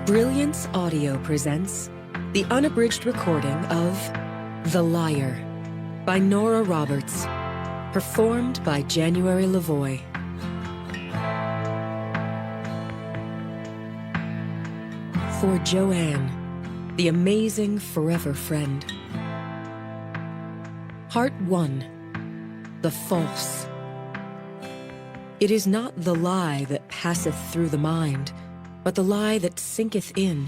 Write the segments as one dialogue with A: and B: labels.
A: Brilliance Audio presents the unabridged recording of The Liar by Nora Roberts, performed by January Lavoie. For Joanne, the amazing forever friend. Part 1. The False. It is not the lie that passeth through the mind, but the lie that sinketh in,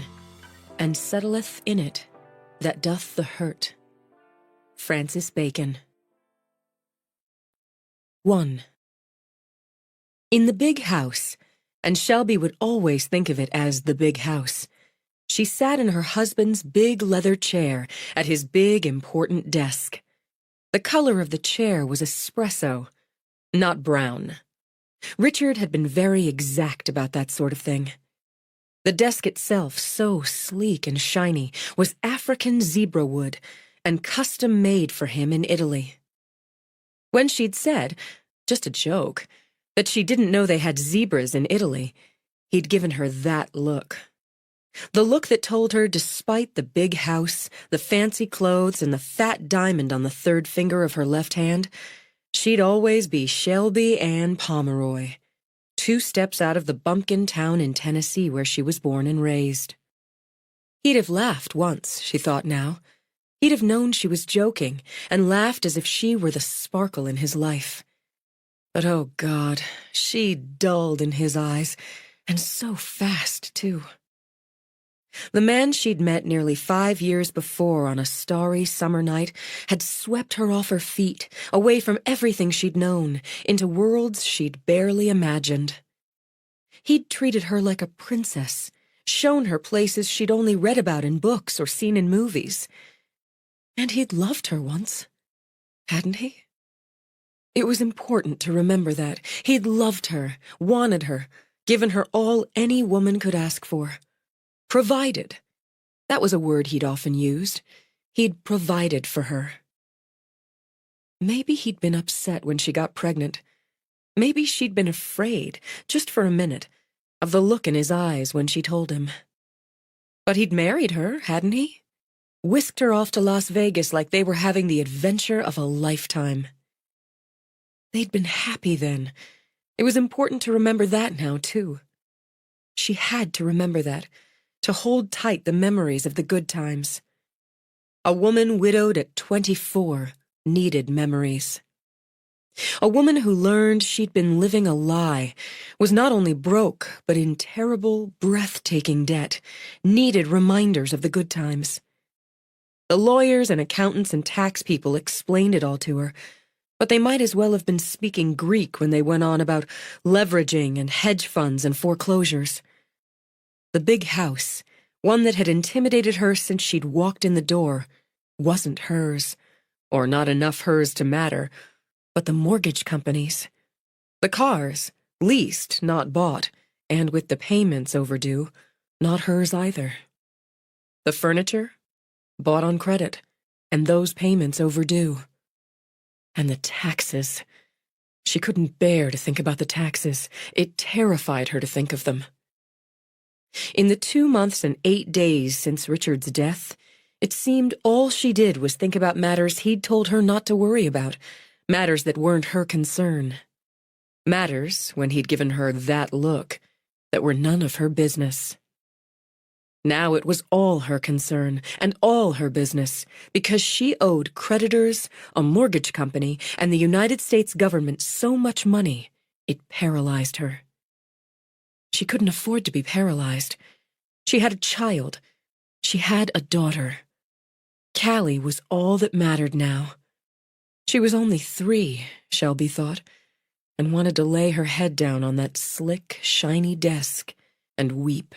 A: and settleth in it, that doth the hurt. Francis Bacon. 1. In the big house, and Shelby would always think of it as the big house, she sat in her husband's big leather chair at his big important desk. The color of the chair was espresso, not brown. Richard had been very exact about that sort of thing. The desk itself, so sleek and shiny, was African zebra wood and custom made for him in Italy. When she'd said, just a joke, that she didn't know they had zebras in Italy, he'd given her that look. The look that told her, despite the big house, the fancy clothes, and the fat diamond on the third finger of her left hand, she'd always be Shelby Ann Pomeroy, 2 steps out of the bumpkin town in Tennessee where she was born and raised. He'd have laughed once, she thought now. He'd have known she was joking, and laughed as if she were the sparkle in his life. But oh God, she dulled in his eyes, and so fast, too. The man she'd met nearly 5 years before on a starry summer night had swept her off her feet, away from everything she'd known, into worlds she'd barely imagined. He'd treated her like a princess, shown her places she'd only read about in books or seen in movies. And he'd loved her once, hadn't he? It was important to remember that. He'd loved her, wanted her, given her all any woman could ask for. Provided. That was a word he'd often used. He'd provided for her. Maybe he'd been upset when she got pregnant. Maybe she'd been afraid, just for a minute, of the look in his eyes when she told him. But he'd married her, hadn't he? Whisked her off to Las Vegas like they were having the adventure of a lifetime. They'd been happy then. It was important to remember that now, too. She had to remember that, to hold tight the memories of the good times. A woman widowed at 24 needed memories. A woman who learned she'd been living a lie, was not only broke, but in terrible, breathtaking debt, needed reminders of the good times. The lawyers and accountants and tax people explained it all to her, but they might as well have been speaking Greek when they went on about leveraging and hedge funds and foreclosures. The big house, one that had intimidated her since she'd walked in the door, wasn't hers, or not enough hers to matter, but the mortgage company's. The cars, leased, not bought, and with the payments overdue, not hers either. The furniture, bought on credit, and those payments overdue. And the taxes. She couldn't bear to think about the taxes. It terrified her to think of them. In the 2 months and 8 days since Richard's death, it seemed all she did was think about matters he'd told her not to worry about, matters that weren't her concern. Matters, when he'd given her that look, that were none of her business. Now it was all her concern, and all her business, because she owed creditors, a mortgage company, and the United States government so much money, it paralyzed her. She couldn't afford to be paralyzed. She had a child. She had a daughter. Callie was all that mattered now. She was only 3, Shelby thought, and wanted to lay her head down on that slick, shiny desk and weep.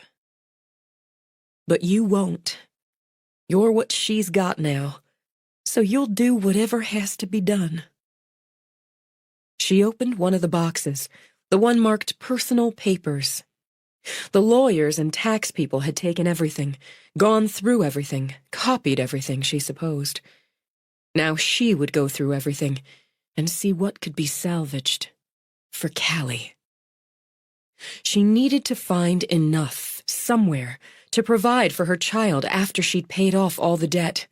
A: But you won't. You're what she's got now, so you'll do whatever has to be done. She opened one of the boxes, the one marked personal papers. The lawyers and tax people had taken everything, gone through everything, copied everything, she supposed. Now she would go through everything and see what could be salvaged for Callie. She needed to find enough, somewhere, to provide for her child after she'd paid off all the debt.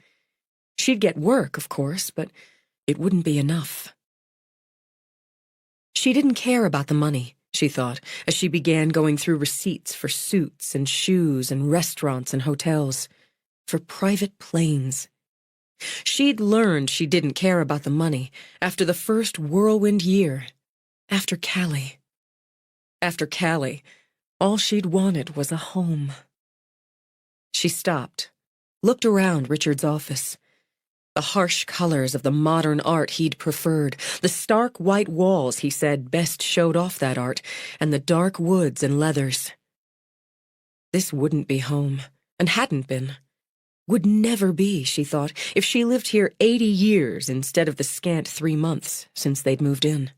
A: She'd get work, of course, but it wouldn't be enough. She didn't care about the money, she thought, as she began going through receipts for suits and shoes and restaurants and hotels, for private planes. She'd learned she didn't care about the money after the first whirlwind year, after Callie. After Callie, all she'd wanted was a home. She stopped, looked around Richard's office. The harsh colors of the modern art he'd preferred, the stark white walls he said best showed off that art, and the dark woods and leathers. This wouldn't be home, and hadn't been. Would never be, she thought, if she lived here 80 years instead of the scant 3 months since they'd moved in.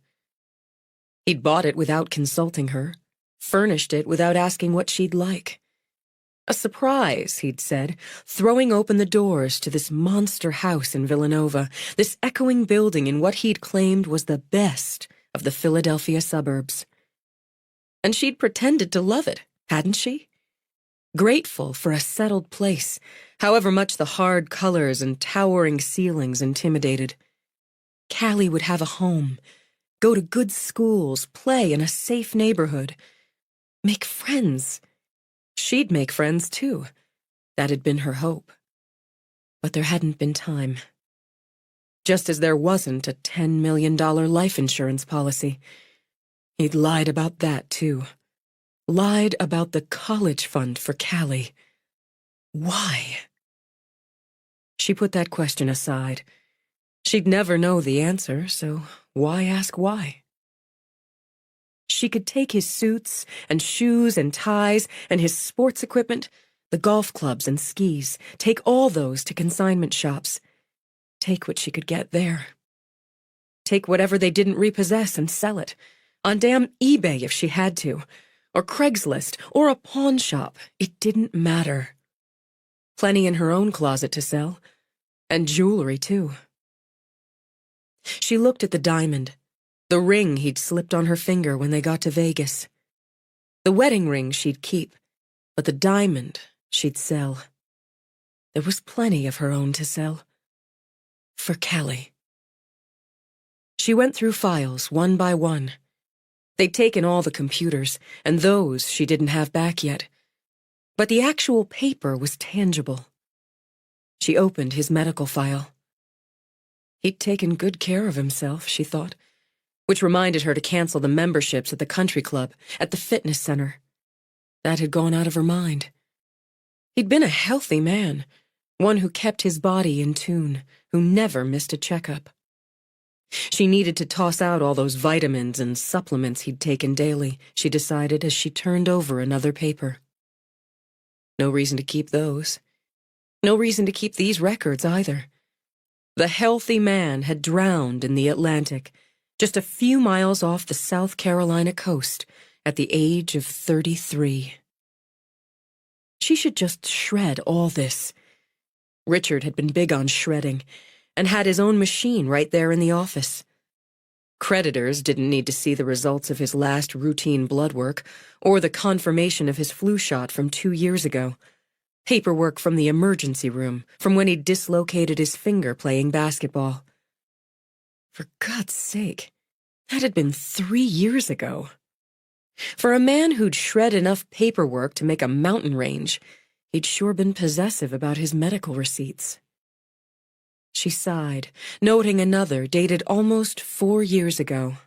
A: He'd bought it without consulting her, furnished it without asking what she'd like. A surprise, he'd said, throwing open the doors to this monster house in Villanova, this echoing building in what he'd claimed was the best of the Philadelphia suburbs. And she'd pretended to love it, hadn't she? Grateful for a settled place, however much the hard colors and towering ceilings intimidated. Callie would have a home, go to good schools, play in a safe neighborhood, make friends. She'd make friends, too. That had been her hope. But there hadn't been time. Just as there wasn't a $10 million life insurance policy. He'd lied about that, too. Lied about the college fund for Callie. Why? She put that question aside. She'd never know the answer, so why ask why? She could take his suits and shoes and ties and his sports equipment, the golf clubs and skis, take all those to consignment shops. Take what she could get there. Take whatever they didn't repossess and sell it, on damn eBay if she had to, or Craigslist, or a pawn shop. It didn't matter. Plenty in her own closet to sell, and jewelry too. She looked at the diamond, the ring he'd slipped on her finger when they got to Vegas. The wedding ring she'd keep, but the diamond she'd sell. There was plenty of her own to sell. For Callie. She went through files one by one. They'd taken all the computers, and those she didn't have back yet. But the actual paper was tangible. She opened his medical file. He'd taken good care of himself, she thought, which reminded her to cancel the memberships at the country club, at the fitness center. That had gone out of her mind. He'd been a healthy man, one who kept his body in tune, who never missed a checkup. She needed to toss out all those vitamins and supplements he'd taken daily, she decided as she turned over another paper. No reason to keep those. No reason to keep these records either. The healthy man had drowned in the Atlantic, just a few miles off the South Carolina coast, at the age of 33. She should just shred all this. Richard had been big on shredding, and had his own machine right there in the office. Creditors didn't need to see the results of his last routine blood work, or the confirmation of his flu shot from 2 years ago. Paperwork from the emergency room, from when he'd dislocated his finger playing basketball. For God's sake, that had been 3 years ago. For a man who'd shred enough paperwork to make a mountain range, he'd sure been possessive about his medical receipts. She sighed, noting another dated almost 4 years ago.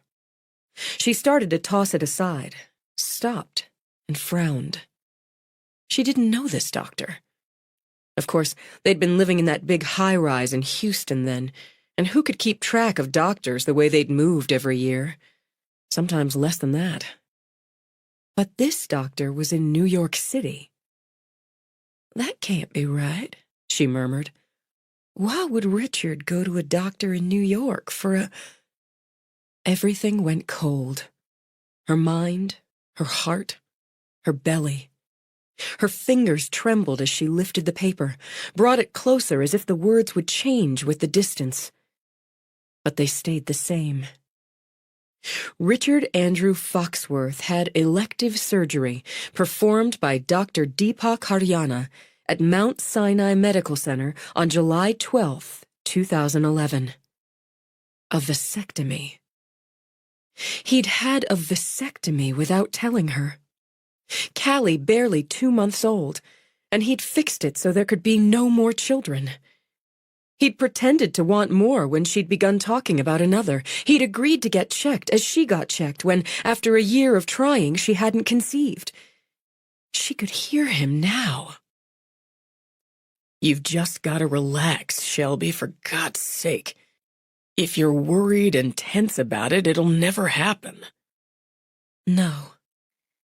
A: She started to toss it aside, stopped, and frowned. She didn't know this doctor. Of course, they'd been living in that big high-rise in Houston then, and who could keep track of doctors the way they'd moved every year? Sometimes less than that. But this doctor was in New York City. That can't be right, she murmured. Why would Richard go to a doctor in New York for a... Everything went cold. Her mind, her heart, her belly. Her fingers trembled as she lifted the paper, brought it closer as if the words would change with the distance. But they stayed the same. Richard Andrew Foxworth had elective surgery performed by Dr. Deepak Haryana at Mount Sinai Medical Center on July 12, 2011. A vasectomy. He'd had a vasectomy without telling her. Callie barely 2 months old, and he'd fixed it so there could be no more children. He'd pretended to want more when she'd begun talking about another. He'd agreed to get checked as she got checked when, after a year of trying, she hadn't conceived. She could hear him now. "You've just got to relax, Shelby, for God's sake. If you're worried and tense about it, it'll never happen." "No,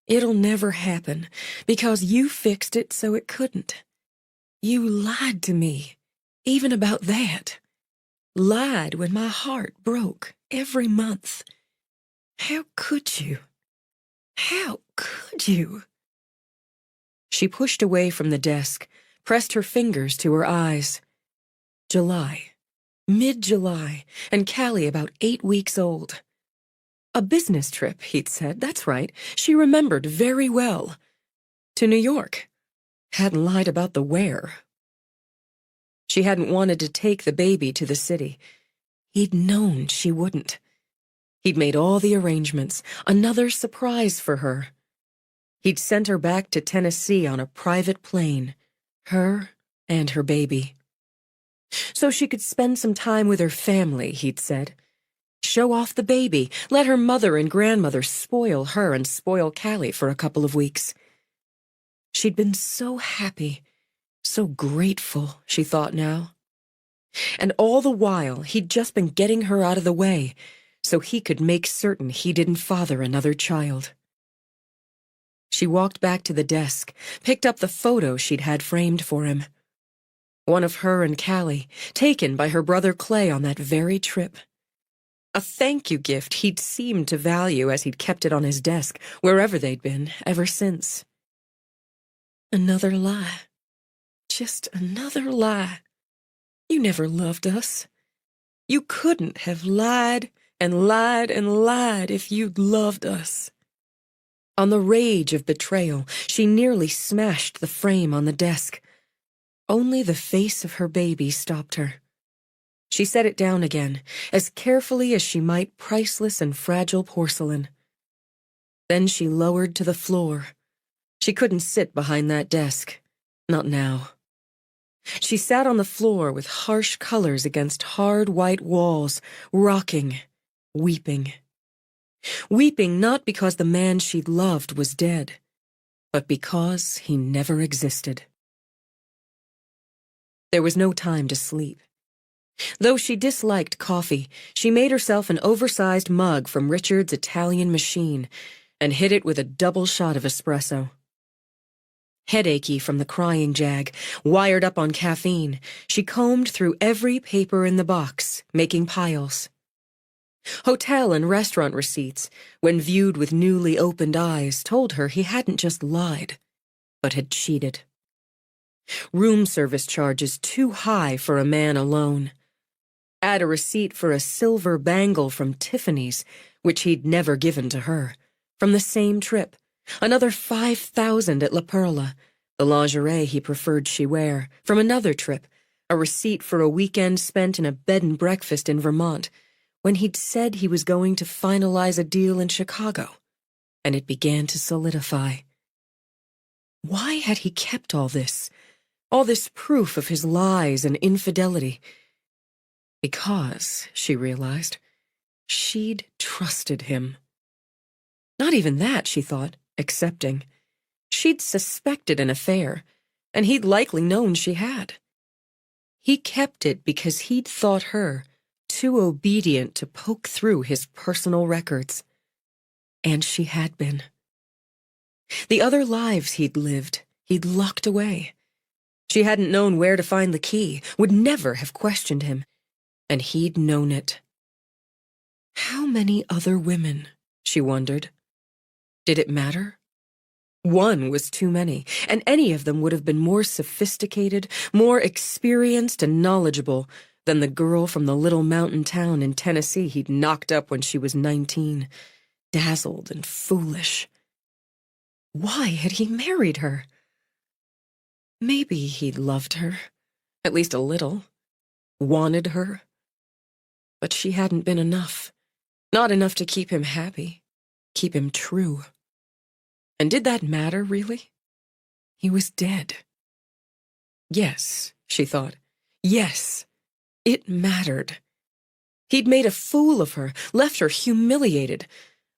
A: it'll never happen, because you fixed it so it couldn't. You lied to me, even about that. Lied when my heart broke every month. How could you? How could you?" She pushed away from the desk, pressed her fingers to her eyes. July. Mid-July, and Callie about 8 weeks old. A business trip, he'd said. That's right. She remembered very well. To New York. Hadn't lied about the where. She hadn't wanted to take the baby to the city. He'd known she wouldn't. He'd made all the arrangements, another surprise for her. He'd sent her back to Tennessee on a private plane, her and her baby. So she could spend some time with her family, he'd said. Show off the baby, let her mother and grandmother spoil her and spoil Callie for a couple of weeks. She'd been so happy, so grateful, she thought now. And all the while, he'd just been getting her out of the way, so he could make certain he didn't father another child. She walked back to the desk, picked up the photo she'd had framed for him. One of her and Callie, taken by her brother Clay on that very trip. A thank-you gift he'd seemed to value as he'd kept it on his desk, wherever they'd been, ever since. Another lie. Just another lie. You never loved us. You couldn't have lied and lied and lied if you'd loved us. On the rage of betrayal, she nearly smashed the frame on the desk. Only the face of her baby stopped her. She set it down again, as carefully as she might priceless and fragile porcelain. Then she lowered to the floor. She couldn't sit behind that desk. Not now. She sat on the floor with harsh colors against hard white walls, rocking, weeping. Weeping not because the man she'd loved was dead, but because he never existed. There was no time to sleep. Though she disliked coffee, she made herself an oversized mug from Richard's Italian machine and hit it with a double shot of espresso. Headachy from the crying jag, wired up on caffeine, she combed through every paper in the box, making piles. Hotel and restaurant receipts, when viewed with newly opened eyes, told her he hadn't just lied, but had cheated. Room service charges too high for a man alone. Add a receipt for a silver bangle from Tiffany's, which he'd never given to her, from the same trip. Another $5,000 at La Perla, the lingerie he preferred she wear, from another trip, a receipt for a weekend spent in a bed and breakfast in Vermont, when he'd said he was going to finalize a deal in Chicago, and it began to solidify. Why had he kept all this proof of his lies and infidelity? Because, she realized, she'd trusted him. Not even that, she thought, accepting. She'd suspected an affair, and he'd likely known she had. He kept it because he'd thought her too obedient to poke through his personal records. And she had been. The other lives he'd lived, he'd locked away. She hadn't known where to find the key, would never have questioned him, and he'd known it. How many other women, she wondered. Did it matter? One was too many, and any of them would have been more sophisticated, more experienced and knowledgeable than the girl from the little mountain town in Tennessee he'd knocked up when she was 19, dazzled and foolish. Why had he married her? Maybe he'd loved her, at least a little, wanted her. But she hadn't been enough. Not enough to keep him happy, keep him true. And did that matter, really? He was dead. Yes, she thought. Yes, it mattered. He'd made a fool of her, left her humiliated,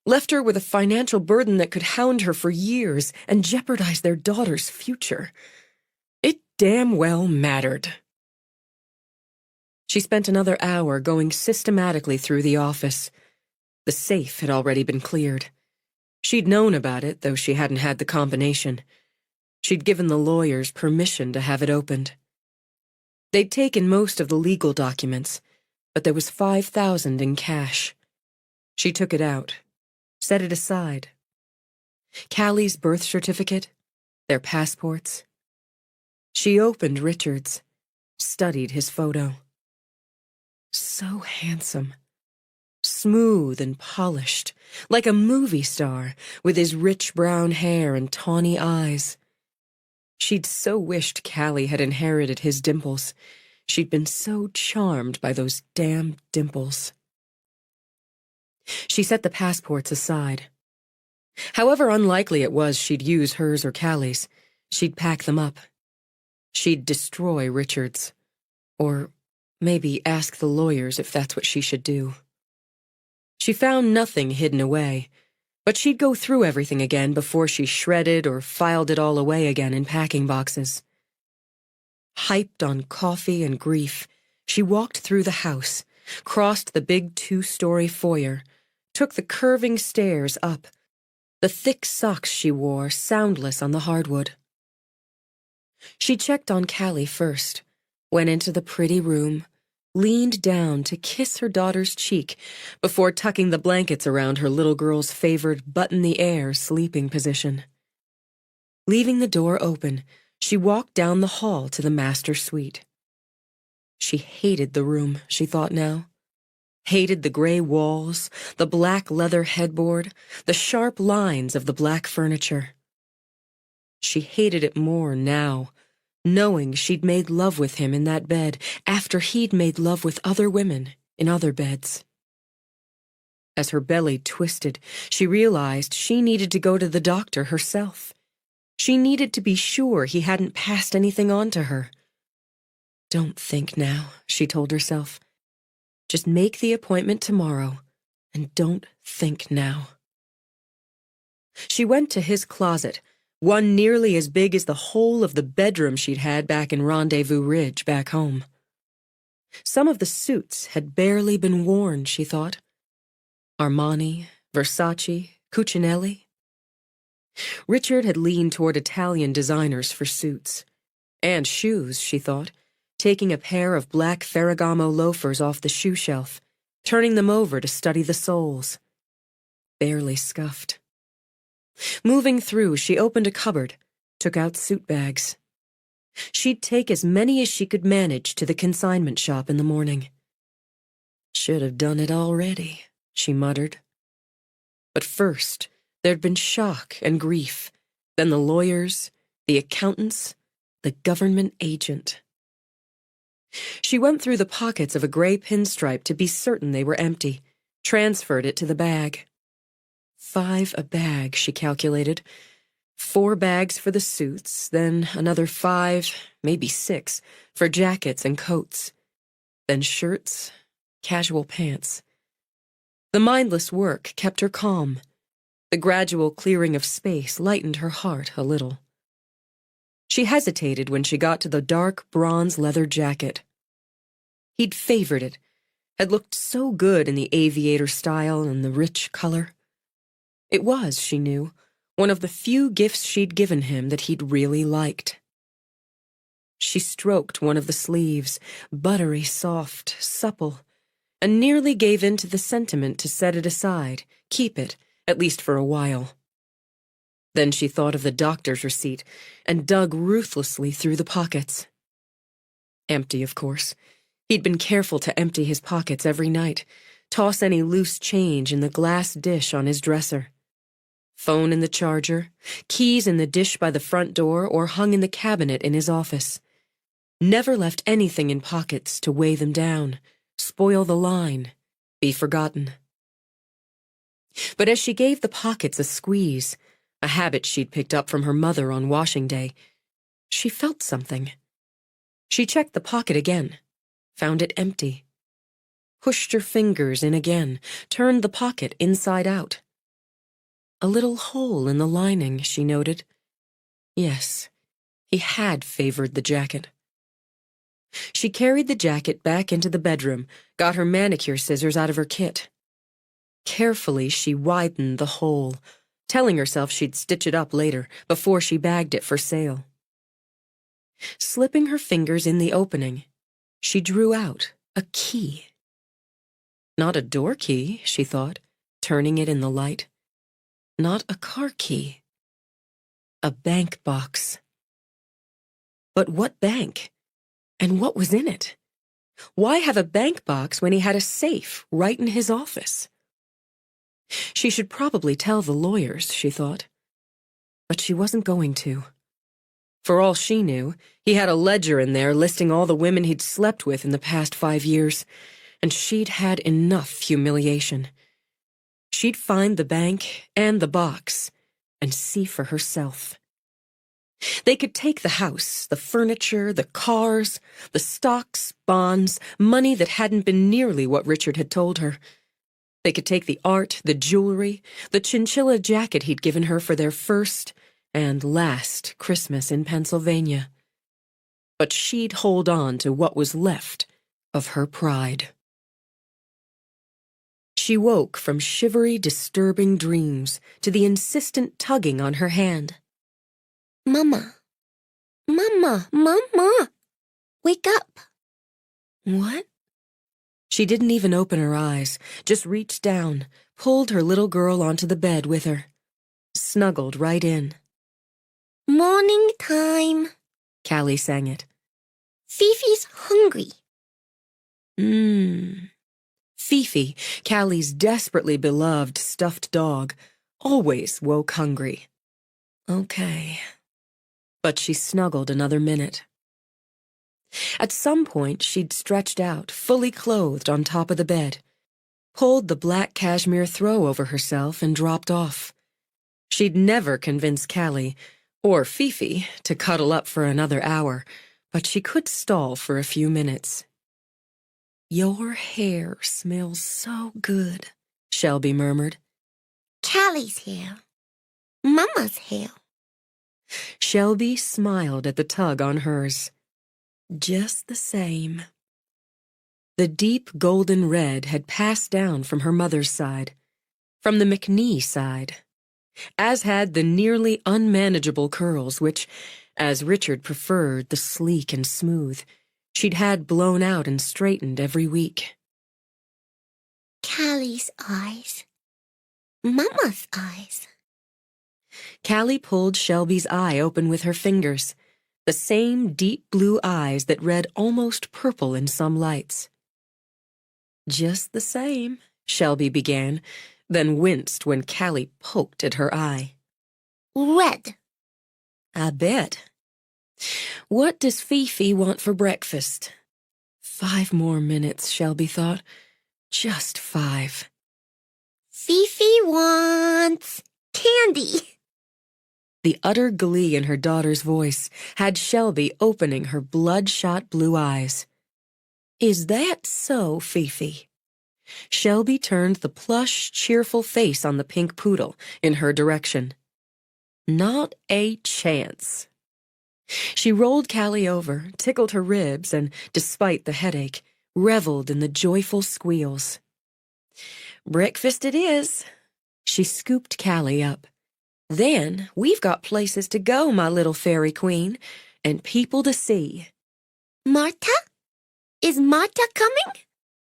A: left her with a financial burden that could hound her for years and jeopardize their daughter's future. It damn well mattered. She spent another hour going systematically through the office. The safe had already been cleared. She'd known about it, though she hadn't had the combination. She'd given the lawyers permission to have it opened. They'd taken most of the legal documents, but there was $5,000 in cash. She took it out, set it aside. Callie's birth certificate, their passports. She opened Richard's, studied his photo. So handsome. Smooth and polished, like a movie star, with his rich brown hair and tawny eyes. She'd so wished Callie had inherited his dimples. She'd been so charmed by those damn dimples. She set the passports aside. However unlikely it was she'd use hers or Callie's, she'd pack them up. She'd destroy Richard's. Or maybe ask the lawyers if that's what she should do. She found nothing hidden away, but she'd go through everything again before she shredded or filed it all away again in packing boxes. Hyped on coffee and grief, she walked through the house, crossed the big 2-story foyer, took the curving stairs up, the thick socks she wore soundless on the hardwood. She checked on Callie first, went into the pretty room, leaned down to kiss her daughter's cheek before tucking the blankets around her little girl's favored butt-in-the-air sleeping position. Leaving the door open, she walked down the hall to the master suite. She hated the room, she thought now. Hated the gray walls, the black leather headboard, the sharp lines of the black furniture. She hated it more now, knowing she'd made love with him in that bed after he'd made love with other women in other beds. As her belly twisted, she realized she needed to go to the doctor herself. She needed to be sure he hadn't passed anything on to her. Don't think now, she told herself. Just make the appointment tomorrow, and don't think now. She went to his closet, one nearly as big as the whole of the bedroom she'd had back in Rendezvous Ridge back home. Some of the suits had barely been worn, she thought. Armani, Versace, Cucinelli. Richard had leaned toward Italian designers for suits. And shoes, she thought, taking a pair of black Ferragamo loafers off the shoe shelf, turning them over to study the soles. Barely scuffed. Moving through, she opened a cupboard, took out suit bags. She'd take as many as she could manage to the consignment shop in the morning. Should have done it already, she muttered. But first, there'd been shock and grief, then the lawyers, the accountants, the government agent. She went through the pockets of a gray pinstripe to be certain they were empty, transferred it to the bag. 5 a bag, she calculated. 4 bags for the suits, then another 5, maybe 6, for jackets and coats. Then shirts, casual pants. The mindless work kept her calm. The gradual clearing of space lightened her heart a little. She hesitated when she got to the dark bronze leather jacket. He'd favored it, had looked so good in the aviator style and the rich color. It was, she knew, one of the few gifts she'd given him that he'd really liked. She stroked one of the sleeves, buttery soft, supple, and nearly gave in to the sentiment to set it aside, keep it, at least for a while. Then she thought of the doctor's receipt and dug ruthlessly through the pockets. Empty, of course. He'd been careful to empty his pockets every night, toss any loose change in the glass dish on his dresser. Phone in the charger, keys in the dish by the front door or hung in the cabinet in his office. Never left anything in pockets to weigh them down, spoil the line, be forgotten. But as she gave the pockets a squeeze, a habit she'd picked up from her mother on washing day, she felt something. She checked the pocket again, found it empty. Pushed her fingers in again, turned the pocket inside out. A little hole in the lining, she noted. Yes, he had favored the jacket. She carried the jacket back into the bedroom, got her manicure scissors out of her kit. Carefully, she widened the hole, telling herself she'd stitch it up later, before she bagged it for sale. Slipping her fingers in the opening, she drew out a key. Not a door key, she thought, turning it in the light. Not a car key. A bank box. But what bank? And what was in it? Why have a bank box when he had a safe right in his office? She should probably tell the lawyers, she thought. But she wasn't going to. For all she knew, he had a ledger in there listing all the women he'd slept with in the past 5 years, and she'd had enough humiliation. She'd find the bank and the box and see for herself. They could take the house, the furniture, the cars, the stocks, bonds, money that hadn't been nearly what Richard had told her. They could take the art, the jewelry, the chinchilla jacket he'd given her for their first and last Christmas in Pennsylvania. But she'd hold on to what was left of her pride. She woke from shivery, disturbing dreams to the insistent tugging on her hand.
B: Mama, Mama, Mama, wake up.
A: What? She didn't even open her eyes, just reached down, pulled her little girl onto the bed with her. Snuggled right in.
B: Morning time.
A: Callie sang it.
B: Fifi's hungry.
A: Fifi, Callie's desperately beloved stuffed dog, always woke hungry. Okay. But she snuggled another minute. At some point, she'd stretched out, fully clothed on top of the bed, pulled the black cashmere throw over herself and dropped off. She'd never convince Callie, or Fifi, to cuddle up for another hour, but she could stall for a few minutes. Your hair smells so good, Shelby murmured.
B: Callie's hair. Mama's hair.
A: Shelby smiled at the tug on hers. Just the same. The deep golden red had passed down from her mother's side, from the McNee side, as had the nearly unmanageable curls which, as Richard preferred the sleek and smooth, she'd had blown out and straightened every week.
B: Callie's eyes. Mama's eyes.
A: Callie pulled Shelby's eye open with her fingers, the same deep blue eyes that read almost purple in some lights. Just the same, Shelby began, then winced when Callie poked at her eye.
B: Red.
A: I bet. What does Fifi want for breakfast? 5 more minutes, Shelby thought. Just 5.
B: Fifi wants candy.
A: The utter glee in her daughter's voice had Shelby opening her bloodshot blue eyes. Is that so, Fifi? Shelby turned the plush, cheerful face on the pink poodle in her direction. Not a chance. She rolled Callie over, tickled her ribs, and, despite the headache, reveled in the joyful squeals. Breakfast it is. She scooped Callie up. Then we've got places to go, my little fairy queen, and people to see.
B: Marta? Is Marta coming?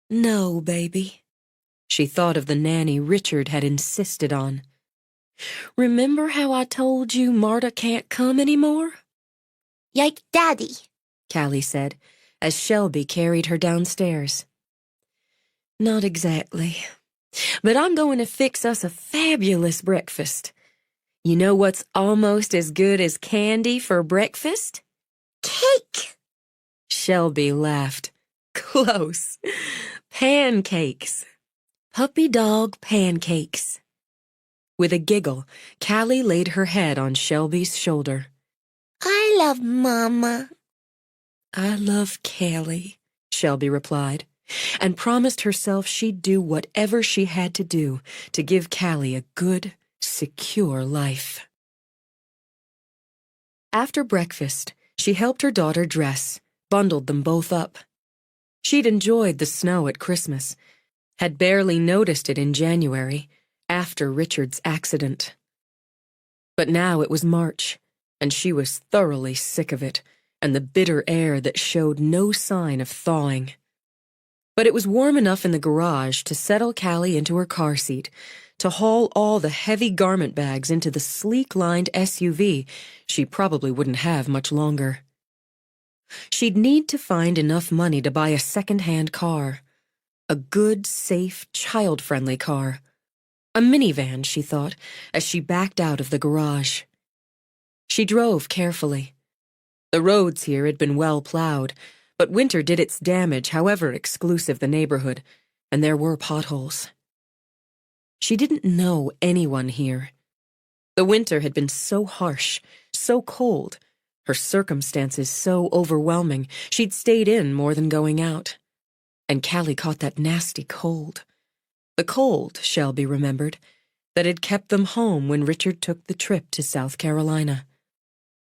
A: No, baby. She thought of the nanny Richard had insisted on. Remember how I told you Marta can't come anymore?
B: Like Daddy,
A: Callie said, as Shelby carried her downstairs. "Not exactly, but I'm going to fix us a fabulous breakfast. You know what's almost as good as candy for breakfast?"
B: Cake!
A: Shelby laughed. "Close. Pancakes. Puppy dog pancakes." With a giggle, Callie laid her head on Shelby's shoulder.
B: I love Mama.
A: "I love Callie," Shelby replied, and promised herself she'd do whatever she had to do to give Callie a good, secure life. After breakfast, she helped her daughter dress, bundled them both up. She'd enjoyed the snow at Christmas, had barely noticed it in January, after Richard's accident. But now it was March, and she was thoroughly sick of it, and the bitter air that showed no sign of thawing. But it was warm enough in the garage to settle Callie into her car seat, to haul all the heavy garment bags into the sleek-lined SUV she probably wouldn't have much longer. She'd need to find enough money to buy a second-hand car. A good, safe, child-friendly car. A minivan, she thought, as she backed out of the garage. She drove carefully. The roads here had been well plowed, but winter did its damage however exclusive the neighborhood, and there were potholes. She didn't know anyone here. The winter had been so harsh, so cold, her circumstances so overwhelming, she'd stayed in more than going out. And Callie caught that nasty cold. The cold, Shelby remembered, that had kept them home when Richard took the trip to South Carolina.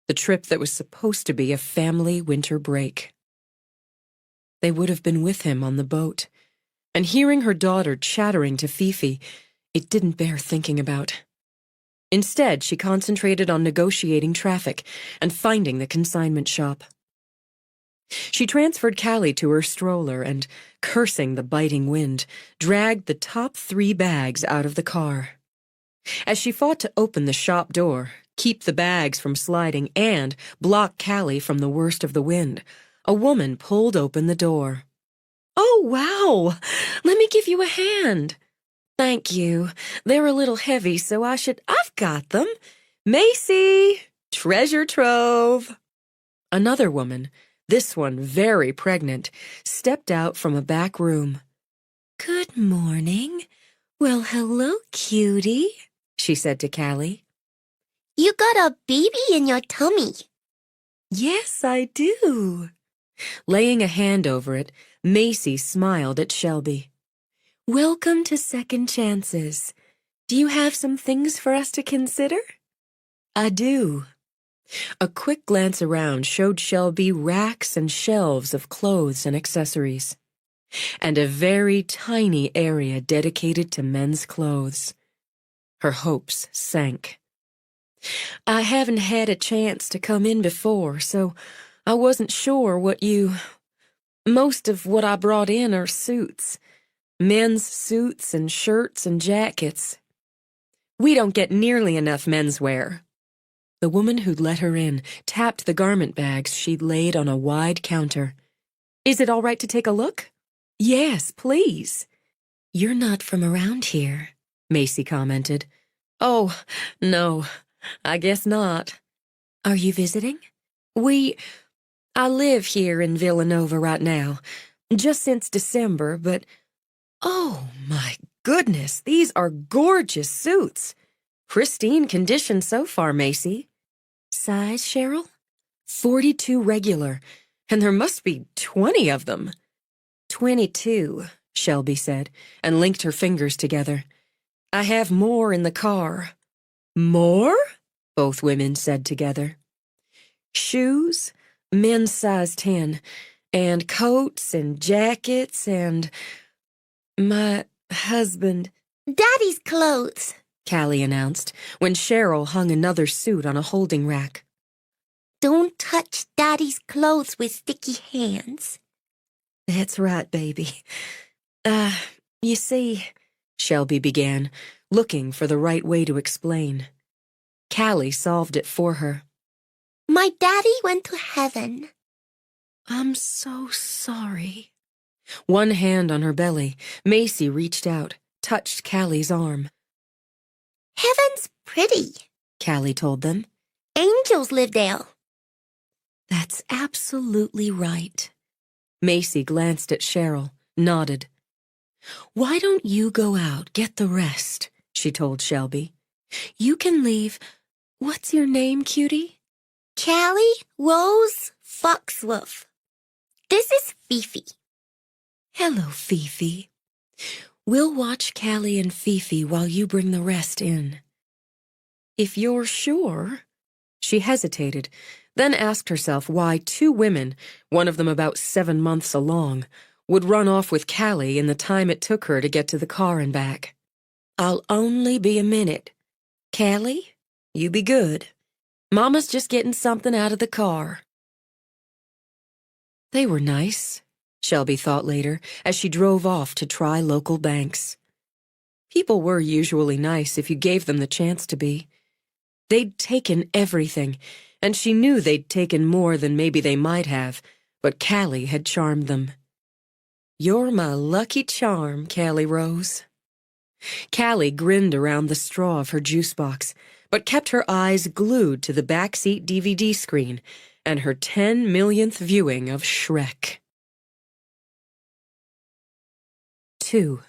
A: The trip that was supposed to be a family winter break. They would have been with him on the boat, and hearing her daughter chattering to Fifi, it didn't bear thinking about. Instead, she concentrated on negotiating traffic and finding the consignment shop. She transferred Callie to her stroller and, cursing the biting wind, dragged the top 3 bags out of the car. As she fought to open the shop door, keep the bags from sliding, and block Callie from the worst of the wind, a woman pulled open the door. "Oh, wow! Let me give you a hand." "Thank you. They're a little heavy, so I've got them. Macy! Treasure trove!" Another woman, this one very pregnant, stepped out from a back room. "Good morning. Well, hello, cutie," she said to Callie.
B: You got a baby in your tummy.
A: "Yes, I do." Laying a hand over it, Macy smiled at Shelby. "Welcome to Second Chances. Do you have some things for us to consider?" "I do." A quick glance around showed Shelby racks and shelves of clothes and accessories, and a very tiny area dedicated to men's clothes. Her hopes sank. "I haven't had a chance to come in before, so I wasn't sure what you... Most of what I brought in are suits. Men's suits and shirts and jackets. We don't get nearly enough menswear." The woman who'd let her in tapped the garment bags she'd laid on a wide counter. "Is it all right to take a look?" "Yes, please." "You're not from around here," Macy commented. "Oh, no, I guess not." "Are you visiting?" I live here in Villanova right now, just since December, but... Oh, my goodness, these are gorgeous suits. Pristine condition so far, Macy. Size, Cheryl? 42 regular, and there must be 20 of them. 22, Shelby said, and linked her fingers together. "I have more in the car." "More?" both women said together. "Shoes, men's size 10, and coats and jackets and... My husband..."
B: Daddy's clothes,
A: Callie announced, when Cheryl hung another suit on a holding rack.
B: "Don't touch Daddy's clothes with sticky hands."
A: "That's right, baby. You see," Shelby began, looking for the right way to explain. Callie solved it for her.
B: My daddy went to heaven.
A: I'm so sorry. One hand on her belly, Macy reached out, touched Callie's arm.
B: Heaven's pretty,
A: Callie told them.
B: angels live there.
A: That's absolutely right. Macy glanced at Cheryl, nodded. Why don't you go out, get the rest, she told Shelby. You can leave. What's your name, cutie?
B: Callie Rose Foxworth. This is Fifi.
A: Hello, Fifi. We'll watch Callie and Fifi while you bring the rest in. If you're sure. She hesitated, then asked herself why two women, one of them about 7 months along, would run off with Callie in the time it took her to get to the car and back. I'll only be a minute. Callie, you be good. Mama's just getting something out of the car. They were nice, Shelby thought later, as she drove off to try local banks. People were usually nice if you gave them the chance to be. They'd taken everything, and she knew they'd taken more than maybe they might have, but Callie had charmed them. You're my lucky charm, Callie Rose. Callie grinned around the straw of her juice box, but kept her eyes glued to the backseat DVD screen and her 10 millionth viewing of Shrek. 2.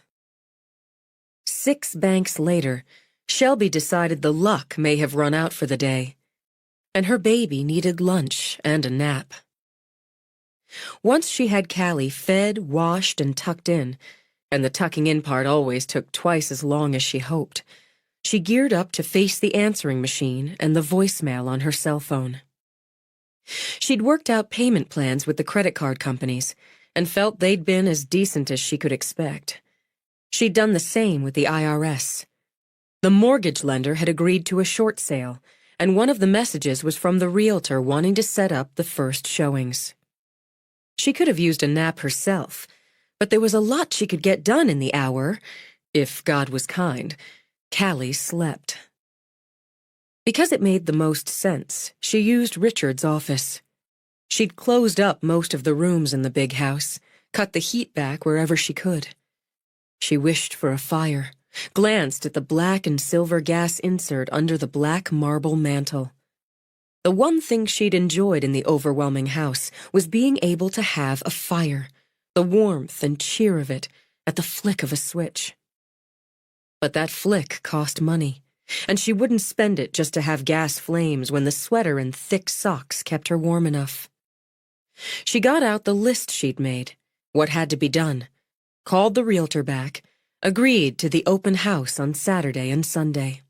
A: 6 banks later, Shelby decided the luck may have run out for the day, and her baby needed lunch and a nap. Once she had Callie fed, washed, and tucked in, and the tucking in part always took twice as long as she hoped, she geared up to face the answering machine and the voicemail on her cell phone. She'd worked out payment plans with the credit card companies and felt they'd been as decent as she could expect. She'd done the same with the IRS. The mortgage lender had agreed to a short sale, and one of the messages was from the realtor wanting to set up the first showings. She could have used a nap herself, but there was a lot she could get done in the hour, if God was kind. Callie slept. Because it made the most sense, she used Richard's office. She'd closed up most of the rooms in the big house, cut the heat back wherever she could. She wished for a fire, glanced at the black and silver gas insert under the black marble mantel. The one thing she'd enjoyed in the overwhelming house was being able to have a fire, the warmth and cheer of it at the flick of a switch. But that flick cost money, and she wouldn't spend it just to have gas flames when the sweater and thick socks kept her warm enough. She got out the list she'd made, what had to be done, called the realtor back, agreed to the open house on Saturday and Sunday.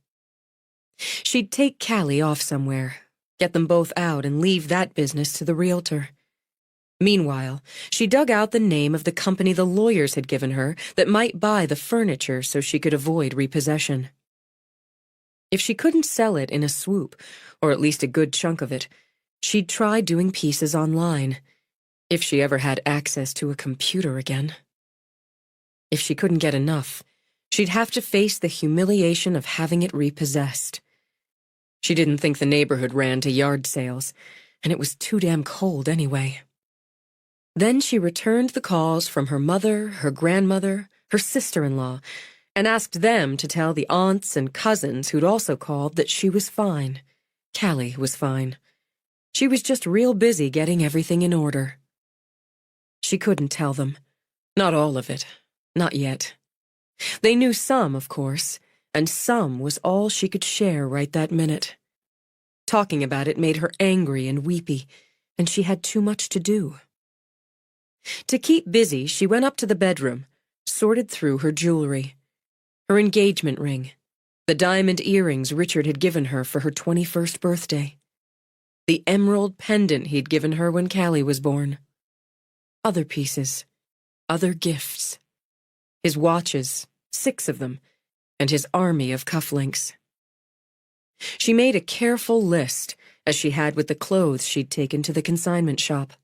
A: She'd take Callie off somewhere, get them both out and leave that business to the realtor. Meanwhile, she dug out the name of the company the lawyers had given her that might buy the furniture so she could avoid repossession. If she couldn't sell it in a swoop, or at least a good chunk of it, she'd try doing pieces online, if she ever had access to a computer again. If she couldn't get enough, she'd have to face the humiliation of having it repossessed. She didn't think the neighborhood ran to yard sales, and it was too damn cold anyway. Then she returned the calls from her mother, her grandmother, her sister-in-law, and asked them to tell the aunts and cousins who'd also called that she was fine. Callie was fine. She was just real busy getting everything in order. She couldn't tell them. Not all of it. Not yet. They knew some, of course, and some was all she could share right that minute. Talking about it made her angry and weepy, and she had too much to do. To keep busy, she went up to the bedroom, sorted through her jewelry. Her engagement ring, the diamond earrings Richard had given her for her 21st birthday, the emerald pendant he'd given her when Callie was born. Other pieces, other gifts. His watches, 6 of them, and his army of cufflinks. She made a careful list, as she had with the clothes she'd taken to the consignment shop.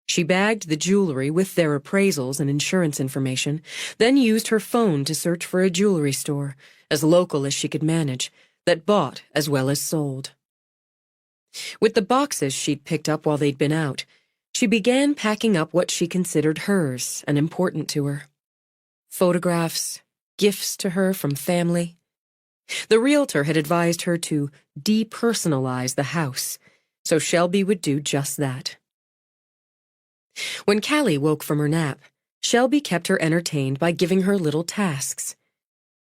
A: She bagged the jewelry with their appraisals and insurance information, then used her phone to search for a jewelry store, as local as she could manage, that bought as well as sold. With the boxes she'd picked up while they'd been out, She began packing up what she considered hers and important to her. Photographs, gifts to her from family. The realtor had advised her to depersonalize the house, so Shelby would do just that. When Callie woke from her nap, Shelby kept her entertained by giving her little tasks.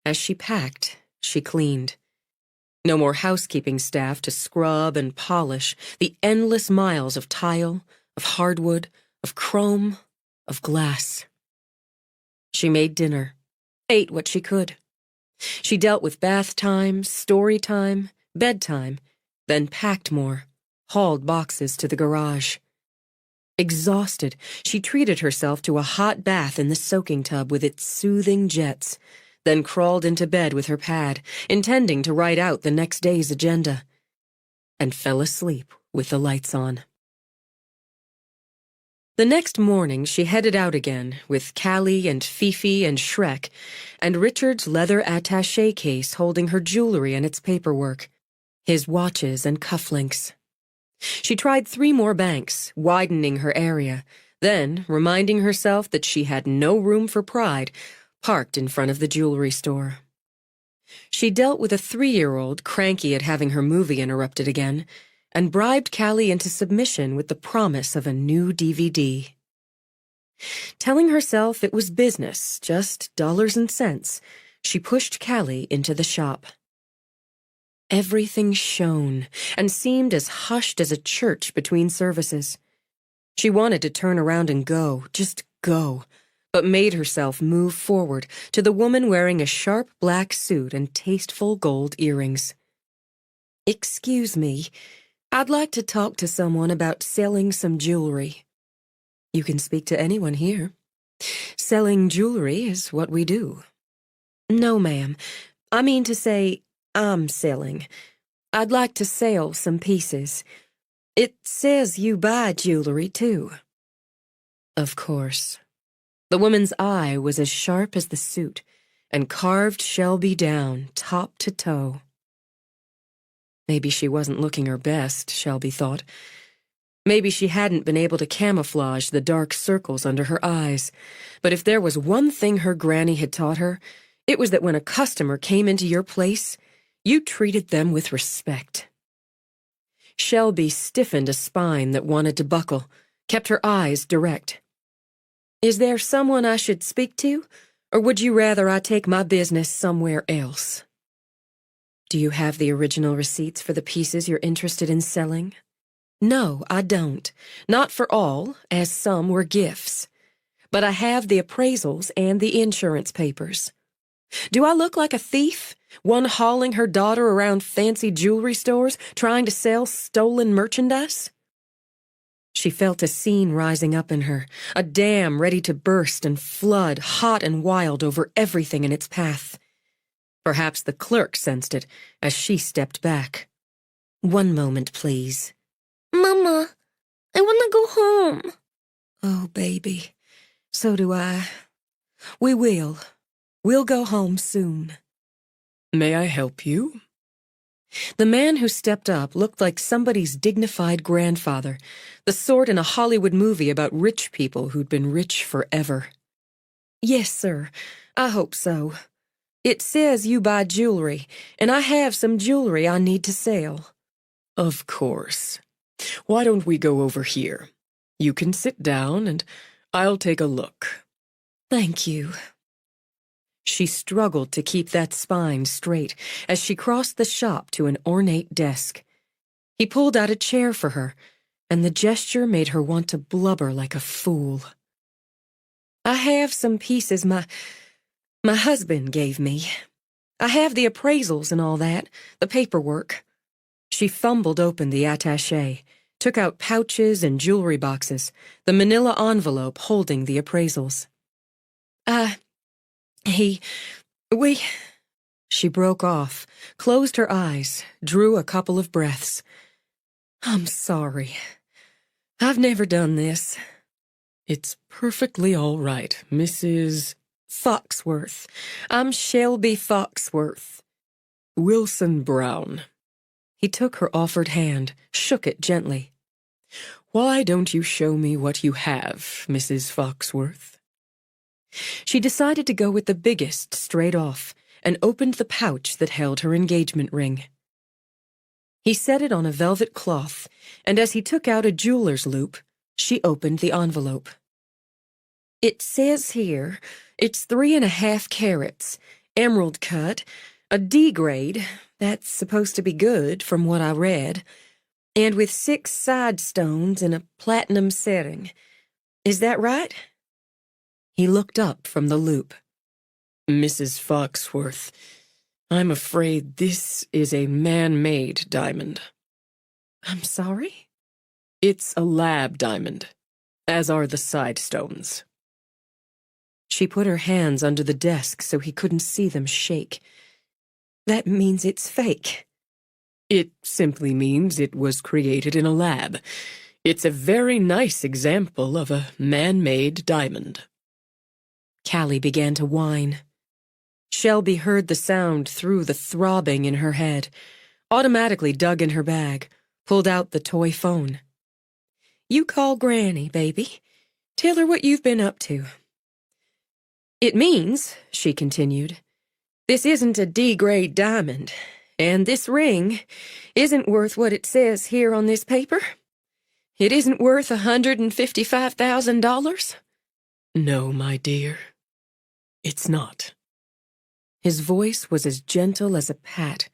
A: As she packed, she cleaned. No more housekeeping staff to scrub and polish the endless miles of tile, of hardwood, of chrome, of glass. She made dinner, ate what she could. She dealt with bath time, story time, bedtime, then packed more, hauled boxes to the garage. Exhausted, she treated herself to a hot bath in the soaking tub with its soothing jets, then crawled into bed with her pad, intending to write out the next day's agenda, and fell asleep with the lights on. The next morning, she headed out again with Callie and Fifi and Shrek, and Richard's leather attaché case holding her jewelry and its paperwork, his watches and cufflinks. She tried 3 more banks, widening her area, then, reminding herself that she had no room for pride, parked in front of the jewelry store. She dealt with a 3-year-old cranky at having her movie interrupted again, and bribed Callie into submission with the promise of a new DVD. Telling herself it was business, just dollars and cents, she pushed Callie into the shop. Everything shone and seemed as hushed as a church between services. She wanted to turn around and go, just go, but made herself move forward to the woman wearing a sharp black suit and tasteful gold earrings. "Excuse me, I'd like to talk to someone about selling some jewelry." "You can speak to anyone here. Selling jewelry is what we do." "No, ma'am. I mean to say, I'm selling. I'd like to sell some pieces. It says you buy jewelry, too." Of course. The woman's eye was as sharp as the suit and carved Shelby down, top to toe. Maybe she wasn't looking her best, Shelby thought. Maybe she hadn't been able to camouflage the dark circles under her eyes. But if there was one thing her granny had taught her, it was that when a customer came into your place, you treated them with respect. Shelby stiffened a spine that wanted to buckle, kept her eyes direct. "Is there someone I should speak to, or would you rather I take my business somewhere else?" "Do you have the original receipts for the pieces you're interested in selling?" "No, I don't. Not for all, as some were gifts. But I have the appraisals and the insurance papers. Do I look like a thief, one hauling her daughter around fancy jewelry stores trying to sell stolen merchandise?" She felt a scene rising up in her, a dam ready to burst and flood, hot and wild over everything in its path. Perhaps the clerk sensed it as she stepped back. "One moment, please."
B: Mama, I want to go home.
A: "Oh, baby, so do I. We will. We'll go home soon." "May I help you?" The man who stepped up looked like somebody's dignified grandfather, the sort in a Hollywood movie about rich people who'd been rich forever. "Yes, sir. I hope so. It says you buy jewelry, and I have some jewelry I need to sell." "Of course. Why don't we go over here? You can sit down, and I'll take a look." "Thank you." She struggled to keep that spine straight as she crossed the shop to an ornate desk. He pulled out a chair for her, and the gesture made her want to blubber like a fool. "I have some pieces my husband gave me. I have the appraisals and all that, the paperwork." She fumbled open the attaché, took out pouches and jewelry boxes, the manila envelope holding the appraisals. We... She broke off, closed her eyes, drew a couple of breaths. "I'm sorry. I've never done this." "It's perfectly all right, Mrs.
B: Foxworth.
A: I'm Shelby Foxworth."
B: Wilson Brown.
A: He took her offered hand, shook it gently. Why don't you show me what you have, Mrs. Foxworth? She decided to go with the biggest straight off and opened the pouch that held her engagement ring. He set it on a velvet cloth, and as he took out a jeweler's loop, she opened the envelope. It says here, it's 3.5 carats, emerald cut, a D grade, that's supposed to be good from what I read, and with 6 side stones in a platinum setting. Is that right? He looked up from the loop. Mrs. Foxworth, I'm afraid this is a man-made diamond. I'm sorry? It's a lab diamond, as are the side stones. She put her hands under the desk so he couldn't see them shake. That means it's fake. It simply means it was created in a lab. It's a very nice example of a man-made diamond. Callie began to whine. Shelby heard the sound through the throbbing in her head, automatically dug in her bag, pulled out the toy phone. You call Granny, baby. Tell her what you've been up to. It means, she continued, this isn't a D-grade diamond, and this ring isn't worth what it says here on this paper. It isn't worth $155,000? No, my dear, it's not. His voice was as gentle as a pat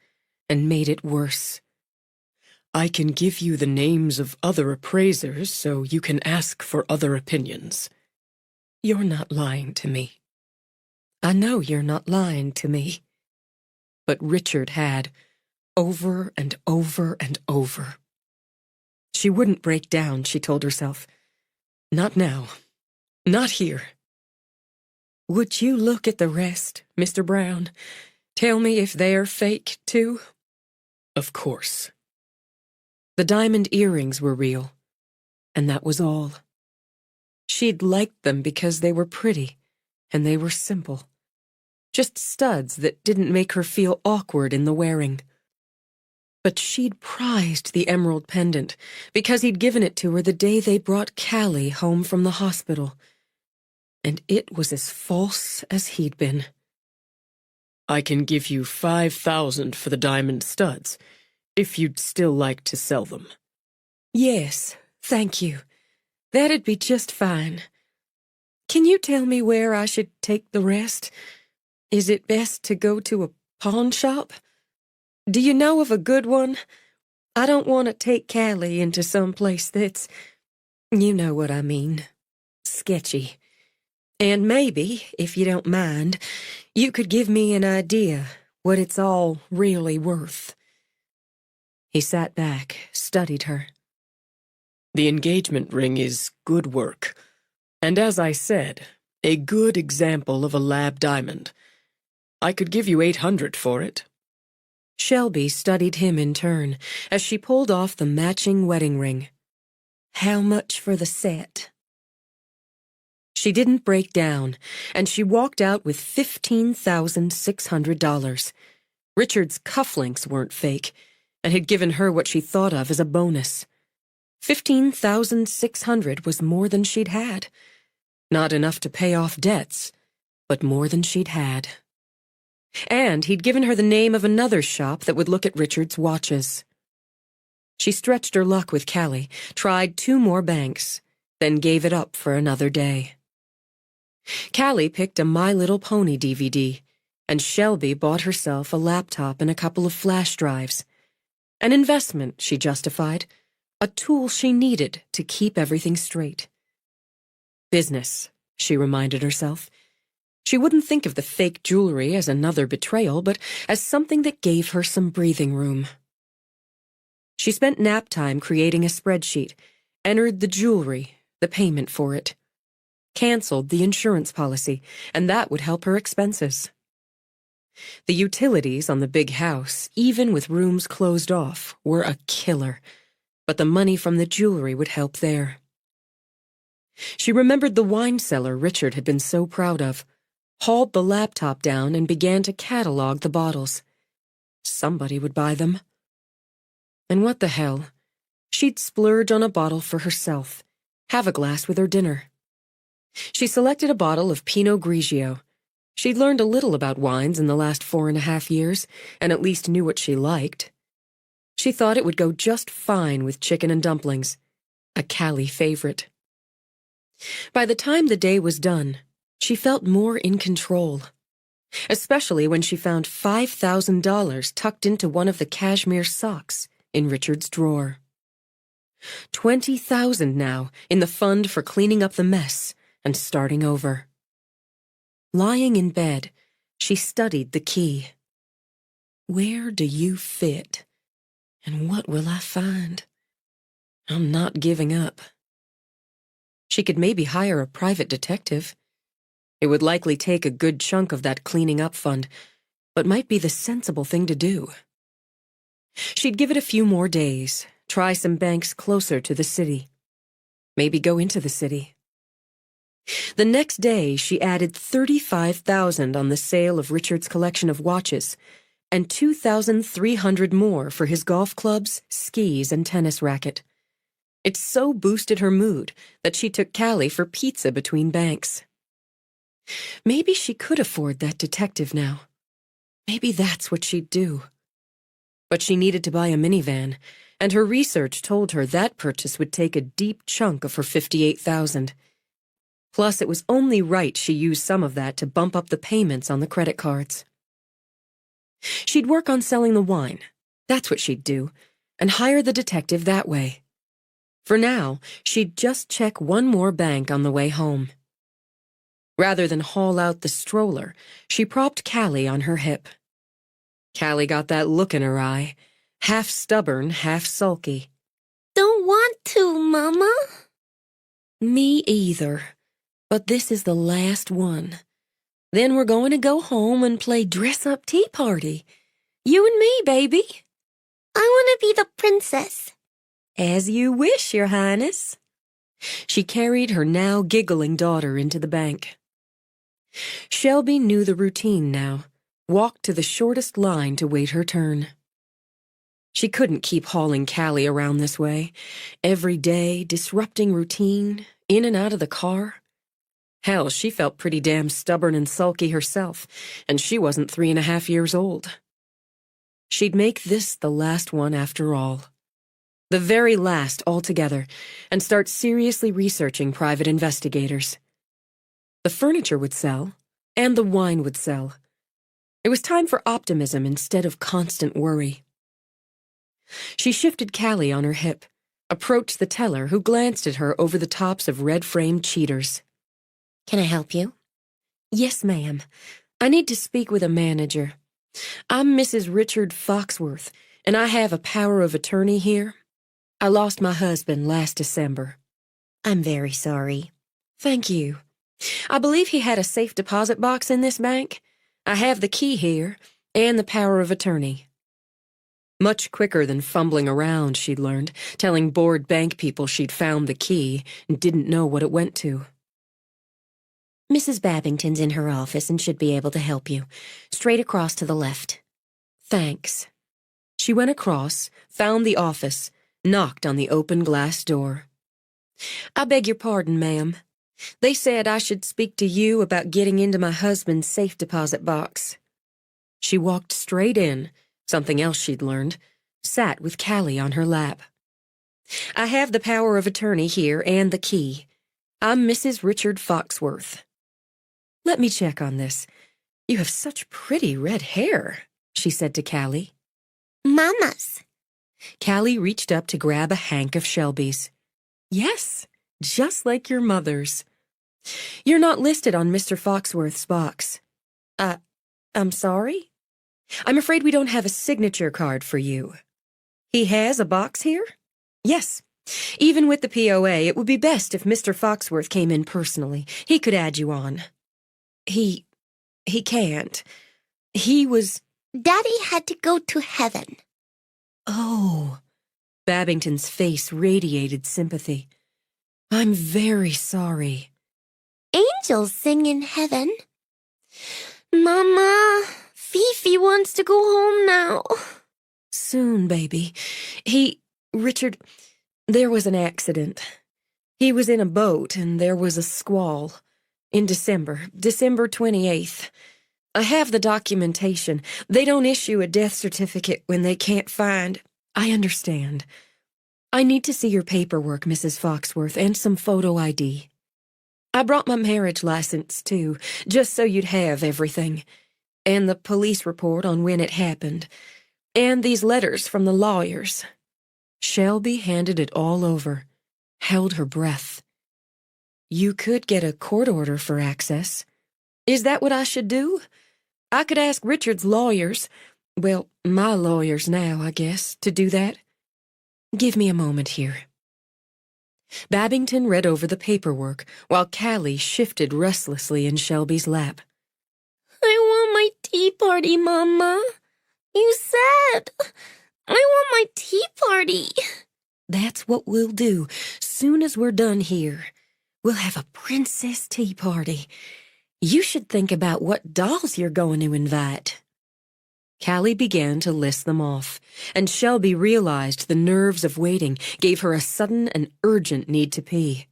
A: and made it worse. I can give you the names of other appraisers so you can ask for other opinions. You're not lying to me. I know you're not lying to me. But Richard had, over and over and over. She wouldn't break down, she told herself. Not now. Not here. Would you look at the rest, Mr. Brown? Tell me if they're fake, too? Of course. The diamond earrings were real, and that was all. She'd liked them because they were pretty, and they were simple. Just studs that didn't make her feel awkward in the wearing. But she'd prized the emerald pendant because he'd given it to her the day they brought Callie home from the hospital. And it was as false as he'd been. I can give you $5,000 for the diamond studs, if you'd still like to sell them. Yes, thank you. That'd be just fine. Can you tell me where I should take the rest? Is it best to go to a pawn shop? Do you know of a good one? I don't want to take Callie into some place that's, you know what I mean, sketchy. And maybe, if you don't mind, you could give me an idea what it's all really worth. He sat back, studied her. The engagement ring is good work, and as I said, a good example of a lab diamond. I could give you $800 for it. Shelby studied him in turn as she pulled off the matching wedding ring. How much for the set? She didn't break down, and she walked out with $15,600. Richard's cufflinks weren't fake, and had given her what she thought of as a bonus. $15,600 was more than she'd had. Not enough to pay off debts, but more than she'd had. And he'd given her the name of another shop that would look at Richard's watches. She stretched her luck with Callie, tried 2 more banks, then gave it up for another day. Callie picked a My Little Pony DVD, and Shelby bought herself a laptop and a couple of flash drives. An investment, she justified, a tool she needed to keep everything straight. Business, she reminded herself. She wouldn't think of the fake jewelry as another betrayal, but as something that gave her some breathing room. She spent nap time creating a spreadsheet, entered the jewelry, the payment for it, canceled the insurance policy, and that would help her expenses. The utilities on the big house, even with rooms closed off, were a killer, but the money from the jewelry would help there. She remembered the wine cellar Richard had been so proud of, hauled the laptop down and began to catalog the bottles. Somebody would buy them. And what the hell? She'd splurge on a bottle for herself, have a glass with her dinner. She selected a bottle of Pinot Grigio. She'd learned a little about wines in the last 4.5 years, and at least knew what she liked. She thought it would go just fine with chicken and dumplings, a Callie favorite. By the time the day was done, she felt more in control, especially when she found $5,000 tucked into one of the cashmere socks in Richard's drawer. $20,000 now in the fund for cleaning up the mess and starting over. Lying in bed, she studied the key. Where do you fit? And what will I find? I'm not giving up. She could maybe hire a private detective. It would likely take a good chunk of that cleaning up fund, but might be the sensible thing to do. She'd give it a few more days, try some banks closer to the city. Maybe go into the city. The next day, she added $35,000 on the sale of Richard's collection of watches, and $2,300 more for his golf clubs, skis, and tennis racket. It so boosted her mood that she took Callie for pizza between banks. Maybe she could afford that detective now. Maybe that's what she'd do. But she needed to buy a minivan, and her research told her that purchase would take a deep chunk of her $58,000. Plus, it was only right she use some of that to bump up the payments on the credit cards. She'd work on selling the wine. That's what she'd do, and hire the detective that way. For now, she'd just check one more bank on the way home. Rather than haul out the stroller, she propped Callie on her hip. Callie got that look in her eye, half stubborn, half sulky.
B: Don't want to, Mama.
A: Me either. But this is the last one. Then we're going to go home and play dress-up tea party. You and me, baby.
B: I want to be the princess.
A: As you wish, Your Highness. She carried her now giggling daughter into the bank. Shelby knew the routine now, walked to the shortest line to wait her turn. She couldn't keep hauling Callie around this way, every day, disrupting routine, in and out of the car. Hell, she felt pretty damn stubborn and sulky herself, and she wasn't 3.5 years old. She'd make this the last one after all. The very last altogether, and start seriously researching private investigators. The furniture would sell, and the wine would sell. It was time for optimism instead of constant worry. She shifted Callie on her hip, approached the teller who glanced at her over the tops of red-framed cheaters.
B: Can I help you?
A: Yes, ma'am. I need to speak with a manager. I'm Mrs. Richard Foxworth, and I have a power of attorney here. I lost my husband last December.
B: I'm very sorry.
A: Thank you. I believe he had a safe deposit box in this bank. I have the key here, and the power of attorney. Much quicker than fumbling around, she'd learned, telling bored bank people she'd found the key and didn't know what it went to.
B: Mrs. Babington's in her office and should be able to help you. Straight across to the left.
A: Thanks. She went across, found the office, knocked on the open glass door. I beg your pardon, ma'am. They said I should speak to you about getting into my husband's safe deposit box. She walked straight in, something else she'd learned, sat with Callie on her lap. I have the power of attorney here and the key. I'm Mrs. Richard Foxworth. Let me check on this. You have such pretty red hair, she said to Callie.
B: Mama's.
A: Callie reached up to grab a hank of Shelby's. Yes, just like your mother's. You're not listed on Mr. Foxworth's box. I'm sorry? I'm afraid we don't have a signature card for you. He has a box here? Yes. Even with the POA, it would be best if Mr. Foxworth came in personally. He could add you on. He can't. He was...
B: Daddy had to go to heaven.
A: Oh. Babington's face radiated sympathy. I'm very sorry.
B: Angels sing in heaven. Mama, Fifi wants to go home now.
A: Soon, baby. Richard, There was an accident. He was in a boat, and there was a squall. In December 28th. I have the documentation. They don't issue a death certificate when they can't find. I understand. I need to see your paperwork, Mrs. Foxworth, and some photo ID. I brought my marriage license, too, just so you'd have everything. And the police report on when it happened. And these letters from the lawyers. Shelby handed it all over, held her breath. You could get a court order for access. Is that what I should do? I could ask Richard's lawyers, well, my lawyers now, I guess, to do that. Give me a moment here. Babington read over the paperwork while Callie shifted restlessly in Shelby's lap.
B: I want my tea party, Mama. You said. I want my tea party.
A: That's what we'll do. Soon as we're done here, we'll have a princess tea party. You should think about what dolls you're going to invite. Callie began to list them off, and Shelby realized the nerves of waiting gave her a sudden and urgent need to pee.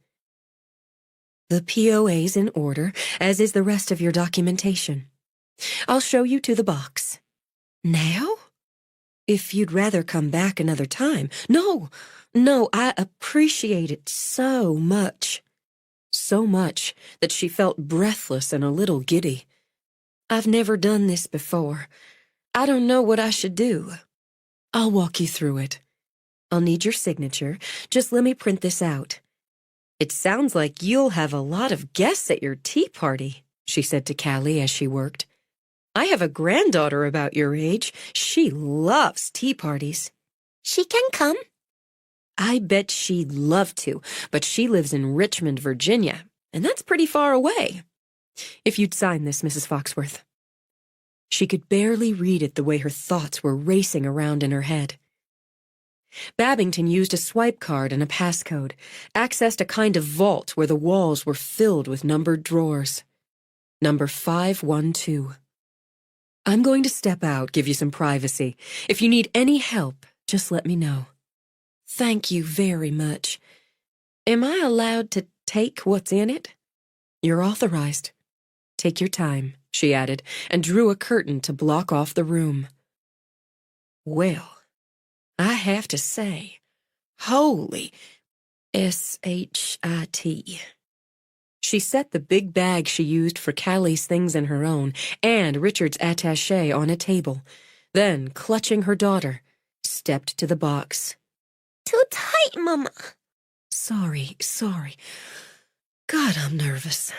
A: The POA's in order, as is the rest of your documentation. I'll show you to the box. Now? If you'd rather come back another time. No, I appreciate it so much. So much that she felt breathless and a little giddy. I've never done this before. I don't know what I should do. I'll walk you through it. I'll need your signature. Just let me print this out. It sounds like you'll have a lot of guests at your tea party, she said to Callie as she worked. I have a granddaughter about your age. She loves tea parties.
B: She can come.
A: I bet she'd love to, but she lives in Richmond, Virginia, and that's pretty far away. If you'd sign this, Mrs. Foxworth. She could barely read it the way her thoughts were racing around in her head. Babington used a swipe card and a passcode, accessed a kind of vault where the walls were filled with numbered drawers. Number 512. I'm going to step out, give you some privacy. If you need any help, just let me know. Thank you very much. Am I allowed to take what's in it? You're authorized. Take your time, she added, and drew a curtain to block off the room. Well, I have to say, holy S-H-I-T. She set the big bag she used for Callie's things and her own, and Richard's attaché on a table, then, clutching her daughter, stepped to the box.
B: Too tight, Mama.
A: Sorry. God, I'm nervous.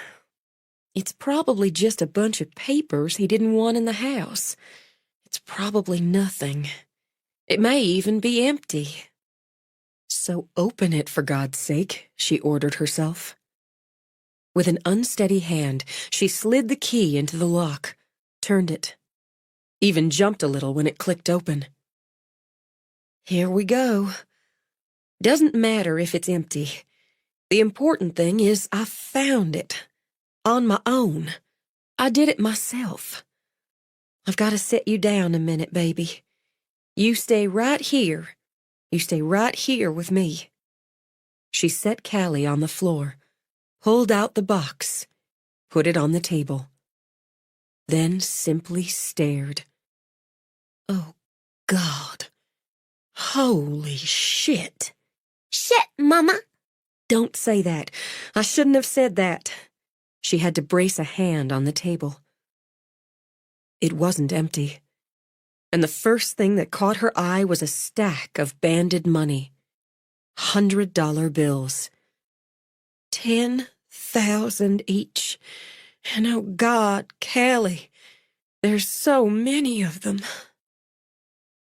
A: It's probably just a bunch of papers he didn't want in the house. It's probably nothing. It may even be empty. So open it, for God's sake, she ordered herself. With an unsteady hand, she slid the key into the lock, turned it, even jumped a little when it clicked open. Here we go. Doesn't matter if it's empty. The important thing is I found it. On my own. I did it myself. I've got to set you down a minute, baby. You stay right here. You stay right here with me. She set Callie on the floor, pulled out the box, put it on the table, then simply stared. Oh, God. Holy shit.
B: Shit, Mama.
A: Don't say that. I shouldn't have said that. She had to brace a hand on the table. It wasn't empty. And the first thing that caught her eye was a stack of banded money. $100 bills. 10,000 each. And oh God, Callie, there's so many of them.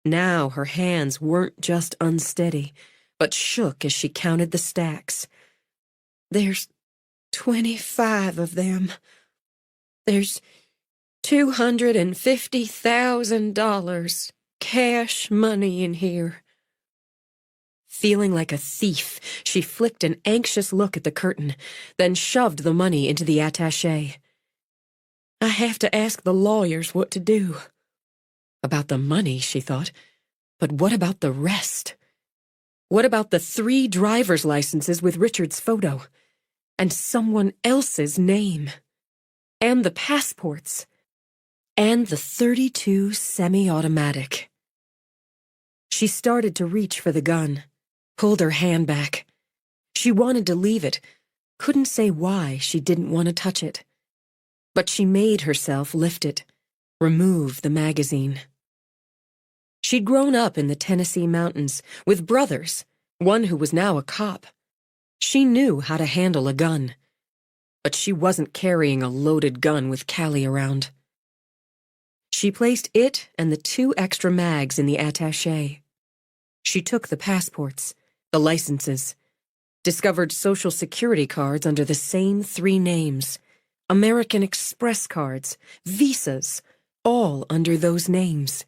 A: Now her hands weren't just unsteady, but shook as she counted the stacks. There's 25 of them. There's $250,000 cash money in here. Feeling like a thief, she flicked an anxious look at the curtain, then shoved the money into the attaché. I have to ask the lawyers what to do. About the money, she thought, but what about the rest? What about the 3 driver's licenses with Richard's photo? And someone else's name? And the passports? And the .32 semi-automatic? She started to reach for the gun, pulled her hand back. She wanted to leave it, couldn't say why she didn't want to touch it. But she made herself lift it, remove the magazine. She'd grown up in the Tennessee mountains with brothers, one who was now a cop. She knew how to handle a gun, but she wasn't carrying a loaded gun with Callie around. She placed it and the 2 extra mags in the attaché. She took the passports, the licenses, discovered Social Security cards under the same 3 names, American Express cards, visas, all under those names.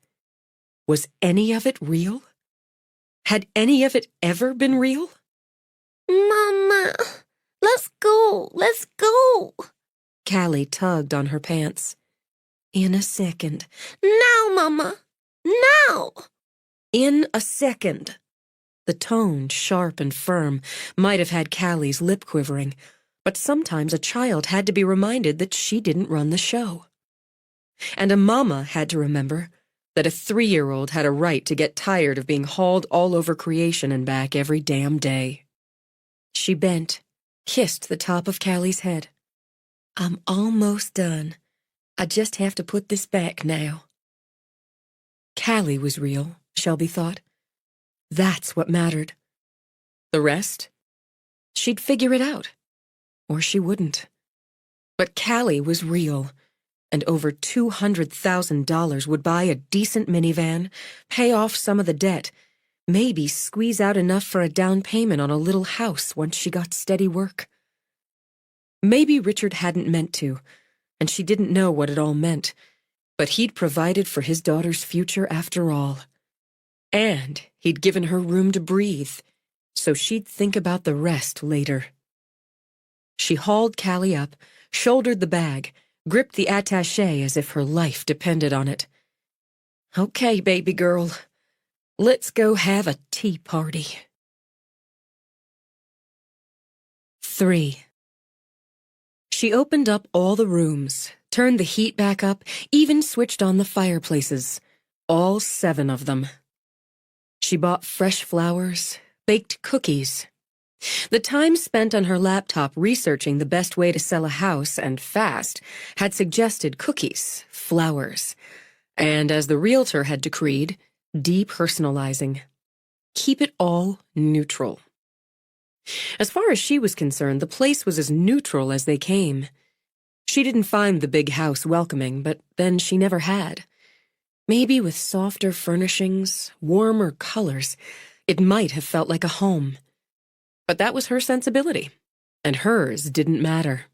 A: Was any of it real? Had any of it ever been real?
B: Mama, let's go, let's go.
A: Callie tugged on her pants. In a second.
B: Now, Mama, now.
A: In a second. The tone, sharp and firm, might have had Callie's lip quivering, but sometimes a child had to be reminded that she didn't run the show. And a mama had to remember that a 3-year-old had a right to get tired of being hauled all over creation and back every damn day. She bent, kissed the top of Callie's head. I'm almost done. I just have to put this back now. Callie was real, Shelby thought. That's what mattered. The rest? She'd figure it out. Or she wouldn't. But Callie was real, and over $200,000 would buy a decent minivan, pay off some of the debt, maybe squeeze out enough for a down payment on a little house once she got steady work. Maybe Richard hadn't meant to, and she didn't know what it all meant, but he'd provided for his daughter's future after all. And he'd given her room to breathe, so she'd think about the rest later. She hauled Callie up, shouldered the bag, gripped the attaché as if her life depended on it. Okay, baby girl, let's go have a tea party. 3. She opened up all the rooms, turned the heat back up, even switched on the fireplaces, all 7 of them. She bought fresh flowers, baked cookies. The time spent on her laptop researching the best way to sell a house and fast had suggested cookies, flowers, and as the realtor had decreed, depersonalizing. Keep it all neutral. As far as she was concerned, the place was as neutral as they came. She didn't find the big house welcoming, but then she never had. Maybe with softer furnishings, warmer colors, it might have felt like a home. But that was her sensibility, and hers didn't matter.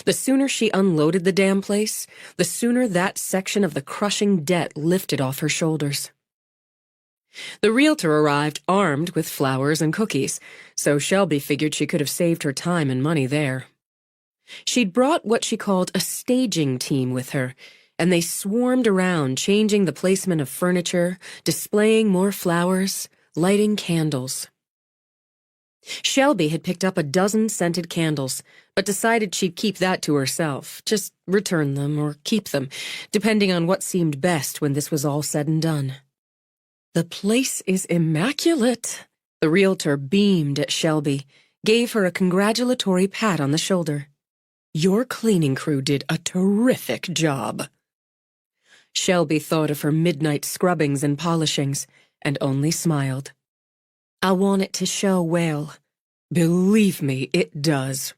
A: The sooner she unloaded the damn place, the sooner that section of the crushing debt lifted off her shoulders. The realtor arrived armed with flowers and cookies, so Shelby figured she could have saved her time and money there. She'd brought what she called a staging team with her, and they swarmed around, changing the placement of furniture, displaying more flowers, lighting candles. Shelby had picked up a dozen scented candles, but decided she'd keep that to herself, just return them or keep them, depending on what seemed best when this was all said and done. The place is immaculate. The realtor beamed at Shelby, gave her a congratulatory pat on the shoulder. Your cleaning crew did a terrific job. Shelby thought of her midnight scrubbings and polishings, and only smiled. I want it to show well. Believe me, it does.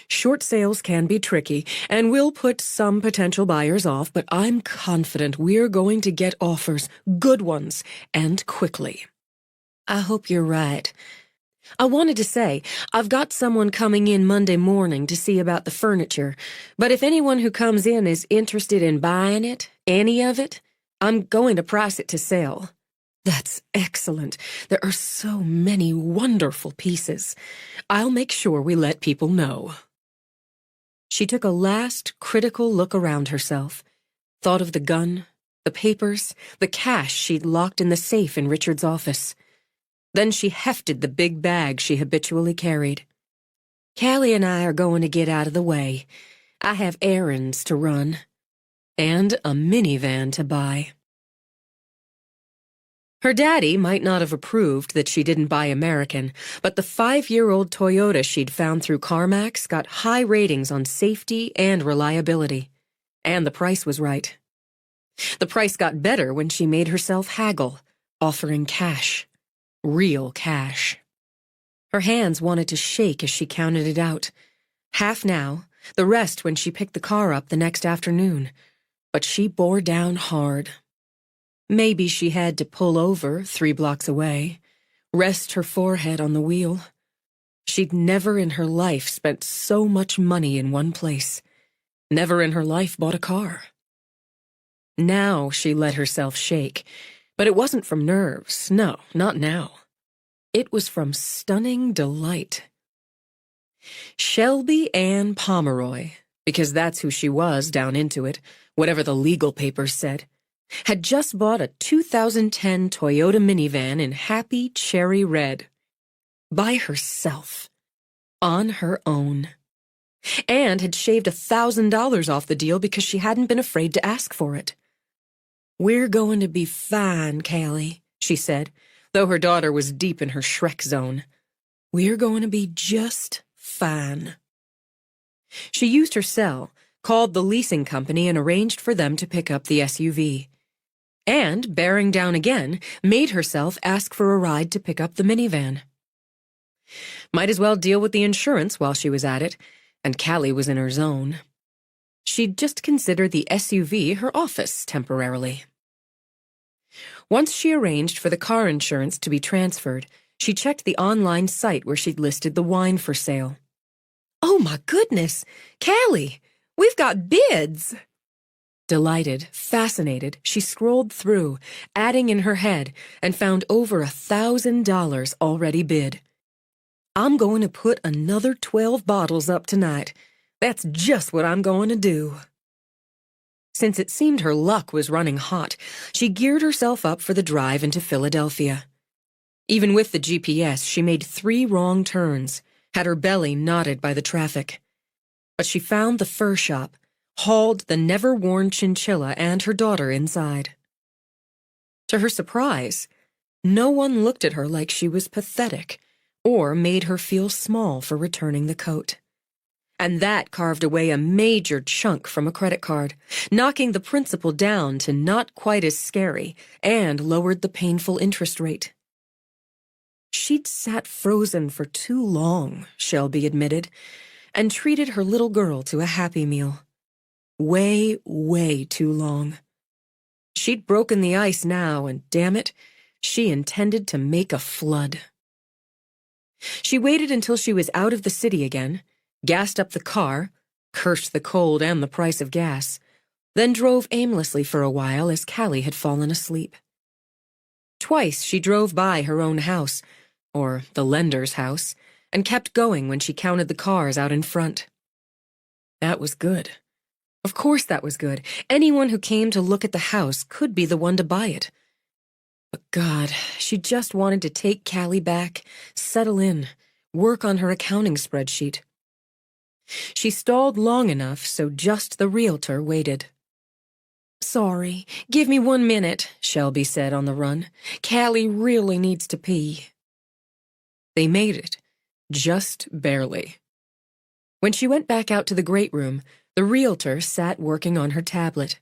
A: Short sales can be tricky, and will put some potential buyers off, but I'm confident we're going to get offers, good ones, and quickly. I hope you're right. I wanted to say, I've got someone coming in Monday morning to see about the furniture, but if anyone who comes in is interested in buying it, any of it, I'm going to price it to sell. That's excellent. There are so many wonderful pieces. I'll make sure we let people know. She took a last critical look around herself, thought of the gun, the papers, the cash she'd locked in the safe in Richard's office. Then she hefted the big bag she habitually carried. "Callie and I are going to get out of the way. I have errands to run. And a minivan to buy." Her daddy might not have approved that she didn't buy American, but the 5-year-old Toyota she'd found through CarMax got high ratings on safety and reliability. And the price was right. The price got better when she made herself haggle, offering cash. Real cash. Her hands wanted to shake as she counted it out. Half now, the rest when she picked the car up the next afternoon. But she bore down hard. Maybe she had to pull over 3 blocks away, rest her forehead on the wheel. She'd never in her life spent so much money in one place. Never in her life bought a car. Now she let herself shake, but it wasn't from nerves. No, not now. It was from stunning delight. Shelby Ann Pomeroy, because that's who she was down into it, whatever the legal papers said, had just bought a 2010 Toyota minivan in happy cherry red. By herself. On her own. And had shaved $1,000 off the deal because she hadn't been afraid to ask for it. "We're going to be fine, Callie," she said, though her daughter was deep in her Shrek zone. "We're going to be just fine." She used her cell, called the leasing company, and arranged for them to pick up the SUV. And, bearing down again, made herself ask for a ride to pick up the minivan. Might as well deal with the insurance while she was at it, and Callie was in her zone. She'd just consider the SUV her office temporarily. Once she arranged for the car insurance to be transferred, she checked the online site where she'd listed the wine for sale. "Oh my goodness! Callie! We've got bids!" Delighted, fascinated, she scrolled through, adding in her head, and found over $1,000 already bid. "I'm going to put another 12 bottles up tonight. That's just what I'm going to do." Since it seemed her luck was running hot, she geared herself up for the drive into Philadelphia. Even with the GPS, she made 3 wrong turns, had her belly knotted by the traffic. But she found the fur shop, hauled the never-worn chinchilla and her daughter inside. To her surprise, no one looked at her like she was pathetic or made her feel small for returning the coat. And that carved away a major chunk from a credit card, knocking the principal down to not quite as scary, and lowered the painful interest rate. She'd sat frozen for too long, Shelby admitted, and treated her little girl to a Happy Meal. Way, way too long. She'd broken the ice now, and damn it, she intended to make a flood. She waited until she was out of the city again, gassed up the car, cursed the cold and the price of gas, then drove aimlessly for a while as Callie had fallen asleep. Twice she drove by her own house, or the lender's house, and kept going when she counted the cars out in front. That was good. Of course that was good. Anyone who came to look at the house could be the one to buy it. But God, she just wanted to take Callie back, settle in, work on her accounting spreadsheet. She stalled long enough so just the realtor waited. "Sorry, give me 1 minute," Shelby said on the run. "Callie really needs to pee." They made it, just barely. When she went back out to the great room, the realtor sat working on her tablet.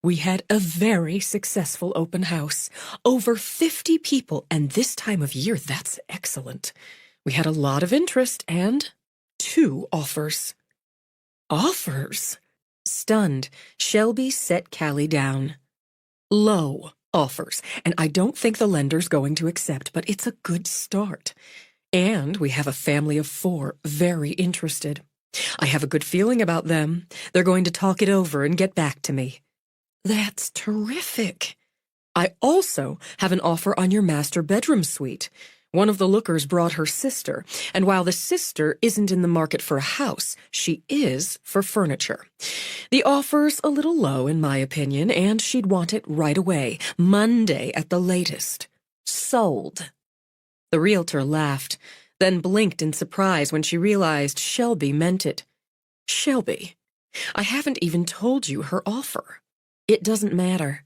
A: "We had a very successful open house. Over 50 people, and this time of year, that's excellent. We had a lot of interest and 2 offers." "Offers?" Stunned, Shelby set Callie down. "Low offers, and I don't think the lender's going to accept, but it's a good start. And we have a family of 4 very interested. I have a good feeling about them. They're going to talk it over and get back to me." "That's terrific. I also have an offer on your master bedroom suite. One of the lookers brought her sister, and while the sister isn't in the market for a house, she is for furniture. The offer's a little low, in my opinion, and she'd want it right away, Monday at the latest. Sold." The realtor laughed, then blinked in surprise when she realized Shelby meant it. Shelby, I haven't even told you her offer. It doesn't matter.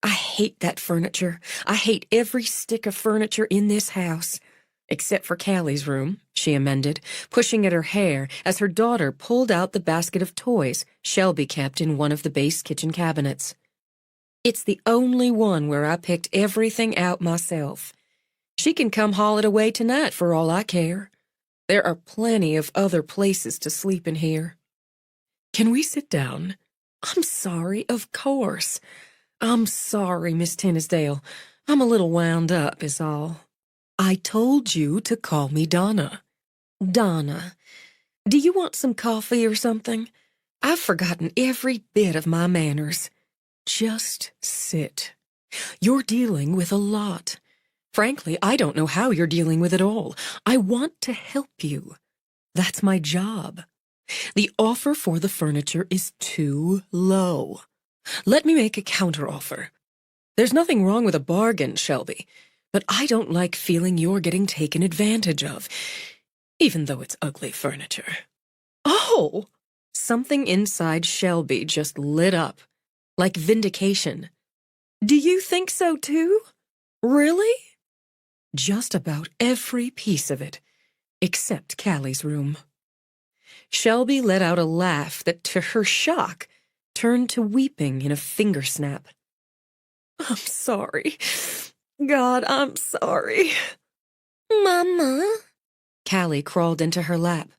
A: I hate that furniture. I hate every stick of furniture in this house. Except for Callie's room, she amended, pushing at her hair as her daughter pulled out the basket of toys Shelby kept in one of the base kitchen cabinets. It's the only one where I picked everything out myself. She can come haul it away tonight for all I care. There are plenty of other places to sleep in here. Can we sit down? I'm sorry, of course. I'm sorry, Miss Tinnisdale. I'm a little wound up, is all. I told you to call me Donna. Donna, do you want some coffee or something? I've forgotten every bit of my manners. Just sit. You're dealing with a lot. Frankly, I don't know how you're dealing with it all. I want to help you. That's my job. The offer for the furniture is too low. Let me make a counteroffer. There's nothing wrong with a bargain, Shelby, but I don't like feeling you're getting taken advantage of, even though it's ugly furniture. Oh! Something inside Shelby just lit up, like vindication. Do you think so too? Really? Just about every piece of it, except Callie's room. Shelby let out a laugh that, to her shock, turned to weeping in a finger snap. I'm sorry. God, I'm sorry.
B: Mama.
A: Callie crawled into her lap.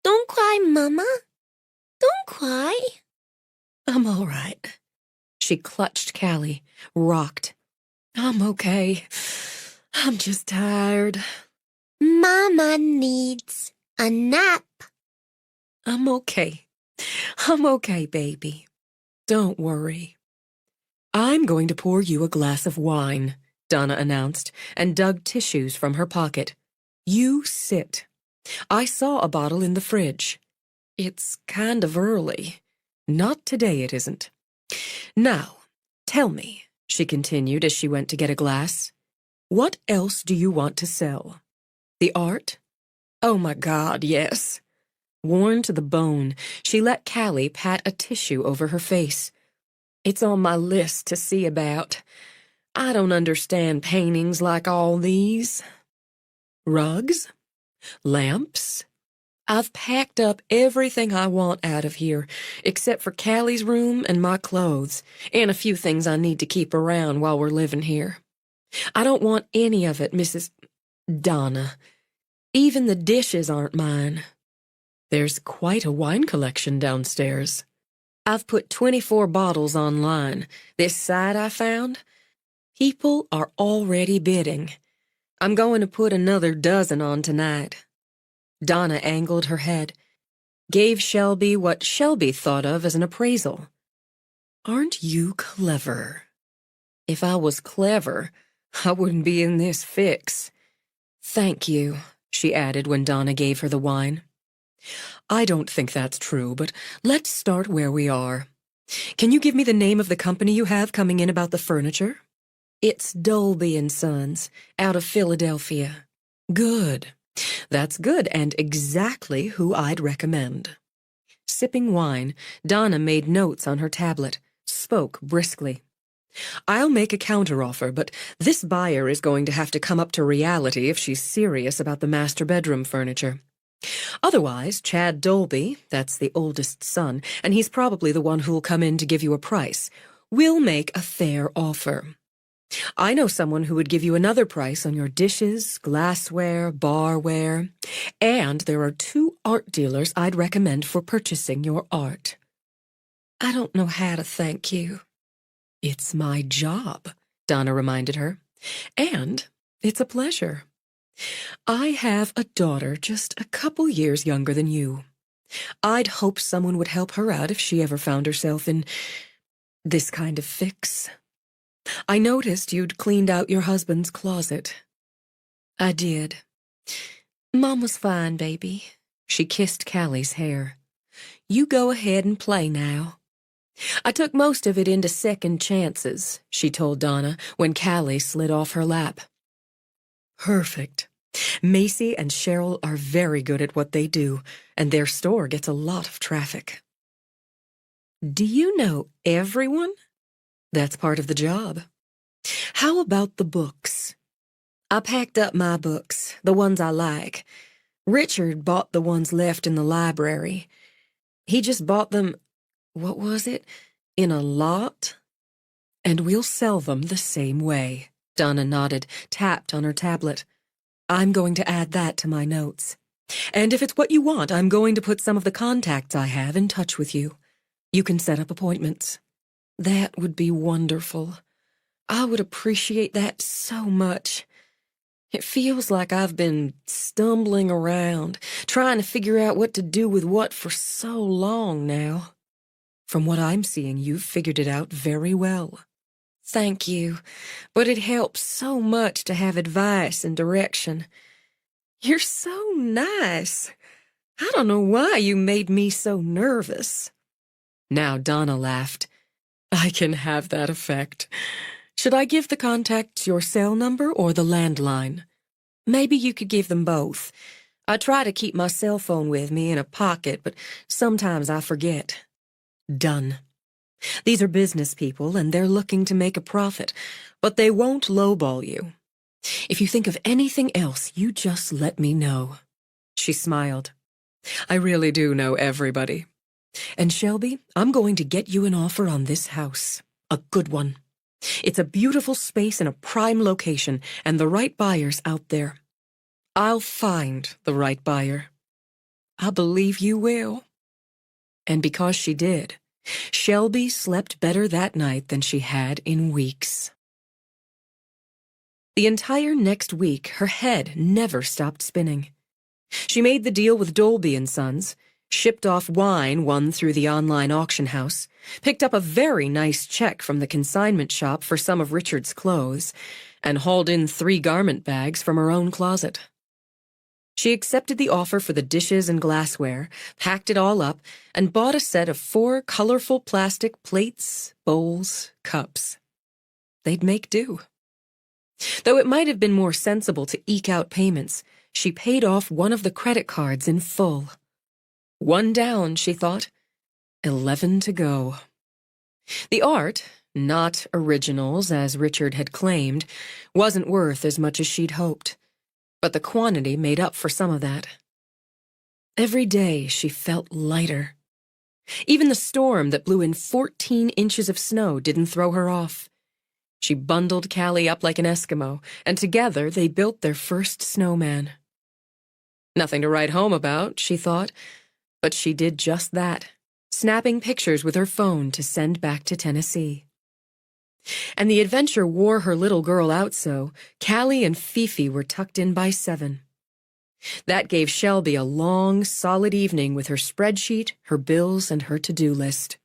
B: Don't cry, Mama. Don't cry.
A: I'm all right. She clutched Callie, rocked. I'm okay. I'm just tired.
B: Mama needs a nap.
A: I'm okay. I'm okay, baby. Don't worry. I'm going to pour you a glass of wine, Donna announced, and dug tissues from her pocket. You sit. I saw a bottle in the fridge. It's kind of early. Not today, it isn't. Now, tell me, she continued as she went to get a glass, what else do you want to sell? The art? Oh my God, yes. Worn to the bone, she let Callie pat a tissue over her face. It's on my list to see about. I don't understand paintings like all these. Rugs? Lamps? I've packed up everything I want out of here, except for Callie's room and my clothes, and a few things I need to keep around while we're living here. I don't want any of it, Mrs. Donna. Even the dishes aren't mine. There's quite a wine collection downstairs. I've put 24 bottles online. This site I found, people are already bidding. I'm going to put another dozen on tonight. Donna angled her head, gave Shelby what Shelby thought of as an appraisal. Aren't you clever? If I was clever, I wouldn't be in this fix. Thank you, she added when Donna gave her the wine. I don't think that's true, but let's start where we are. Can you give me the name of the company you have coming in about the furniture? It's Dolby & Sons, out of Philadelphia. Good. That's good, and exactly who I'd recommend. Sipping wine, Donna made notes on her tablet, spoke briskly. I'll make a counteroffer, but this buyer is going to have to come up to reality if she's serious about the master bedroom furniture. Otherwise, Chad Dolby, that's the oldest son, and he's probably the one who'll come in to give you a price, will make a fair offer. I know someone who would give you another price on your dishes, glassware, barware, and there are 2 art dealers I'd recommend for purchasing your art. I don't know how to thank you. It's my job, Donna reminded her, and it's a pleasure. I have a daughter just a couple years younger than you. I'd hope someone would help her out if she ever found herself in this kind of fix. I noticed you'd cleaned out your husband's closet. I did. Mom was fine, baby. She kissed Callie's hair. You go ahead and play now. I took most of it into second chances, she told Donna when Callie slid off her lap. Perfect. Macy and Cheryl are very good at what they do, and their store gets a lot of traffic. Do you know everyone? That's part of the job. How about the books? I packed up my books, the ones I like. Richard bought the ones left in the library. He just bought them, what was it, in a lot? And we'll sell them the same way. Donna nodded, tapped on her tablet. I'm going to add that to my notes. And if it's what you want, I'm going to put some of the contacts I have in touch with you. You can set up appointments. That would be wonderful. I would appreciate that so much. It feels like I've been stumbling around, trying to figure out what to do with what for so long now. From what I'm seeing, you've figured it out very well. Thank you, but it helps so much to have advice and direction. You're so nice. I don't know why you made me so nervous. Now Donna laughed. I can have that effect. Should I give the contacts your cell number or the landline? Maybe you could give them both. I try to keep my cell phone with me in a pocket, but sometimes I forget. Done. These are business people, and they're looking to make a profit, but they won't lowball you. If you think of anything else, you just let me know. She smiled. I really do know everybody. And Shelby, I'm going to get you an offer on this house. A good one. It's a beautiful space in a prime location, and the right buyer's out there. I'll find the right buyer. I believe you will. And because she did, Shelby slept better that night than she had in weeks. The entire next week, her head never stopped spinning. She made the deal with Dolby & Sons, shipped off wine won through the online auction house, picked up a very nice check from the consignment shop for some of Richard's clothes, and hauled in 3 garment bags from her own closet. She accepted the offer for the dishes and glassware, packed it all up, and bought a set of 4 colorful plastic plates, bowls, cups. They'd make do. Though it might have been more sensible to eke out payments, she paid off one of the credit cards in full. 1 down, she thought. 11 to go. The art, not originals as Richard had claimed, wasn't worth as much as she'd hoped, but the quantity made up for some of that. Every day she felt lighter. Even the storm that blew in 14 inches of snow didn't throw her off. She bundled Callie up like an Eskimo, and together they built their first snowman. Nothing to write home about, she thought, but she did just that, snapping pictures with her phone to send back to Tennessee. And the adventure wore her little girl out so Callie and Fifi were tucked in by 7. That gave Shelby a long, solid evening with her spreadsheet, her bills, and her to-do list.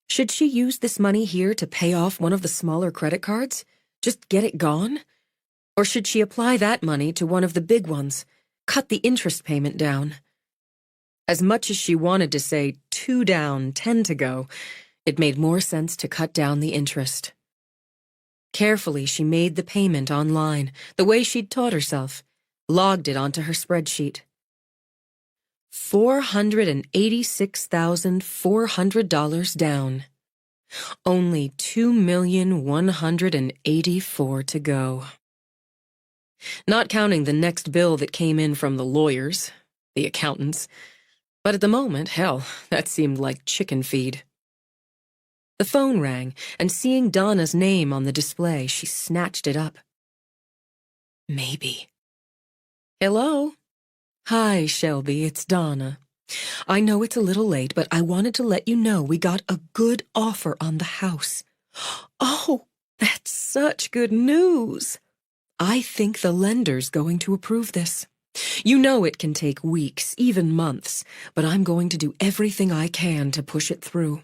A: Should she use this money here to pay off one of the smaller credit cards? Just get it gone? Or should she apply that money to one of the big ones, cut the interest payment down? As much as she wanted to say 2 down, 10 to go, it made more sense to cut down the interest. Carefully, she made the payment online, the way she'd taught herself, logged it onto her spreadsheet. $486,400 down. Only $2,184,000 to go. Not counting the next bill that came in from the lawyers, the accountants. But at the moment, hell, that seemed like chicken feed. The phone rang, and seeing Donna's name on the display, she snatched it up. Maybe. Hello? Hi, Shelby, it's Donna. I know it's a little late, but I wanted to let you know we got a good offer on the house. Oh, that's such good news. I think the lender's going to approve this. You know it can take weeks, even months, but I'm going to do everything I can to push it through.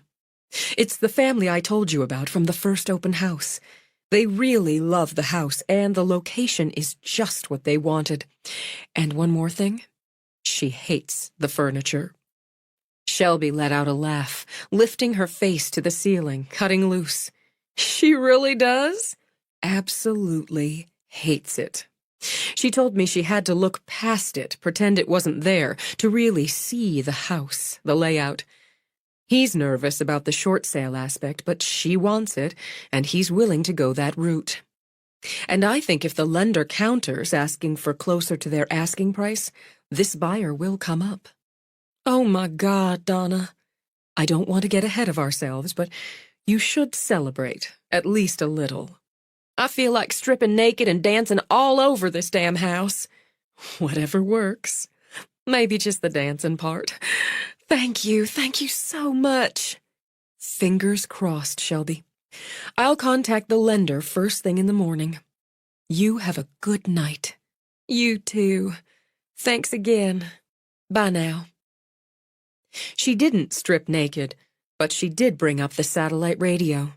A: It's the family I told you about from the first open house. They really love the house, and the location is just what they wanted. And one more thing, she hates the furniture. Shelby let out a laugh, lifting her face to the ceiling, cutting loose. She really does? Absolutely hates it. She told me she had to look past it, pretend it wasn't there, to really see the house, the layout. He's nervous about the short sale aspect, but she wants it, and he's willing to go that route. And I think if the lender counters, asking for closer to their asking price, this buyer will come up. Oh my God, Donna. I don't want to get ahead of ourselves, but you should celebrate, at least a little. I feel like stripping naked and dancing all over this damn house. Whatever works. Maybe just the dancing part. Thank you so much. Fingers crossed, Shelby. I'll contact the lender first thing in the morning. You have a good night. You too. Thanks again. Bye now. She didn't strip naked, but she did bring up the satellite radio.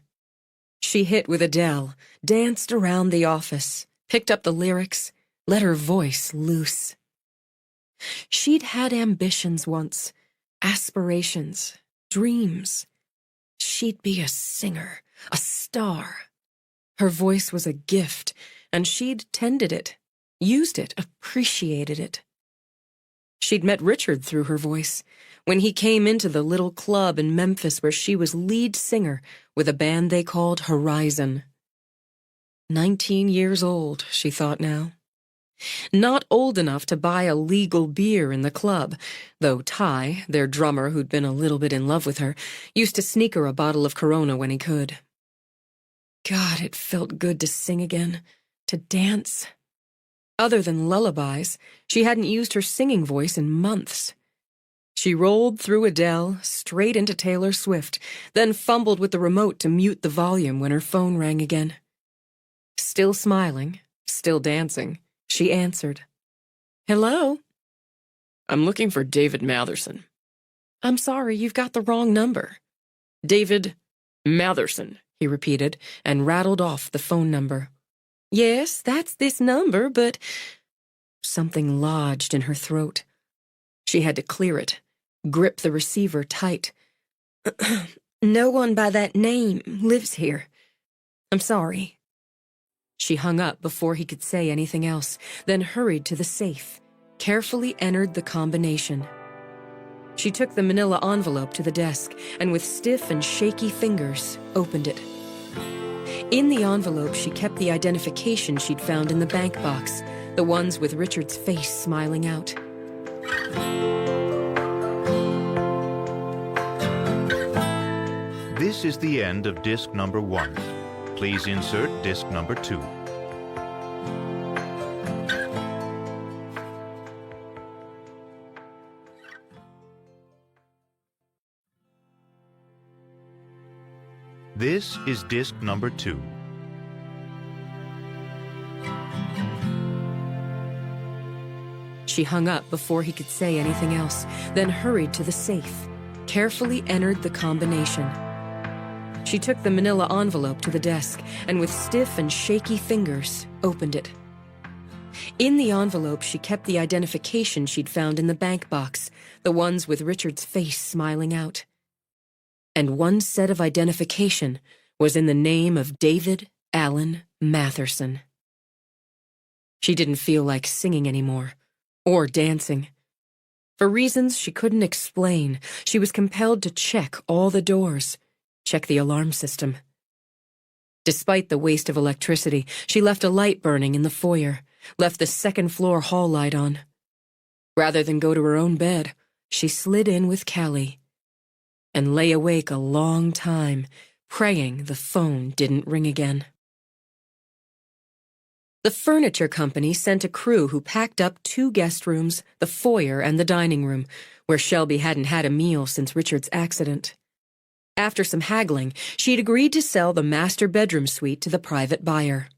A: She hit with Adele, danced around the office, picked up the lyrics, let her voice loose. She'd had ambitions once, aspirations, dreams. She'd be a singer, a star. Her voice was a gift, and she'd tended it, used it, appreciated it. She'd met Richard through her voice, when he came into the little club in Memphis where she was lead singer with a band they called Horizon. 19 years old, she thought now. Not old enough to buy a legal beer in the club, though Ty, their drummer who'd been a little bit in love with her, used to sneak her a bottle of Corona when he could. God, it felt good to sing again, to dance. Other than lullabies, she hadn't used her singing voice in months. She rolled through Adele, straight into Taylor Swift, then fumbled with the remote to mute the volume when her phone rang again. Still smiling, still dancing, she answered. Hello? I'm looking for David Matherson. I'm sorry, you've got the wrong number. David Matherson, he repeated, and rattled off the phone number. Yes, that's this number, but... Something lodged in her throat. She had to clear it, grip the receiver tight. No one by that name lives here. I'm sorry. She hung up before he could say anything else, then hurried to the safe, carefully entered the combination. She took the manila envelope to the desk and with stiff and shaky fingers opened it. In the envelope, she kept the identification she'd found in the bank box, the ones with Richard's face smiling out.
C: This is the end of disc number 1. Please insert disc number 2. This is disc number 2.
A: She hung up before he could say anything else, then hurried to the safe, carefully entered the combination. She took the manila envelope to the desk and with stiff and shaky fingers opened it. In the envelope, she kept the identification she'd found in the bank box, the ones with Richard's face smiling out. And one set of identification was in the name of David Allen Matherson. She didn't feel like singing anymore, or dancing. For reasons she couldn't explain, she was compelled to check all the doors, check the alarm system. Despite the waste of electricity, she left a light burning in the foyer, left the second-floor hall light on. Rather than go to her own bed, she slid in with Callie and lay awake a long time, praying the phone didn't ring again. The furniture company sent a crew who packed up 2 guest rooms, the foyer and the dining room, where Shelby hadn't had a meal since Richard's accident. After some haggling, she'd agreed to sell the master bedroom suite to the private buyer.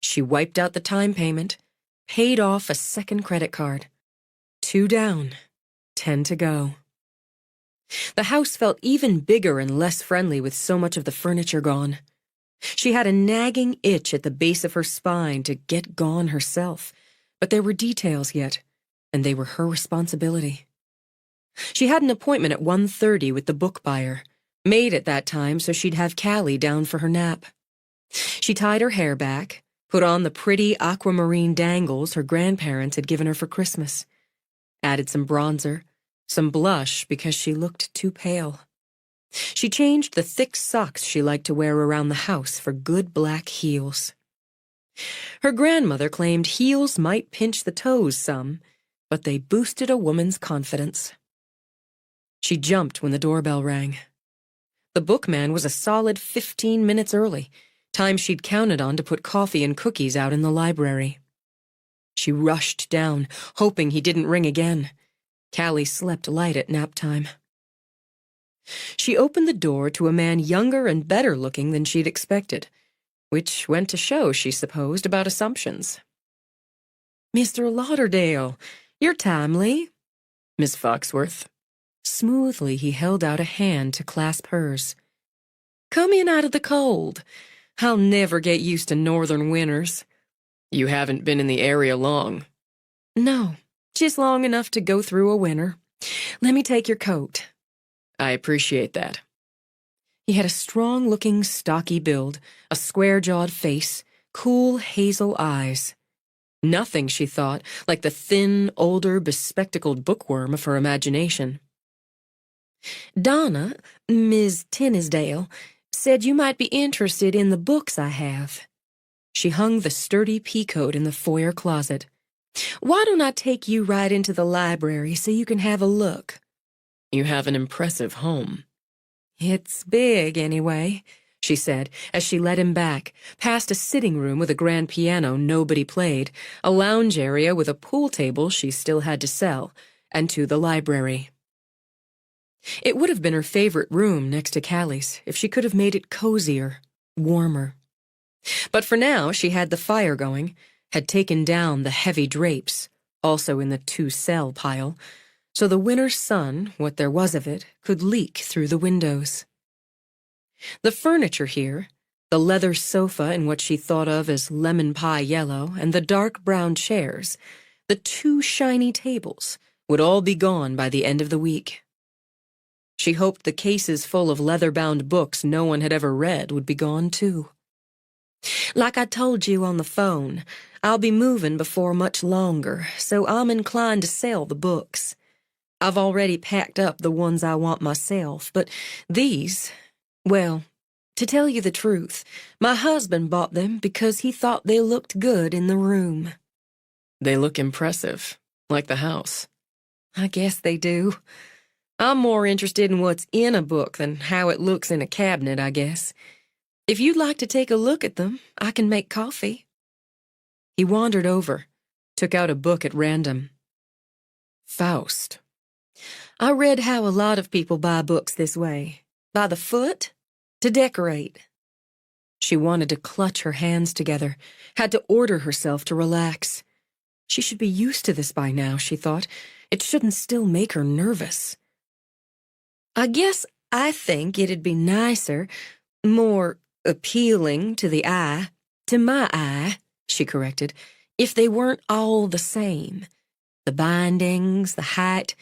A: She wiped out the time payment, paid off a second credit card. 2 down, 10 to go. The house felt even bigger and less friendly with so much of the furniture gone. She had a nagging itch at the base of her spine to get gone herself, but there were details yet, and they were her responsibility. She had an appointment at 1:30 with the book buyer, made at that time so she'd have Callie down for her nap. She tied her hair back, put on the pretty aquamarine dangles her grandparents had given her for Christmas, added some bronzer, some blush because she looked too pale. She changed the thick socks she liked to wear around the house for good black heels. Her grandmother claimed heels might pinch the toes some, but they boosted a woman's confidence. She jumped when the doorbell rang. The bookman was a solid 15 minutes early, time she'd counted on to put coffee and cookies out in the library. She rushed down, hoping he didn't ring again. Callie slept light at nap time. She opened the door to a man younger and better looking than she'd expected, which went to show, she supposed, about assumptions. "Mr. Lauderdale, you're timely." "Miss Foxworth." Smoothly he held out a hand to clasp hers. "Come in out of the cold. I'll never get used to northern winters." "You haven't been in the area long." "No, just long enough to go through a winter. Let me take your coat." "I appreciate that." He had a strong-looking, stocky build, a square-jawed face, cool hazel eyes. Nothing, she thought, like the thin, older, bespectacled bookworm of her imagination. "Donna, Ms. Tinnisdale, said you might be interested in the books I have." She hung the sturdy peacoat in the foyer closet. "Why don't I take you right into the library so you can have a look?" "You have an impressive home." "It's big, anyway," she said, as she led him back, past a sitting room with a grand piano nobody played, a lounge area with a pool table she still had to sell, and to the library. It would have been her favorite room next to Callie's if she could have made it cozier, warmer. But for now, she had the fire going, had taken down the heavy drapes, also in the to-sell pile, so the winter sun, what there was of it, could leak through the windows. The furniture here, the leather sofa in what she thought of as lemon pie yellow, and the dark brown chairs, the 2 shiny tables, would all be gone by the end of the week. She hoped the cases full of leather-bound books no one had ever read would be gone, too. "Like I told you on the phone, I'll be moving before much longer, so I'm inclined to sell the books. I've already packed up the ones I want myself, but these, well, to tell you the truth, my husband bought them because he thought they looked good in the room." "They look impressive, like the house." "I guess they do. I'm more interested in what's in a book than how it looks in a cabinet, I guess. If you'd like to take a look at them, I can make coffee." He wandered over, took out a book at random. Faust. "I read how a lot of people buy books this way, by the foot, to decorate." She wanted to clutch her hands together, had to order herself to relax. She should be used to this by now, she thought. It shouldn't still make her nervous. "I guess I think it'd be nicer, more appealing to the eye, to my eye," she corrected, "if they weren't all the same. The bindings, the height.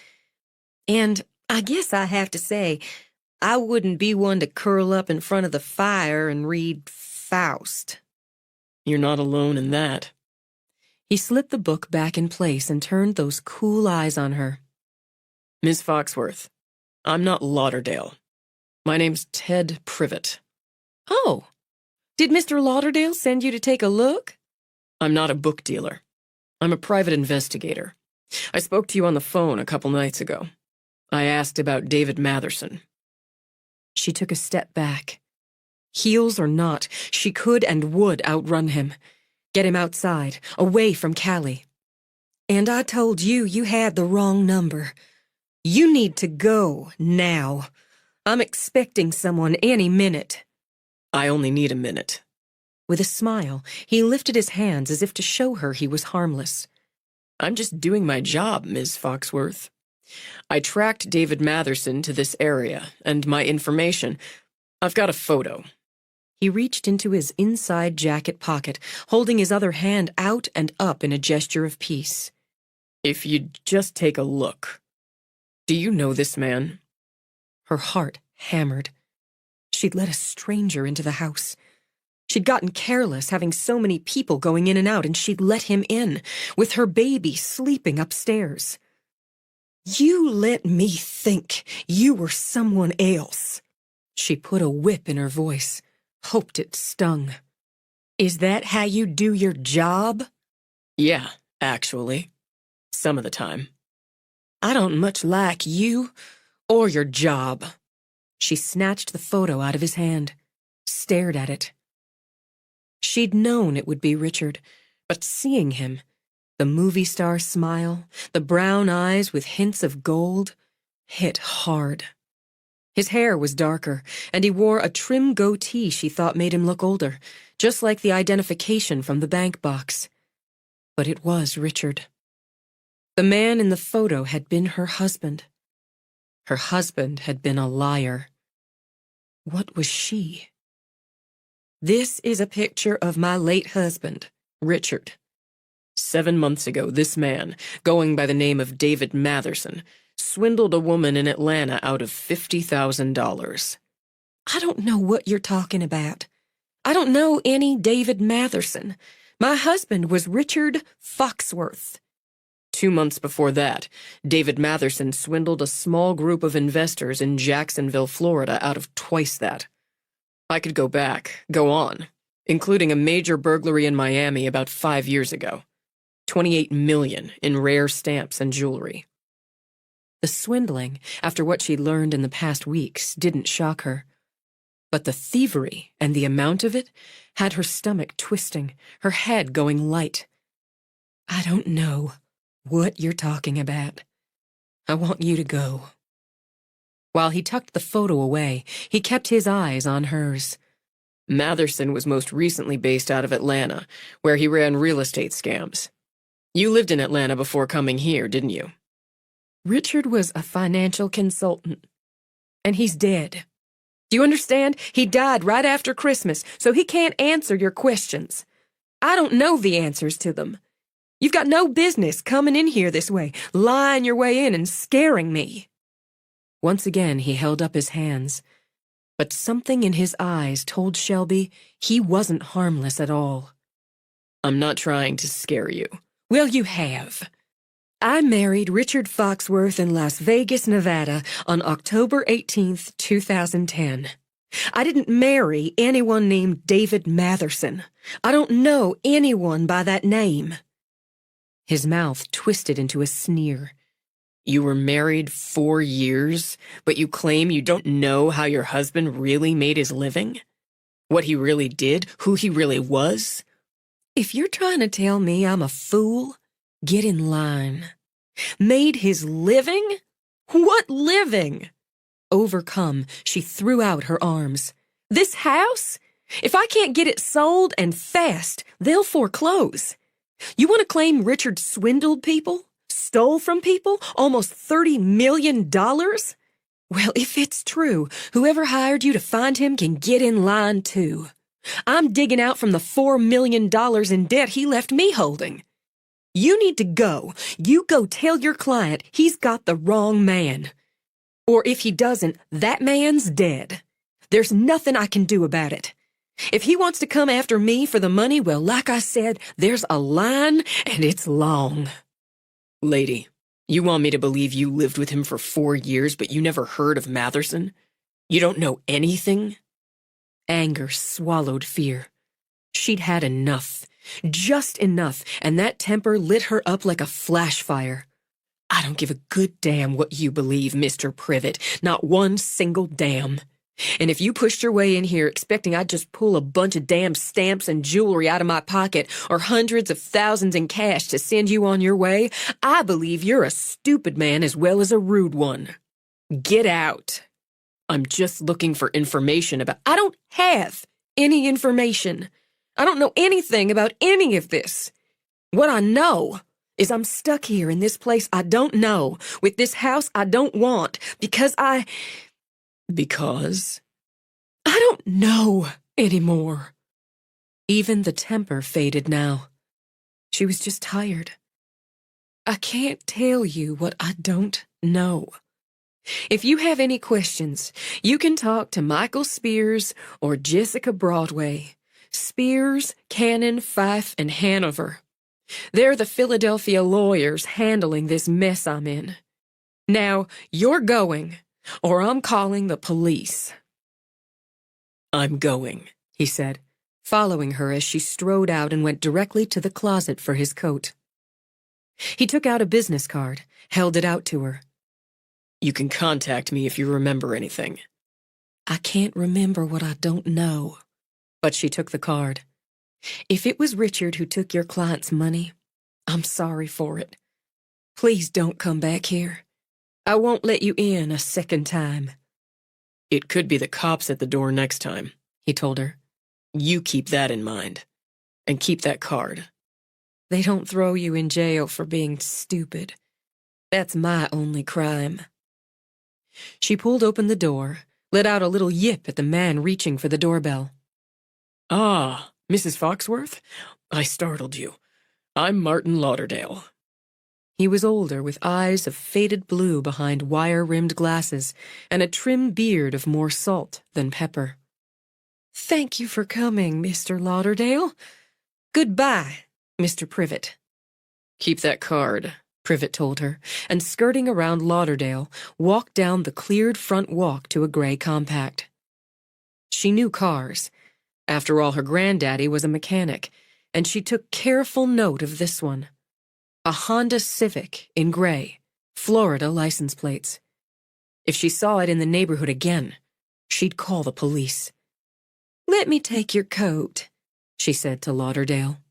A: And I guess I have to say, I wouldn't be one to curl up in front of the fire and read Faust." "You're not alone in that." He slipped the book back in place and turned those cool eyes on her. "Miss Foxworth, I'm not Lauderdale. My name's Ted Privet." "Oh, did Mr. Lauderdale send you to take a look?" "I'm not a book dealer. I'm a private investigator. I spoke to you on the phone a couple nights ago. I asked about David Matherson." She took a step back. Heels or not, she could and would outrun him. Get him outside, away from Callie. "And I told you you had the wrong number. You need to go now. I'm expecting someone any minute." "I only need a minute." With a smile, he lifted his hands as if to show her he was harmless. "I'm just doing my job, Ms. Foxworth. I tracked David Matherson to this area, and my information, I've got a photo." He reached into his inside jacket pocket, holding his other hand out and up in a gesture of peace. "If you'd just take a look. Do you know this man?" Her heart hammered. She'd let a stranger into the house. She'd gotten careless having so many people going in and out, and she'd let him in, with her baby sleeping upstairs. You let me think you were someone else. She put a whip in her voice, hoped it stung. Is that how you do your job?
D: Yeah, actually. Some of the time.
A: I don't much like you or your job. She snatched the photo out of his hand, stared at it. She'd known it would be Richard, but seeing him, the movie star smile, the brown eyes with hints of gold, hit hard. His hair was darker, and he wore a trim goatee she thought made him look older, just like the identification from the bank box. But it was Richard. The man in the photo had been her husband. Her husband had been a liar. What was she? This is a picture of my late husband, Richard.
D: 7 months ago, this man, going by the name of David Matherson, swindled a woman in Atlanta out of $50,000.
A: I don't know what you're talking about. I don't know any David Matherson. My husband was Richard Foxworth.
D: 2 months before that, David Matherson swindled a small group of investors in Jacksonville, Florida out of twice that. I could go on, including a major burglary in Miami about 5 years ago. $28 million in rare stamps and jewelry.
A: The swindling, after what she'd learned in the past weeks, didn't shock her. But the thievery and the amount of it had her stomach twisting, her head going light. I don't know what you're talking about. I want you to go. While he tucked the photo away, he kept his eyes on hers.
D: Matherson was most recently based out of Atlanta, where he ran real estate scams. You lived in Atlanta before coming here, didn't you?
A: Richard was a financial consultant, and he's dead. Do you understand? He died right after Christmas, so he can't answer your questions. I don't know the answers to them. You've got no business coming in here this way, lying your way in and scaring me. Once again, he held up his hands, but something in his eyes told Shelby he wasn't harmless at all.
D: I'm not trying to scare you.
A: Well, you have. I married Richard Foxworth in Las Vegas, Nevada on October 18th, 2010. I didn't marry anyone named David Matherson. I don't know anyone by that name. His mouth twisted into a sneer.
D: You were married 4 years, but you claim you don't know how your husband really made his living? What he really did? Who he really was?
A: If you're trying to tell me I'm a fool, get in line. Made his living? What living? Overcome, she threw out her arms. This house? If I can't get it sold and fast, they'll foreclose. You want to claim Richard swindled people? Stole from people? Almost $30 million? Well, if it's true, whoever hired you to find him can get in line too. I'm digging out from the $4 million in debt he left me holding. You need to go. You go tell your client he's got the wrong man. Or if he doesn't, that man's dead. There's nothing I can do about it. If he wants to come after me for the money, well, like I said, there's a line and it's long.
D: Lady, you want me to believe you lived with him for 4 years, but you never heard of Matherson? You don't know anything?
A: Anger swallowed fear. She'd had enough. Just enough, and that temper lit her up like a flash fire. I don't give a good damn what you believe, Mr. Privet. Not one single damn. And if you pushed your way in here expecting I'd just pull a bunch of damn stamps and jewelry out of my pocket or hundreds of thousands in cash to send you on your way, I believe you're a stupid man as well as a rude one. Get out.
D: I'm just looking for information about—
A: I don't have any information. I don't know anything about any of this. What I know is I'm stuck here in this place I don't know, with this house I don't want, because
D: Because?
A: I don't know anymore. Even the temper faded now. She was just tired. I can't tell you what I don't know. If you have any questions, you can talk to Michael Spears or Jessica Broadway.
D: Spears, Cannon, Fife, and Hanover. They're the Philadelphia lawyers handling this mess I'm in. Now, you're going, or I'm calling the police." "I'm going," he said, following her as she strode out and went directly to the closet for his coat. He took out a business card, held it out to her. "You can contact me if you remember anything." "I can't remember what I don't know." But she took the card. "If it was Richard who took your client's money, I'm sorry for it. Please don't come back here. I won't let you in a second time." "It could be the cops at the door next time," he told her. "You keep that in mind. And keep that card." "They don't throw you in jail for being stupid. That's my only crime." She pulled open the door, let out a little yip at the man reaching for the doorbell. "Ah, Mrs. Foxworth? I startled you. I'm Martin Lauderdale." He was older, with eyes of faded blue behind wire-rimmed glasses and a trim beard of more salt than pepper. "Thank you for coming, Mr. Lauderdale. Goodbye, Mr. Privet." "Keep that card," Privet told her, and skirting around Lauderdale, walked down the cleared front walk to a gray compact. She knew cars. After all, her granddaddy was a mechanic, and she took careful note of this one. A Honda Civic in gray, Florida license plates. If she saw it in the neighborhood again, she'd call the police. "Let me take your coat," she said to Lauderdale.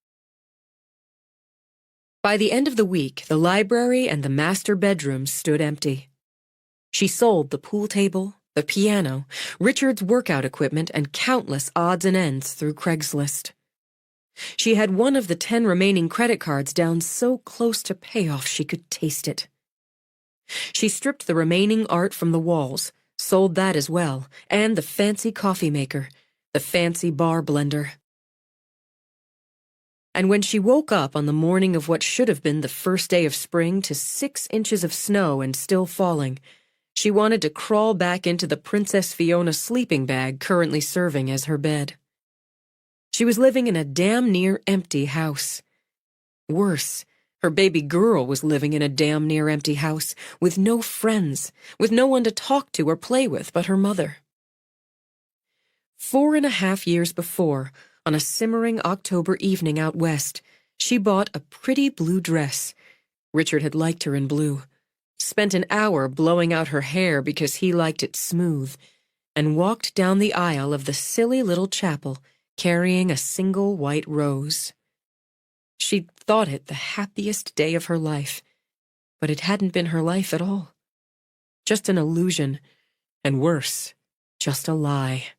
D: By the end of the week, the library and the master bedrooms stood empty. She sold the pool table, the piano, Richard's workout equipment, and countless odds and ends through Craigslist. She had one of the 10 remaining credit cards down so close to payoff she could taste it. She stripped the remaining art from the walls, sold that as well, and the fancy coffee maker, the fancy bar blender. And when she woke up on the morning of what should have been the first day of spring to 6 inches of snow and still falling, she wanted to crawl back into the Princess Fiona sleeping bag currently serving as her bed. She was living in a damn near empty house. Worse, her baby girl was living in a damn near empty house, with no friends, with no one to talk to or play with but her mother. 4.5 years before, on a simmering October evening out west, she bought a pretty blue dress. Richard had liked her in blue. Spent an hour blowing out her hair because he liked it smooth, and walked down the aisle of the silly little chapel, carrying a single white rose. She'd thought it the happiest day of her life, but it hadn't been her life at all. Just an illusion, and worse, just a lie.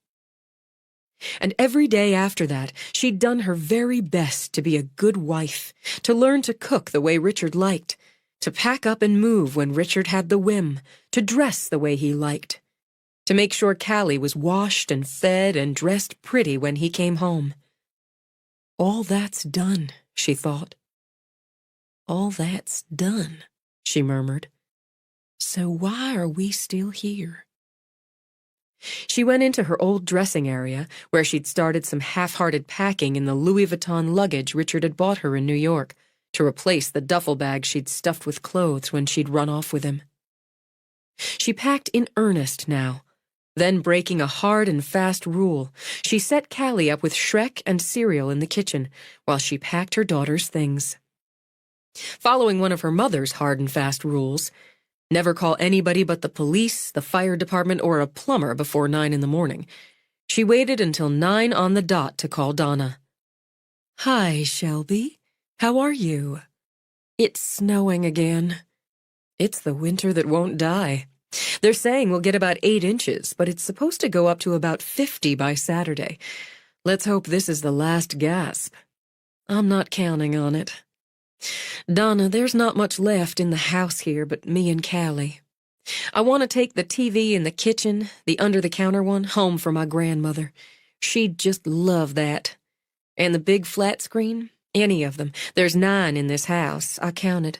D: And every day after that, she'd done her very best to be a good wife, to learn to cook the way Richard liked, to pack up and move when Richard had the whim, to dress the way he liked, to make sure Callie was washed and fed and dressed pretty when he came home. All that's done, she thought. All that's done, she murmured. So why are we still here? She went into her old dressing area, where she'd started some half-hearted packing in the Louis Vuitton luggage Richard had bought her in New York, to replace the duffel bag she'd stuffed with clothes when she'd run off with him. She packed in earnest now. Then, breaking a hard and fast rule, she set Callie up with Shrek and cereal in the kitchen while she packed her daughter's things. Following one of her mother's hard and fast rules, never call anybody but the police, the fire department, or a plumber before 9 in the morning, she waited until 9 on the dot to call Donna. "Hi, Shelby. How are you? It's snowing again. It's the winter that won't die. They're saying we'll get about 8 inches, but it's supposed to go up to about 50 by Saturday. Let's hope this is the last gasp. I'm not counting on it. Donna, there's not much left in the house here but me and Callie. I want to take the TV in the kitchen, the under-the-counter one, home for my grandmother. She'd just love that. And the big flat screen, any of them. There's 9 in this house, I counted.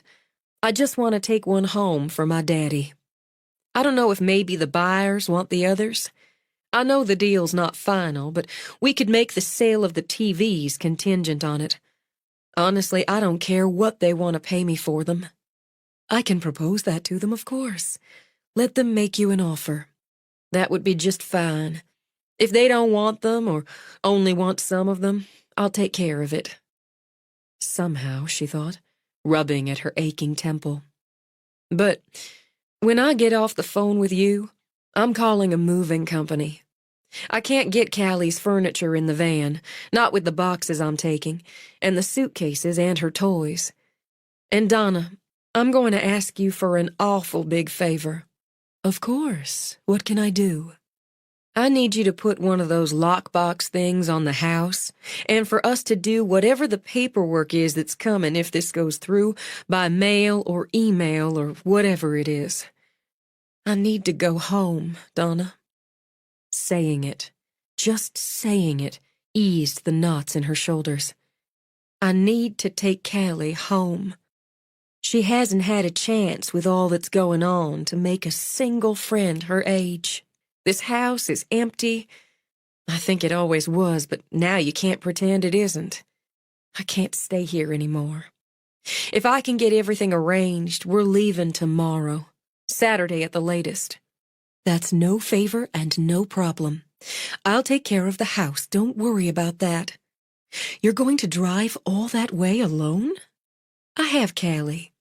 D: I just want to take one home for my daddy. I don't know if maybe the buyers want the others.
A: I know the deal's not final, but we could make the sale of the TVs contingent on it. Honestly, I don't care what they want to pay me for them. I can propose that to them, of course. Let them make you an offer. That would be just fine. If they don't want them or only want some of them, I'll take care of it. Somehow, she thought, rubbing at her aching temple. But when I get off the phone with you, I'm calling a moving company. I can't get Callie's furniture in the van, not with the boxes I'm taking, and the suitcases and her toys. And Donna, I'm going to ask you for an awful big favor. Of course. What can I do? I need you to put one of those lockbox things on the house, and for us to do whatever the paperwork is that's coming if this goes through, by mail or email or whatever it is. I need to go home, Donna. Saying it, just saying it, eased the knots in her shoulders. I need to take Callie home. She hasn't had a chance with all that's going on to make a single friend her age. This house is empty. I think it always was, but now you can't pretend it isn't. I can't stay here anymore. If I can get everything arranged, we're leaving tomorrow, Saturday at the latest. That's no favor and no problem. I'll take care of the house. Don't worry about that. You're going to drive all that way alone? I have Callie.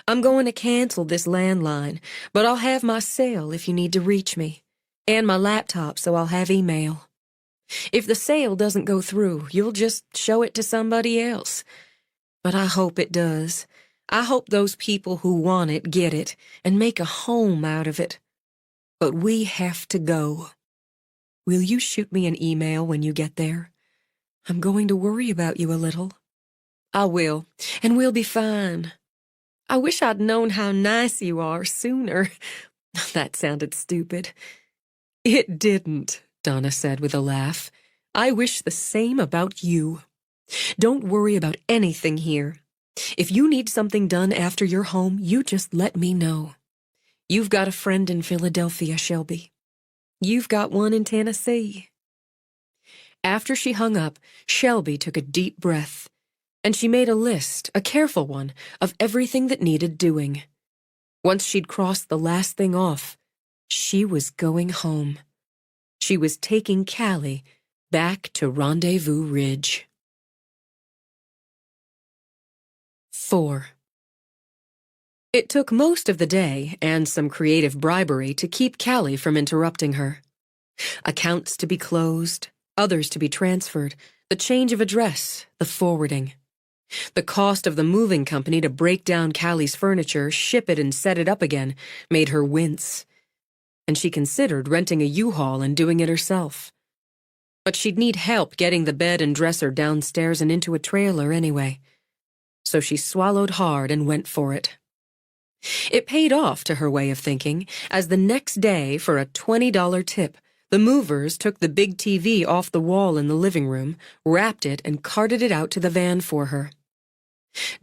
A: I'm going to cancel this landline, but I'll have my cell if you need to reach me, and my laptop so I'll have email. If the sale doesn't go through, you'll just show it to somebody else. But I hope it does. I hope those people who want it get it and make a home out of it. But we have to go. Will you shoot me an email when you get there? I'm going to worry about you a little. I will, and we'll be fine. I wish I'd known how nice you are sooner. That sounded stupid. It didn't, Donna said with a laugh. I wish the same about you. Don't worry about anything here. If you need something done after you're home, you just let me know. You've got a friend in Philadelphia, Shelby. You've got one in Tennessee. After she hung up, Shelby took a deep breath, and she made a list, a careful one, of everything that needed doing. Once she'd crossed the last thing off, she was going home. She was taking Callie back to Rendezvous Ridge. 4. It took most of the day and some creative bribery to keep Callie from interrupting her. Accounts to be closed, others to be transferred, the change of address, the forwarding. The cost of the moving company to break down Callie's furniture, ship it, and set it up again made her wince. And she considered renting a U-Haul and doing it herself. But she'd need help getting the bed and dresser downstairs and into a trailer anyway. So she swallowed hard and went for it. It paid off to her way of thinking, as the next day, for a $20 tip, the movers took the big TV off the wall in the living room, wrapped it, and carted it out to the van for her.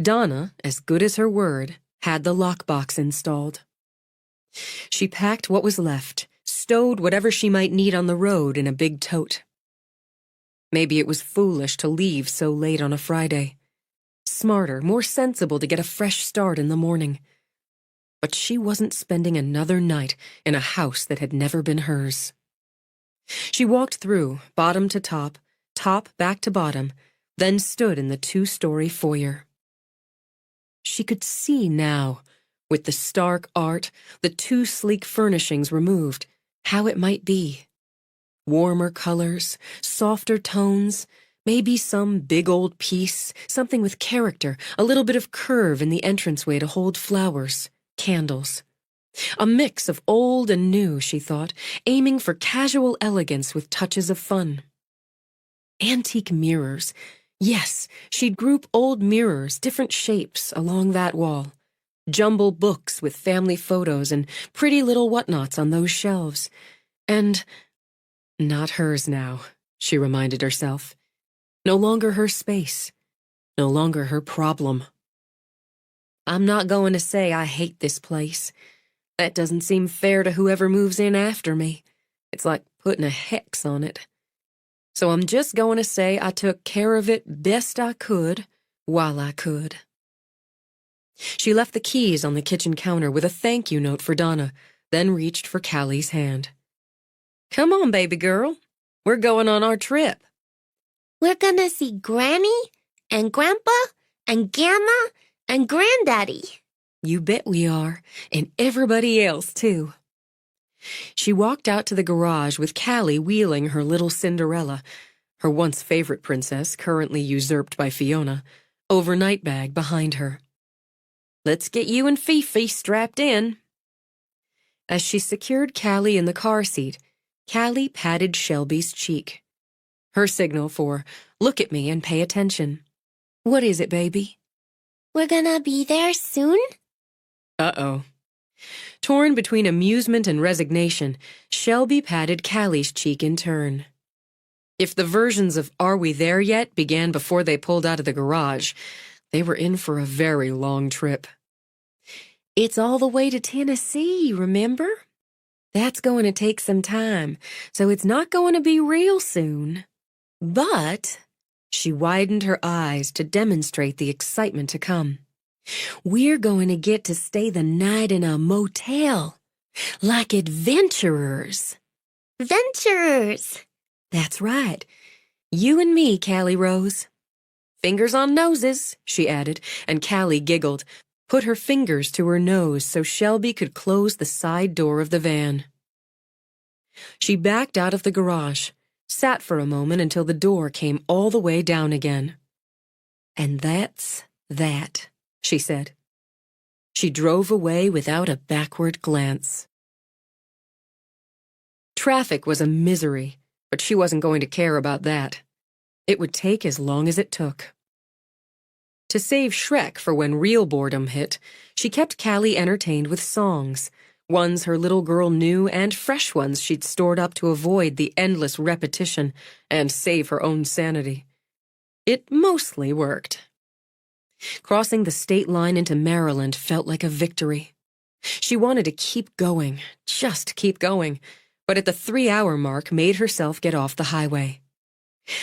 A: Donna, as good as her word, had the lockbox installed. She packed what was left, stowed whatever she might need on the road in a big tote. Maybe it was foolish to leave so late on a Friday. Smarter, more sensible to get a fresh start in the morning. But she wasn't spending another night in a house that had never been hers. She walked through, bottom to top, top back to bottom, then stood in the 2-story foyer. She could see now, with the stark art, the too sleek furnishings removed, how it might be. Warmer colors, softer tones, maybe some big old piece, something with character, a little bit of curve in the entranceway to hold flowers, candles. A mix of old and new, she thought, aiming for casual elegance with touches of fun. Antique mirrors. Yes, she'd group old mirrors, different shapes, along that wall. Jumble books with family photos and pretty little whatnots on those shelves. And not hers now, she reminded herself. No longer her space. No longer her problem. I'm not going to say I hate this place. That doesn't seem fair to whoever moves in after me. It's like putting a hex on it. So I'm just going to say I took care of it best I could while I could. She left the keys on the kitchen counter with a thank you note for Donna, then reached for Callie's hand. Come on, baby girl. We're going on our trip.
B: We're gonna see Granny and Grandpa and Grandma and Granddaddy.
A: You bet we are, and everybody else, too. She walked out to the garage with Callie wheeling her little Cinderella, her once favorite princess, currently usurped by Fiona, overnight bag behind her. Let's get you and Fifi strapped in. As she secured Callie in the car seat, Callie patted Shelby's cheek. Her signal for, look at me and pay attention. What is it, baby?
B: We're gonna be there soon?
A: Uh-oh. Torn between amusement and resignation, Shelby patted Callie's cheek in turn. If the versions of Are We There Yet began before they pulled out of the garage, they were in for a very long trip. It's all the way to Tennessee, remember? That's going to take some time, so it's not going to be real soon. But, she widened her eyes to demonstrate the excitement to come. We're going to get to stay the night in a motel, like adventurers.
B: Venturers!
A: That's right. You and me, Callie Rose. Fingers on noses, she added, and Callie giggled, put her fingers to her nose so Shelby could close the side door of the van. She backed out of the garage, sat for a moment until the door came all the way down again. And that's that, she said. She drove away without a backward glance. Traffic was a misery, but she wasn't going to care about that. It would take as long as it took. To save Shrek for when real boredom hit, she kept Callie entertained with songs, ones her little girl knew and fresh ones she'd stored up to avoid the endless repetition and save her own sanity. It mostly worked. Crossing the state line into Maryland felt like a victory. She wanted to keep going, just keep going, but at the 3-hour mark made herself get off the highway.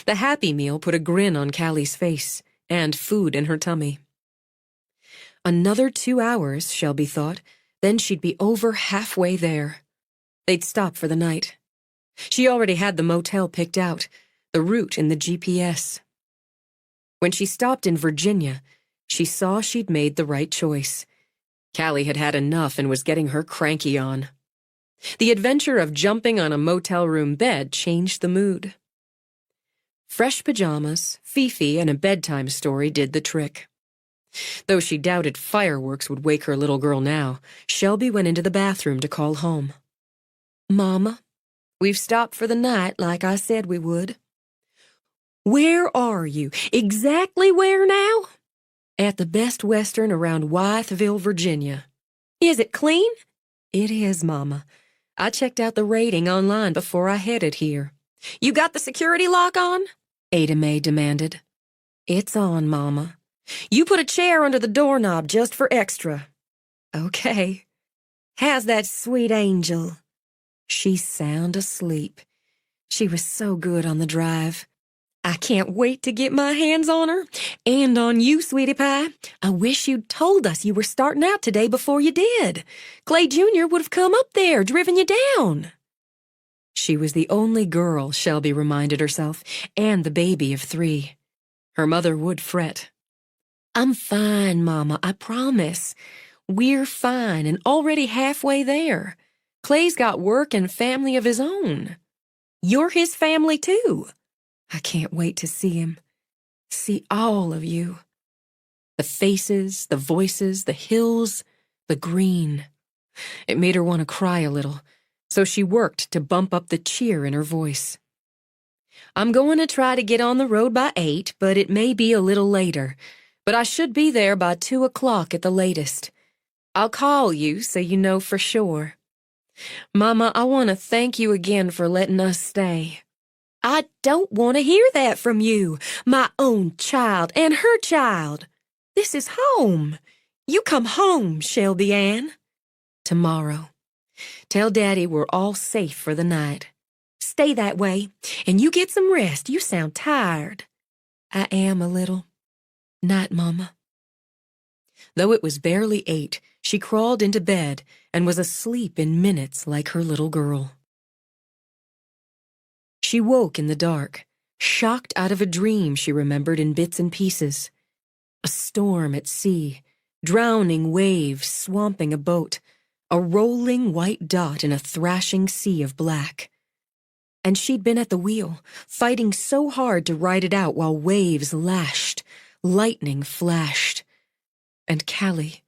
A: The Happy Meal put a grin on Callie's face, and food in her tummy. Another 2 hours, Shelby thought, then she'd be over halfway there. They'd stop for the night. She already had the motel picked out, the route in the GPS. When she stopped in Virginia, she saw she'd made the right choice. Callie had had enough and was getting her cranky on. The adventure of jumping on a motel room bed changed the mood. Fresh pajamas, Fifi, and a bedtime story did the trick. Though she doubted fireworks would wake her little girl now, Shelby went into the bathroom to call home. Mama, we've stopped for the night like I said we would. Where are you? Exactly where now? At the Best Western around Wytheville, Virginia. Is it clean? It is, Mama. I checked out the rating online before I headed here. You got the security lock on? Ada Mae demanded. It's on, Mama. You put a chair under the doorknob just for extra. Okay. How's that sweet angel? She's sound asleep. She was so good on the drive. I can't wait to get my hands on her. And on you, sweetie pie. I wish you'd told us you were starting out today before you did. Clay Jr. would have come up there, driven you down. She was the only girl, Shelby reminded herself, and the baby of 3. Her mother would fret. I'm fine, Mama, I promise. We're fine and already halfway there. Clay's got work and family of his own. You're his family, too. I can't wait to see him. See all of you. The faces, the voices, the hills, the green. It made her want to cry a little, so she worked to bump up the cheer in her voice. I'm going to try to get on the road by 8, but it may be a little later. But I should be there by 2 o'clock at the latest. I'll call you so you know for sure. Mama, I want to thank you again for letting us stay. I don't want to hear that from you, my own child and her child. This is home. You come home, Shelby Ann. Tomorrow. Tell Daddy we're all safe for the night. stay that way, and you get some rest. You sound tired." "I am a little. Night, Mama." Though it was barely 8, she crawled into bed and was asleep in minutes like her little girl. She woke in the dark, shocked out of a dream she remembered in bits and pieces. A storm at sea, drowning waves swamping a boat, a rolling white dot in a thrashing sea of black. And she'd been at the wheel, fighting so hard to ride it out while waves lashed, lightning flashed. And Callie,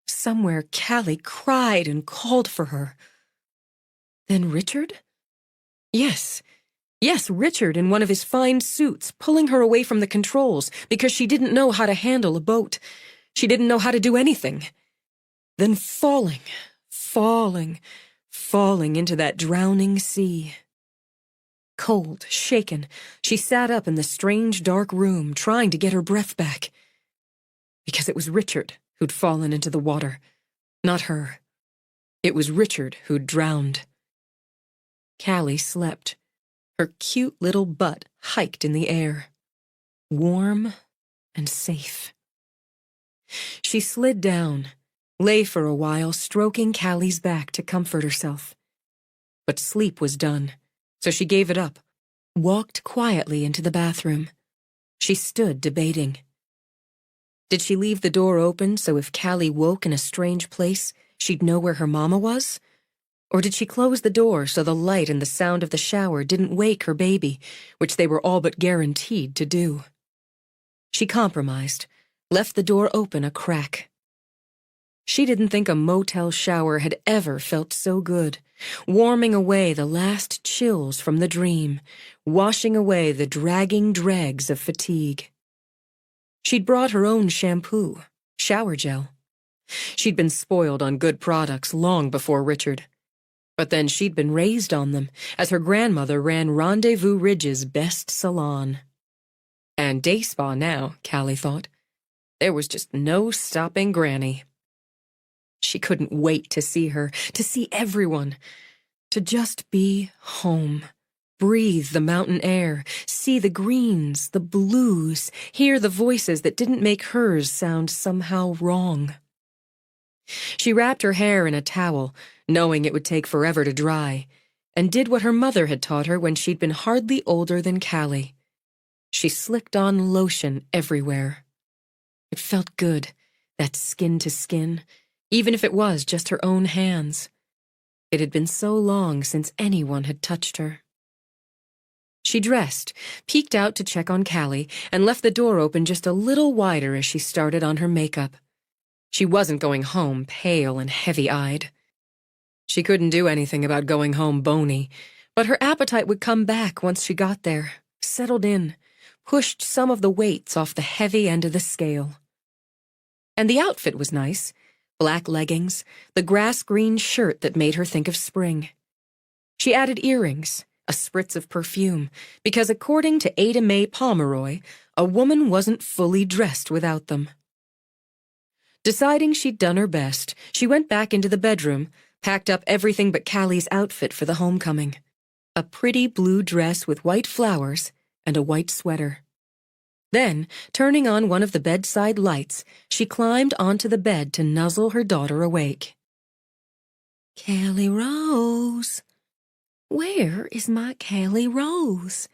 A: somewhere Callie cried and called for her. Then Richard? Yes, Richard in one of his fine suits, pulling her away from the controls because she didn't know how to handle a boat. She didn't know how to do anything. Then falling into that drowning sea. Cold, shaken, she sat up in the strange dark room, trying to get her breath back. Because it was Richard who'd fallen into the water, not her. It was Richard who'd drowned. Callie slept, her cute little butt hiked in the air, warm and safe. She slid down, lay for a while stroking Callie's back to comfort herself. But sleep was done, so she gave it up, walked quietly into the bathroom. She stood debating. Did she leave the door open so if Callie woke in a strange place, she'd know where her mama was? Or did she close the door so the light and the sound of the shower didn't wake her baby, which they were all but guaranteed to do? She compromised, left the door open a crack. She didn't think a motel shower had ever felt so good, warming away the last chills from the dream, washing away the dragging dregs of fatigue. She'd brought her own shampoo, shower gel. She'd been spoiled on good products long before Richard. But then she'd been raised on them, as her grandmother ran Rendezvous Ridge's best salon. And day spa now, Callie thought. There was just no stopping Granny. She couldn't wait to see her, to see everyone, to just be home. Breathe the mountain air, see the greens, the blues, hear the voices that didn't make hers sound somehow wrong. She wrapped her hair in a towel, knowing it would take forever to dry, and did what her mother had taught her when she'd been hardly older than Callie. She slicked on lotion everywhere. It felt good, that skin to skin, even if it was just her own hands. It had been so long since anyone had touched her. She dressed, peeked out to check on Callie, and left the door open just a little wider as she started on her makeup. She wasn't going home pale and heavy-eyed. She couldn't do anything about going home bony, but her appetite would come back once she got there, settled in, pushed some of the weights off the heavy end of the scale. And the outfit was nice. Black leggings, the grass-green shirt that made her think of spring. She added earrings, a spritz of perfume, because according to Ada Mae Pomeroy, a woman wasn't fully dressed without them. Deciding she'd done her best, she went back into the bedroom, packed up everything but Callie's outfit for the homecoming. A pretty blue dress with white flowers and a white sweater. Then, turning on one of the bedside lights, she climbed onto the bed to nuzzle her daughter awake. "Callie Rose. Where is my Callie Rose?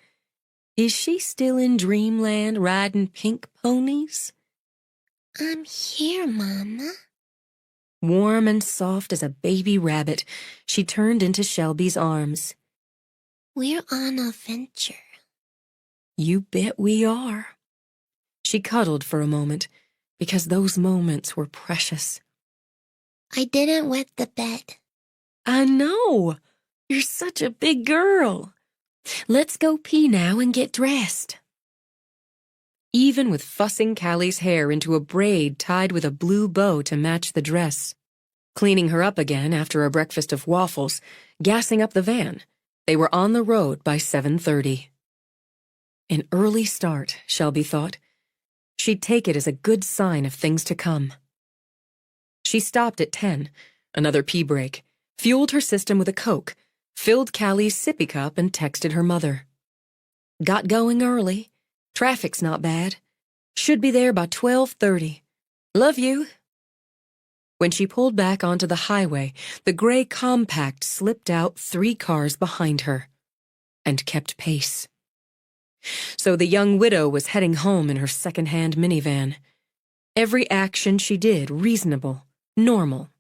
A: Is she still in dreamland riding pink ponies?"
B: "I'm here, Mama."
A: Warm and soft as a baby rabbit, she turned into Shelby's arms.
B: "We're on a venture."
A: "You bet we are." She cuddled for a moment, because those moments were precious.
B: "I didn't wet the bed."
A: "I know. You're such a big girl. Let's go pee now and get dressed." Even with fussing Callie's hair into a braid tied with a blue bow to match the dress, cleaning her up again after a breakfast of waffles, gassing up the van, they were on the road by 7:30. An early start, Shelby thought. She'd take it as a good sign of things to come. She stopped at 10, another pee break, fueled her system with a Coke, filled Callie's sippy cup, and texted her mother. Got going early. Traffic's not bad. Should be there by 12:30. Love you. When she pulled back onto the highway, the gray compact slipped out 3 cars behind her and kept pace. So the young widow was heading home in her second-hand minivan. Every action she did reasonable, normal,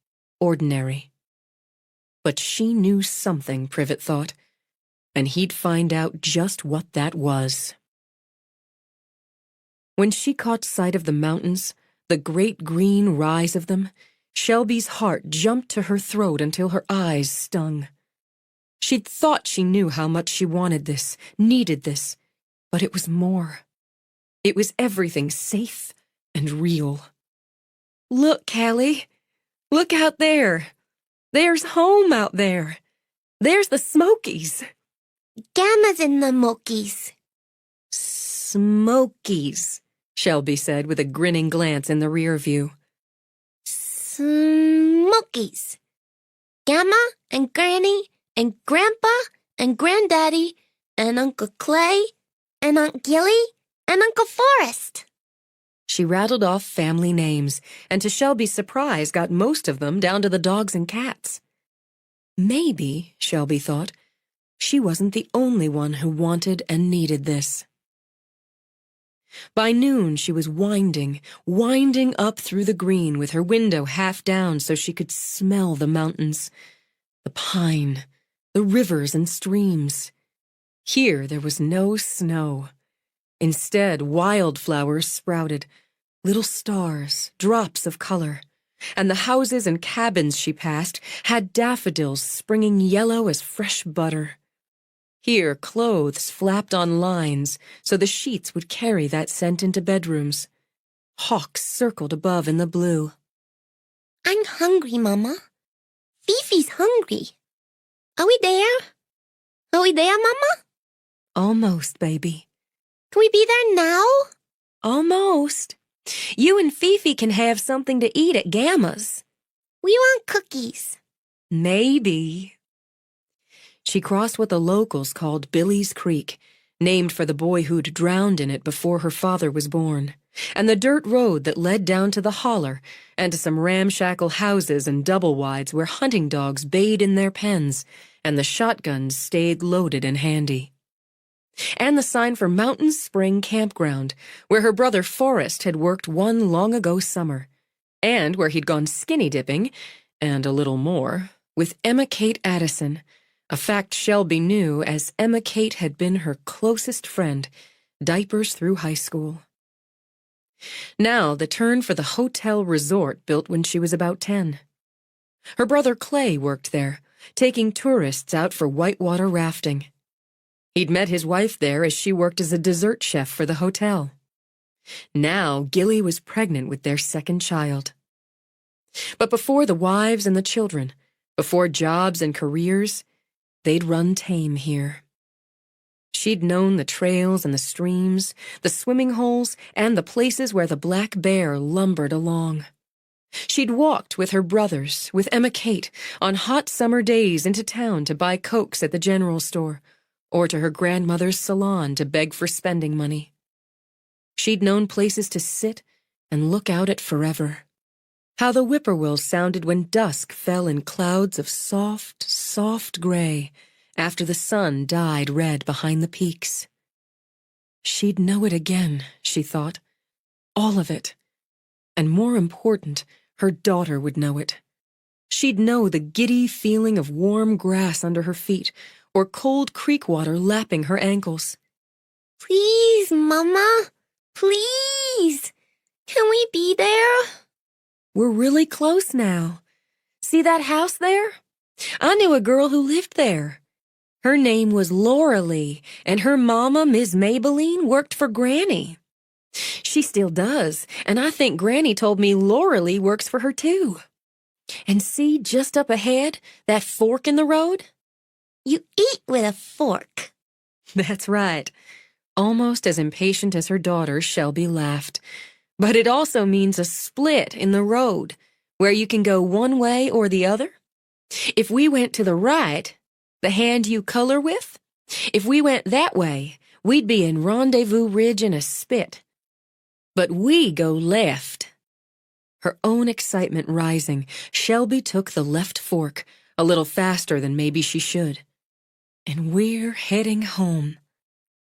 A: ordinary. But she knew something, Privet thought, and he'd find out just what that was. When she caught sight of the mountains, the great green rise of them, Shelby's heart jumped to her throat until her eyes stung. She'd thought she knew how much she wanted this, needed this, but it was more. It was everything safe and real. Look, Callie. Look out there. There's home out there. There's the Smokies.
B: Gamma's in the Mokies.
A: Smokies, Shelby said with a grinning glance in the rear view.
B: Smokies. Gamma and Granny and Grandpa and Granddaddy and Uncle Clay and Aunt Gilly and Uncle Forrest.
A: She rattled off family names, and to Shelby's surprise got most of them down to the dogs and cats. Maybe, Shelby thought, she wasn't the only one who wanted and needed this. By noon, she was winding up through the green with her window half down so she could smell the mountains, the pine, the rivers and streams. Here there was no snow. Instead, wildflowers sprouted, little stars, drops of color, and the houses and cabins she passed had daffodils springing yellow as fresh butter. Here, clothes flapped on lines so the sheets would carry that scent into bedrooms. Hawks circled above in the blue.
B: I'm hungry, Mama. Fifi's hungry. Are we there? Are we there, Mama?
A: Almost, baby.
B: Can we be there now?
A: Almost. You and Fifi can have something to eat at Gamma's.
B: We want cookies.
A: Maybe. She crossed what the locals called Billy's Creek, named for the boy who'd drowned in it before her father was born, and the dirt road that led down to the holler and to some ramshackle houses and double-wides where hunting dogs bayed in their pens and the shotguns stayed loaded and handy. And the sign for Mountain Spring Campground, where her brother Forrest had worked one long-ago summer, and where he'd gone skinny dipping, and a little more, with Emma Kate Addison, a fact Shelby knew as Emma Kate had been her closest friend, diapers through high school. Now the turn for the hotel resort built when she was about 10. Her brother Clay worked there, taking tourists out for whitewater rafting. He'd met his wife there as she worked as a dessert chef for the hotel. Now Gilly was pregnant with their second child. But before the wives and the children, before jobs and careers, they'd run tame here. She'd known the trails and the streams, the swimming holes, and the places where the black bear lumbered along. She'd walked with her brothers, with Emma Kate, on hot summer days into town to buy Cokes at the general store, or to her grandmother's salon to beg for spending money. She'd known places to sit and look out at forever. How the whippoorwills sounded when dusk fell in clouds of soft, soft gray after the sun dyed red behind the peaks. She'd know it again, she thought. All of it. And more important, her daughter would know it. She'd know the giddy feeling of warm grass under her feet or cold creek water lapping her ankles.
B: Please, Mama. Please. Can we be there?
A: We're really close now. See that house there? I knew a girl who lived there. Her name was Laura Lee, and her mama, Miss Maybelline, worked for Granny. She still does, and I think Granny told me Laura Lee works for her too. And see, just up ahead, that fork in the road?
B: You eat with a fork.
A: That's right. Almost as impatient as her daughter, Shelby laughed. But it also means a split in the road, where you can go one way or the other. If we went to the right, The hand you color with? If we went that way, we'd be in Rendezvous Ridge in a spit. But we go left. Her own excitement rising, Shelby took the left fork, a little faster than maybe she should. And we're heading home.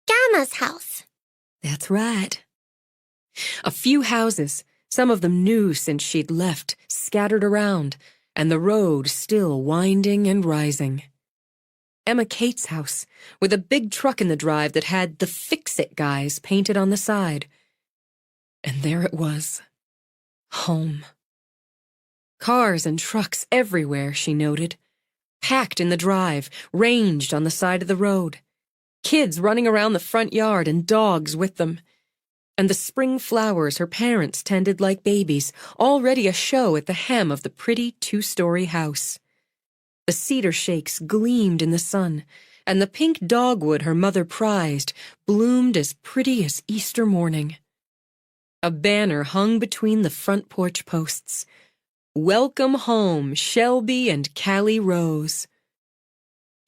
B: Gamma's house.
A: That's right. A few houses, some of them new since she'd left, scattered around, and the road still winding and rising. Emma Kate's house, with a big truck in the drive that had the Fix-It guys painted on the side. And there it was. Home. Cars and trucks everywhere, she noted. Packed in the drive, ranged on the side of the road. Kids running around the front yard and dogs with them. And the spring flowers her parents tended like babies, already a show at the hem of the pretty two-story house. The cedar shakes gleamed in the sun, and the pink dogwood her mother prized bloomed as pretty as Easter morning. A banner hung between the front porch posts. Welcome home, Shelby and Callie Rose.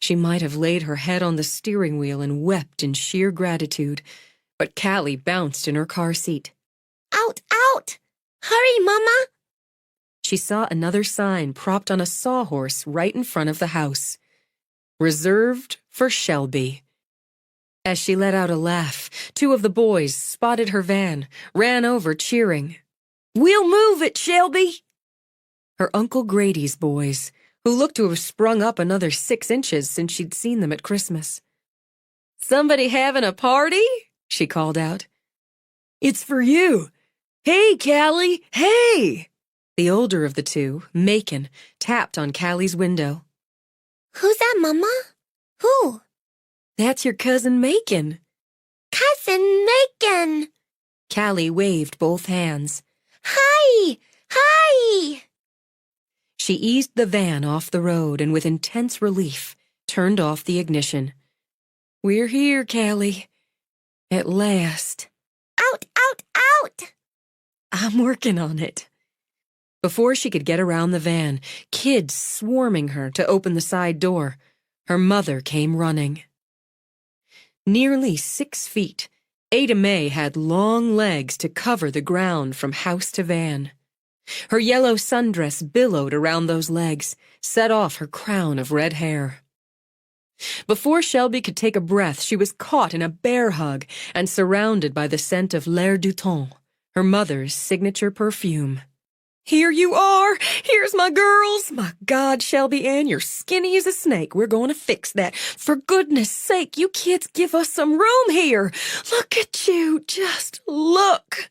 A: She might have laid her head on the steering wheel and wept in sheer gratitude, but Callie bounced in her car seat.
B: Out, out! Hurry, Mama!
A: She saw another sign propped on a sawhorse right in front of the house. Reserved for Shelby. As she let out a laugh, two of the boys spotted her van, ran over cheering. We'll move it, Shelby! Her Uncle Grady's boys, who looked to have sprung up another 6 inches since she'd seen them at Christmas. Somebody having a party? She called out. It's for you. Hey, Callie, hey! The older of the two, Macon, tapped on Callie's window.
B: Who's that, Mama? Who?
A: That's your cousin Macon.
B: Cousin Macon!
A: Callie waved both hands.
B: Hi! Hi!
A: She eased the van off the road and with intense relief turned off the ignition. We're here, Callie. At last.
B: Out, out, out!
A: I'm working on it. Before she could get around the van, kids swarming her to open the side door, her mother came running. Nearly 6 feet, Ada Mae had long legs to cover the ground from house to van. Her yellow sundress billowed around those legs, set off her crown of red hair. Before Shelby could take a breath, she was caught in a bear hug and surrounded by the scent of L'air du Temps, her mother's signature perfume. Here you are! Here's my girls! My God, Shelby Ann, you're skinny as a snake. We're going to fix that. For goodness sake, you kids give us some room here. Look at you, just look.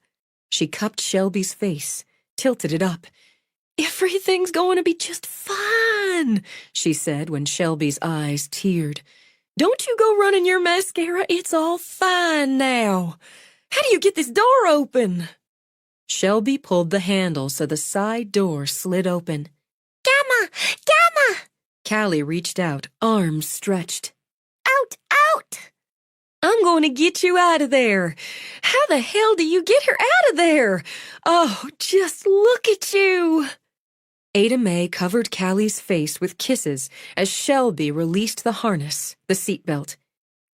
A: She cupped Shelby's face, tilted it up. Everything's going to be just fine, she said when Shelby's eyes teared. Don't you go running your mascara. It's all fine now. How do you get this door open? Shelby pulled the handle so the side door slid open.
B: Gamma! Gamma!
A: Callie reached out, arms stretched.
B: Out, out!
A: I'm going to get you out of there. How the hell do you get her out of there? Oh, just look at you. Ada Mae covered Callie's face with kisses as Shelby released the harness, the seatbelt.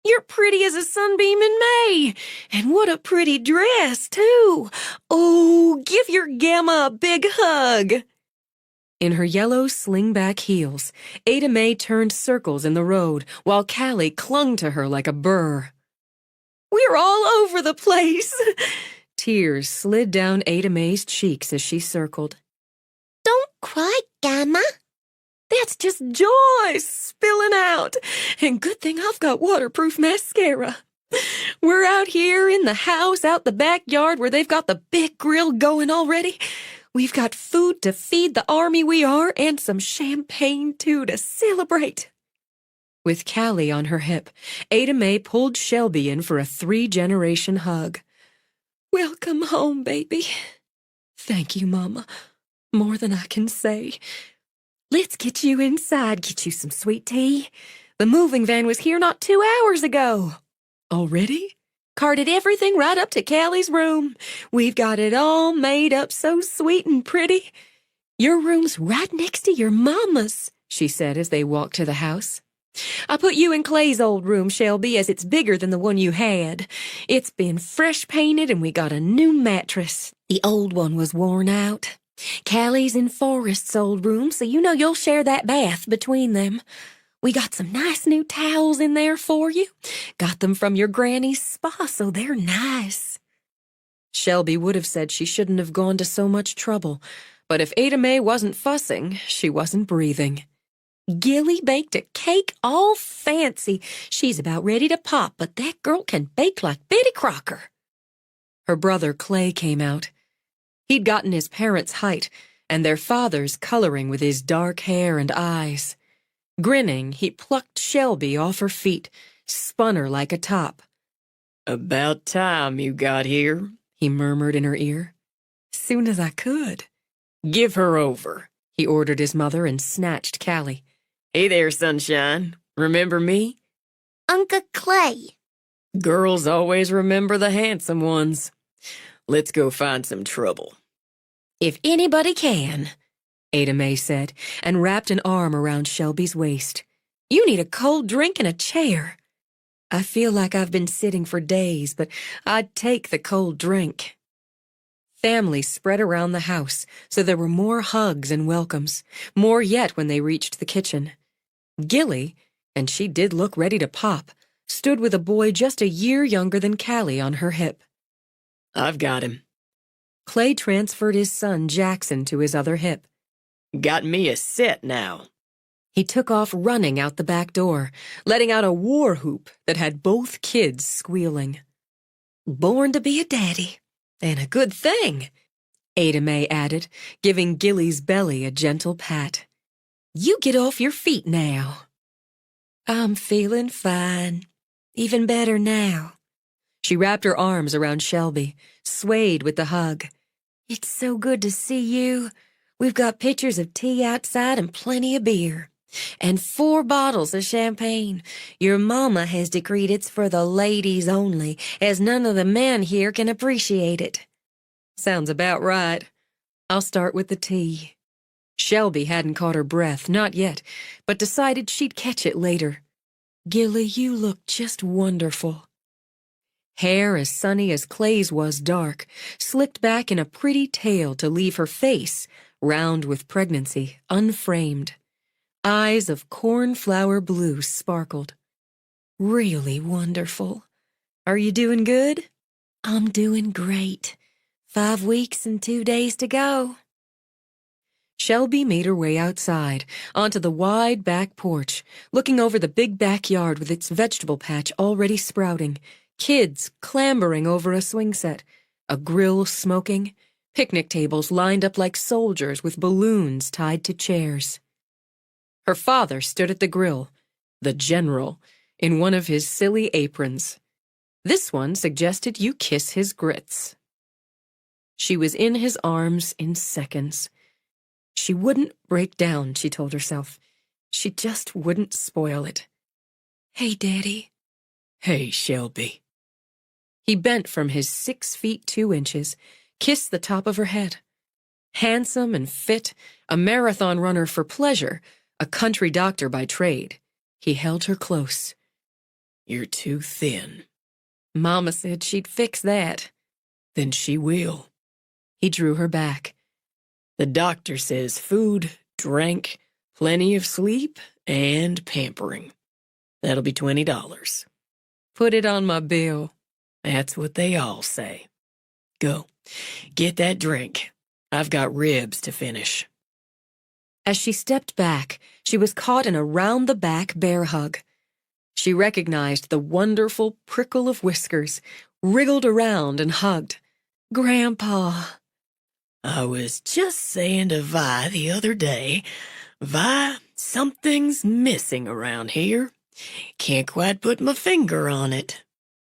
A: You're pretty as a sunbeam in May. And what a pretty dress, too. Oh, give your Gamma a big hug. In her yellow slingback heels, Ada Mae turned circles in the road while Callie clung to her like a burr. We're all over the place. Tears slid down Ada Mae's cheeks as she circled.
B: Don't cry, Gamma.
A: That's just joy spilling out. And good thing I've got waterproof mascara. We're out here in the house, out the backyard where they've got the big grill going already. We've got food to feed the army we are and some champagne, too, to celebrate. With Callie on her hip, Ada Mae pulled Shelby in for a 3-generation hug. Welcome home, baby. Thank you, Mama. More than I can say. Let's get you inside, get you some sweet tea. The moving van was here not 2 hours ago. Already? Carted everything right up to Callie's room. We've got it all made up so sweet and pretty. Your room's right next to your mama's, she said as they walked to the house. I put you in Clay's old room, Shelby, as it's bigger than the one you had. It's been fresh painted and we got a new mattress. The old one was worn out. Callie's in Forrest's old room, so you know you'll share that bath between them. We got some nice new towels in there for you. Got them from your granny's spa, so they're nice. Shelby would have said she shouldn't have gone to so much trouble, but if Ada Mae wasn't fussing, she wasn't breathing. Gilly baked a cake all fancy. She's about ready to pop, but that girl can bake like Betty Crocker. Her brother Clay came out. He'd gotten his parents' height, and their father's coloring with his dark hair and eyes. Grinning, he plucked Shelby off her feet, spun her like a top.
D: "About time you got here,"
A: he murmured in her ear. "Soon as I could."
D: "Give her over,"
A: he ordered his mother and snatched Callie.
D: "Hey there, sunshine. Remember me?"
B: Uncle Clay.
D: Girls always remember the handsome ones. Let's go find some trouble.
A: "If anybody can," Ada Mae said, and wrapped an arm around Shelby's waist. "You need a cold drink and a chair." "I feel like I've been sitting for days, but I'd take the cold drink." Family spread around the house, so there were more hugs and welcomes, more yet when they reached the kitchen. Gilly, and she did look ready to pop, stood with a boy just a year younger than Callie on her hip.
D: "I've got him."
A: Clay transferred his son Jackson to his other hip.
D: "Got me a set now."
A: He took off running out the back door, letting out a war whoop that had both kids squealing. "Born to be a daddy, and a good thing," Ada Mae added, giving Gilly's belly a gentle pat. "You get off your feet now." "I'm feeling fine. Even better now." She wrapped her arms around Shelby, swayed with the hug. "It's so good to see you. We've got pitchers of tea outside and plenty of beer. And 4 bottles of champagne. Your mama has decreed it's for the ladies only, as none of the men here can appreciate it." "Sounds about right. I'll start with the tea." Shelby hadn't caught her breath, not yet, but decided she'd catch it later. "Gilly, you look just wonderful." Hair as sunny as Clay's was dark, slicked back in a pretty tail to leave her face, round with pregnancy, unframed. Eyes of cornflower blue sparkled. "Really wonderful. Are you doing good?" "I'm doing great. 5 weeks and 2 days to go." Shelby made her way outside, onto the wide back porch, looking over the big backyard with its vegetable patch already sprouting, kids clambering over a swing set, a grill smoking, picnic tables lined up like soldiers with balloons tied to chairs. Her father stood at the grill, the general, in one of his silly aprons. This one suggested you kiss his grits. She was in his arms in seconds. She wouldn't break down, she told herself. She just wouldn't spoil it. "Hey, Daddy."
D: "Hey, Shelby."
A: He bent from his 6 feet 2 inches, kissed the top of her head. Handsome and fit, a marathon runner for pleasure, a country doctor by trade, he held her close.
D: "You're too thin."
A: "Mama said she'd fix that."
D: "Then she will."
A: He drew her back.
D: "The doctor says food, drink, plenty of sleep, and pampering. That'll be $20.
A: "Put it on my bill."
D: That's what they all say. Go, get that drink. I've got ribs to finish."
A: As she stepped back, she was caught in a round-the-back bear hug. She recognized the wonderful prickle of whiskers, wriggled around and hugged. "Grandpa."
D: "I was just saying to Vi the other day, Vi, something's missing around here. Can't quite put my finger on it.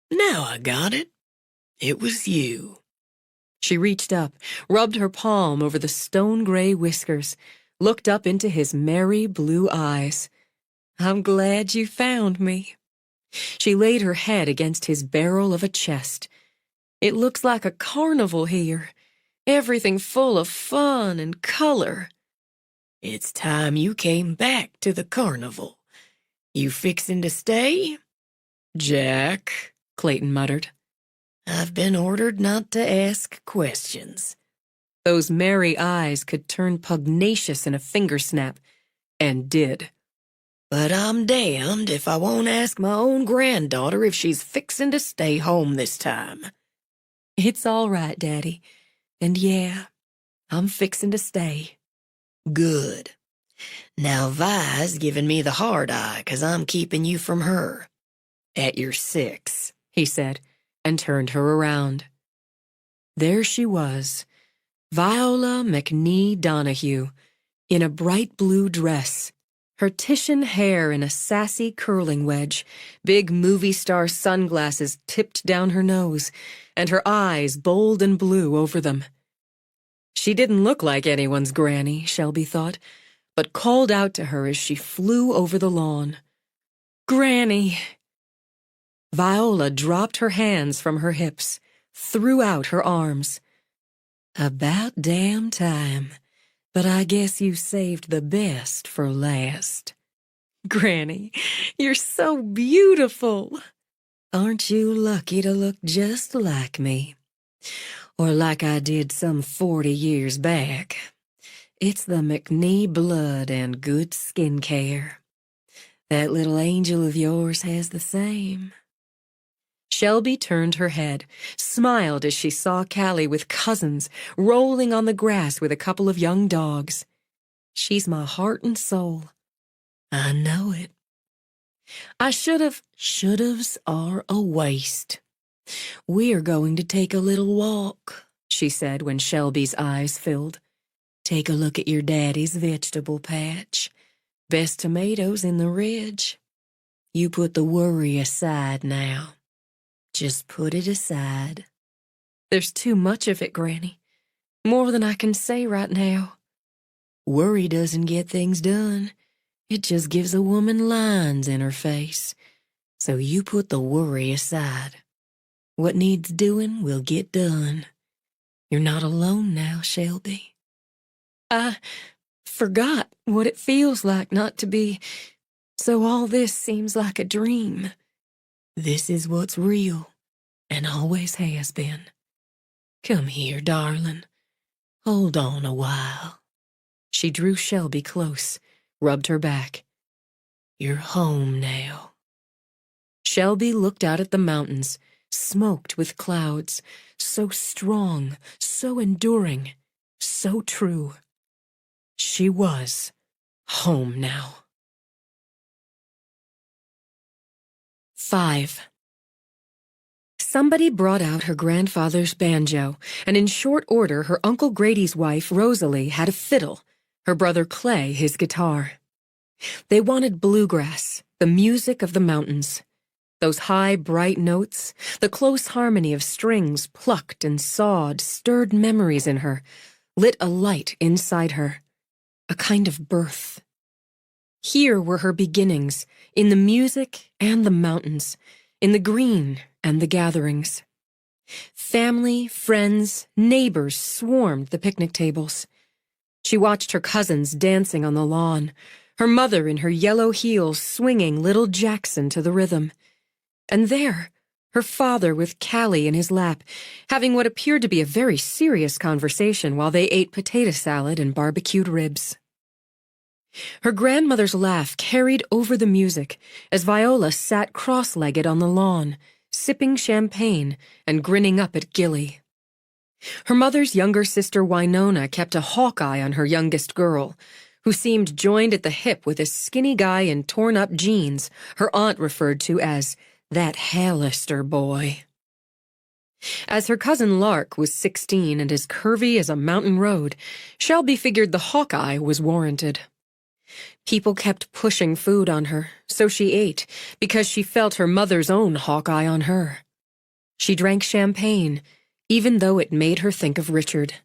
D: Now I got it. It was you."
A: She reached up, rubbed her palm over the stone-gray whiskers, looked up into his merry blue eyes. "I'm glad you found me." She laid her head against his barrel of a chest. "It looks like a carnival here. Everything full of fun and color."
D: "It's time you came back to the carnival. You fixin' to stay?
A: Jack, Clayton muttered.
D: I've been ordered not to ask questions.
A: Those merry eyes could turn pugnacious in a finger snap, and did.
D: But I'm damned if I won't ask my own granddaughter if she's fixin' to stay home this time.
A: It's all right, Daddy. And yeah, I'm fixin' to stay.
D: Good. Now Vi's giving me the hard eye 'cause I'm keeping you from her.
A: At your 6, he said, and turned her around. There she was, Viola McNee Donahue, in a bright blue dress, her Titian hair in a sassy curling wedge, big movie star sunglasses tipped down her nose, and her eyes bold and blue over them. She didn't look like anyone's granny, Shelby thought, but called out to her as she flew over the lawn. Granny! Viola dropped her hands from her hips, threw out her arms. About damn time, but I guess you saved the best for last. Granny, you're so beautiful. Aren't you lucky to look just like me? Or like I did some 40 years back. It's the McNee blood and good skincare. That little angel of yours has the same. Shelby turned her head, smiled as she saw Callie with cousins rolling on the grass with a couple of young dogs. She's my heart and soul. I know it. I should'ves are a waste. We're going to take a little walk, she said when Shelby's eyes filled. Take a look at your daddy's vegetable patch. Best tomatoes in the ridge. You put the worry aside now. Just put it aside. There's too much of it, Granny. More than I can say right now. Worry doesn't get things done. It just gives a woman lines in her face. So you put the worry aside. What needs doing will get done. You're not alone now, Shelby. I forgot what it feels like not to be, so all this seems like a dream. This is what's real, and always has been. Come here, darling. Hold on a while. She drew Shelby close, rubbed her back. You're home now. Shelby looked out at the mountains, smoked with clouds, so strong, so enduring, so true. She was home now. 5. Somebody brought out her grandfather's banjo, and in short order her Uncle Grady's wife, Rosalie, had a fiddle, her brother Clay his guitar. They wanted bluegrass, the music of the mountains. Those high, bright notes, the close harmony of strings plucked and sawed, stirred memories in her, lit a light inside her, a kind of birth. Here were her beginnings, in the music and the mountains, in the green and the gatherings. Family, friends, neighbors swarmed the picnic tables. She watched her cousins dancing on the lawn, her mother in her yellow heels swinging little Jackson to the rhythm. And there, her father with Callie in his lap, having what appeared to be a very serious conversation while they ate potato salad and barbecued ribs. Her grandmother's laugh carried over the music as Viola sat cross-legged on the lawn, sipping champagne and grinning up at Gilly. Her mother's younger sister Winona kept a hawk eye on her youngest girl, who seemed joined at the hip with a skinny guy in torn-up jeans her aunt referred to as that Hallister boy. As her cousin Lark was 16 and as curvy as a mountain road, Shelby figured the hawk-eye was warranted. People kept pushing food on her, so she ate, because she felt her mother's own hawk-eye on her. She drank champagne, even though it made her think of Richard.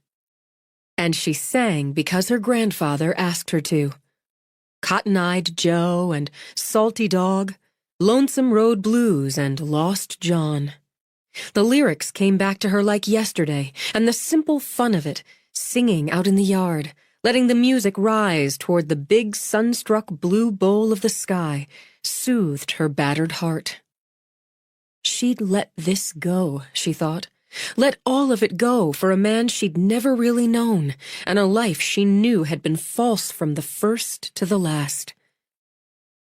A: And she sang because her grandfather asked her to. Cotton-Eyed Joe and Salty Dog, Lonesome Road Blues and Lost John. The lyrics came back to her like yesterday, and the simple fun of it, singing out in the yard, letting the music rise toward the big sun-struck blue bowl of the sky, soothed her battered heart. She'd let this go, she thought. Let all of it go for a man she'd never really known, and a life she knew had been false from the first to the last.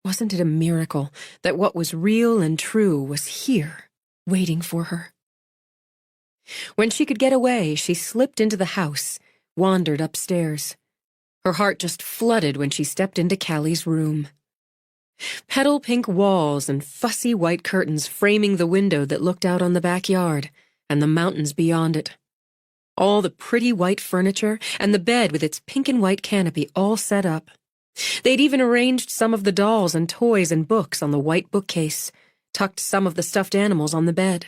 A: Wasn't it a miracle that what was real and true was here, waiting for her? When she could get away, she slipped into the house, wandered upstairs. Her heart just flooded when she stepped into Callie's room. Petal-pink walls and fussy white curtains framing the window that looked out on the backyard and the mountains beyond it. All the pretty white furniture and the bed with its pink and white canopy all set up. They'd even arranged some of the dolls and toys and books on the white bookcase, tucked some of the stuffed animals on the bed.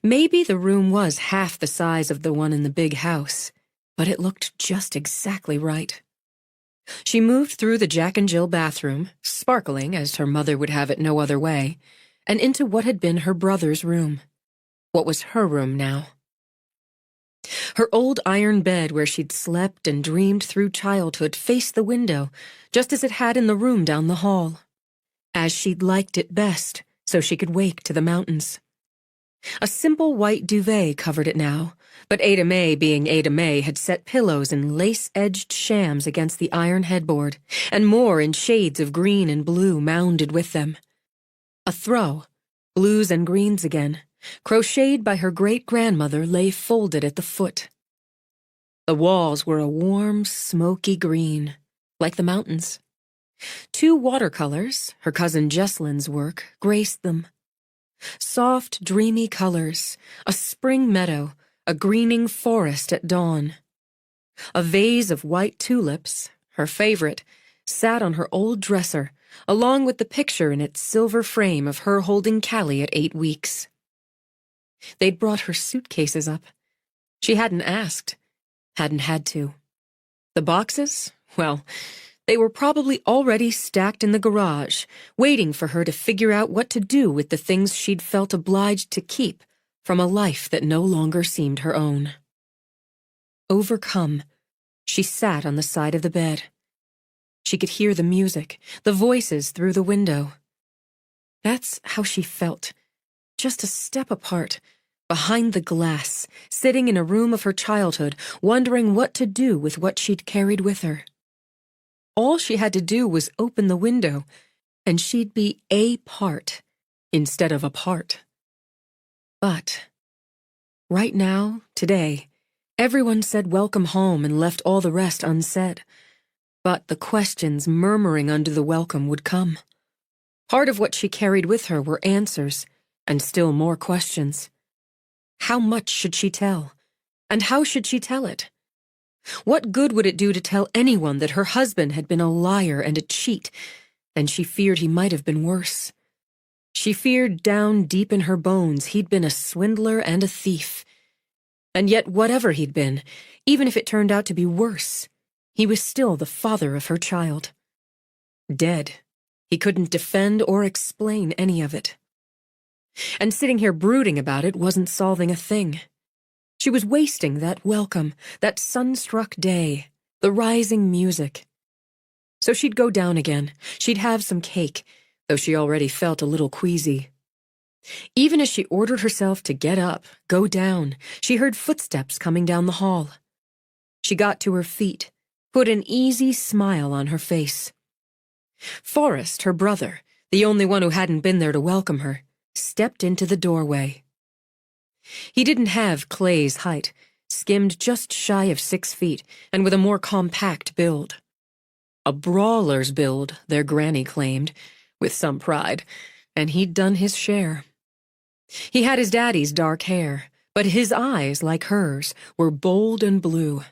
A: Maybe the room was half the size of the one in the big house, but it looked just exactly right. She moved through the Jack and Jill bathroom, sparkling as her mother would have it no other way, and into what had been her brother's room. What was her room now? Her old iron bed where she'd slept and dreamed through childhood faced the window, just as it had in the room down the hall. As she'd liked it best, so she could wake to the mountains. A simple white duvet covered it now, but Ada Mae, being Ada Mae, had set pillows in lace-edged shams against the iron headboard, and more in shades of green and blue mounded with them. A throw, blues and greens again, crocheted by her great-grandmother, lay folded at the foot. The walls were a warm, smoky green, like the mountains. 2 watercolors, her cousin Jesslyn's work, graced them. Soft, dreamy colors, a spring meadow, a greening forest at dawn. A vase of white tulips, her favorite, sat on her old dresser, along with the picture in its silver frame of her holding Callie at 8 weeks. They'd brought her suitcases up. She hadn't asked, hadn't had to. The boxes? Well, they were probably already stacked in the garage, waiting for her to figure out what to do with the things she'd felt obliged to keep from a life that no longer seemed her own. Overcome, she sat on the side of the bed. She could hear the music, the voices through the window. That's how she felt, just a step apart, behind the glass, sitting in a room of her childhood, wondering what to do with what she'd carried with her. All she had to do was open the window, and she'd be a part instead of a part. But right now, today, everyone said welcome home and left all the rest unsaid. But the questions murmuring under the welcome would come. Part of what she carried with her were answers, and still more questions. How much should she tell? And how should she tell it? What good would it do to tell anyone that her husband had been a liar and a cheat, and she feared he might have been worse? She feared down deep in her bones he'd been a swindler and a thief. And yet whatever he'd been, even if it turned out to be worse, he was still the father of her child. Dead. He couldn't defend or explain any of it. And sitting here brooding about it wasn't solving a thing. She was wasting that welcome, that sun-struck day, the rising music. So she'd go down again. She'd have some cake, though she already felt a little queasy. Even as she ordered herself to get up, go down, she heard footsteps coming down the hall. She got to her feet, put an easy smile on her face. Forrest, her brother, the only one who hadn't been there to welcome her, stepped into the doorway. He didn't have Clay's height, skimmed just shy of 6 feet, and with a more compact build. A brawler's build, their granny claimed, with some pride, and he'd done his share. He had his daddy's dark hair, but his eyes, like hers, were bold and blue.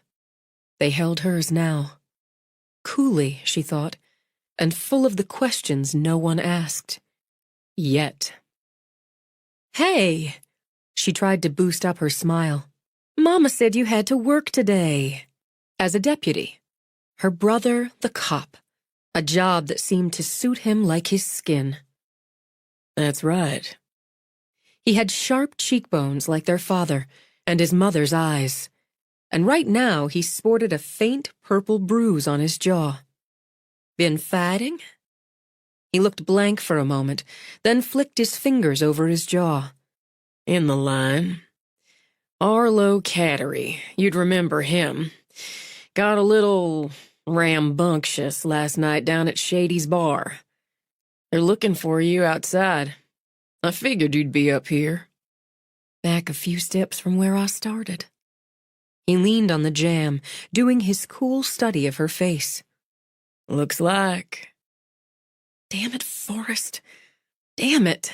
A: They held hers now. Coolly, she thought, and full of the questions no one asked. Yet. Hey! She tried to boost up her smile. Mama said you had to work today. As a deputy. Her brother, the cop. A job that seemed to suit him like his skin. That's right. He had sharp cheekbones like their father, and his mother's eyes. And right now he sported a faint purple bruise on his jaw. Been fighting? He looked blank for a moment, then flicked his fingers over his jaw.
D: In the line. Arlo Cattery, you'd remember him. Got a little rambunctious last night down at Shady's bar. They're looking for you outside. I figured you'd be up here.
A: Back a few steps from where I started. He leaned on the jamb, doing his cool study of her face.
D: Looks like.
A: Damn it, Forrest. Damn it.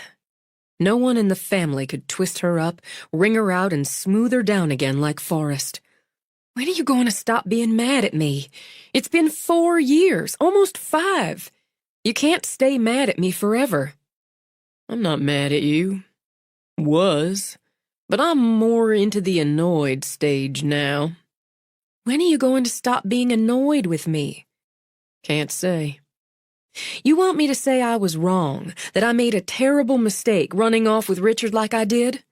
A: No one in the family could twist her up, wring her out, and smooth her down again like Forrest. When are you going to stop being mad at me? It's been 4 years, almost 5. You can't stay mad at me forever.
D: I'm not mad at you. Was. But I'm more into the annoyed stage now.
A: When are you going to stop being annoyed with me?
D: Can't say.
A: You want me to say I was wrong, that I made a terrible mistake running off with Richard like I did?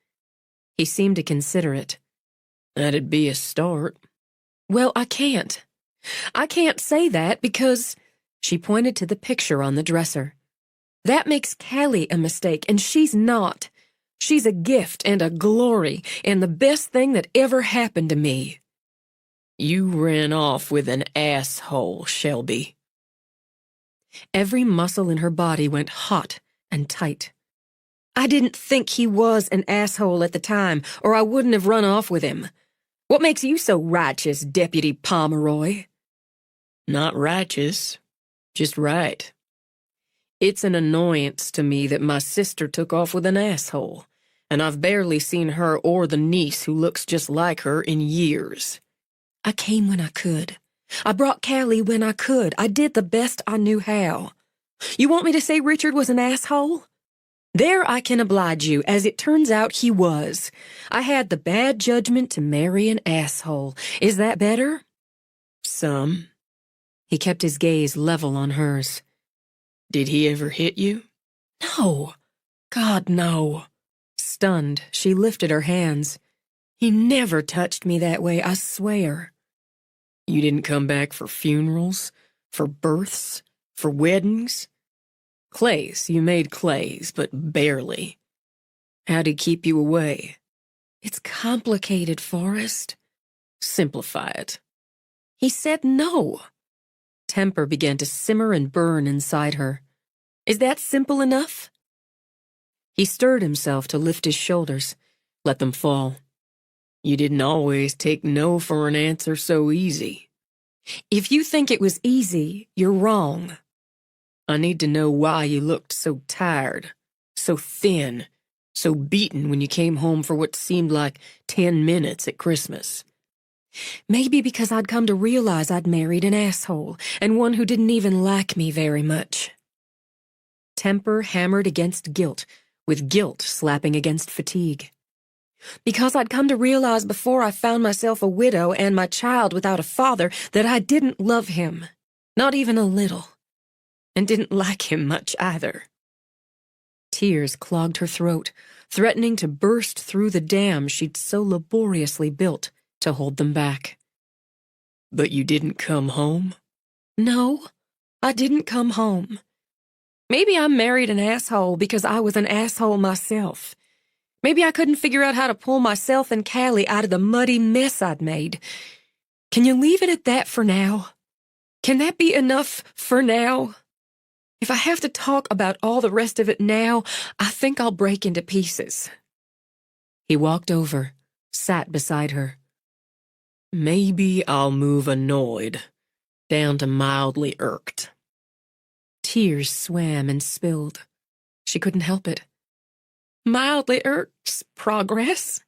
A: He seemed to consider it.
D: That'd be a start.
A: Well, I can't. I can't say that because... She pointed to the picture on the dresser. That makes Callie a mistake, and she's not. She's a gift and a glory, and the best thing that ever happened to me.
D: You ran off with an asshole, Shelby.
A: Every muscle in her body went hot and tight. I didn't think he was an asshole at the time, or I wouldn't have run off with him. What makes you so righteous, Deputy Pomeroy?
D: Not righteous, just right. It's an annoyance to me that my sister took off with an asshole, and I've barely seen her or the niece who looks just like her in years.
A: I came when I could. I brought Callie when I could. I did the best I knew how. You want me to say Richard was an asshole? There I can oblige you, as it turns out he was. I had the bad judgment to marry an asshole. Is that better?
D: Some.
A: He kept his gaze level on hers.
D: Did he ever hit you?
A: No. God, no. Stunned, she lifted her hands. He never touched me that way, I swear.
D: You didn't come back for funerals, for births, for weddings? Clays, you made Clays, but barely. How'd he keep you away?
A: It's complicated, Forrest.
D: Simplify it.
A: He said no. Temper began to simmer and burn inside her. Is that simple enough? He stirred himself to lift his shoulders, let them fall.
D: You didn't always take no for an answer so easy.
A: If you think it was easy, you're wrong.
D: I need to know why you looked so tired, so thin, so beaten when you came home for what seemed like 10 minutes at Christmas.
A: Maybe because I'd come to realize I'd married an asshole, and one who didn't even like me very much. Temper hammered against guilt, with guilt slapping against fatigue. Because I'd come to realize before I found myself a widow and my child without a father that I didn't love him, not even a little, and didn't like him much either. Tears clogged her throat, threatening to burst through the dam she'd so laboriously built to hold them back.
D: But you didn't come home?
A: No, I didn't come home. Maybe I married an asshole because I was an asshole myself. Maybe I couldn't figure out how to pull myself and Callie out of the muddy mess I'd made. Can you leave it at that for now? Can that be enough for now? If I have to talk about all the rest of it now, I think I'll break into pieces. He walked over, sat beside her.
D: Maybe I'll move annoyed, down to mildly irked.
A: Tears swam and spilled. She couldn't help it. Mildly irks progress.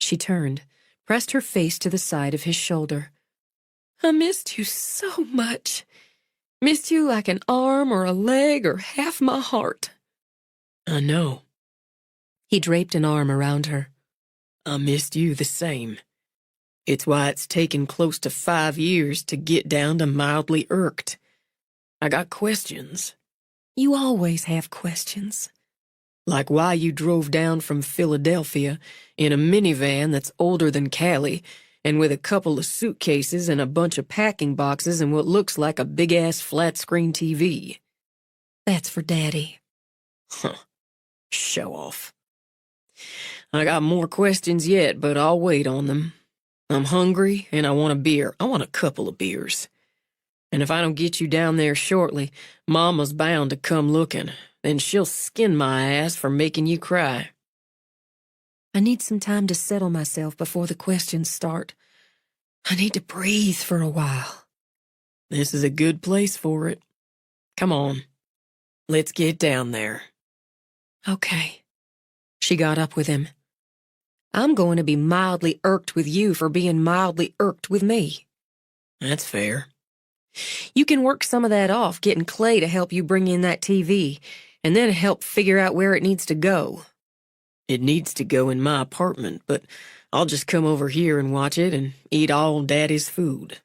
A: She turned, pressed her face to the side of his shoulder. I missed you so much. Missed you like an arm or a leg or half my heart.
D: I know.
A: He draped an arm around her.
D: I missed you the same. It's why it's taken close to 5 years to get down to mildly irked. I got questions.
A: You always have questions.
D: Like why you drove down from Philadelphia in a minivan that's older than Callie and with a couple of suitcases and a bunch of packing boxes and what looks like a big-ass flat-screen TV.
A: That's for Daddy.
D: Huh. Show off. I got more questions yet, but I'll wait on them. I'm hungry, and I want a beer. I want a couple of beers. And if I don't get you down there shortly, Mama's bound to come looking. Then she'll skin my ass for making you cry.
A: I need some time to settle myself before the questions start. I need to breathe for a while.
D: This is a good place for it. Come on. Let's get down there.
A: Okay. She got up with him. I'm going to be mildly irked with you for being mildly irked with me.
D: That's fair.
A: You can work some of that off, getting Clay to help you bring in that TV, and then help figure out where it needs to go.
D: It needs to go in my apartment, but I'll just come over here and watch it and eat all Daddy's food.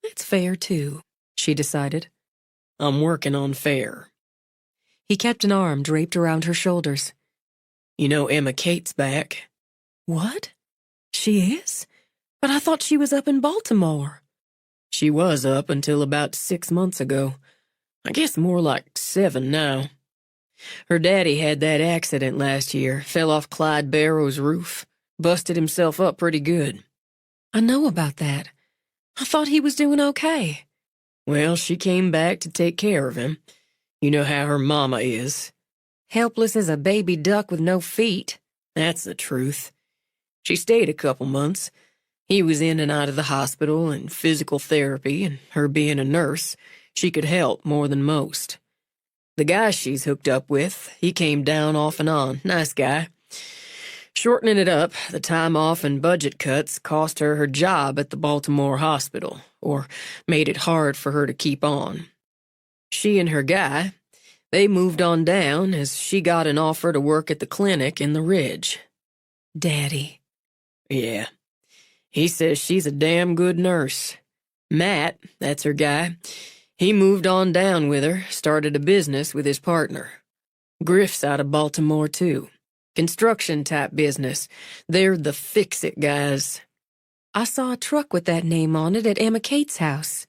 A: That's fair, too, she decided.
D: I'm working on fair.
A: He kept an arm draped around her shoulders.
D: You know Emma Kate's back.
A: What? She is? But I thought she was up in Baltimore.
D: She was up until about 6 months ago. I guess more like 7 now. Her daddy had that accident last year, fell off Clyde Barrow's roof, busted himself up pretty good.
A: I know about that. I thought he was doing okay.
D: Well, she came back to take care of him. You know how her mama is.
A: Helpless as a baby duck with no feet.
D: That's the truth. She stayed a couple months. He was in and out of the hospital and physical therapy, and her being a nurse, she could help more than most. The guy she's hooked up with, he came down off and on. Nice guy. Shortening it up, the time off and budget cuts cost her job at the Baltimore hospital, or made it hard for her to keep on. She and her guy, they moved on down as she got an offer to work at the clinic in the Ridge.
A: Daddy.
D: Yeah. He says she's a damn good nurse. Matt, that's her guy, he moved on down with her, started a business with his partner. Griff's out of Baltimore, too. Construction-type business. They're the fix-it guys.
A: I saw a truck with that name on it at Emma Kate's house.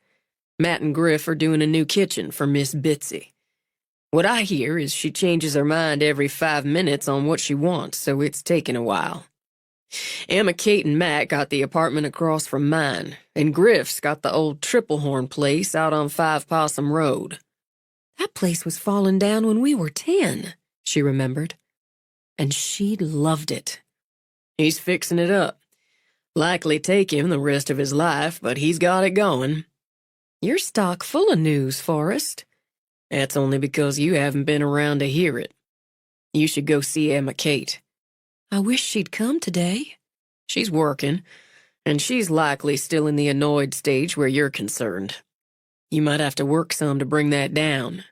D: Matt and Griff are doing a new kitchen for Miss Bitsy. What I hear is she changes her mind every 5 minutes on what she wants, so it's taken a while. Emma Kate and Matt got the apartment across from mine, and Griff's got the old Triple Horn place out on 5 Possum Road.
A: That place was falling down when we were 10, she remembered. And she loved it.
D: He's fixing it up. Likely take him the rest of his life, but he's got it going.
A: You're stock full of news, Forrest.
D: That's only because you haven't been around to hear it. You should go see Emma Kate.
A: I wish she'd come today.
D: She's working, and she's likely still in the annoyed stage where you're concerned. You might have to work some to bring that down.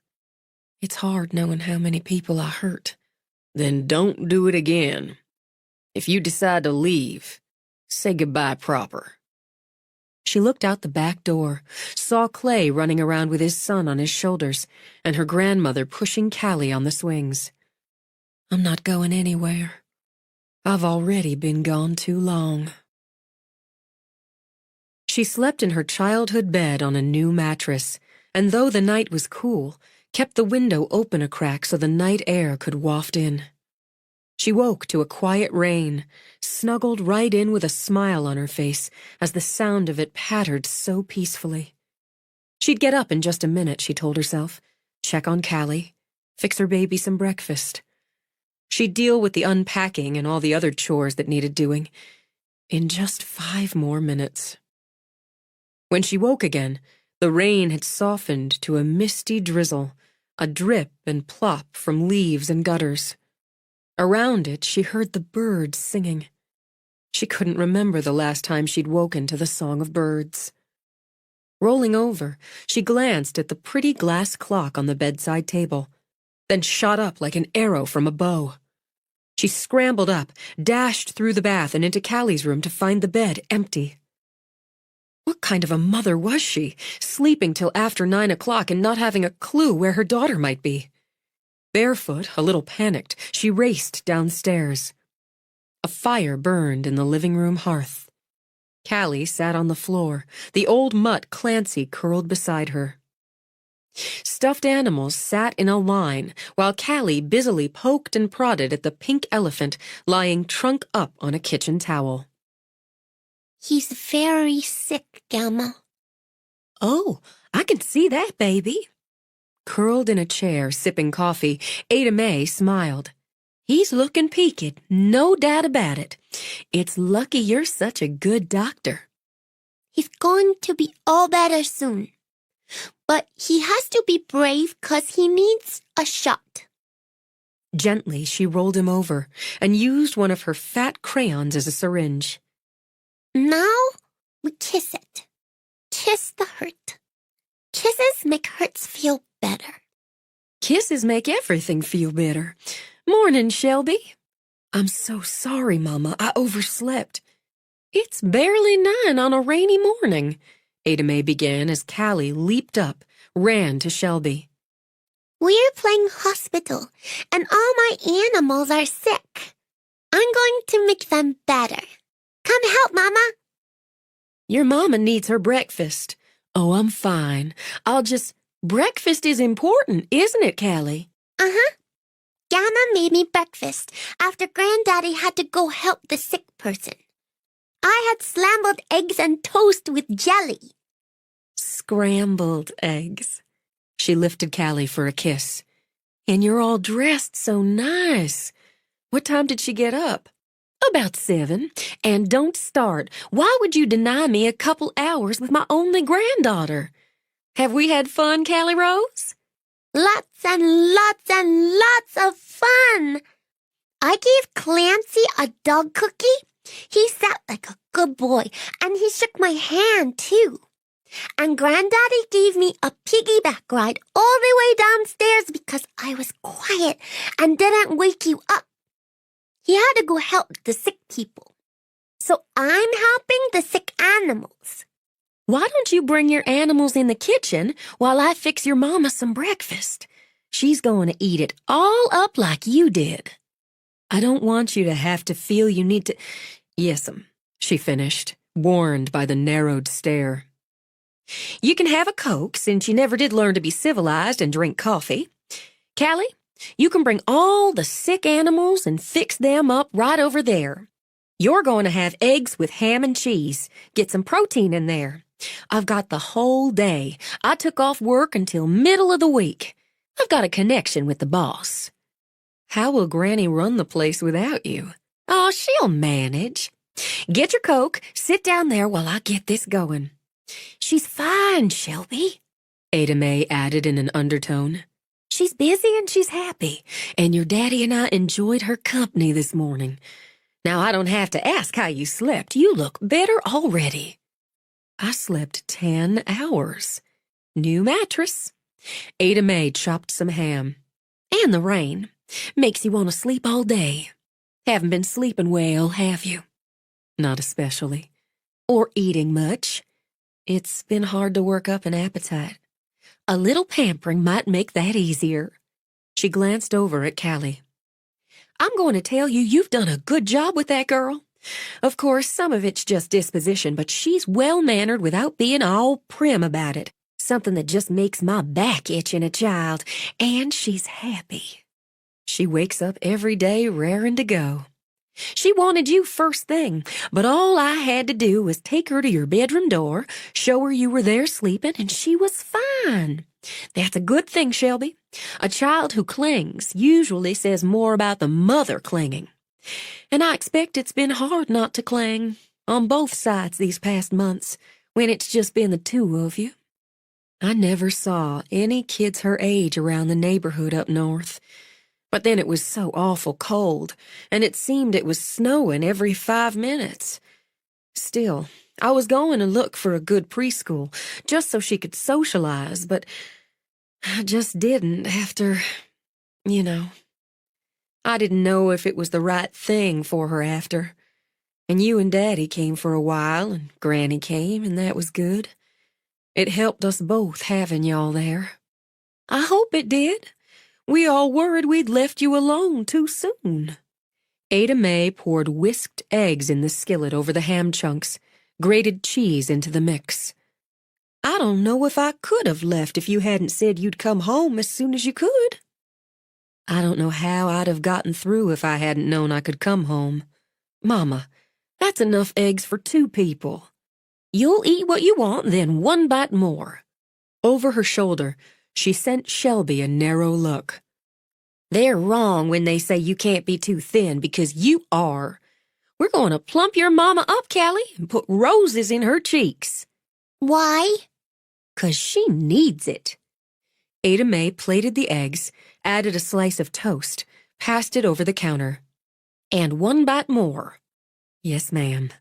A: It's hard knowing how many people I hurt.
D: Then don't do it again. If you decide to leave, say goodbye proper.
A: She looked out the back door, saw Clay running around with his son on his shoulders, and her grandmother pushing Callie on the swings. I'm not going anywhere. I've already been gone too long. She slept in her childhood bed on a new mattress, and though the night was cool, kept the window open a crack so the night air could waft in. She woke to a quiet rain, snuggled right in with a smile on her face as the sound of it pattered so peacefully. She'd get up in just a minute, she told herself, check on Callie, fix her baby some breakfast. She'd deal with the unpacking and all the other chores that needed doing in just 5 more minutes. When she woke again, the rain had softened to a misty drizzle, a drip and plop from leaves and gutters. Around it, she heard the birds singing. She couldn't remember the last time she'd woken to the song of birds. Rolling over, she glanced at the pretty glass clock on the bedside table, then shot up like an arrow from a bow. She scrambled up, dashed through the bath and into Callie's room to find the bed empty. What kind of a mother was she, sleeping till after 9 o'clock and not having a clue where her daughter might be? Barefoot, a little panicked, she raced downstairs. A fire burned in the living room hearth. Callie sat on the floor, the old mutt Clancy curled beside her. Stuffed animals sat in a line while Callie busily poked and prodded at the pink elephant lying trunk up on a kitchen towel.
B: He's very sick, Gamma.
A: Oh, I can see that, baby. Curled in a chair, sipping coffee, Ada Mae smiled. He's looking peaked, no doubt about it. It's lucky you're such a good doctor.
B: He's going to be all better soon. But he has to be brave 'cause he needs a shot.
A: Gently, she rolled him over and used one of her fat crayons as a syringe.
B: Now we kiss it. Kiss the hurt. Kisses make hurts feel better.
A: Kisses make everything feel better. Morning, Shelby. I'm so sorry, Mama. I overslept. It's barely 9 on a rainy morning, Ada Mae began as Callie leaped up, ran to Shelby.
B: We're playing hospital, and all my animals are sick. I'm going to make them better. Come help, Mama.
A: Your mama needs her breakfast. Oh, I'm fine. Breakfast is important, isn't it, Callie?
B: Uh-huh. Gamma made me breakfast after Granddaddy had to go help the sick person. I had scrambled eggs and toast with jelly.
A: Scrambled eggs. She lifted Callie for a kiss. And you're all dressed so nice. What time did she get up? About 7. And don't start. Why would you deny me a couple hours with my only granddaughter? Have we had fun, Callie Rose?
B: Lots and lots and lots of fun. I gave Clancy a dog cookie. He sat like a good boy, and he shook my hand, too. And Granddaddy gave me a piggyback ride all the way downstairs because I was quiet and didn't wake you up. He had to go help the sick people. So I'm helping the sick animals.
A: Why don't you bring your animals in the kitchen while I fix your mama some breakfast? She's going to eat it all up like you did. I don't want you to have to feel you need to... Yes'm, she finished, warned by the narrowed stare. You can have a Coke since you never did learn to be civilized and drink coffee. Callie, you can bring all the sick animals and fix them up right over there. You're going to have eggs with ham and cheese. Get some protein in there. I've got the whole day. I took off work until middle of the week. I've got a connection with the boss. How will Granny run the place without you? Oh, she'll manage. Get your Coke, sit down there while I get this going. She's fine, Shelby, Ada Mae added in an undertone. She's busy and she's happy, and your daddy and I enjoyed her company this morning. Now I don't have to ask how you slept. You look better already. I slept 10 hours. New mattress. Ada Mae chopped some ham. And the rain. Makes you want to sleep all day. Haven't been sleeping well, have you? Not especially. Or eating much. It's been hard to work up an appetite. A little pampering might make that easier. She glanced over at Callie. I'm going to tell you you've done a good job with that girl. Of course, some of it's just disposition, but she's well-mannered without being all prim about it. Something that just makes my back itch in a child. And she's happy. She wakes up every day raring to go. She wanted you first thing, but all I had to do was take her to your bedroom door, show her you were there sleeping, and she was fine. That's a good thing, Shelby. A child who clings usually says more about the mother clinging. And I expect it's been hard not to cling on both sides these past months when it's just been the two of you. I never saw any kids her age around the neighborhood up north. But then it was so awful cold, and it seemed it was snowing every 5 minutes. Still, I was going to look for a good preschool, just so she could socialize, but I just didn't after, I didn't know if it was the right thing for her after. And you and Daddy came for a while, and Granny came, and that was good. It helped us both having y'all there. I hope it did. We all worried we'd left you alone too soon. Ada Mae poured whisked eggs in the skillet over the ham chunks, grated cheese into the mix. I don't know if I could have left if you hadn't said you'd come home as soon as you could. I don't know how I'd have gotten through if I hadn't known I could come home. Mama, that's enough eggs for 2 people. You'll eat what you want, then 1 bite more. Over her shoulder, she sent Shelby a narrow look. They're wrong when they say you can't be too thin, because you are. We're going to plump your mama up, Callie, and put roses in her cheeks.
B: Why?
A: 'Cause she needs it. Ada Mae plated the eggs, added a slice of toast, passed it over the counter. And 1 bite more. Yes, ma'am.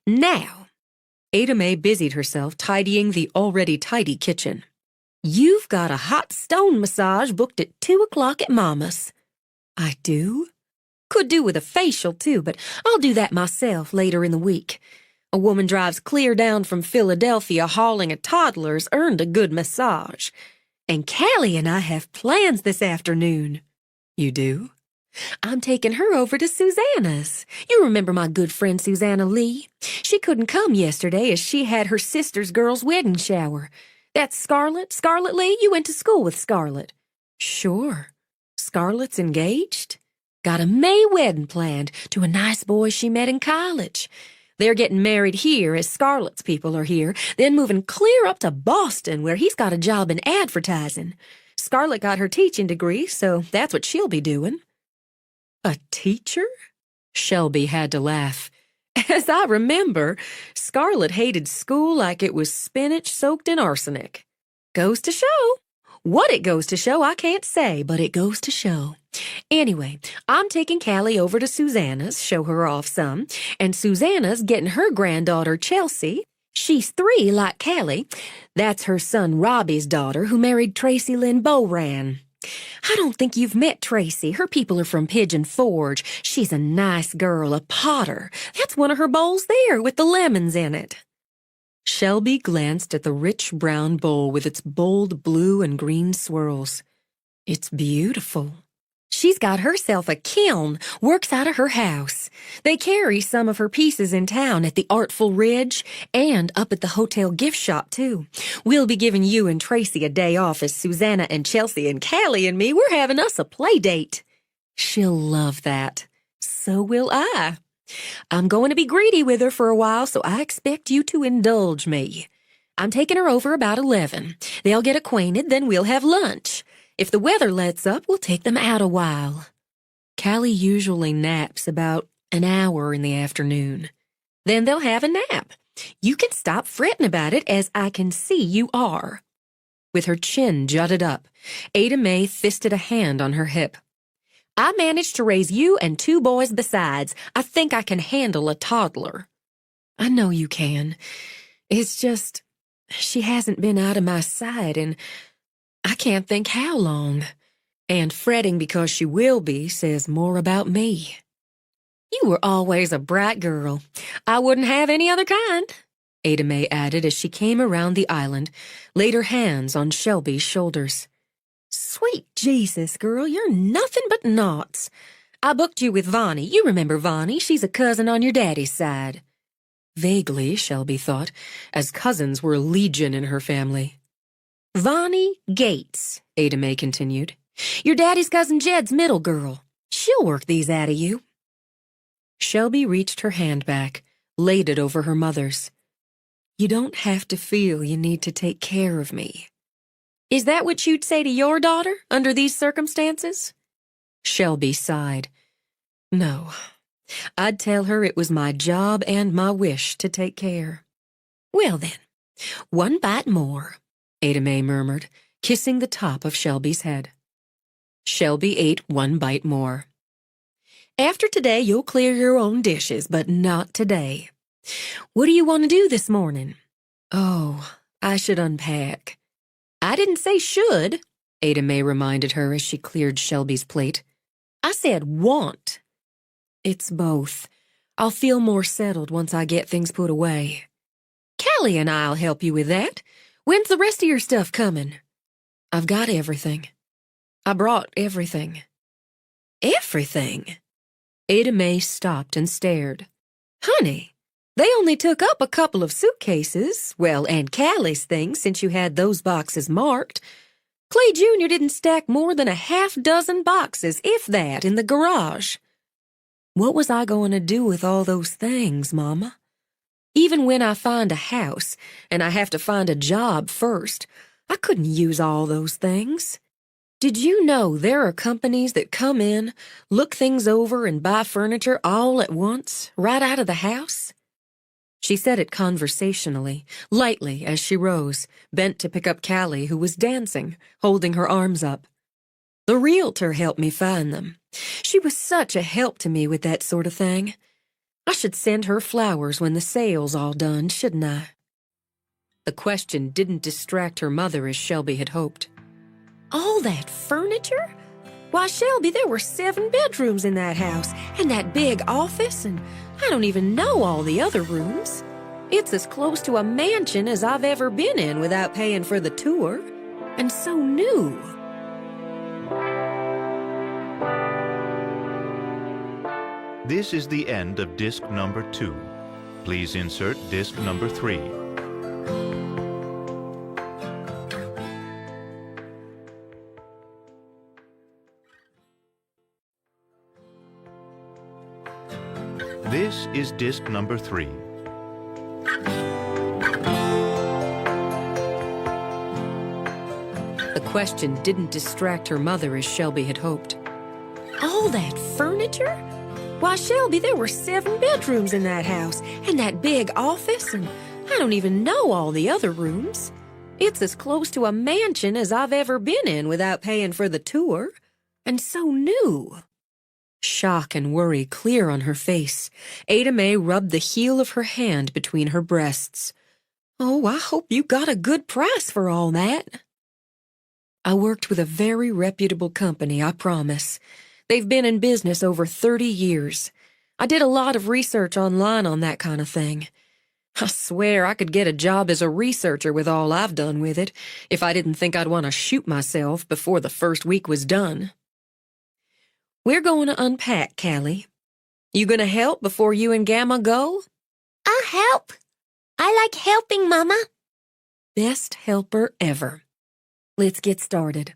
A: Now, Ada Mae busied herself tidying the already tidy kitchen. You've got a hot stone massage booked at 2 o'clock at Mama's. I do? Could do with a facial, too, but I'll do that myself later in the week. A woman drives clear down from Philadelphia hauling a toddler's earned a good massage. And Callie and I have plans this afternoon. You do? I'm taking her over to Susanna's. You remember my good friend Susanna Lee? She couldn't come yesterday as she had her sister's girl's wedding shower. That's Scarlett. Scarlett Lee, you went to school with Scarlett. Sure. Scarlett's engaged? Got a May wedding planned to a nice boy she met in college. They're getting married here as Scarlett's people are here, then moving clear up to Boston where he's got a job in advertising. Scarlett got her teaching degree, so that's what she'll be doing. A teacher? Shelby had to laugh. As I remember, Scarlett hated school like it was spinach soaked in arsenic. Goes to show. What it goes to show, I can't say, but it goes to show. Anyway, I'm taking Callie over to Susanna's, show her off some, and Susanna's getting her granddaughter Chelsea. She's 3 like Callie. That's her son Robbie's daughter who married Tracy Lynn Boran. I don't think you've met Tracy. Her people are from Pigeon Forge. She's a nice girl, a potter. That's one of her bowls there with the lemons in it. Shelby glanced at the rich brown bowl with its bold blue and green swirls. It's beautiful. She's got herself a kiln, works out of her house. They carry some of her pieces in town at the Artful Ridge and up at the hotel gift shop, too. We'll be giving you and Tracy a day off as Susanna and Chelsea and Callie and me. We're having us a play date. She'll love that. So will I. I'm going to be greedy with her for a while, so I expect you to indulge me. I'm taking her over about 11. They'll get acquainted, then we'll have lunch. If the weather lets up, we'll take them out a while. Callie usually naps about an hour in the afternoon. Then they'll have a nap. You can stop fretting about it, as I can see you are. With her chin jutted up, Ada Mae fisted a hand on her hip. I managed to raise you and 2 boys besides. I think I can handle a toddler. I know you can. It's just, she hasn't been out of my sight and I can't think how long. And fretting because she will be says more about me. You were always a bright girl. I wouldn't have any other kind, Ada Mae added as she came around the island, laid her hands on Shelby's shoulders. Sweet Jesus, girl, you're nothing but knots. I booked you with Vonnie. You remember Vonnie? She's a cousin on your daddy's side. Vaguely, Shelby thought, as cousins were legion in her family. Vonnie Gates, Ada Mae continued. Your daddy's cousin Jed's middle girl. She'll work these out of you. Shelby reached her hand back, laid it over her mother's. You don't have to feel you need to take care of me. Is that what you'd say to your daughter under these circumstances? Shelby sighed. No, I'd tell her it was my job and my wish to take care. Well then, 1 bite more, Ada Mae murmured, kissing the top of Shelby's head. Shelby ate 1 bite more. After today, you'll clear your own dishes, but not today. What do you want to do this morning? Oh, I should unpack. I didn't say should, Ada Mae reminded her as she cleared Shelby's plate. I said want. It's both. I'll feel more settled once I get things put away. Callie and I'll help you with that. When's the rest of your stuff coming? I've got everything. I brought everything. Everything? Ada Mae stopped and stared. Honey, They only took up a couple of suitcases, well, and Callie's things since you had those boxes marked. Clay Jr. didn't stack more than a half-dozen boxes, if that, in the garage. What was I going to do with all those things, Mama? Even when I find a house, and I have to find a job first, I couldn't use all those things. Did you know there are companies that come in, look things over, and buy furniture all at once, right out of the house? She said it conversationally, lightly, as she rose, bent to pick up Callie, who was dancing, holding her arms up. The realtor helped me find them. She was such a help to me with that sort of thing. I should send her flowers when the sale's all done, shouldn't I? The question didn't distract her mother as Shelby had hoped. All that furniture? Why, Shelby, there were 7 bedrooms in that house, and that big office, and I don't even know all the other rooms. It's as close to a mansion as I've ever been in without paying for the tour, and so new.
C: This is the end of disc number 2. Please insert disc number 3. This is disc number 3.
A: The question didn't distract her mother as Shelby had hoped. All that furniture? Why, Shelby, there were 7 bedrooms in that house, and that big office, and I don't even know all the other rooms. It's as close to a mansion as I've ever been in without paying for the tour, and so new. Shock and worry clear on her face, Ada Mae rubbed the heel of her hand between her breasts. Oh, I hope you got a good price for all that. I worked with a very reputable company, I promise. They've been in business over 30 years. I did a lot of research online on that kind of thing. I swear I could get a job as a researcher with all I've done with it, if I didn't think I'd want to shoot myself before the first week was done. We're going to unpack, Callie. You gonna help before you and Gamma go?
B: I'll help. I like helping, Mama.
A: Best helper ever. Let's get started.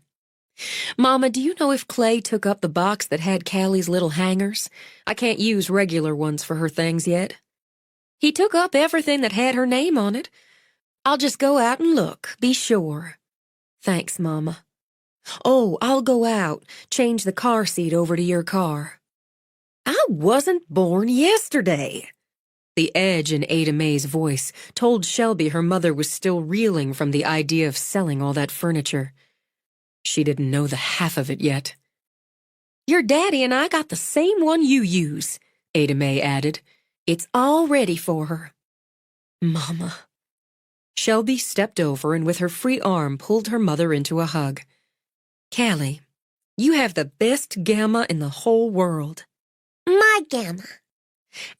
A: Mama, do you know if Clay took up the box that had Callie's little hangers? I can't use regular ones for her things yet. He took up everything that had her name on it. I'll just go out and look, be sure. Thanks, Mama. Oh, I'll go out, change the car seat over to your car. I wasn't born yesterday. The edge in Ada Mae's voice told Shelby her mother was still reeling from the idea of selling all that furniture. She didn't know the half of it yet. Your daddy and I got the same one you use, Ada Mae added. It's all ready for her. Mama. Shelby stepped over and with her free arm pulled her mother into a hug. Callie, you have the best Gamma in the whole world.
B: My Gamma.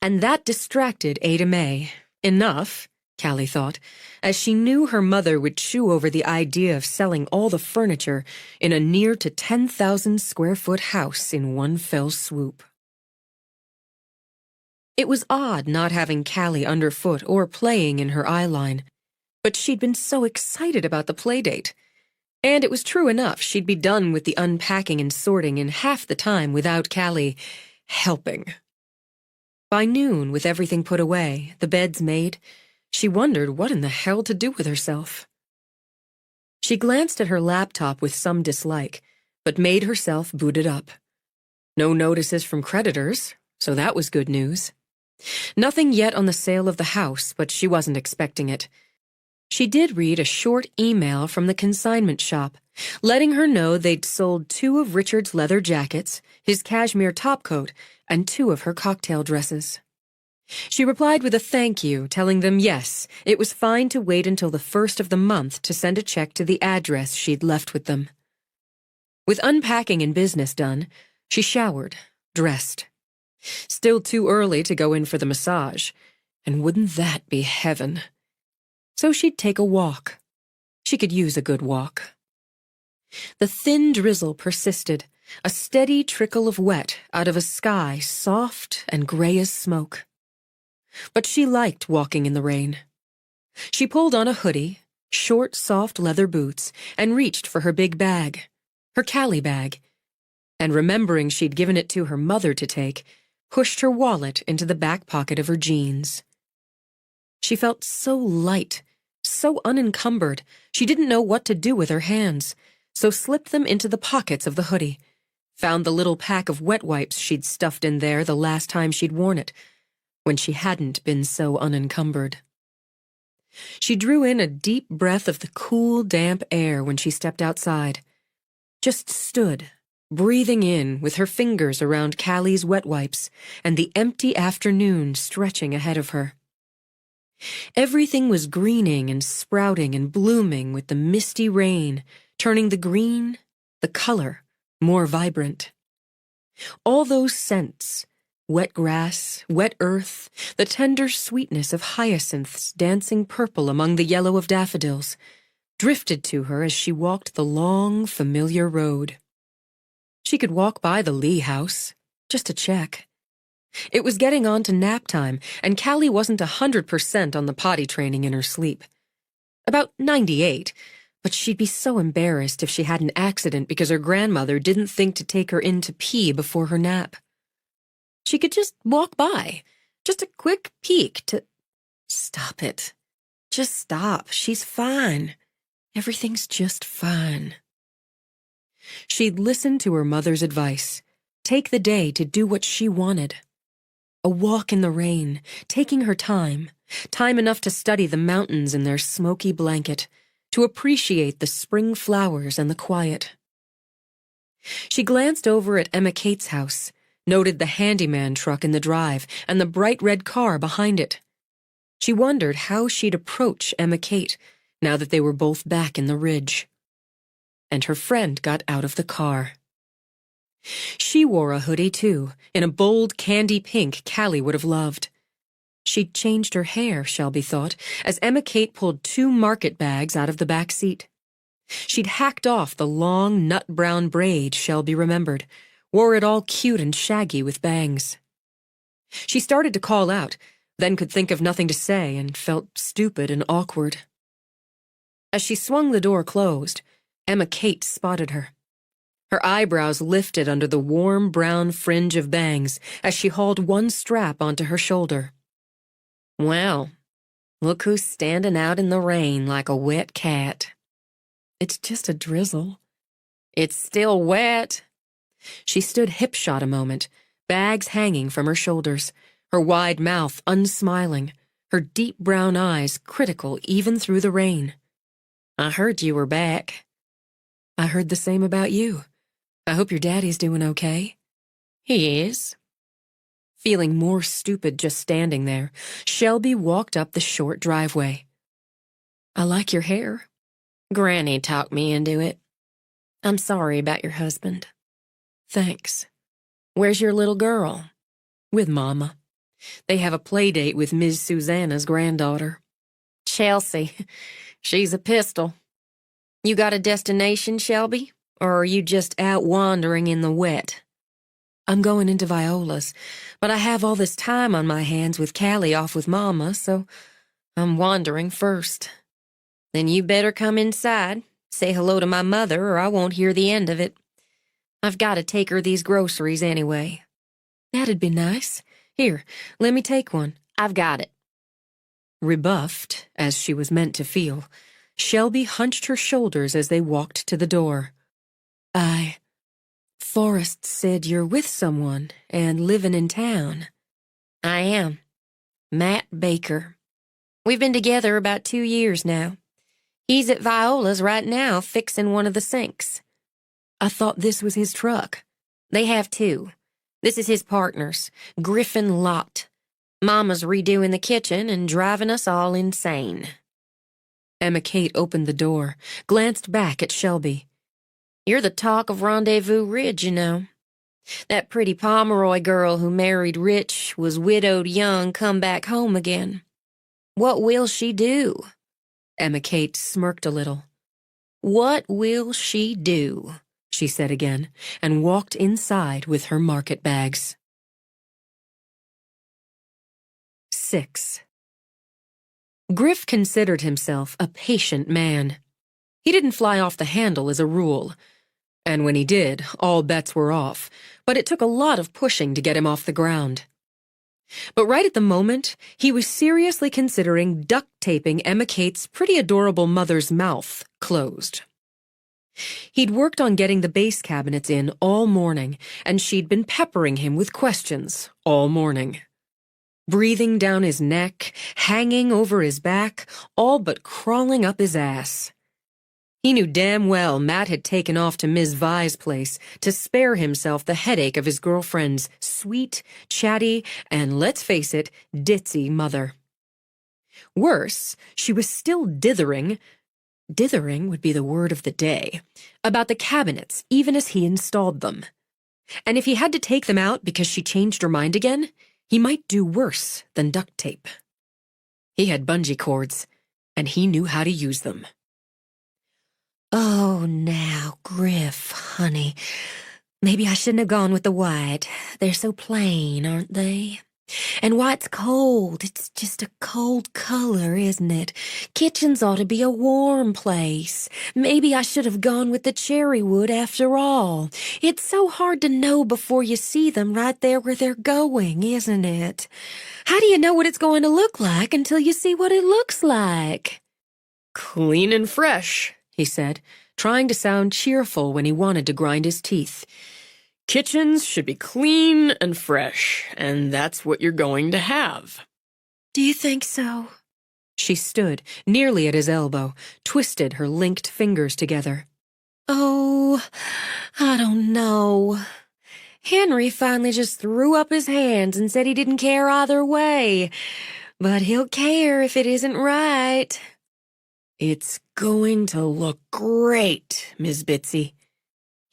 A: And that distracted Ada Mae. Enough, Callie thought, as she knew her mother would chew over the idea of selling all the furniture in a near to 10,000-square-foot house in one fell swoop. It was odd not having Callie underfoot or playing in her eyeline, but she'd been so excited about the playdate. And it was true enough, she'd be done with the unpacking and sorting in half the time without Callie helping. By noon, with everything put away, the beds made, she wondered what in the hell to do with herself. She glanced at her laptop with some dislike, but made herself boot it up. No notices from creditors, so that was good news. Nothing yet on the sale of the house, but she wasn't expecting it. She did read a short email from the consignment shop, letting her know they'd sold 2 of Richard's leather jackets, his cashmere topcoat, and 2 of her cocktail dresses. She replied with a thank you, telling them yes, it was fine to wait until the 1st of the month to send a check to the address she'd left with them. With unpacking and business done, she showered, dressed. Still too early to go in for the massage, and wouldn't that be heaven? So she'd take a walk. She could use a good walk. The thin drizzle persisted, a steady trickle of wet out of a sky soft and gray as smoke. but she liked walking in the rain. She pulled on a hoodie, short, soft leather boots, and reached for her big bag, her Callie bag, and remembering she'd given it to her mother to take, pushed her wallet into the back pocket of her jeans. She felt so light, so unencumbered, she didn't know what to do with her hands, so slipped them into the pockets of the hoodie, found the little pack of wet wipes she'd stuffed in there the last time she'd worn it, when she hadn't been so unencumbered. She drew in a deep breath of the cool, damp air when she stepped outside, just stood, breathing in with her fingers around Callie's wet wipes and the empty afternoon stretching ahead of her. Everything was greening and sprouting and blooming with the misty rain, turning the green, the color, more vibrant. All those scents, wet grass, wet earth, the tender sweetness of hyacinths dancing purple among the yellow of daffodils, drifted to her as she walked the long, familiar road. She could walk by the Lee house, just to check. It was getting on to nap time, and Callie wasn't 100% on the potty training in her sleep. About 98, but she'd be so embarrassed if she had an accident because her grandmother didn't think to take her in to pee before her nap. She could just walk by, just a quick peek to... Stop it. Just stop. She's fine. Everything's just fine. She'd listen to her mother's advice, take the day to do what she wanted. A walk in the rain, taking her time enough to study the mountains in their smoky blanket, to appreciate the spring flowers and the quiet. She glanced over at Emma Kate's house, noted the handyman truck in the drive and the bright red car behind it. She wondered how she'd approach Emma Kate now that they were both back in the ridge. And her friend got out of the car. She wore a hoodie, too, in a bold candy pink Callie would have loved. She'd changed her hair, Shelby thought, as Emma Kate pulled 2 market bags out of the back seat. She'd hacked off the long, nut-brown braid Shelby remembered, wore it all cute and shaggy with bangs. She started to call out, then could think of nothing to say and felt stupid and awkward. As she swung the door closed, Emma Kate spotted her. Her eyebrows lifted under the warm brown fringe of bangs as she hauled one strap onto her shoulder. Well, look who's standing out in the rain like a wet cat. It's just a drizzle. It's still wet. She stood hip-shot a moment, bags hanging from her shoulders, her wide mouth unsmiling, her deep brown eyes critical even through the rain. I heard you were back. I heard the same about you. I hope your daddy's doing okay. He is. Feeling more stupid just standing there, Shelby walked up the short driveway. I like your hair. Granny talked me into it. I'm sorry about your husband. Thanks. Where's your little girl? With Mama. They have a play date with Miss Susanna's granddaughter. Chelsea. She's a pistol. You got a destination, Shelby? Or are you just out wandering in the wet? I'm going into Viola's, but I have all this time on my hands with Callie off with Mama, so I'm wandering first. Then you better come inside, say hello to my mother, or I won't hear the end of it. I've got to take her these groceries anyway. That'd be nice. Here, let me take one. I've got it. Rebuffed, as she was meant to feel, Shelby hunched her shoulders as they walked to the door. Forrest said you're with someone and living in town. I am. Matt Baker. We've been together about 2 years now. He's at Viola's right now fixing one of the sinks. I thought this was his truck. They have 2. This is his partner's, Griffin Lott. Mama's redoing the kitchen and driving us all insane. Emma Kate opened the door, glanced back at Shelby. You're the talk of Rendezvous Ridge, you know. That pretty Pomeroy girl who married rich, was widowed young, come back home again. What will she do? Emma Kate smirked a little. What will she do? She said again, and walked inside with her market bags. 6. Griff considered himself a patient man. He didn't fly off the handle as a rule. And when he did, all bets were off, but it took a lot of pushing to get him off the ground. But right at the moment, he was seriously considering duct taping Emma Kate's pretty adorable mother's mouth closed. He'd worked on getting the base cabinets in all morning, and she'd been peppering him with questions all morning. Breathing down his neck, hanging over his back, all but crawling up his ass. He knew damn well Matt had taken off to Ms. Vi's place to spare himself the headache of his girlfriend's sweet, chatty, and, let's face it, ditzy mother. Worse, she was still dithering would be the word of the day, about the cabinets even as he installed them. And if he had to take them out because she changed her mind again, he might do worse than duct tape. He had bungee cords, and he knew how to use them.
B: Oh, now, Griff, honey. Maybe I shouldn't have gone with the white. They're so plain, aren't they? And white's cold. It's just a cold color, isn't it? Kitchens ought to be a warm place. Maybe I should have gone with the cherry wood after all. It's so hard to know before you see them right there where they're going, isn't it? How do you know what it's going to look like until you see what it looks like?
D: Clean and fresh, he said, trying to sound cheerful when he wanted to grind his teeth. Kitchens should be clean and fresh, and that's what you're going to have.
B: Do you think so?
A: She stood, nearly at his elbow, twisted her linked fingers together.
B: Oh, I don't know. Henry finally just threw up his hands and said he didn't care either way. But he'll care if it isn't right.
A: It's going to look great, Miss Bitsy.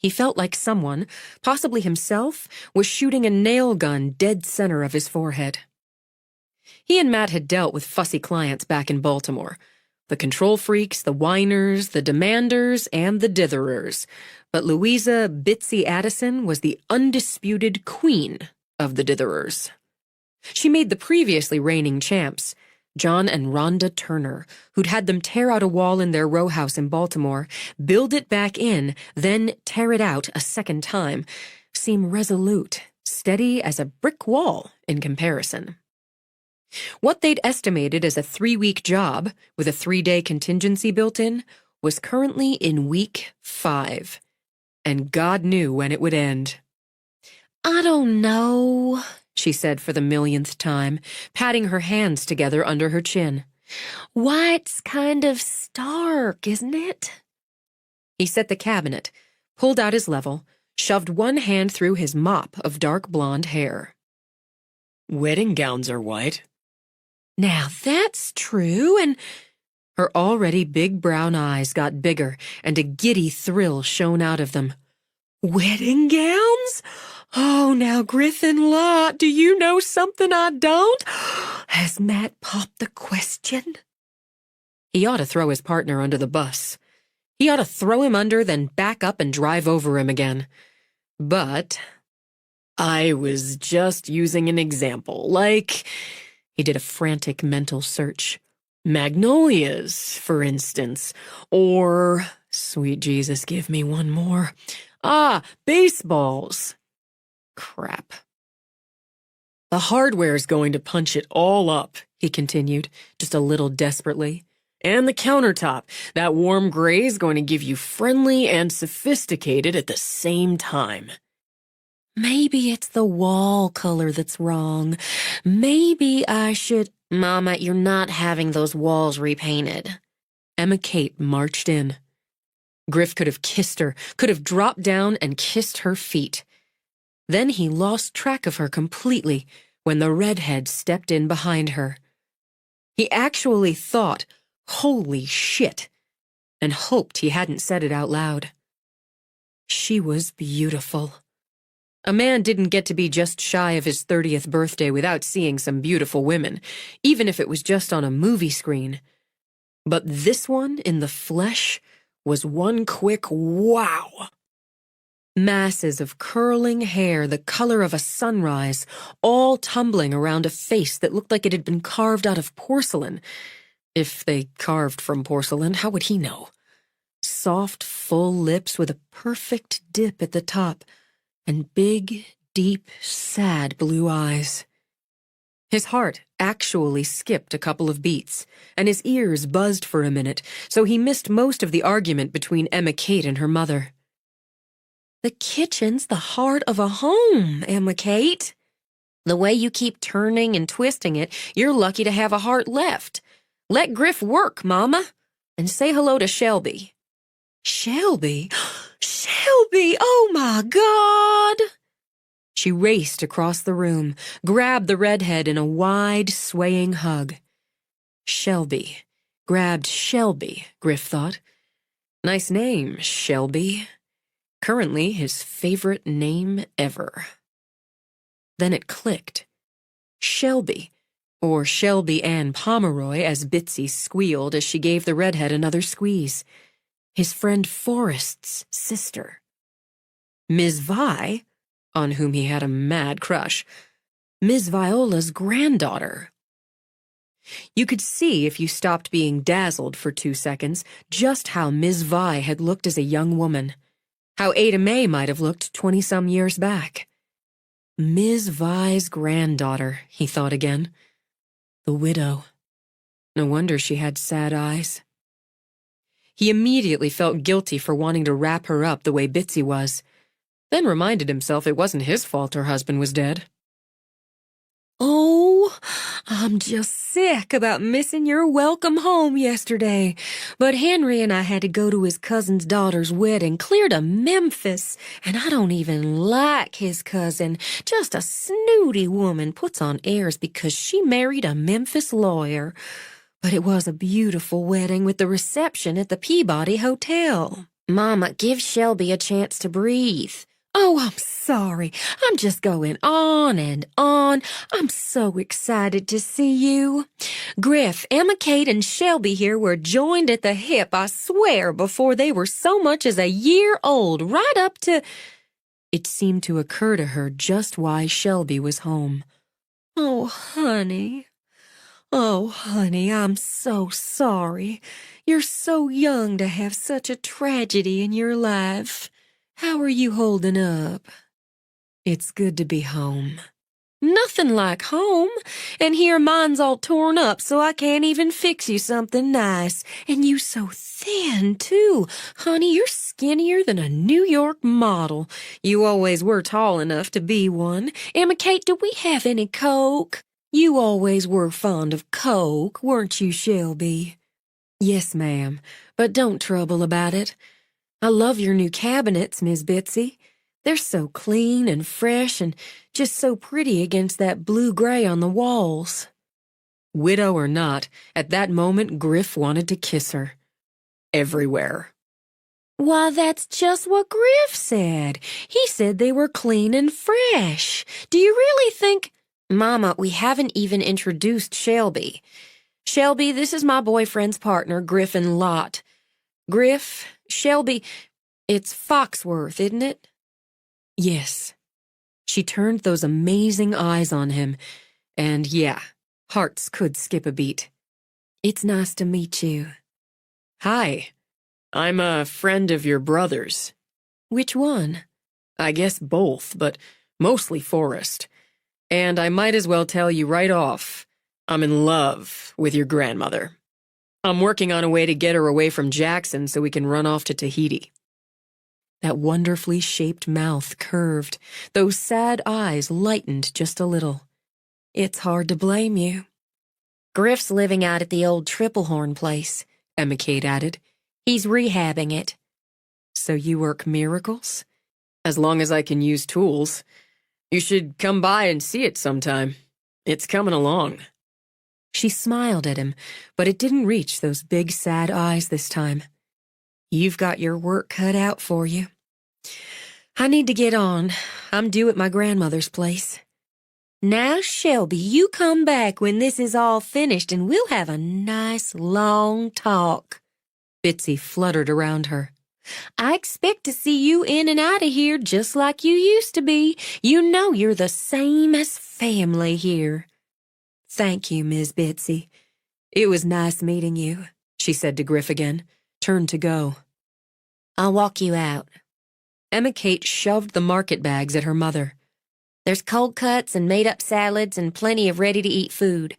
A: He felt like someone, possibly himself, was shooting a nail gun dead center of his forehead. He and Matt had dealt with fussy clients back in Baltimore. The control freaks, the whiners, the demanders, and the ditherers. But Louisa Bitsy Addison was the undisputed queen of the ditherers. She made the previously reigning champs, John and Rhonda Turner, who'd had them tear out a wall in their row house in Baltimore, build it back in, then tear it out a second time, seem resolute, steady as a brick wall in comparison. What they'd estimated as a 3-week job, with a 3-day contingency built in, was currently in week 5. And God knew when it would end.
B: I don't know,
A: she said for the millionth time, patting her hands together under her chin.
B: White's kind of stark, isn't it?
A: He set the cabinet, pulled out his level, shoved one hand through his mop of dark blonde hair.
D: Wedding gowns are white.
B: Now that's true, and
A: her already big brown eyes got bigger, and a giddy thrill shone out of them. Wedding gowns? Oh, now, Griffin Lott, do you know something I don't? Has Matt popped the question? He ought to throw his partner under the bus. He ought to throw him under, then back up and drive over him again. But I was just using an example, like, he did a frantic mental search. Magnolias, for instance, or, sweet Jesus, give me one more. Baseballs. Crap. The hardware's going to punch it all up, he continued, just a little desperately. And the countertop, that warm gray's going to give you friendly and sophisticated at the same time.
B: Maybe it's the wall color that's wrong. Maybe I should— Mama, you're not having those walls repainted.
A: Emma Kate marched in. Griff could have kissed her, could have dropped down and kissed her feet. Then he lost track of her completely when the redhead stepped in behind her. He actually thought, holy shit, and hoped he hadn't said it out loud. She was beautiful. A man didn't get to be just shy of his 30th birthday without seeing some beautiful women, even if it was just on a movie screen. But this one in the flesh was one quick wow. Masses of curling hair the color of a sunrise, all tumbling around a face that looked like it had been carved out of porcelain. If they carved from porcelain, how would he know? Soft, full lips with a perfect dip at the top, and big, deep, sad blue eyes. His heart actually skipped a couple of beats, and his ears buzzed for a minute, so he missed most of the argument between Emma Kate and her mother. "The kitchen's the heart of a home, Emma Kate. The way you keep turning and twisting it, you're lucky to have a heart left. Let Griff work, Mama, and say hello to Shelby." "Shelby? Shelby! Oh, my God!" She raced across the room, grabbed the redhead in a wide, swaying hug. Shelby. Grabbed Shelby, Griff thought. Nice name, Shelby. Currently his favorite name ever. Then it clicked. Shelby, or Shelby Ann Pomeroy, as Bitsy squealed as she gave the redhead another squeeze. His friend Forrest's sister. Ms. Vi, on whom he had a mad crush. Ms. Viola's granddaughter. You could see, if you stopped being dazzled for 2 seconds, just how Ms. Vi had looked as a young woman. How Ada Mae might have looked 20-some years back. Ms. Vi's granddaughter, he thought again. The widow. No wonder she had sad eyes. He immediately felt guilty for wanting to wrap her up the way Bitsy was, then reminded himself it wasn't his fault her husband was dead. "Oh, I'm just sick about missing your welcome home yesterday. But Henry and I had to go to his cousin's daughter's wedding clear to Memphis, and I don't even like his cousin. Just a snooty woman puts on airs because she married a Memphis lawyer. But it was a beautiful wedding with the reception at the Peabody Hotel." "Mama, give Shelby a chance to breathe." "Oh, I'm sorry. I'm just going on and on. I'm so excited to see you. Griff, Emma Kate, and Shelby here were joined at the hip, I swear, before they were so much as a year old, right up to—" It seemed to occur to her just why Shelby was home. "Oh, honey. Oh, honey, I'm so sorry. You're so young to have such a tragedy in your life. How are you holding up?" "It's good to be home." "Nothing like home. And here mine's all torn up so I can't even fix you something nice. And you so thin, too. Honey, you're skinnier than a New York model. You always were tall enough to be one. Emma Kate, do we have any Coke? You always were fond of Coke, weren't you, Shelby?" "Yes, ma'am, but don't trouble about it. I love your new cabinets, Miss Bitsy. They're so clean and fresh and just so pretty against that blue-gray on the walls." Widow or not, at that moment Griff wanted to kiss her. Everywhere. "Why, that's just what Griff said. He said they were clean and fresh. Do you really think—" "Mama, we haven't even introduced Shelby. Shelby, this is my boyfriend's partner, Griffin Lott. Griff, Shelby, it's Foxworth, isn't it?" "Yes." She turned those amazing eyes on him, and yeah, hearts could skip a beat. "It's nice to meet you." "Hi. I'm a friend of your brother's." "Which one?" "I guess both, but mostly Forrest. And I might as well tell you right off, I'm in love with your grandmother. I'm working on a way to get her away from Jackson so we can run off to Tahiti." That wonderfully shaped mouth curved, those sad eyes lightened just a little. "It's hard to blame you." "Griff's living out at the old Triplehorn place," Emma Kate added. "He's rehabbing it." "So you work miracles?" "As long as I can use tools. You should come by and see it sometime. It's coming along." She smiled at him, but it didn't reach those big, sad eyes this time. "You've got your work cut out for you. I need to get on. I'm due at my grandmother's place." "Now, Shelby, you come back when this is all finished and we'll have a nice, long talk." Bitsy fluttered around her. I expect to see you in and out of here just like you used to be. You know you're the same as family here. Thank you, Miss Bitsy. It was nice meeting you, she said to Griff again, turned to go. I'll walk you out. Emma Kate shoved the market bags at her mother. There's cold cuts and made-up salads and plenty of ready-to-eat food.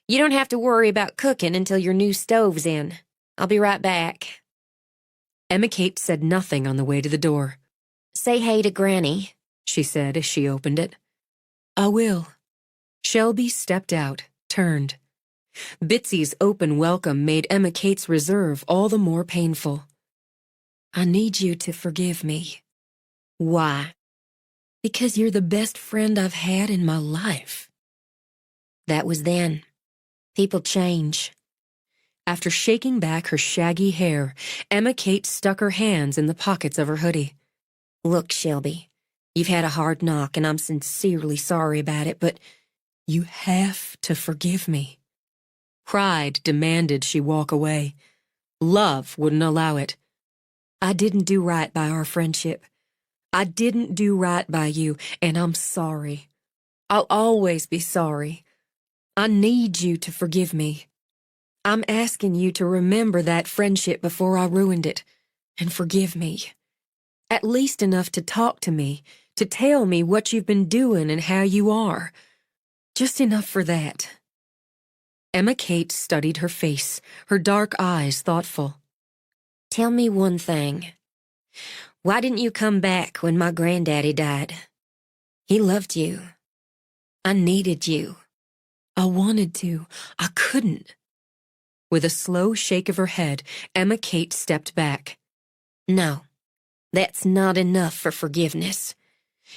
A: You don't have to worry about cooking until your new stove's in. I'll be right back. Emma Kate said nothing on the way to the door. Say hey to Granny, she said as she opened it. I will. Shelby stepped out, turned. Bitsy's open welcome made Emma Kate's reserve all the more painful. I need you to forgive me. Why? Because you're the best friend I've had in my life. That was then. People change. After shaking back her shaggy hair, Emma Kate stuck her hands in the pockets of her hoodie. Look, Shelby, you've had a hard knock and I'm sincerely sorry about it, but you have to forgive me. Pride demanded she walk away. Love wouldn't allow it. I didn't do right by our friendship. I didn't do right by you, and I'm sorry. I'll always be sorry. I need you to forgive me. I'm asking you to remember that friendship before I ruined it, and forgive me. At least enough to talk to me, to tell me what you've been doing and how you are. Just enough for that. Emma Kate studied her face, her dark eyes thoughtful. Tell me one thing. Why didn't you come back when my granddaddy died? He loved you. I needed you. I wanted to. I couldn't. With a slow shake of her head, Emma Kate stepped back. No, that's not enough for forgiveness.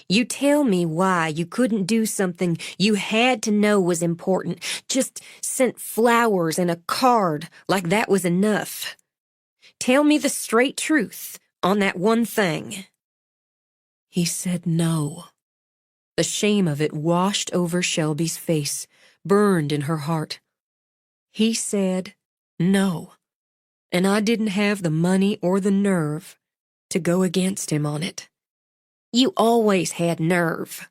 A: You tell me why you couldn't do something you had to know was important. Just sent flowers and a card like that was enough. Tell me the straight truth on that one thing. He said no. The shame of it washed over Shelby's face, burned in her heart. He said no, and I didn't have the money or the nerve to go against him on it. You always had nerve.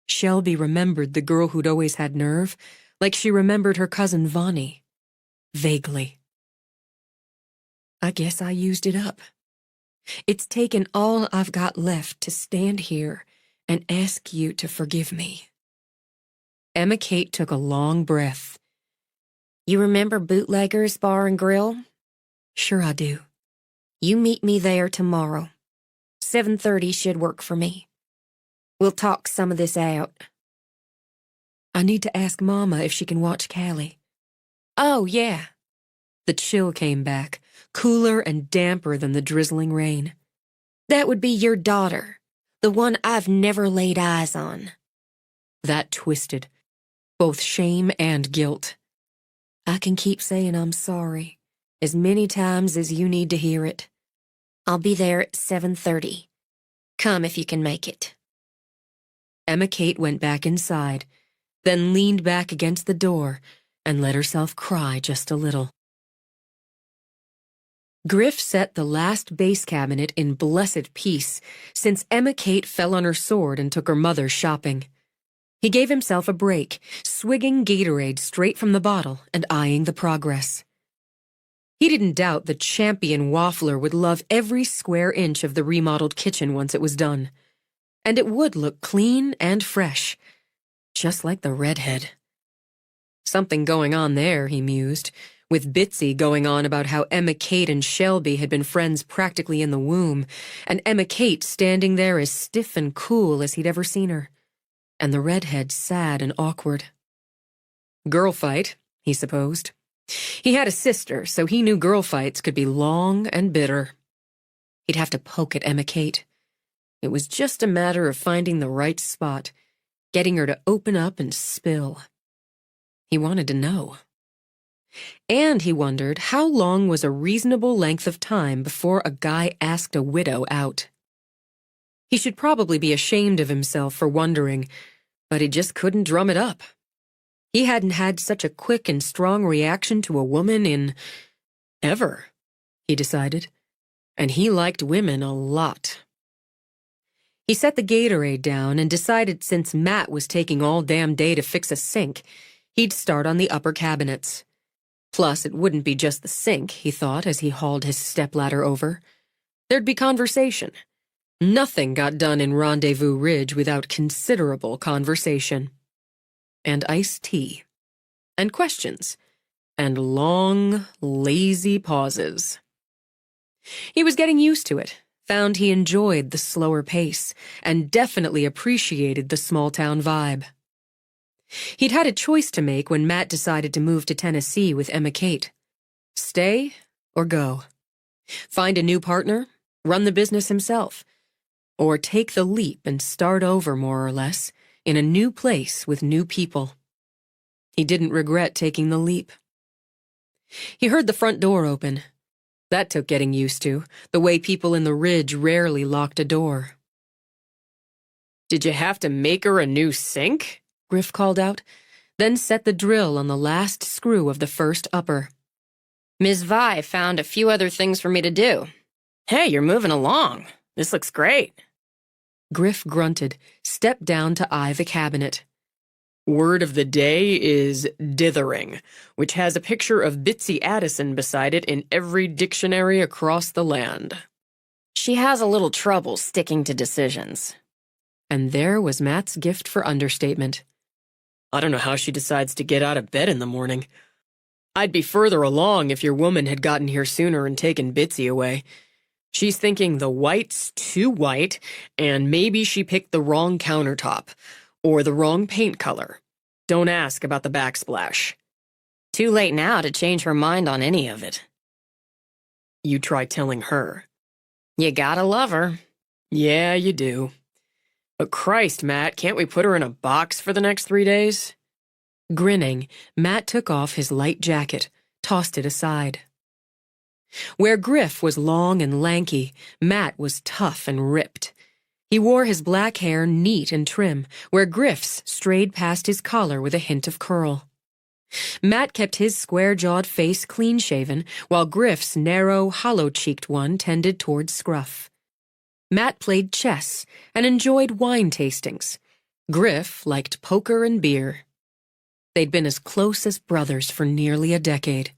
A: Shelby remembered the girl who'd always had nerve, like she remembered her cousin Vonnie. Vaguely. I guess I used it up. It's taken all I've got left to stand here and ask you to forgive me. Emma Kate took a long breath. You remember Bootlegger's Bar and Grill? Sure I do. You meet me there tomorrow. 7:30 should work for me. We'll talk some of this out. I need to ask Mama if she can watch Callie. Oh, yeah. The chill came back, cooler and damper than the drizzling rain. That would be your daughter, the one I've never laid eyes on. That twisted, both shame and guilt. I can keep saying I'm sorry, as many times as you need to hear it. I'll be there at 7:30. Come if you can make it. Emma Kate went back inside, then leaned back against the door and let herself cry just a little. Griff set the last base cabinet in blessed peace since Emma Kate fell on her sword and took her mother shopping. He gave himself a break, swigging Gatorade straight from the bottle and eyeing the progress. He didn't doubt the champion waffler would love every square inch of the remodeled kitchen once it was done. And it would look clean and fresh, just like the redhead. Something going on there, he mused, with Bitsy going on about how Emma Kate and Shelby had been friends practically in the womb, and Emma Kate standing there as stiff and cool as he'd ever seen her, and the redhead sad and awkward. Girl fight, he supposed. He had a sister, so he knew girl fights could be long and bitter. He'd have to poke at Emma Kate. It was just a matter of finding the right spot, getting her to open up and spill. He wanted to know. And he wondered how long was a reasonable length of time before a guy asked a widow out. He should probably be ashamed of himself for wondering, but he just couldn't drum it up. He hadn't had such a quick and strong reaction to a woman in ever, he decided. and he liked women a lot. He set the Gatorade down and decided since Matt was taking all damn day to fix a sink, he'd start on the upper cabinets. Plus, it wouldn't be just the sink, he thought as he hauled his stepladder over. There'd be conversation. Nothing got done in Rendezvous Ridge without considerable conversation. And iced tea. And questions. And long, lazy pauses. He was getting used to it, found he enjoyed the slower pace, and definitely appreciated the small-town vibe. He'd had a choice to make when Matt decided to move to Tennessee with Emma Kate. Stay or go? Find a new partner? Run the business himself? Or take the leap and start over, more or less, in a new place with new people? He didn't regret taking the leap. He heard the front door open. That took getting used to, the way people in the Ridge rarely locked a door.
D: Did you have to make her a new sink?
A: Griff called out, then set the drill on the last screw of the first upper.
E: Ms. Vi found a few other things for me to do. Hey, you're moving along. This looks great.
A: Griff grunted, stepped down to eye the cabinet.
D: Word of the day is dithering, which has a picture of Bitsy Addison beside it in every dictionary across the land.
E: She has a little trouble sticking to decisions.
A: And there was Matt's gift for understatement.
D: I don't know how she decides to get out of bed in the morning. I'd be further along if your woman had gotten here sooner and taken Bitsy away. She's thinking the white's too white, and maybe she picked the wrong countertop, or the wrong paint color. Don't ask about the backsplash.
E: Too late now to change her mind on any of it.
D: You try telling her.
E: You gotta love her.
D: Yeah, you do. But Christ, Matt, can't we put her in a box for the next 3 days?
A: Grinning, Matt took off his light jacket, tossed it aside. Where Griff was long and lanky, Matt was tough and ripped. He wore his black hair neat and trim, where Griff's strayed past his collar with a hint of curl. Matt kept his square-jawed face clean-shaven, while Griff's narrow, hollow-cheeked one tended toward scruff. Matt played chess and enjoyed wine tastings. Griff liked poker and beer. They'd been as close as brothers for nearly a decade.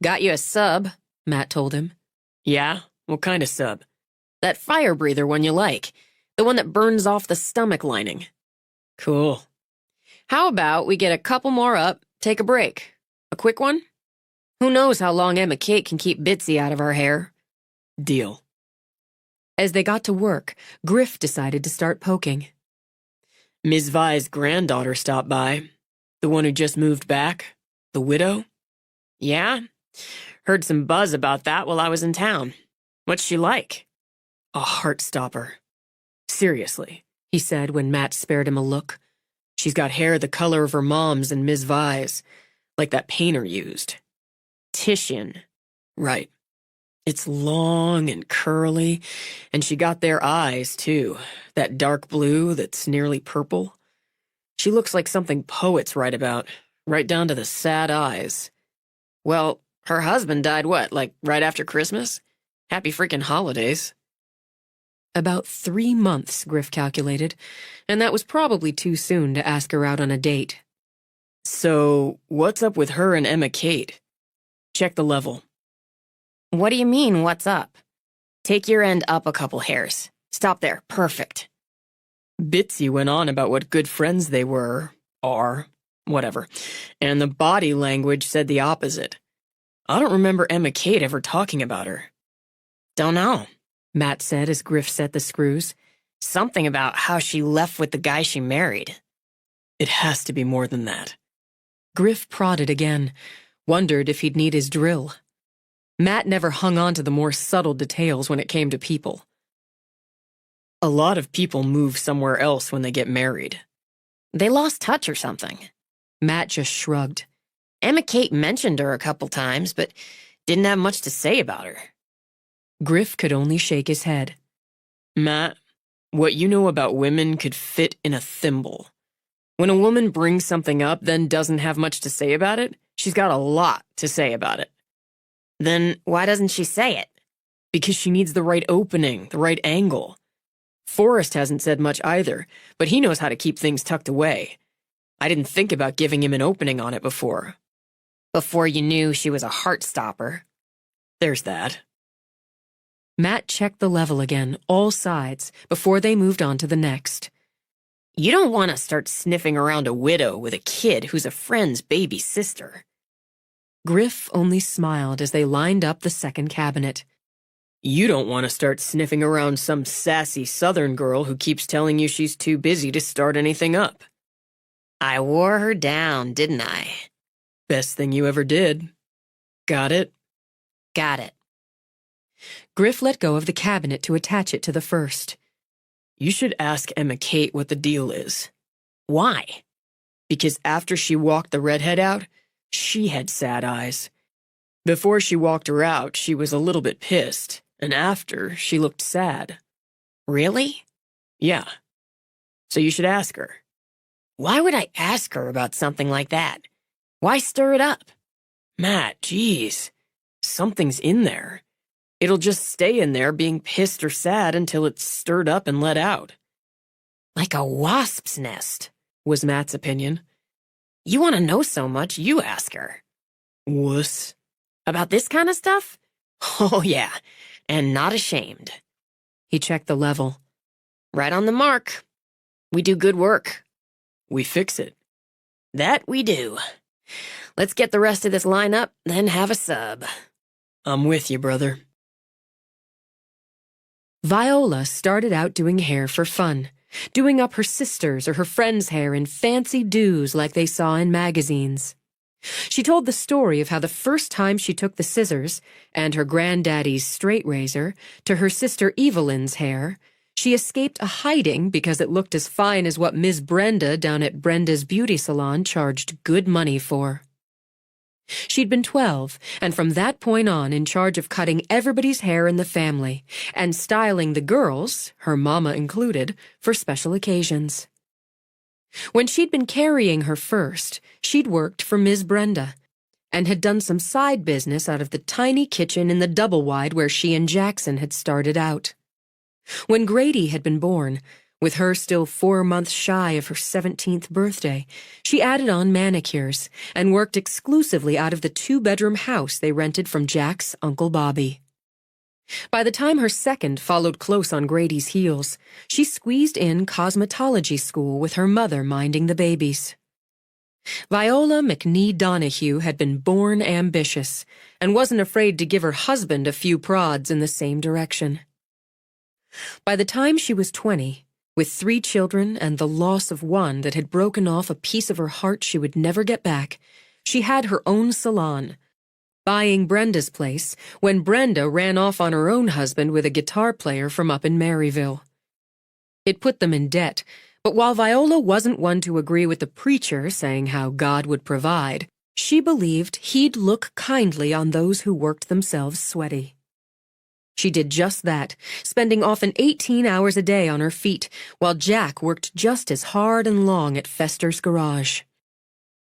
E: Got you a sub, Matt told him.
D: Yeah? What kind of sub?
E: That fire breather one you like. The one that burns off the stomach lining.
D: Cool.
E: How about we get a couple more up, take a break? A quick one? Who knows how long Emma Kate can keep Bitsy out of our hair?
D: Deal.
A: As they got to work, Griff decided to start poking.
D: Ms. Vi's granddaughter stopped by. The one who just moved back. The widow.
E: Yeah? Heard some buzz about that while I was in town. What's she like?
D: A heart-stopper. Seriously,
A: he said when Matt spared him a look.
D: She's got hair the color of her mom's and Ms. Vi's, like that painter used.
E: Titian.
D: Right. It's long and curly, and she got their eyes, too. That dark blue that's nearly purple. She looks like something poets write about, right down to the sad eyes.
E: Well, her husband died what, like right after Christmas? Happy freaking holidays.
A: About 3 months, Griff calculated, and that was probably too soon to ask her out on a date.
D: So, what's up with her and Emma Kate? Check the level.
E: What do you mean, what's up? Take your end up a couple hairs. Stop there. Perfect.
D: Bitsy went on about what good friends they were, are, whatever, and the body language said the opposite. I don't remember Emma Kate ever talking about her.
E: Don't know,
A: Matt said as Griff set the screws.
E: Something about how she left with the guy she married.
D: It has to be more than that.
A: Griff prodded again, wondered if he'd need his drill. Matt never hung on to the more subtle details when it came to people.
D: A lot of people move somewhere else when they get married.
E: They lost touch or something.
A: Matt just shrugged.
E: Emma Kate mentioned her a couple times, but didn't have much to say about her.
A: Griff could only shake his head.
D: Matt, what you know about women could fit in a thimble. When a woman brings something up, then doesn't have much to say about it, she's got a lot to say about it.
E: Then why doesn't she say it?
D: Because she needs the right opening, the right angle. Forrest hasn't said much either, but he knows how to keep things tucked away. I didn't think about giving him an opening on it before.
E: Before you knew she was a heart stopper.
D: There's that.
A: Matt checked the level again, all sides, before they moved on to the next.
E: You don't want to start sniffing around a widow with a kid who's a friend's baby sister.
A: Griff only smiled as they lined up the second cabinet.
D: You don't want to start sniffing around some sassy Southern girl who keeps telling you she's too busy to start anything up.
E: I wore her down, didn't I?
D: Best thing you ever did. Got it?
E: Got it.
A: Griff let go of the cabinet to attach it to the first.
D: You should ask Emma Kate what the deal is.
E: Why?
D: Because after she walked the redhead out, she had sad eyes. Before she walked her out, she was a little bit pissed, and after, she looked sad.
E: Really?
D: Yeah. So you should ask her.
E: Why would I ask her about something like that? Why stir it up?
D: Matt, geez. Something's in there. It'll just stay in there being pissed or sad until it's stirred up and let out.
E: Like a wasp's nest,
D: Was Matt's opinion.
E: You want to know so much, you ask her.
D: Wuss.
E: About this kind of stuff? Oh, yeah, and not ashamed.
A: He checked the level.
E: Right on the mark. We do good work.
D: We fix it.
E: That we do. Let's get the rest of this line up, then have a sub.
D: I'm with you, brother.
A: Viola started out doing hair for fun, doing up her sister's or her friend's hair in fancy do's like they saw in magazines. She told the story of how the first time she took the scissors and her granddaddy's straight razor to her sister Evelyn's hair, she escaped a hiding because it looked as fine as what Ms. Brenda down at Brenda's beauty salon charged good money for. She'd been 12, and from that point on in charge of cutting everybody's hair in the family and styling the girls, her mama included, for special occasions. When she'd been carrying her first, she'd worked for Ms. Brenda and had done some side business out of the tiny kitchen in the double-wide where she and Jackson had started out. When Grady had been born, with her still 4 months shy of her 17th birthday, she added on manicures and worked exclusively out of the 2-bedroom house they rented from Jack's Uncle Bobby. By the time her second followed close on Grady's heels, she squeezed in cosmetology school with her mother minding the babies. Viola McNee Donahue had been born ambitious and wasn't afraid to give her husband a few prods in the same direction. By the time she was 20, with 3 children and the loss of one that had broken off a piece of her heart she would never get back, she had her own salon, buying Brenda's place when Brenda ran off on her own husband with a guitar player from up in Maryville. It put them in debt, but while Viola wasn't one to agree with the preacher saying how God would provide, she believed he'd look kindly on those who worked themselves sweaty. She did just that, spending often 18 hours a day on her feet, while Jack worked just as hard and long at Fester's garage.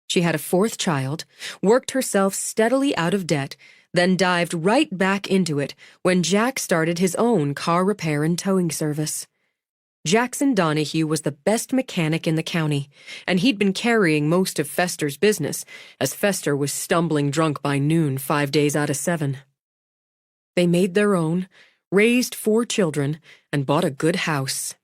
A: She had a 4th child, worked herself steadily out of debt, then dived right back into it when Jack started his own car repair and towing service. Jackson Donahue was the best mechanic in the county, and he'd been carrying most of Fester's business, as Fester was stumbling drunk by noon 5 days out of 7. They made their own, raised 4 children, and bought a good house.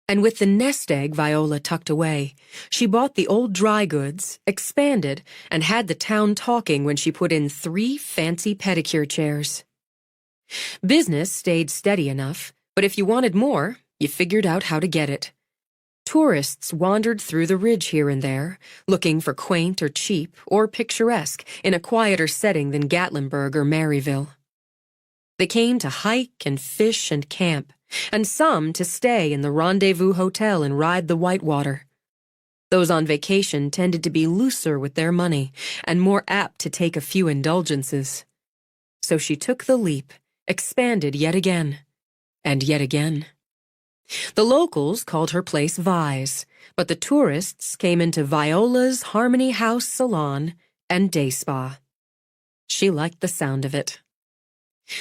A: And with the nest egg Viola tucked away, she bought the old dry goods, expanded, and had the town talking when she put in 3 fancy pedicure chairs. Business stayed steady enough, but if you wanted more, you figured out how to get it. Tourists wandered through the ridge here and there, looking for quaint or cheap or picturesque in a quieter setting than Gatlinburg or Maryville. They came to hike and fish and camp, and some to stay in the Rendezvous Hotel and ride the Whitewater. Those on vacation tended to be looser with their money and more apt to take a few indulgences. So she took the leap, expanded yet again, and yet again. The locals called her place Vi's, but the tourists came into Viola's Harmony House Salon and Day Spa. She liked the sound of it.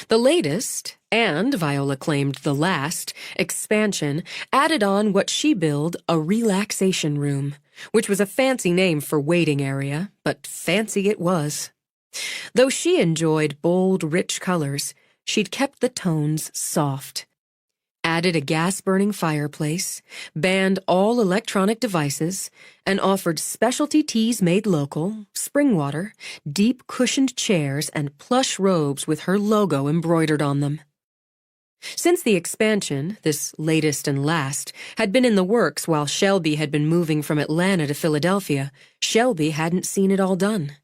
A: The latest, and Viola claimed the last, expansion added on what she billed a relaxation room, which was a fancy name for waiting area, but fancy it was. Though she enjoyed bold, rich colors, she'd kept the tones soft. Added a gas-burning fireplace, banned all electronic devices, and offered specialty teas made local, spring water, deep cushioned chairs, and plush robes with her logo embroidered on them. Since the expansion, this latest and last, had been in the works while Shelby had been moving from Atlanta to Philadelphia, Shelby hadn't seen it all done.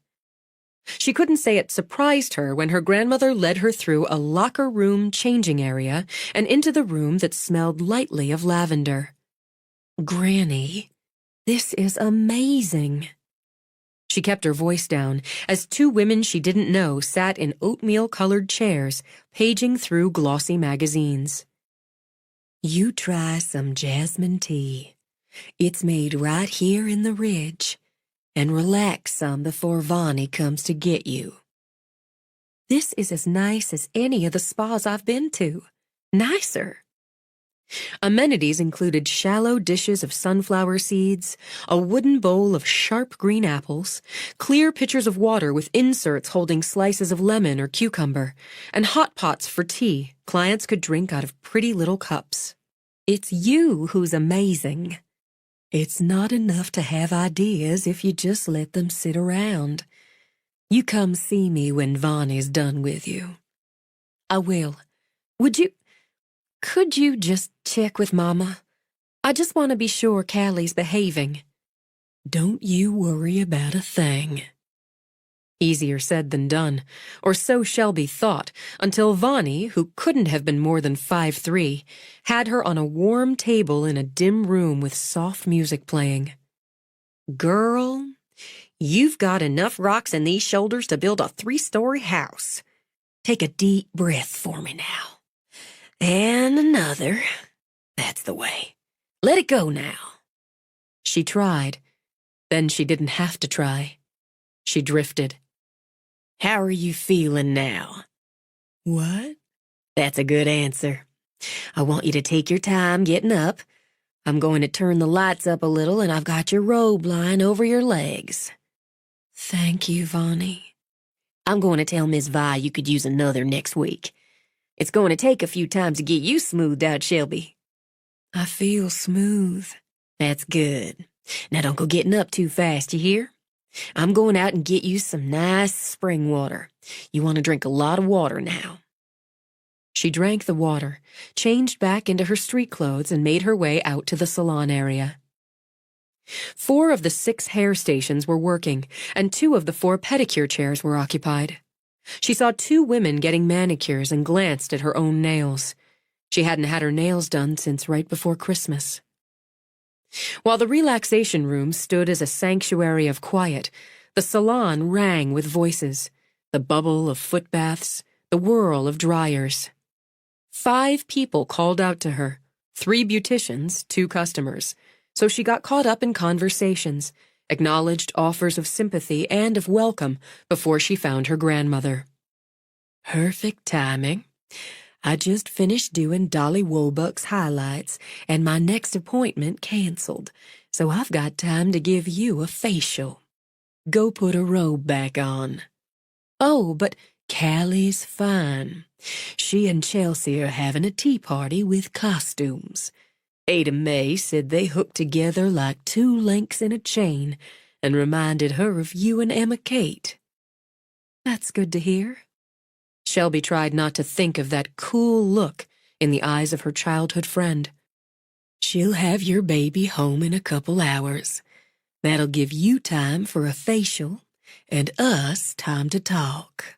A: She couldn't say it surprised her when her grandmother led her through a locker room changing area and into the room that smelled lightly of lavender. "Granny, this is amazing." She kept her voice down as two women she didn't know sat in oatmeal-colored chairs, paging through glossy magazines. "You try some jasmine tea. It's made right here in the ridge. And relax some before Vonnie comes to get you. This is as nice as any of the spas I've been to. Nicer." Amenities included shallow dishes of sunflower seeds, a wooden bowl of sharp green apples, clear pitchers of water with inserts holding slices of lemon or cucumber, and hot pots for tea clients could drink out of pretty little cups. "It's you who's amazing. It's not enough to have ideas if you just let them sit around. You come see me when Vonnie's done with you." "I will. Could you just check with Mama? I just want to be sure Callie's behaving." "Don't you worry about a thing." Easier said than done, or so Shelby thought, until Vonnie, who couldn't have been more than 5'3", had her on a warm table in a dim room with soft music playing. "Girl, you've got enough rocks in these shoulders to build a 3-story house. Take a deep breath for me now. And another. That's the way. Let it go now." She tried. Then she didn't have to try. She drifted. "How are you feeling now?" "What?" "That's a good answer. I want you to take your time getting up. I'm going to turn the lights up a little, and I've got your robe lying over your legs." "Thank you, Vonnie." "I'm going to tell Miss Vi you could use another next week. It's going to take a few times to get you smoothed out, Shelby." "I feel smooth." "That's good. Now don't go getting up too fast, you hear? I'm going out and get you some nice spring water. You want to drink a lot of water now." She drank the water, changed back into her street clothes, and made her way out to the salon area. 4 of the 6 hair stations were working, and 2 of the 4 pedicure chairs were occupied. She saw 2 women getting manicures and glanced at her own nails. She hadn't had her nails done since right before Christmas. While the relaxation room stood as a sanctuary of quiet, the salon rang with voices, the bubble of foot baths, the whirl of dryers. 5 people called out to her, 3 beauticians, 2 customers, so she got caught up in conversations, acknowledged offers of sympathy and of welcome before she found her grandmother. "Perfect timing. I just finished doing Dolly Wobuck's highlights, and my next appointment canceled, so I've got time to give you a facial. Go put a robe back on. Oh, but Callie's fine. She and Chelsea are having a tea party with costumes. Ada May said they hooked together like 2 links in a chain and reminded her of you and Emma Kate." "That's good to hear." Shelby tried not to think of that cool look in the eyes of her childhood friend. "She'll have your baby home in a couple hours. That'll give you time for a facial and us time to talk."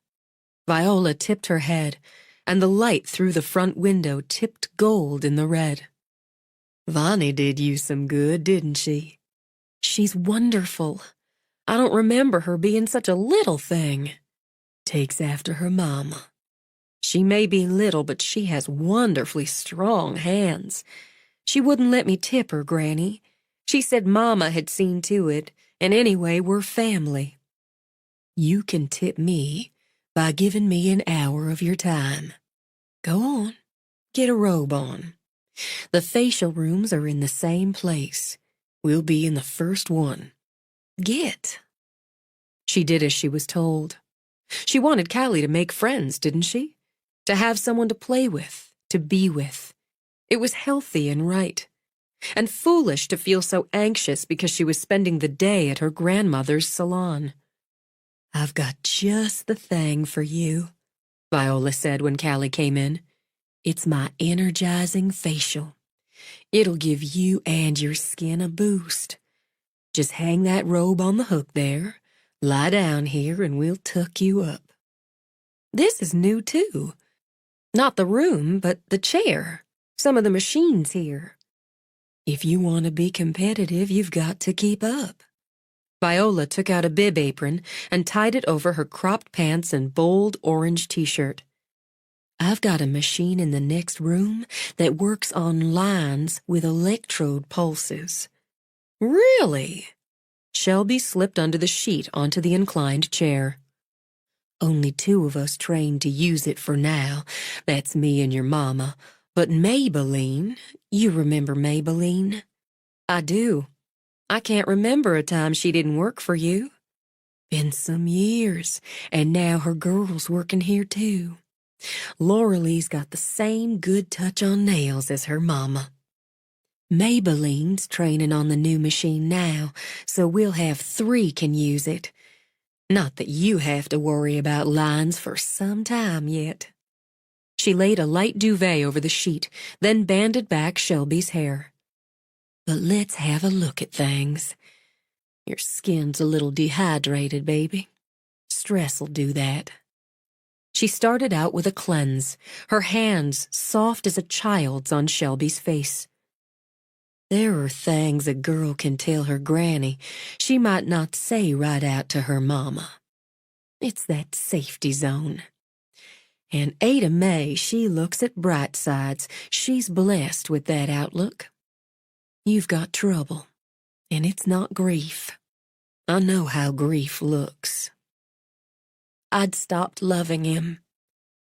A: Viola tipped her head, and the light through the front window tipped gold in the red. "Vonnie did you some good, didn't she?" "She's wonderful. I don't remember her being such a little thing." "Takes after her mama. She may be little, but she has wonderfully strong hands. She wouldn't let me tip her, Granny. She said Mama had seen to it, and anyway, we're family." "You can tip me, by giving me an hour of your time. Go on, get a robe on. The facial rooms are in the same place. We'll be in the first one. Get." She did as she was told. She wanted Callie to make friends, didn't she? To have someone to play with, to be with. It was healthy and right. And foolish to feel so anxious because she was spending the day at her grandmother's salon. "I've got just the thing for you," Viola said when Callie came in. "It's my energizing facial. It'll give you and your skin a boost. Just hang that robe on the hook there, lie down here, and we'll tuck you up." This is new, too. Not the room, but the chair. Some of the machines here. If you want to be competitive, you've got to keep up. Viola took out a bib apron and tied it over her cropped pants and bold orange t-shirt. "I've got a machine in the next room that works on lines with electrode pulses." "Really?" Shelby slipped under the sheet onto the inclined chair. "Only 2 of us trained to use it for now. That's me and your mama. But Maybelline, you remember Maybelline?" "I do. I can't remember a time she didn't work for you." "Been some years, and now her girl's working here too. Lauralee's got the same good touch on nails as her mama. Maybelline's training on the new machine now, so we'll have 3 can use it. Not that you have to worry about lines for some time yet." She laid a light duvet over the sheet, then banded back Shelby's hair. "But let's have a look at things. Your skin's a little dehydrated, baby. Stress'll do that." She started out with a cleanse, her hands soft as a child's on Shelby's face. There are things a girl can tell her granny she might not say right out to her mama. It's that safety zone. And Ada Mae, she looks at bright sides. She's blessed with that outlook. You've got trouble, and it's not grief. I know how grief looks. I'd stopped loving him.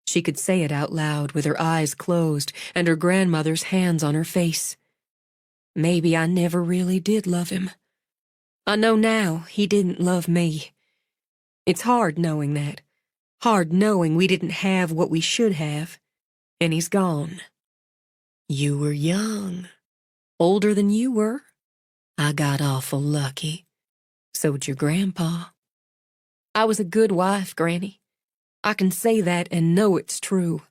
A: She could say it out loud with her eyes closed and her grandmother's hands on her face. Maybe I never really did love him. I know now he didn't love me. It's hard knowing that. Hard knowing we didn't have what we should have, and he's gone. You were young, older than you were. I got awful lucky. So'd your grandpa. I was a good wife, Granny. I can say that and know it's true.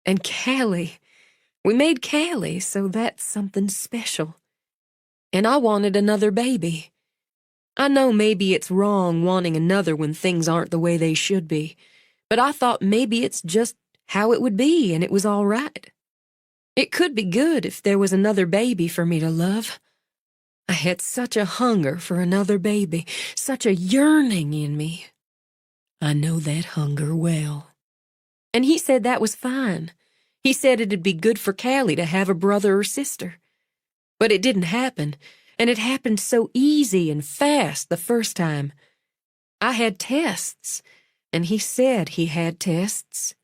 A: And Callie, we made Callie, so that's something special. And I wanted another baby. I know maybe it's wrong wanting another when things aren't the way they should be, but I thought maybe it's just how it would be and it was all right. It could be good if there was another baby for me to love. I had such a hunger for another baby, such a yearning in me. I know that hunger well. And he said that was fine. He said it'd be good for Callie to have a brother or sister. But it didn't happen, and it happened so easy and fast the first time. I had tests, and he said he had tests.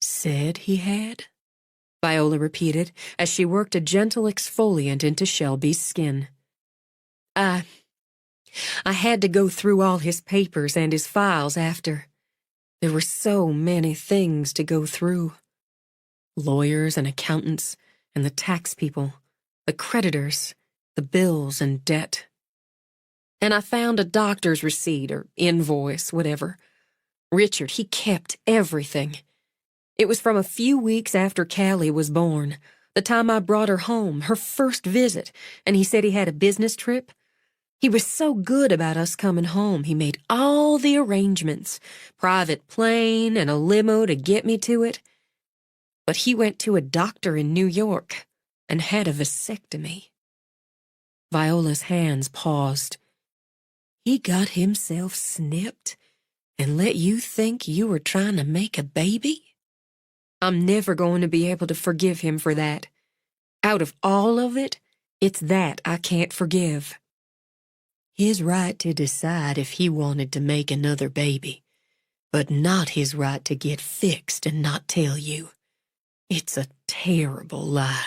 A: Said he had? Viola repeated as she worked a gentle exfoliant into Shelby's skin. I had to go through all his papers and his files after. There were so many things to go through. Lawyers and accountants and the tax people, the creditors, the bills and debt. And I found a doctor's receipt or invoice, whatever. Richard, he kept everything. It was from a few weeks after Callie was born, the time I brought her home, her first visit, and he said he had a business trip. He was so good about us coming home, he made all the arrangements, private plane and a limo to get me to it. But he went to a doctor in New York and had a vasectomy. Viola's hands paused. He got himself snipped and let you think you were trying to make a baby? I'm never going to be able to forgive him for that. Out of all of it, it's that I can't forgive. His right to decide if he wanted to make another baby. but not his right to get fixed and not tell you. It's a terrible lie.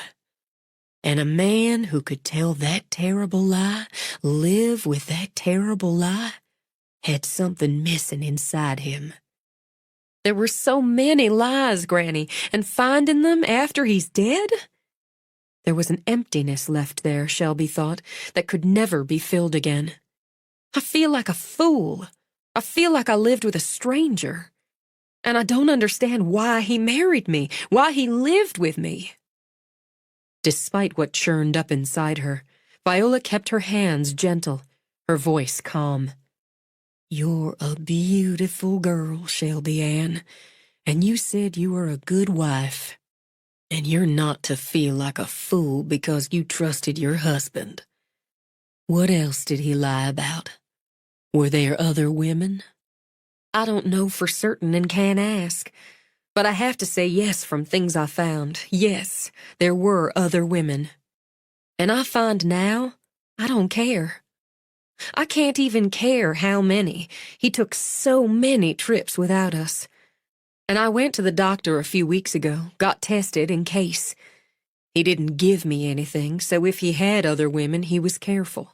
A: And a man who could tell that terrible lie, live with that terrible lie, had something missing inside him.
E: There were so many lies, Granny, and finding them after he's dead?
A: There was an emptiness left there, Shelby thought, that could never be filled again.
E: I feel like a fool. I feel like I lived with a stranger. And I don't understand why he married me, why he lived with me.
A: Despite what churned up inside her, Viola kept her hands gentle, her voice calm. You're a beautiful girl, Shelby Ann, and you said you were a good wife. And you're not to feel like a fool because you trusted your husband. What else did he lie about? Were there other women?
E: I don't know for certain and can't ask. But I have to say yes from things I found. Yes, there were other women. And I find now, I don't care. I can't even care how many. He took so many trips without us. And I went to the doctor a few weeks ago, got tested in case. He didn't give me anything, so if he had other women, he was careful.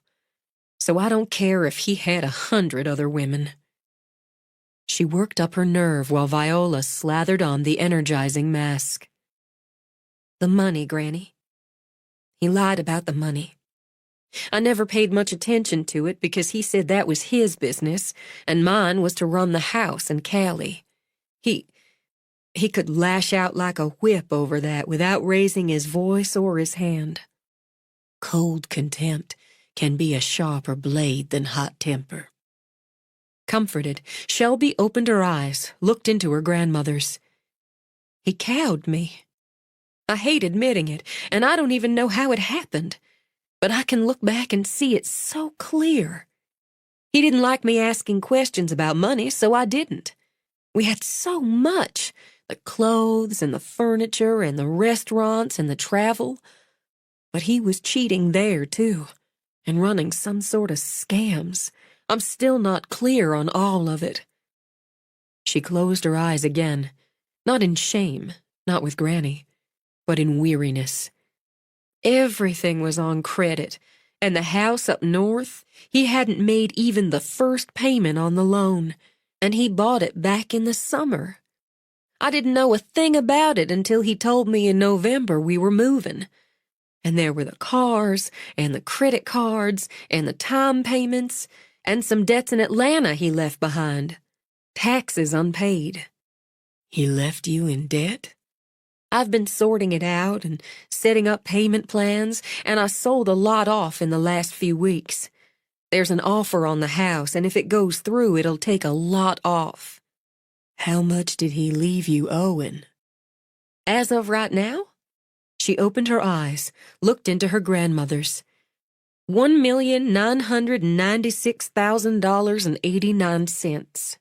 E: So I don't care if he had 100 other women. She worked up her nerve while Viola slathered on the energizing mask. The money, Granny. He lied about the money. I never paid much attention to it because he said that was his business, and mine was to run the house and Callie. He could lash out like a whip over that without raising his voice or his hand. Cold contempt can be a sharper blade than hot temper. Comforted, Shelby opened her eyes, looked into her grandmother's. He cowed me. I hate admitting it, and I don't even know how it happened, but I can look back and see it so clear. He didn't like me asking questions about money, so I didn't. We had so much, the clothes and the furniture and the restaurants and the travel, but he was cheating there, too, and running some sort of scams. I'm still not clear on all of it. She closed her eyes again, not in shame, not with Granny, but in weariness. Everything was on credit, and the house up north, he hadn't made even the first payment on the loan, and he bought it back in the summer. I didn't know a thing about it until he told me in November we were moving. And there were the cars, and the credit cards, and the time payments, and some debts in Atlanta he left behind. Taxes unpaid. He left you in debt? I've been sorting it out and setting up payment plans, and I sold a lot off in the last few weeks. There's an offer on the house, and if it goes through, it'll take a lot off. How much did he leave you owing? As of right now? She opened her eyes, looked into her grandmother's. $1,996,000.89.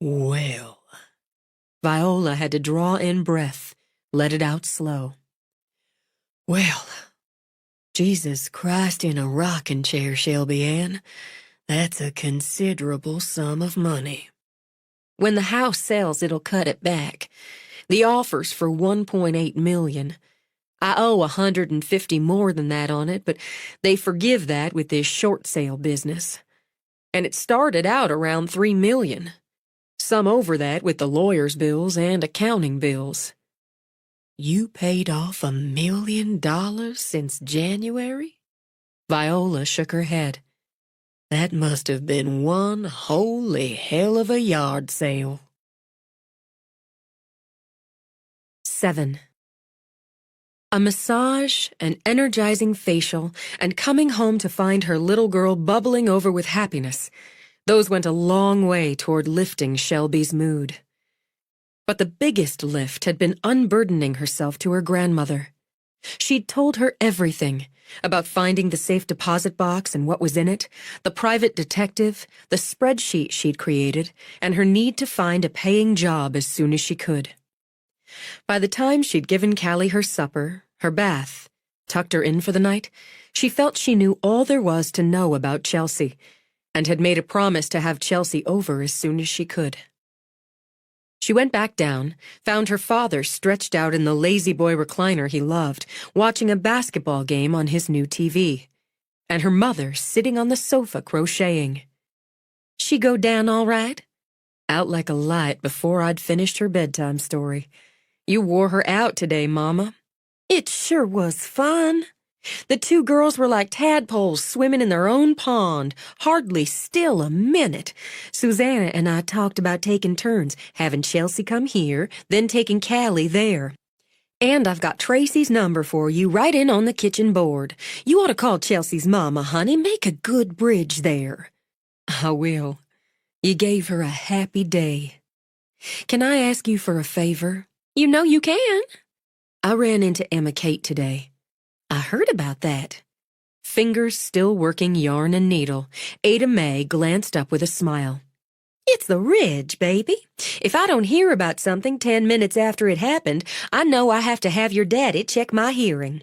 E: Well, Viola had to draw in breath, let it out slow. Well, Jesus Christ in a rocking chair, Shelby Ann. That's a considerable sum of money. When the house sells, it'll cut it back. The offer's for $1.8 million. I owe $150 more than that on it, but they forgive that with this short sale business. And it started out around $3 million. Some over that with the lawyer's bills and accounting bills. You paid off $1 million since January? Viola shook her head. That must have been one holy hell of a yard sale. 7. A massage, an energizing facial, and coming home to find her little girl bubbling over with happiness. Those went a long way toward lifting Shelby's mood. But the biggest lift had been unburdening herself to her grandmother. She'd told her everything about finding the safe deposit box and what was in it, the private detective, the spreadsheet she'd created, and her need to find a paying job as soon as she could. By the time she'd given Callie her supper, her bath, tucked her in for the night, she felt she knew all there was to know about Chelsea,
A: and had made a promise to have Chelsea over as soon as she could. She went back down, found her father stretched out in the lazy boy recliner he loved, watching a basketball game on his new TV, and her mother sitting on the sofa crocheting. She go down all right? Out like a light before I'd finished her bedtime story. You wore her out today, Mama. It sure was fun. The two girls were like tadpoles swimming in their own pond, hardly still a minute. Susanna and I talked about taking turns, having Chelsea come here, then taking Callie there. And I've got Tracy's number for you right in on the kitchen board. You ought to call Chelsea's mama, honey. Make a good bridge there. I will. You gave her a happy day. Can I ask you for a favor? You know you can. I ran into Emma Kate today. I heard about that. Fingers still working yarn and needle, Ada Mae glanced up with a smile. It's the Ridge, baby. If I don't hear about something 10 minutes after it happened, I know I have to have your daddy check my hearing.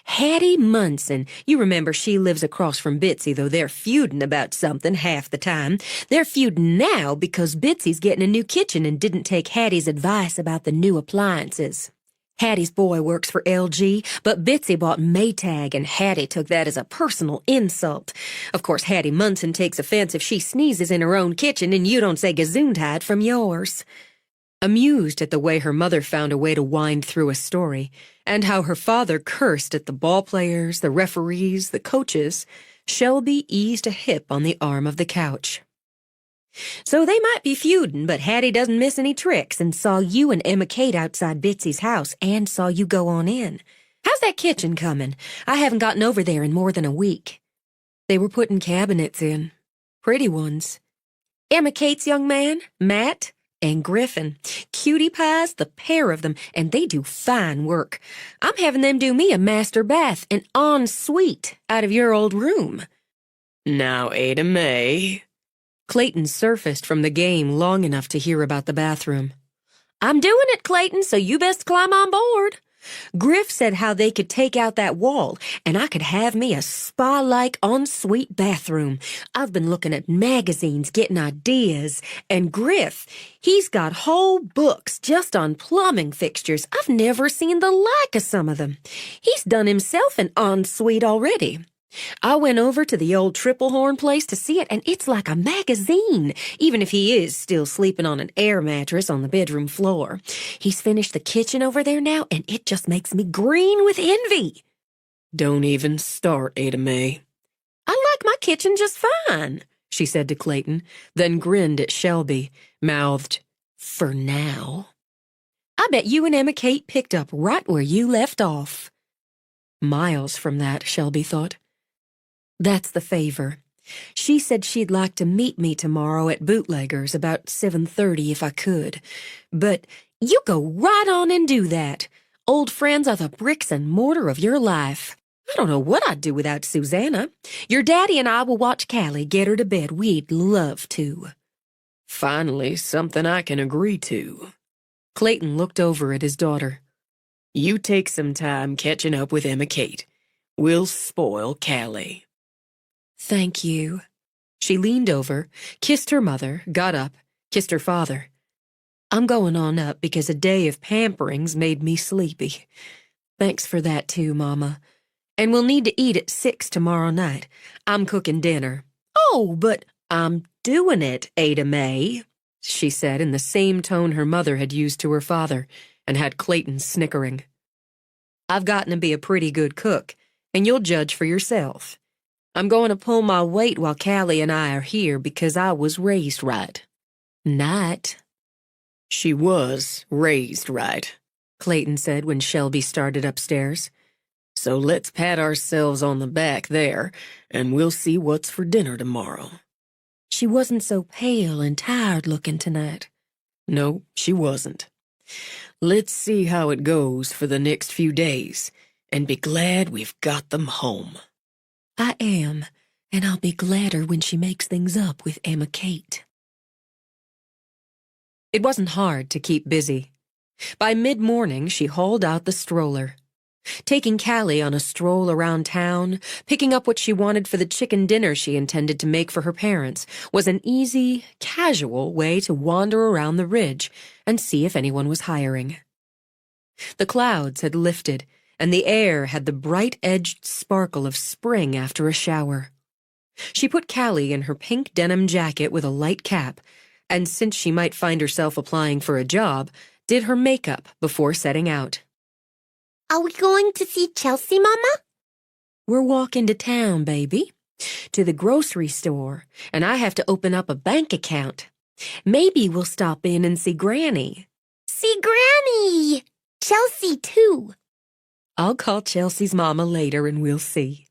A: Hattie Munson, you remember she lives across from Bitsy, though they're feuding about something half the time. They're feuding now because Bitsy's getting a new kitchen and didn't take Hattie's advice about the new appliances. Hattie's boy works for LG, but Bitsy bought Maytag, and Hattie took that as a personal insult. Of course, Hattie Munson takes offense if she sneezes in her own kitchen and you don't say Gesundheit from yours. Amused at the way her mother found a way to wind through a story, and how her father cursed at the ball players, the referees, the coaches, Shelby eased a hip on the arm of the couch. So they might be feuding, but Hattie doesn't miss any tricks and saw you and Emma Kate outside Bitsy's house and saw you go on in. How's that kitchen coming? I haven't gotten over there in more than a week. They were putting cabinets in. Pretty ones. Emma Kate's young man, Matt, and Griffin. Cutie pies, the pair of them, and they do fine work. I'm having them do me a master bath, an ensuite, out of your old room.
D: Now, Ada Mae.
A: Clayton surfaced from the game long enough to hear about the bathroom. I'm doing it, Clayton, so you best climb on board. Griff said how they could take out that wall, and I could have me a spa-like ensuite bathroom. I've been looking at magazines, getting ideas, and Griff, he's got whole books just on plumbing fixtures. I've never seen the like of some of them. He's done himself an ensuite already. I went over to the old Triple Horn place to see it, and it's like a magazine, even if he is still sleeping on an air mattress on the bedroom floor. He's finished the kitchen over there now, and it just makes me green with envy.
D: Don't even start, Ada Mae.
A: I like my kitchen just fine, she said to Clayton, then grinned at Shelby, mouthed, for now. I bet you and Emma Kate picked up right where you left off. Miles from that, Shelby thought. That's the favor. She said she'd like to meet me tomorrow at Bootlegger's about 7:30 if I could. But you go right on and do that. Old friends are the bricks and mortar of your life. I don't know what I'd do without Susanna. Your daddy and I will watch Callie get her to bed. We'd love to.
D: Finally, something I can agree to.
A: Clayton looked over at his daughter.
D: You take some time catching up with Emma Kate. We'll spoil Callie.
A: Thank you. She leaned over, kissed her mother, got up, kissed her father. I'm going on up because a day of pampering's made me sleepy. Thanks for that too, Mama. And we'll need to eat at 6 tomorrow night. I'm cooking dinner. Oh, but I'm doing it, Ada Mae, she said in the same tone her mother had used to her father, and had Clayton snickering. I've gotten to be a pretty good cook, and you'll judge for yourself. I'm going to pull my weight while Callie and I are here because I was raised right. Night.
D: She was raised right,
A: Clayton said when Shelby started upstairs.
D: So let's pat ourselves on the back there, and we'll see what's for dinner tomorrow.
A: She wasn't so pale and tired-looking tonight.
D: No, she wasn't. Let's see how it goes for the next few days, and be glad we've got them home.
A: I am, and I'll be gladder when she makes things up with Emma Kate. It wasn't hard to keep busy. By mid-morning, she hauled out the stroller.
E: Taking Callie on a stroll around town, picking up what she wanted for the chicken dinner she intended to make for her parents, was an easy, casual way to wander around the ridge and see if anyone was hiring. The clouds had lifted, and the air had the bright-edged sparkle of spring after a shower. She put Callie in her pink denim jacket with a light cap, and since she might find herself applying for a job, did her makeup before setting out.
B: Are we going to see Chelsea, Mama?
E: We're walking to town, baby. To the grocery store, and I have to open up a bank account. Maybe we'll stop in and see Granny.
B: See Granny! Chelsea, too.
E: I'll call Chelsea's mama later and we'll see.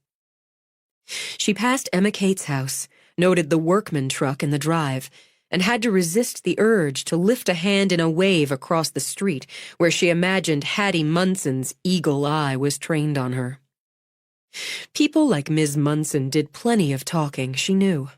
E: She passed Emma Kate's house, noted the workman truck in the drive, and had to resist the urge to lift a hand in a wave across the street where she imagined Hattie Munson's eagle eye was trained on her. People like Ms. Munson did plenty of talking, she knew.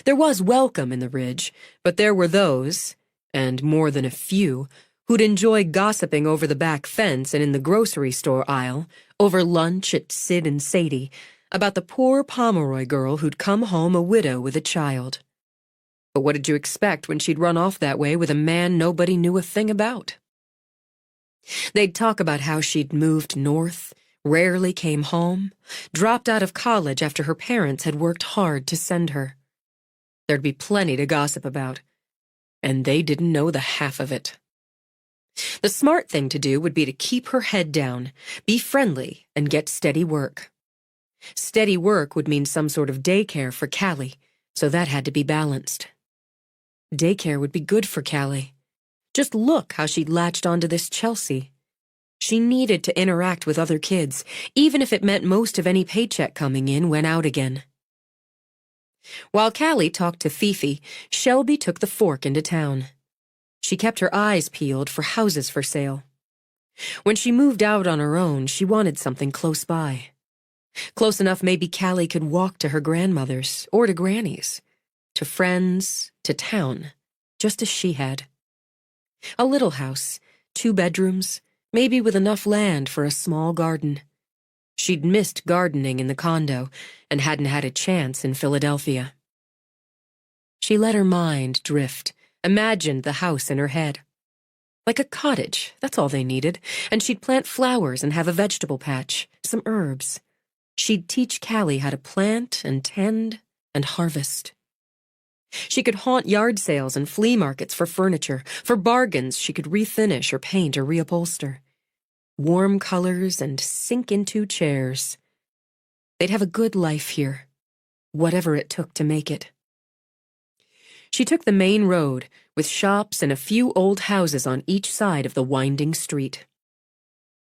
E: There was welcome in the Ridge, but there were those, and more than a few, who'd enjoy gossiping over the back fence and in the grocery store aisle, over lunch at Sid and Sadie, about the poor Pomeroy girl who'd come home a widow with a child. But what did you expect when she'd run off that way with a man nobody knew a thing about? They'd talk about how she'd moved north, rarely came home, dropped out of college after her parents had worked hard to send her. There'd be plenty to gossip about, and they didn't know the half of it. The smart thing to do would be to keep her head down, be friendly, and get steady work. Steady work would mean some sort of daycare for Callie, so that had to be balanced. Daycare would be good for Callie. Just look how she'd latched onto this Chelsea. She needed to interact with other kids, even if it meant most of any paycheck coming in went out again. While Callie talked to Fifi, Shelby took the fork into town. She kept her eyes peeled for houses for sale. When she moved out on her own, she wanted something close by. Close enough maybe Callie could walk to her grandmother's or to Granny's, to friends, to town, just as she had. A little house, 2 bedrooms, maybe with enough land for a small garden. She'd missed gardening in the condo and hadn't had a chance in Philadelphia. She let her mind drift, imagined the house in her head. Like a cottage, that's all they needed, and she'd plant flowers and have a vegetable patch, some herbs. She'd teach Callie how to plant and tend and harvest. She could haunt yard sales and flea markets for furniture, for bargains she could refinish or paint or reupholster. Warm colors and sink into chairs. They'd have a good life here, whatever it took to make it. She took the main road, with shops and a few old houses on each side of the winding street.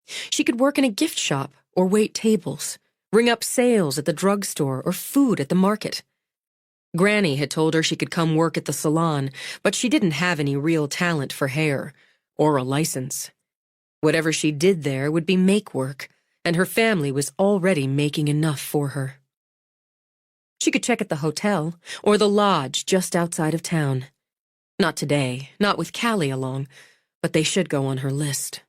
E: She could work in a gift shop or wait tables, ring up sales at the drugstore or food at the market. Granny had told her she could come work at the salon, but she didn't have any real talent for hair, or a license. Whatever she did there would be make work, and her family was already making enough for her. She could check at the hotel, or the lodge just outside of town. Not today, not with Callie along, but they should go on her list.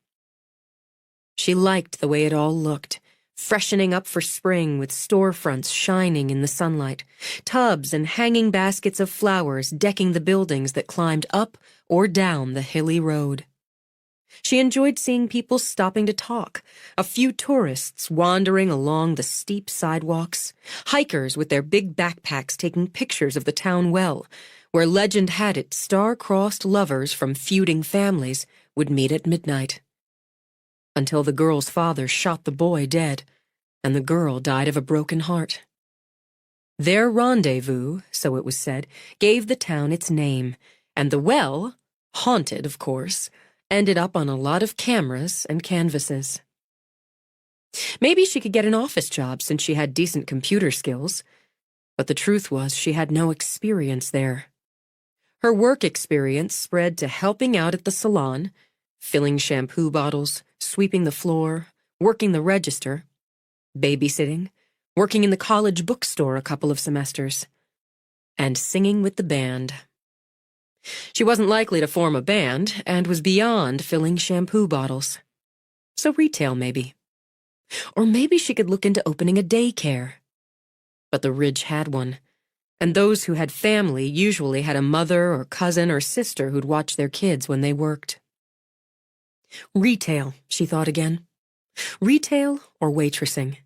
E: She liked the way it all looked, freshening up for spring with storefronts shining in the sunlight, tubs and hanging baskets of flowers decking the buildings that climbed up or down the hilly road. She enjoyed seeing people stopping to talk, a few tourists wandering along the steep sidewalks, hikers with their big backpacks taking pictures of the town well, where legend had it star-crossed lovers from feuding families would meet at midnight. Until the girl's father shot the boy dead, and the girl died of a broken heart. Their rendezvous, so it was said, gave the town its name, and the well, haunted of course, ended up on a lot of cameras and canvases. Maybe she could get an office job since she had decent computer skills, but the truth was she had no experience there. Her work experience spread to helping out at the salon, filling shampoo bottles, sweeping the floor, working the register, babysitting, working in the college bookstore a couple of semesters, and singing with the band. She wasn't likely to form a band and was beyond filling shampoo bottles. So retail, maybe. Or maybe she could look into opening a daycare. But the Ridge had one, and those who had family usually had a mother or cousin or sister who'd watch their kids when they worked. Retail, she thought again. Retail or waitressing.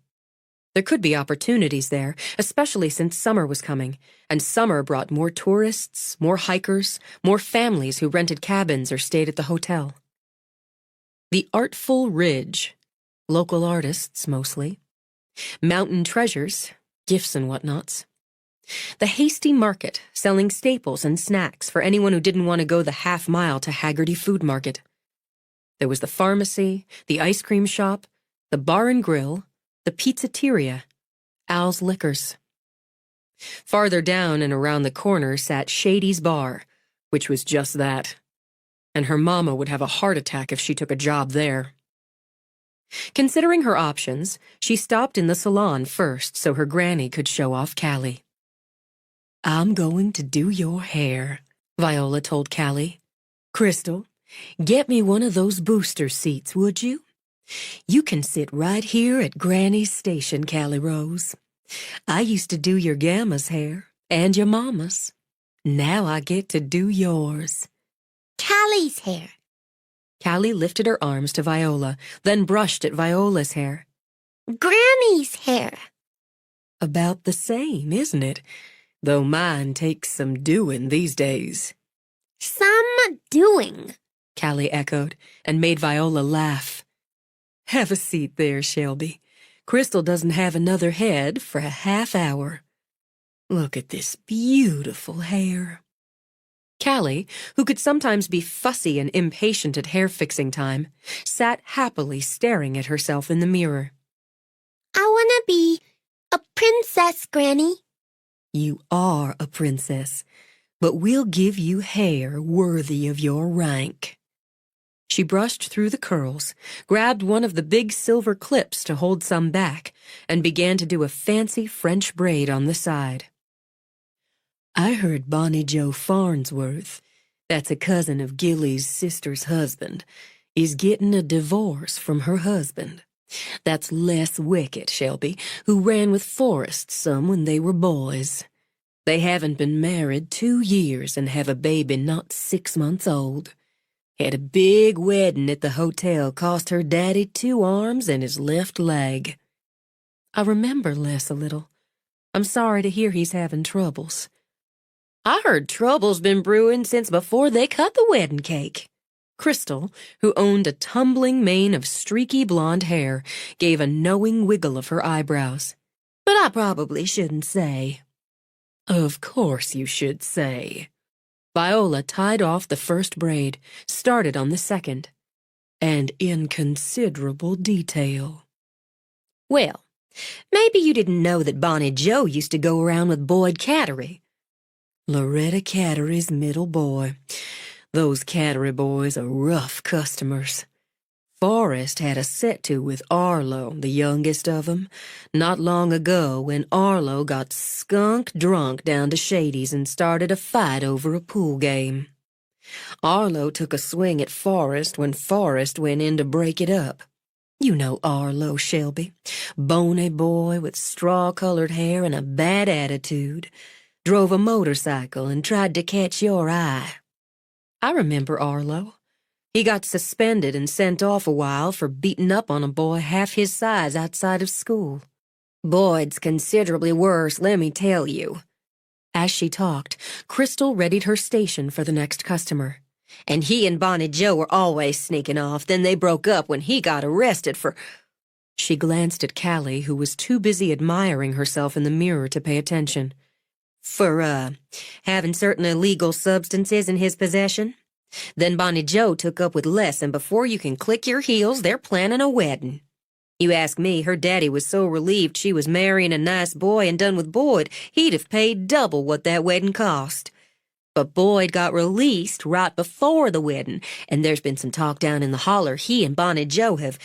E: There could be opportunities there, especially since summer was coming, and summer brought more tourists, more hikers, more families who rented cabins or stayed at the hotel. The Artful Ridge, local artists mostly. Mountain treasures, gifts and whatnots. The Hasty Market, selling staples and snacks for anyone who didn't want to go the half mile to Haggerty Food Market. There was the pharmacy, the ice cream shop, the bar and grill, the pizzeteria, Al's Liquors. Farther down and around the corner sat Shady's Bar, which was just that. And her mama would have a heart attack if she took a job there. Considering her options, she stopped in the salon first so her granny could show off Callie. "I'm going to do your hair," Viola told Callie. "Crystal, get me one of those booster seats, would you? You can sit right here at Granny's station, Callie Rose. I used to do your Gamma's hair, and your mama's. Now I get to do yours."
B: Callie's hair.
E: Callie lifted her arms to Viola, then brushed at Viola's hair.
B: Granny's hair.
E: About the same, isn't it? Though mine takes some doing these days.
B: Some doing.
E: Callie echoed, and made Viola laugh. "Have a seat there, Shelby. Crystal doesn't have another head for a half hour. Look at this beautiful hair." Callie, who could sometimes be fussy and impatient at hair-fixing time, sat happily staring at herself in the mirror.
B: I want to be a princess, Granny.
E: "You are a princess, but we'll give you hair worthy of your rank." She brushed through the curls, grabbed one of the big silver clips to hold some back, and began to do a fancy French braid on the side. "I heard Bonnie Joe Farnsworth, that's a cousin of Gilly's sister's husband, is getting a divorce from her husband. That's Les Wickett, Shelby, who ran with Forrest some when they were boys. They haven't been married 2 years and have a baby not 6 months old. Had a big wedding at the hotel, cost her daddy 2 arms and his left leg." "I remember Les a little. I'm sorry to hear he's having troubles." "I heard trouble's been brewing since before they cut the wedding cake." Crystal, who owned a tumbling mane of streaky blonde hair, gave a knowing wiggle of her eyebrows. "But I probably shouldn't say." "Of course you should say." Viola tied off the first braid, started on the second. "And in considerable detail." "Well, maybe you didn't know that Bonnie Joe used to go around with Boyd Cattery." "Loretta Cattery's middle boy. Those Cattery boys are rough customers. Forrest had a set-to with Arlo, the youngest of 'em, not long ago when Arlo got skunk drunk down to Shady's and started a fight over a pool game. Arlo took a swing at Forrest when Forrest went in to break it up. You know Arlo, Shelby. Bony boy with straw-colored hair and a bad attitude. Drove a motorcycle and tried to catch your eye." "I remember Arlo. He got suspended and sent off a while for beating up on a boy half his size outside of school. Boyd's considerably worse, let me tell you." As she talked, Crystal readied her station for the next customer. "And he and Bonnie Joe were always sneaking off, then they broke up when he got arrested for—" She glanced at Callie, who was too busy admiring herself in the mirror to pay attention. "For, having certain illegal substances in his possession. Then Bonnie Joe took up with Les, and before you can click your heels, they're planning a wedding. You ask me, her daddy was so relieved she was marrying a nice boy and done with Boyd, he'd have paid double what that wedding cost. But Boyd got released right before the wedding, and there's been some talk down in the holler he and Bonnie Joe have,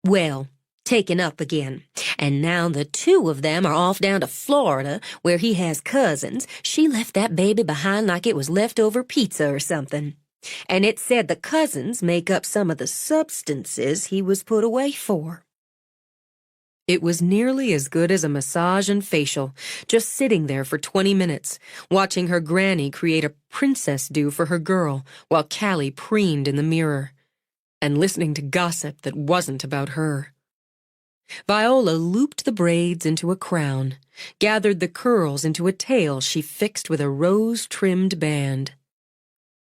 E: well, taken up again. And now the 2 of them are off down to Florida, where he has cousins. She left that baby behind like it was leftover pizza or something. And it said the cousins make up some of the substances he was put away for."
A: It was nearly as good as a massage and facial, just sitting there for 20 minutes, watching her granny create a princess do for her girl while Callie preened in the mirror, and listening to gossip that wasn't about her. Viola looped the braids into a crown, gathered the curls into a tail she fixed with a rose-trimmed band.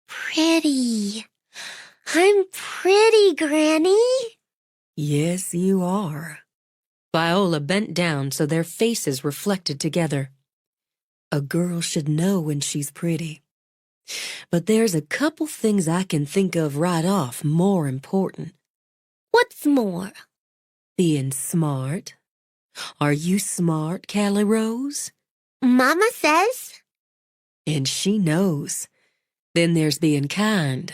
B: Pretty. I'm pretty, Granny.
A: Yes, you are. Viola bent down so their faces reflected together. A girl should know when she's pretty. But there's a couple things I can think of right off more important.
B: What's more?
A: Being smart. Are you smart, Callie Rose?
B: Mama says.
A: And she knows. Then there's being kind.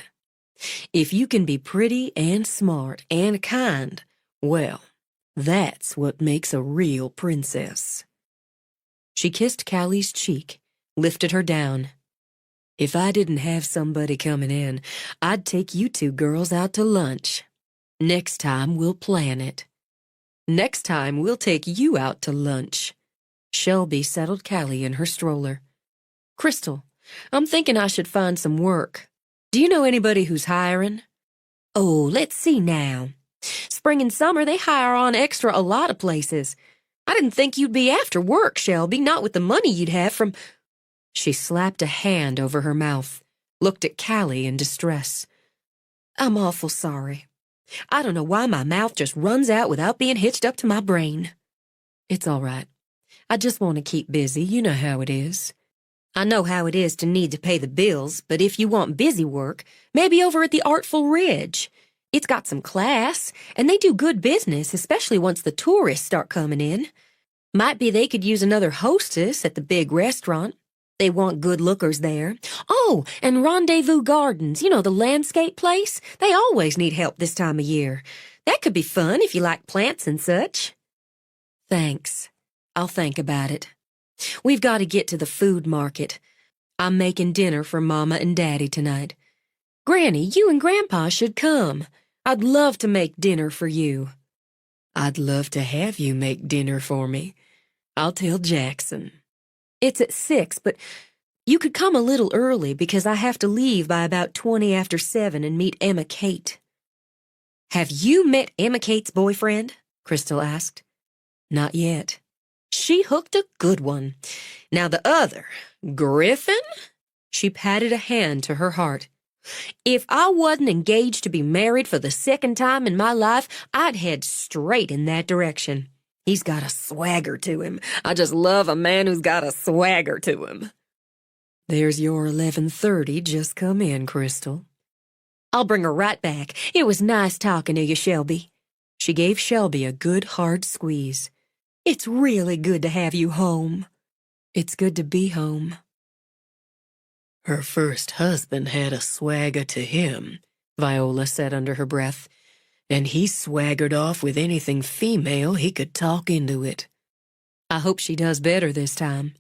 A: If you can be pretty and smart and kind, well, that's what makes a real princess. She kissed Callie's cheek, lifted her down. If I didn't have somebody coming in, I'd take you two girls out to lunch. Next time we'll plan it. Next time we'll take you out to lunch. Shelby settled Callie in her stroller. Crystal, I'm thinking I should find some work. Do you know anybody who's hiring? Oh, let's see now. Spring and summer, they hire on extra a lot of places. I didn't think you'd be after work, Shelby, not with the money you'd have from... She slapped a hand over her mouth, looked at Callie in distress. I'm awful sorry. I don't know why my mouth just runs out without being hitched up to my brain. It's all right. I just want to keep busy. You know how it is. I know how it is to need to pay the bills, but if you want busy work, maybe over at the Artful Ridge. It's got some class, and they do good business, especially once the tourists start coming in. Might be they could use another hostess at the big restaurant. They want good lookers there. Oh, and Rendezvous Gardens, you know, the landscape place? They always need help this time of year. That could be fun if you like plants and such. Thanks. I'll think about it. We've got to get to the food market. I'm making dinner for Mama and Daddy tonight. Granny, you and Grandpa should come. I'd love to make dinner for you. I'd love to have you make dinner for me. I'll tell Jackson. It's at 6, but you could come a little early because I have to leave by about 20 after 7 and meet Emma Kate. Have you met Emma Kate's boyfriend? Crystal asked. Not yet. She hooked a good one. Now the other, Griffin? She patted a hand to her heart. If I wasn't engaged to be married for the second time in my life, I'd head straight in that direction. He's got a swagger to him. I just love a man who's got a swagger to him. There's your 11:30 just come in, Crystal. I'll bring her right back. It was nice talking to you, Shelby. She gave Shelby a good hard squeeze. It's really good to have you home. It's good to be home. Her first husband had a swagger to him, Viola said under her breath, and he swaggered off with anything female he could talk into it. I hope she does better this time.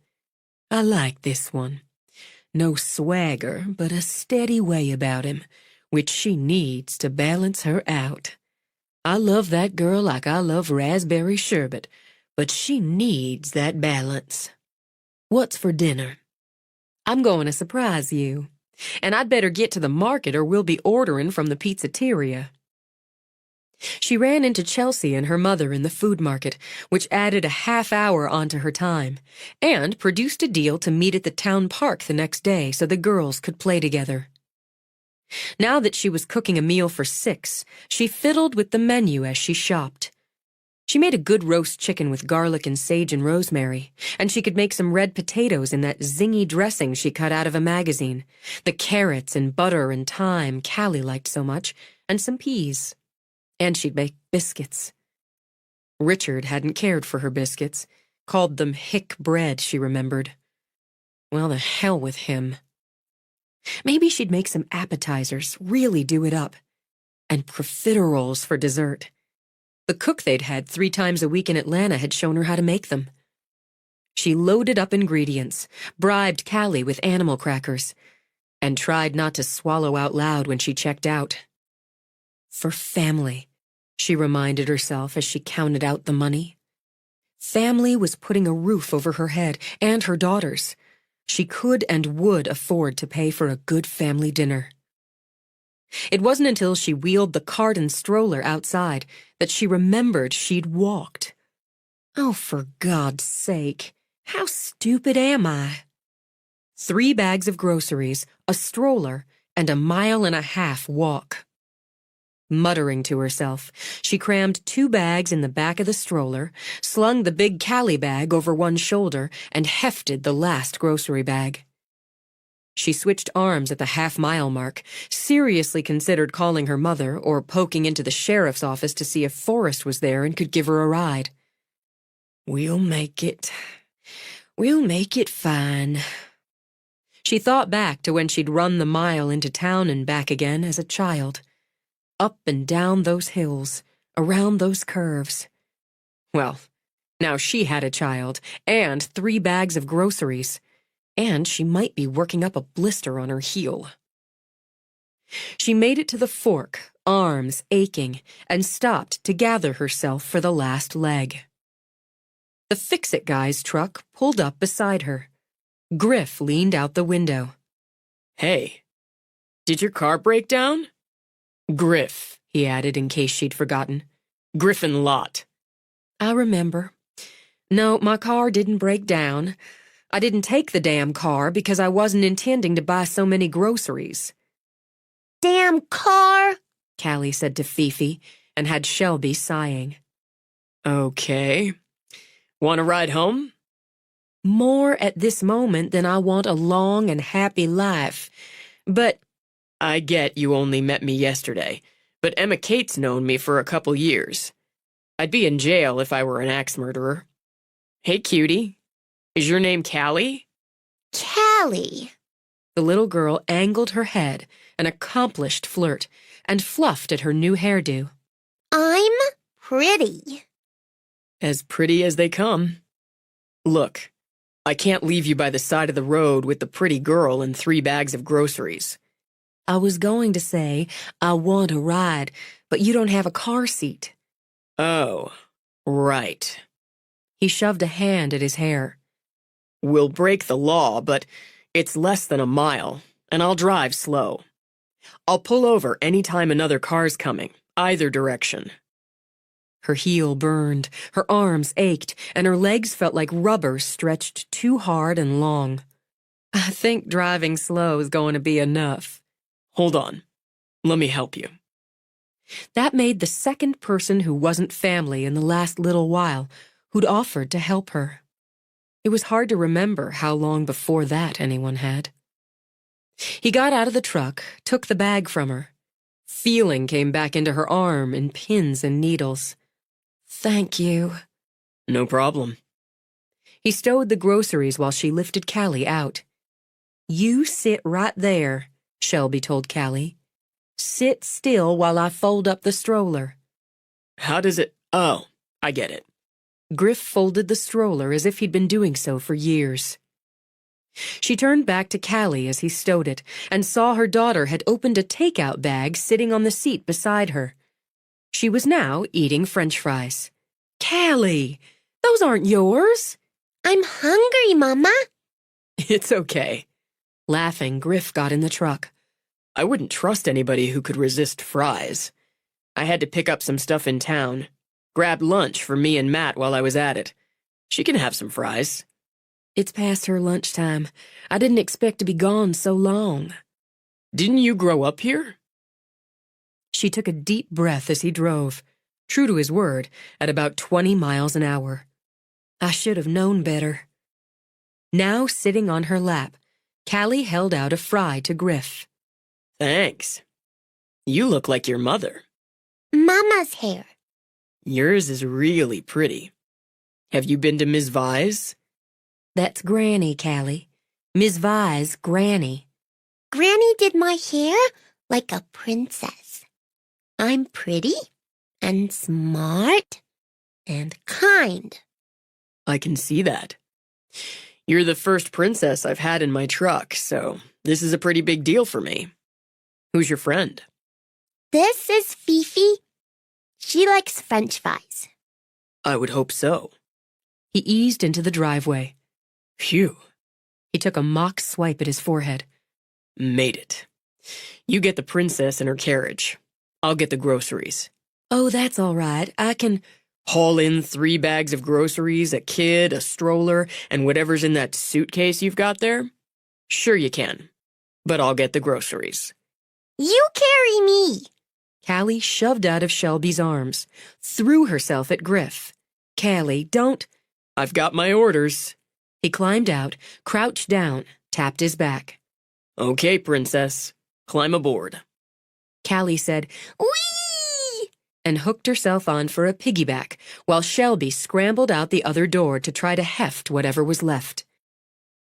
A: I like this one. No swagger, but a steady way about him, which she needs to balance her out. I love that girl like I love raspberry sherbet, but she needs that balance. What's for dinner? I'm going to surprise you, and I'd better get to the market or we'll be ordering from the pizzeteria. She ran into Chelsea and her mother in the food market, which added a half hour onto her time, and produced a deal to meet at the town park the next day so the girls could play together. Now that she was cooking a meal for 6, she fiddled with the menu as she shopped. She made a good roast chicken with garlic and sage and rosemary, and she could make some red potatoes in that zingy dressing she cut out of a magazine, the carrots and butter and thyme Callie liked so much, and some peas. And she'd make biscuits. Richard hadn't cared for her biscuits, called them hick bread, she remembered. Well, the hell with him. Maybe she'd make some appetizers, really do it up, and profiteroles for dessert. The cook they'd had 3 times a week in Atlanta had shown her how to make them. She loaded up ingredients, bribed Callie with animal crackers, and tried not to swallow out loud when she checked out. For family, she reminded herself as she counted out the money. Family was putting a roof over her head and her daughters. She could and would afford to pay for a good family dinner. It wasn't until she wheeled the cart and stroller outside that she remembered she'd walked. Oh, for God's sake, how stupid am I? 3 bags of groceries, a stroller, and a 1.5 mile walk. Muttering to herself, she crammed 2 bags in the back of the stroller, slung the big Callie bag over one shoulder, and hefted the last grocery bag. She switched arms at the half-mile mark, seriously considered calling her mother or poking into the sheriff's office to see if Forrest was there and could give her a ride. We'll make it fine. She thought back to when she'd run the mile into town and back again as a child. Up and down those hills, around those curves. Well, now she had a child, and 3 bags of groceries, and she might be working up a blister on her heel. She made it to the fork, arms aching, and stopped to gather herself for the last leg. The Fix-It guy's truck pulled up beside her. Griff leaned out the window.
D: Hey, did your car break down?
A: Griff, he added in case she'd forgotten.
D: Griffin Lot.
A: I remember. No, my car didn't break down. I didn't take the damn car because I wasn't intending to buy so many groceries.
B: Damn car!
A: Callie said to Fifi, and had Shelby sighing.
D: Okay. Want to ride home?
A: More at this moment than I want a long and happy life. But
D: I get you only met me yesterday, but Emma Kate's known me for a couple years. I'd be in jail if I were an axe murderer. Hey, cutie. Is your name Callie?
B: Callie.
A: the little girl angled her head, an accomplished flirt, and fluffed at her new hairdo.
B: I'm pretty.
D: As pretty as they come. Look, I can't leave you by the side of the road with the pretty girl and 3 bags of groceries.
A: I was going to say, I want a ride, but you don't have a car seat.
D: Oh, right.
A: He shoved a hand at his hair.
D: We'll break the law, but it's less than a mile, and I'll drive slow. I'll pull over any time another car's coming, either direction.
A: Her heel burned, her arms ached, and her legs felt like rubber stretched too hard and long. I think driving slow is going to be enough.
D: Hold on. Let me help you.
A: That made the second person who wasn't family in the last little while who'd offered to help her. It was hard to remember how long before that anyone had. He got out of the truck, took the bag from her. Feeling came back into her arm in pins and needles. Thank you.
D: No problem.
A: He stowed the groceries while she lifted Callie out. You sit right there, Shelby told Callie. Sit still while I fold up the stroller.
D: How does it... Oh, I get it.
A: Griff folded the stroller as if he'd been doing so for years. She turned back to Callie as he stowed it and saw her daughter had opened a takeout bag sitting on the seat beside her. She was now eating French fries. Callie, those aren't yours.
B: I'm hungry, Mama.
D: It's okay.
A: Laughing, Griff got in the truck.
D: I wouldn't trust anybody who could resist fries. I had to pick up some stuff in town. Grabbed lunch for me and Matt while I was at it. She can have some fries.
A: It's past her lunchtime. I didn't expect to be gone so long.
D: Didn't you grow up here?
A: She took a deep breath as he drove, true to his word, at about 20 miles an hour. I should have known better. Now sitting on her lap, Callie held out a fry to Griff.
D: Thanks. You look like your mother.
B: Mama's hair.
D: Yours is really pretty. Have you been to Ms. Vi's?
A: That's Granny, Callie. Ms. Vi's Granny.
B: Granny did my hair like a princess. I'm pretty and smart and kind.
D: I can see that. You're the first princess I've had in my truck, so this is a pretty big deal for me. Who's your friend?
B: This is Fifi. She likes French fries.
D: I would hope so.
A: He eased into the driveway.
D: Phew.
A: He took a mock swipe at his forehead.
D: Made it. You get the princess in her carriage. I'll get the groceries.
A: Oh, that's all right. I can...
D: Haul in 3 bags of groceries, a kid, a stroller, and whatever's in that suitcase you've got there? Sure you can. But I'll get the groceries.
B: You carry me.
A: Callie shoved out of Shelby's arms, threw herself at Griff. Callie, don't...
D: I've got my orders.
A: He climbed out, crouched down, tapped his back.
D: Okay, princess. Climb aboard.
A: Callie said,
B: Whee!
A: and hooked herself on for a piggyback, while Shelby scrambled out the other door to try to heft whatever was left.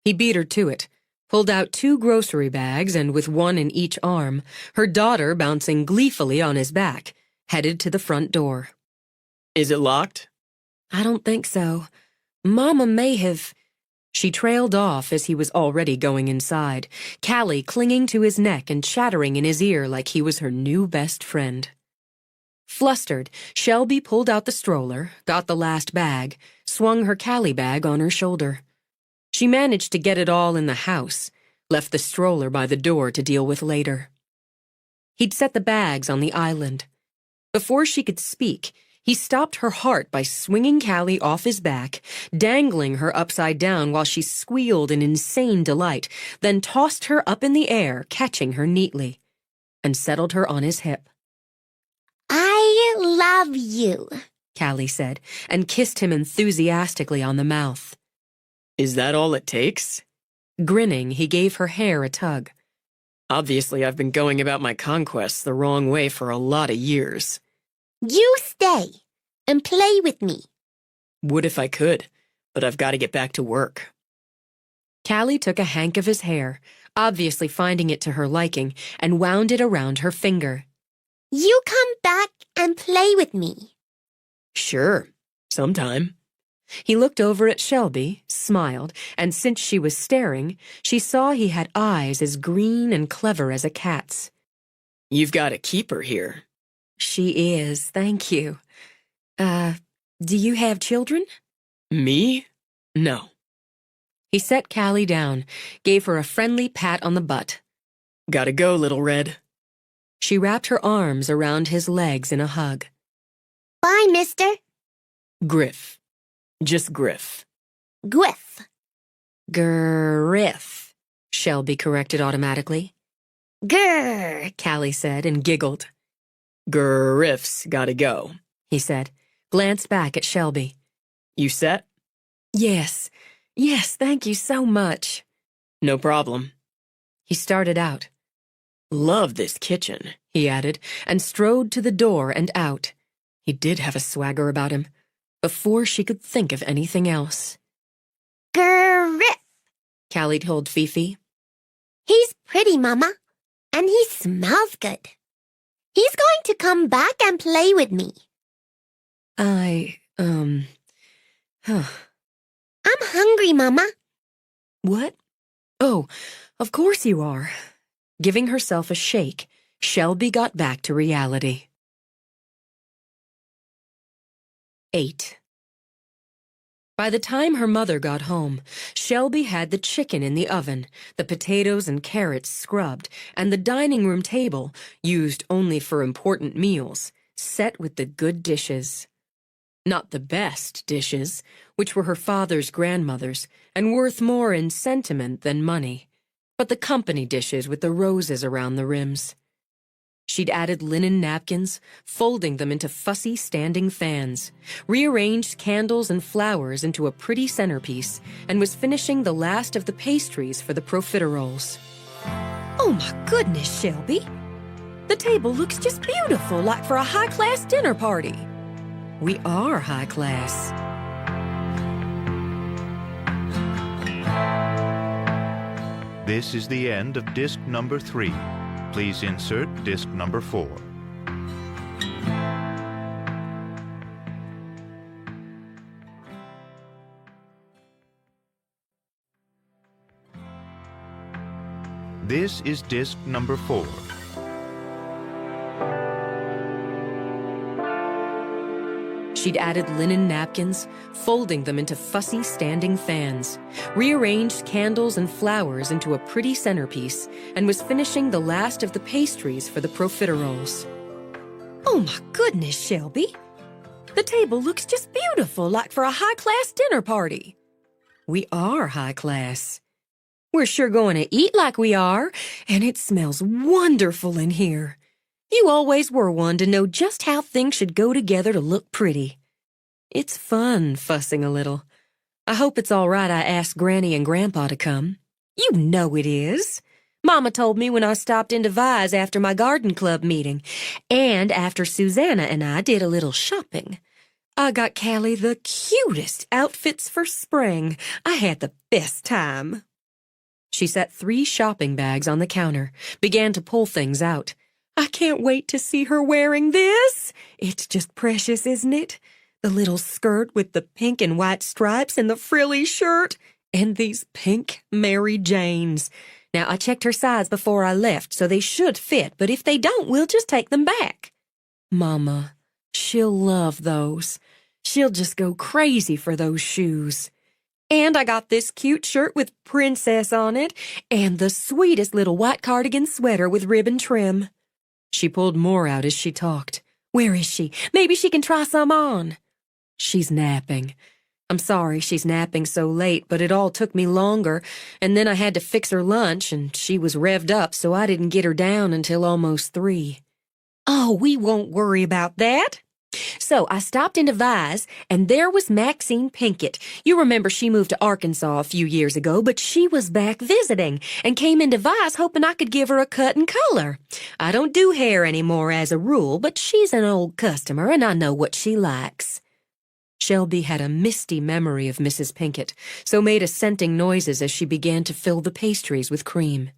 A: He beat her to it, pulled out 2 grocery bags, and with one in each arm, her daughter bouncing gleefully on his back, headed to the front door.
D: Is it locked?
A: I don't think so. Mama may have... She trailed off as he was already going inside, Callie clinging to his neck and chattering in his ear like he was her new best friend. Flustered, Shelby pulled out the stroller, got the last bag, swung her Callie bag on her shoulder. She managed to get it all in the house, left the stroller by the door to deal with later. He'd set the bags on the island. Before she could speak, he stopped her heart by swinging Callie off his back, dangling her upside down while she squealed in insane delight, then tossed her up in the air, catching her neatly, and settled her on his hip.
B: I love you,
A: Callie said, and kissed him enthusiastically on the mouth.
D: Is that all it takes?
A: Grinning, he gave her hair a tug.
D: Obviously, I've been going about my conquests the wrong way for a lot of years.
B: You stay and play with me.
D: Would if I could, but I've got to get back to work.
A: Callie took a hank of his hair, obviously finding it to her liking, and wound it around her finger.
B: You come back and play with me.
D: Sure, sometime.
A: He looked over at Shelby, smiled, and since she was staring, she saw he had eyes as green and clever as a cat's.
D: You've got a keeper here.
A: She is, thank you. Do you have children?
D: Me? No.
A: He set Callie down, gave her a friendly pat on the butt.
D: Gotta go, Little Red.
A: She wrapped her arms around his legs in a hug.
B: Bye, mister.
D: Griff. Just Griff.
B: Griff.
A: Griff, Shelby corrected automatically.
B: Grr.
A: Callie said and giggled.
D: Griff's gotta go,
A: he said, glanced back at Shelby.
D: You set?
A: Yes, thank you so much.
D: No problem.
A: He started out.
D: Love this kitchen,
A: he added, and strode to the door and out. He did have a swagger about him, before she could think of anything else.
B: Griff.
A: Callie told Fifi.
B: He's pretty, Mama, and he smells good. He's going to come back and play with me.
A: I'm
B: hungry, Mama.
A: What? Oh, of course you are. Giving herself a shake, Shelby got back to reality. 8. By the time her mother got home, Shelby had the chicken in the oven, the potatoes and carrots scrubbed, and the dining room table, used only for important meals, set with the good dishes. Not the best dishes, which were her father's grandmother's, and worth more in sentiment than money, but the company dishes with the roses around the rims. She'd added linen napkins, folding them into fussy standing fans, rearranged candles and flowers into a pretty centerpiece, and was finishing the last of the pastries for the profiteroles. Oh my goodness, Shelby! The table looks just beautiful, like for a high-class dinner party. We are high class.
C: This is the end of disc number 3. Please insert disc number 4. This is disc number 4.
A: She'd added linen napkins, folding them into fussy standing fans, rearranged candles and flowers into a pretty centerpiece, and was finishing the last of the pastries for the profiteroles.
E: Oh my goodness, Shelby. The table looks just beautiful, like for a high-class dinner party.
A: We are high class.
E: We're sure going to eat like we are, and it smells wonderful in here. You always were one to know just how things should go together to look pretty.
A: It's fun fussing a little. I hope it's all right I asked Granny and Grandpa to come.
E: You know it is. Mama told me when I stopped into Vi's after my garden club meeting, and after Susanna and I did a little shopping. I got Callie the cutest outfits for spring. I had the best time.
A: She set 3 shopping bags on the counter, began to pull things out.
E: I can't wait to see her wearing this. It's just precious, isn't it? The little skirt with the pink and white stripes and the frilly shirt. And these pink Mary Janes. Now, I checked her size before I left, so they should fit, but if they don't, we'll just take them back.
A: Mama, she'll love those. She'll just go crazy for those shoes.
E: And I got this cute shirt with princess on it, and the sweetest little white cardigan sweater with ribbon trim.
A: She pulled more out as she talked.
E: Where is she? Maybe she can try some on.
A: She's napping. I'm sorry she's napping so late, but it all took me longer, and then I had to fix her lunch, and she was revved up, so I didn't get her down until almost 3.
E: Oh, we won't worry about that. So I stopped into Vi's, and there was Maxine Pinkett. You remember she moved to Arkansas a few years ago, but she was back visiting and came into Vi's hoping I could give her a cut and color. I don't do hair anymore as a rule, but she's an old customer, and I know what she likes.
A: Shelby had a misty memory of Mrs. Pinkett, so made assenting noises as she began to fill the pastries with cream.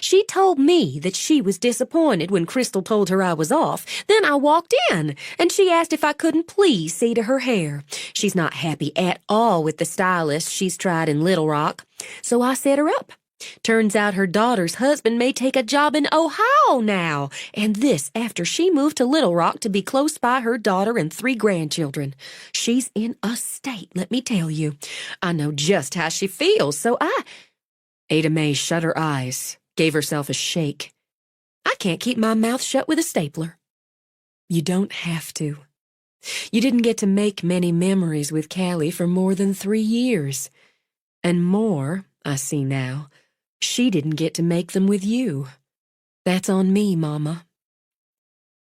E: She told me that she was disappointed when Crystal told her I was off. Then I walked in, and she asked if I couldn't please see to her hair. She's not happy at all with the stylist she's tried in Little Rock, so I set her up. Turns out her daughter's husband may take a job in Ohio now, and this after she moved to Little Rock to be close by her daughter and 3 grandchildren. She's in a state, let me tell you. I know just how she feels, so
A: Ada Mae shut her eyes, gave herself a shake.
E: I can't keep my mouth shut with a stapler.
A: You don't have to. You didn't get to make many memories with Callie for more than 3 years. And more, I see now, she didn't get to make them with you. That's on me, Mama.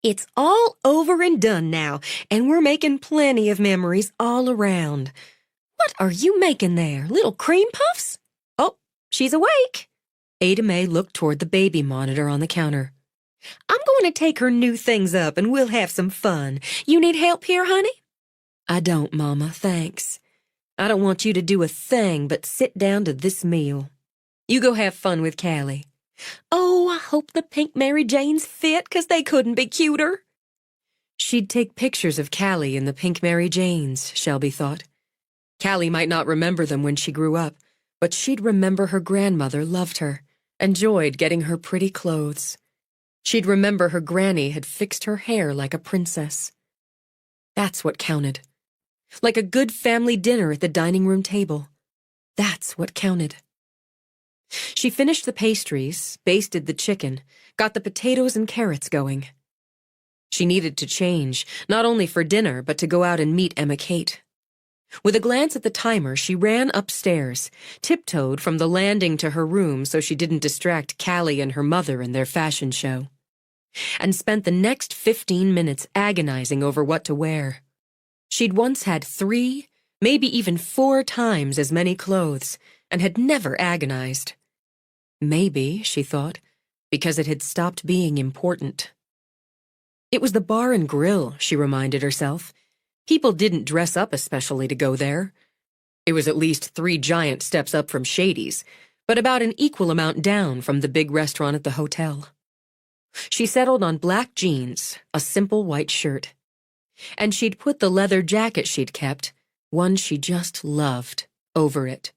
E: It's all over and done now, and we're making plenty of memories all around. What are you making there? Little cream puffs? Oh, she's awake.
A: Ada Mae looked toward the baby monitor on the counter.
E: I'm going to take her new things up, and we'll have some fun. You need help here, honey?
A: I don't, Mama, thanks. I don't want you to do a thing but sit down to this meal. You go have fun with Callie.
E: Oh, I hope the pink Mary Janes fit, 'cause they couldn't be cuter.
A: She'd take pictures of Callie in the pink Mary Janes, Shelby thought. Callie might not remember them when she grew up, but she'd remember her grandmother loved her, enjoyed getting her pretty clothes. She'd remember her granny had fixed her hair like a princess. That's what counted. Like a good family dinner at the dining room table. That's what counted. She finished the pastries, basted the chicken, got the potatoes and carrots going. She needed to change, not only for dinner, but to go out and meet Emma Kate. With a glance at the timer, she ran upstairs, tiptoed from the landing to her room so she didn't distract Callie and her mother in their fashion show, and spent the next 15 minutes agonizing over what to wear. She'd once had 3, maybe even 4 times as many clothes, and had never agonized. Maybe, she thought, because it had stopped being important. It was the bar and grill, she reminded herself. People didn't dress up especially to go there. It was at least 3 giant steps up from Shady's, but about an equal amount down from the big restaurant at the hotel. She settled on black jeans, a simple white shirt. And she'd put the leather jacket she'd kept, one she just loved, over it.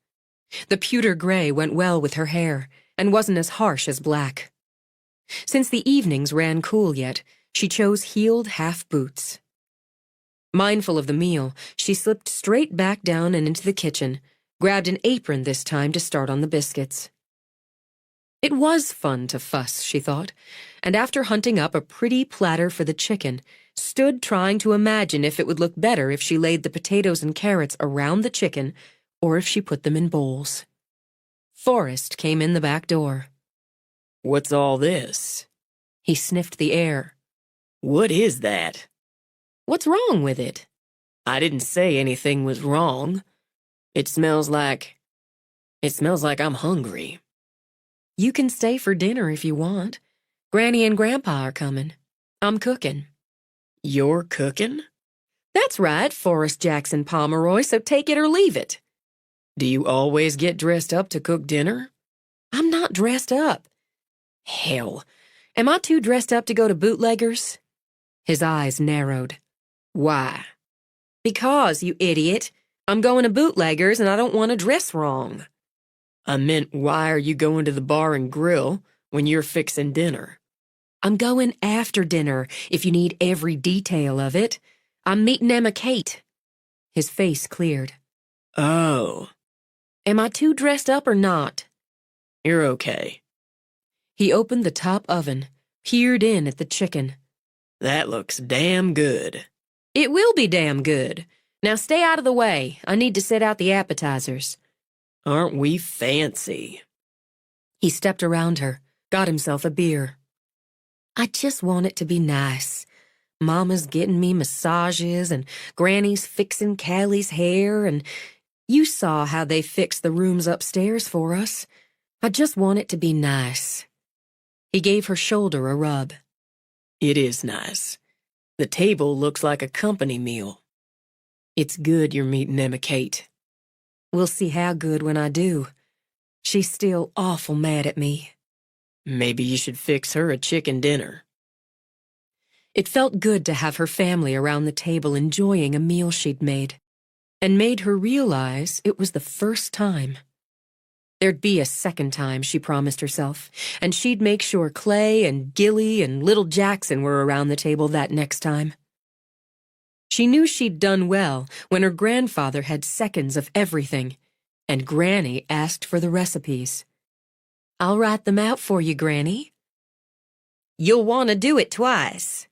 A: The pewter gray went well with her hair, and wasn't as harsh as black. Since the evenings ran cool yet, she chose heeled half boots. Mindful of the meal, she slipped straight back down and into the kitchen, grabbed an apron this time to start on the biscuits. It was fun to fuss, she thought, and after hunting up a pretty platter for the chicken, stood trying to imagine if it would look better if she laid the potatoes and carrots around the chicken or if she put them in bowls. Forrest came in the back door.
D: What's all this?
A: He sniffed the air.
D: What is that?
A: What's wrong with it?
D: I didn't say anything was wrong. It smells like I'm hungry.
A: You can stay for dinner if you want. Granny and Grandpa are coming. I'm cooking.
D: You're cooking?
A: That's right, Forrest Jackson Pomeroy, so take it or leave it.
D: Do you always get dressed up to cook dinner?
A: I'm not dressed up. Hell, am I too dressed up to go to bootleggers? His eyes narrowed. Why? Because, you idiot. I'm going to bootleggers and I don't want to dress wrong.
D: I meant, why are you going to the bar and grill when you're fixing dinner?
A: I'm going after dinner, if you need every detail of it. I'm meeting Emma Kate. His face cleared.
D: Oh.
A: Am I too dressed up or not?
D: You're okay.
A: He opened the top oven, peered in at the chicken.
D: That looks damn good.
A: It will be damn good. Now stay out of the way. I need to set out the appetizers.
D: Aren't we fancy?
A: He stepped around her, got himself a beer. I just want it to be nice. Mama's getting me massages and Granny's fixing Callie's hair and you saw how they fixed the rooms upstairs for us. I just want it to be nice. He gave her shoulder a rub.
D: It is nice. The table looks like a company meal. It's good you're meeting Emma Kate.
A: We'll see how good when I do. She's still awful mad at me.
D: Maybe you should fix her a chicken dinner.
A: It felt good to have her family around the table enjoying a meal she'd made, and made her realize it was the first time. There'd be a second time, she promised herself, and she'd make sure Clay and Gilly and little Jackson were around the table that next time. She knew she'd done well when her grandfather had seconds of everything, and Granny asked for the recipes. I'll write them out for you, Granny. You'll want to do it twice.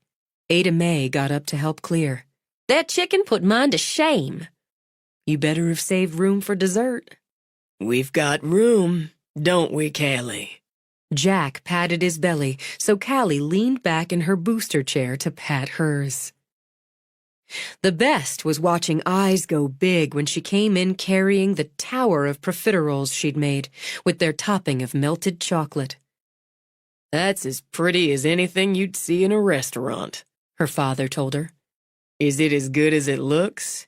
A: Ada Mae got up to help clear. That chicken put mine to shame. You better have saved room for dessert.
D: We've got room, don't we, Callie?
A: Jack patted his belly, so Callie leaned back in her booster chair to pat hers. The best was watching eyes go big when she came in carrying the tower of profiteroles she'd made, with their topping of melted chocolate.
D: That's as pretty as anything you'd see in a restaurant,
A: her father told her.
D: Is it as good as it looks?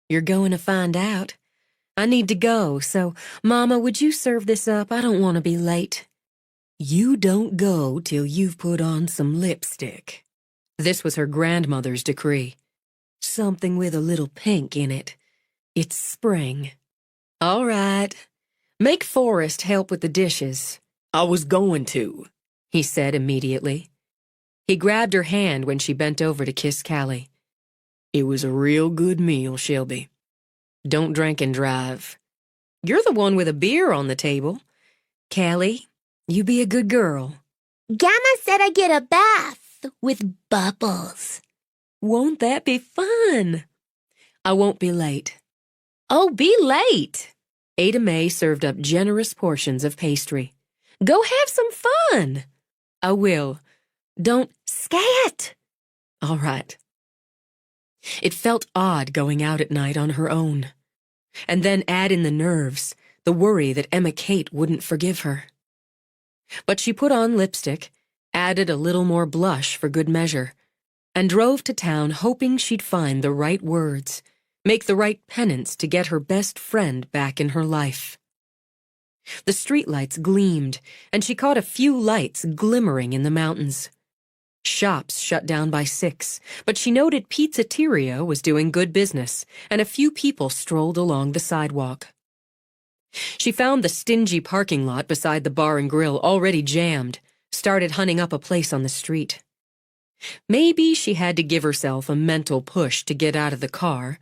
A: You're going to find out. I need to go, so, Mama, would you serve this up? I don't want to be late. You don't go till you've put on some lipstick. This was her grandmother's decree. Something with a little pink in it. It's spring. All right. Make Forrest help with the dishes.
D: I was going to,
A: he said immediately. He grabbed her hand when she bent over to kiss Callie.
D: It was a real good meal, Shelby.
A: Don't drink and drive. You're the one with a beer on the table. Callie, you be a good girl.
B: Gamma said I get a bath with bubbles.
A: Won't that be fun? I won't be late. Oh, be late. Ada Mae served up generous portions of pastry. Go have some fun. I will. Don't scat. All right. It felt odd going out at night on her own. And then add in the nerves, the worry that Emma Kate wouldn't forgive her. But she put on lipstick, added a little more blush for good measure, and drove to town hoping she'd find the right words, make the right penance to get her best friend back in her life. The streetlights gleamed, and she caught a few lights glimmering in the mountains. Shops shut down by 6, but she noted Pizzeteria was doing good business, and a few people strolled along the sidewalk. She found the stingy parking lot beside the bar and grill already jammed, started hunting up a place on the street. Maybe she had to give herself a mental push to get out of the car,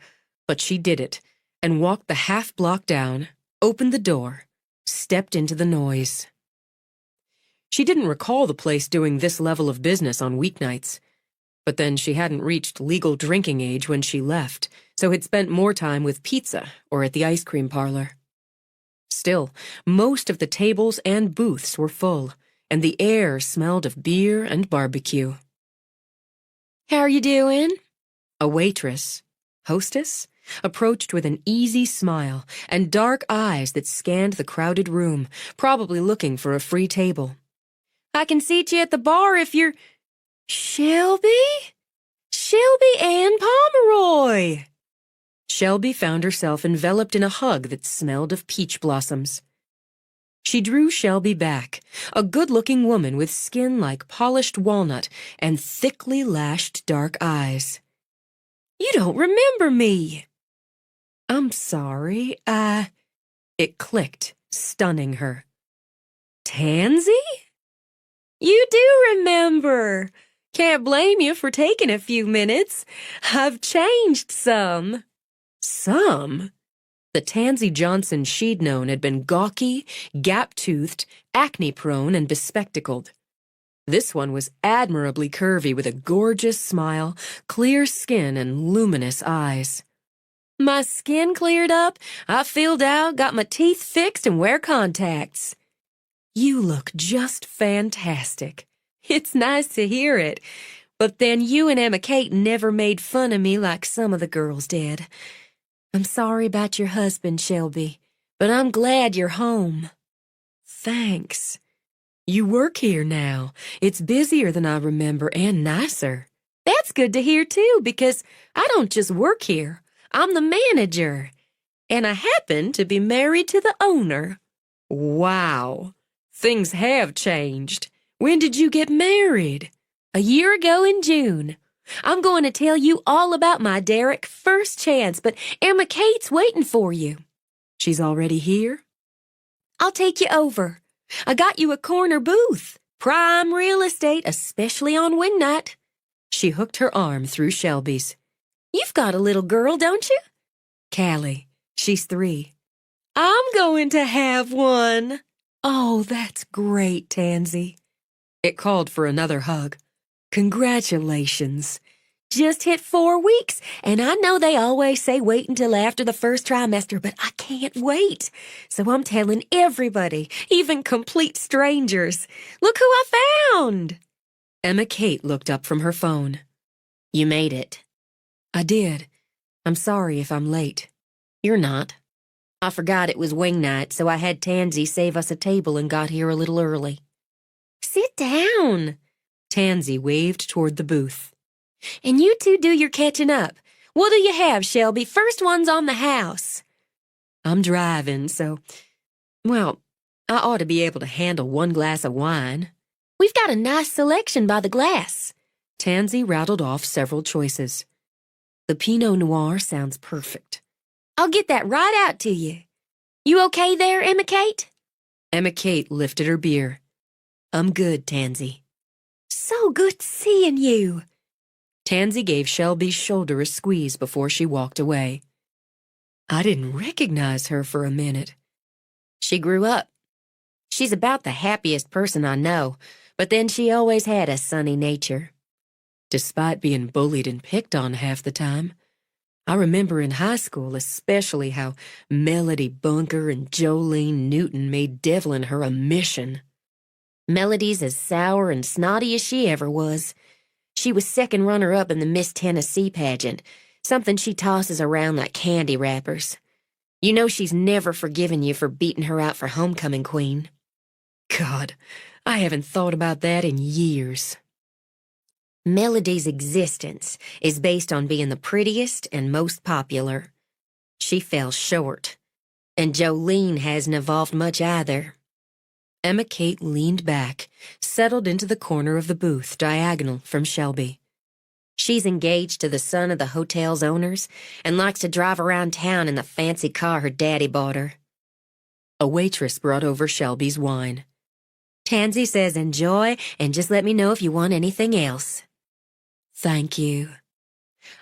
A: but she did it and walked the half block down, opened the door, stepped into the noise. She didn't recall the place doing this level of business on weeknights. But then she hadn't reached legal drinking age when she left, so had spent more time with pizza or at the ice cream parlor. Still, most of the tables and booths were full, and the air smelled of beer and barbecue. "How are you doing?" A waitress, hostess, approached with an easy smile and dark eyes that scanned the crowded room, probably looking for a free table. "I can seat you at the bar if you're—" "Shelby? Shelby Ann Pomeroy!" Shelby found herself enveloped in a hug that smelled of peach blossoms. She drew Shelby back, a good-looking woman with skin like polished walnut and thickly lashed dark eyes. "You don't remember me." "I'm sorry, It clicked, stunning her. "Tansy? You do remember. Can't blame you for taking a few minutes. I've changed some." Some? The Tansy Johnson she'd known had been gawky, gap-toothed, acne-prone, and bespectacled. This one was admirably curvy with a gorgeous smile, clear skin, and luminous eyes. "My skin cleared up, I filled out, got my teeth fixed, and wear contacts." "You look just fantastic." "It's nice to hear it. But then you and Emma Kate never made fun of me like some of the girls did. I'm sorry about your husband, Shelby, but I'm glad you're home." "Thanks. You work here now. It's busier than I remember and nicer." "That's good to hear, too, because I don't just work here. I'm the manager. And I happen to be married to the owner." "Wow. Things have changed. When did you get married?" "A year ago in June. I'm going to tell you all about my Derek first chance, but Emma Kate's waiting for you." "She's already here?" "I'll take you over. I got you a corner booth. Prime real estate, especially on wing night." She hooked her arm through Shelby's. "You've got a little girl, don't you?" "Callie. She's 3. "I'm going to have one." "Oh, that's great, Tansy." It called for another hug. "Congratulations. Just hit 4 weeks, and I know they always say wait until after the first trimester, but I can't wait. So I'm telling everybody, even complete strangers. Look who I found." Emma Kate looked up from her phone. "You made it." "I did. I'm sorry if I'm late." "You're not. I forgot it was wing night, so I had Tansy save us a table and got here a little early." "Sit down." Tansy waved toward the booth. "And you two do your catching up. What'll you have, Shelby? First one's on the house." "I'm driving, so, well, I ought to be able to handle 1 glass of wine." "We've got a nice selection by the glass." Tansy rattled off several choices. "The Pinot Noir sounds perfect." "I'll get that right out to you. You okay there, Emma Kate?" Emma Kate lifted her beer. "I'm good, Tansy." "So good seeing you." Tansy gave Shelby's shoulder a squeeze before she walked away. "I didn't recognize her for a minute." "She grew up. She's about the happiest person I know, but then she always had a sunny nature." Despite being bullied and picked on half the time. I remember in high school especially how Melody Bunker and Jolene Newton made deviling her a mission. "Melody's as sour and snotty as she ever was. She was second runner-up in the Miss Tennessee pageant, something she tosses around like candy wrappers. You know she's never forgiven you for beating her out for homecoming queen." God, I haven't thought about that in years. Melody's existence is based on being the prettiest and most popular. She fell short, and Jolene hasn't evolved much either. Emma Kate leaned back, settled into the corner of the booth diagonal from Shelby. She's engaged to the son of the hotel's owners and likes to drive around town in the fancy car her daddy bought her. A waitress brought over Shelby's wine. "Tansy says enjoy and just let me know if you want anything else."
E: Thank you.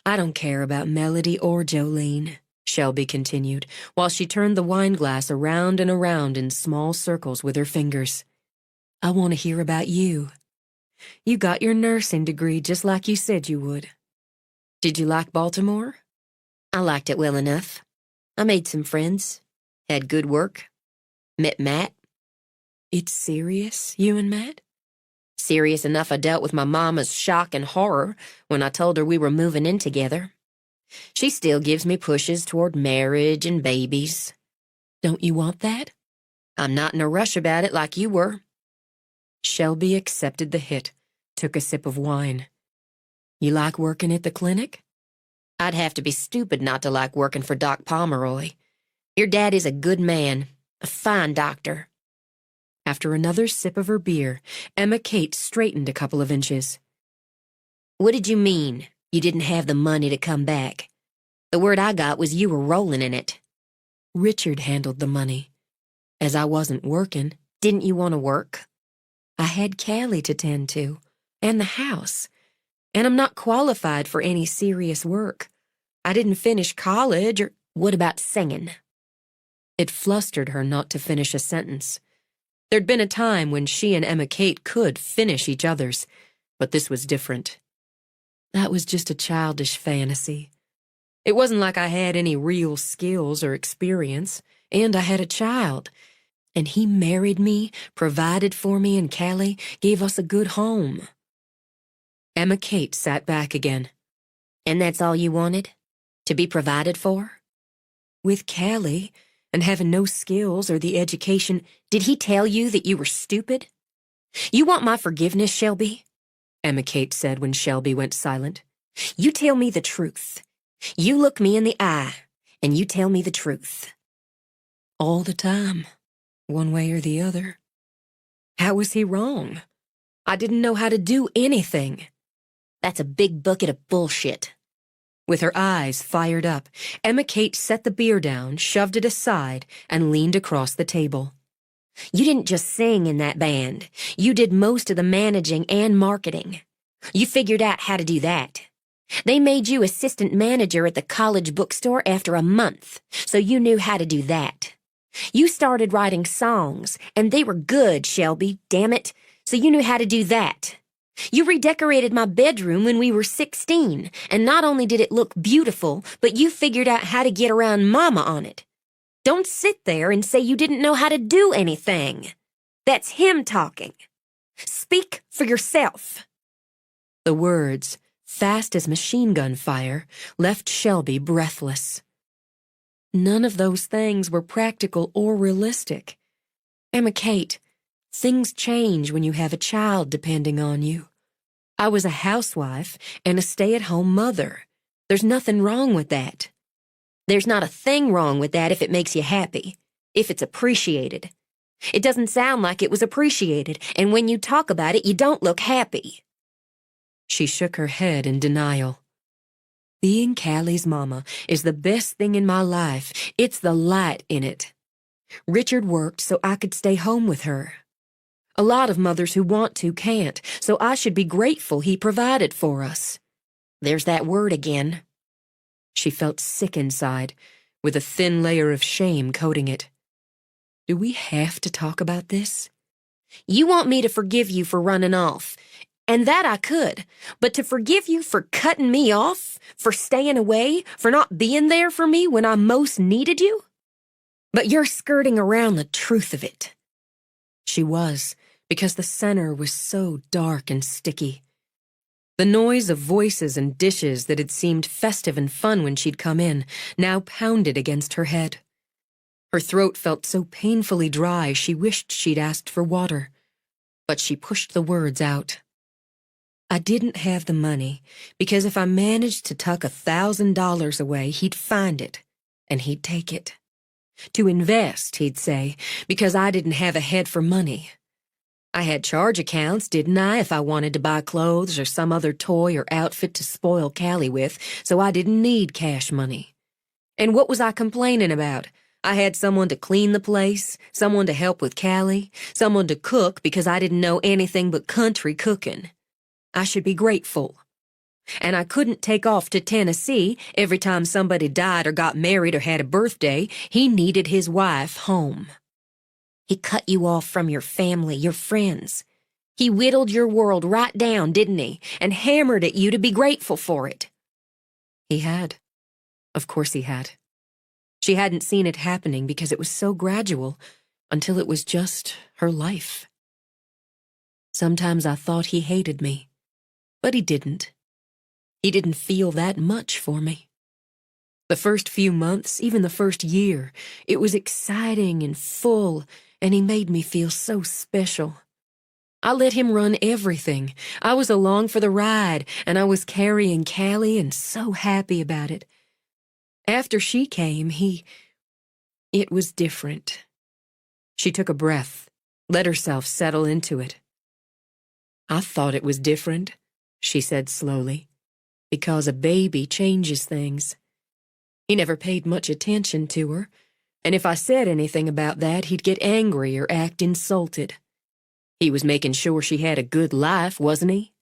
E: I don't care about Melody or Jolene, Shelby continued, while she turned the wine glass around and around in small circles with her fingers. I want to hear about you. You got your nursing degree just like you said you would. Did you like Baltimore?
B: I liked it well enough. I made some friends, had good work, met Matt.
E: It's serious, you and Matt?
B: Serious enough I dealt with my mama's shock and horror when I told her we were moving in together. She still gives me pushes toward marriage and babies.
E: Don't you want that?
B: I'm not in a rush about it like you were.
E: Shelby accepted the hit, took a sip of wine. You like working at the clinic?
B: I'd have to be stupid not to like working for Doc Pomeroy. Your dad is a good man, a fine doctor.
E: After another sip of her beer, Emma Kate straightened a couple of inches.
B: What did you mean, you didn't have the money to come back? The word I got was you were rolling in it.
E: Richard handled the money. As I wasn't working.
B: Didn't you want to work?
E: I had Callie to tend to, and the house. And I'm not qualified for any serious work. I didn't finish college or...
B: What about singing?
E: It flustered her not to finish a sentence. There'd been a time when she and Emma Kate could finish each other's, but this was different. That was just a childish fantasy. It wasn't like I had any real skills or experience, and I had a child. And he married me, provided for me and Callie, gave us a good home. Emma Kate sat back again.
B: And that's all you wanted? To be provided for?
E: With Callie, and having no skills or the education.
B: Did he tell you that you were stupid? You want my forgiveness, Shelby?
E: Emma Kate said when Shelby went silent.
B: You tell me the truth. You look me in the eye, and you tell me the truth.
E: All the time, one way or the other. How was he wrong? I didn't know how to do anything.
B: That's a big bucket of bullshit.
E: With her eyes fired up, Emma Kate set the beer down, shoved it aside, and leaned across the table.
B: You didn't just sing in that band. You did most of the managing and marketing. You figured out how to do that. They made you assistant manager at the college bookstore after a month, so you knew how to do that. You started writing songs, and they were good, Shelby, damn it, so you knew how to do that. You redecorated my bedroom when we were 16, and not only did it look beautiful, but you figured out how to get around Mama on it. Don't sit there and say you didn't know how to do anything. That's him talking. Speak for yourself.
E: The words, fast as machine gun fire, left Shelby breathless. None of those things were practical or realistic. Emma Kate, things change when you have a child depending on you. I was a housewife and a stay-at-home mother. There's nothing wrong with that.
B: There's not a thing wrong with that if it makes you happy, if it's appreciated. It doesn't sound like it was appreciated, and when you talk about it, you don't look happy.
E: She shook her head in denial. Being Callie's mama is the best thing in my life. It's the light in it. Richard worked so I could stay home with her. A lot of mothers who want to can't, so I should be grateful he provided for us.
B: There's that word again.
E: She felt sick inside, with a thin layer of shame coating it. Do we have to talk about this?
B: You want me to forgive you for running off, and that I could, but to forgive you for cutting me off, for staying away, for not being there for me when I most needed you? But you're skirting around the truth of it.
E: She was, because the center was so dark and sticky. The noise of voices and dishes that had seemed festive and fun when she'd come in now pounded against her head. Her throat felt so painfully dry she wished she'd asked for water. But she pushed the words out. I didn't have the money, because if I managed to tuck $1,000 away, he'd find it, and he'd take it. To invest, he'd say, because I didn't have a head for money. I had charge accounts, didn't I, if I wanted to buy clothes or some other toy or outfit to spoil Callie with, so I didn't need cash money. And what was I complaining about? I had someone to clean the place, someone to help with Callie, someone to cook because I didn't know anything but country cooking. I should be grateful. And I couldn't take off to Tennessee every time somebody died or got married or had a birthday. He needed his wife home. He cut you off from your family, your friends. He whittled your world right down, didn't he? And hammered at you to be grateful for it. He had. Of course he had. She hadn't seen it happening because it was so gradual until it was just her life. Sometimes I thought he hated me, but he didn't. He didn't feel that much for me. The first few months, even the first year, it was exciting and full, and he made me feel so special. I let him run everything. I was along for the ride, and I was carrying Callie and so happy about it. After she came, it was different. She took a breath, let herself settle into it. I thought it was different, she said slowly, because a baby changes things. He never paid much attention to her, and if I said anything about that, he'd get angry or act insulted. He was making sure she had a good life, wasn't he?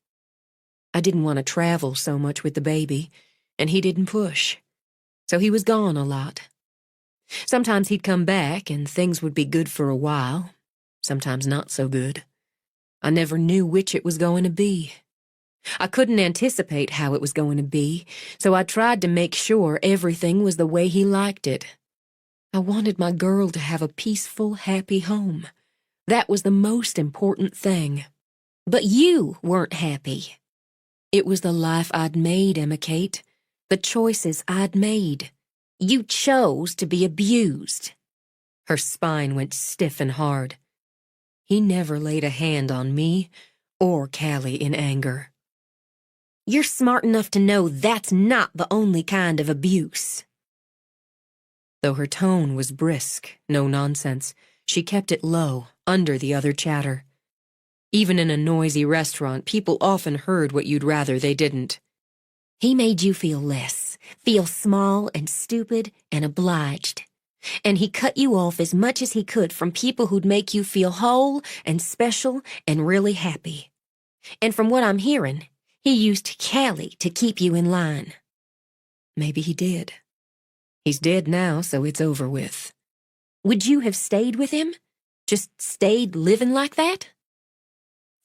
E: I didn't want to travel so much with the baby, and he didn't push, so he was gone a lot. Sometimes he'd come back, and things would be good for a while, sometimes not so good. I never knew which it was going to be. I couldn't anticipate how it was going to be, so I tried to make sure everything was the way he liked it. I wanted my girl to have a peaceful, happy home. That was the most important thing. But you weren't happy. It was the life I'd made, Emma Kate, the choices I'd made. You chose to be abused. Her spine went stiff and hard. He never laid a hand on me or Callie in anger. You're smart enough to know that's not the only kind of abuse. Though her tone was brisk, no nonsense, she kept it low, under the other chatter. Even in a noisy restaurant, people often heard what you'd rather they didn't. He made you feel less, feel small and stupid and obliged. And he cut you off as much as he could from people who'd make you feel whole and special and really happy. And from what I'm hearing, he used Callie to keep you in line. Maybe he did. He's dead now, so it's over with. Would you have stayed with him? Just stayed living like that?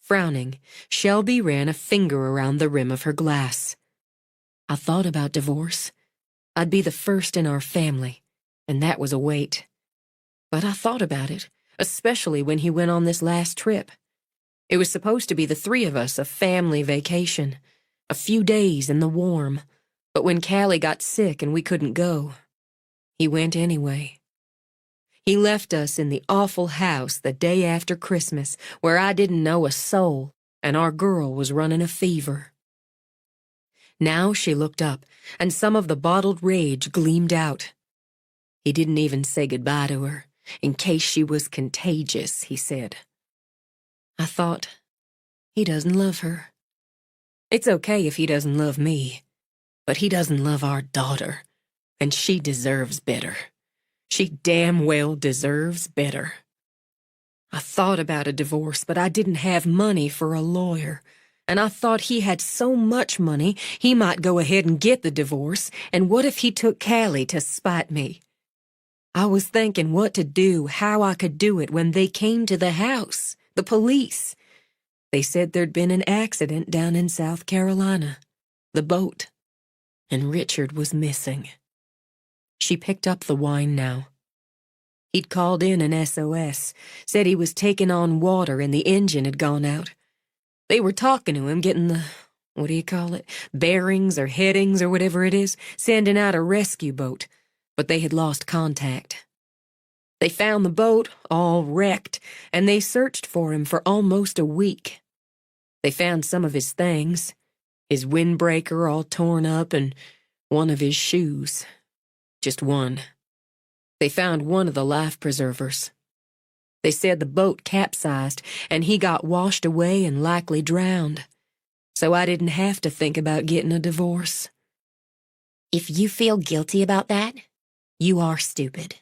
E: Frowning, Shelby ran a finger around the rim of her glass. I thought about divorce. I'd be the first in our family, and that was a weight. But I thought about it, especially when he went on this last trip. It was supposed to be the three of us, a family vacation, a few days in the warm, but when Callie got sick and we couldn't go, he went anyway. He left us in the awful house the day after Christmas, where I didn't know a soul, and our girl was running a fever. Now she looked up, and some of the bottled rage gleamed out. He didn't even say goodbye to her, in case she was contagious, he said. I thought, he doesn't love her. It's okay if he doesn't love me, but he doesn't love our daughter, and she deserves better. She damn well deserves better. I thought about a divorce, but I didn't have money for a lawyer, and I thought he had so much money he might go ahead and get the divorce, and what if he took Callie to spite me? I was thinking what to do, how I could do it when they came to the house, the police. They said there'd been an accident down in South Carolina, the boat, and Richard was missing. She picked up the wine now. He'd called in an SOS, said he was taking on water and the engine had gone out. They were talking to him, getting the, bearings or headings or whatever it is, sending out a rescue boat, but they had lost contact. They found the boat, all wrecked, and they searched for him for almost a week. They found some of his things, his windbreaker all torn up and one of his shoes. Just one. They found one of the life preservers. They said the boat capsized and he got washed away and likely drowned. So I didn't have to think about getting a divorce.
B: If you feel guilty about that, you are stupid.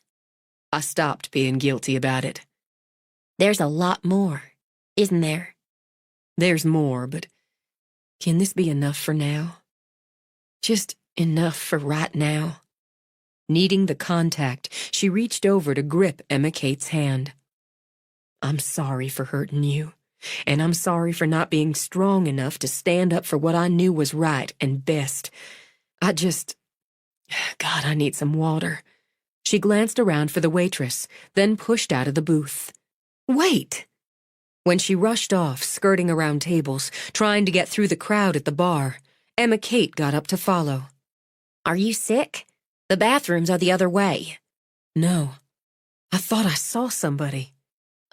E: I stopped being guilty about it.
B: There's a lot more, isn't there?
E: There's more, but can this be enough for now? Just enough for right now. Needing the contact, she reached over to grip Emma Kate's hand. I'm sorry for hurting you, and I'm sorry for not being strong enough to stand up for what I knew was right and best. God, I need some water. She glanced around for the waitress, then pushed out of the booth. Wait! When she rushed off, skirting around tables, trying to get through the crowd at the bar, Emma Kate got up to follow. Are you sick? The bathrooms are the other way. No. I thought I saw somebody.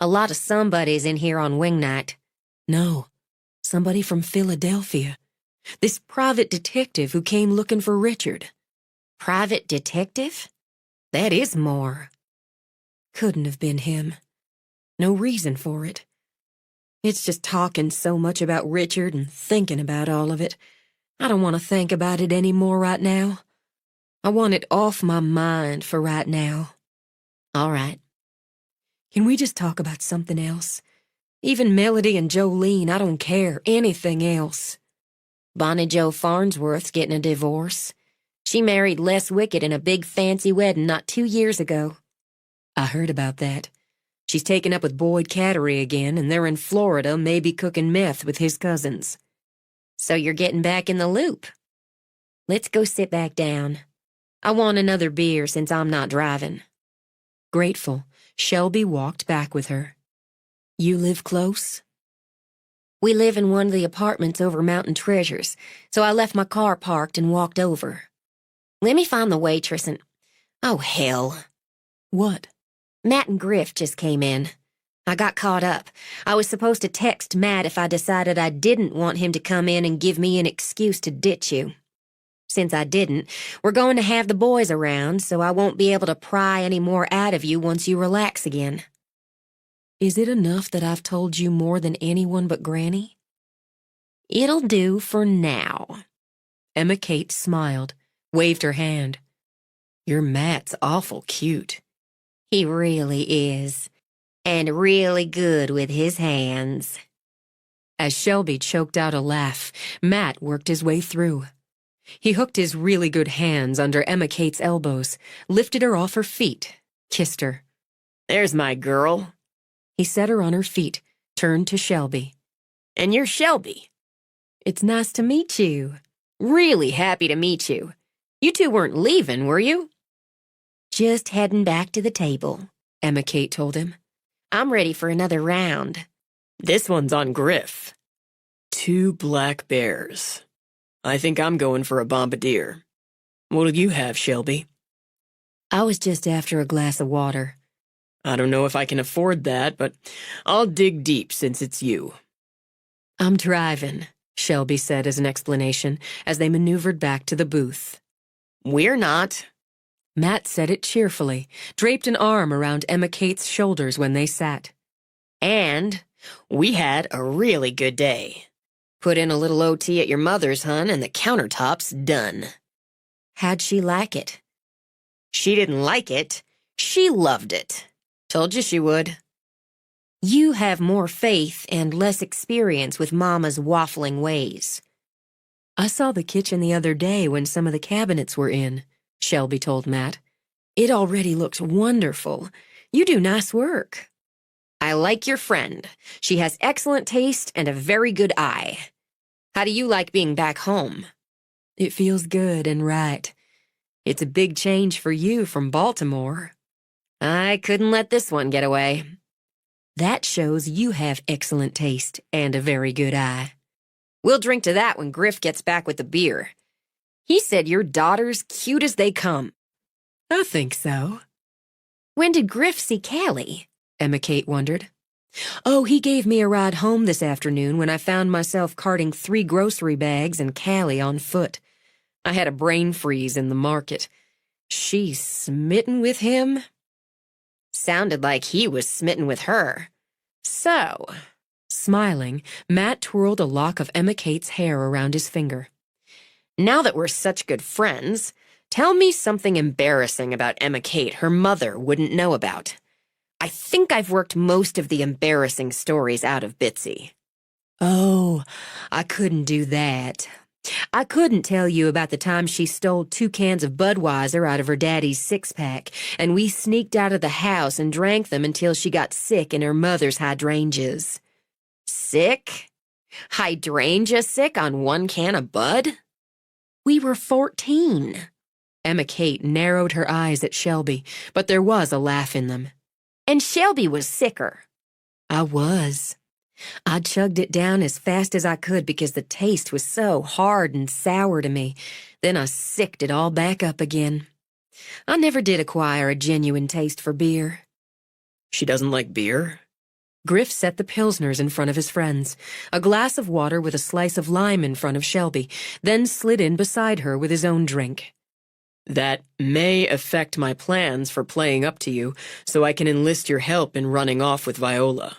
E: A lot of somebodies in here on wing night. No. Somebody from Philadelphia. This private detective who came looking for Richard. Private detective? That is more. Couldn't have been him. No reason for it. It's just talking so much about Richard and thinking about all of it. I don't want to think about it anymore right now. I want it off my mind for right now. All right. Can we just talk about something else? Even Melody and Jolene, I don't care. Anything else. Bonnie Jo Farnsworth's getting a divorce. She married Les Wickett in a big fancy wedding not 2 years ago. I heard about that. She's taken up with Boyd Cattery again, and they're in Florida, maybe cooking meth with his cousins. So you're getting back in the loop. Let's go sit back down. I want another beer since I'm not driving. Grateful, Shelby walked back with her. You live close? We live in one of the apartments over Mountain Treasures, so I left my car parked and walked over. Let me find the waitress and... Oh, hell. What? Matt and Griff just came in. I got caught up. I was supposed to text Matt if I decided I didn't want him to come in and give me an excuse to ditch you. Since I didn't, we're going to have the boys around, so I won't be able to pry any more out of you once you relax again. Is it enough that I've told you more than anyone but Granny? It'll do for now. Emma Kate smiled, waved her hand. Your Matt's awful cute. He really is. And really good with his hands. As Shelby choked out a laugh, Matt worked his way through. He hooked his really good hands under Emma Kate's elbows, lifted her off her feet, kissed her. There's my girl. He set her on her feet, turned to Shelby. And you're Shelby. It's nice to meet you. Really happy to meet you. You two weren't leaving, were you? Just heading back to the table, Emma Kate told him. I'm ready for another round. This one's on Griff. 2 black bears. I think I'm going for a bombardier. What'll you have, Shelby? I was just after a glass of water. I don't know if I can afford that, but I'll dig deep since it's you. I'm driving, Shelby said as an explanation as they maneuvered back to the booth. We're not. Matt said it cheerfully, draped an arm around Emma Kate's shoulders when they sat. And we had a really good day. Put in a little OT at your mother's, hun, and the countertop's done. How'd she like it? She didn't like it. She loved it. Told you she would. You have more faith and less experience with Mama's waffling ways. I saw the kitchen the other day when some of the cabinets were in, Shelby told Matt. It already looks wonderful. You do nice work. I like your friend. She has excellent taste and a very good eye. How do you like being back home? It feels good and right. It's a big change for you from Baltimore. I couldn't let this one get away. That shows you have excellent taste and a very good eye. We'll drink to that when Griff gets back with the beer. He said your daughter's cute as they come. I think so. When did Griff see Callie? Emma Kate wondered. Oh, he gave me a ride home this afternoon when I found myself carting 3 grocery bags and Callie on foot. I had a brain freeze in the market. She's smitten with him? Sounded like he was smitten with her. So, smiling, Matt twirled a lock of Emma Kate's hair around his finger. Now that we're such good friends, tell me something embarrassing about Emma Kate her mother wouldn't know about. I think I've worked most of the embarrassing stories out of Bitsy. Oh, I couldn't do that. I couldn't tell you about the time she stole 2 cans of Budweiser out of her daddy's 6-pack, and we sneaked out of the house and drank them until she got sick in her mother's hydrangeas.
A: Sick? Hydrangea sick on 1 can of Bud?
E: We were 14. Emma Kate narrowed her eyes at Shelby, but there was a laugh in them.
A: And Shelby was sicker.
E: I was. I chugged it down as fast as I could because the taste was so hard and sour to me. Then I sicked it all back up again. I never did acquire a genuine taste for beer.
D: She doesn't like beer?
E: Griff set the Pilsners in front of his friends, a glass of water with a slice of lime in front of Shelby, then slid in beside her with his own drink.
D: That may affect my plans for playing up to you, so I can enlist your help in running off with Viola.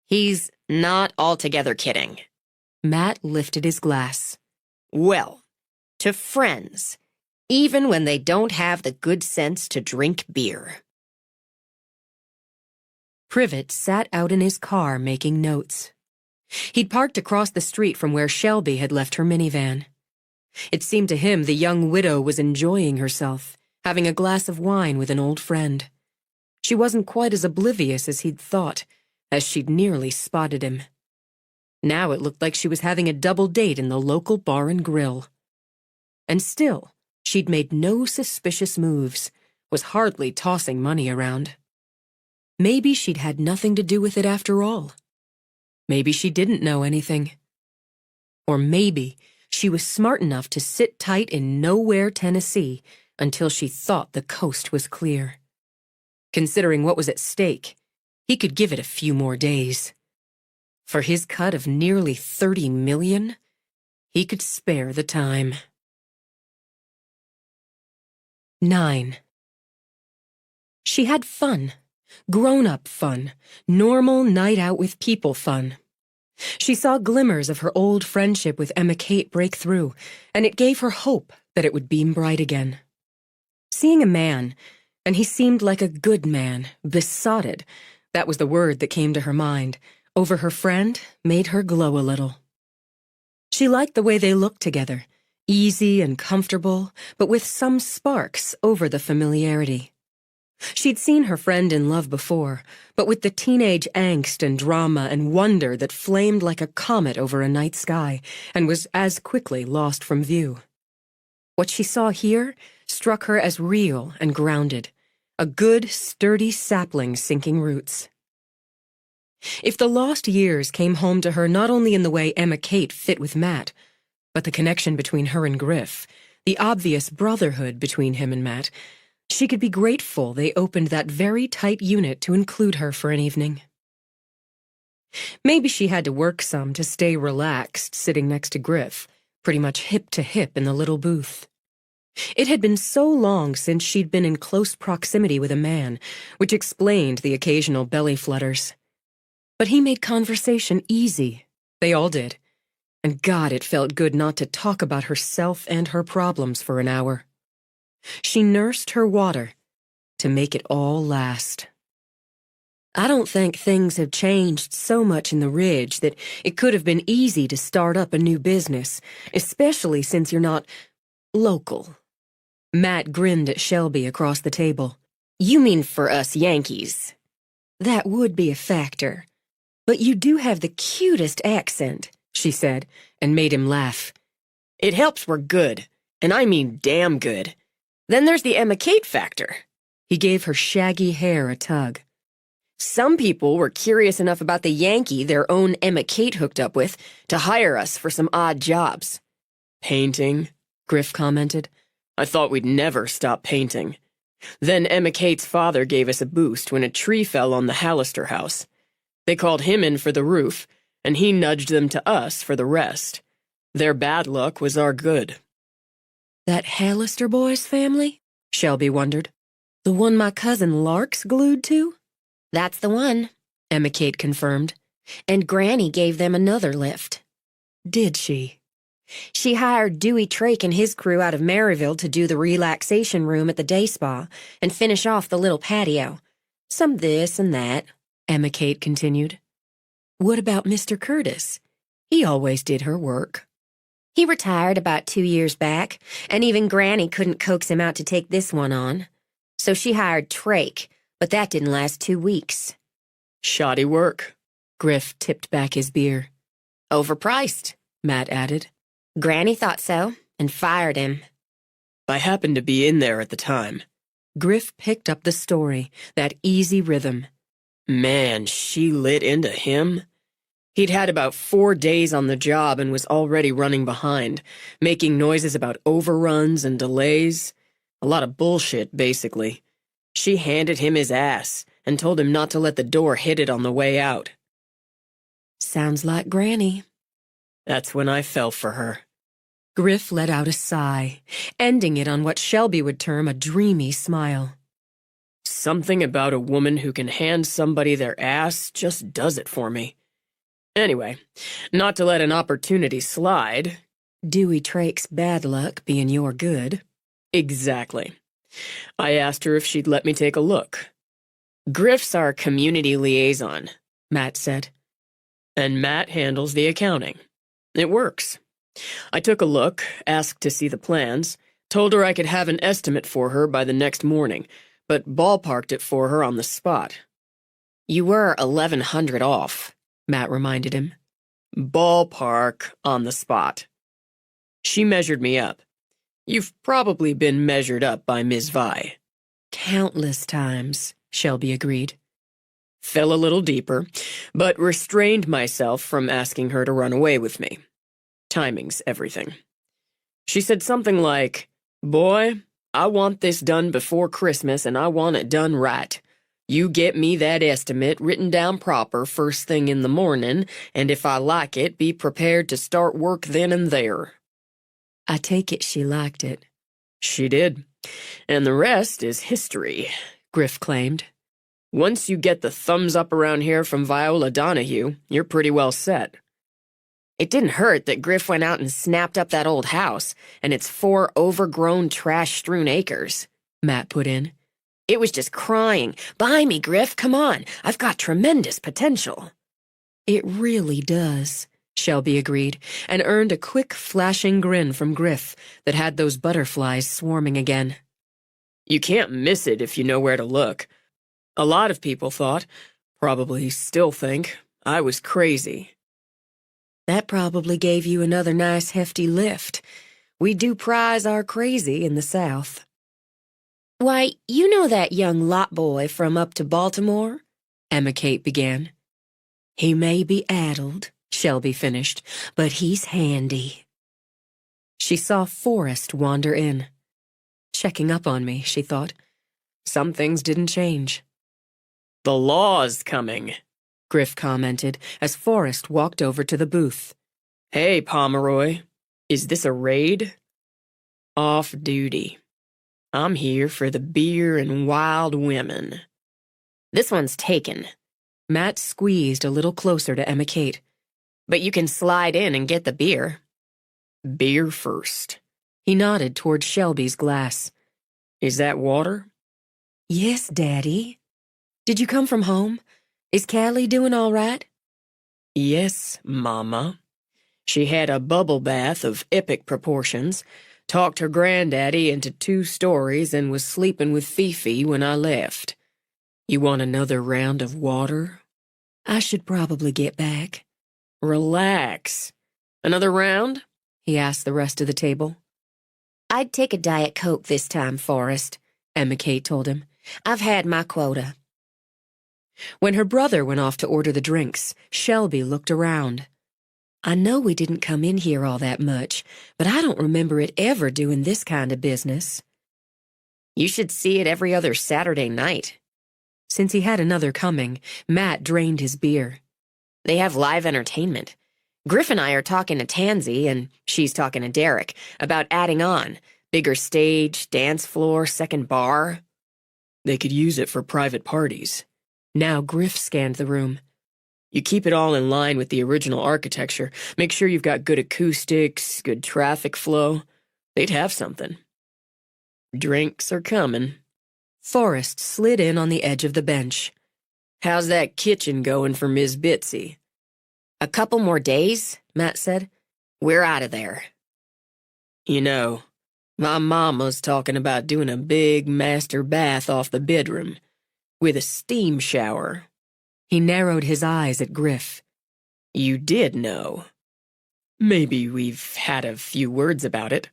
A: He's not altogether kidding.
E: Matt lifted his glass.
A: Well, to friends, even when they don't have the good sense to drink beer.
E: Privet sat out in his car making notes. He'd parked across the street from where Shelby had left her minivan. It seemed to him the young widow was enjoying herself, having a glass of wine with an old friend. She wasn't quite as oblivious as he'd thought, as she'd nearly spotted him. Now it looked like she was having a double date in the local bar and grill. And still, she'd made no suspicious moves, was hardly tossing money around. Maybe she'd had nothing to do with it after all. Maybe she didn't know anything. Or maybe she was smart enough to sit tight in Nowhere, Tennessee, until she thought the coast was clear. Considering what was at stake, he could give it a few more days. For his cut of nearly $30 million, he could spare the time. 9. She had fun. Grown-up fun, normal night out with people fun. She saw glimmers of her old friendship with Emma Kate break through, and it gave her hope that it would beam bright again. Seeing a man, and he seemed like a good man, besotted, that was the word that came to her mind, over her friend made her glow a little. She liked the way they looked together, easy and comfortable, but with some sparks over the familiarity. She'd seen her friend in love before, but with the teenage angst and drama and wonder that flamed like a comet over a night sky and was as quickly lost from view. What she saw here struck her as real and grounded, a good, sturdy sapling sinking roots. If the lost years came home to her not only in the way Emma Kate fit with Matt, but the connection between her and Griff, the obvious brotherhood between him and Matt, she could be grateful they opened that very tight unit to include her for an evening. Maybe she had to work some to stay relaxed sitting next to Griff, pretty much hip to hip in the little booth. It had been so long since she'd been in close proximity with a man, which explained the occasional belly flutters. But he made conversation easy. They all did. And God, it felt good not to talk about herself and her problems for an hour. She nursed her water to make it all last. I don't think things have changed so much in the Ridge that it could have been easy to start up a new business, especially since you're not local. Matt grinned at Shelby across the table.
A: You mean for us Yankees?
E: That would be a factor. But you do have the cutest accent, she said, and made him laugh.
A: It helps we're good, and I mean damn good. Then there's the Emma Kate factor.
E: He gave her shaggy hair a tug.
A: Some people were curious enough about the Yankee their own Emma Kate hooked up with to hire us for some odd jobs.
D: Painting, Griff commented. I thought we'd never stop painting. Then Emma Kate's father gave us a boost when a tree fell on the Hallister house. They called him in for the roof, and he nudged them to us for the rest. Their bad luck was our good.
E: That Hallister boy's family? Shelby wondered. The one my cousin Lark's glued to?
A: That's the one,
E: Emma Kate confirmed.
A: And Granny gave them another lift.
E: Did she?
A: She hired Dewey Trake and his crew out of Maryville to do the relaxation room at the day spa and finish off the little patio. Some this and that,
E: Emma Kate continued. What about Mr. Curtis? He always did her work.
B: He retired about 2 years back, and even Granny couldn't coax him out to take this one on. So she hired Trake, but that didn't last 2 weeks.
D: Shoddy work.
E: Griff tipped back his beer.
B: Overpriced,
E: Matt added.
B: Granny thought so, and fired him.
D: I happened to be in there at the time.
E: Griff picked up the story, that easy rhythm.
D: Man, she lit into him. He'd had about 4 days on the job and was already running behind, making noises about overruns and delays. A lot of bullshit, basically. She handed him his ass and told him not to let the door hit it on the way out.
E: Sounds like Granny.
D: That's when I fell for her.
E: Griff let out a sigh, ending it on what Shelby would term a dreamy smile.
D: Something about a woman who can hand somebody their ass just does it for me. Anyway, not to let an opportunity slide.
E: Dewey Trake's bad luck being your good.
D: Exactly. I asked her if she'd let me take a look. Griff's our community liaison,
E: Matt said.
D: and Matt handles the accounting. It works. I took a look, asked to see the plans, told her I could have an estimate for her by the next morning, but ballparked it for her on the spot.
B: You were 1,100 off,
E: Matt reminded him.
D: Ballpark on the spot. She measured me up. You've probably been measured up by Ms. Vi.
E: Countless times, Shelby agreed.
D: Fell a little deeper, but restrained myself from asking her to run away with me. Timing's everything. She said something like, "Boy, I want this done before Christmas and I want it done right. You get me that estimate written down proper first thing in the morning, and if I like it, be prepared to start work then and there."
E: I take it she liked it.
D: She did. And the rest is history,
E: Griff claimed.
D: Once you get the thumbs up around here from Viola Donahue, you're pretty well set.
B: It didn't hurt that Griff went out and snapped up that old house and its 4 overgrown, trash-strewn acres,
E: Matt put in.
B: It was just crying, "Buy me, Griff, come on, I've got tremendous potential."
E: It really does, Shelby agreed, and earned a quick, flashing grin from Griff that had those butterflies swarming again.
D: You can't miss it if you know where to look. A lot of people thought, probably still think, I was crazy.
E: That probably gave you another nice hefty lift. We do prize our crazy in the South.
B: "Why, you know that young lot boy from up to Baltimore?"
E: Emma Kate began. He may be addled, Shelby finished, but he's handy. She saw Forrest wander in. Checking up on me, she thought. Some things didn't change.
D: The law's coming,
E: Griff commented as Forrest walked over to the booth.
D: Hey, Pomeroy, is this a raid? Off duty. I'm here for the beer and wild women.
B: "This one's taken."
E: Matt squeezed a little closer to Emma Kate.
B: "But you can slide in and get the beer."
D: Beer first.
E: He nodded toward Shelby's glass.
D: Is that water?
E: Yes, Daddy. Did you come from home? Is Callie doing all right?
D: Yes, Mama. She had a bubble bath of epic proportions, talked her granddaddy into 2 stories, and was sleeping with Fifi when I left. You want another round of water?
E: I should probably get back.
D: Relax. Another round?
E: He asked the rest of the table.
B: "I'd take a Diet Coke this time, Forrest,"
E: Emma Kate told him.
B: "I've had my quota."
E: When her brother went off to order the drinks, Shelby looked around. I know we didn't come in here all that much, but I don't remember it ever doing this kind of business.
B: "You should see it every other Saturday night."
E: Since he had another coming, Matt drained his beer.
B: "They have live entertainment. Griff and I are talking to Tansy, and she's talking to Derek, about adding on. Bigger stage, dance floor, second bar."
D: They could use it for private parties.
E: Now Griff scanned the room.
D: You keep it all in line with the original architecture. Make sure you've got good acoustics, good traffic flow. They'd have something. Drinks are coming.
E: Forrest slid in on the edge of the bench.
D: How's that kitchen going for Ms. Bitsy?
B: "A couple more days," Matt said. "We're out of there."
D: You know, my mama's talking about doing a big master bath off the bedroom, with a steam shower.
A: He narrowed his eyes at Griff.
D: You did know. Maybe we've had a few words about it.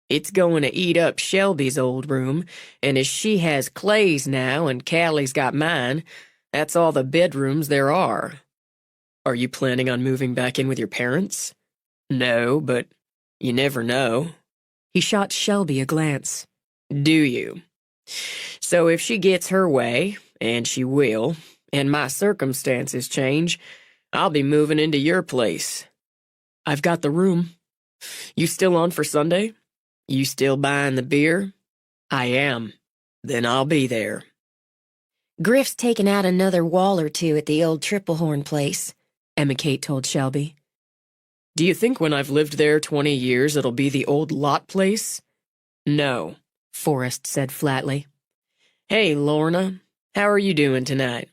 D: It's going to eat up Shelby's old room, and as she has Clay's now and Callie's got mine, that's all the bedrooms there are. Are you planning on moving back in with your parents? No, but you never know.
A: He shot Shelby a glance.
D: Do you? So if she gets her way, and she will, and my circumstances change, I'll be moving into your place. I've got the room. You still on for Sunday? You still buying the beer? I am. Then I'll be there.
E: Griff's taken out another wall or two at the old Triple Horn place,
A: Emma Kate told Shelby.
D: Do you think when I've lived there 20 years it'll be the old lot place? No,
A: Forrest said flatly.
D: Hey, Lorna, how are you doing tonight?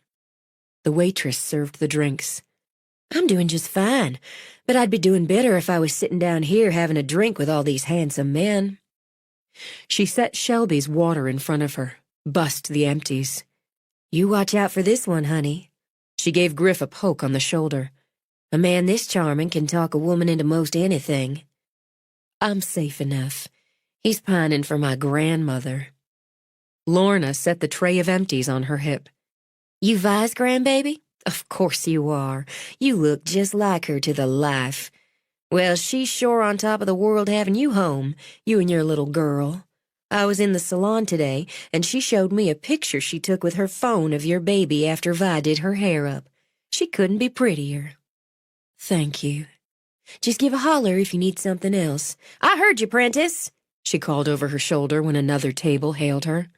A: The waitress served the drinks.
E: I'm doing just fine, but I'd be doing better if I was sitting down here having a drink with all these handsome men.
A: She set Shelby's water in front of her, bussed the empties.
E: You watch out for this one, honey.
A: She gave Griff a poke on the shoulder.
E: A man this charming can talk a woman into most anything.
A: I'm safe enough.
E: He's pining for my grandmother.
A: Lorna set the tray of empties on her hip.
E: You Vi's grandbaby?
A: Of course you are.
E: You look just like her to the life. Well, she's sure on top of the world having you home, you and your little girl. I was in the salon today, and she showed me a picture she took with her phone of your baby after Vi did her hair up. She couldn't be prettier.
A: Thank you.
E: Just give a holler if you need something else. I heard you, Prentice,
A: she called over her shoulder when another table hailed her.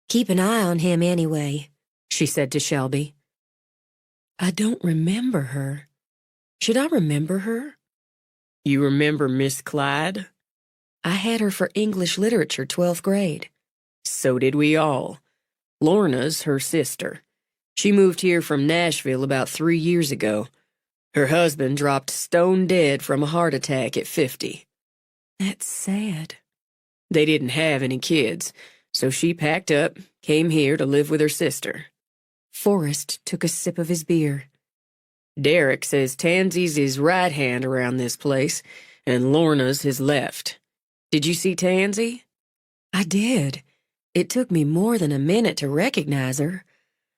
E: Keep an eye on him anyway,
A: she said to Shelby. I don't remember her. Should I remember her?
D: You remember Miss Clyde?
A: I had her for English literature, 12th grade.
D: So did we all. Lorna's her sister. She moved here from Nashville about 3 years ago. Her husband dropped stone dead from a heart attack at 50.
A: That's sad.
D: They didn't have any kids, so she packed up, came here to live with her sister.
A: Forrest took a sip of his beer.
D: Derek says Tansy's his right hand around this place, and Lorna's his left. Did you see Tansy?
A: I did. It took me more than a minute to recognize her.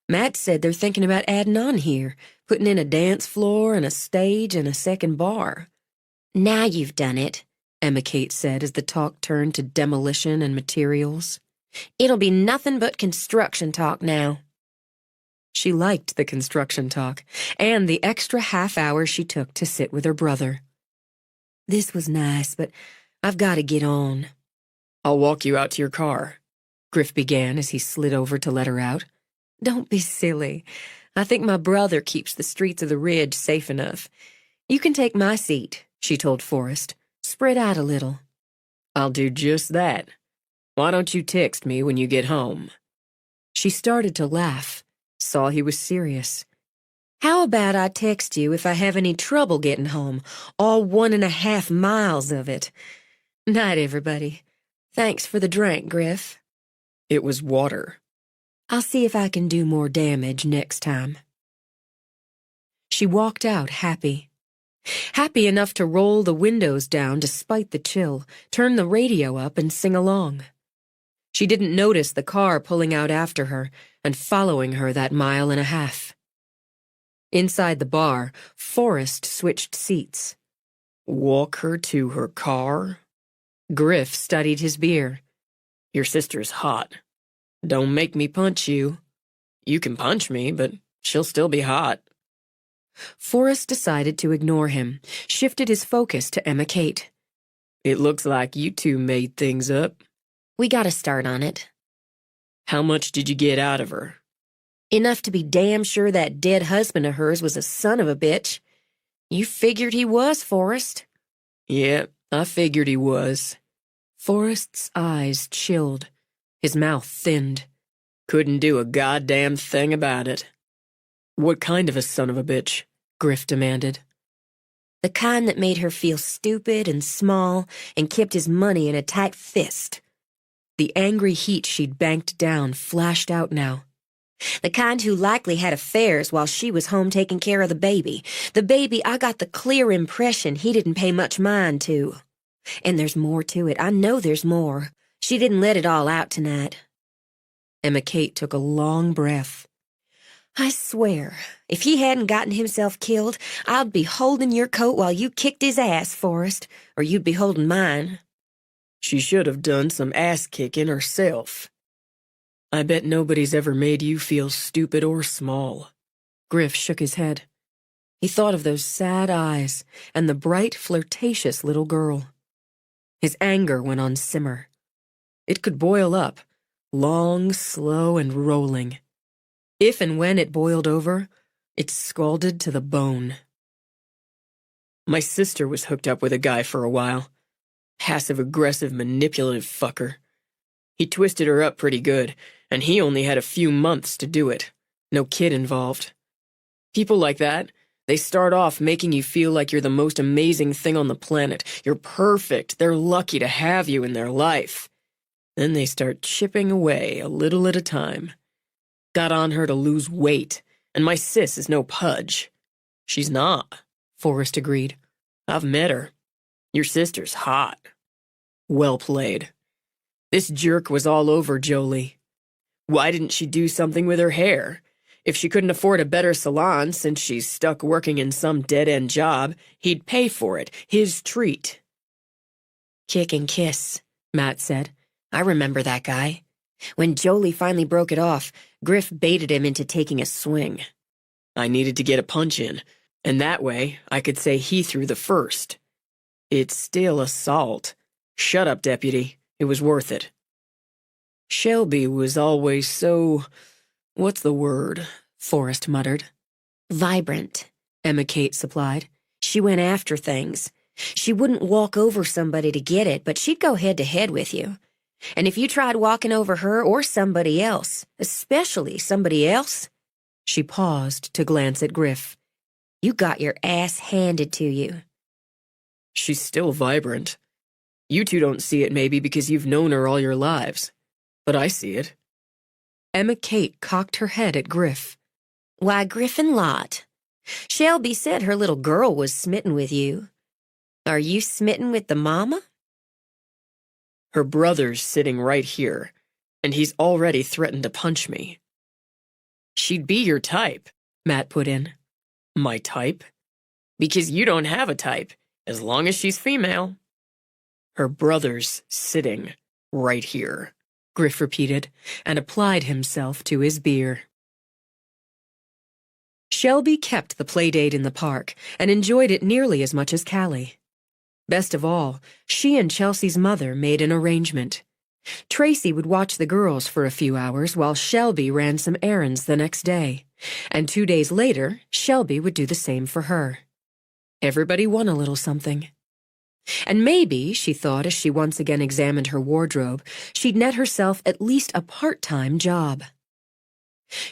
A: Matt said they're thinking about adding on here, putting in a dance floor and a stage and a second bar.
E: Now you've done it,
A: Emma Kate said as the talk turned to demolition and materials.
E: It'll be nothing but construction talk now.
A: She liked the construction talk, and the extra half hour she took to sit with her brother.
E: This was nice, but I've got to get on.
D: I'll walk you out to your car,
A: Griff began as he slid over to let her out. Don't be silly. I think my brother keeps the streets of the Ridge safe enough. You can take my seat, she told Forrest. Spread out a little.
D: I'll do just that. Why don't you text me when you get home?
A: She started to laugh. Saw he was serious.
E: How about I text you if I have any trouble getting home, all 1.5 miles of it? Night, everybody. Thanks for the drink, Griff.
D: It was water.
E: I'll see if I can do more damage next time.
A: She walked out happy. Happy enough to roll the windows down despite the chill, turn the radio up and sing along. She didn't notice the car pulling out after her and following her that 1.5 miles. Inside the bar, Forrest switched seats.
D: Walk her to her car?
A: Griff studied his beer.
D: Your sister's hot. Don't make me punch you. You can punch me, but she'll still be hot.
A: Forrest decided to ignore him, shifted his focus to Emma Kate.
D: It looks like you two made things up.
E: We got a start on it.
D: How much did you get out of her?
E: Enough to be damn sure that dead husband of hers was a son of a bitch. You figured he was, Forrest.
D: Yeah, I figured he was.
A: Forrest's eyes chilled. His mouth thinned.
D: Couldn't do a goddamn thing about it. What kind of a son of a bitch?
A: Griff demanded.
E: The kind that made her feel stupid and small and kept his money in a tight fist. The angry heat she'd banked down flashed out now. The kind who likely had affairs while she was home taking care of the baby. The baby I got the clear impression he didn't pay much mind to. And there's more to it. I know there's more. She didn't let it all out tonight. Emma Kate took a long breath. I swear, if he hadn't gotten himself killed, I'd be holding your coat while you kicked his ass, Forrest, or you'd be holding mine.
D: She should have done some ass-kicking herself. I bet nobody's ever made you feel stupid or small.
A: Griff shook his head. He thought of those sad eyes and the bright, flirtatious little girl. His anger went on simmer. It could boil up, long, slow, and rolling. If and when it boiled over, it scalded to the bone.
D: My sister was hooked up with a guy for a while. Passive-aggressive, manipulative fucker. He twisted her up pretty good, and he only had a few months to do it. No kid involved. People like that, they start off making you feel like you're the most amazing thing on the planet. You're perfect. They're lucky to have you in their life. Then they start chipping away a little at a time. Got on her to lose weight, and my sis is no pudge. She's not,
A: Forrest agreed.
D: I've met her. Your sister's hot. Well played. This jerk was all over Jolie. Why didn't she do something with her hair? If she couldn't afford a better salon since she's stuck working in some dead-end job, he'd pay for it, his treat.
E: Kick and kiss, Matt said. I remember that guy. When Jolie finally broke it off, Griff baited him into taking a swing.
D: I needed to get a punch in, and that way I could say he threw the first. It's still assault. Shut up, deputy. It was worth it. Shelby was always so... what's the word?
A: Forrest muttered.
E: Vibrant, Emma Kate supplied. She went after things. She wouldn't walk over somebody to get it, but she'd go head-to-head with you. And if you tried walking over her or somebody else, especially somebody else, she paused to glance at Griff. You got your ass handed to you.
D: She's still vibrant. You two don't see it maybe because you've known her all your lives. But I see it.
A: Emma Kate cocked her head at Griff.
E: Why, Griffin Lot. Shelby said her little girl was smitten with you. Are you smitten with the mama?
D: Her brother's sitting right here, and he's already threatened to punch me. She'd be your type,
A: Matt put in.
D: My type? Because you don't have a type, as long as she's female. Her brother's sitting right here,
A: Griff repeated, and applied himself to his beer. Shelby kept the playdate in the park and enjoyed it nearly as much as Callie. Best of all, she and Chelsea's mother made an arrangement. Tracy would watch the girls for a few hours while Shelby ran some errands the next day, and 2 days later, Shelby would do the same for her. Everybody won a little something. And maybe, she thought as she once again examined her wardrobe, she'd net herself at least a part-time job.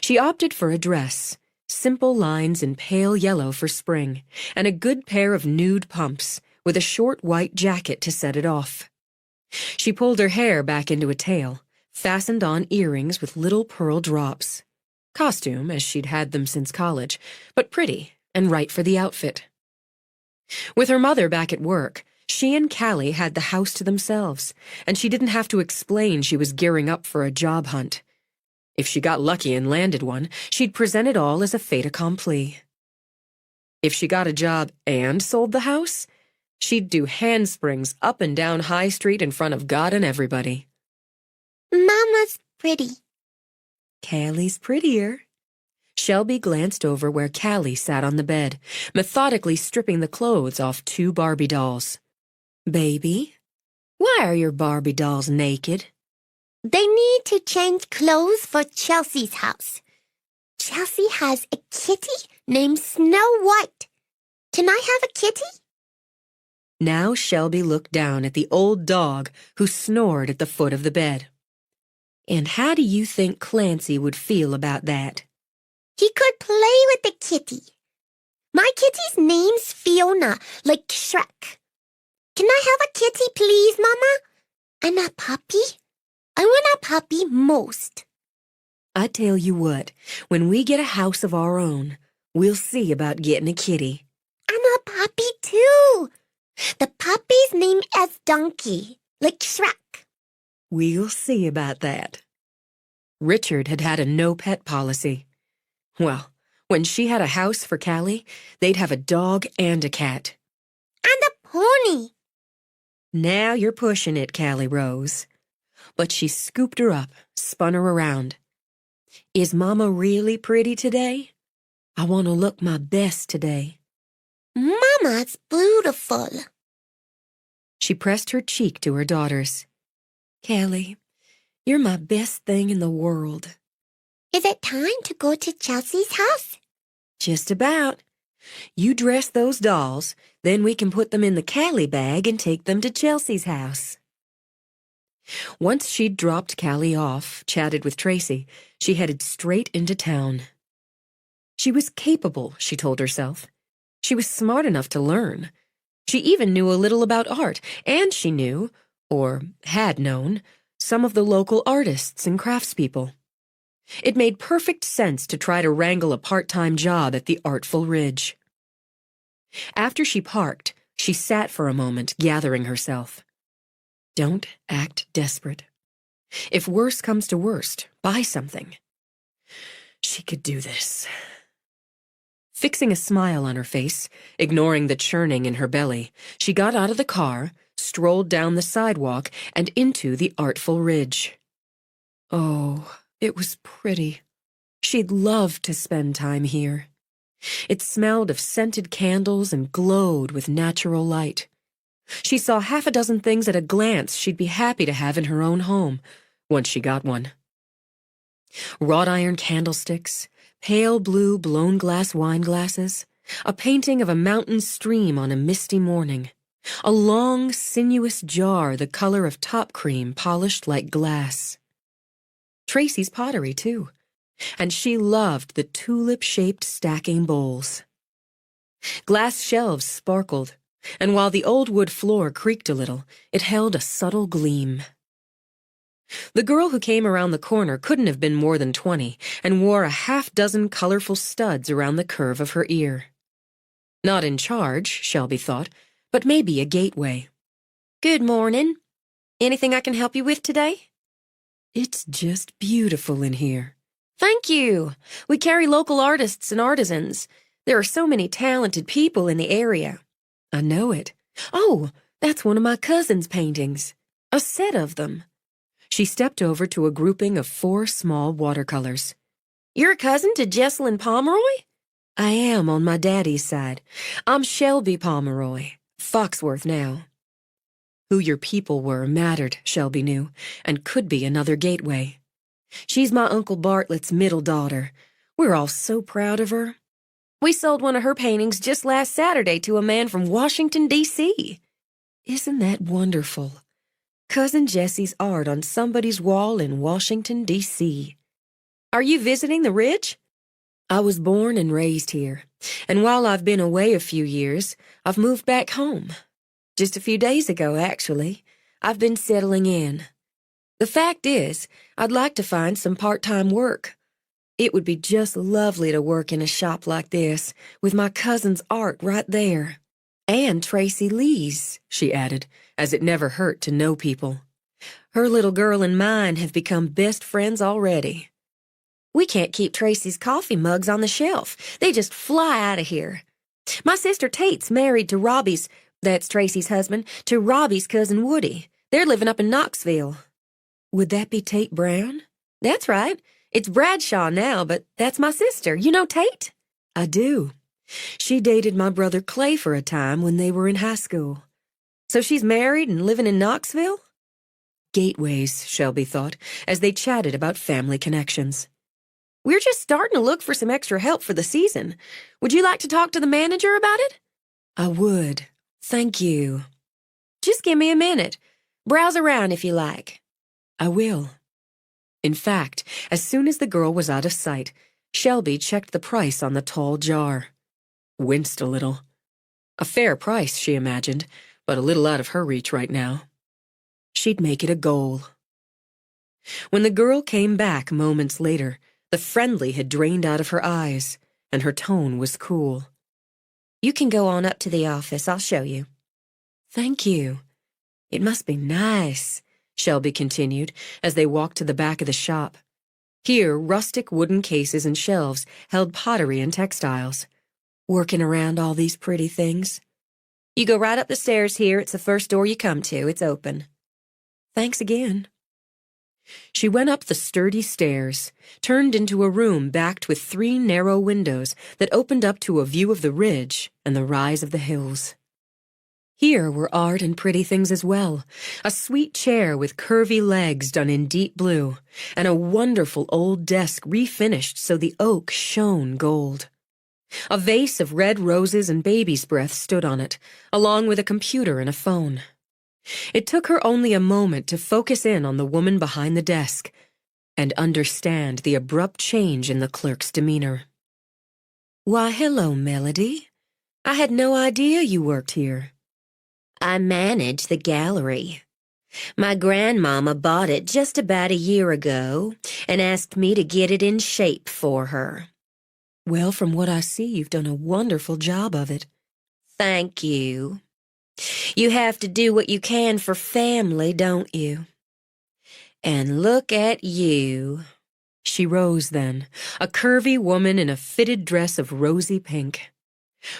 A: She opted for a dress, simple lines in pale yellow for spring, and a good pair of nude pumps, with a short white jacket to set it off. She pulled her hair back into a tail, fastened on earrings with little pearl drops. Costume, as she'd had them since college, but pretty and right for the outfit. With her mother back at work, she and Callie had the house to themselves, and she didn't have to explain she was gearing up for a job hunt. If she got lucky and landed one, she'd present it all as a fait accompli. If she got a job and sold the house, she'd do handsprings up and down High Street in front of God and everybody.
B: Mama's pretty.
A: Callie's prettier. Shelby glanced over where Callie sat on the bed, methodically stripping the clothes off 2 Barbie dolls. Baby, why are your Barbie dolls naked?
B: They need to change clothes for Chelsea's house. Chelsea has a kitty named Snow White. Can I have a kitty?
A: Now Shelby looked down at the old dog who snored at the foot of the bed. And how do you think Clancy would feel about that?
B: He could play with the kitty. My kitty's name's Fiona, like Shrek. Can I have a kitty, please, Mama? And a puppy? I want a puppy most.
E: I tell you what, when we get a house of our own, we'll see about getting a kitty.
B: And a puppy, too. The puppy's name is Donkey, like Shrek.
E: We'll see about that. Richard had had a no-pet policy. Well, when she had a house for Callie, they'd have a dog and a cat.
B: And a pony.
E: Now you're pushing it, Callie Rose. But she scooped her up, spun her around. Is Mama really pretty today? I want to look my best today.
B: Mama's beautiful.
E: She pressed her cheek to her daughter's. Callie, you're my best thing in the world.
B: Is it time to go to Chelsea's house?
E: Just about. You dress those dolls, then we can put them in the Callie bag and take them to Chelsea's house. Once she'd dropped Callie off, chatted with Tracy, she headed straight into town. She was capable, she told herself. She was smart enough to learn. She even knew a little about art, and she knew, or had known, some of the local artists and craftspeople. It made perfect sense to try to wrangle a part-time job at the Artful Ridge. After she parked, she sat for a moment, gathering herself. Don't act desperate. If worse comes to worst, buy something. She could do this. Fixing a smile on her face, ignoring the churning in her belly, she got out of the car, strolled down the sidewalk, and into the Artful Ridge. Oh, it was pretty. She'd love to spend time here. It smelled of scented candles and glowed with natural light. She saw half a dozen things at a glance she'd be happy to have in her own home, once she got one. Wrought iron candlesticks, pale blue blown glass wine glasses, a painting of a mountain stream on a misty morning, a long, sinuous jar the color of top cream polished like glass. Tracy's pottery, too, and she loved the tulip-shaped stacking bowls. Glass shelves sparkled, and while the old wood floor creaked a little, it held a subtle gleam. The girl who came around the corner couldn't have been more than 20 and wore a half-dozen colorful studs around the curve of her ear. Not in charge, Shelby thought, but maybe a gateway. Good morning. Anything I can help you with today? It's just beautiful in here. Thank you. We carry local artists and artisans. There are so many talented people in the area. I know it. Oh, that's one of my cousin's paintings. A set of them. She stepped over to a grouping of 4 small watercolors. You're a cousin to Jesselyn Pomeroy? I am on my daddy's side. I'm Shelby Pomeroy, Foxworth now. Who your people were mattered, Shelby knew, and could be another gateway. She's my Uncle Bartlett's middle daughter. We're all so proud of her. We sold one of her paintings just last Saturday to a man from Washington, D.C. Isn't that wonderful? Cousin Jessie's art on somebody's wall in Washington, D.C. Are you visiting the Ridge? I was born and raised here, and while I've been away a few years, I've moved back home. Just a few days ago, actually. I've been settling in. The fact is, I'd like to find some part-time work. It would be just lovely to work in a shop like this, with my cousin's art right there. And Tracy Lee's, she added, as it never hurt to know people. Her little girl and mine have become best friends already. We can't keep Tracy's coffee mugs on the shelf. They just fly out of here. My sister Tate's married to Robbie's, that's Tracy's husband, to Robbie's cousin Woody. They're living up in Knoxville. Would that be Tate Brown? That's right. It's Bradshaw now, but that's my sister. You know Tate? I do. She dated my brother Clay for a time when they were in high school. So she's married and living in Knoxville? Gateways, Shelby thought, as they chatted about family connections. We're just starting to look for some extra help for the season. Would you like to talk to the manager about it? I would. Thank you. Just give me a minute. Browse around if you like. I will. In fact, as soon as the girl was out of sight, Shelby checked the price on the tall jar.
D: winced a little. A fair price, she imagined, but a little out of her reach right now. She'd make it a goal. When the girl came back moments later, the friendly had drained out of her eyes, and her tone was cool.
E: You can go on up to the office. I'll show you.
D: Thank you. It must be nice, Shelby continued as they walked to the back of the shop. Here, rustic wooden cases and shelves held pottery and textiles.
E: Working around all these pretty things. You go right up the stairs here. It's the first door you come to. It's open.
D: Thanks again. She went up the sturdy stairs, turned into a room backed with 3 narrow windows that opened up to a view of the ridge and the rise of the hills. Here were art and pretty things as well, a sweet chair with curvy legs done in deep blue, and a wonderful old desk refinished so the oak shone gold. A vase of red roses and baby's breath stood on it, along with a computer and a phone. It took her only a moment to focus in on the woman behind the desk and understand the abrupt change in the clerk's demeanor.
E: Why, hello, Melody. I had no idea you worked here. I manage the gallery. My grandmama bought it just about a year ago and asked me to get it in shape for her.
D: Well, from what I see, you've done a wonderful job of it.
E: Thank you. You have to do what you can for family, don't you? And look at you.
D: She rose then, a curvy woman in a fitted dress of rosy pink.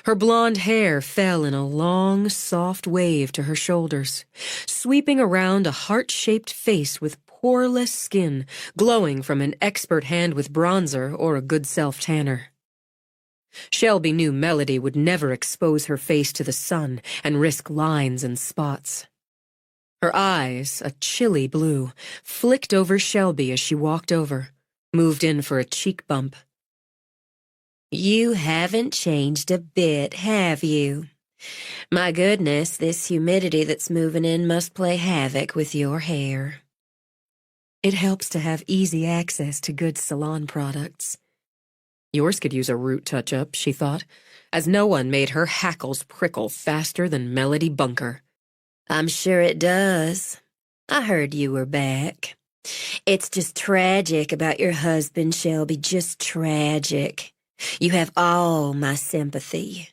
D: Her blonde hair fell in a long, soft wave to her shoulders, sweeping around a heart-shaped face with poreless skin glowing from an expert hand with bronzer or a good self-tanner. Shelby knew Melody would never expose her face to the sun and risk lines and spots. Her eyes, a chilly blue, flicked over Shelby as she walked over, moved in for a cheek bump.
E: You haven't changed a bit, have you? My goodness, this humidity that's moving in must play havoc with your hair.
D: It helps to have easy access to good salon products. Yours could use a root touch-up, she thought, as no one made her hackles prickle faster than Melody Bunker.
E: I'm sure it does. I heard you were back. It's just tragic about your husband, Shelby, just tragic. You have all my sympathy.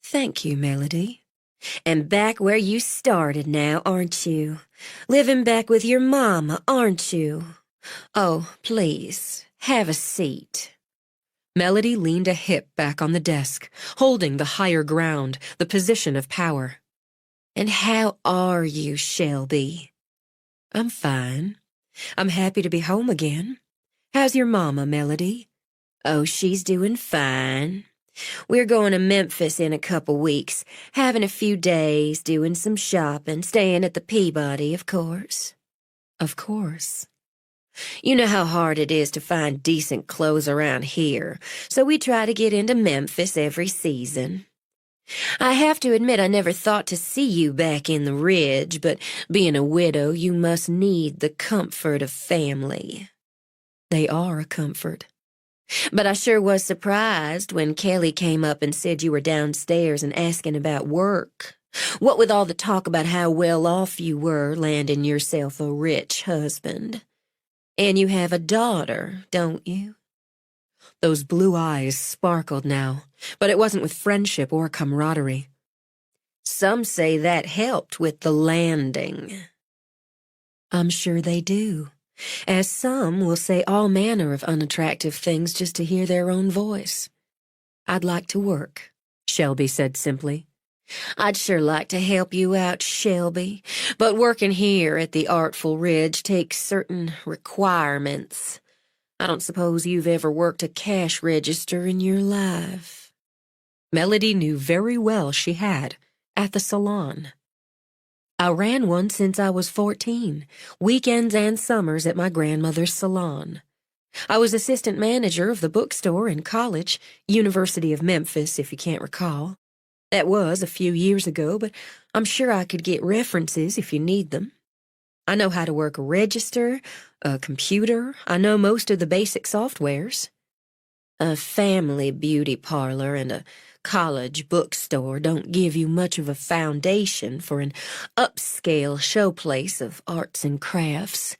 D: Thank you, Melody.
E: And back where you started now, aren't you? Living back with your mama, aren't you? Oh, please, have a seat.
D: Melody leaned a hip back on the desk, holding the higher ground, the position of power.
E: And how are you, Shelby?
D: I'm fine. I'm happy to be home again. How's your mama, Melody?
E: Oh, she's doing fine. We're going to Memphis in a couple weeks, having a few days, doing some shopping, staying at the Peabody, of course.
D: Of course.
E: You know how hard it is to find decent clothes around here, so we try to get into Memphis every season. I have to admit I never thought to see you back in the Ridge, but being a widow, you must need the comfort of family.
D: They are a comfort.
E: But I sure was surprised when Kelly came up and said you were downstairs and asking about work. What with all the talk about how well off you were landing yourself a rich husband. And you have a daughter, don't you?
D: Those blue eyes sparkled now, but it wasn't with friendship or camaraderie.
E: Some say that helped with the landing.
D: I'm sure they do, as some will say all manner of unattractive things just to hear their own voice. I'd like to work, Shelby said simply.
E: I'd sure like to help you out, Shelby, but working here at the Artful Ridge takes certain requirements. I don't suppose you've ever worked a cash register in your life.
D: Melody knew very well she had, at the salon. I ran one since I was 14, weekends and summers at my grandmother's salon. I was assistant manager of the bookstore in college, University of Memphis, if you can't recall. That was a few years ago, but I'm sure I could get references if you need them. I know how to work a register, a computer. I know most of the basic softwares.
E: A family beauty parlor and a college bookstore don't give you much of a foundation for an upscale showplace of arts and crafts.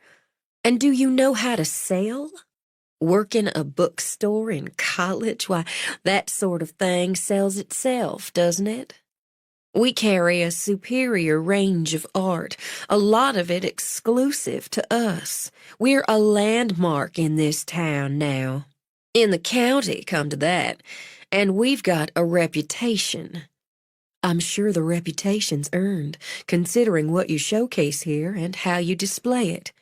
E: And do you know how to sail? Work in a bookstore in college? Why, that sort of thing sells itself, doesn't it? We carry a superior range of art, a lot of it exclusive to us. We're a landmark in this town now. In the county, come to that. And we've got a reputation. I'm sure the reputation's earned, considering what you showcase here and how you display it.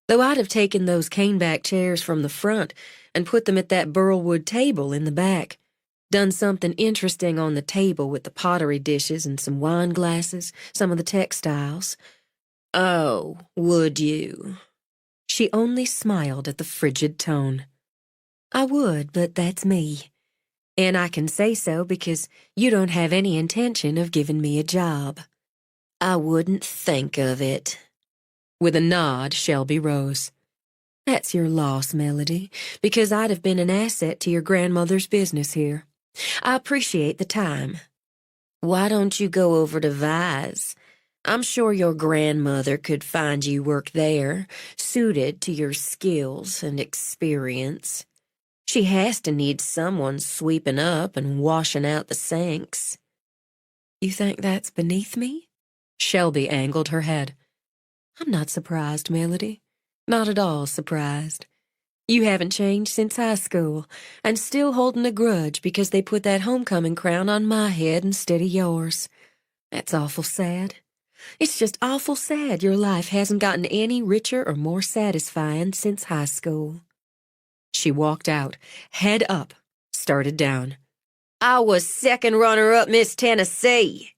E: Though I'd have taken those caneback chairs from the front and put them at that burlwood table in the back. Done something interesting on the table with the pottery dishes and some wine glasses, some of the textiles. Oh, would you? She only smiled at the frigid tone. I would, but that's me. And I can say so because you don't have any intention of giving me a job. I wouldn't think of it. With a nod, Shelby rose. That's your loss, Melody, because I'd have been an asset to your grandmother's business here. I appreciate the time. Why don't you go over to Vi's? I'm sure your grandmother could find you work there, suited to your skills and experience. She has to need someone sweeping up and washing out the sinks. You think that's beneath me? Shelby angled her head. I'm not surprised, Melody. Not at all surprised. You haven't changed since high school, and still holding a grudge because they put that homecoming crown on my head instead of yours. That's awful sad. It's just awful sad your life hasn't gotten any richer or more satisfying since high school. She walked out, head up, started down. I was second runner-up Miss Tennessee.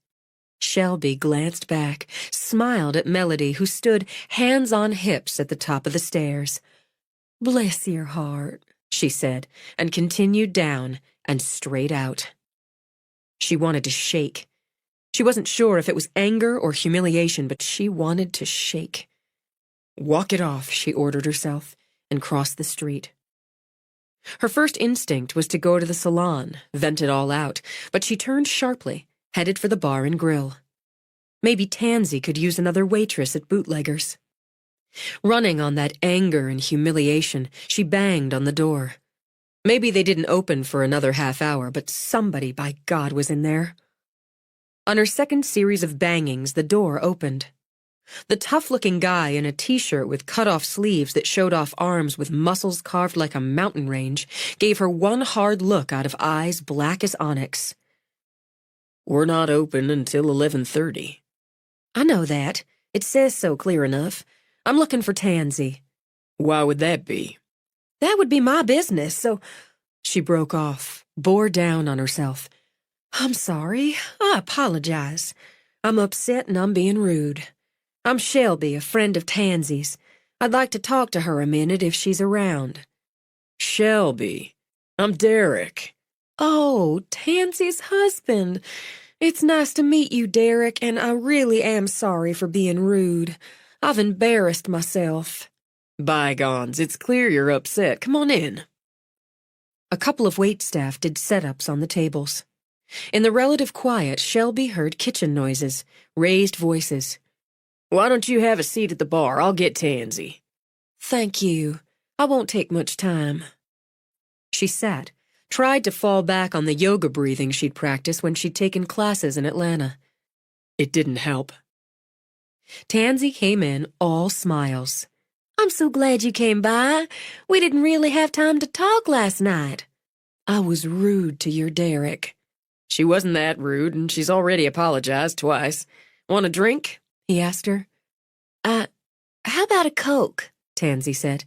E: Shelby glanced back, smiled at Melody, who stood hands on hips at the top of the stairs. Bless your heart, she said, and continued down and straight out. She wanted to shake. She wasn't sure if it was anger or humiliation, but she wanted to shake. Walk it off, she ordered herself, and crossed the street. Her first instinct was to go to the salon, vent it all out, but she turned sharply, headed for the bar and grill. Maybe Tansy could use another waitress at Bootlegger's. Running on that anger and humiliation, she banged on the door. Maybe they didn't open for another half hour, but somebody, by God, was in there. On her second series of bangings, the door opened. The tough-looking guy in a t-shirt with cut-off sleeves that showed off arms with muscles carved like a mountain range gave her one hard look out of eyes black as onyx. We're not open until 11:30. I know that. It says so clear enough. I'm looking for Tansy. Why would that be? That would be my business, so... She broke off, bore down on herself. I'm sorry. I apologize. I'm upset and I'm being rude. I'm Shelby, a friend of Tansy's. I'd like to talk to her a minute if she's around. Shelby, I'm Derek. Oh, Tansy's husband. It's nice to meet you, Derek, and I really am sorry for being rude. I've embarrassed myself. Bygones, it's clear you're upset. Come on in. A couple of waitstaff did setups on the tables. In the relative quiet, Shelby heard kitchen noises, raised voices. Why don't you have a seat at the bar? I'll get Tansy. Thank you. I won't take much time. She sat, tried to fall back on the yoga breathing she'd practiced when she'd taken classes in Atlanta. It didn't help. Tansy came in, all smiles. I'm so glad you came by. We didn't really have time to talk last night. I was rude to your Derek. She wasn't that rude, and she's already apologized twice. Want a drink? He asked her. How about a Coke? Tansy said.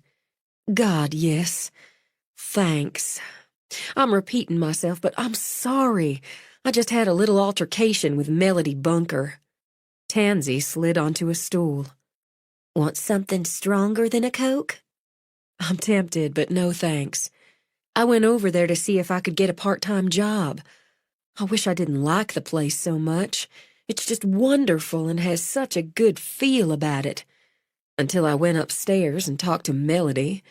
E: God, yes. Thanks. I'm repeating myself, but I'm sorry. I just had a little altercation with Melody Bunker. Tansy slid onto a stool. Want something stronger than a Coke? I'm tempted, but no thanks. I went over there to see if I could get a part-time job. I wish I didn't like the place so much. It's just wonderful and has such a good feel about it. Until I went upstairs and talked to Melody.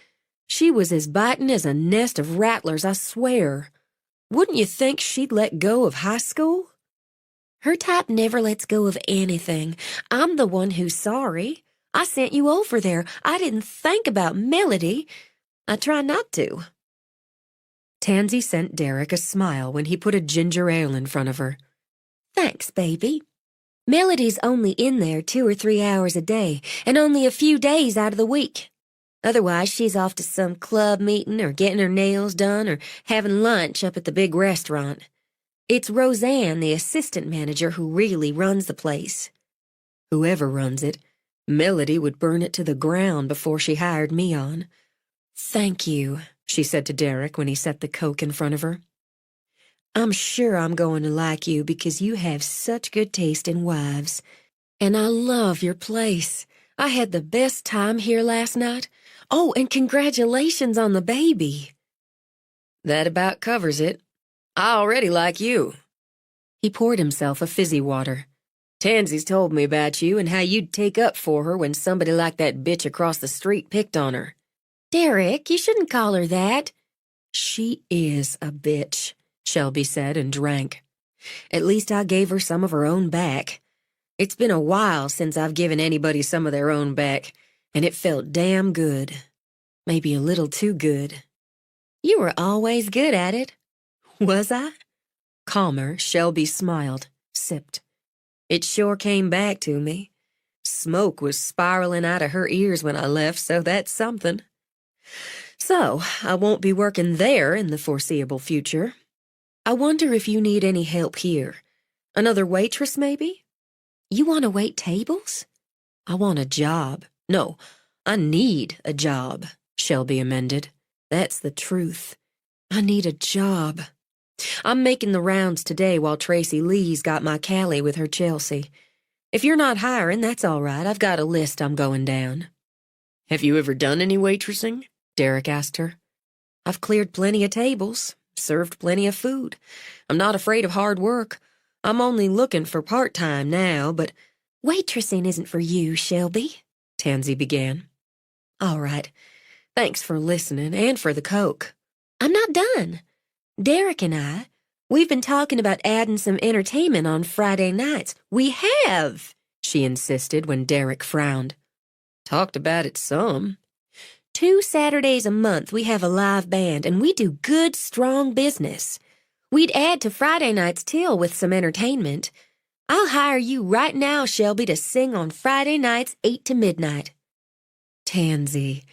E: She was as biting as a nest of rattlers, I swear. Wouldn't you think she'd let go of high school? Her type never lets go of anything. I'm the one who's sorry. I sent you over there. I didn't think about Melody. I try not to. Tansy sent Derek a smile when he put a ginger ale in front of her. Thanks, baby. Melody's only in there 2 or 3 hours a day, and only a few days out of the week. Otherwise, she's off to some club meeting or getting her nails done or having lunch up at the big restaurant. It's Roseanne, the assistant manager, who really runs the place. Whoever runs it, Melody would burn it to the ground before she hired me on. Thank you, she said to Derek when he set the Coke in front of her. I'm sure I'm going to like you because you have such good taste in wives. And I love your place. I had the best time here last night. Oh, and congratulations on the baby. That about covers it. I already like you. He poured himself a fizzy water. Tansy's told me about you and how you'd take up for her when somebody like that bitch across the street picked on her. Derek, you shouldn't call her that. She is a bitch, Shelby said and drank. At least I gave her some of her own back. It's been a while since I've given anybody some of their own back, and it felt damn good. Maybe a little too good. You were always good at it. Was I? Calmer, Shelby smiled, sipped. It sure came back to me. Smoke was spiraling out of her ears when I left, so that's something. So, I won't be working there in the foreseeable future. I wonder if you need any help here. Another waitress, maybe? You want to wait tables? I want a job. No, I need a job, Shelby amended. That's the truth. I need a job. I'm making the rounds today while Tracy Lee's got my Callie with her Chelsea. If you're not hiring, that's all right. I've got a list I'm going down. Have you ever done any waitressing? Derek asked her. I've cleared plenty of tables, served plenty of food. I'm not afraid of hard work. I'm only looking for part-time now, but waitressing isn't for you, Shelby, Tansy began. All right. Thanks for listening and for the Coke. I'm not done. Derek and we've been talking about adding some entertainment on Friday nights. We have, she insisted when Derek frowned. Talked about it some. 2 Saturdays a month we have a live band, and we do good, strong business. We'd add to Friday nights till with some entertainment. I'll hire you right now, Shelby, to sing on Friday nights 8 to midnight. Tansy,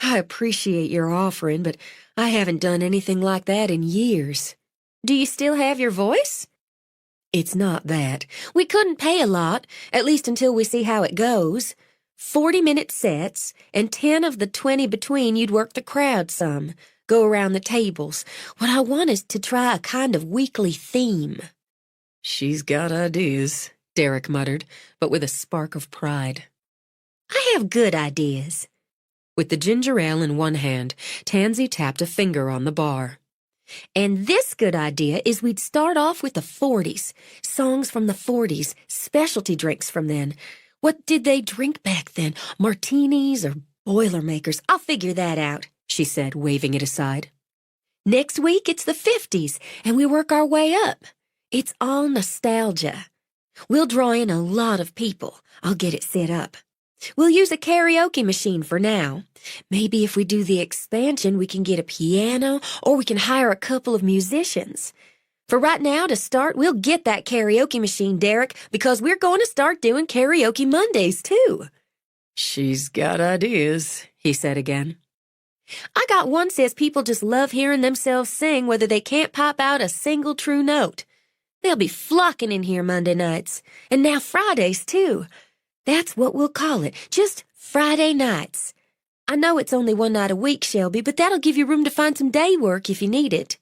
E: I appreciate your offering, but I haven't done anything like that in years. Do you still have your voice? It's not that. We couldn't pay a lot, at least until we see how it goes. 40-minute sets, and 10 of the 20 between you'd work the crowd some, go around the tables. What I want is to try a kind of weekly theme. She's got ideas, Derek muttered, but with a spark of pride. I have good ideas. With the ginger ale in one hand, Tansy tapped a finger on the bar. And this good idea is we'd start off with the 40s, songs from the 40s, specialty drinks from then. What did they drink back then? Martinis or Boilermakers? I'll figure that out, she said, waving it aside. Next week, it's the 50s, and we work our way up. It's all nostalgia. We'll draw in a lot of people. I'll get it set up. We'll use a karaoke machine for now. Maybe if we do the expansion, we can get a piano, or we can hire a couple of musicians. For right now, to start, we'll get that karaoke machine, Derek, because we're going to start doing karaoke Mondays, too. She's got ideas, he said again. I got one says people just love hearing themselves sing whether they can't pop out a single true note. They'll be flocking in here Monday nights, and now Fridays, too. That's what we'll call it, just Friday nights. I know it's only one night a week, Shelby, but that'll give you room to find some day work if you need it.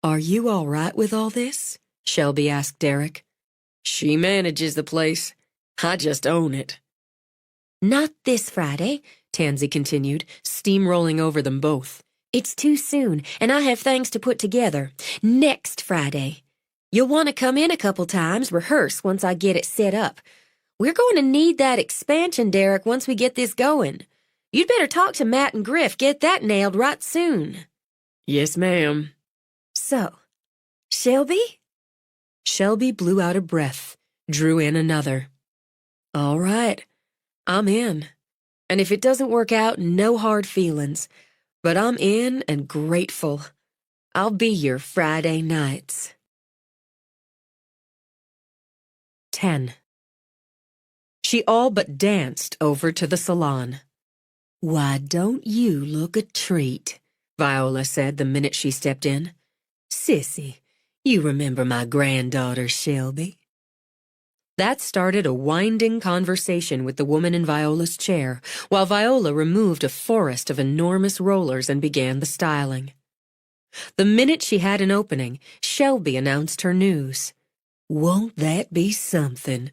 E: Are you all right with all this? Shelby asked Derek. She manages the place. I just own it. Not this Friday, Tansy continued, steamrolling over them both. It's too soon, and I have things to put together. Next Friday. You'll want to come in a couple times, rehearse once I get it set up. We're going to need that expansion, Derek, once we get this going. You'd better talk to Matt and Griff, get that nailed right soon. Yes, ma'am. So,
A: Shelby?
E: Shelby blew out a breath, drew in another. All right, I'm in. And if it doesn't work out, no hard feelings. But I'm in and grateful. I'll be your Friday nights. 10. She all but danced over to the salon. Why don't you look a treat, Viola said the minute she stepped in. Sissy, you remember my granddaughter Shelby? That started a winding conversation with the woman in Viola's chair, while Viola removed a forest of enormous rollers and began the styling. The minute she had an opening, Shelby announced her news. Won't that be something?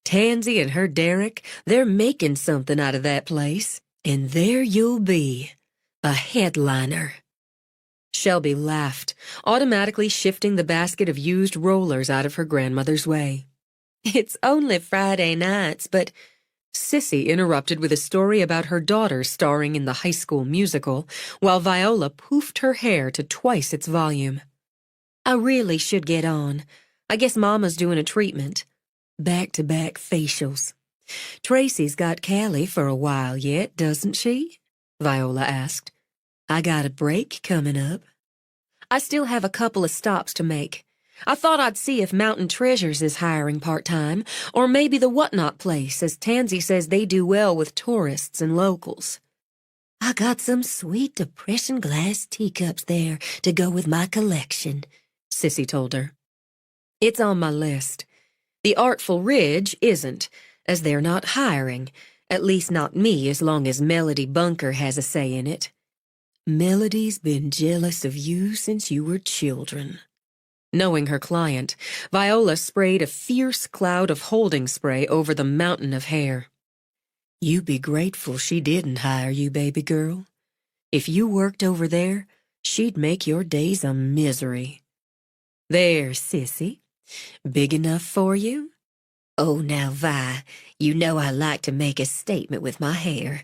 E: Tansy and her Derek, they're making something out of that place. And there you'll be, a headliner. Shelby laughed, automatically shifting the basket of used rollers out of her grandmother's way. It's only Friday nights, but... Sissy interrupted with a story about her daughter starring in the high school musical, while Viola poofed her hair to twice its volume. I really should get on. I guess Mama's doing a treatment. Back-to-back facials. Tracy's got Callie for a while yet, doesn't she? Viola asked. I got a break coming up. I still have a couple of stops to make. I thought I'd see if Mountain Treasures is hiring part-time, or maybe the Whatnot place, as Tansy says they do well with tourists and locals. I got some sweet depression glass teacups there to go with my collection, Sissy told her. It's on my list. The Artful Ridge isn't, as they're not hiring, at least not me as long as Melody Bunker has a say in it. Melody's been jealous of you since you were children. Knowing her client, Viola sprayed a fierce cloud of holding spray over the mountain of hair. You be grateful she didn't hire you, baby girl. If you worked over there, she'd make your days a misery. There, sissy. Big enough for you? Oh, now, Vi, you know I like to make a statement with my hair.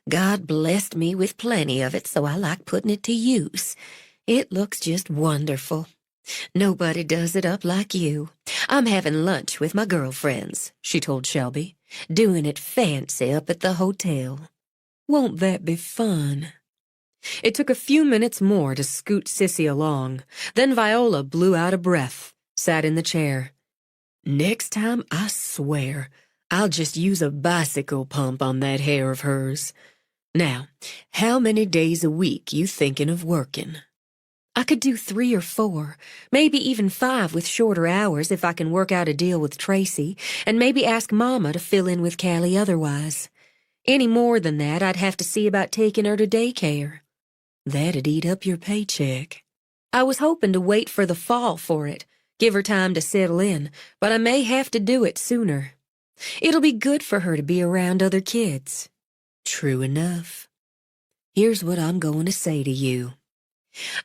E: God blessed me with plenty of it, so I like putting it to use. It looks just wonderful. Nobody does it up like you. I'm having lunch with my girlfriends, she told Shelby, doing it fancy up at the hotel. Won't that be fun? It took a few minutes more to scoot Sissy along. Then Viola blew out a breath, sat in the chair. Next time, I swear, I'll just use a bicycle pump on that hair of hers. Now, how many days a week you thinking of working? I could do 3 or 4, maybe even 5 with shorter hours if I can work out a deal with Tracy, and maybe ask Mama to fill in with Callie otherwise. Any more than that, I'd have to see about taking her to daycare. That'd eat up your paycheck. I was hoping to wait for the fall for it, give her time to settle in, but I may have to do it sooner. It'll be good for her to be around other kids. True enough. Here's what I'm going to say to you.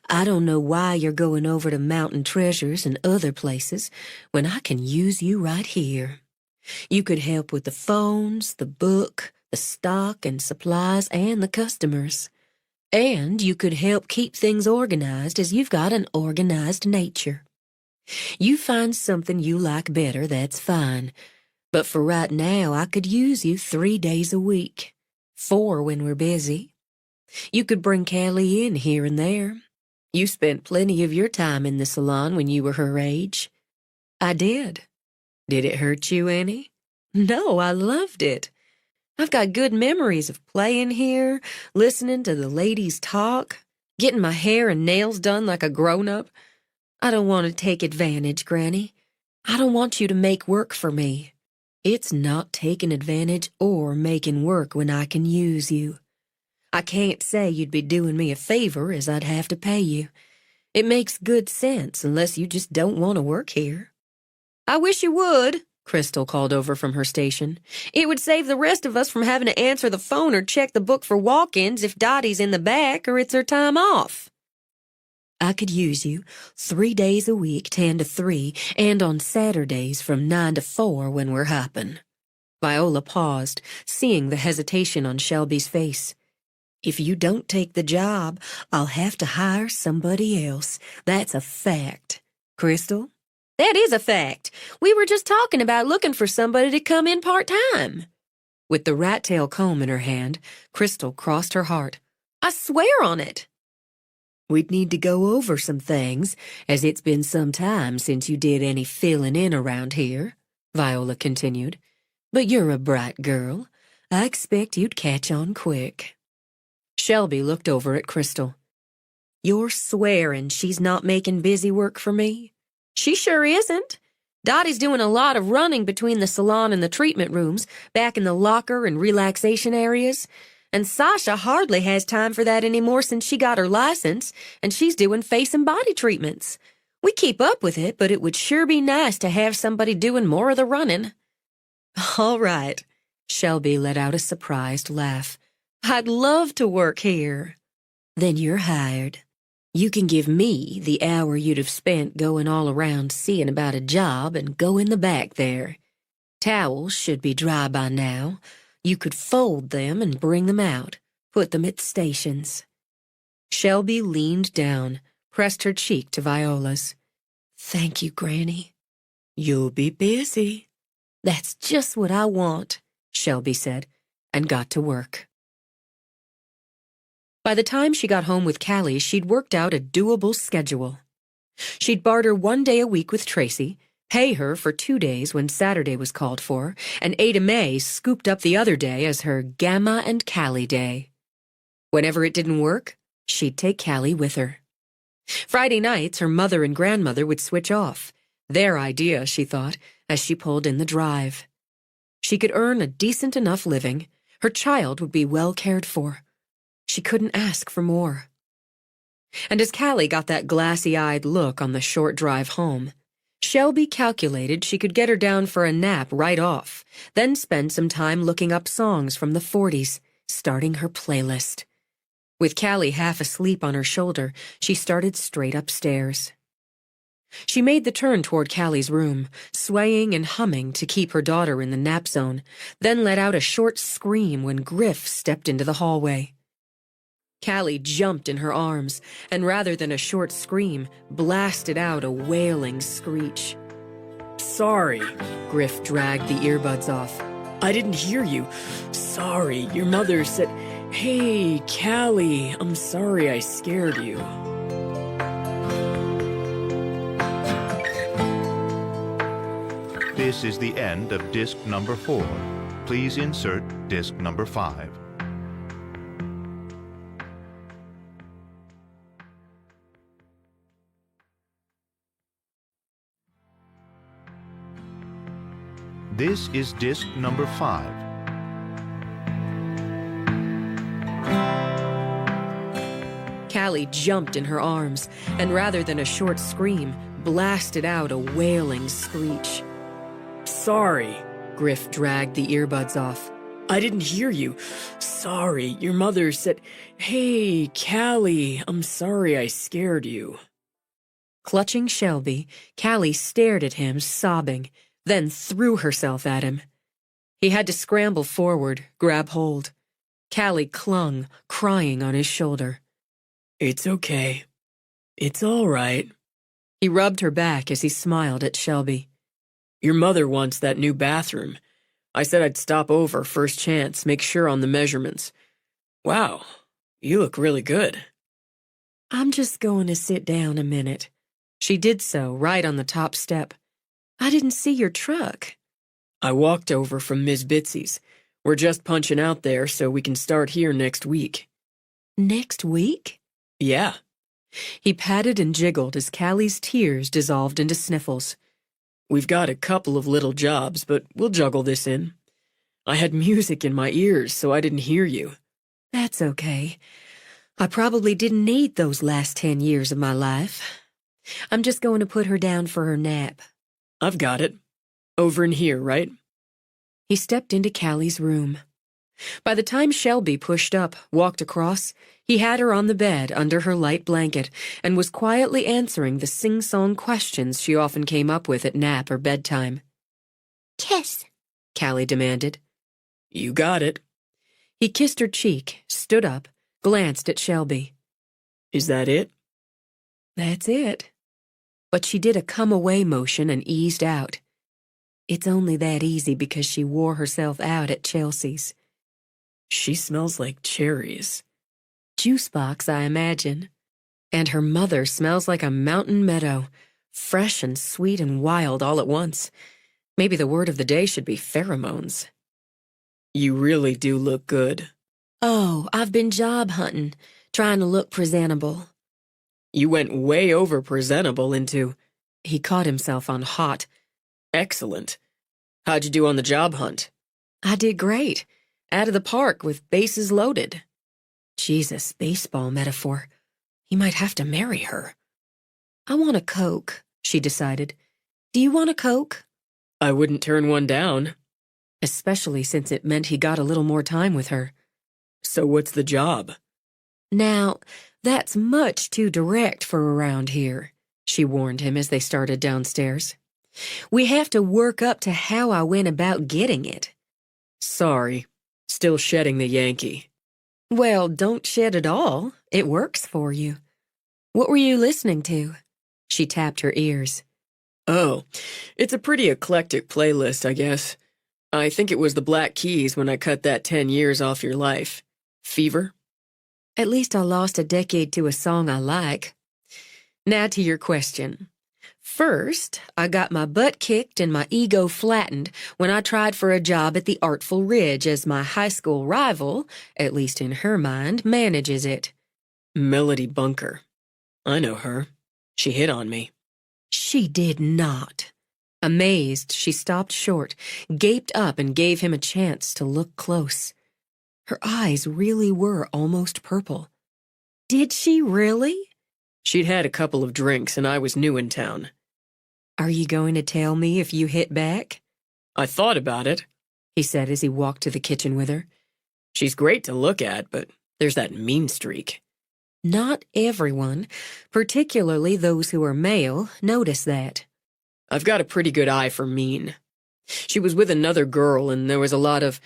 E: I don't know why you're going over to Mountain Treasures and other places when I can use you right here. You could help with the phones, the book, the stock and supplies, and the customers. And you could help keep things organized as you've got an organized nature. You find something you like better, that's fine. But for right now, I could use you 3 days a week. 4 when we're busy. You could bring Callie in here and there. You spent plenty of your time in the salon when you were her age. I did. Did it hurt you any? No, I loved it. I've got good memories of playing here, listening to the ladies talk, getting my hair and nails done like a grown-up. I don't want to take advantage, Granny. I don't want you to make work for me. It's not taking advantage or making work when I can use you. I can't say you'd be doing me a favor as I'd have to pay you. It makes good sense unless you just don't want to work here. I wish you would, Crystal called over from her station. It would save the rest of us from having to answer the phone or check the book for walk-ins if Dottie's in the back or it's her time off. I could use you 3 days a week, 10 to 3, and on Saturdays from 9 to 4 when we're hopping. Viola paused, seeing the hesitation on Shelby's face. If you don't take the job, I'll have to hire somebody else. That's a fact, Crystal? That is a fact. We were just talking about looking for somebody to come in part-time. With the rat-tail comb in her hand, Crystal crossed her heart. I swear on it. We'd need to go over some things, as it's been some time since you did any filling in around here, Viola continued. But you're a bright girl. I expect you'd catch on quick. Shelby looked over at Crystal. You're swearing she's not making busy work for me? She sure isn't. Dottie's doing a lot of running between the salon and the treatment rooms, back in the locker and relaxation areas. And Sasha hardly has time for that anymore since she got her license, and she's doing face and body treatments. We keep up with it, but it would sure be nice to have somebody doing more of the running. All right. Shelby let out a surprised laugh. I'd love to work here. Then you're hired. You can give me the hour you'd have spent going all around seeing about a job and go in the back there. Towels should be dry by now. You could fold them and bring them out, put them at stations. Shelby leaned down, pressed her cheek to Viola's. Thank you, Granny. You'll be busy. That's just what I want, Shelby said, and got to work. By the time she got home with Callie, she'd worked out a doable schedule. She'd barter 1 day a week with Tracy, pay her for 2 days when Saturday was called for, and Ada Mae scooped up the other day as her Gamma and Callie day. Whenever it didn't work, she'd take Callie with her. Friday nights, her mother and grandmother would switch off. Their idea, she thought, as she pulled in the drive. She could earn a decent enough living. Her child would be well cared for. She couldn't ask for more. And as Callie got that glassy-eyed look on the short drive home, Shelby calculated she could get her down for a nap right off, then spend some time looking up songs from the 40s, starting her playlist. With Callie half asleep on her shoulder, she started straight upstairs. She made the turn toward Callie's room, swaying and humming to keep her daughter in the nap zone, then let out a short scream when Griff stepped into the hallway. Callie jumped in her arms, and rather than a short scream, blasted out a wailing screech.
D: Sorry,
E: Griff dragged the earbuds off.
D: I didn't hear you. Sorry, your mother said, Hey, Callie, I'm sorry I scared you.
C: This is the end of disc number 4. Please insert disc number 5. This is disc number 5.
E: Callie jumped in her arms, and rather than a short scream, blasted out a wailing screech.
D: Sorry,
E: Griff dragged the earbuds off.
D: I didn't hear you. Sorry, your mother said, Hey, Callie, I'm sorry I scared you.
E: Clutching Shelby, Callie stared at him, sobbing, then threw herself at him. He had to scramble forward, grab hold. Callie clung, crying on his shoulder.
D: It's okay. It's all right.
E: He rubbed her back as he smiled at Shelby.
D: Your mother wants that new bathroom. I said I'd stop over first chance, make sure on the measurements. Wow, you look really good.
E: I'm just going to sit down a minute. She did so, right on the top step. I didn't see your truck.
D: I walked over from Ms. Bitsy's. We're just punching out there so we can start here next week.
E: Next week?
D: Yeah.
E: He patted and jiggled as Callie's tears dissolved into sniffles.
D: We've got a couple of little jobs, but we'll juggle this in. I had music in my ears, so I didn't hear you.
E: That's okay. I probably didn't need those last 10 years of my life. I'm just going to put her down for her nap.
D: I've got it. Over in here, right?
E: He stepped into Callie's room. By the time Shelby pushed up, walked across, he had her on the bed under her light blanket and was quietly answering the sing-song questions she often came up with at nap or bedtime.
B: Kiss,
E: Callie demanded.
D: You got it.
E: He kissed her cheek, stood up, glanced at Shelby.
D: Is that it?
E: That's it.
A: but she did a come-away motion and eased out. It's only that easy because she wore herself out at Chelsea's.
D: She smells like cherries.
A: Juice box, I imagine. And her mother smells like a mountain meadow, fresh and sweet and wild all at once. Maybe the word of the day should be pheromones.
D: You really do look good.
A: Oh, I've been job hunting, trying to look presentable.
D: You went way over presentable into...
A: He caught himself on hot.
D: Excellent. How'd you do on the job hunt?
A: I did great. Out of the park with bases loaded. Jesus, baseball metaphor. He might have to marry her. I want a Coke, she decided. Do you want a Coke?
D: I wouldn't turn one down.
A: Especially since it meant he got a little more time with her.
D: So what's the job?
A: Now, that's much too direct for around here, she warned him as they started downstairs. We have to work up to how I went about getting it.
D: Sorry. Still shedding the Yankee.
A: Well, don't shed at all. It works for you. What were you listening to? She tapped her ears.
D: Oh, it's a pretty eclectic playlist, I guess. I think it was the Black Keys when I cut that 10 years off your life. Fever?
A: At least I lost a decade to a song I like. Now to your question. First, I got my butt kicked and my ego flattened when I tried for a job at the Artful Ridge as my high school rival, at least in her mind, manages it.
D: Melody Bunker. I know her. She hit on me.
A: She did not. Amazed, she stopped short, gaped up and gave him a chance to look close. Her eyes really were almost purple. Did she really?
D: She'd had a couple of drinks and I was new in town.
A: Are you going to tell me if you hit back?
D: I thought about it,
A: he said as he walked to the kitchen with her.
D: She's great to look at, but there's that mean streak.
A: Not everyone, particularly those who are male, notice that.
D: I've got a pretty good eye for mean. She was with another girl and there was a lot of...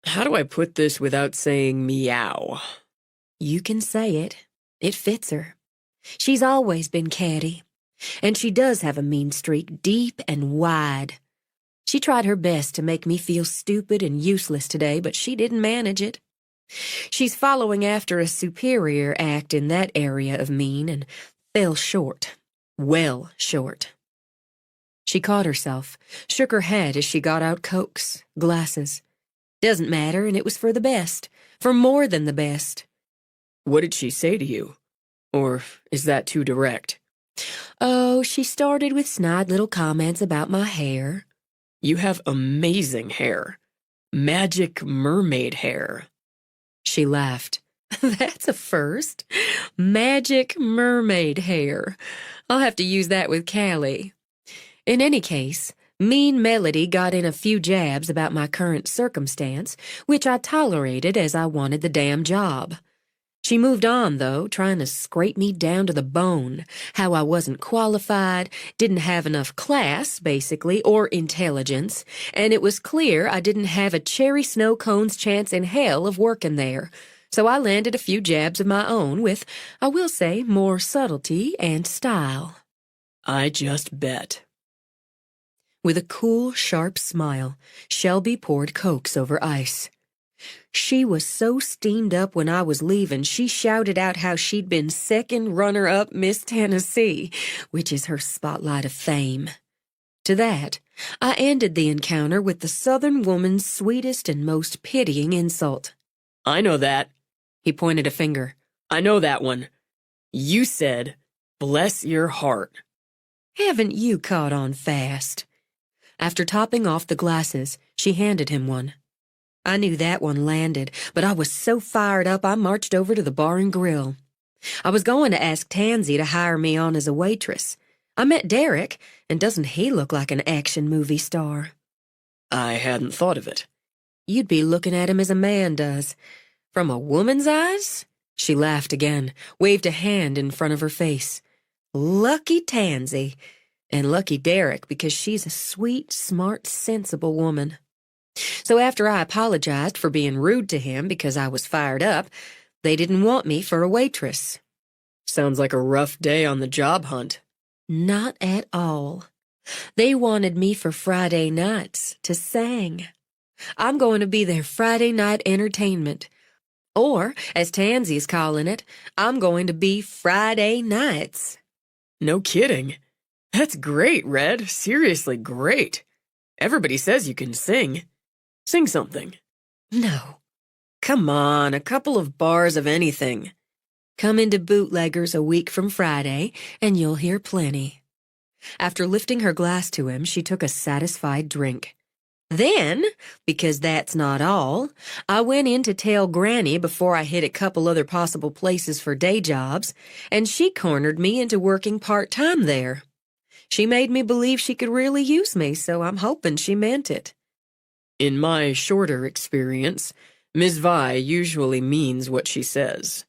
D: How do I put this without saying meow?
A: You can say it. It fits her. She's always been catty. And she does have a mean streak, deep and wide. She tried her best to make me feel stupid and useless today, but she didn't manage it. She's following after a superior act in that area of mean and fell short. Well short. She caught herself, shook her head as she got out Cokes, glasses. Doesn't matter, and it was for the best, for more than the best.
D: What did she say to you? Or is that too direct?
A: Oh, she started with snide little comments about my hair.
D: You have amazing hair. Magic mermaid hair.
A: She laughed. That's a first. Magic mermaid hair. I'll have to use that with Callie. In any case, Mean Melody got in a few jabs about my current circumstance, which I tolerated as I wanted the damn job. She moved on, though, trying to scrape me down to the bone, how I wasn't qualified, didn't have enough class, basically, or intelligence, and it was clear I didn't have a cherry snow cone's chance in hell of working there. So I landed a few jabs of my own with, I will say, more subtlety and style.
D: I just bet.
A: With a cool, sharp smile, Shelby poured Cokes over ice. She was so steamed up when I was leaving, she shouted out how she'd been second runner-up Miss Tennessee, which is her spotlight of fame. To that, I ended the encounter with the Southern woman's sweetest and most pitying insult.
D: I know that.
A: He pointed a finger.
D: I know that one. You said, bless your heart.
A: Haven't you caught on fast? After topping off the glasses, she handed him one. I knew that one landed, but I was so fired up I marched over to the bar and grill. I was going to ask Tansy to hire me on as a waitress. I met Derek, and doesn't he look like an action movie star?
D: I hadn't thought of it.
A: You'd be looking at him as a man does. From a woman's eyes? She laughed again, waved a hand in front of her face. Lucky Tansy. And lucky Derek, because she's a sweet, smart, sensible woman. So after I apologized for being rude to him because I was fired up, they didn't want me for a waitress.
D: Sounds like a rough day on the job hunt.
E: Not at all. They wanted me for Friday nights to sing. I'm going to be their Friday night entertainment. Or, as Tansy's calling it, I'm going to be Friday nights.
D: No kidding. That's great, Red. Seriously great. Everybody says you can sing. Sing something.
E: No.
D: Come on, a couple of bars of anything.
E: Come into Bootleggers a week from Friday, and you'll hear plenty. After lifting her glass to him, she took a satisfied drink. Then, because that's not all, I went in to tell Granny before I hit a couple other possible places for day jobs, and she cornered me into working part-time there. She made me believe she could really use me, so I'm hoping she meant it.
D: In my shorter experience, Ms. Vi usually means what she says.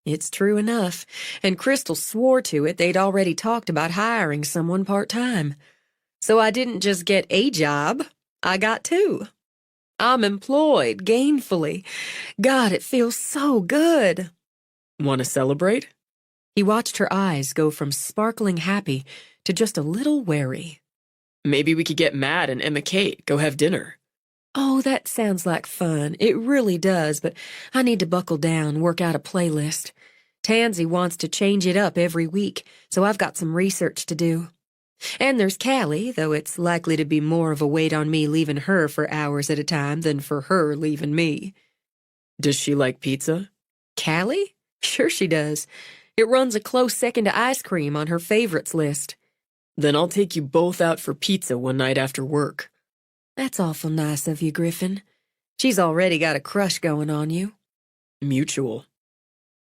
E: It's true enough, and Crystal swore to it they'd already talked about hiring someone part-time. So I didn't just get a job, I got two. I'm employed gainfully. God, it feels so good.
D: Want to celebrate?
E: He watched her eyes go from sparkling happy to just a little wary.
D: Maybe we could get Matt and Emma Kate, go have dinner.
E: Oh, that sounds like fun. It really does, but I need to buckle down, work out a playlist. Tansy wants to change it up every week, so I've got some research to do. And there's Callie, though it's likely to be more of a weight on me leaving her for hours at a time than for her leaving me.
D: Does she like pizza?
E: Callie? Sure she does. It runs a close second to ice cream on her favorites list.
D: Then I'll take you both out for pizza one night after work.
E: That's awful nice of you, Griffin. She's already got a crush going on you.
D: Mutual.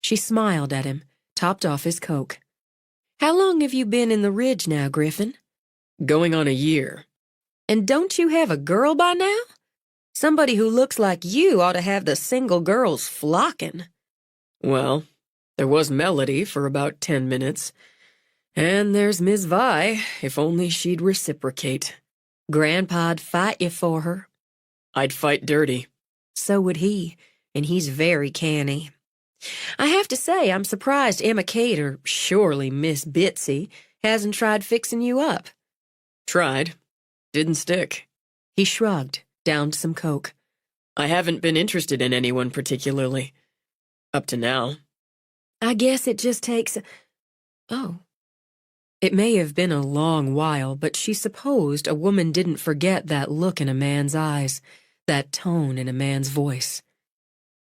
E: She smiled at him, topped off his Coke. How long have you been in the Ridge now, Griffin?
D: Going on a year.
E: And don't you have a girl by now? Somebody who looks like you ought to have the single girls flocking.
D: Well, there was Melody for about 10 minutes. And there's Ms. Vi, if only she'd reciprocate.
E: Grandpa'd fight you for her.
D: I'd fight dirty.
E: So would he, and he's very canny. I have to say, I'm surprised Emma Kate, or surely Miss Bitsy, hasn't tried fixing you up.
D: Tried. Didn't stick.
E: He shrugged, downed some Coke.
D: I haven't been interested in anyone particularly. Up to now.
E: I guess it just takes... Oh. It may have been a long while, but she supposed a woman didn't forget that look in a man's eyes, that tone in a man's voice.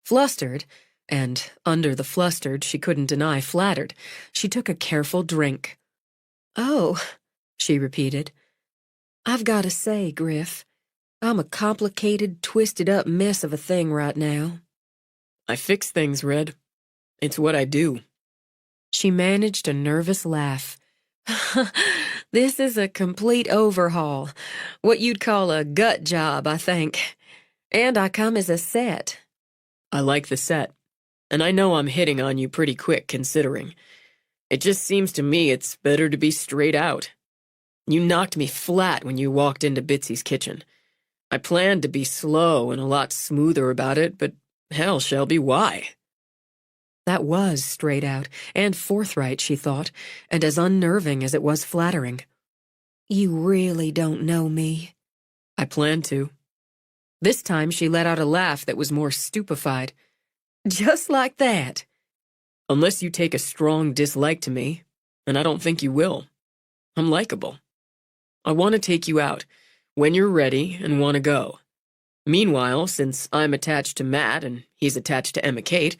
E: Flustered, and under the flustered she couldn't deny flattered, she took a careful drink. Oh, she repeated. I've got to say, Griff, I'm a complicated, twisted-up mess of a thing right now.
D: I fix things, Red. It's what I do.
E: She managed a nervous laugh. This is a complete overhaul. What you'd call a gut job, I think. And I come as a set.
D: I like the set. And I know I'm hitting on you pretty quick, considering. It just seems to me it's better to be straight out. You knocked me flat when you walked into Bitsy's kitchen. I planned to be slow and a lot smoother about it, but hell, Shelby, why?
E: That was straight out, and forthright, she thought, and as unnerving as it was flattering. You really don't know me.
D: I planned to.
E: This time she let out a laugh that was more stupefied. Just like that.
D: Unless you take a strong dislike to me, and I don't think you will. I'm likable. I want to take you out, when you're ready and want to go. Meanwhile, since I'm attached to Matt and he's attached to Emma Kate,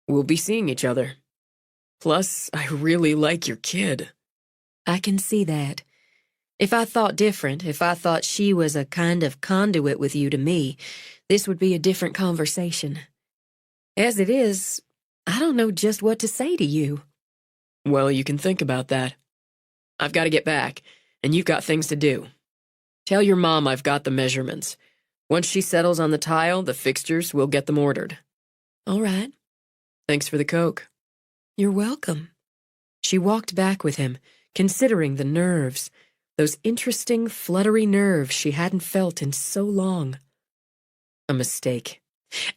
D: we'll be seeing each other. Plus, I really like your kid.
E: I can see that. If I thought different, if I thought she was a kind of conduit with you to me, this would be a different conversation. As it is, I don't know just what to say to you.
D: Well, you can think about that. I've got to get back, and you've got things to do. Tell your mom I've got the measurements. Once she settles on the tile, the fixtures, we'll get them ordered.
E: All right.
D: Thanks for the Coke.
E: You're welcome. She walked back with him, considering the nerves, those interesting, fluttery nerves she hadn't felt in so long. A mistake.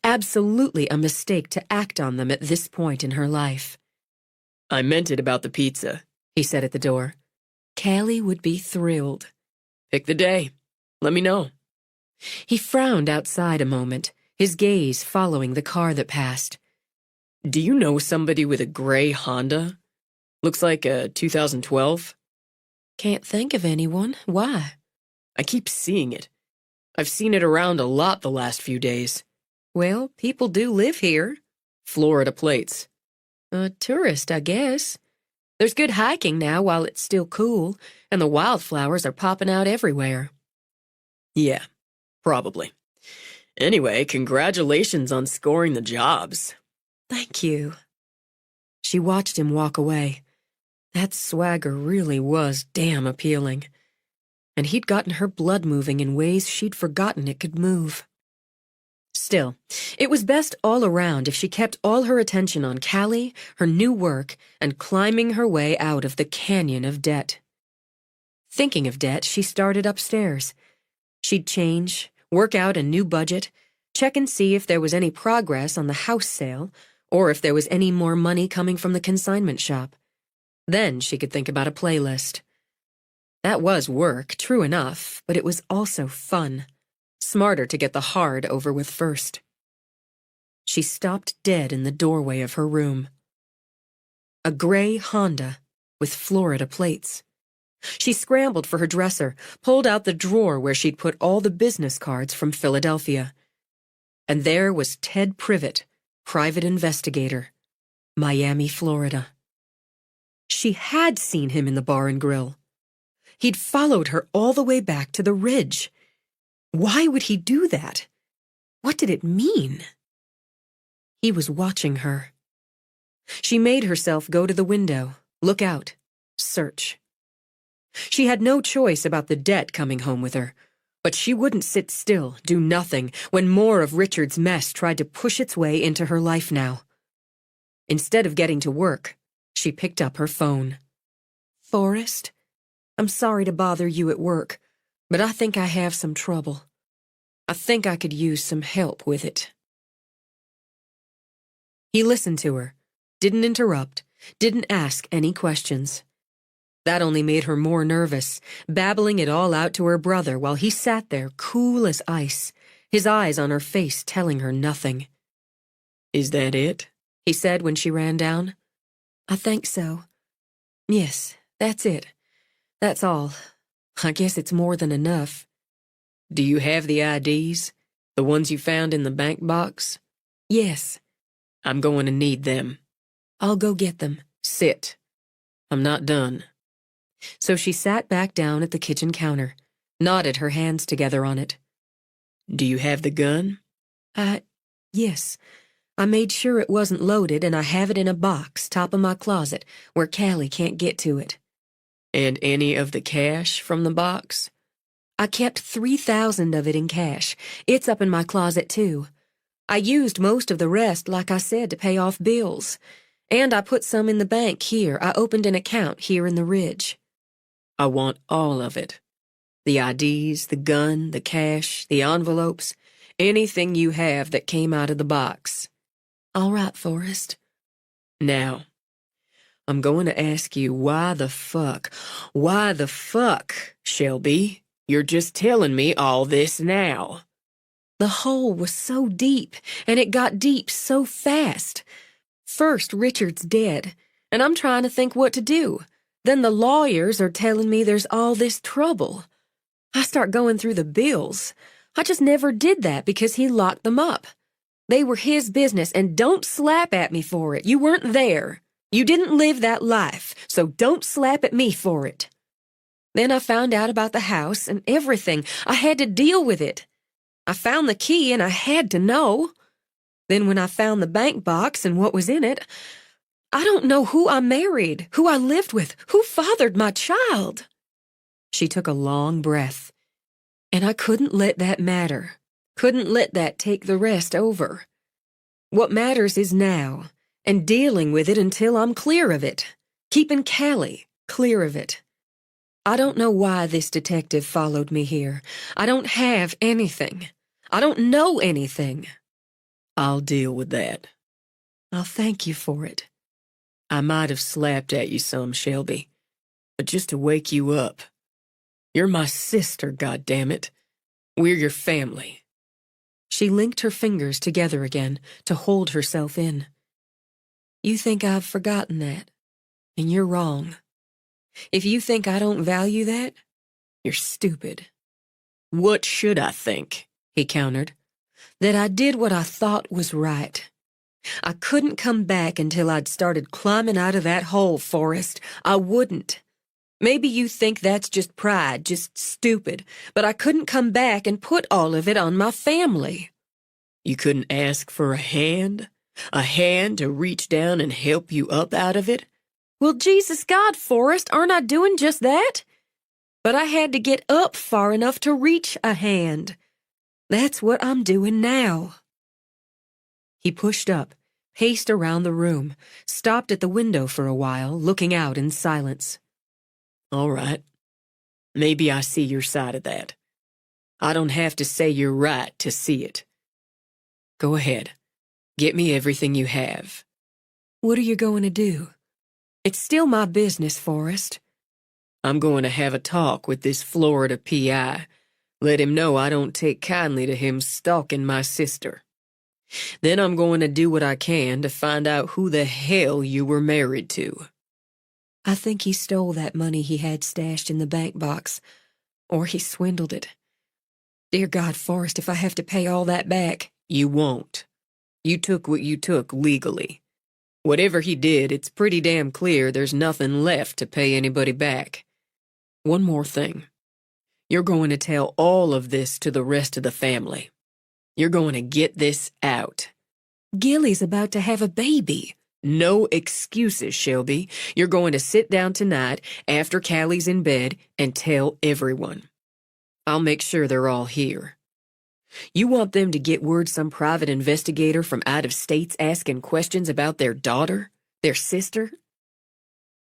E: Absolutely a mistake to act on them at this point in her life.
D: I meant it about the pizza,
E: he said at the door. Callie would be thrilled.
D: Pick the day. Let me know.
E: He frowned outside a moment, his gaze following the car that passed.
D: Do you know somebody with a gray Honda? Looks like a 2012.
E: Can't think of anyone. Why?
D: I keep seeing it. I've seen it around a lot the last few days.
E: Well, people do live here.
D: Florida plates.
E: A tourist, I guess. There's good hiking now while it's still cool, and the wildflowers are popping out everywhere.
D: Yeah, probably. Anyway, congratulations on scoring the jobs.
E: Thank you. She watched him walk away. That swagger really was damn appealing. And he'd gotten her blood moving in ways she'd forgotten it could move. Still, it was best all around if she kept all her attention on Callie, her new work, and climbing her way out of the canyon of debt. Thinking of debt, she started upstairs. She'd change, work out a new budget, check and see if there was any progress on the house sale, or if there was any more money coming from the consignment shop. Then she could think about a playlist. That was work, true enough, but it was also fun. Smarter to get the hard over with first. She stopped dead in the doorway of her room. A gray Honda with Florida plates. She scrambled for her dresser, pulled out the drawer where she'd put all the business cards from Philadelphia. And there was Ted Privet, private investigator, Miami, Florida. She had seen him in the bar and grill. He'd followed her all the way back to the ridge. Why would he do that? What did it mean? He was watching her. She made herself go to the window, look out, search. She had no choice about the debt coming home with her, but she wouldn't sit still, do nothing, when more of Richard's mess tried to push its way into her life now. Instead of getting to work, she picked up her phone. Forrest, I'm sorry to bother you at work, but I think I have some trouble. I think I could use some help with it. He listened to her, didn't interrupt, didn't ask any questions. That only made her more nervous, babbling it all out to her brother while he sat there cool as ice, his eyes on her face telling her nothing.
D: Is that it?
E: He said when she ran down. I think so. Yes, that's it. That's all. I guess it's more than enough.
D: Do you have the IDs? The ones you found in the bank box?
E: Yes.
D: I'm going to need them.
E: I'll go get them.
D: Sit. I'm not done.
E: So she sat back down at the kitchen counter, knotted her hands together on it.
D: Do you have the gun?
E: Yes. I made sure it wasn't loaded and I have it in a box top of my closet where Callie can't get to it.
D: And any of the cash from the box?
E: I kept 3,000 of it in cash. It's up in my closet, too. I used most of the rest, like I said, to pay off bills. And I put some in the bank here. I opened an account here in the Ridge.
D: I want all of it. The IDs, the gun, the cash, the envelopes, anything you have that came out of the box.
E: All right, Forrest.
D: Now, I'm going to ask you why the fuck, Shelby? You're just telling me all this now.
E: The hole was so deep, and it got deep so fast. First, Richard's dead, and I'm trying to think what to do. Then the lawyers are telling me there's all this trouble. I start going through the bills. I just never did that because he locked them up. They were his business, and don't slap at me for it. You weren't there. You didn't live that life, so don't slap at me for it. Then I found out about the house and everything. I had to deal with it. I found the key and I had to know. Then when I found the bank box and what was in it, I don't know who I married, who I lived with, who fathered my child. She took a long breath. And I couldn't let that matter. Couldn't let that take the rest over. What matters is now, and dealing with it until I'm clear of it. Keeping Callie clear of it. I don't know why this detective followed me here. I don't have anything. I don't know anything.
D: I'll deal with that.
E: I'll thank you for it.
D: I might have slapped at you some, Shelby. but just to wake you up. You're my sister, goddammit. We're your family.
E: She linked her fingers together again to hold herself in. You think I've forgotten that, and you're wrong. If you think I don't value that, you're stupid.
D: What should I think?
E: He countered. That I did what I thought was right. I couldn't come back until I'd started climbing out of that hole, Forrest. I wouldn't. Maybe you think that's just pride, just stupid, but I couldn't come back and put all of it on my family.
D: You couldn't ask for a hand? A hand to reach down and help you up out of it?
E: Well, Jesus God, Forrest, aren't I doing just that? But I had to get up far enough to reach a hand. That's what I'm doing now. He pushed up, paced around the room, stopped at the window for a while, looking out in silence.
D: All right. Maybe I see your side of that. I don't have to say you're right to see it. Go ahead. Get me everything you have.
E: What are you going to do? It's still my business, Forrest.
D: I'm going to have a talk with this Florida P.I. Let him know I don't take kindly to him stalking my sister. Then I'm going to do what I can to find out who the hell you were married to.
E: I think he stole that money he had stashed in the bank box, or he swindled it. Dear God, Forrest, if I have to pay all that back...
D: You won't. You took what you took legally. Whatever he did, it's pretty damn clear there's nothing left to pay anybody back. One more thing. You're going to tell all of this to the rest of the family. You're going to get this out.
E: Gilly's about to have a baby.
D: No excuses, Shelby. You're going to sit down tonight after Callie's in bed and tell everyone. I'll make sure they're all here. You want them to get word some private investigator from out of state's asking questions about their daughter, their sister?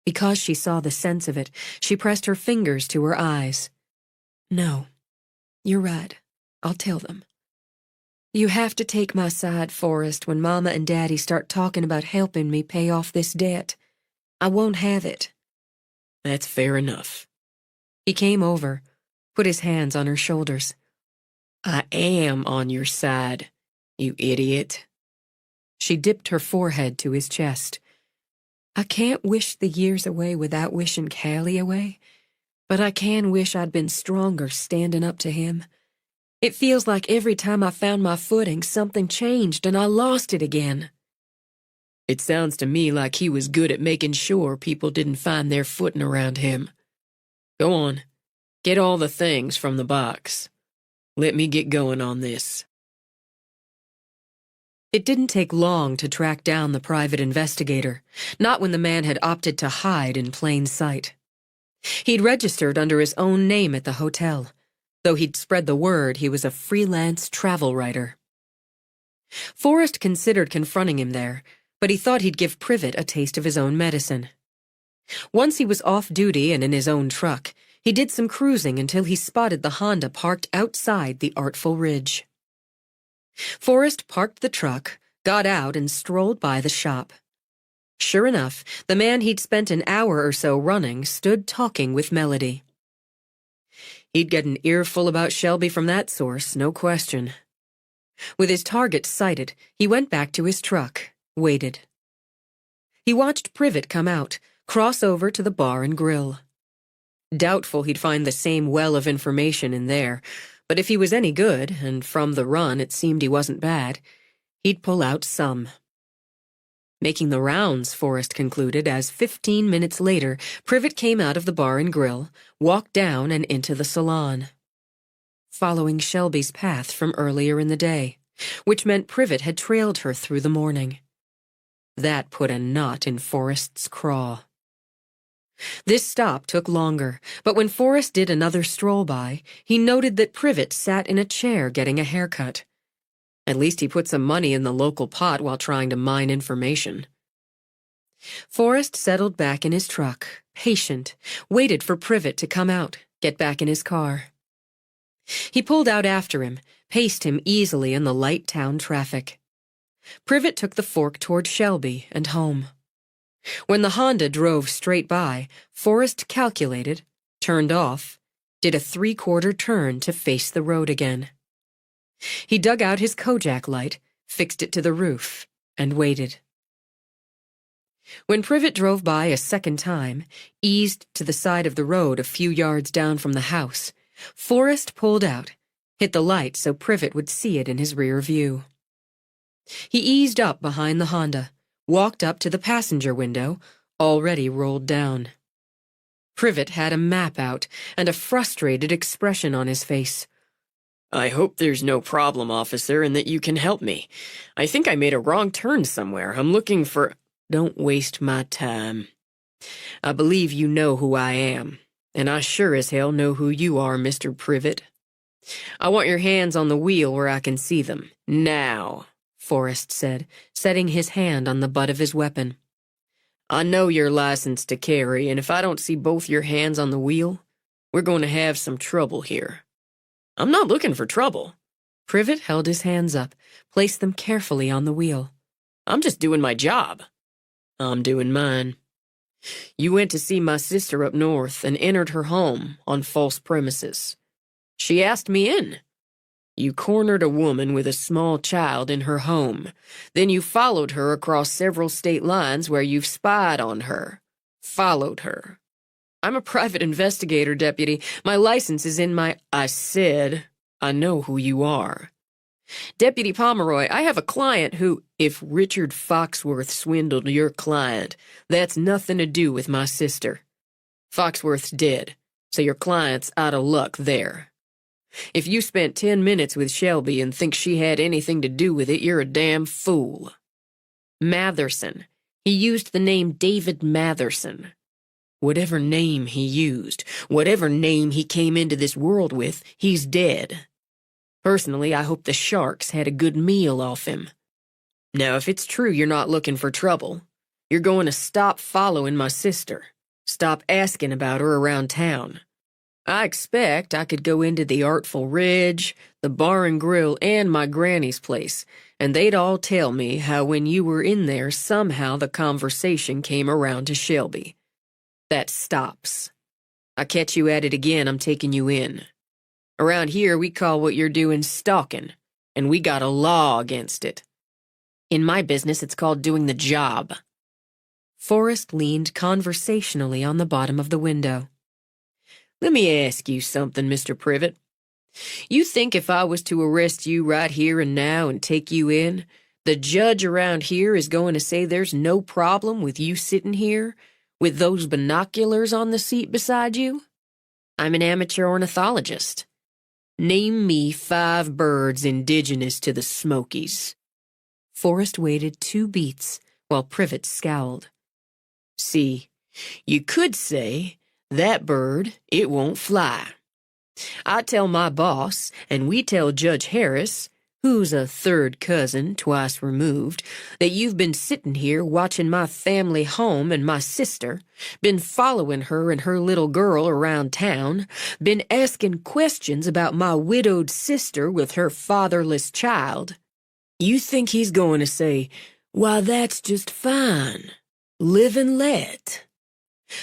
E: Because she saw the sense of it, she pressed her fingers to her eyes. No, you're right. I'll tell them. You have to take my side, Forrest, when Mama and Daddy start talking about helping me pay off this debt. I won't have it.
D: That's fair enough.
E: He came over, put his hands on her shoulders.
D: I am on your side, you idiot.
E: She dipped her forehead to his chest. I can't wish the years away without wishing Callie away, but I can wish I'd been stronger standing up to him. It feels like every time I found my footing, something changed and I lost it again.
D: It sounds to me like he was good at making sure people didn't find their footing around him. Go on, get all the things from the box. Let me get going on this.
E: It didn't take long to track down the private investigator, not when the man had opted to hide in plain sight. He'd registered under his own name at the hotel, though he'd spread the word he was a freelance travel writer. Forrest considered confronting him there, but he thought he'd give Privet a taste of his own medicine. Once he was off duty and in his own truck, he did some cruising until he spotted the Honda parked outside the Artful Ridge. Forrest parked the truck, got out, and strolled by the shop. Sure enough, the man he'd spent an hour or so running stood talking with Melody. He'd get an earful about Shelby from that source, no question. With his target sighted, he went back to his truck, waited. He watched Privet come out, cross over to the bar and grill. Doubtful he'd find the same well of information in there, but if he was any good, and from the run it seemed he wasn't bad, he'd pull out some. Making the rounds, Forrest concluded, as 15 minutes later, Privet came out of the bar and grill, walked down and into the salon. Following Shelby's path from earlier in the day, which meant Privet had trailed her through the morning. That put a knot in Forrest's craw. This stop took longer, but when Forrest did another stroll by, he noted that Privet sat in a chair getting a haircut. At least he put some money in the local pot while trying to mine information. Forrest settled back in his truck, patient, waited for Privet to come out, get back in his car. He pulled out after him, paced him easily in the light town traffic. Privet took the fork toward Shelby and home.
A: When the Honda drove straight by, Forrest calculated, turned off, did a 3/4 turn to face the road again. He dug out his Kojak light, fixed it to the roof, and waited. When Privet drove by a second time, eased to the side of the road a few yards down from the house, Forrest pulled out, hit the light so Privet would see it in his rear view. He eased up behind the Honda, walked up to the passenger window, already rolled down. Privet had a map out and a frustrated expression on his face.
D: I hope there's no problem, officer, and that you can help me. I think I made a wrong turn somewhere. I'm looking for... Don't waste my time. I believe you know who I am, and I sure as hell know who you are, Mr. Privet. I want your hands on the wheel where I can see them. Now, Forrest said, setting his hand on the butt of his weapon. I know you're licensed to carry, and if I don't see both your hands on the wheel, we're going to have some trouble here. I'm not looking for trouble.
A: Privet held his hands up, placed them carefully on the wheel.
D: I'm just doing my job. I'm doing mine. You went to see my sister up north and entered her home on false premises. She asked me in. You cornered a woman with a small child in her home. Then you followed her across several state lines where you've spied on her. Followed her. I'm a private investigator, Deputy. My license is in my... I said, I know who you are. Deputy Pomeroy, I have a client who... If Richard Foxworth swindled your client, that's nothing to do with my sister. Foxworth's dead, so your client's out of luck there. If you spent 10 minutes with Shelby and think she had anything to do with it, you're a damn fool. Matherson. He used the name David Matherson. Whatever name he used, whatever name he came into this world with, he's dead. Personally, I hope the sharks had a good meal off him. Now, if it's true you're not looking for trouble, you're going to stop following my sister. Stop asking about her around town. I expect I could go into the Artful Ridge, the Bar and Grill, and my granny's place, and they'd all tell me how when you were in there, somehow the conversation came around to Shelby. That stops. I catch you at it again, I'm taking you in. Around here, we call what you're doing stalking, and we got a law against it. In my business, it's called doing the job.
A: Forrest leaned conversationally on the bottom of the window.
D: Let me ask you something, Mr. Privet. You think if I was to arrest you right here and now and take you in, the judge around here is going to say there's no problem with you sitting here with those binoculars on the seat beside you? I'm an amateur ornithologist. Name me 5 birds indigenous to the Smokies.
A: Forrest waited 2 beats while Privet scowled.
D: See, you could say, that bird, it won't fly. I tell my boss, and we tell Judge Harris, who's a 3rd cousin, twice removed, that you've been sitting here watching my family home and my sister, been following her and her little girl around town, been asking questions about my widowed sister with her fatherless child. You think he's going to say, why, that's just fine. Live and let.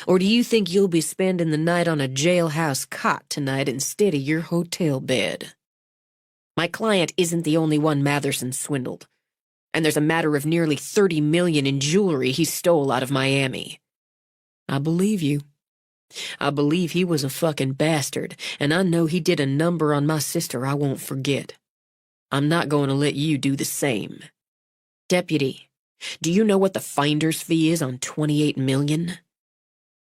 D: Or do you think you'll be spending the night on a jailhouse cot tonight instead of your hotel bed? My client isn't the only one Matherson swindled, and there's a matter of nearly $30 million in jewelry he stole out of Miami. I believe you. I believe he was a fucking bastard, and I know he did a number on my sister I won't forget. I'm not going to let you do the same. Deputy, do you know what the finder's fee is on $28 million?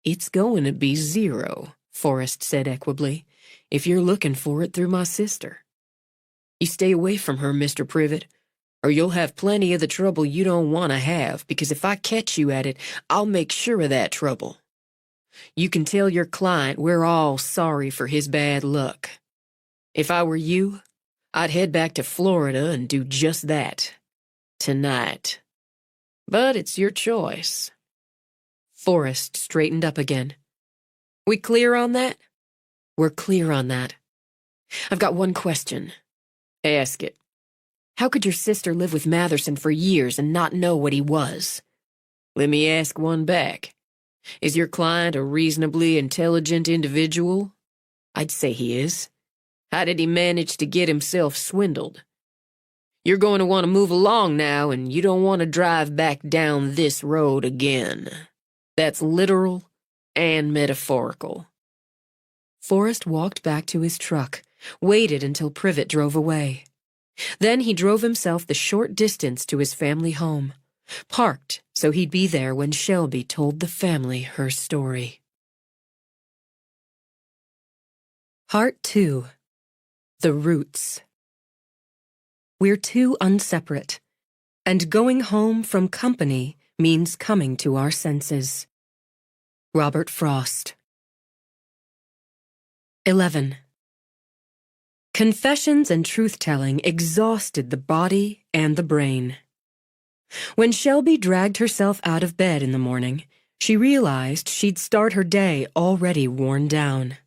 D: It's going to be 0, Forrest said equably, if you're looking for it through my sister. You stay away from her, Mr. Privet, or you'll have plenty of the trouble you don't want to have, because if I catch you at it, I'll make sure of that trouble. You can tell your client we're all sorry for his bad luck. If I were you, I'd head back to Florida and do just that. Tonight. But it's your choice.
A: Forrest straightened up again. We clear on that?
D: We're clear on that. I've got one question. Ask it. How could your sister live with Matherson for years and not know what he was? Let me ask one back. Is your client a reasonably intelligent individual? I'd say he is. How did he manage to get himself swindled? You're going to want to move along now, and you don't want to drive back down this road again. That's literal and metaphorical.
A: Forrest walked back to his truck, waited until Privet drove away. Then he drove himself the short distance to his family home, parked so he'd be there when Shelby told the family her story. Part 2. The Roots. We're too unseparate, and going home from company means coming to our senses. Robert Frost. 11. Confessions and truth-telling exhausted the body and the brain. When Shelby dragged herself out of bed in the morning, she realized she'd start her day already worn down.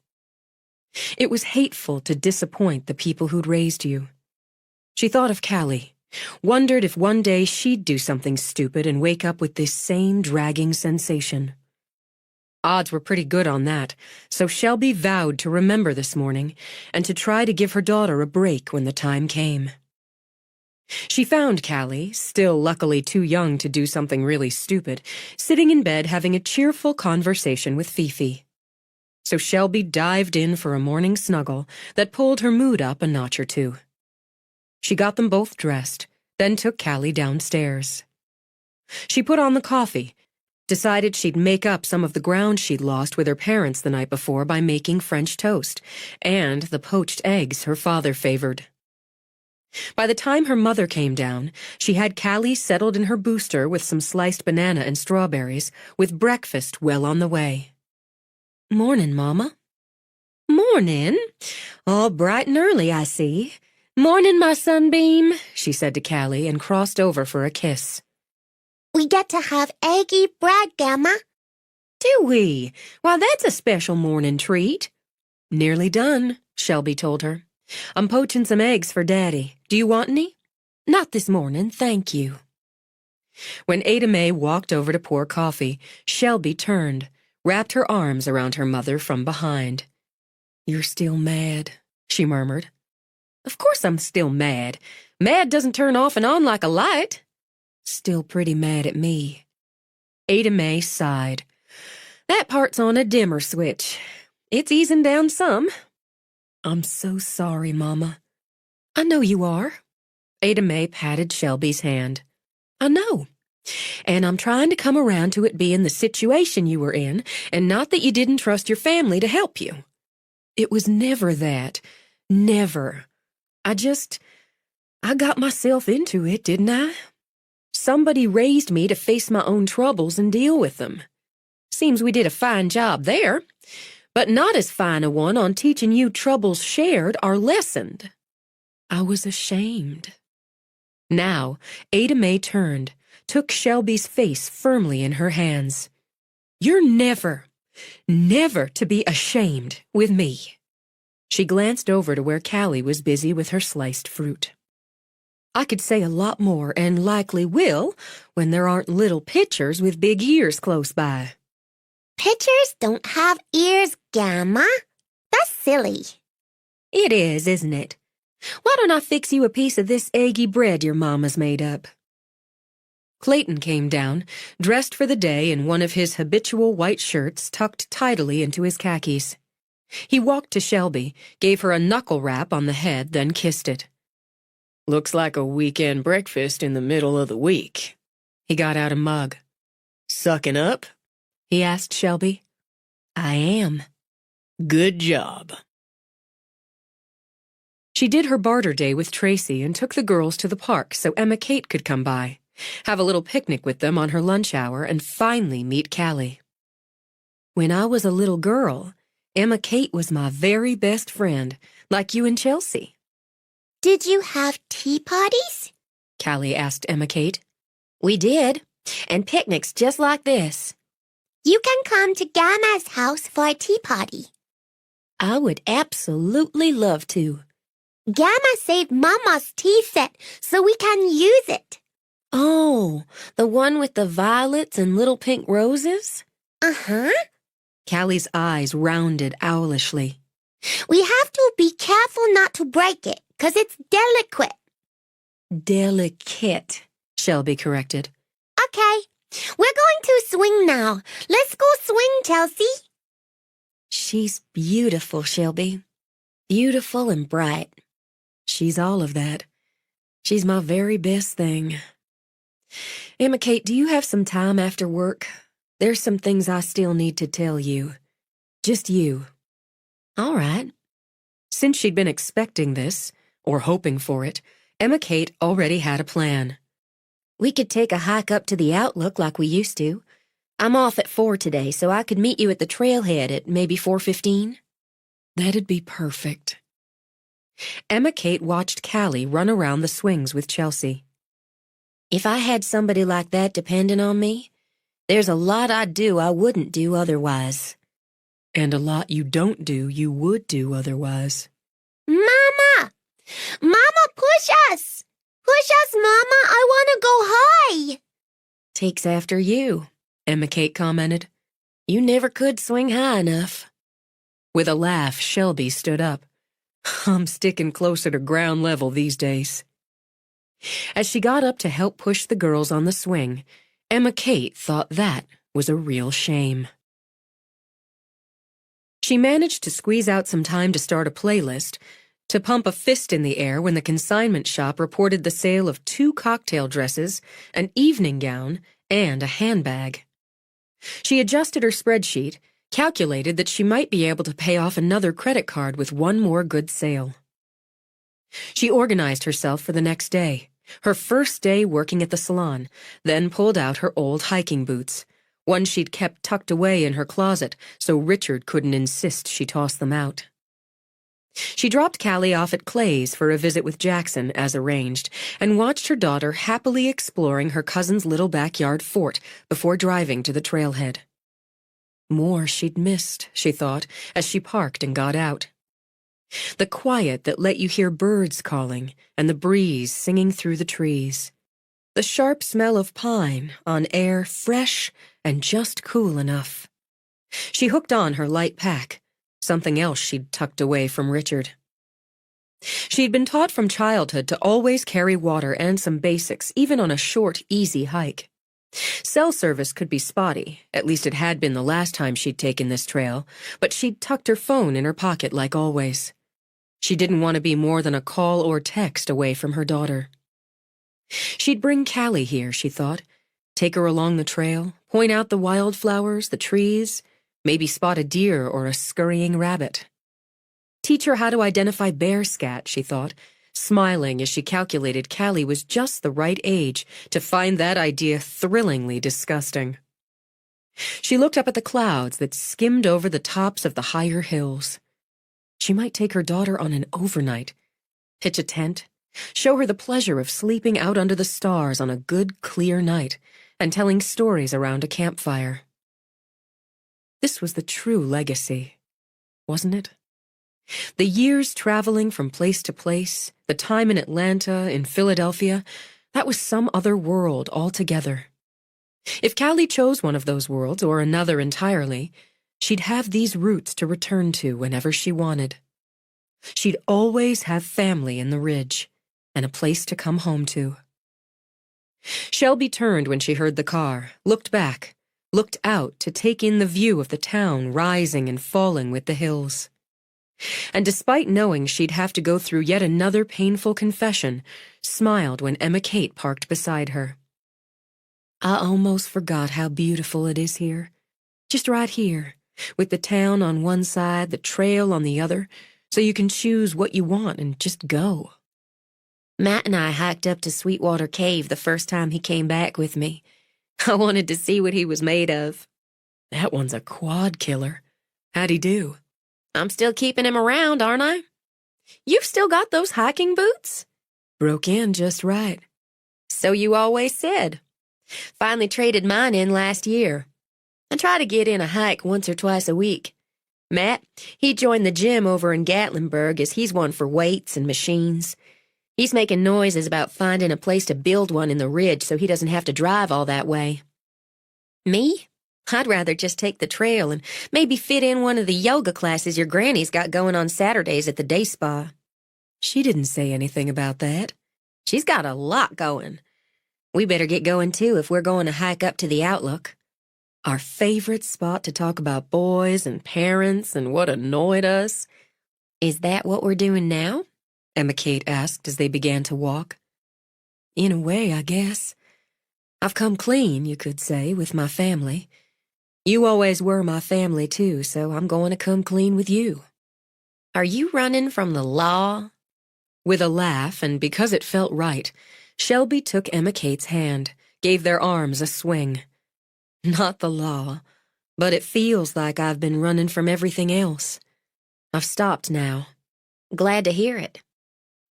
A: It was hateful to disappoint the people who'd raised you. She thought of Callie, wondered if one day she'd do something stupid and wake up with this same dragging sensation. Odds were pretty good on that, so Shelby vowed to remember this morning and to try to give her daughter a break when the time came. She found Callie, still luckily too young to do something really stupid, sitting in bed having a cheerful conversation with Fifi. So Shelby dived in for a morning snuggle that pulled her mood up a notch or two. She got them both dressed, then took Callie downstairs. She put on the coffee, decided she'd make up some of the ground she'd lost with her parents the night before by making French toast, and the poached eggs her father favored. By the time her mother came down, she had Callie settled in her booster with some sliced banana and strawberries, with breakfast well on the way. "Mornin', Mama." "Mornin'. All bright and early, I see. Mornin', my sunbeam," she said to Callie and crossed over for a kiss.
B: We get to have eggy bread, Gamma.
A: "Do we? Why, that's a special morning treat." "Nearly done," Shelby told her. "I'm poaching some eggs for Daddy. Do you want any?" "Not this morning, thank you." When Ada Mae walked over to pour coffee, Shelby turned, wrapped her arms around her mother from behind. "You're still mad," she murmured. "Of course I'm still mad. Mad doesn't turn off and on like a light." "Still pretty mad at me." Ada Mae sighed. "That part's on a dimmer switch. It's easing down some." "I'm so sorry, Mama." "I know you are." Ada Mae patted Shelby's hand. "I know. And I'm trying to come around to it being the situation you were in, and not that you didn't trust your family to help you. It was never that. Never. I got myself into it, didn't I? Somebody raised me to face my own troubles and deal with them. Seems we did a fine job there, but not as fine a one on teaching you troubles shared are lessened. I was ashamed." Now, Ada Mae turned, took Shelby's face firmly in her hands. "You're never to be ashamed with me." She glanced over to where Callie was busy with her sliced fruit. "I could say a lot more, and likely will, when there aren't little pitchers with big ears close by."
B: Pitchers don't have ears, Gamma. That's silly.
A: "It is, isn't it? Why don't I fix you a piece of this eggy bread your mama's made up?" Clayton came down, dressed for the day in one of his habitual white shirts tucked tidily into his khakis. He walked to Shelby, gave her a knuckle rap on the head, then kissed it.
D: Looks like a weekend breakfast in the middle of the week.
A: He got out a mug.
D: "Sucking up?"
A: he asked Shelby. "I am."
D: "Good job."
A: She did her barter day with Tracy and took the girls to the park so Emma Kate could come by, have a little picnic with them on her lunch hour, and finally meet Callie. "When I was a little girl, Emma Kate was my very best friend, like you and Chelsea."
B: Did you have tea parties?
A: Callie asked Emma Kate. "We did, and picnics just like this."
B: You can come to Gamma's house for a tea party.
A: "I would absolutely love to."
B: Gamma saved Mama's tea set so we can use it.
A: "Oh,
E: Oh, the one with the violets and little pink roses?
B: Uh-huh.
E: Callie's eyes rounded owlishly.
B: We have to be careful not to break it, 'cause it's delicate.
E: Delicate, Shelby corrected.
B: Okay, we're going to swing now. Let's go swing, Chelsea.
E: She's beautiful, Shelby. Beautiful and bright. She's all of that. She's my very best thing. Emma Kate, do you have some time after work? There's some things I still need to tell you. Just you. All right. Since she'd been expecting this, or hoping for it, Emma Kate already had a plan. We could take a hike up to the Outlook like we used to. I'm off at 4 today, so I could meet you at the trailhead at maybe 4:15. That'd be perfect. Emma Kate watched Callie run around the swings with Chelsea. If I had somebody like that depending on me, there's a lot I'd do I wouldn't do otherwise. And a lot you don't do you would do otherwise.
B: Mama! Mama, push us! Push us, Mama! I want to go high!
E: Takes after you, Emma Kate commented. You never could swing high enough. With a laugh, Shelby stood up. I'm sticking closer to ground level these days. As she got up to help push the girls on the swing, Emma Kate thought that was a real shame. She managed to squeeze out some time to start a playlist, to pump a fist in the air when the consignment shop reported the sale of 2 cocktail dresses, an evening gown, and a handbag. She adjusted her spreadsheet, calculated that she might be able to pay off another credit card with one more good sale. She organized herself for the next day, her first day working at the salon, then pulled out her old hiking boots, one she'd kept tucked away in her closet so Richard couldn't insist she toss them out. She dropped Callie off at Clay's for a visit with Jackson, as arranged, and watched her daughter happily exploring her cousin's little backyard fort before driving to the trailhead. More she'd missed, she thought, as she parked and got out. The quiet that let you hear birds calling and the breeze singing through the trees. The sharp smell of pine on air fresh and just cool enough. She hooked on her light pack, something else she'd tucked away from Richard. She'd been taught from childhood to always carry water and some basics, even on a short, easy hike. Cell service could be spotty, at least it had been the last time she'd taken this trail, but she'd tucked her phone in her pocket like always. She didn't want to be more than a call or text away from her daughter. She'd bring Callie here, she thought, take her along the trail, point out the wildflowers, the trees, maybe spot a deer or a scurrying rabbit. Teach her how to identify bear scat, she thought, smiling as she calculated Callie was just the right age to find that idea thrillingly disgusting. She looked up at the clouds that skimmed over the tops of the higher hills. She might take her daughter on an overnight, pitch a tent, show her the pleasure of sleeping out under the stars on a good, clear night, and telling stories around a campfire. This was the true legacy, wasn't it? The years traveling from place to place, the time in Atlanta, in Philadelphia, that was some other world altogether. If Callie chose one of those worlds, or another entirely, she'd have these roots to return to whenever she wanted. She'd always have family in the Ridge, and a place to come home to. Shelby turned when she heard the car, looked back, looked out to take in the view of the town rising and falling with the hills. And despite knowing she'd have to go through yet another painful confession, smiled when Emma Kate parked beside her. I almost forgot how beautiful it is here. Just right here, with the town on one side, the trail on the other, so you can choose what you want and just go. Matt and I hiked up to Sweetwater Cave the first time he came back with me. I wanted to see what he was made of. That one's a quad killer. How'd he do? I'm still keeping him around, aren't I? You've still got those hiking boots? Broke in just right. So you always said. Finally traded mine in last year. I try to get in a hike once or twice a week. Matt, he joined the gym over in Gatlinburg as he's one for weights and machines. He's making noises about finding a place to build one in the ridge so he doesn't have to drive all that way. Me? I'd rather just take the trail and maybe fit in one of the yoga classes your granny's got going on Saturdays at the day spa.
A: She didn't say anything about that.
E: She's got a lot going. We better get going too if we're going to hike up to the Outlook.
A: Our favorite spot to talk about boys and parents and what annoyed us.
E: Is that what we're doing now?
A: Emma Kate asked as they began to walk. In a way, I guess. I've come clean, you could say, with my family. You always were my family, too, so I'm going to come clean with you.
E: Are you running from the law?
A: With a laugh, and because it felt right, Shelby took Emma Kate's hand, gave their arms a swing. Not the law, but it feels like I've been running from everything else. I've stopped now.
E: Glad to hear it.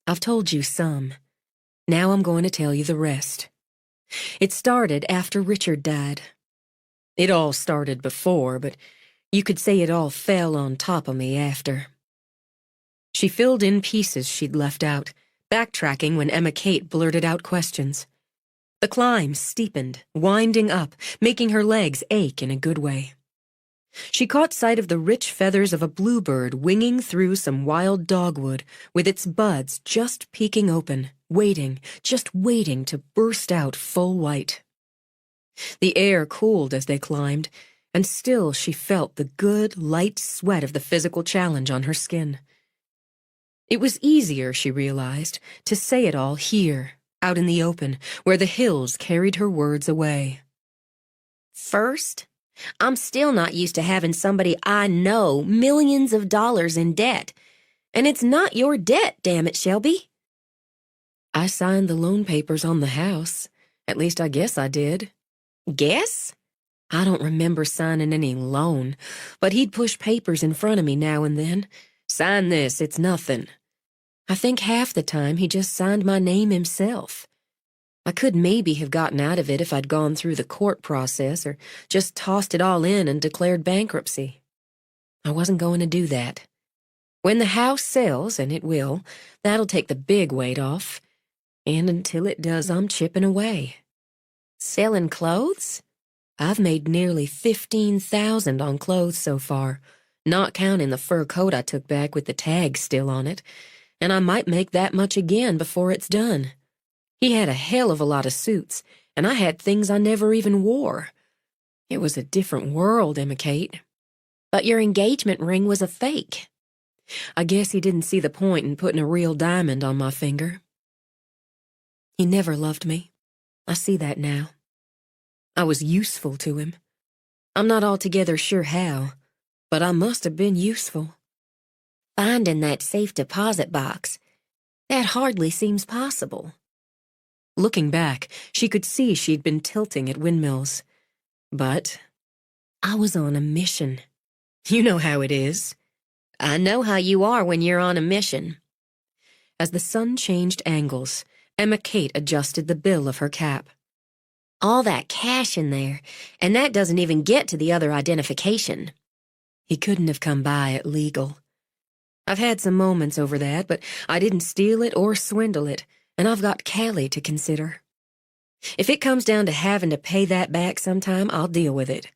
A: I've told you some. Now I'm going to tell you the rest. It started after Richard died. It all started before, but you could say it all fell on top of me after. She filled in pieces she'd left out, backtracking when Emma Kate blurted out questions. The climb steepened, winding up, making her legs ache in a good way. She caught sight of the rich feathers of a bluebird winging through some wild dogwood, with its buds just peeking open, just waiting to burst out full white. The air cooled as they climbed, and still she felt the good, light sweat of the physical challenge on her skin. It was easier, she realized, to say it all here, out in the open, where the hills carried her words away.
E: First, I'm still not used to having somebody I know millions of dollars in debt. And it's not your debt, damn it, Shelby.
A: I signed the loan papers on the house. At least I guess I did.
E: Guess?
A: I don't remember signing any loan, but he'd push papers in front of me now and then. Sign this, it's nothing. I think half the time he just signed my name himself. I could maybe have gotten out of it if I'd gone through the court process or just tossed it all in and declared bankruptcy. I wasn't going to do that. When the house sells, and it will, that'll take the big weight off. And until it does, I'm chipping away.
E: Selling clothes?
A: I've made nearly $15,000 on clothes so far, not counting the fur coat I took back with the tag still on it, and I might make that much again before it's done. He had a hell of a lot of suits, and I had things I never even wore. It was a different world, Emma Kate.
E: But your engagement ring was a fake.
A: I guess he didn't see the point in putting a real diamond on my finger. He never loved me. I see that now. I was useful to him. I'm not altogether sure how, but I must have been useful.
E: Finding that safe deposit box, that hardly seems possible.
A: Looking back, she could see she'd been tilting at windmills. But I was on a mission. You know how it is.
E: I know how you are when you're on a mission.
A: As the sun changed angles, Emma Kate adjusted the bill of her cap.
E: All that cash in there, and that doesn't even get to the other identification.
A: He couldn't have come by it legal. I've had some moments over that, but I didn't steal it or swindle it, and I've got Callie to consider. If it comes down to having to pay that back sometime, I'll deal with it.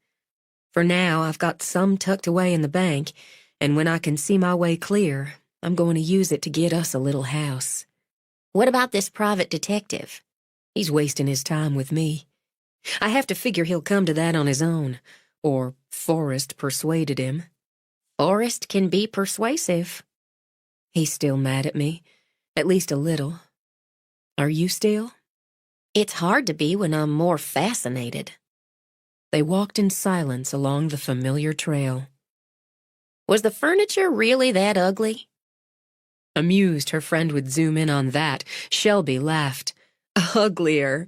A: For now, I've got some tucked away in the bank, and when I can see my way clear, I'm going to use it to get us a little house.
E: What about this private detective?
A: He's wasting his time with me. I have to figure he'll come to that on his own, or Forrest persuaded him.
E: Forrest can be persuasive.
A: He's still mad at me, at least a little. Are you still?
E: It's hard to be when I'm more fascinated.
A: They walked in silence along the familiar trail.
E: Was the furniture really that ugly?
A: Amused her friend would zoom in on that, Shelby laughed. Uglier.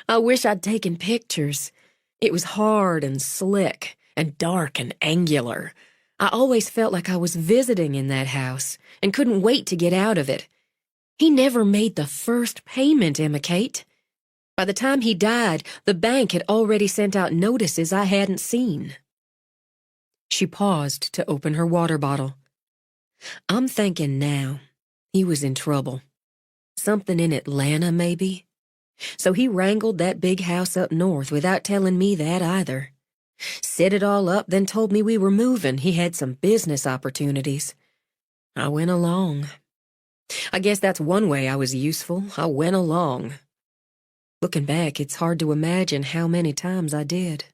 A: I wish I'd taken pictures. It was hard and slick and dark and angular. I always felt like I was visiting in that house and couldn't wait to get out of it. He never made the first payment, Emma Kate. By the time he died, the bank had already sent out notices I hadn't seen. She paused to open her water bottle. I'm thinking now he was in trouble.
E: Something in Atlanta, maybe. So he wrangled that big house up north without telling me that either. Set it all up, then told me we were moving. He had some business opportunities. I went along. I guess that's one way I was useful. I went along. Looking back, it's hard to imagine how many times I did.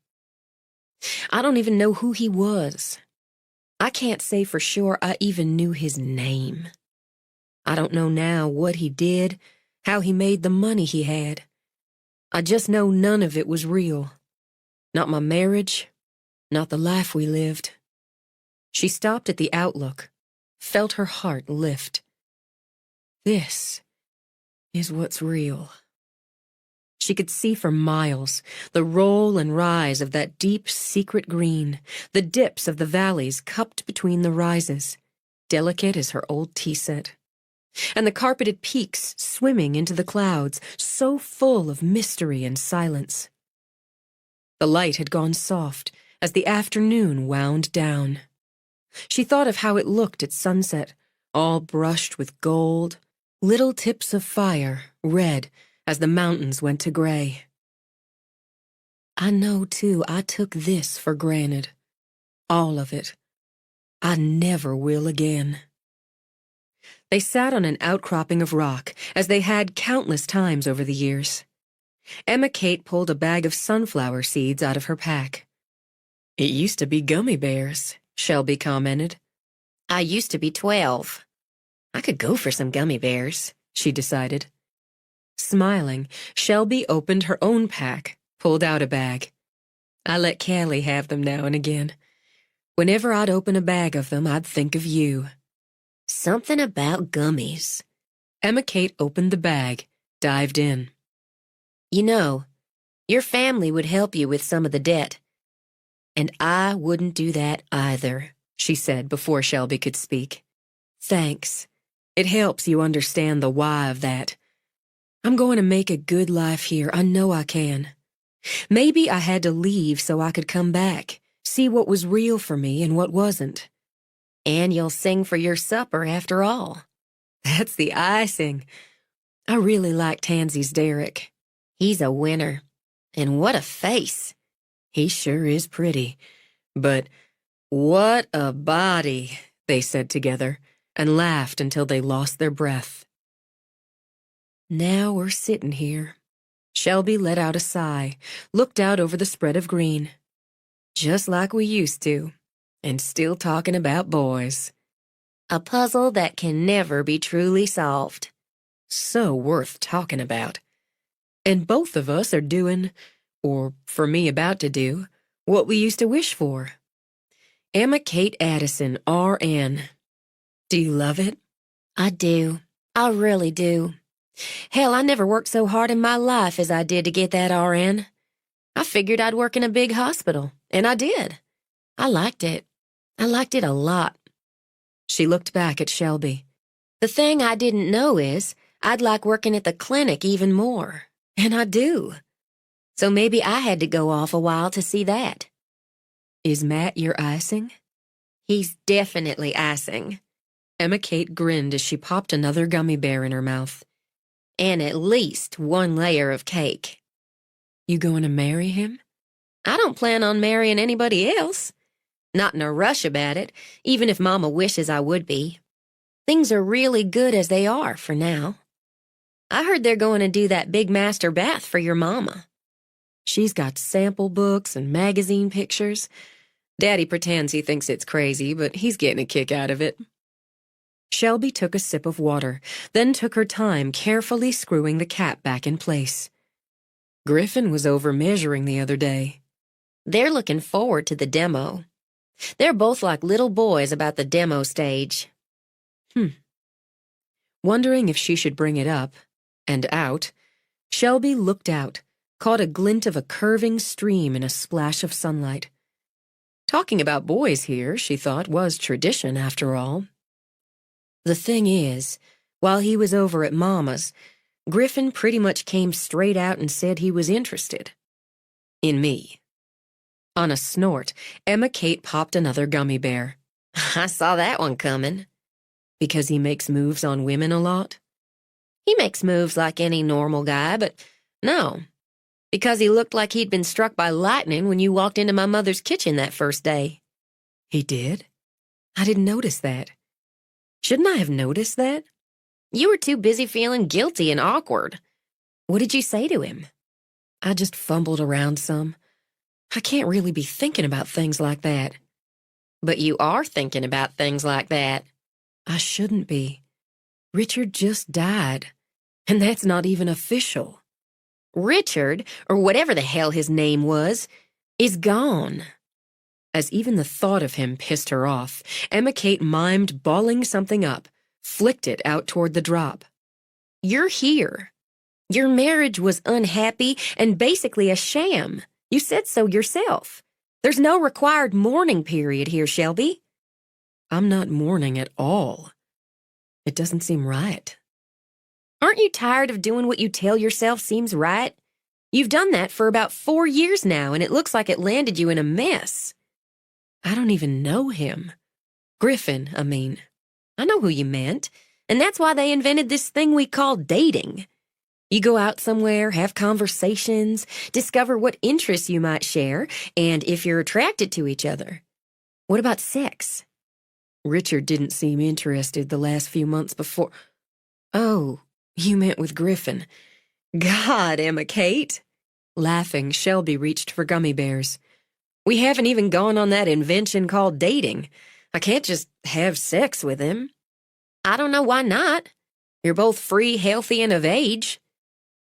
E: I don't even know who he was. I can't say for sure I even knew his name. I don't know now what he did, how he made the money he had. I just know none of it was real. Not my marriage, not the life we lived. She stopped at the outlook, felt her heart lift. This is what's real. She could see for miles the roll and rise of that deep, secret green, the dips of the valleys cupped between the rises, delicate as her old tea set, and the carpeted peaks swimming into the clouds, so full of mystery and silence. The light had gone soft as the afternoon wound down. She thought of how it looked at sunset, all brushed with gold, little tips of fire, red, as the mountains went to gray. I know, too, I took this for granted. All of it. I never will again. They sat on an outcropping of rock, as they had countless times over the years. Emma Kate pulled a bag of sunflower seeds out of her pack. "It used to be gummy bears," Shelby commented. "I used to be 12. I could go for some gummy bears," she decided. Smiling, Shelby opened her own pack, pulled out a bag. "I let Callie have them now and again. Whenever I'd open a bag of them, I'd think of you." Something about gummies. Emma Kate opened the bag, dived in. "You know, your family would help you with some of the debt. And I wouldn't do that either," she said before Shelby could speak. "Thanks. It helps you understand the why of that. I'm going to make a good life here. I know I can. Maybe I had to leave so I could come back, see what was real for me and what wasn't. And you'll sing for your supper after all." "That's the icing. I really like Tansy's Derek. He's a winner. And what a face. He sure is pretty. But what a body," they said together, and laughed until they lost their breath. Now we're sitting here. Shelby let out a sigh, looked out over the spread of green. Just like we used to, and still talking about boys. A puzzle that can never be truly solved. So worth talking about. And both of us are doing, or for me about to do, what we used to wish for. Emma Kate Addison, RN. Do you love it? I do. I really do. Hell, I never worked so hard in my life as I did to get that RN. I figured I'd work in a big hospital, and I did. I liked it. I liked it a lot. She looked back at Shelby. The thing I didn't know is I'd like working at the clinic even more, and I do. So maybe I had to go off a while to see that. Is Matt your icing? He's definitely icing. Emma Kate grinned as she popped another gummy bear in her mouth. And at least one layer of cake. You going to marry him? I don't plan on marrying anybody else. Not in a rush about it, even if Mama wishes I would be. Things are really good as they are for now. I heard they're going to do that big master bath for your Mama. She's got sample books and magazine pictures. Daddy pretends he thinks it's crazy, but he's getting a kick out of it. Shelby took a sip of water, then took her time carefully screwing the cap back in place. Griffin was over measuring the other day. They're looking forward to the demo. They're both like little boys about the demo stage. Wondering if she should bring it up, and out, Shelby looked out, caught a glint of a curving stream in a splash of sunlight. Talking about boys here, she thought, was tradition after all. The thing is, while he was over at Mama's, Griffin pretty much came straight out and said he was interested. In me. On a snort, Emma Kate popped another gummy bear. I saw that one coming. Because he makes moves on women a lot? He makes moves like any normal guy, but no. Because he looked like he'd been struck by lightning when you walked into my mother's kitchen that first day.
A: He did? I didn't notice that. Shouldn't I have noticed that?
E: You were too busy feeling guilty and awkward. What did you say to him?
A: I just fumbled around some. I can't really be thinking about things like that.
E: But you are thinking about things like that.
A: I shouldn't be. Richard just died, and that's not even official.
E: Richard, or whatever the hell his name was, is gone.
A: As even the thought of him pissed her off, Emma Kate mimed balling something up, flicked it out toward the drop.
E: You're here. Your marriage was unhappy and basically a sham. You said so yourself. There's no required mourning period here, Shelby.
A: I'm not mourning at all. It doesn't seem right.
E: Aren't you tired of doing what you tell yourself seems right? You've done that for about 4 years now, and it looks like it landed you in a mess.
A: I don't even know him. Griffin, I mean.
E: I know who you meant, and that's why they invented this thing we call dating. You go out somewhere, have conversations, discover what interests you might share, and if you're attracted to each other. What about sex?
A: Richard didn't seem interested the last few months before. Oh, you meant with Griffin.
E: God, Emma Kate.
A: Laughing, Shelby reached for gummy bears.
E: We haven't even gone on that invention called dating. I can't just have sex with him. I don't know why not. You're both free, healthy, and of age.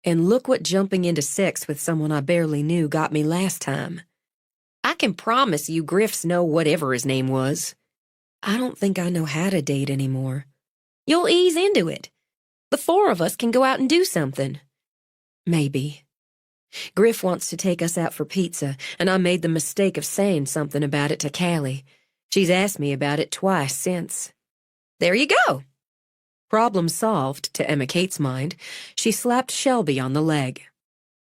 A: And look what jumping into sex with someone I barely knew got me last time.
E: I can promise you Griffs know whatever his name was.
A: I don't think I know how to date anymore.
E: You'll ease into it. The 4 of us can go out and do something.
A: Maybe. Griff wants to take us out for pizza, and I made the mistake of saying something about it to Callie. She's asked me about it twice since.
E: There you go.
A: Problem solved, to Emma Kate's mind. She slapped Shelby on the leg.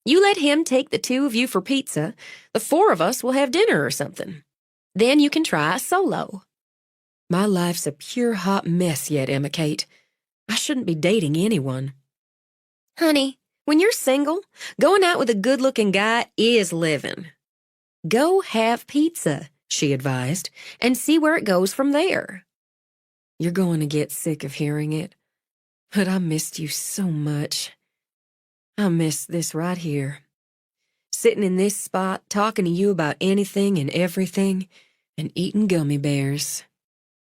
E: You let him take the 2 of you for pizza. The 4 of us will have dinner or something. Then you can try a solo.
A: My life's a pure hot mess yet, Emma Kate. I shouldn't be dating anyone.
E: Honey, when you're single, going out with a good-looking guy is living. Go have pizza, she advised, and see where it goes from there.
A: You're going to get sick of hearing it, but I missed you so much. I miss this right here. Sitting in this spot, talking to you about anything and everything, and eating gummy bears.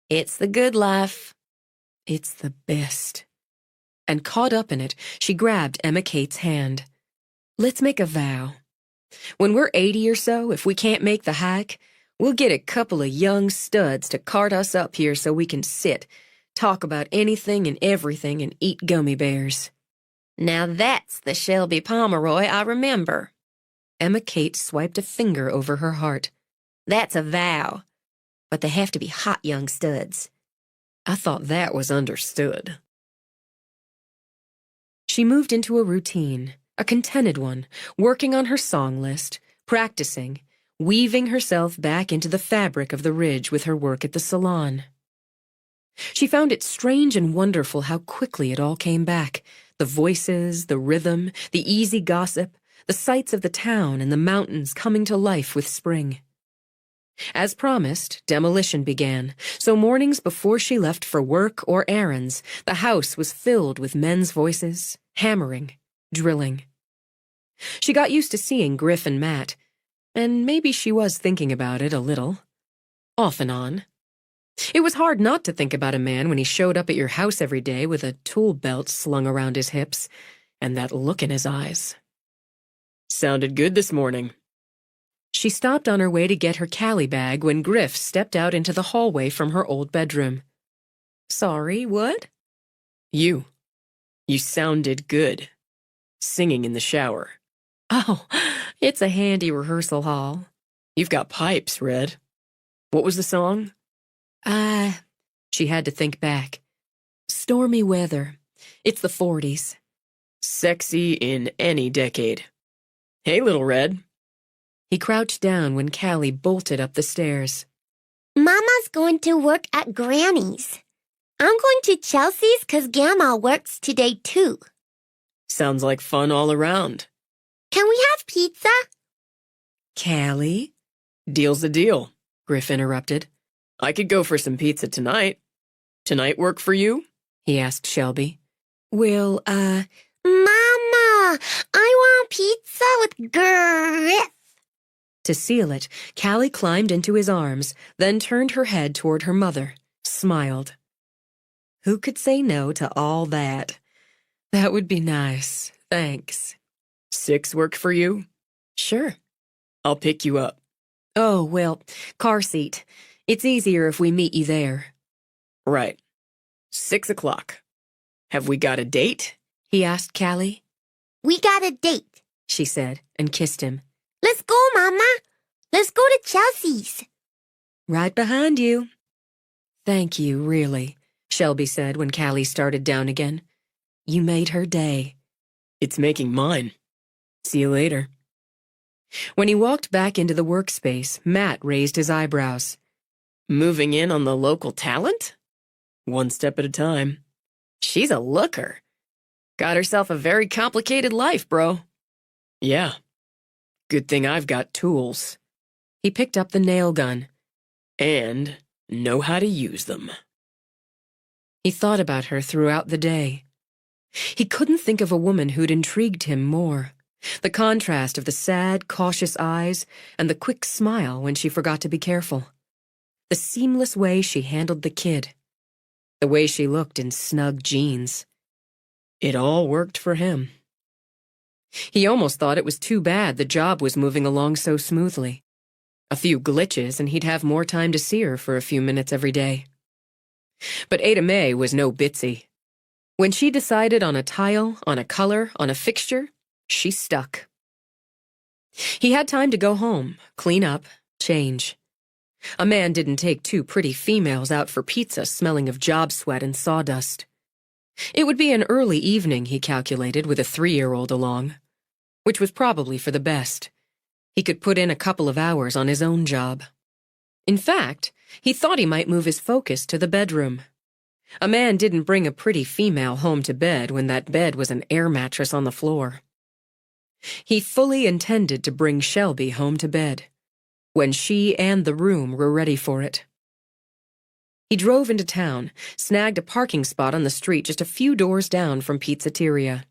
E: It's the good life.
A: It's the best. And caught up in it, she grabbed Emma Kate's hand. Let's make a vow. When we're 80 or so, if we can't make the hike, we'll get a couple of young studs to cart us up here so we can sit, talk about anything and everything, and eat gummy bears.
E: Now that's the Shelby Pomeroy I remember.
A: Emma Kate swiped a finger over her heart.
E: That's a vow. But they have to be hot young studs.
A: I thought that was understood. She moved into a routine, a contented one, working on her song list, practicing, weaving herself back into the fabric of the ridge with her work at the salon. She found it strange and wonderful how quickly it all came back, the voices, the rhythm, the easy gossip, the sights of the town and the mountains coming to life with spring. As promised, demolition began, so mornings before she left for work or errands, the house was filled with men's voices, hammering, drilling. She got used to seeing Griff and Matt, and maybe she was thinking about it a little. Off and on. It was hard not to think about a man when he showed up at your house every day with a tool belt slung around his hips, and that look in his eyes.
D: Sounded good this morning.
A: She stopped on her way to get her Callie bag when Griff stepped out into the hallway from her old bedroom.
E: Sorry, what?
D: You sounded good. Singing in the shower.
A: Oh, it's a handy rehearsal hall.
D: You've got pipes, Red. What was the song?
A: She had to think back. Stormy weather. It's the 40s.
D: Sexy in any decade. Hey, little Red.
A: He crouched down when Callie bolted up the stairs.
B: Mama's going to work at Granny's. I'm going to Chelsea's 'cause Grandma works today too.
D: Sounds like fun all around.
B: Can we have pizza?
A: Callie?
D: Deal's a deal, Griff interrupted. I could go for some pizza tonight. Tonight work for you?
A: He asked Shelby.
B: Mama, I want pizza with Griff.
A: To seal it, Callie climbed into his arms, then turned her head toward her mother, smiled. Who could say no to all that? That would be nice, thanks.
D: 6 work for you?
A: Sure.
D: I'll pick you up.
A: Oh, well, car seat. It's easier if we meet you there.
D: Right. 6 o'clock. Have we got a date?
A: He asked Callie.
B: We got a date,
A: She said, and kissed him.
B: Let's go, Mama. Let's go to Chelsea's.
A: Right behind you. Thank you, really, Shelby said when Callie started down again. You made her day.
D: It's making mine.
A: See you later. When he walked back into the workspace, Matt raised his eyebrows.
D: Moving in on the local talent? One step at a time. She's a looker. Got herself a very complicated life, bro. Yeah. Good thing I've got tools.
A: He picked up the nail gun.
D: And know how to use them.
A: He thought about her throughout the day. He couldn't think of a woman who'd intrigued him more. The contrast of the sad, cautious eyes and the quick smile when she forgot to be careful. The seamless way she handled the kid. The way she looked in snug jeans.
D: It all worked for him.
A: He almost thought it was too bad the job was moving along so smoothly. A few glitches and he'd have more time to see her for a few minutes every day. But Ada Mae was no bitsy. When she decided on a tile, on a color, on a fixture, she stuck. He had time to go home, clean up, change. A man didn't take 2 pretty females out for pizza smelling of job sweat and sawdust. It would be an early evening, he calculated, with a 3-year-old along, which was probably for the best. He could put in a couple of hours on his own job. In fact, he thought he might move his focus to the bedroom. A man didn't bring a pretty female home to bed when that bed was an air mattress on the floor. He fully intended to bring Shelby home to bed, when she and the room were ready for it. He drove into town, snagged a parking spot on the street just a few doors down from Pizzateria,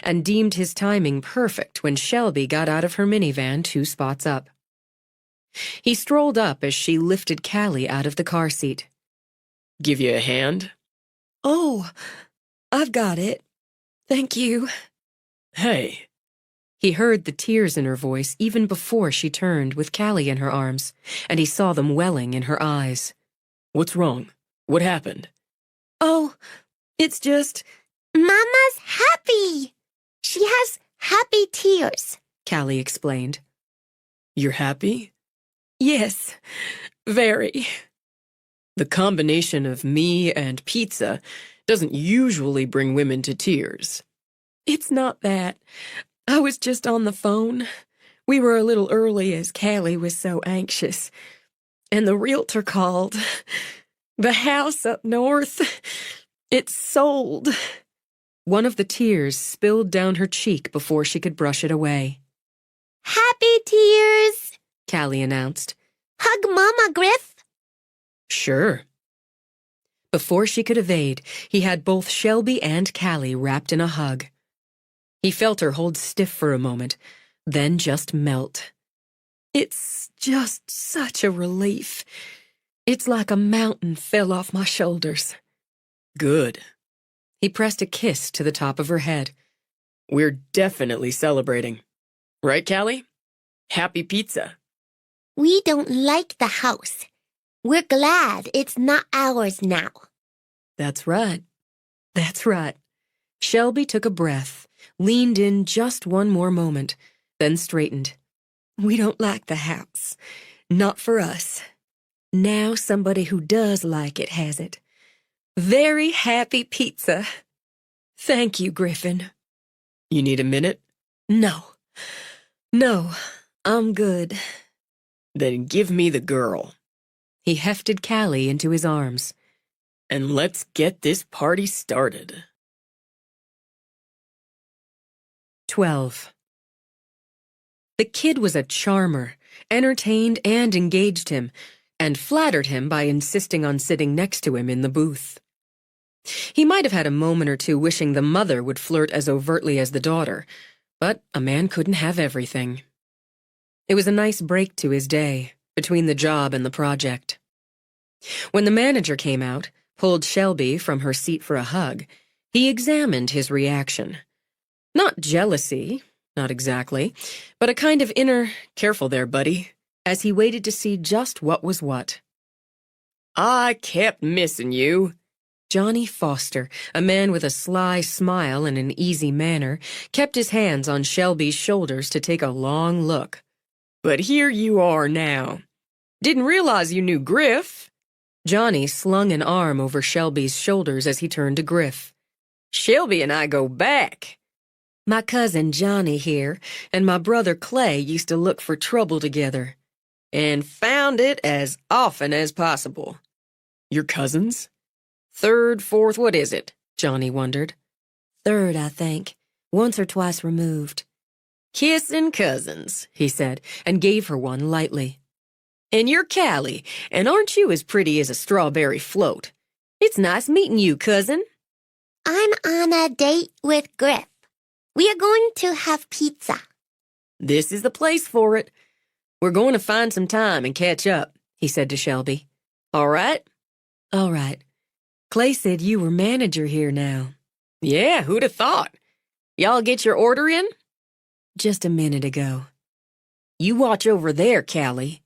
A: and deemed his timing perfect when Shelby got out of her minivan 2 spots up. He strolled up as she lifted Callie out of the car seat.
D: Give you a hand?
A: Oh, I've got it. Thank you.
D: Hey.
A: He heard the tears in her voice even before she turned with Callie in her arms, and he saw them welling in her eyes.
D: What's wrong? What happened?
A: Oh, it's just...
B: Mama's happy. She has happy tears,
A: Callie explained.
D: You're happy?
A: Yes, very.
D: The combination of me and pizza doesn't usually bring women to tears.
A: It's not that. I was just on the phone. We were a little early as Callie was so anxious. And the realtor called. The house up north, it's sold. One of the tears spilled down her cheek before she could brush it away.
B: Happy tears,
A: Callie announced.
B: Hug Mama, Griff.
D: Sure.
A: Before she could evade, he had both Shelby and Callie wrapped in a hug. He felt her hold stiff for a moment, then just melt. It's just such a relief. It's like a mountain fell off my shoulders.
D: Good.
A: He pressed a kiss to the top of her head.
D: We're definitely celebrating. Right, Callie? Happy pizza.
B: We don't like the house. We're glad it's not ours now.
A: That's right. That's right. Shelby took a breath, leaned in just one more moment, then straightened. We don't like the house. Not for us. Now somebody who does like it has it. Very happy pizza. Thank you, Griffin.
D: You need a minute?
A: No. No, I'm good.
D: Then give me the girl.
A: He hefted Callie into his arms.
D: And let's get this party started.
A: 12. The kid was a charmer, entertained and engaged him, and flattered him by insisting on sitting next to him in the booth. He might have had a moment or two wishing the mother would flirt as overtly as the daughter, but a man couldn't have everything. It was a nice break to his day, between the job and the project. When the manager came out, pulled Shelby from her seat for a hug, he examined his reaction. Not jealousy, not exactly, but a kind of inner, "Careful there, buddy," as he waited to see just what was what.
D: I kept missing you.
A: Johnny Foster, a man with a sly smile and an easy manner, kept his hands on Shelby's shoulders to take a long look.
D: But here you are now. Didn't realize you knew Griff.
A: Johnny slung an arm over Shelby's shoulders as he turned to Griff.
D: Shelby and I go back.
A: My cousin Johnny here and my brother Clay used to look for trouble together.
D: And found it as often as possible. Your cousins? Third, fourth, what is it?
A: Johnny wondered. Third, I think. Once or twice removed.
D: Kissing cousins,
A: he said, and gave her one lightly.
D: And you're Callie, and aren't you as pretty as a strawberry float? It's nice meeting you, cousin.
B: I'm on a date with Griff. We are going to have pizza.
D: This is the place for it. We're going to find some time and catch up,
A: he said to Shelby.
D: All right?
A: All right. Clay said you were manager here now.
D: Yeah, who'd have thought? Y'all get your order in?
A: Just a minute ago.
D: You watch over there, Callie.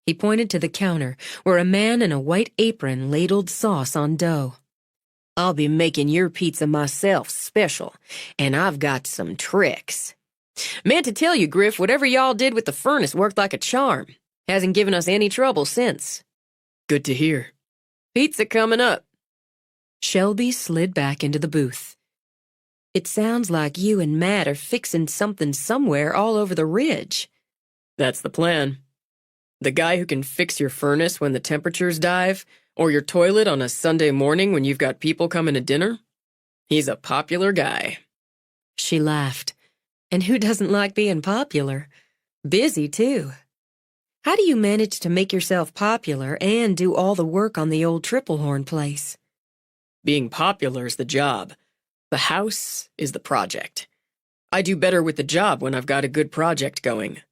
A: He pointed to the counter, where a man in a white apron ladled sauce on dough.
D: I'll be making your pizza myself special, and I've got some tricks. Meant to tell you, Griff, whatever y'all did with the furnace worked like a charm. Hasn't given us any trouble since.
A: Good to hear.
D: Pizza coming up.
A: Shelby slid back into the booth. It sounds like you and Matt are fixing something somewhere all over the ridge.
D: That's the plan. The guy who can fix your furnace when the temperatures dive, or your toilet on a Sunday morning when you've got people coming to dinner? He's a popular guy.
A: She laughed. And who doesn't like being popular? Busy, too. How do you manage to make yourself popular and do all the work on the old Triplehorn place?
D: Being popular is the job. The house is the project. I do better with the job when I've got a good project going.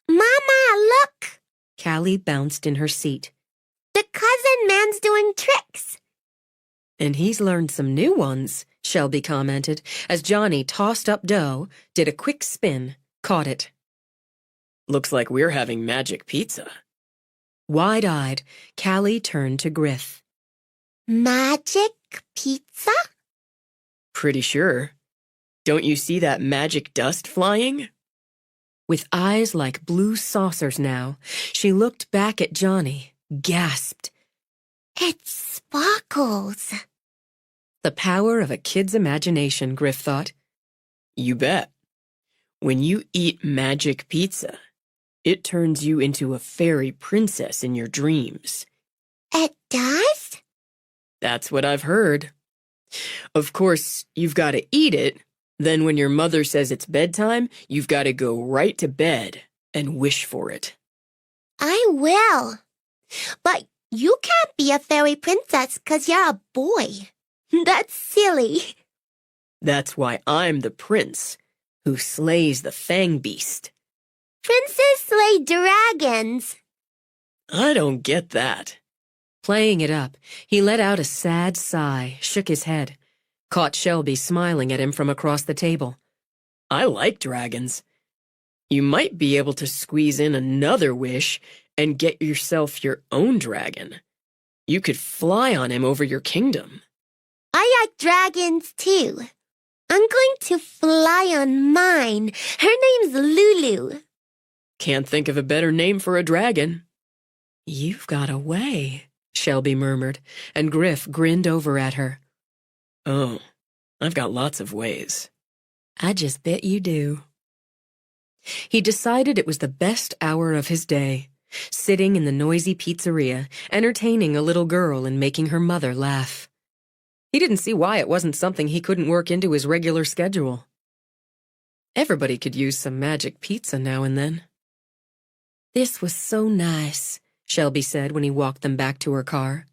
B: Mama, look!
A: Callie bounced in her seat.
B: The cousin man's doing tricks.
A: And he's learned some new ones, Shelby commented, as Johnny tossed up dough, did a quick spin, caught it.
D: Looks like we're having magic pizza.
A: Wide-eyed, Callie turned to Griff.
B: Magic pizza?
D: Pretty sure. Don't you see that magic dust flying?
A: With eyes like blue saucers now, she looked back at Johnny, gasped.
B: It sparkles.
A: The power of a kid's imagination, Griff thought.
D: You bet. When you eat magic pizza, it turns you into a fairy princess in your dreams.
B: It does?
D: That's what I've heard. Of course, you've got to eat it. Then when your mother says it's bedtime, you've got to go right to bed and wish for it.
B: I will. But you can't be a fairy princess 'cause you're a boy. That's silly.
D: That's why I'm the prince who slays the Fang Beast.
B: Princes slay dragons.
D: I don't get that.
A: Playing it up, he let out a sad sigh, shook his head, caught Shelby smiling at him from across the table.
D: I like dragons. You might be able to squeeze in another wish and get yourself your own dragon. You could fly on him over your kingdom.
B: I like dragons too. I'm going to fly on mine. Her name's Lulu.
D: Can't think of a better name for a dragon.
A: You've got a way, Shelby murmured, and Griff grinned over at her.
D: Oh, I've got lots of ways.
A: I just bet you do. He decided it was the best hour of his day, sitting in the noisy pizzeria, entertaining a little girl and making her mother laugh. He didn't see why it wasn't something he couldn't work into his regular schedule.
D: Everybody could use some magic pizza now and then.
E: This was so nice, Shelby said when he walked them back to her car.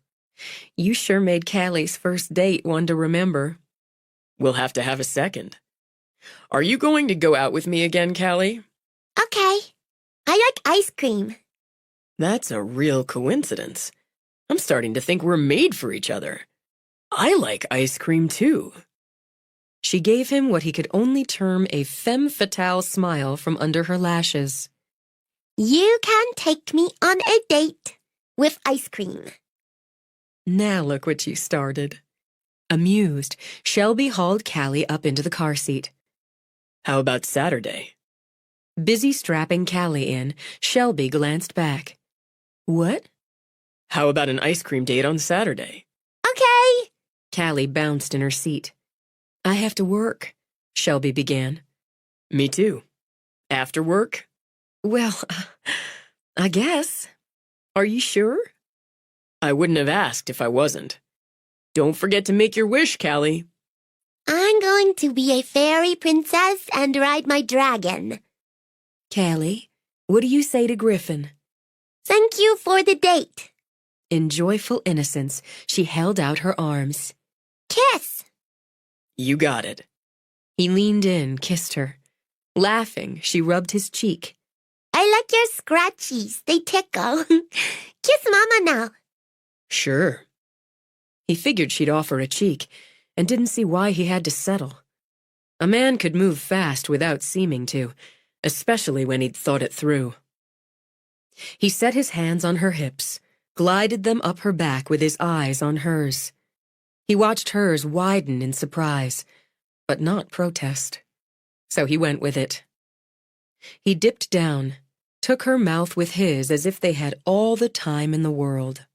E: You sure made Callie's first date one to remember.
D: We'll have to have a second. Are you going to go out with me again, Callie?
B: Okay. I like ice cream.
D: That's a real coincidence. I'm starting to think we're made for each other. I like ice cream, too.
E: She gave him what he could only term a femme fatale smile from under her lashes.
B: You can take me on a date with ice cream.
E: Now look what you started. Amused, Shelby hauled Callie up into the car seat.
D: How about Saturday?
E: Busy strapping Callie in, Shelby glanced back. What?
D: How about an ice cream date on Saturday?
B: Okay.
E: Callie bounced in her seat. I have to work, Shelby began.
D: Me too. After work?
E: Well, I guess. Are you sure?
D: I wouldn't have asked if I wasn't. Don't forget to make your wish, Callie.
B: I'm going to be a fairy princess and ride my dragon.
E: Callie, what do you say to Griffin?
B: Thank you for the date.
E: In joyful innocence, she held out her arms.
B: Kiss.
D: You got it.
E: He leaned in, kissed her. Laughing, she rubbed his cheek.
B: I like your scratchies. They tickle. Kiss Mama now.
D: Sure.
E: He figured she'd offer a cheek, and didn't see why he had to settle. A man could move fast without seeming to, especially when he'd thought it through. He set his hands on her hips, glided them up her back with his eyes on hers. He watched hers widen in surprise, but not protest. So he went with it. He dipped down, took her mouth with his as if they had all the time in the world.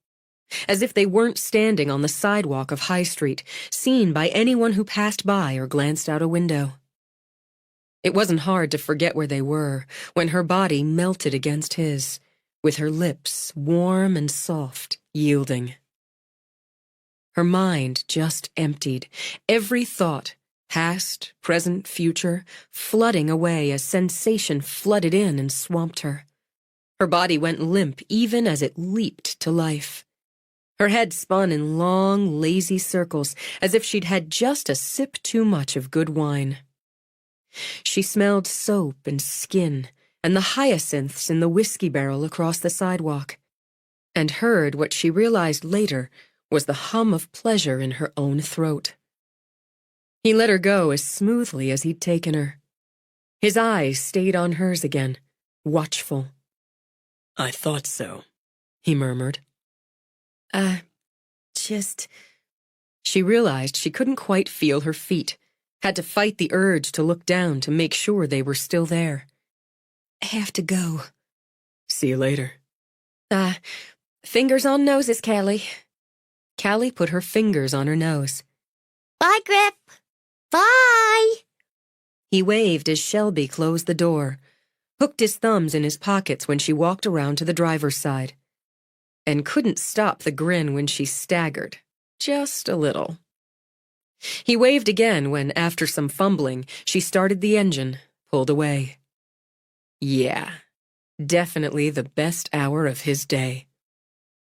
E: As if they weren't standing on the sidewalk of High Street, seen by anyone who passed by or glanced out a window. It wasn't hard to forget where they were when her body melted against his, with her lips warm and soft, yielding. Her mind just emptied, every thought, past, present, future, flooding away as sensation flooded in and swamped her. Her body went limp even as it leaped to life. Her head spun in long, lazy circles as if she'd had just a sip too much of good wine. She smelled soap and skin and the hyacinths in the whiskey barrel across the sidewalk, and heard what she realized later was the hum of pleasure in her own throat. He let her go as smoothly as he'd taken her. His eyes stayed on hers again, watchful.
D: I thought so,
E: he murmured. She realized she couldn't quite feel her feet, had to fight the urge to look down to make sure they were still there. I have to go.
D: See you later.
E: Fingers on noses, Callie. Callie put her fingers on her nose.
B: Bye, Griff. Bye.
E: He waved as Shelby closed the door, hooked his thumbs in his pockets when she walked around to the driver's side, and couldn't stop the grin when she staggered, just a little. He waved again when, after some fumbling, she started the engine, pulled away. Yeah, definitely the best hour of his day.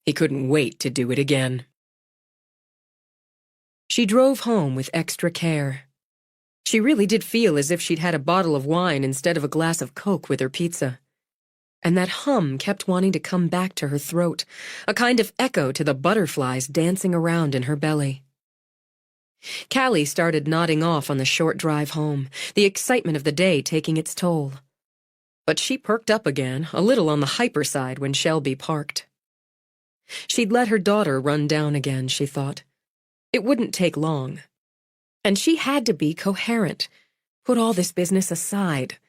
E: He couldn't wait to do it again. She drove home with extra care. She really did feel as if she'd had a bottle of wine instead of a glass of Coke with her pizza. And that hum kept wanting to come back to her throat, a kind of echo to the butterflies dancing around in her belly. Callie started nodding off on the short drive home, the excitement of the day taking its toll. But she perked up again, a little on the hyper side when Shelby parked. She'd let her daughter run down again, she thought. It wouldn't take long. And she had to be coherent, put all this business aside.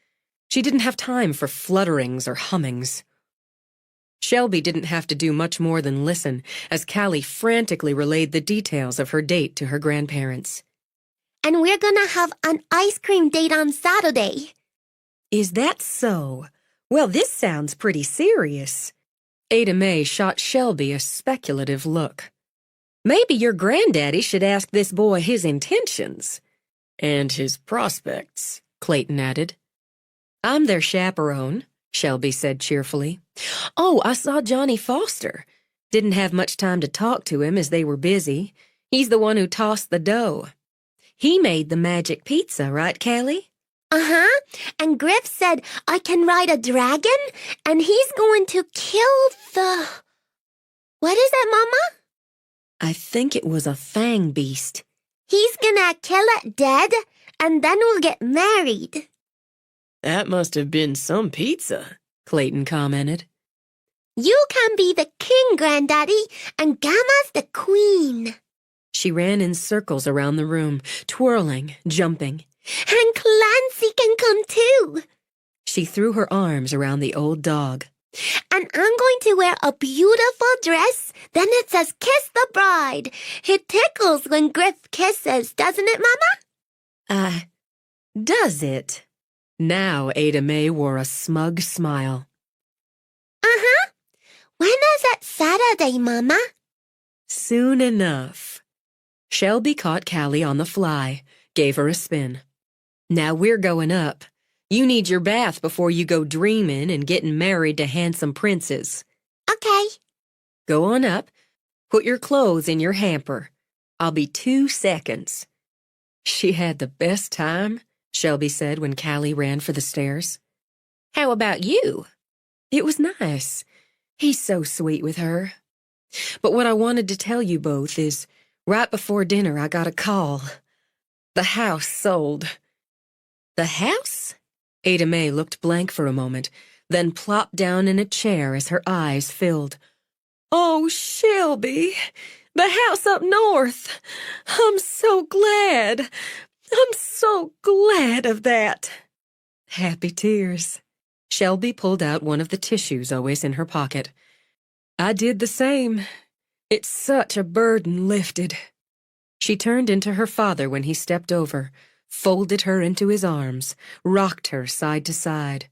E: She didn't have time for flutterings or hummings. Shelby didn't have to do much more than listen as Callie frantically relayed the details of her date to her grandparents.
B: And we're gonna have an ice cream date on Saturday.
E: Is that so? Well, this sounds pretty serious. Ada Mae shot Shelby a speculative look. Maybe your granddaddy should ask this boy his intentions.
D: And his prospects,
E: Clayton added. I'm their chaperone, Shelby said cheerfully. Oh, I saw Johnny Foster. Didn't have much time to talk to him as they were busy. He's the one who tossed the dough. He made the magic pizza, right, Callie?
B: Uh-huh. And Griff said I can ride a dragon, and he's going to kill the... What is it, Mama?
E: I think it was a fang beast.
B: He's gonna kill it dead, and then we'll get married.
D: That must have been some pizza,
E: Clayton commented.
B: You can be the king, Granddaddy, and Gamma's the queen.
E: She ran in circles around the room, twirling, jumping.
B: And Clancy can come too.
E: She threw her arms around the old dog.
B: And I'm going to wear a beautiful dress. Then it says, Kiss the Bride. It tickles when Griff kisses, doesn't it, Mama?
E: Does it? Now Ada Mae wore a smug smile.
B: Uh-huh. When is it Saturday, Mama?
E: Soon enough. Shelby caught Callie on the fly, gave her a spin. Now we're going up. You need your bath before you go dreaming and getting married to handsome princes.
B: Okay.
E: Go on up. Put your clothes in your hamper. I'll be 2 seconds. She had the best time, Shelby said when Callie ran for the stairs. How about you? It was nice. He's so sweet with her. But what I wanted to tell you both is, right before dinner I got a call. The house sold. The house? Ada Mae looked blank for a moment, then plopped down in a chair as her eyes filled. Oh, Shelby, the house up north. I'm so glad. I'm so glad of that. Happy tears. Shelby pulled out one of the tissues always in her pocket. I did the same. It's such a burden lifted. She turned into her father when he stepped over, folded her into his arms, rocked her side to side.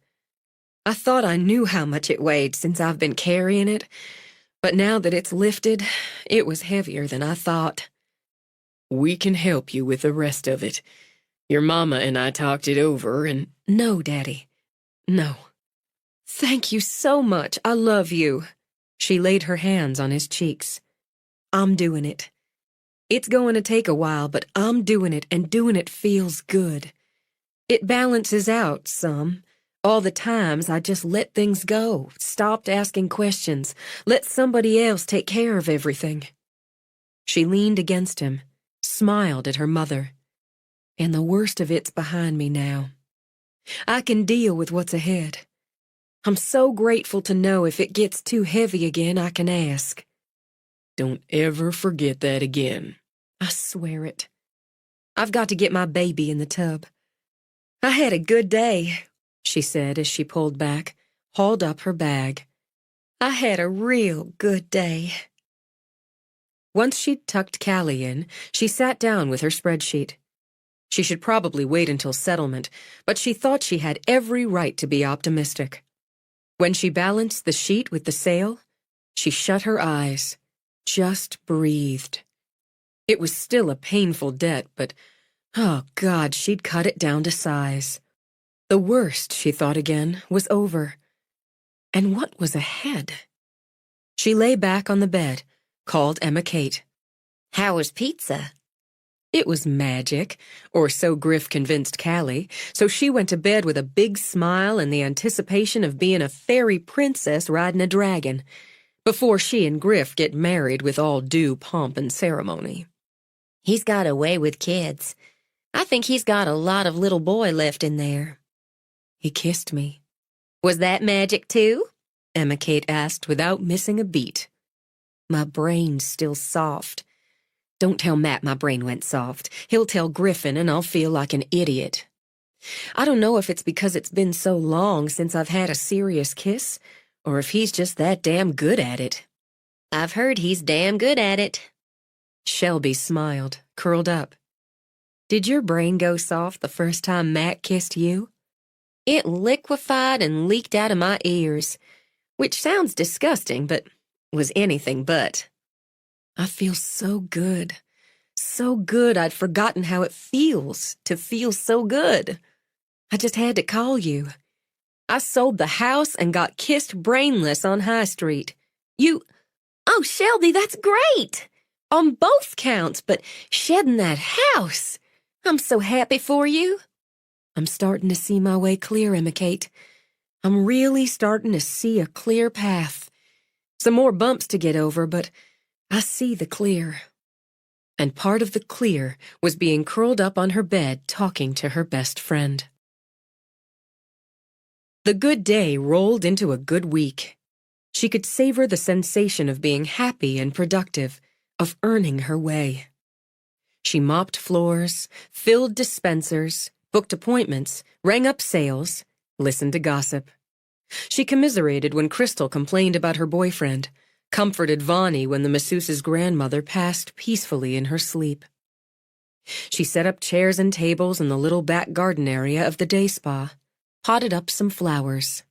E: I thought I knew how much it weighed since I've been carrying it, but now that it's lifted, it was heavier than I thought.
D: We can help you with the rest of it. Your mama and I talked it over and...
E: No, Daddy. No. Thank you so much. I love you. She laid her hands on his cheeks. I'm doing it. It's going to take a while, but I'm doing it, and doing it feels good. It balances out some. All the times I just let things go, stopped asking questions, let somebody else take care of everything. She leaned against him, smiled at her mother. And the worst of it's behind me now. I can deal with what's ahead. I'm so grateful to know if it gets too heavy again, I can ask.
D: Don't ever forget that again.
E: I swear it. I've got to get my baby in the tub. I had a good day, she said as she pulled back, hauled up her bag. I had a real good day. Once she'd tucked Callie in, she sat down with her spreadsheet. She should probably wait until settlement, but she thought she had every right to be optimistic. When she balanced the sheet with the sale, she shut her eyes, just breathed. It was still a painful debt, but, oh God, she'd cut it down to size. The worst, she thought again, was over. And what was ahead? She lay back on the bed, called Emma Kate. How was pizza? It was magic, or so Griff convinced Callie, so she went to bed with a big smile and the anticipation of being a fairy princess riding a dragon, before she and Griff get married with all due pomp and ceremony. He's got a way with kids. I think he's got a lot of little boy left in there. He kissed me. Was that magic too? Emma Kate asked without missing a beat. My brain's still soft. Don't tell Matt my brain went soft. He'll tell Griffin and I'll feel like an idiot. I don't know if it's because it's been so long since I've had a serious kiss, or if he's just that damn good at it. I've heard he's damn good at it. Shelby smiled, curled up. Did your brain go soft the first time Matt kissed you? It liquefied and leaked out of my ears, which sounds disgusting, but was anything but. I feel so good. So good I'd forgotten how it feels to feel so good. I just had to call you. I sold the house and got kissed brainless on High Street. Oh, Shelby, that's great! On both counts, but shedding that house. I'm so happy for you. I'm starting to see my way clear, Emma Kate. I'm really starting to see a clear path. Some more bumps to get over, but I see the clear. And part of the clear was being curled up on her bed talking to her best friend. The good day rolled into a good week. She could savor the sensation of being happy and productive, of earning her way. She mopped floors, filled dispensers, booked appointments, rang up sales, listened to gossip. She commiserated when Crystal complained about her boyfriend, comforted Vonnie when the masseuse's grandmother passed peacefully in her sleep. She set up chairs and tables in the little back garden area of the day spa, potted up some flowers.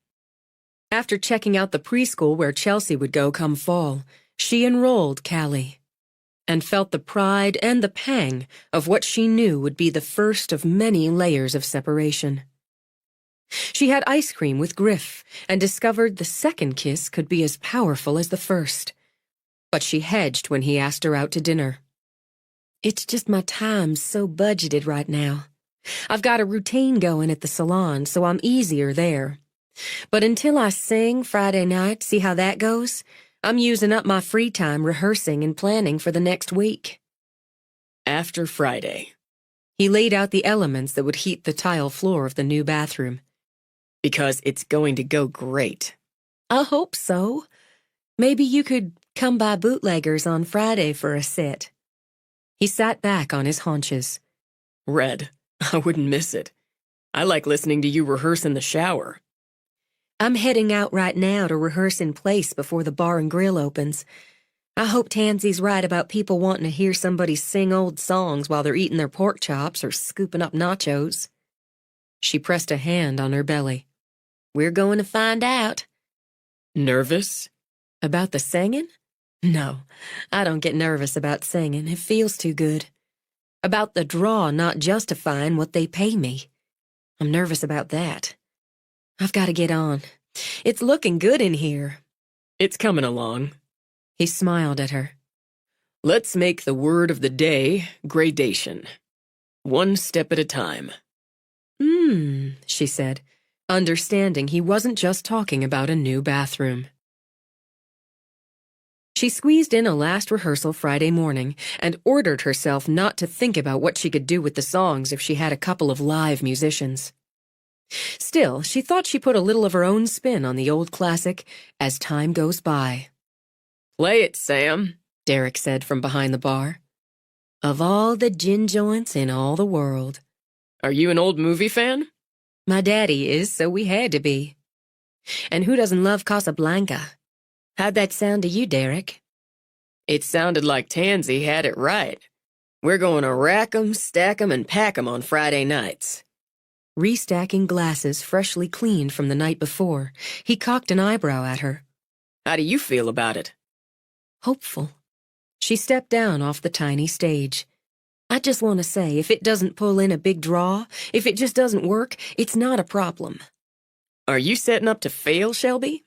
E: After checking out the preschool where Chelsea would go come fall, she enrolled Callie, and felt the pride and the pang of what she knew would be the first of many layers of separation. She had ice cream with Griff and discovered the second kiss could be as powerful as the first. But she hedged when he asked her out to dinner. It's just my time's so budgeted right now. I've got a routine going at the salon, so I'm easier there. But until I sing Friday night, see how that goes? I'm using up my free time rehearsing and planning for the next week.
D: After Friday.
E: He laid out the elements that would heat the tile floor of the new bathroom.
D: Because it's going to go great.
E: I hope so. Maybe you could come by Bootleggers on Friday for a sit. He sat back on his haunches.
D: Red, I wouldn't miss it. I like listening to you rehearse in the shower.
E: I'm heading out right now to rehearse in place before the bar and grill opens. I hope Tansy's right about people wanting to hear somebody sing old songs while they're eating their pork chops or scooping up nachos. She pressed a hand on her belly. We're going to find out.
D: Nervous?
E: About the singing? No, I don't get nervous about singing. It feels too good. About the draw not justifying what they pay me. I'm nervous about that. I've got to get on. It's looking good in here.
D: It's coming along.
E: He smiled at her.
D: Let's make the word of the day gradation. One step at a time.
E: She said, understanding he wasn't just talking about a new bathroom. She squeezed in a last rehearsal Friday morning and ordered herself not to think about what she could do with the songs if she had a couple of live musicians. Still, she thought she put a little of her own spin on the old classic, As Time Goes By.
D: Play it, Sam,
E: Derek said from behind the bar. Of all the gin joints in all the world.
D: Are you an old movie fan?
E: My daddy is, so we had to be. And who doesn't love Casablanca? How'd that sound to you, Derek?
D: It sounded like Tansy had it right. We're going to rack 'em, stack 'em, and pack 'em on Friday nights.
E: Restacking glasses freshly cleaned from the night before, he cocked an eyebrow at her.
D: How do you feel about it?
E: Hopeful. She stepped down off the tiny stage. I just want to say, if it doesn't pull in a big draw, if it just doesn't work, it's not a problem.
D: Are you setting up to fail, Shelby?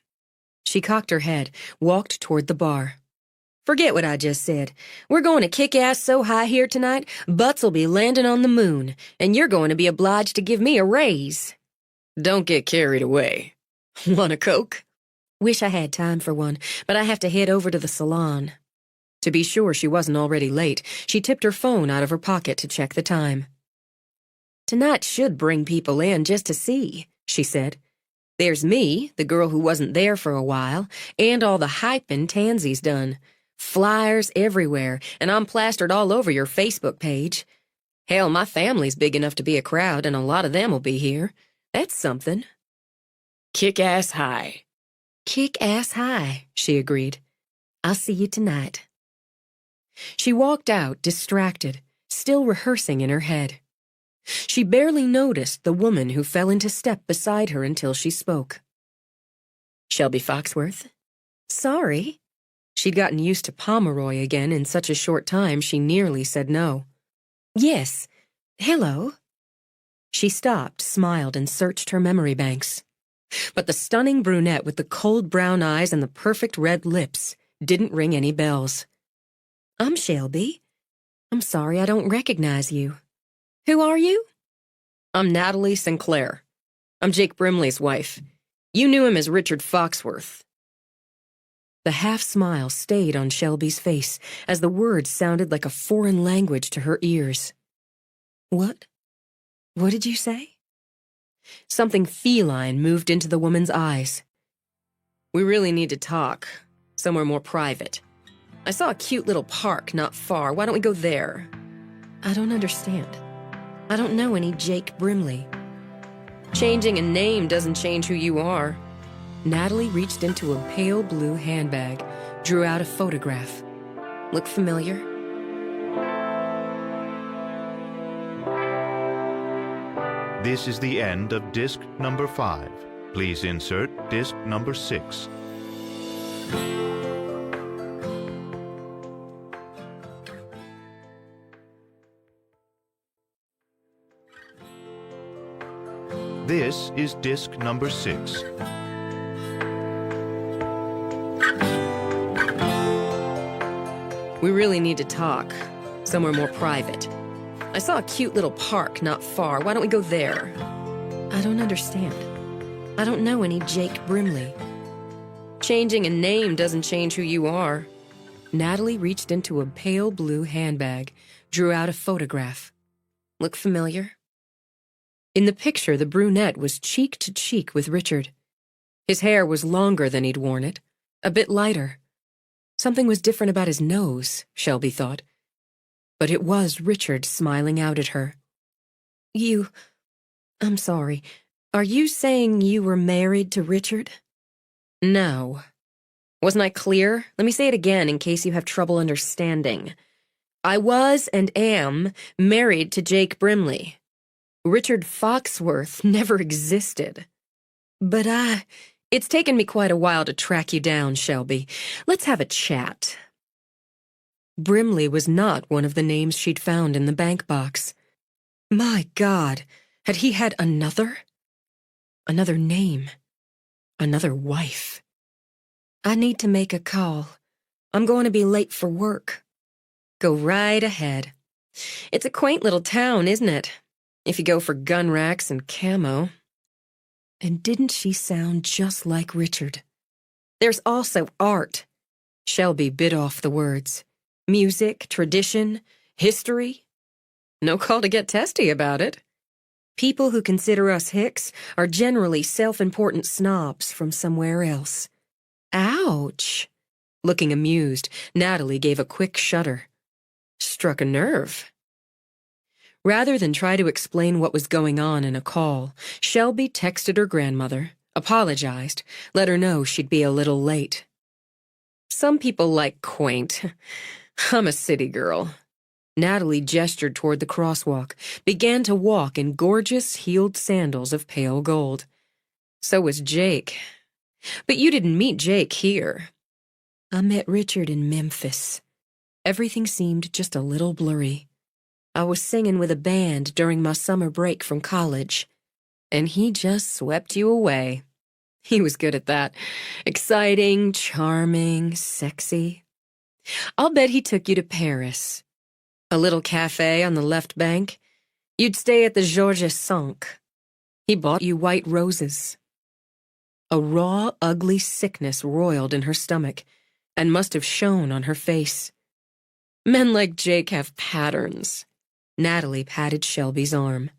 E: She cocked her head, walked toward the bar. Forget what I just said. We're going to kick ass so high here tonight, butts'll be landing on the moon, and you're going to be obliged to give me a raise.
D: Don't get carried away. Want a Coke?
E: Wish I had time for one, but I have to head over to the salon. To be sure she wasn't already late, she tipped her phone out of her pocket to check the time. Tonight should bring people in just to see, she said. There's me, the girl who wasn't there for a while, and all the hyping Tansy's done. Flyers everywhere, and I'm plastered all over your Facebook page. Hell, my family's big enough to be a crowd, and a lot of them will be here. That's something.
D: Kick ass high.
E: Kick ass high, she agreed. I'll see you tonight. She walked out, distracted, still rehearsing in her head. She barely noticed the woman who fell into step beside her until she spoke. Shelby Foxworth? Sorry. She'd gotten used to Pomeroy again in such a short time she nearly said no. Yes. Hello.
A: She stopped, smiled, and searched her memory banks. But the stunning brunette with the cold brown eyes and the perfect red lips didn't ring any bells. I'm Shelby. I'm sorry I don't recognize you. Who are you?
D: I'm Natalie Sinclair. I'm Jake Brimley's wife. You knew him as Richard Foxworth.
A: The half-smile stayed on Shelby's face as the words sounded like a foreign language to her ears. What? What did you say? Something feline moved into the woman's eyes.
D: We really need to talk. Somewhere more private. I saw a cute little park not far. Why don't we go there?
A: I don't understand. I don't know any Jake Brimley.
D: Changing a name doesn't change who you are.
A: Natalie reached into a pale blue handbag, drew out a photograph. Look familiar?
C: This is the end of disc number 5. Please insert disc number 6. This is disc number 6.
D: We really need to talk. Somewhere more private. I saw a cute little park not far. Why don't we go there?
A: I don't understand. I don't know any Jake Brimley.
D: Changing a name doesn't change who you are.
A: Natalie reached into a pale blue handbag, drew out a photograph. Look familiar? In the picture, the brunette was cheek to cheek with Richard. His hair was longer than he'd worn it, a bit lighter. Something was different about his nose, Shelby thought. But it was Richard smiling out at her. I'm sorry. Are you saying you were married to Richard?
D: No. Wasn't I clear? Let me say it again in case you have trouble understanding. I was and am married to Jake Brimley. Richard Foxworth never existed.
A: But
D: It's taken me quite a while to track you down, Shelby. Let's have a chat.
A: Brimley was not one of the names she'd found in the bank box. My God, had he had another? Another name. Another wife. I need to make a call. I'm going to be late for work.
D: Go right ahead. It's a quaint little town, isn't it? If you go for gun racks and camo.
A: And didn't she sound just like Richard?
D: There's also art.
A: Shelby bit off the words.
D: Music, tradition, history. No call to get testy about it.
A: People who consider us hicks are generally self-important snobs from somewhere else.
D: Ouch.
A: Looking amused, Natalie gave a quick shudder.
D: Struck a nerve.
A: Rather than try to explain what was going on in a call, Shelby texted her grandmother, apologized, let her know she'd be a little late.
D: Some people like quaint. I'm a city girl.
A: Natalie gestured toward the crosswalk, began to walk in gorgeous heeled sandals of pale gold.
D: So was Jake. But you didn't meet Jake here.
A: I met Richard in Memphis. Everything seemed just a little blurry. I was singing with a band during my summer break from college,
D: and he just swept you away. He was good at that. Exciting, charming, sexy. I'll bet he took you to Paris. A little cafe on the left bank. You'd stay at the Georges V. He bought you white roses.
A: A raw, ugly sickness roiled in her stomach and must have shown on her face.
D: Men like Jake have patterns.
A: Natalie patted Shelby's arm.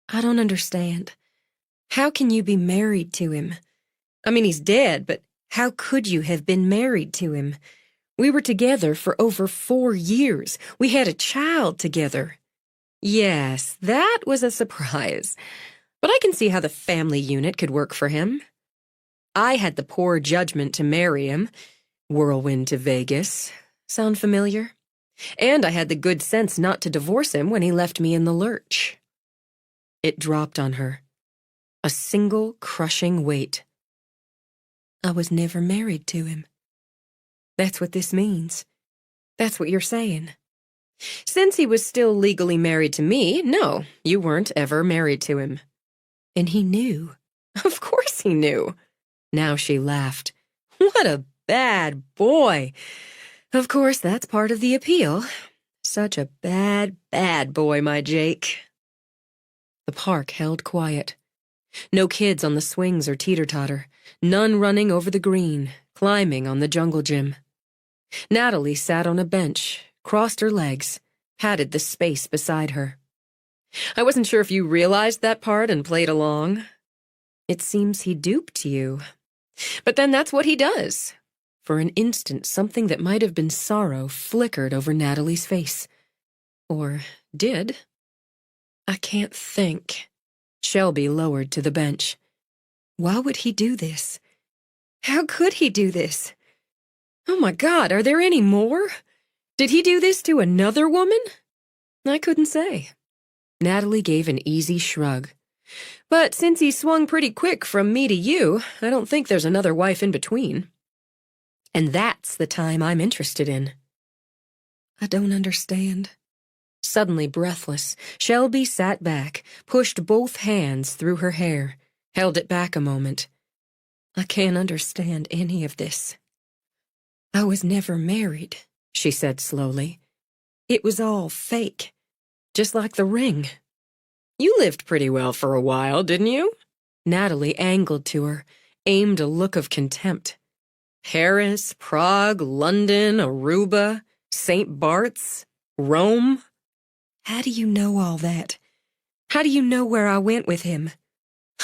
A: I don't understand. How can you be married to him?
D: I mean, he's dead, but
A: how could you have been married to him? We were together for over 4 years. We had a child together.
D: Yes, that was a surprise. But I can see how the family unit could work for him. I had the poor judgment to marry him. Whirlwind to Vegas. Sound familiar? And I had the good sense not to divorce him when he left me in the lurch.
A: It dropped on her. A single crushing weight. I was never married to him. That's what this means. That's what you're saying.
D: Since he was still legally married to me, no, you weren't ever married to him.
E: And he knew.
D: Of course he knew.
E: Now she laughed.
D: What a bad boy. Of course, that's part of the appeal. Such a bad, bad boy, my Jake.
E: The park held quiet. No kids on the swings or teeter-totter. None running over the green, climbing on the jungle gym. Natalie sat on a bench, crossed her legs, patted the space beside her.
D: I wasn't sure if you realized that part and played along.
E: It seems he duped you.
D: But then that's what he does.
E: For an instant, something that might have been sorrow flickered over Natalie's face. Or did.
D: I can't think.
E: Shelby lowered to the bench. Why would he do this?
D: How could he do this? Oh my God, are there any more? Did he do this to another woman? I couldn't say.
E: Natalie gave an easy shrug.
D: But since he swung pretty quick from me to you, I don't think there's another wife in between.
E: And that's the time I'm interested in.
D: I don't understand.
E: Suddenly breathless, Shelby sat back, pushed both hands through her hair, held it back a moment.
D: I can't understand any of this.
E: I was never married, she said slowly. It was all fake, just like the ring.
D: You lived pretty well for a while, didn't you?
E: Natalie angled to her, aimed a look of contempt.
D: Paris, Prague, London, Aruba, St. Bart's, Rome.
E: How do you know all that? How do you know where I went with him?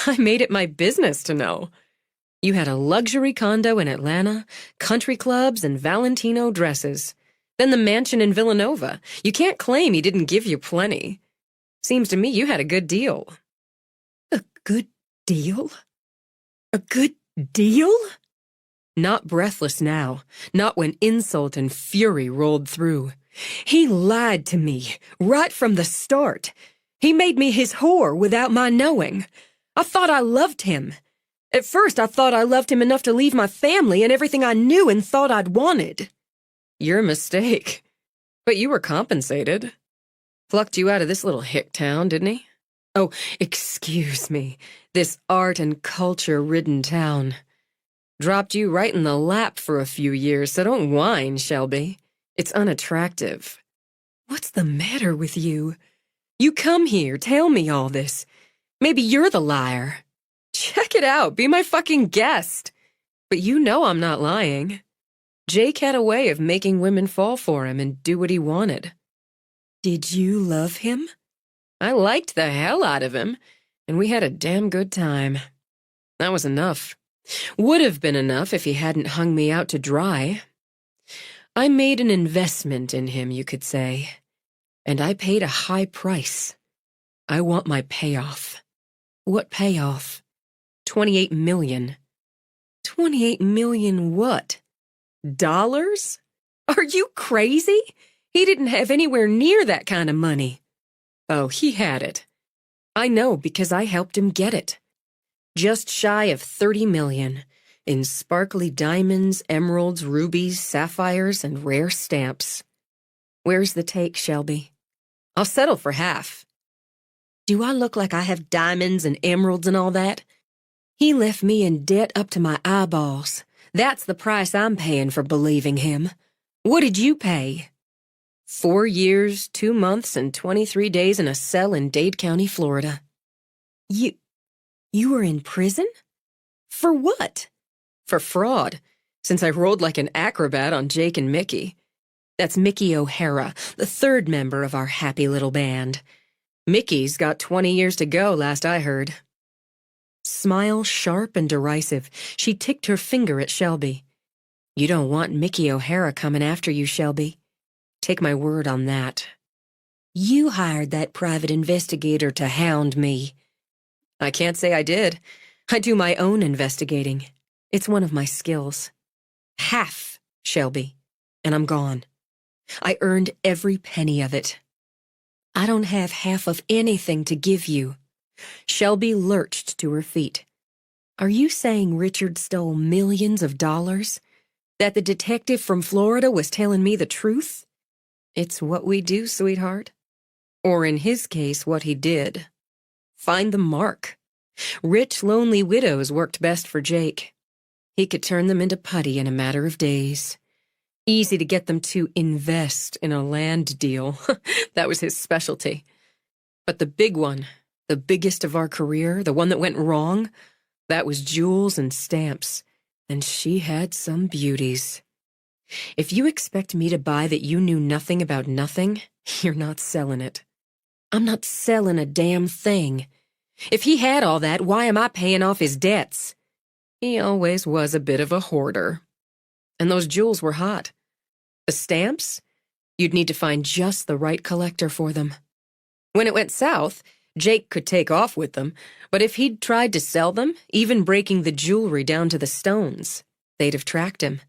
D: I made it my business to know. You had a luxury condo in Atlanta, country clubs, and Valentino dresses. Then the mansion in Villanova. You can't claim he didn't give you plenty. Seems to me you had a good deal.
E: A good deal? A good deal?
D: Not breathless now, not when insult and fury rolled through.
E: He lied to me, right from the start. He made me his whore without my knowing. I thought I loved him. At first, I thought I loved him enough to leave my family and everything I knew and thought I'd wanted.
D: Your mistake. But you were compensated. Plucked you out of this little hick town, didn't he?
E: Oh, excuse me. This art and culture-ridden town.
D: Dropped you right in the lap for a few years, so don't whine, Shelby. It's unattractive.
E: What's the matter with you? You come here, tell me all this. Maybe you're the liar.
D: Check it out, be my fucking guest. But you know I'm not lying. Jake had a way of making women fall for him and do what he wanted.
E: Did you love him?
D: I liked the hell out of him, and we had a damn good time. That was enough. Would have been enough if he hadn't hung me out to dry. I made an investment in him, you could say, and I paid a high price. I want my payoff.
E: What payoff?
D: $28 million.
E: 28 million what?
D: Dollars? Are you crazy? He didn't have anywhere near that kind of money. Oh, he had it. I know because I helped him get it. Just shy of 30 million. In sparkly diamonds, emeralds, rubies, sapphires, and rare stamps. Where's the take, Shelby? I'll settle for half.
E: Do I look like I have diamonds and emeralds and all that? He left me in debt up to my eyeballs. That's the price I'm paying for believing him. What did you pay?
D: 4 years, 2 months, and 23 days in a cell in Dade County, Florida.
E: You were in prison? For what?
D: For fraud, since I rolled like an acrobat on Jake and Mickey. That's Mickey O'Hara, the third member of our happy little band. Mickey's got 20 years to go, last I heard.
E: Smile sharp and derisive, she ticked her finger at Shelby.
D: You don't want Mickey O'Hara coming after you, Shelby. Take my word on that.
E: You hired that private investigator to hound me.
D: I can't say I did. I do my own investigating. It's one of my skills. Half, Shelby, and I'm gone. I earned every penny of it.
E: I don't have half of anything to give you.
D: Shelby lurched to her feet.
E: Are you saying Richard stole millions of dollars? That the detective from Florida was telling me the truth? It's what we do, sweetheart. Or in his case, what he did. Find the mark. Rich, lonely widows worked best for Jake. He could turn them into putty in a matter of days. Easy to get them to invest in a land deal. That was his specialty. But the big one, the biggest of our career, the one that went wrong, that was jewels and stamps. And she had some beauties. If you expect me to buy that you knew nothing about nothing, you're not selling it. I'm not selling a damn thing. If he had all that, why am I paying off his debts? He always was a bit of a hoarder. And those jewels were hot. The stamps? You'd need to find just the right collector for them. When it went south, Jake could take off with them, but if he'd tried to sell them, even breaking the jewelry down to the stones, they'd have tracked him.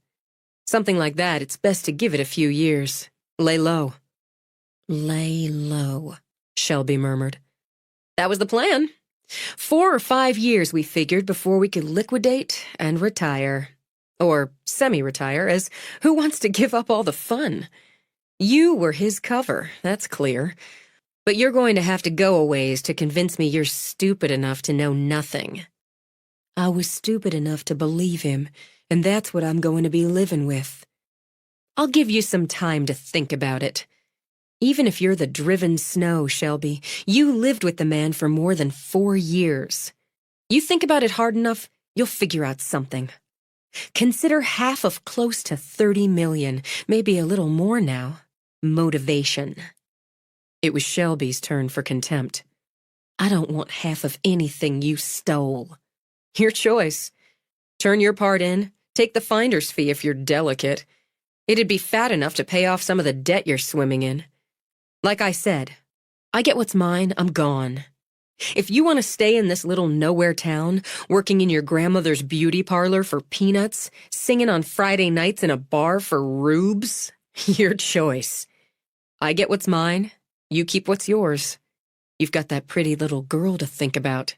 E: Something like that, it's best to give it a few years. Lay low. Lay low, Shelby murmured. That was the plan. 4 or 5 years, we figured, before we could liquidate and retire. Or semi-retire, as who wants to give up all the fun? You were his cover, that's clear. But you're going to have to go a ways to convince me you're stupid enough to know nothing. I was stupid enough to believe him, and that's what I'm going to be living with. I'll give you some time to think about it. Even if you're the driven snow, Shelby, you lived with the man for more than 4 years. You think about it hard enough, you'll figure out something. Consider half of close to 30 million, maybe a little more now. Motivation. It was Shelby's turn for contempt. I don't want half of anything you stole. Your choice. Turn your part in, take the finder's fee if you're delicate. It'd be fat enough to pay off some of the debt you're swimming in. Like I said, I get what's mine, I'm gone. If you want to stay in this little nowhere town, working in your grandmother's beauty parlor for peanuts, singing on Friday nights in a bar for rubes, your choice. I get what's mine, you keep what's yours. You've got that pretty little girl to think about.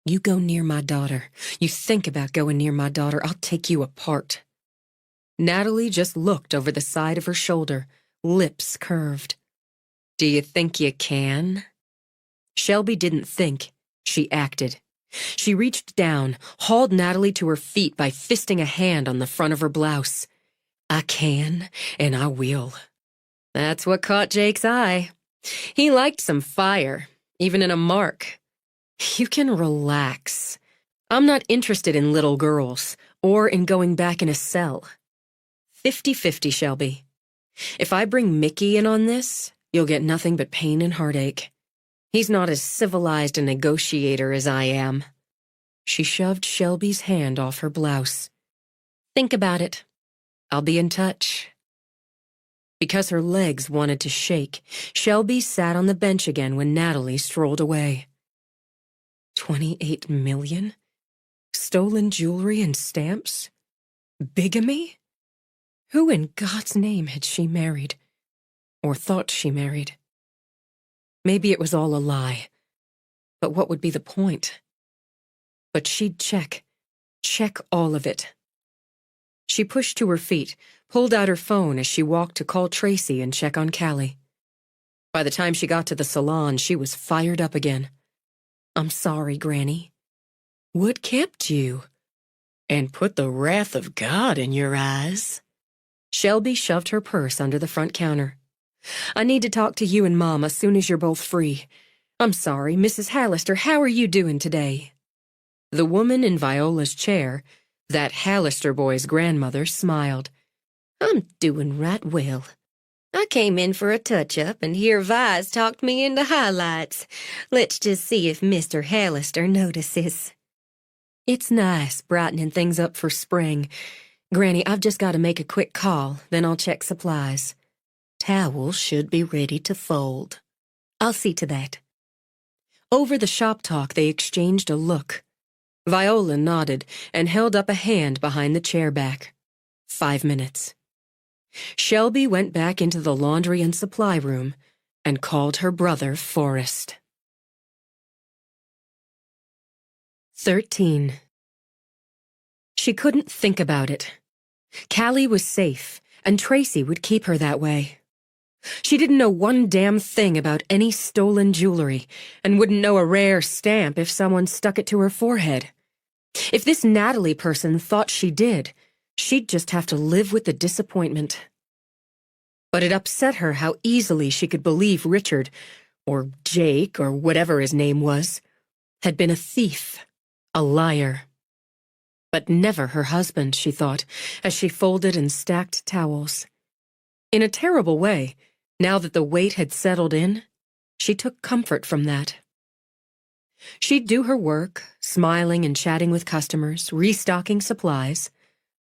E: You go near my daughter. You think about going near my daughter, I'll take you apart. Natalie just looked over the side of her shoulder, lips curved. Do you think you can? Shelby didn't think. She acted. She reached down, hauled Natalie to her feet by fisting a hand on the front of her blouse. I can, and I will. That's what caught Jake's eye. He liked some fire, even in a mark. You can relax. I'm not interested in little girls, or in going back in a cell. 50-50, Shelby. If I bring Mickey in on this, you'll get nothing but pain and heartache. He's not as civilized a negotiator as I am. She shoved Shelby's hand off her blouse. Think about it. I'll be in touch. Because her legs wanted to shake, Shelby sat on the bench again when Natalie strolled away. 28 million? Stolen jewelry and stamps? Bigamy? Who in God's name had she married? Or thought she married? Maybe it was all a lie. But what would be the point? But she'd check all of it. She pushed to her feet, pulled out her phone as she walked to call Tracy and check on Callie. By the time she got to the salon, she was fired up again. I'm sorry, Granny. What kept you? And put the wrath of God in your eyes. Shelby shoved her purse under the front counter. I need to talk to you and Mom as soon as you're both free. I'm sorry, Mrs. Hallister, how are you doing today? The woman in Viola's chair, that Hallister boy's grandmother, smiled. I'm doing right well. I came in for a touch-up, and here Vi's talked me into highlights. Let's just see if Mr. Hallister notices. It's nice brightening things up for spring. Granny, I've just got to make a quick call, then I'll check supplies. Towels should be ready to fold. I'll see to that. Over the shop talk, they exchanged a look. Viola nodded and held up a hand behind the chair back. 5 minutes. Shelby went back into the laundry and supply room and called her brother Forrest. 13. She couldn't think about it. Callie was safe, and Tracy would keep her that way. She didn't know one damn thing about any stolen jewelry, and wouldn't know a rare stamp if someone stuck it to her forehead. If this Natalie person thought she did, she'd just have to live with the disappointment. But it upset her how easily she could believe Richard, or Jake, or whatever his name was, had been a thief, a liar. But never her husband, she thought, as she folded and stacked towels. In a terrible way, now that the weight had settled in, she took comfort from that. She'd do her work, smiling and chatting with customers, restocking supplies.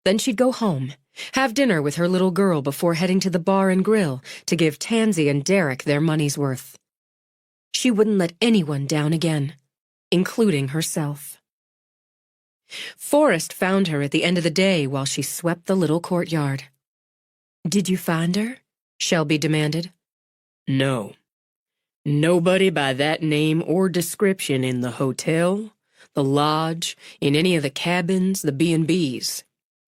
E: Then she'd go home, have dinner with her little girl before heading to the bar and grill to give Tansy and Derek their money's worth. She wouldn't let anyone down again, including herself. Forrest found her at the end of the day while she swept the little courtyard. "Did you find her?" Shelby demanded.
D: No. Nobody by that name or description in the hotel, the lodge, in any of the cabins, the B&Bs.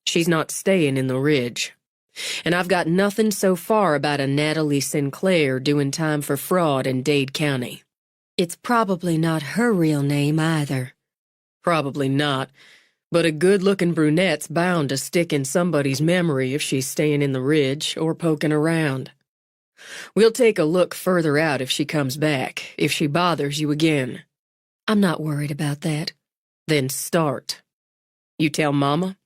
D: She's not staying in the Ridge. And I've got nothing so far about a Natalie Sinclair doing time for fraud in Dade County.
E: It's probably not her real name either.
D: Probably not, but a good-looking brunette's bound to stick in somebody's memory if she's staying in the Ridge or poking around. We'll take a look further out if she comes back, if she bothers you again.
E: I'm not worried about that.
D: Then start. You tell Mama?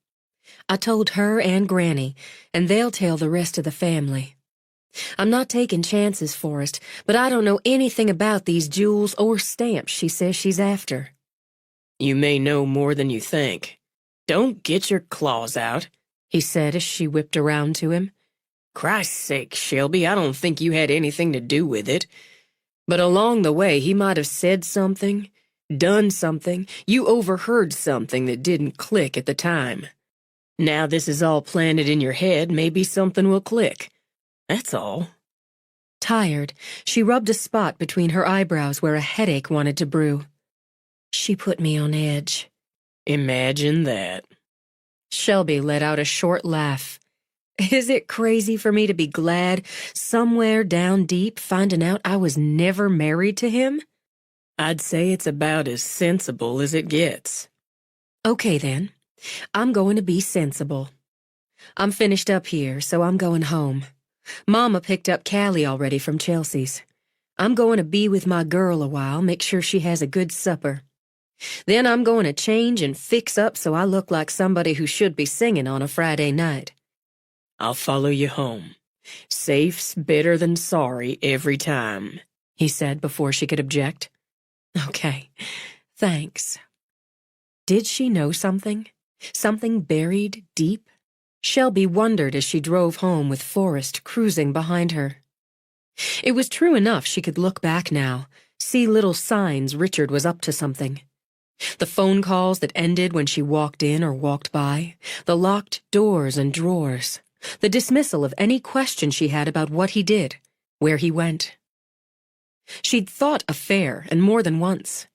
E: I told her and Granny, and they'll tell the rest of the family. I'm not taking chances, Forrest, but I don't know anything about these jewels or stamps she says she's after.
D: You may know more than you think. Don't get your claws out, he said as she whipped around to him. Christ's sake, Shelby, I don't think you had anything to do with it. But along the way, he might have said something, done something, you overheard something that didn't click at the time. Now this is all planted in your head, maybe something will click. That's all.
E: Tired, she rubbed a spot between her eyebrows where a headache wanted to brew. She put me on edge.
D: Imagine that.
E: Shelby let out a short laugh. Is it crazy for me to be glad, somewhere down deep, finding out I was never married to him?
D: I'd say it's about as sensible as it gets.
E: Okay, then. I'm going to be sensible. I'm finished up here, so I'm going home. Mama picked up Callie already from Chelsea's. I'm going to be with my girl a while, make sure she has a good supper. Then I'm going to change and fix up so I look like somebody who should be singing on a Friday night.
D: I'll follow you home. Safe's better than sorry every time, he said before she could object.
E: Okay, thanks. Did she know something? Something buried deep? Shelby wondered as she drove home with Forrest cruising behind her. It was true enough she could look back now, see little signs Richard was up to something. The phone calls that ended when she walked in or walked by, the locked doors and drawers, the dismissal of any question she had about what he did, where he went. She'd thought affair, and more than once.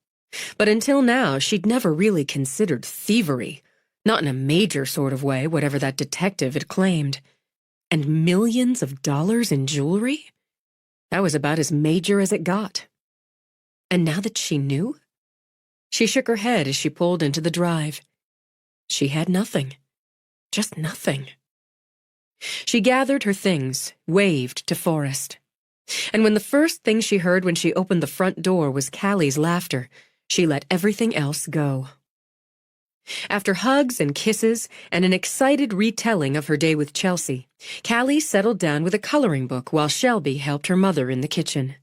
E: But until now, she'd never really considered thievery, not in a major sort of way, whatever that detective had claimed. And millions of dollars in jewelry? That was about as major as it got. And now that she knew? She shook her head as she pulled into the drive. She had nothing. Just nothing. She gathered her things, waved to Forrest. And when the first thing she heard when she opened the front door was Callie's laughter, she let everything else go. After hugs and kisses and an excited retelling of her day with Chelsea, Callie settled down with a coloring book while Shelby helped her mother in the kitchen.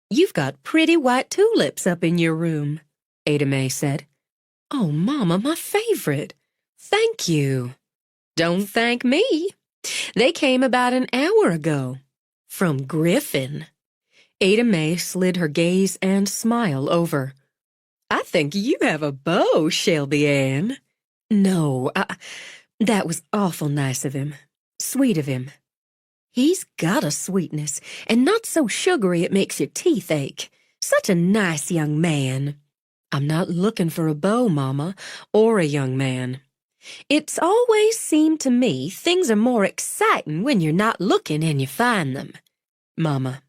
E: "You've got pretty white tulips up in your room," Ada Mae said. "Oh, Mama, my favorite. Thank you." "Don't thank me. They came about an hour ago. From Griffin." Ada Mae slid her gaze and smile over. "I think you have a beau, Shelby Ann." "No, that was awful nice of him. Sweet of him. He's got a sweetness, and not so sugary it makes your teeth ache. Such a nice young man." "I'm not looking for a beau, Mama, or a young man." "It's always seemed to me things are more exciting when you're not looking and you find them." Mama,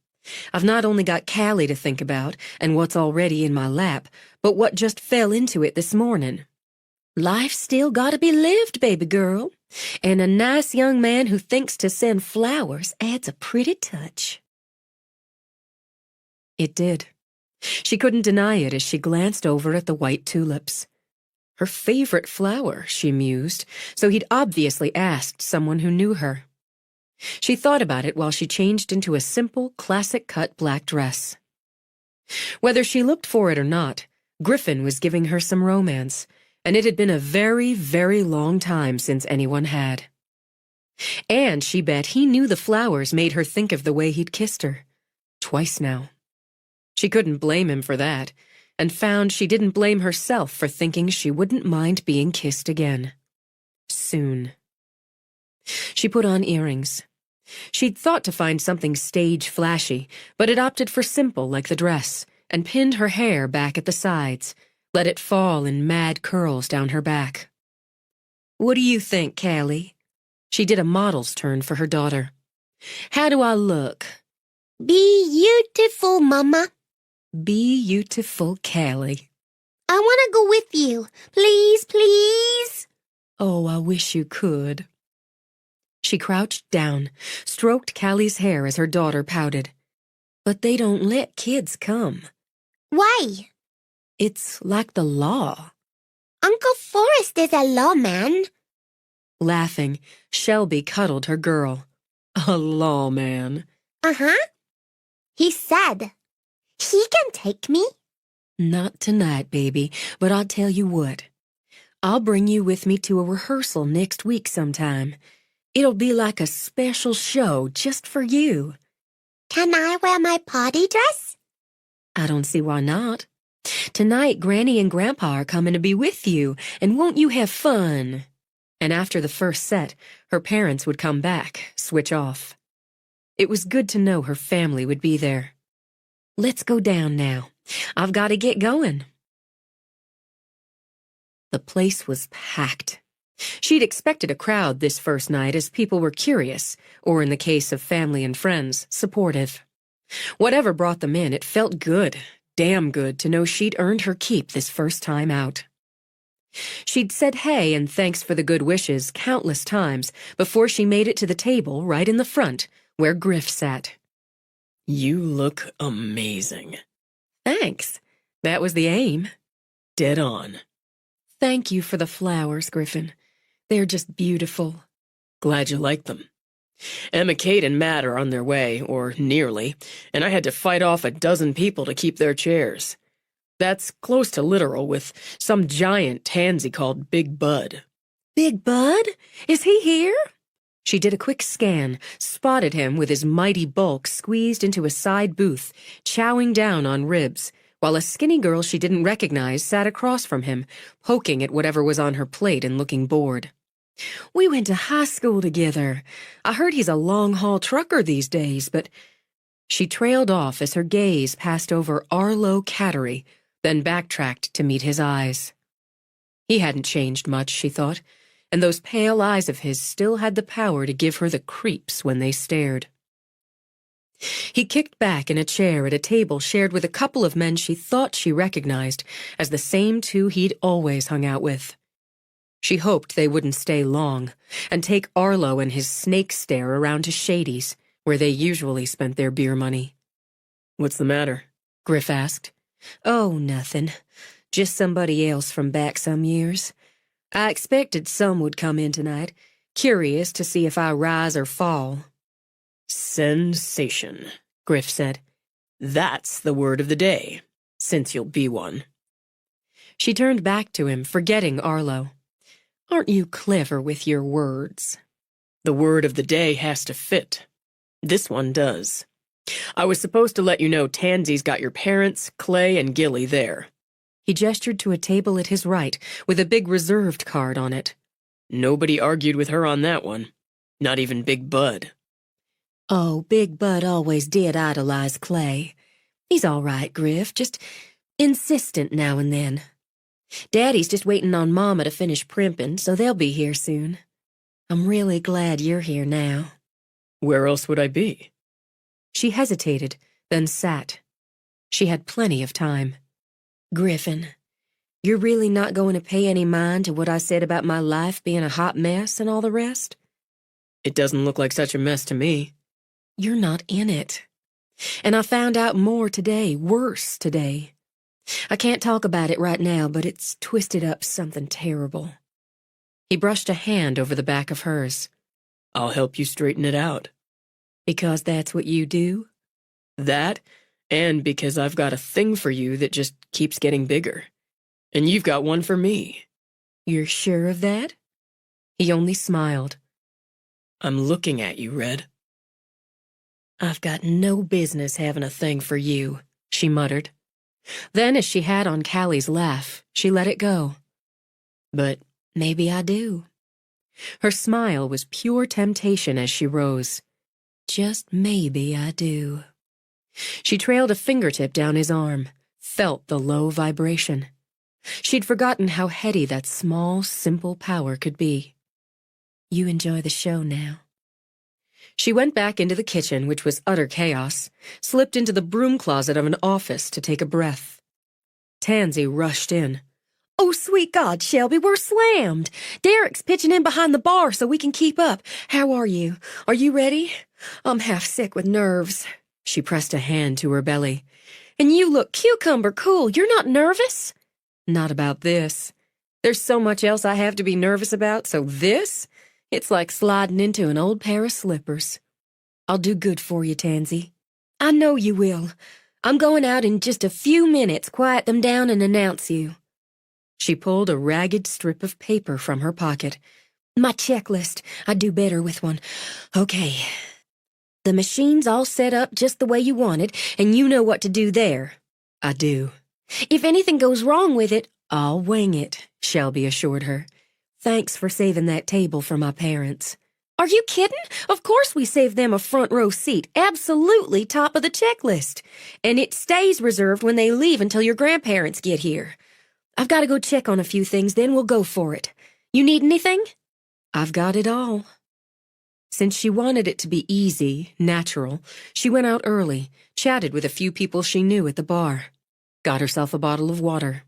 E: I've not only got Callie to think about and what's already in my lap, but what just fell into it this morning. Life's still gotta be lived, baby girl, and a nice young man who thinks to send flowers adds a pretty touch. It did. She couldn't deny it as she glanced over at the white tulips. Her favorite flower, she mused, so he'd obviously asked someone who knew her. She thought about it while she changed into a simple, classic-cut black dress. Whether she looked for it or not, Griffin was giving her some romance, and it had been a very, very long time since anyone had. And she bet he knew the flowers made her think of the way he'd kissed her. Twice now. She couldn't blame him for that, and found she didn't blame herself for thinking she wouldn't mind being kissed again. Soon. She put on earrings. She'd thought to find something stage flashy, but had opted for simple like the dress, and pinned her hair back at the sides, let it fall in mad curls down her back. What do you think, Callie? She did a model's turn for her daughter. How do I look?
B: Beautiful, Mama.
E: Beautiful, Callie.
B: I want to go with you. Please, please.
E: Oh, I wish you could. She crouched down, stroked Callie's hair as her daughter pouted. But they don't let kids come.
B: Why?
E: It's like the law.
B: Uncle Forrest is a lawman.
E: Laughing, Shelby cuddled her girl. A lawman.
B: Uh-huh. He said, he can take me.
E: Not tonight, baby, but I'll tell you what. I'll bring you with me to a rehearsal next week sometime. It'll be like a special show just for you.
B: Can I wear my party dress?
E: I don't see why not. Tonight, Granny and Grandpa are coming to be with you, and won't you have fun? And after the first set, her parents would come back, switch off. It was good to know her family would be there. Let's go down now. I've got to get going. The place was packed. She'd expected a crowd this first night as people were curious, or in the case of family and friends, supportive. Whatever brought them in, it felt good, damn good, to know she'd earned her keep this first time out. She'd said hey and thanks for the good wishes countless times before she made it to the table right in the front, where Griff sat. You look amazing. Thanks. That was the aim. Dead on. Thank you for the flowers, Griffin. They're just beautiful. Glad you like them. Emma, Kate, and Matt are on their way, or nearly, and I had to fight off a dozen people to keep their chairs. That's close to literal, with some giant tansy called Big Bud. Big Bud? Is he here? She did a quick scan, spotted him with his mighty bulk squeezed into a side booth, chowing down on ribs, while a skinny girl she didn't recognize sat across from him, poking at whatever was on her plate and looking bored. We went to high school together. I heard he's a long-haul trucker these days, but... She trailed off as her gaze passed over Arlo Cattery, then backtracked to meet his eyes. He hadn't changed much, she thought, and those pale eyes of his still had the power to give her the creeps when they stared. He kicked back in a chair at a table shared with a couple of men she thought she recognized as the same two he'd always hung out with. She hoped they wouldn't stay long and take Arlo and his snake stare around to Shady's, where they usually spent their beer money. What's the matter? Griff asked. Oh, nothing. Just somebody else from back some years. I expected some would come in tonight, curious to see if I rise or fall. Sensation, Griff said. That's the word of the day, since you'll be one. She turned back to him, forgetting Arlo. Aren't you clever with your words? The word of the day has to fit. This one does. I was supposed to let you know Tansy's got your parents, Clay, and Gilly there. He gestured to a table at his right, with a big reserved card on it. Nobody argued with her on that one. Not even Big Bud. Oh, Big Bud always did idolize Clay. He's all right, Griff, just insistent now and then. Daddy's just waiting on Mama to finish primping, so they'll be here soon. I'm really glad you're here now. Where else would I be?
A: She hesitated, then sat. She had plenty of time.
E: Griffin, you're really not going to pay any mind to what I said about my life being a hot mess and all the rest?
D: It doesn't look like such a mess to me.
E: You're not in it. And I found out more today, worse today. I can't talk about it right now, but it's twisted up something terrible.
A: He brushed a hand over the back of hers.
D: I'll help you straighten it out.
E: Because that's what you do?
D: That, and because I've got a thing for you that just keeps getting bigger. And you've got one for me.
E: You're sure of that?
A: He only smiled.
D: I'm looking at you, Red.
E: I've got no business having a thing for you,
A: she muttered. Then, as she had on Callie's laugh, she let it go.
E: But maybe I do.
A: Her smile was pure temptation as she rose.
E: Just maybe I do.
A: She trailed a fingertip down his arm, felt the low vibration. She'd forgotten how heady that small, simple power could be.
E: You enjoy the show now.
A: She went back into the kitchen, which was utter chaos, slipped into the broom closet of an office to take a breath. Tansy rushed in.
E: Oh, sweet God, Shelby, we're slammed. Derek's pitching in behind the bar so we can keep up. How are you? Are you ready? I'm half sick with nerves.
A: She pressed a hand to her belly.
E: And you look cucumber cool. You're not nervous?
A: Not about this. There's so much else I have to be nervous about, so this? It's like sliding into an old pair of slippers.
E: I'll do good for you, Tansy. I know you will. I'm going out in just a few minutes, quiet them down and announce you.
A: She pulled a ragged strip of paper from her pocket.
E: My checklist. I'd do better with one. Okay. The machine's all set up just the way you wanted, and you know what to do there.
A: I do.
E: If anything goes wrong with it,
A: I'll wing it, Shelby assured her.
E: Thanks for saving that table for my parents. Are you kidding? Of course we saved them a front row seat. Absolutely top of the checklist. And it stays reserved when they leave until your grandparents get here. I've got to go check on a few things, then we'll go for it. You need anything?
A: I've got it all. Since she wanted it to be easy, natural, she went out early, chatted with a few people she knew at the bar, got herself a bottle of water.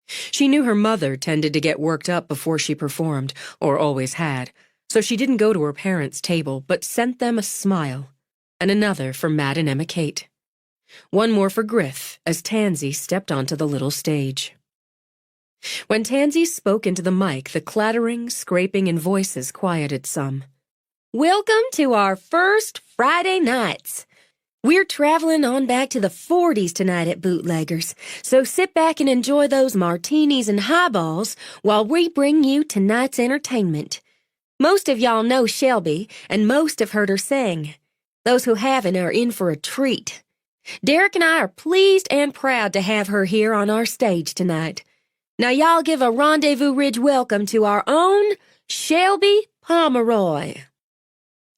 A: She knew her mother tended to get worked up before she performed, or always had, so she didn't go to her parents' table, but sent them a smile, and another for Matt and Emma Kate. One more for Griff as Tansy stepped onto the little stage. When Tansy spoke into the mic, the clattering, scraping in voices quieted some.
E: Welcome to our first Friday nights. We're traveling on back to the 40s tonight at Bootleggers, so sit back and enjoy those martinis and highballs while we bring you tonight's entertainment. Most of y'all know Shelby, and most have heard her sing. Those who haven't are in for a treat. Derek and I are pleased and proud to have her here on our stage tonight. Now y'all give a Rendezvous Ridge welcome to our own Shelby Pomeroy.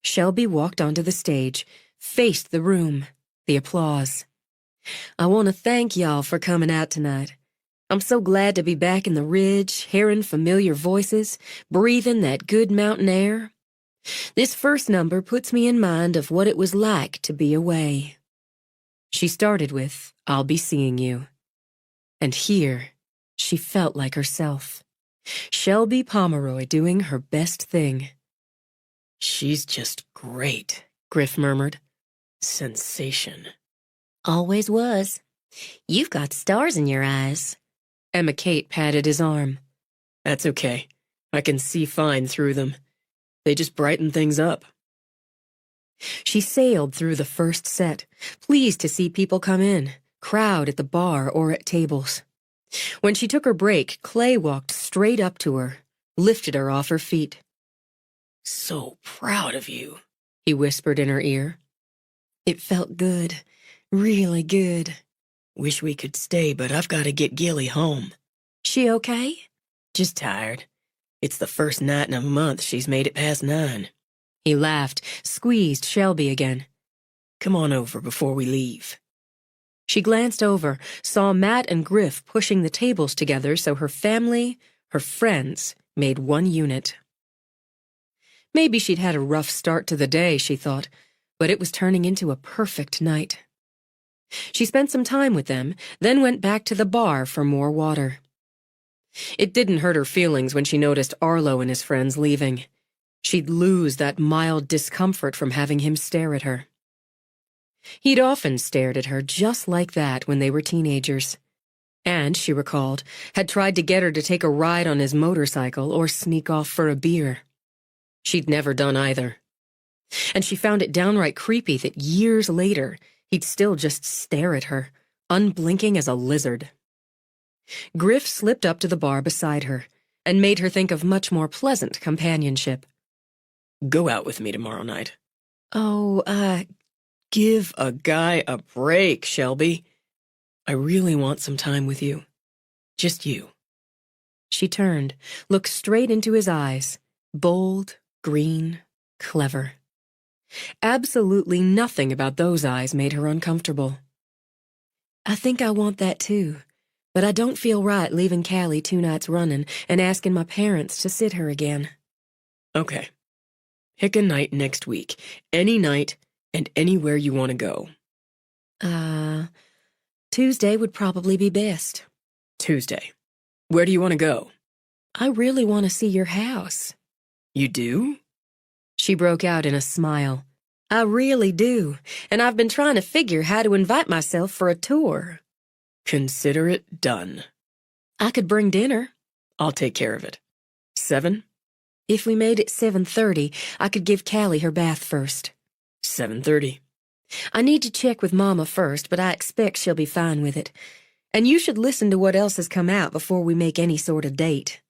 A: Shelby walked onto the stage, faced the room, the applause. I want to thank y'all for coming out tonight. I'm so glad to be back in the Ridge, hearing familiar voices, breathing that good mountain air. This first number puts me in mind of what it was like to be away. She started with, I'll be seeing you. And here, she felt like herself. Shelby Pomeroy doing her best thing.
D: She's just great, Griff murmured. Sensation.
E: Always was. You've got stars in your eyes.
A: Emma Kate patted his arm.
D: That's okay. I can see fine through them. They just brighten things up.
A: She sailed through the first set, pleased to see people come in, crowd at the bar or at tables. When she took her break, Clay walked straight up to her, lifted her off her feet.
D: So proud of you,
A: he whispered in her ear.
E: It felt good, really good.
D: Wish we could stay, but I've got to get Gilly home.
E: She okay?
D: Just tired. It's the first night in a month she's made it past 9.
A: He laughed, squeezed Shelby again.
D: Come on over before we leave.
A: She glanced over, saw Matt and Griff pushing the tables together so her family, her friends, made one unit. Maybe she'd had a rough start to the day, she thought, but it was turning into a perfect night. She spent some time with them, then went back to the bar for more water. It didn't hurt her feelings when she noticed Arlo and his friends leaving. She'd lose that mild discomfort from having him stare at her. He'd often stared at her just like that when they were teenagers. And, she recalled, had tried to get her to take a ride on his motorcycle or sneak off for a beer. She'd never done either. And she found it downright creepy that years later, he'd still just stare at her, unblinking as a lizard. Griff slipped up to the bar beside her and made her think of much more pleasant companionship.
D: Go out with me tomorrow night.
A: Oh,
D: Give a guy a break, Shelby. I really want some time with you. Just you.
A: She turned, looked straight into his eyes, bold, green, clever. Absolutely nothing about those eyes made her uncomfortable. I think I want that too, but I don't feel right leaving Callie 2 nights running and asking my parents to sit her again.
D: Okay. Pick a night next week. Any night and anywhere you want to go.
A: Tuesday would probably be best.
D: Tuesday. Where do you want to go?
A: I really want to see your house.
D: You do?
A: She broke out in a smile. I really do, and I've been trying to figure how to invite myself for a tour.
D: Consider it done.
A: I could bring dinner.
D: I'll take care of it. 7?
A: If we made it 7:30, I could give Callie her bath first.
D: 7:30.
A: I need to check with Mama first, but I expect she'll be fine with it. And you should listen to what else has come out before we make any sort of date.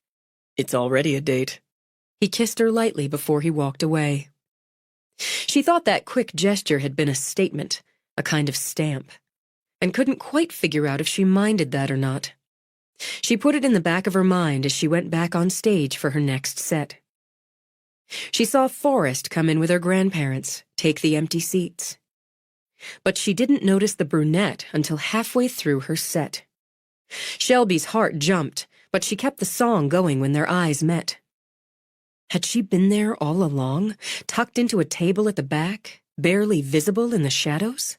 D: It's already a date.
A: He kissed her lightly before he walked away. She thought that quick gesture had been a statement, a kind of stamp, and couldn't quite figure out if she minded that or not. She put it in the back of her mind as she went back on stage for her next set. She saw Forrest come in with her grandparents, take the empty seats. But she didn't notice the brunette until halfway through her set. Shelby's heart jumped, but she kept the song going when their eyes met. Had she been there all along, tucked into a table at the back, barely visible in the shadows?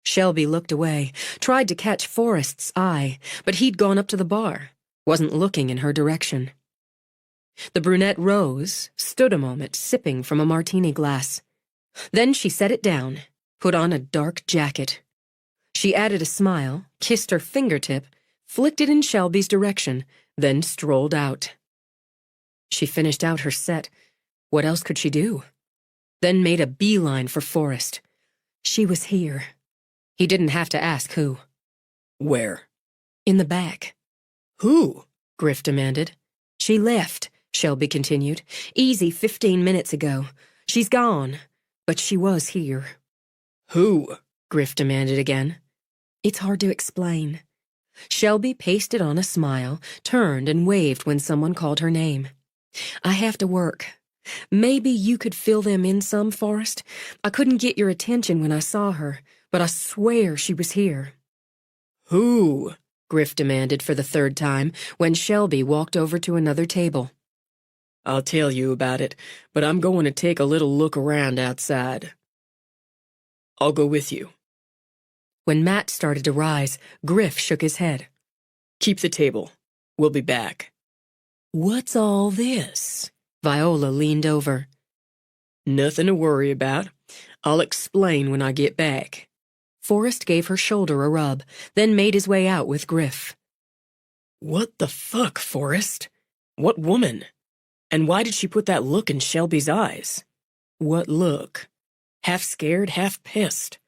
A: Shelby looked away, tried to catch Forrest's eye, but he'd gone up to the bar, wasn't looking in her direction. The brunette rose, stood a moment, sipping from a martini glass. Then she set it down, put on a dark jacket. She added a smile, kissed her fingertip, flicked it in Shelby's direction, then strolled out. She finished out her set. What else could she do? Then made a beeline for Forrest. She was here. He didn't have to ask who.
D: Where?
A: In the back.
D: Who?
A: Griff demanded. She left, Shelby continued. Easy 15 minutes ago. She's gone, but she was here.
D: Who?
A: Griff demanded again. It's hard to explain. Shelby pasted on a smile, turned and waved when someone called her name. I have to work. Maybe you could fill them in some, Forrest. I couldn't get your attention when I saw her, but I swear she was here.
D: Who?
A: Griff demanded for the 3rd time when Shelby walked over to another table.
D: I'll tell you about it, but I'm going to take a little look around outside. I'll go with you.
A: When Matt started to rise, Griff shook his head.
D: Keep the table. We'll be back.
A: What's all this? Viola leaned over.
D: Nothing to worry about. I'll explain when I get back.
A: Forrest gave her shoulder a rub, then made his way out with Griff.
D: What the fuck, Forrest? What woman? And why did she put that look in Shelby's eyes? What look? Half scared, half pissed.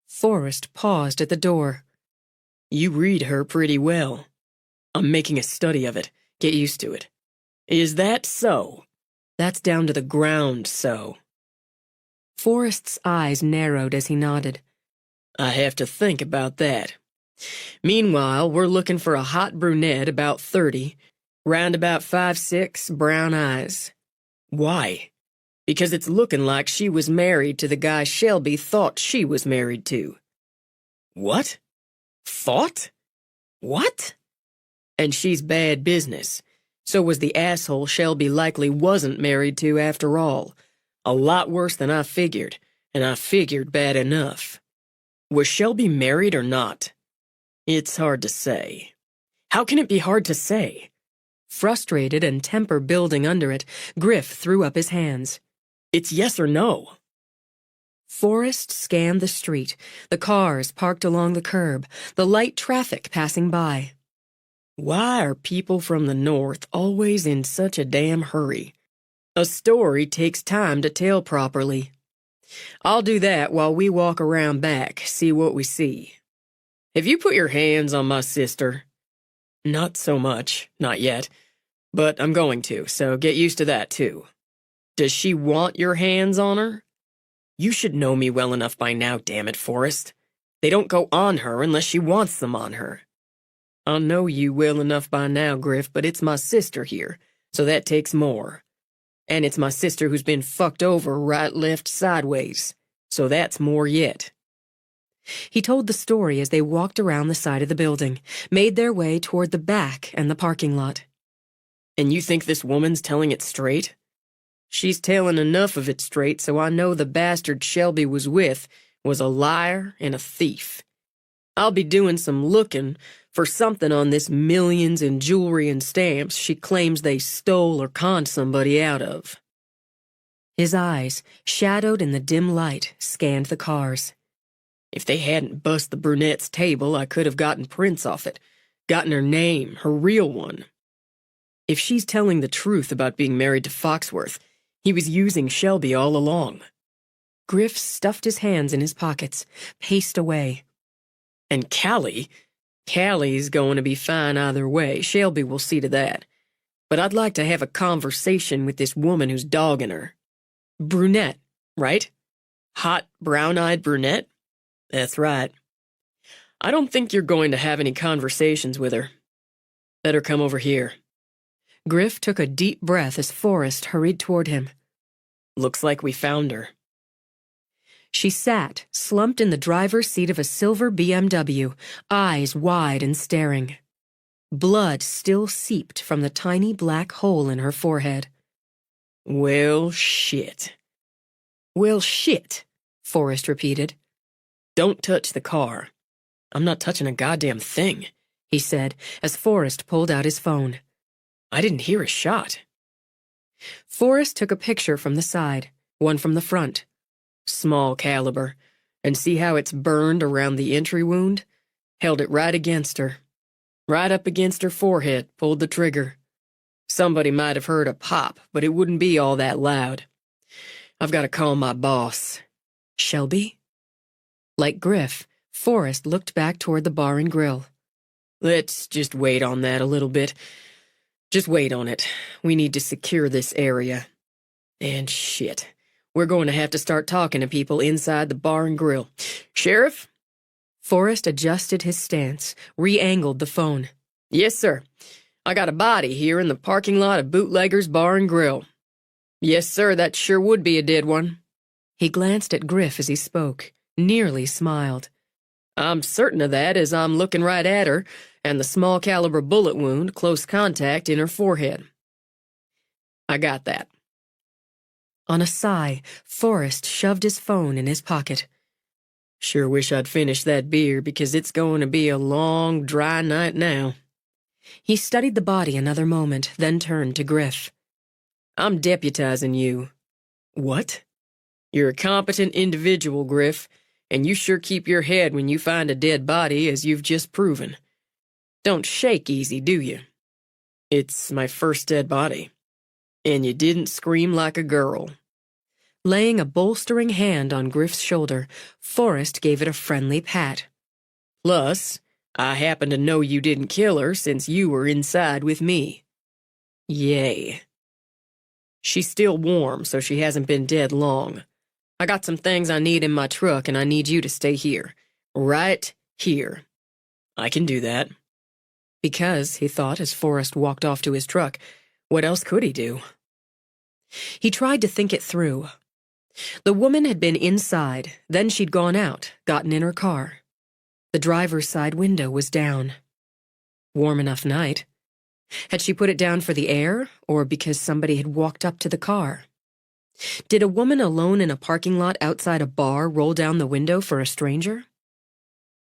A: Forrest paused at the door.
D: You read her pretty well. I'm making a study of it. Get used to it. Is that so? That's down to the ground so.
A: Forrest's eyes narrowed as he nodded.
D: I have to think about that. Meanwhile, we're looking for a hot brunette about 30, round about 5'6", brown eyes. Why? Because it's looking like she was married to the guy Shelby thought she was married to. What? Thought? What? And she's bad business. So was the asshole Shelby likely wasn't married to after all. A lot worse than I figured. and I figured bad enough. Was Shelby married or not? It's hard to say. How can it be hard to say?
A: Frustrated and temper building under it, Griff threw up his hands.
D: It's yes or no.
A: Forrest scanned the street, the cars parked along the curb, the light traffic passing by.
D: Why are people from the North always in such a damn hurry? A story takes time to tell properly. I'll do that while we walk around back, see what we see. Have you put your hands on my sister? Not so much, not yet. But I'm going to, so get used to that too. Does she want your hands on her? You should know me well enough by now, damn it, Forrest. They don't go on her unless she wants them on her. I know you well enough by now, Griff, but it's my sister here, so that takes more. And it's my sister who's been fucked over right, left, sideways, so that's more yet.
A: He told the story as they walked around the side of the building, made their way toward the back and the parking lot.
D: And you think this woman's telling it straight? She's telling enough of it straight so I know the bastard Shelby was with was a liar and a thief. I'll be doing some looking for something on this millions in jewelry and stamps she claims they stole or conned somebody out of.
A: His eyes, shadowed in the dim light, scanned the cars.
D: If they hadn't bust the brunette's table, I could have gotten prints off it, gotten her name, her real one. If she's telling the truth about being married to Foxworth, he was using Shelby all along.
A: Griff stuffed his hands in his pockets, paced away.
D: And Callie's going to be fine either way. Shelby will see to that. But I'd like to have a conversation with this woman who's dogging her. Brunette, right? Hot, brown-eyed brunette? That's right. I don't think you're going to have any conversations with her. Better come over here.
A: Griff took a deep breath as Forrest hurried toward him.
D: Looks like we found her.
A: She sat, slumped in the driver's seat of a silver BMW, eyes wide and staring. Blood still seeped from the tiny black hole in her forehead.
D: Well, shit. Well, shit, Forrest repeated. Don't touch the car. I'm not touching a goddamn thing, he said as Forrest pulled out his phone. I didn't hear a shot.
A: Forrest took a picture from the side, one from the front. Small caliber, and see how it's burned around the entry wound? Held it right against her. Right up against her forehead, pulled the trigger. Somebody might have heard a pop, but it wouldn't be all that loud. I've got to call my boss. Shelby? Like Griff, Forrest looked back toward the bar and grill. Let's just wait on that a little bit. Just wait on it. We need to secure this area. And shit. We're going to have to start talking to people inside the bar and grill. Sheriff? Forrest adjusted his stance, re-angled the phone. Yes, sir. I got a body here in the parking lot of Bootlegger's Bar and Grill. Yes, sir, that sure would be a dead one. He glanced at Griff as he spoke, nearly smiled. I'm certain of that as I'm looking right at her, and the small caliber bullet wound, close contact in her forehead. I got that. On a sigh, Forrest shoved his phone in his pocket. Sure wish I'd finished that beer because it's going to be a long, dry night now. He studied the body another moment, then turned to Griff. I'm deputizing you. What? You're a competent individual, Griff, and you sure keep your head when you find a dead body, as you've just proven. Don't shake easy, do you? It's my first dead body. And you didn't scream like a girl. Laying a bolstering hand on Griff's shoulder, Forrest gave it a friendly pat. Plus, I happen to know you didn't kill her since you were inside with me. Yay. She's still warm, so she hasn't been dead long. I got some things I need in my truck, and I need you to stay here. Right here. I can do that. Because, he thought as Forrest walked off to his truck, what else could he do? He tried to think it through. The woman had been inside, then she'd gone out, gotten in her car. The driver's side window was down. Warm enough night. Had she put it down for the air, or because somebody had walked up to the car?
E: Did a woman alone in a parking lot outside a bar roll down the window for a stranger?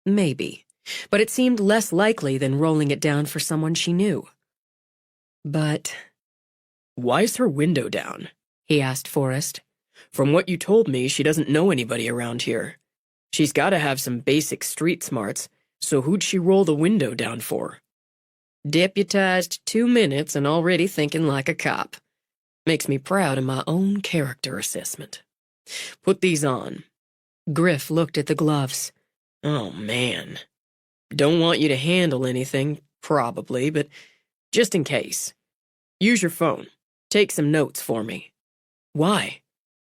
E: Maybe, but it seemed less likely than rolling it down for someone she knew. But
D: Why's her window down?
E: he asked Forrest.
D: From what you told me, she doesn't know anybody around here. She's got to have some basic street smarts, so who'd she roll the window down for?
E: Deputized 2 minutes and already thinking like a cop. Makes me proud of my own character assessment.
D: Put these on.
E: Griff looked at the gloves.
D: Oh, man. Don't want you to handle anything, probably, but just in case. Use your phone. Take some notes for me. Why?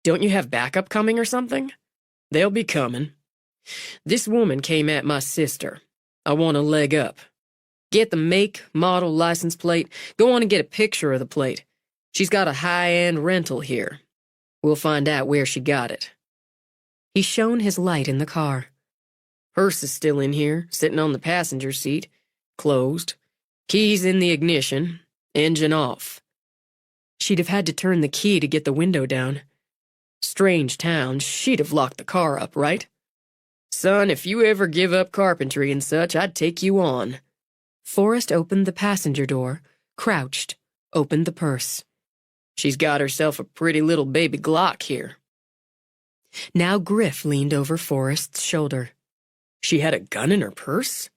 D: Don't you have backup coming or something? They'll be coming. This woman came at my sister. I want a leg up. Get the make, model, license plate. Go on and get a picture of the plate. She's got a high-end rental here. We'll find out where she got it.
E: He shone his light in the car.
D: Purse is still in here, sitting on the passenger seat. Closed. Keys in the ignition. Engine off.
E: She'd have had to turn the key to get the window down.
D: Strange town, she'd have locked the car up, right? Son, if you ever give up carpentry and such, I'd take you on.
E: Forrest opened the passenger door, crouched, opened the purse.
D: She's got herself a pretty little baby Glock here.
E: Now Griff leaned over Forrest's shoulder.
D: She had a gun in her purse?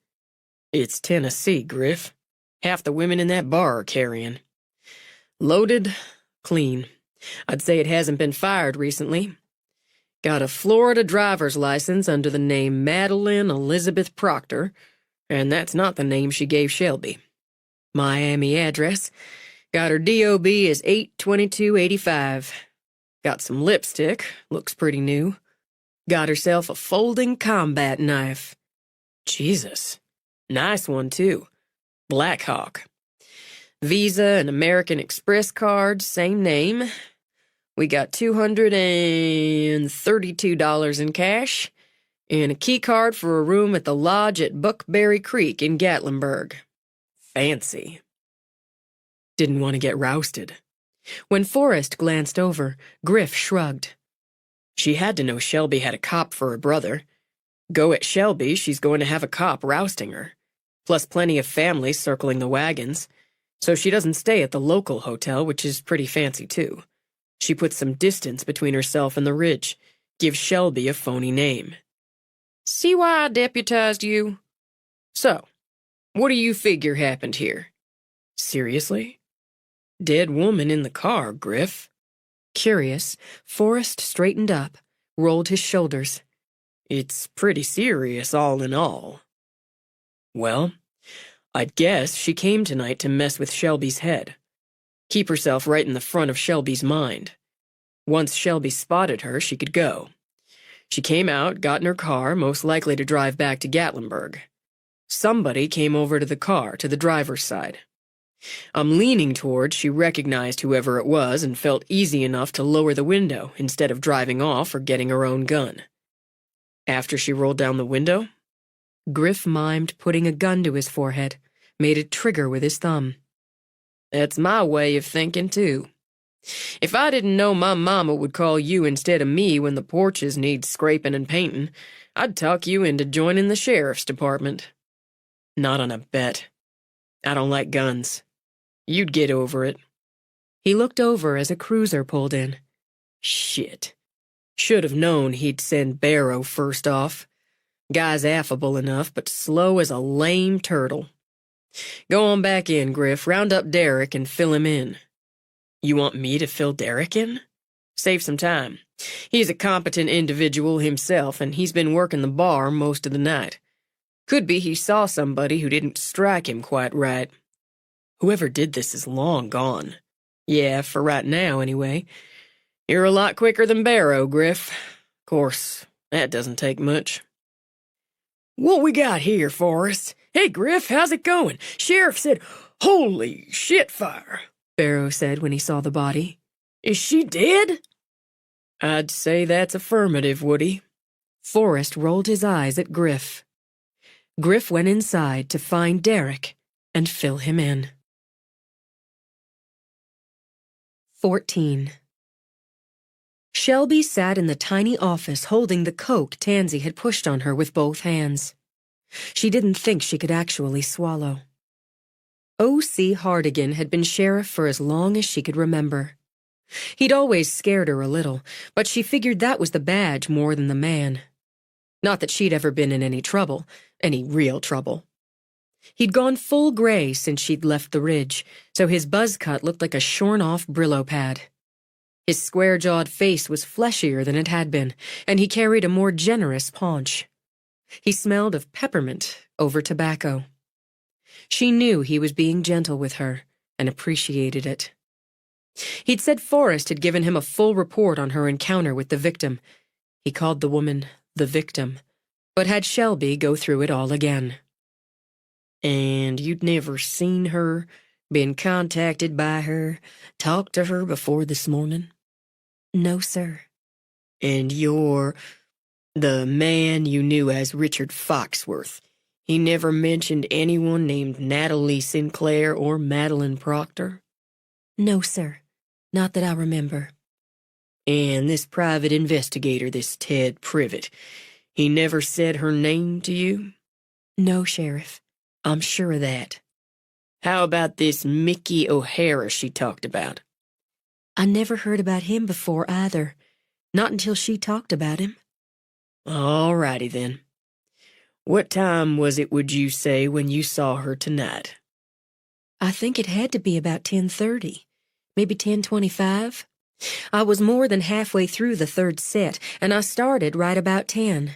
D: It's Tennessee, Griff. Half the women in that bar are carrying. Loaded, clean. I'd say it hasn't been fired recently. Got a Florida driver's license under the name Madeline Elizabeth Proctor, and that's not the name she gave Shelby. Miami address. Got her DOB as 82285. Got some lipstick, looks pretty new. Got herself a folding combat knife. Jesus. Nice one, too. Black Hawk. Visa and American Express cards, same name. We got $232 in cash and a key card for a room at the lodge at Buckberry Creek in Gatlinburg. Fancy. Didn't want to get rousted.
E: When Forrest glanced over, Griff shrugged.
D: She had to know Shelby had a cop for her brother. Go at Shelby, she's going to have a cop rousting her. Plus plenty of family circling the wagons. So she doesn't stay at the local hotel, which is pretty fancy too. She puts some distance between herself and the ridge. Gives Shelby a phony name. See why I deputized you? So, what do you figure happened here? Seriously? Dead woman in the car, Griff.
E: Curious, Forrest straightened up, rolled his shoulders.
D: It's pretty serious, all in all. Well, I'd guess she came tonight to mess with Shelby's head. Keep herself right in the front of Shelby's mind. Once Shelby spotted her, she could go. She came out, got in her car, most likely to drive back to Gatlinburg. Somebody came over to the car, to the driver's side. I'm leaning toward she recognized whoever it was and felt easy enough to lower the window instead of driving off or getting her own gun. After she rolled down the window,
E: Griff mimed putting a gun to his forehead, made it trigger with his thumb.
D: That's my way of thinking, too. If I didn't know my mama would call you instead of me when the porches need scraping and painting, I'd talk you into joining the sheriff's department. Not on a bet. I don't like guns. You'd get over it.
E: He looked over as a cruiser pulled in.
D: Shit. Should have known he'd send Barrow first off. Guy's affable enough, but slow as a lame turtle. Go on back in, Griff. Round up Derek and fill him in. You want me to fill Derek in? Save some time. He's a competent individual himself, and he's been working the bar most of the night. Could be he saw somebody who didn't strike him quite right. Whoever did this is long gone. Yeah, for right now, anyway. You're a lot quicker than Barrow, Griff. Course, that doesn't take much. What we got here, Forrest? Hey, Griff, how's it going? Sheriff said, holy shit fire,
E: Barrow said when he saw the body.
D: Is she dead? I'd say that's affirmative, Woody.
E: Forrest rolled his eyes at Griff. Griff went inside to find Derek and fill him in. 14.
A: Shelby sat in the tiny office holding the Coke Tansy had pushed on her with both hands. She didn't think she could actually swallow. O.C. Hardigan had been sheriff for as long as she could remember. He'd always scared her a little, but she figured that was the badge more than the man. Not that she'd ever been in any trouble, any real trouble. He'd gone full gray since she'd left the ridge, so his buzz cut looked like a shorn-off Brillo pad. His square-jawed face was fleshier than it had been, and he carried a more generous paunch. He smelled of peppermint over tobacco. She knew he was being gentle with her, and appreciated it. He'd said Forrest had given him a full report on her encounter with the victim. He called the woman the victim, but had Shelby go through it all again.
D: And you'd never seen her, been contacted by her, talked to her before this morning?
A: No, sir.
D: And the man you knew as Richard Foxworth, he never mentioned anyone named Natalie Sinclair or Madeline Proctor?
A: No, sir. Not that I remember.
D: And this private investigator, this Ted Privet, he never said her name to you?
A: No, Sheriff. I'm sure of that.
D: How about this Mickey O'Hara she talked about?
A: I never heard about him before either. Not until she talked about him.
D: All righty then. What time was it, would you say, when you saw her tonight?
A: I think it had to be about 10:30, maybe 10:25. I was more than halfway through the third set, and I started right about 10.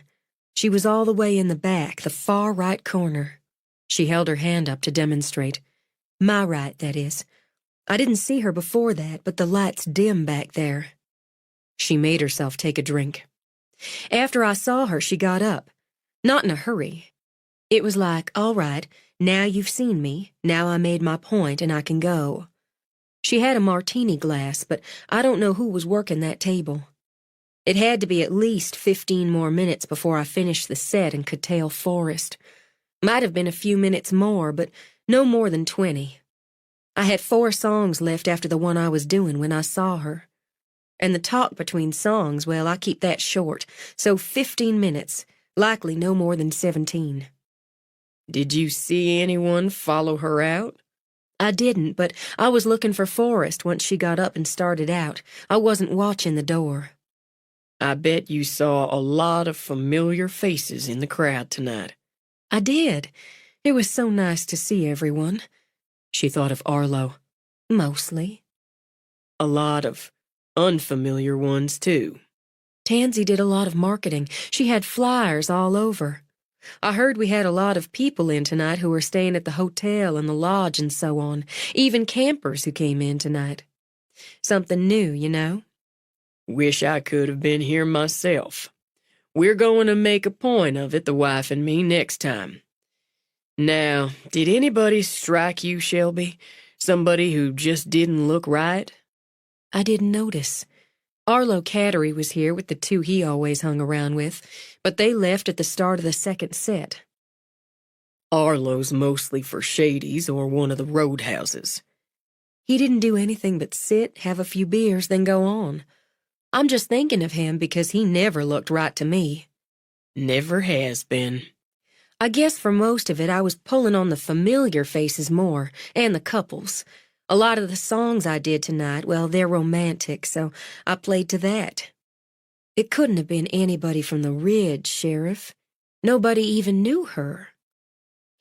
A: She was all the way in the back, the far right corner. She held her hand up to demonstrate. My right, that is. I didn't see her before that, but the light's dim back there. She made herself take a drink. After I saw her, she got up. Not in a hurry. It was like, all right, now you've seen me, now I made my point and I can go. She had a martini glass, but I don't know who was working that table. It had to be at least 15 more minutes before I finished the set and could tail Forrest. Might have been a few minutes more, but no more than 20. I had 4 songs left after the one I was doing when I saw her. And the talk between songs, well, I keep that short, so 15 minutes, likely no more than 17.
D: Did you see anyone follow her out?
A: I didn't, but I was looking for Forrest once she got up and started out. I wasn't watching the door.
D: I bet you saw a lot of familiar faces in the crowd tonight.
A: I did. It was so nice to see everyone. She thought of Arlo. Mostly.
D: A lot of unfamiliar ones, too.
A: Tansy did a lot of marketing. She had flyers all over. I heard we had a lot of people in tonight who were staying at the hotel and the lodge and so on, even campers who came in tonight. Something new, you know?
D: Wish I could have been here myself. We're going to make a point of it, the wife and me, next time. Now, did anybody strike you, Shelby? Somebody who just didn't look right?
A: I didn't notice. Arlo Cattery was here with the 2 he always hung around with, but they left at the start of the second set.
D: Arlo's mostly for Shady's or one of the roadhouses.
A: He didn't do anything but sit, have a few beers, then go on. I'm just thinking of him because he never looked right to me.
D: Never has been.
A: I guess for most of it I was pulling on the familiar faces more, and the couples. A lot of the songs I did tonight, well, they're romantic, so I played to that. It couldn't have been anybody from the Ridge, Sheriff. Nobody even knew her.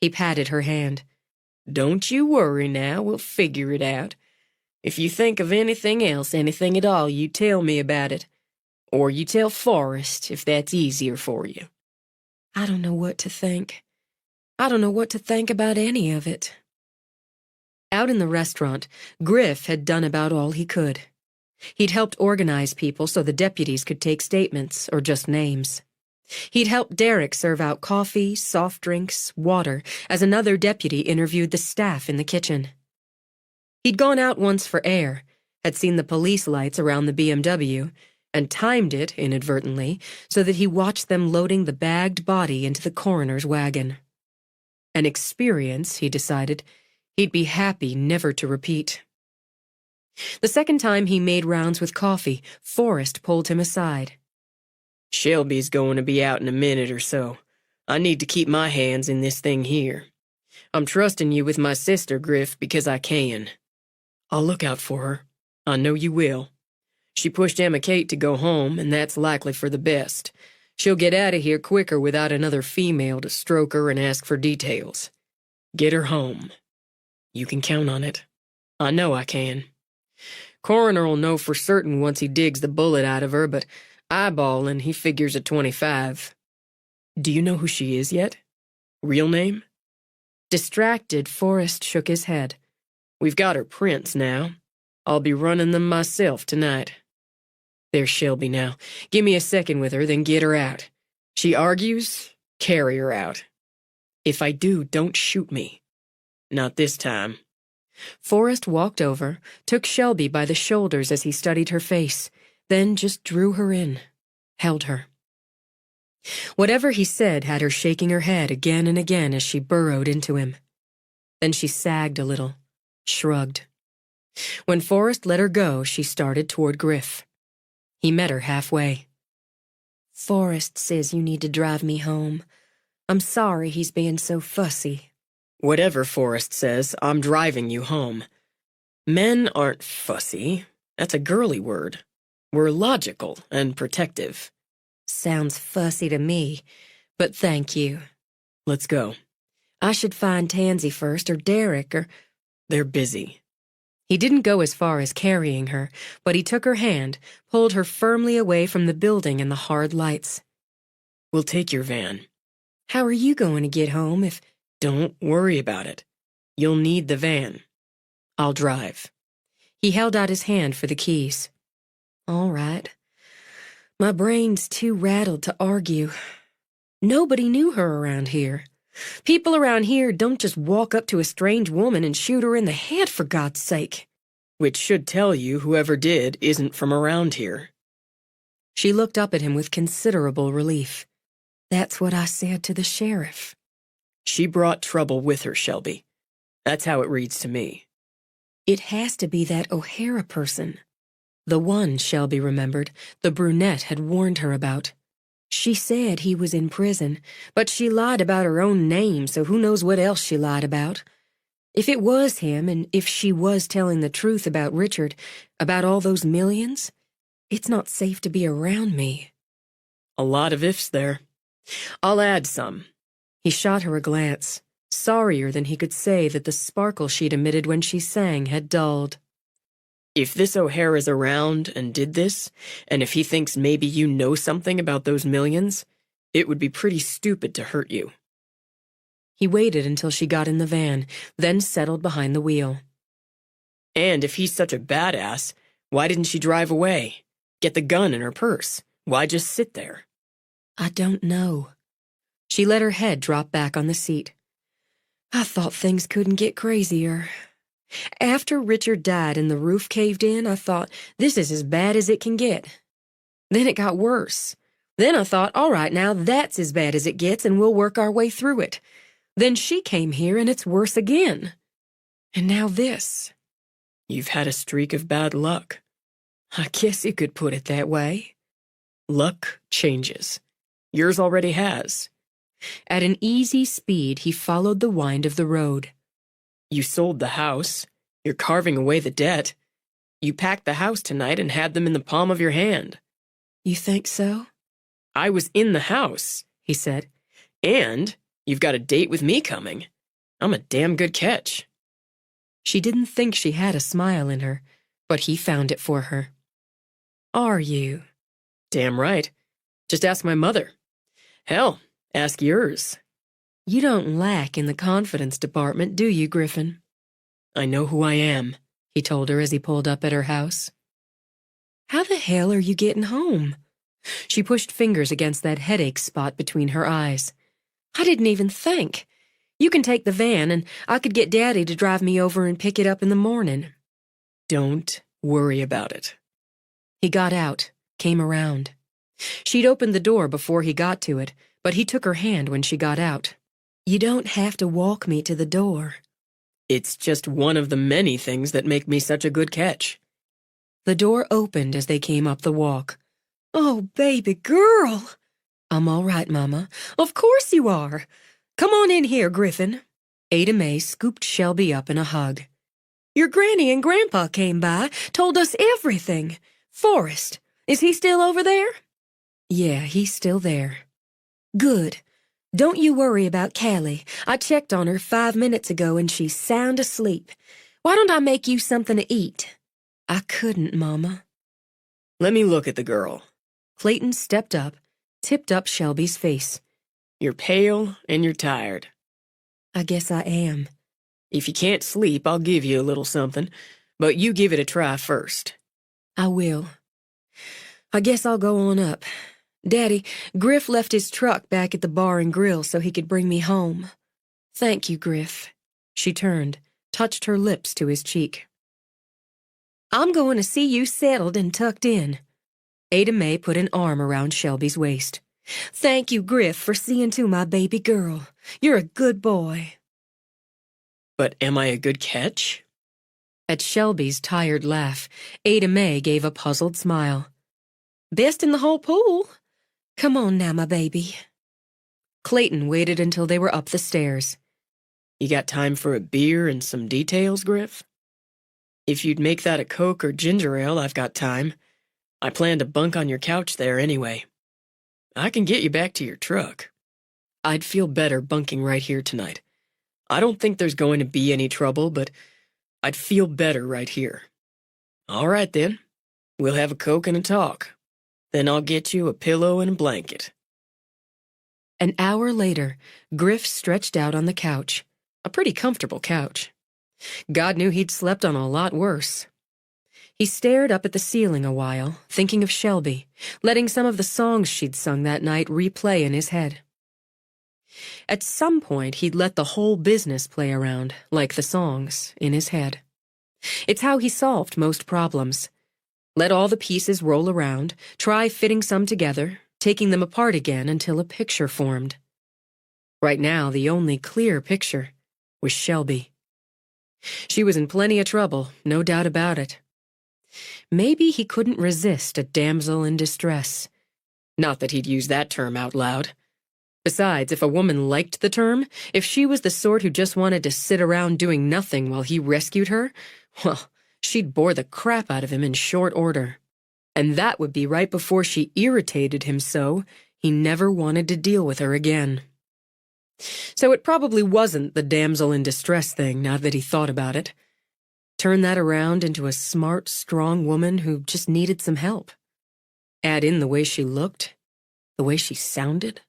A: He patted her hand.
D: Don't you worry now, we'll figure it out. If you think of anything else, anything at all, you tell me about it. Or you tell Forrest, if that's easier for you.
A: I don't know what to think. I don't know what to think about any of it. Out in the restaurant, Griff had done about all he could. He'd helped organize people so the deputies could take statements, or just names. He'd helped Derek serve out coffee, soft drinks, water, as another deputy interviewed the staff in the kitchen. He'd gone out once for air, had seen the police lights around the BMW, and timed it, inadvertently, so that he watched them loading the bagged body into the coroner's wagon. An experience, he decided, he'd be happy never to repeat. The second time he made rounds with coffee, Forrest pulled him aside.
D: Shelby's going to be out in a minute or so. I need to keep my hands in this thing here. I'm trusting you with my sister, Griff, because I can. I'll look out for her. I know you will. She pushed Emma Kate to go home, and that's likely for the best. She'll get out of here quicker without another female to stroke her and ask for details. Get her home. You can count on it. I know I can. Coroner'll know for certain once he digs the bullet out of her, but eyeballing, he figures at 25. Do you know who she is yet? Real name?
A: Distracted, Forrest shook his head.
D: We've got her prints now. I'll be running them myself tonight. There's Shelby now. Give me a second with her, then get her out. She argues, carry her out. If I do, don't shoot me. Not this time.
A: Forrest walked over, took Shelby by the shoulders as he studied her face, then just drew her in, held her. Whatever he said had her shaking her head again and again as she burrowed into him. Then she sagged a little, shrugged. When Forrest let her go, she started toward Griff. He met her halfway. Forrest says you need to drive me home. I'm sorry he's being so fussy.
D: Whatever Forrest says, I'm driving you home. Men aren't fussy. That's a girly word. We're logical and protective.
A: Sounds fussy to me, but thank you.
D: Let's go.
A: I should find Tansy first, or Derek, or...
D: They're busy.
A: He didn't go as far as carrying her, but he took her hand, pulled her firmly away from the building and the hard lights.
D: We'll take your van.
A: How are you going to get home if...
D: Don't worry about it. You'll need the van. I'll drive.
A: He held out his hand for the keys. All right. My brain's too rattled to argue. Nobody knew her around here. People around here don't just walk up to a strange woman and shoot her in the head, for God's sake.
D: Which should tell you whoever did isn't from around here.
A: She looked up at him with considerable relief. That's what I said to the sheriff.
D: She brought trouble with her, Shelby. That's how it reads to me.
A: It has to be that O'Hara person. The one, Shelby remembered, the brunette had warned her about. She said he was in prison, but she lied about her own name, so who knows what else she lied about. If it was him, and if she was telling the truth about Richard, about all those millions, it's not safe to be around me.
D: A lot of ifs there. I'll add some.
A: He shot her a glance, sorrier than he could say that the sparkle she'd emitted when she sang had dulled.
D: If this O'Hara's around and did this, and if he thinks maybe you know something about those millions, it would be pretty stupid to hurt you.
A: He waited until she got in the van, then settled behind the wheel.
D: And if he's such a badass, why didn't she drive away? Get the gun in her purse. Why just sit there?
A: I don't know. She let her head drop back on the seat. I thought things couldn't get crazier. After Richard died and the roof caved in, I thought, this is as bad as it can get. Then it got worse. Then I thought, all right, now that's as bad as it gets and we'll work our way through it. Then she came here and it's worse again. And now this.
D: You've had a streak of bad luck.
A: I guess you could put it that way.
D: Luck changes. Yours already has.
A: At an easy speed, he followed the wind of the road.
D: You sold the house. You're carving away the debt. You packed the house tonight and had them in the palm of your hand.
A: You think so?
D: I was in the house, he said. And you've got a date with me coming. I'm a damn good catch.
A: She didn't think she had a smile in her, but he found it for her. Are you?
D: Damn right. Just ask my mother. Hell, ask yours.
A: You don't lack in the confidence department, do you, Griffin?
D: I know who I am,
A: he told her as he pulled up at her house. How the hell are you getting home? She pushed fingers against that headache spot between her eyes. I didn't even think. You can take the van, and I could get Daddy to drive me over and pick it up in the morning.
D: Don't worry about it.
A: He got out, came around. She'd opened the door before he got to it, but he took her hand when she got out. You don't have to walk me to the door.
D: It's just one of the many things that make me such a good catch.
A: The door opened as they came up the walk. "Oh, baby girl!" "I'm all right, Mama." "Of course you are. Come on in here, Griffin." Ada Mae scooped Shelby up in a hug. "Your Granny and Grandpa came by, told us everything. Forrest, is he still over there?" "Yeah, he's still there." "Good. Don't you worry about Callie. I checked on her 5 minutes ago and she's sound asleep. Why don't I make you something to eat?" "I couldn't, Mama."
D: Let me look at the girl.
A: Clayton stepped up, tipped up Shelby's face.
D: You're pale and you're tired.
A: "I guess I am."
D: If you can't sleep, I'll give you a little something, but you give it a try first."
A: "I will. I guess I'll go on up. Daddy, Griff left his truck back at the bar and grill so he could bring me home. Thank you, Griff." She turned, touched her lips to his cheek. "I'm going to see you settled and tucked in." Ada Mae put an arm around Shelby's waist. "Thank you, Griff, for seeing to my baby girl. You're a good boy."
D: But am I a good catch?
A: At Shelby's tired laugh, Ada Mae gave a puzzled smile. "Best in the whole pool. Come on now, my baby." Clayton waited until they were up the stairs.
D: You got time for a beer and some details, Griff? If you'd make that a Coke or ginger ale, I've got time. I plan to bunk on your couch there anyway. I can get you back to your truck. I'd feel better bunking right here tonight. I don't think there's going to be any trouble, but I'd feel better right here. All right, then. We'll have a Coke and a talk. Then I'll get you a pillow and a blanket."
A: An hour later, Griff stretched out on the couch. A pretty comfortable couch. God knew he'd slept on a lot worse. He stared up at the ceiling a while, thinking of Shelby, letting some of the songs she'd sung that night replay in his head. At some point, he'd let the whole business play around, like the songs, in his head. It's how he solved most problems. Let all the pieces roll around, try fitting some together, taking them apart again until a picture formed. Right now, the only clear picture was Shelby. She was in plenty of trouble, no doubt about it. Maybe he couldn't resist a damsel in distress. Not that he'd use that term out loud. Besides, if a woman liked the term, if she was the sort who just wanted to sit around doing nothing while he rescued her, well, she'd bore the crap out of him in short order. And that would be right before she irritated him so he never wanted to deal with her again. So it probably wasn't the damsel in distress thing, now that he thought about it. Turn that around into a smart, strong woman who just needed some help. Add in the way she looked, the way she sounded,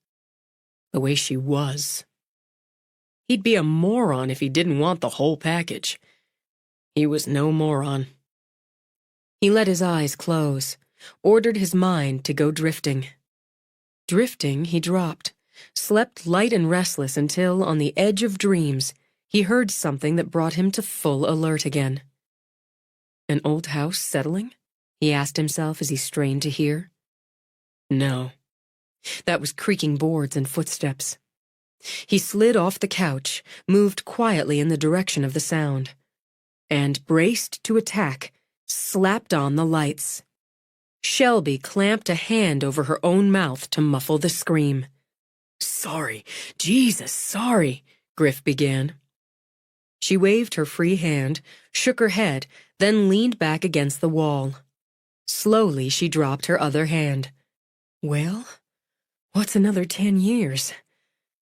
A: the way she was. He'd be a moron if he didn't want the whole package. He was no moron. He let his eyes close, ordered his mind to go drifting. Drifting, he dropped, slept light and restless until, on the edge of dreams, he heard something that brought him to full alert again. An old house settling? He asked himself as he strained to hear. No. That was creaking boards and footsteps. He slid off the couch, moved quietly in the direction of the sound, and, braced to attack, slapped on the lights. Shelby clamped a hand over her own mouth to muffle the scream. "Sorry, Jesus, sorry," Griff began. She waved her free hand, shook her head, then leaned back against the wall. Slowly, she dropped her other hand. "Well, what's another 10 years?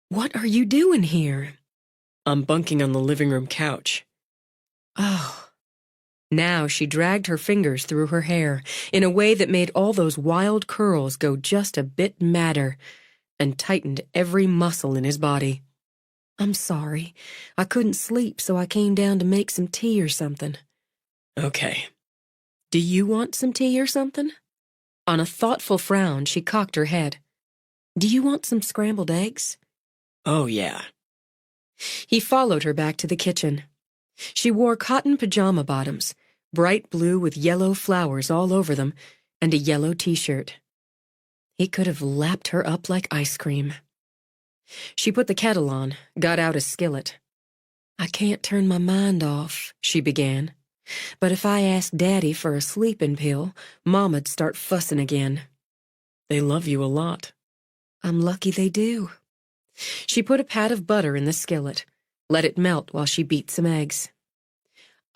A: What are you doing here?" "I'm bunking on the living room couch." "Oh." Now she dragged her fingers through her hair in a way that made all those wild curls go just a bit madder and tightened every muscle in his body. "I'm sorry. I couldn't sleep, so I came down to make some tea or something." "Okay. Do you want some tea or something?" On a thoughtful frown, she cocked her head. "Do you want some scrambled eggs?" "Oh, yeah." He followed her back to the kitchen. She wore cotton pajama bottoms, bright blue with yellow flowers all over them, and a yellow t-shirt. He could have lapped her up like ice cream. She put the kettle on, got out a skillet. "I can't turn my mind off," she began.
E: But if I asked Daddy for a sleeping pill, Moma'd start fussing again.
D: They love you a lot.
E: I'm lucky they do. She put a pat of butter in the skillet, let it melt while she beat some eggs.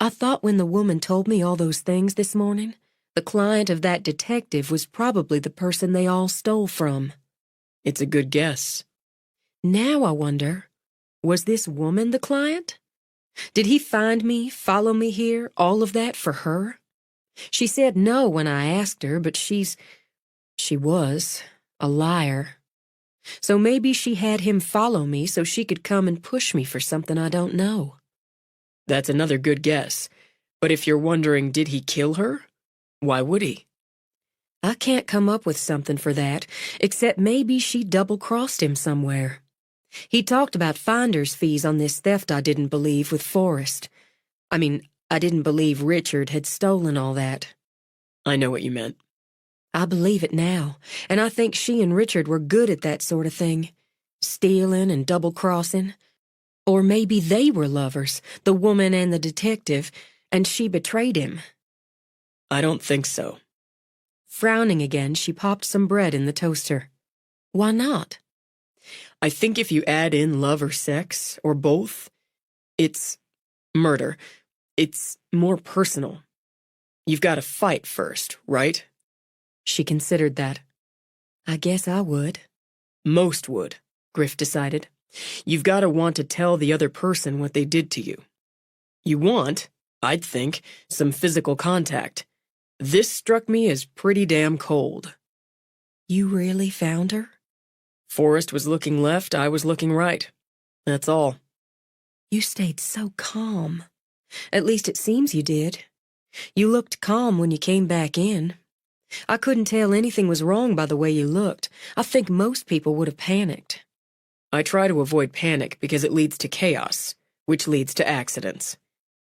E: I thought when the woman told me all those things this morning, the client of that detective was probably the person they all stole from.
D: It's a good guess.
E: Now I wonder, was this woman the client? Did he find me, follow me here, all of that for her? She said no when I asked her, but she was a liar. So maybe she had him follow me so she could come and push me for something I don't know.
D: That's another good guess. But if you're wondering, did he kill her? Why would he?
E: I can't come up with something for that, except maybe she double-crossed him somewhere. He talked about finder's fees on this theft I didn't believe with Forrest. I didn't believe Richard had stolen all that.
D: I know what you meant.
E: I believe it now, and I think she and Richard were good at that sort of thing. Stealing and double-crossing. Or maybe they were lovers, the woman and the detective, and she betrayed him.
D: I don't think so.
E: Frowning again, she popped some bread in the toaster. Why not?
D: I think if you add in love or sex, or both, it's murder. It's more personal. You've got to fight first, right?
E: She considered that. I guess I would.
D: Most would, Griff decided. You've got to want to tell the other person what they did to you. You want, I'd think, some physical contact. This struck me as pretty damn cold.
E: You really found her?
D: Forrest was looking left, I was looking right. That's all.
E: You stayed so calm. At least it seems you did. You looked calm when you came back in. I couldn't tell anything was wrong by the way you looked. I think most people would have panicked.
D: I try to avoid panic because it leads to chaos, which leads to accidents.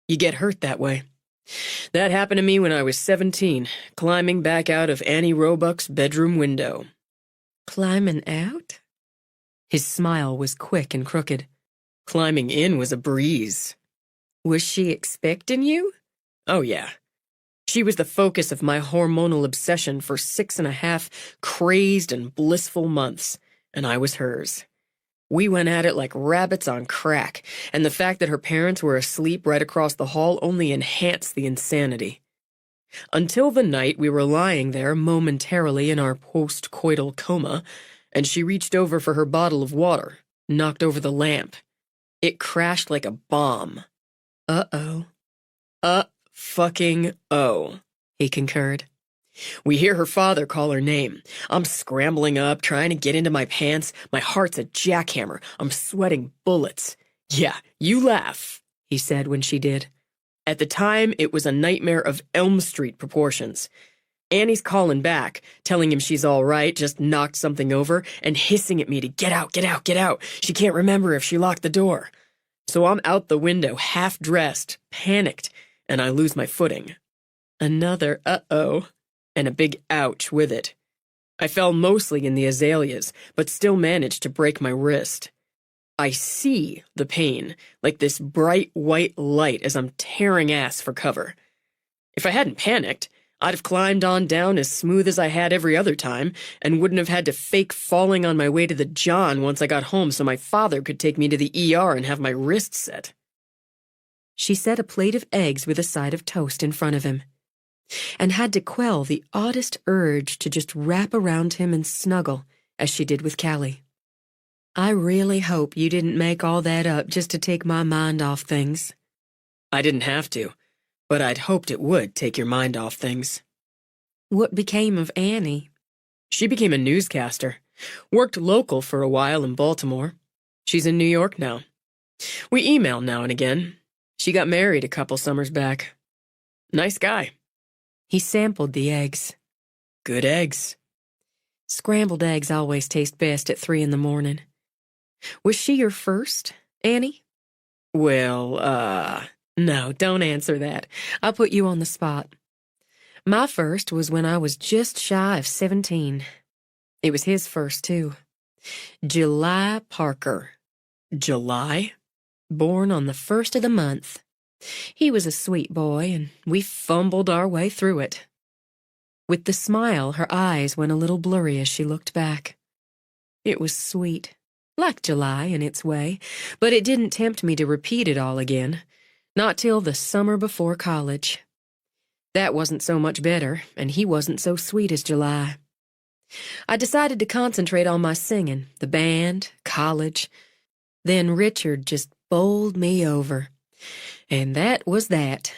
D: You get hurt that way. That happened to me when I was 17, climbing back out of Annie Roebuck's bedroom window.
E: Climbing out? His smile was quick and crooked.
D: Climbing in was a breeze.
E: Was she expecting you?
D: Oh, yeah. She was the focus of my hormonal obsession for 6.5 crazed and blissful months, and I was hers. We went at it like rabbits on crack, and the fact that her parents were asleep right across the hall only enhanced the insanity. Until the night we were lying there momentarily in our post-coital coma, and she reached over for her bottle of water, knocked over the lamp. It crashed like a bomb.
E: Uh-oh.
D: Fucking-oh, he concurred. We hear her father call her name. I'm scrambling up, trying to get into my pants. My heart's a jackhammer. I'm sweating bullets. Yeah, you laugh, he said when she did. At the time, it was a nightmare of Elm Street proportions. Annie's calling back, telling him she's all right, just knocked something over, and hissing at me to get out, get out, get out. She can't remember if she locked the door. So I'm out the window, half-dressed, panicked, and I lose my footing. Another uh-oh, and a big ouch with it. I fell mostly in the azaleas, but still managed to break my wrist. I see the pain, like this bright white light as I'm tearing ass for cover. If I hadn't panicked, I'd have climbed on down as smooth as I had every other time, and wouldn't have had to fake falling on my way to the John once I got home so my father could take me to the ER and have my wrist set.
E: She set a plate of eggs with a side of toast in front of him, and had to quell the oddest urge to just wrap around him and snuggle, as she did with Callie. I really hope you didn't make all that up just to take my mind off things.
D: I didn't have to, but I'd hoped it would take your mind off things.
E: What became of Annie?
D: She became a newscaster. Worked local for a while in Baltimore. She's in New York now. We email now and again. She got married a couple summers back. Nice guy.
E: He sampled the eggs.
D: Good eggs.
E: Scrambled eggs always taste best at 3 a.m. Was she your first, Annie?
D: Well,
E: No, don't answer that. I'll put you on the spot. My first was when I was just shy of 17. It was his first, too. July Parker.
D: July?
E: Born on the 1st of the month. He was a sweet boy, and we fumbled our way through it. With the smile, her eyes went a little blurry as she looked back. It was sweet, like July in its way, but it didn't tempt me to repeat it all again, not till the summer before college. That wasn't so much better, and he wasn't so sweet as July. I decided to concentrate on my singing, the band, college. Then Richard just bowled me over. And that was that.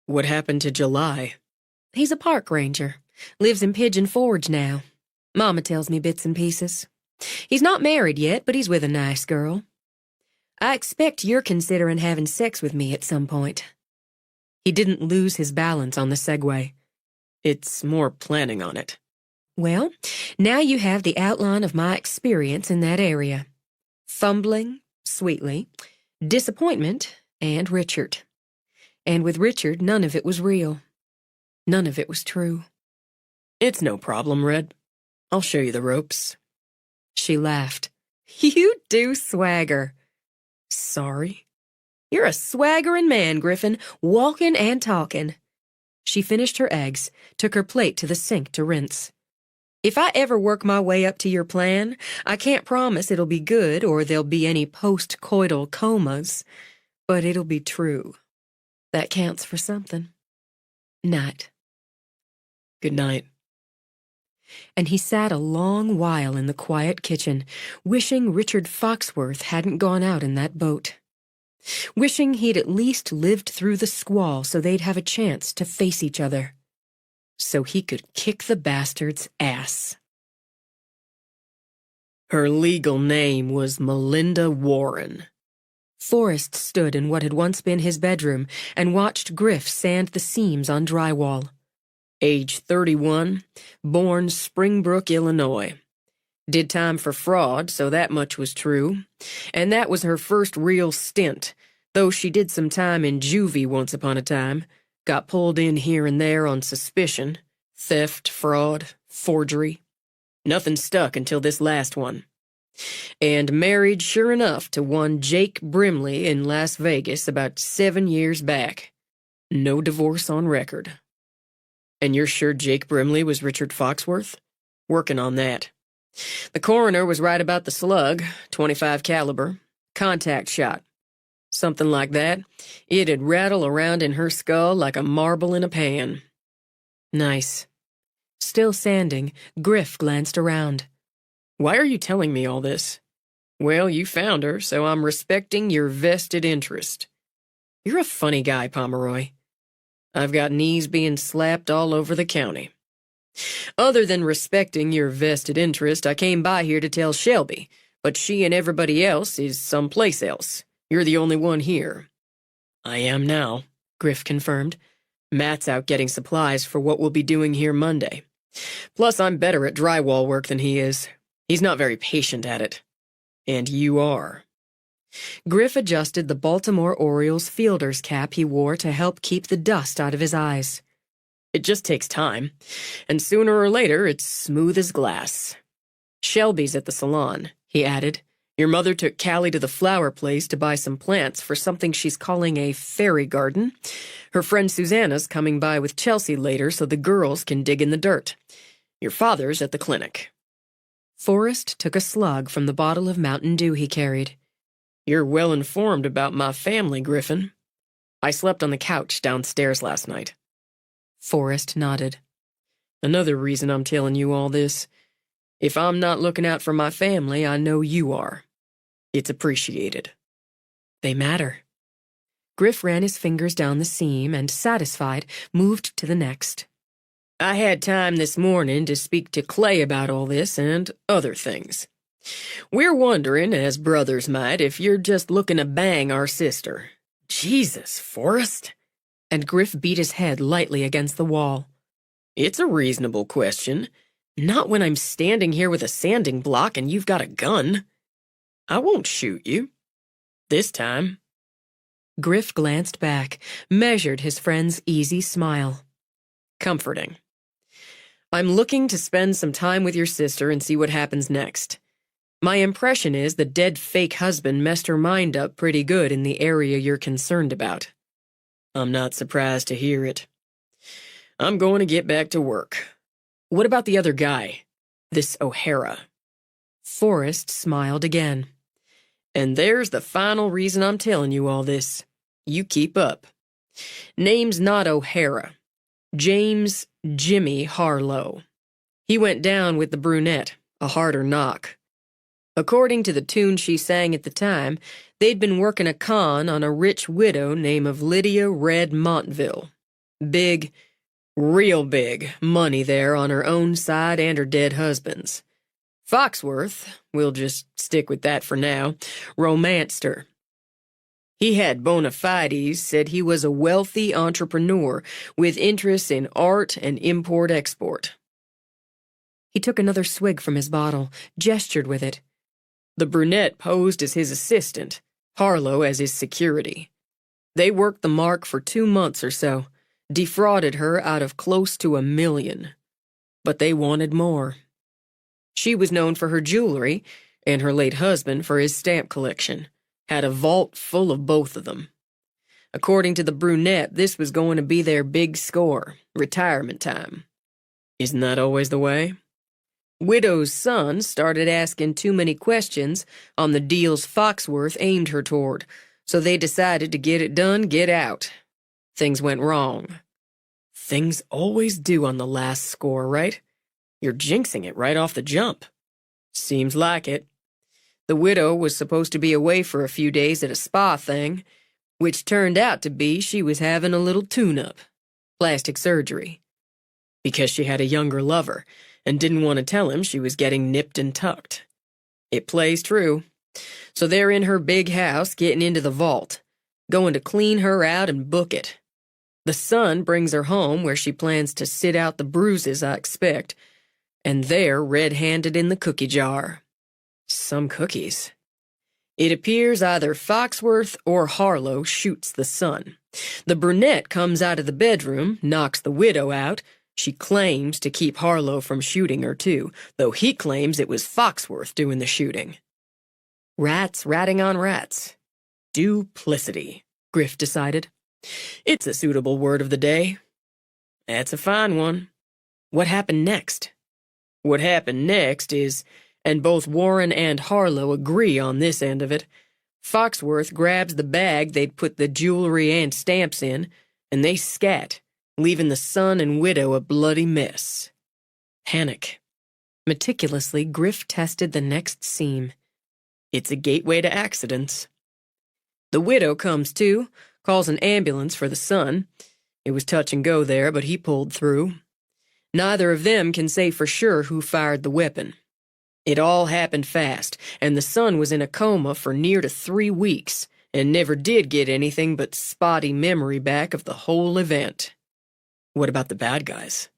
D: What happened to July?
E: He's a park ranger. Lives in Pigeon Forge now. Mama tells me bits and pieces. He's not married yet, but he's with a nice girl. I expect you're considering having sex with me at some point. He didn't lose his balance on the segue.
D: It's more planning on it.
E: Well, now you have the outline of my experience in that area. Fumbling, sweetly, disappointment, and Richard. And with Richard, none of it was real. None of it was true.
D: It's no problem, Red. I'll show you the ropes.
E: She laughed. You do swagger.
D: Sorry?
E: You're a swaggering man, Griffin, walking and talking. She finished her eggs, took her plate to the sink to rinse. If I ever work my way up to your plan, I can't promise it'll be good or there'll be any post-coital comas, but it'll be true. That counts for something. Night.
D: Good night.
E: And he sat a long while in the quiet kitchen, wishing Richard Foxworth hadn't gone out in that boat. Wishing he'd at least lived through the squall so they'd have a chance to face each other. So he could kick the bastard's ass.
D: Her legal name was Melinda Warren.
E: Forrest stood in what had once been his bedroom and watched Griff sand the seams on drywall.
D: Age 31, born Springbrook, Illinois. Did time for fraud, so that much was true. And that was her first real stint, though she did some time in juvie once upon a time. Got pulled in here and there on suspicion. Theft, fraud, forgery. Nothing stuck until this last one. And married, sure enough, to one Jake Brimley in Las Vegas about 7 years back. No divorce on record. And you're sure Jake Brimley was Richard Foxworth? Working on that. The coroner was right about the slug, .25 caliber, contact shot. Something like that. It'd rattle around in her skull like a marble in a pan.
E: Nice. Still sanding, Griff glanced around.
D: Why are you telling me all this? Well, you found her, so I'm respecting your vested interest. You're a funny guy, Pomeroy. I've got knees being slapped all over the county. Other than respecting your vested interest, I came by here to tell Shelby, but she and everybody else is someplace else. You're the only one here. I am now, Griff confirmed. Matt's out getting supplies for what we'll be doing here Monday. Plus, I'm better at drywall work than he is. He's not very patient at it. And you are.
E: Griff adjusted the Baltimore Orioles fielder's cap he wore to help keep the dust out of his eyes.
D: It just takes time, and sooner or later it's smooth as glass. Shelby's at the salon, he added. Your mother took Callie to the flower place to buy some plants for something she's calling a fairy garden. Her friend Susanna's coming by with Chelsea later so the girls can dig in the dirt. Your father's at the clinic.
E: Forrest took a slug from the bottle of Mountain Dew he carried.
D: You're well informed about my family, Griffin. I slept on the couch downstairs last night.
E: Forrest nodded.
D: Another reason I'm telling you all this. If I'm not looking out for my family, I know you are. It's appreciated.
E: They matter. Griff ran his fingers down the seam and, satisfied, moved to the next.
D: I had time this morning to speak to Clay about all this and other things. We're wondering, as brothers might, if you're just looking to bang our sister. Jesus, Forrest.
E: And Griff beat his head lightly against the wall.
D: It's a reasonable question. Not when I'm standing here with a sanding block and you've got a gun. I won't shoot you. This time.
E: Griff glanced back, measured his friend's easy smile.
D: Comforting. I'm looking to spend some time with your sister and see what happens next. My impression is the dead fake husband messed her mind up pretty good in the area you're concerned about. I'm not surprised to hear it. I'm going to get back to work. What about the other guy? This O'Hara?
E: Forrest smiled again.
D: And there's the final reason I'm telling you all this. You keep up. Name's not O'Hara. James Jimmy Harlow. He went down with the brunette, a harder knock. According to the tune she sang at the time, they'd been working a con on a rich widow named of Lydia Red Montville. Big, real big money there on her own side and her dead husband's. Foxworth, we'll just stick with that for now, romanced her. He had bona fides, said he was a wealthy entrepreneur with interests in art and import-export.
E: He took another swig from his bottle, gestured with it.
D: The brunette posed as his assistant, Harlow as his security. They worked the mark for 2 months or so, defrauded her out of close to $1 million. But they wanted more. She was known for her jewelry, and her late husband for his stamp collection. Had a vault full of both of them. According to the brunette, this was going to be their big score, retirement time. Isn't that always the way? Widow's son started asking too many questions on the deals Foxworth aimed her toward, so they decided to get it done, get out. Things went wrong. Things always do on the last score, right? You're jinxing it right off the jump. Seems like it. The widow was supposed to be away for a few days at a spa thing, which turned out to be she was having a little tune-up, plastic surgery, because she had a younger lover and didn't want to tell him she was getting nipped and tucked. It plays true. So they're in her big house getting into the vault, going to clean her out and book it. The son brings her home where she plans to sit out the bruises, I expect, and they're red-handed in the cookie jar. Some cookies. It appears either Foxworth or Harlow shoots the son. The brunette comes out of the bedroom, knocks the widow out. She claims to keep Harlow from shooting her, too, though he claims it was Foxworth doing the shooting. Rats ratting on rats. Duplicity, Griff decided. It's a suitable word of the day. That's a fine one. What happened next? What happened next is, and both Warren and Harlow agree on this end of it, Foxworth grabs the bag they'd put the jewelry and stamps in, and they scat, leaving the son and widow a bloody mess. Panic.
E: Meticulously, Griff tested the next seam.
D: It's a gateway to accidents. The widow comes to, calls an ambulance for the son. It was touch and go there, but he pulled through. Neither of them can say for sure who fired the weapon. It all happened fast, and the son was in a coma for near to 3 weeks, and never did get anything but spotty memory back of the whole event. What about the bad guys?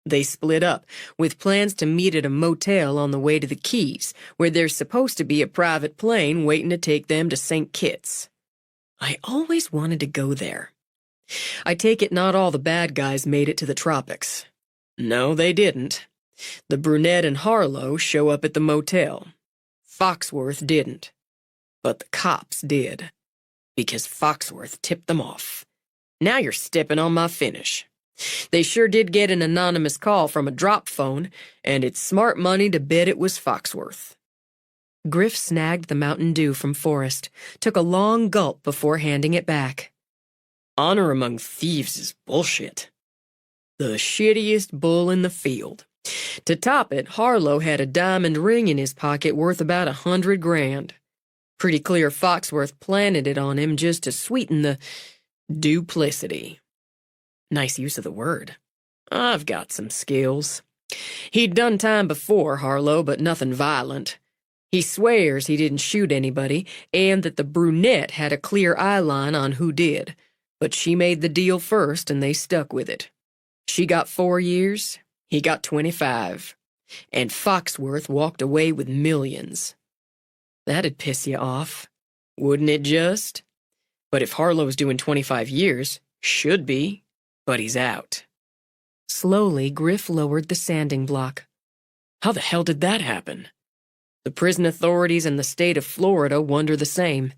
D: They split up, with plans to meet at a motel on the way to the Keys, where there's supposed to be a private plane waiting to take them to St. Kitts. I always wanted to go there. I take it not all the bad guys made it to the tropics. No, they didn't. The brunette and Harlow show up at the motel. Foxworth didn't. But the cops did. Because Foxworth tipped them off. Now you're stepping on my finish. They sure did get an anonymous call from a drop phone, and it's smart money to bet it was Foxworth.
E: Griff snagged the Mountain Dew from Forrest, took a long gulp before handing it back.
D: Honor among thieves is bullshit. The shittiest bull in the field. To top it, Harlow had a diamond ring in his pocket worth about $100,000. Pretty clear Foxworth planted it on him just to sweeten the duplicity. Nice use of the word. I've got some skills. He'd done time before, Harlow, but nothing violent. He swears he didn't shoot anybody and that the brunette had a clear eyeline on who did, but she made the deal first and they stuck with it. She got 4 years, he got 25, and Foxworth walked away with millions. That'd piss you off, wouldn't it just? But if Harlow's doing 25 years, should be. But he's out.
E: Slowly, Griff lowered the sanding block.
D: How the hell did that happen? The prison authorities in the state of Florida wonder the same.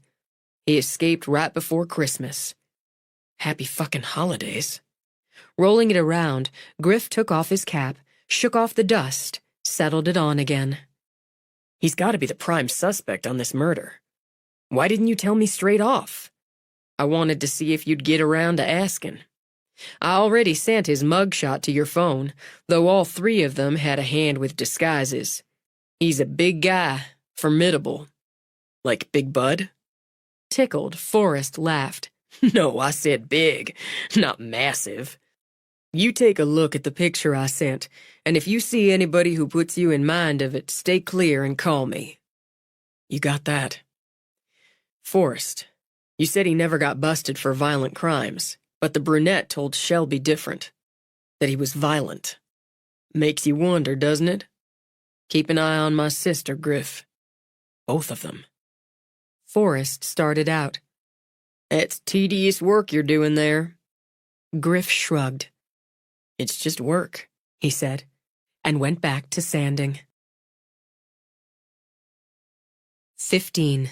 D: He escaped right before Christmas. Happy fucking holidays.
A: Rolling it around, Griff took off his cap, shook off the dust, settled it on again.
D: He's got to be the prime suspect on this murder. Why didn't you tell me straight off? I wanted to see if you'd get around to asking. I already sent his mugshot to your phone, though all three of them had a hand with disguises. He's a big guy, formidable. Like Big Bud?
A: Tickled, Forrest laughed.
D: No, I said big, not massive.
A: You take a look at the picture I sent, and if you see anybody who puts you in mind of it, stay clear and call me.
D: You got that?
A: Forrest, you said he never got busted for violent crimes, but the brunette told Shelby different, that he was violent. Makes you wonder, doesn't it? Keep an eye on my sister, Griff.
D: Both of them.
A: Forrest started out.
D: It's tedious work you're doing there.
A: Griff shrugged.
D: It's just work,
A: he said, and went back to sanding. 15.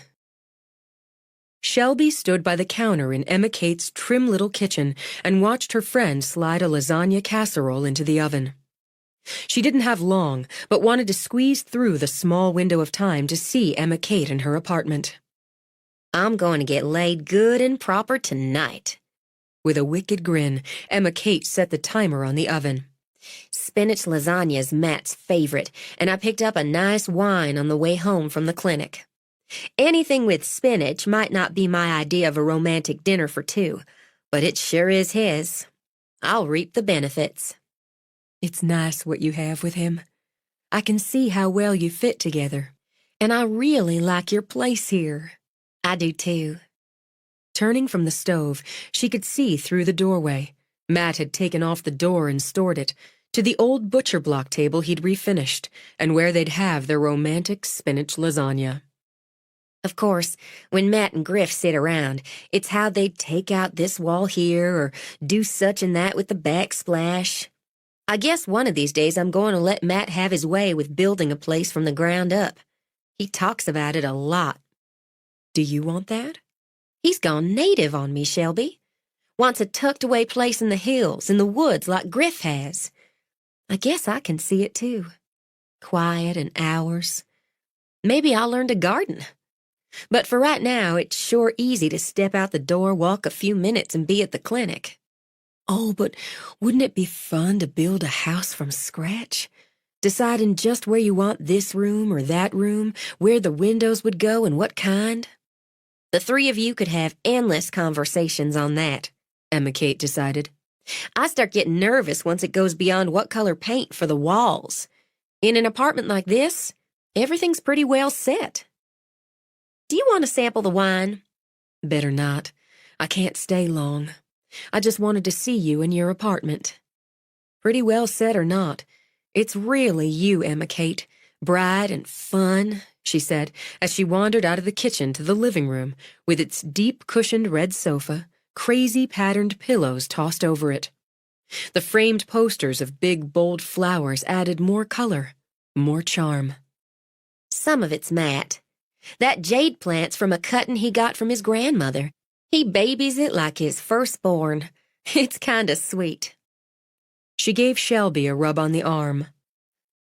A: Shelby stood by the counter in Emma Kate's trim little kitchen and watched her friend slide a lasagna casserole into the oven. She didn't have long, but wanted to squeeze through the small window of time to see Emma Kate in her apartment.
B: I'm going to get laid good and proper tonight.
A: With a wicked grin, Emma Kate set the timer on the oven.
B: Spinach lasagna is Matt's favorite, and I picked up a nice wine on the way home from the clinic. Anything with spinach might not be my idea of a romantic dinner for two, but it sure is his. I'll reap the benefits.
A: It's nice what you have with him. I can see how well you fit together, and I really like your place here.
B: I do too.
A: Turning from the stove, she could see through the doorway. Matt had taken off the door and stored it, to the old butcher block table he'd refinished, and where they'd have their romantic spinach lasagna.
B: Of course, when Matt and Griff sit around, it's how they'd take out this wall here or do such and that with the backsplash. I guess one of these days I'm going to let Matt have his way with building a place from the ground up. He talks about it a lot.
A: Do you want that?
B: He's gone native on me, Shelby. Wants a tucked-away place in the hills, in the woods like Griff has. I guess I can see it too. Quiet and hours. Maybe I'll learn to garden. But for right now, it's sure easy to step out the door, walk a few minutes, and be at the clinic.
A: Oh, but wouldn't it be fun to build a house from scratch? Deciding just where you want this room or that room, where the windows would go and what kind?
B: The three of you could have endless conversations on that, Emma Kate decided. I start getting nervous once it goes beyond what color paint for the walls. In an apartment like this, everything's pretty well set. Do you want to sample the wine?
A: Better not. I can't stay long. I just wanted to see you in your apartment. Pretty well set or not, it's really you, Emma Kate. Bright and fun, she said, as she wandered out of the kitchen to the living room, with its deep-cushioned red sofa, crazy patterned pillows tossed over it. The framed posters of big, bold flowers added more color, more charm.
B: Some of it's Matt. That jade plant's from a cutting he got from his grandmother. He babies it like his firstborn. It's kinda sweet.
A: She gave Shelby a rub on the arm.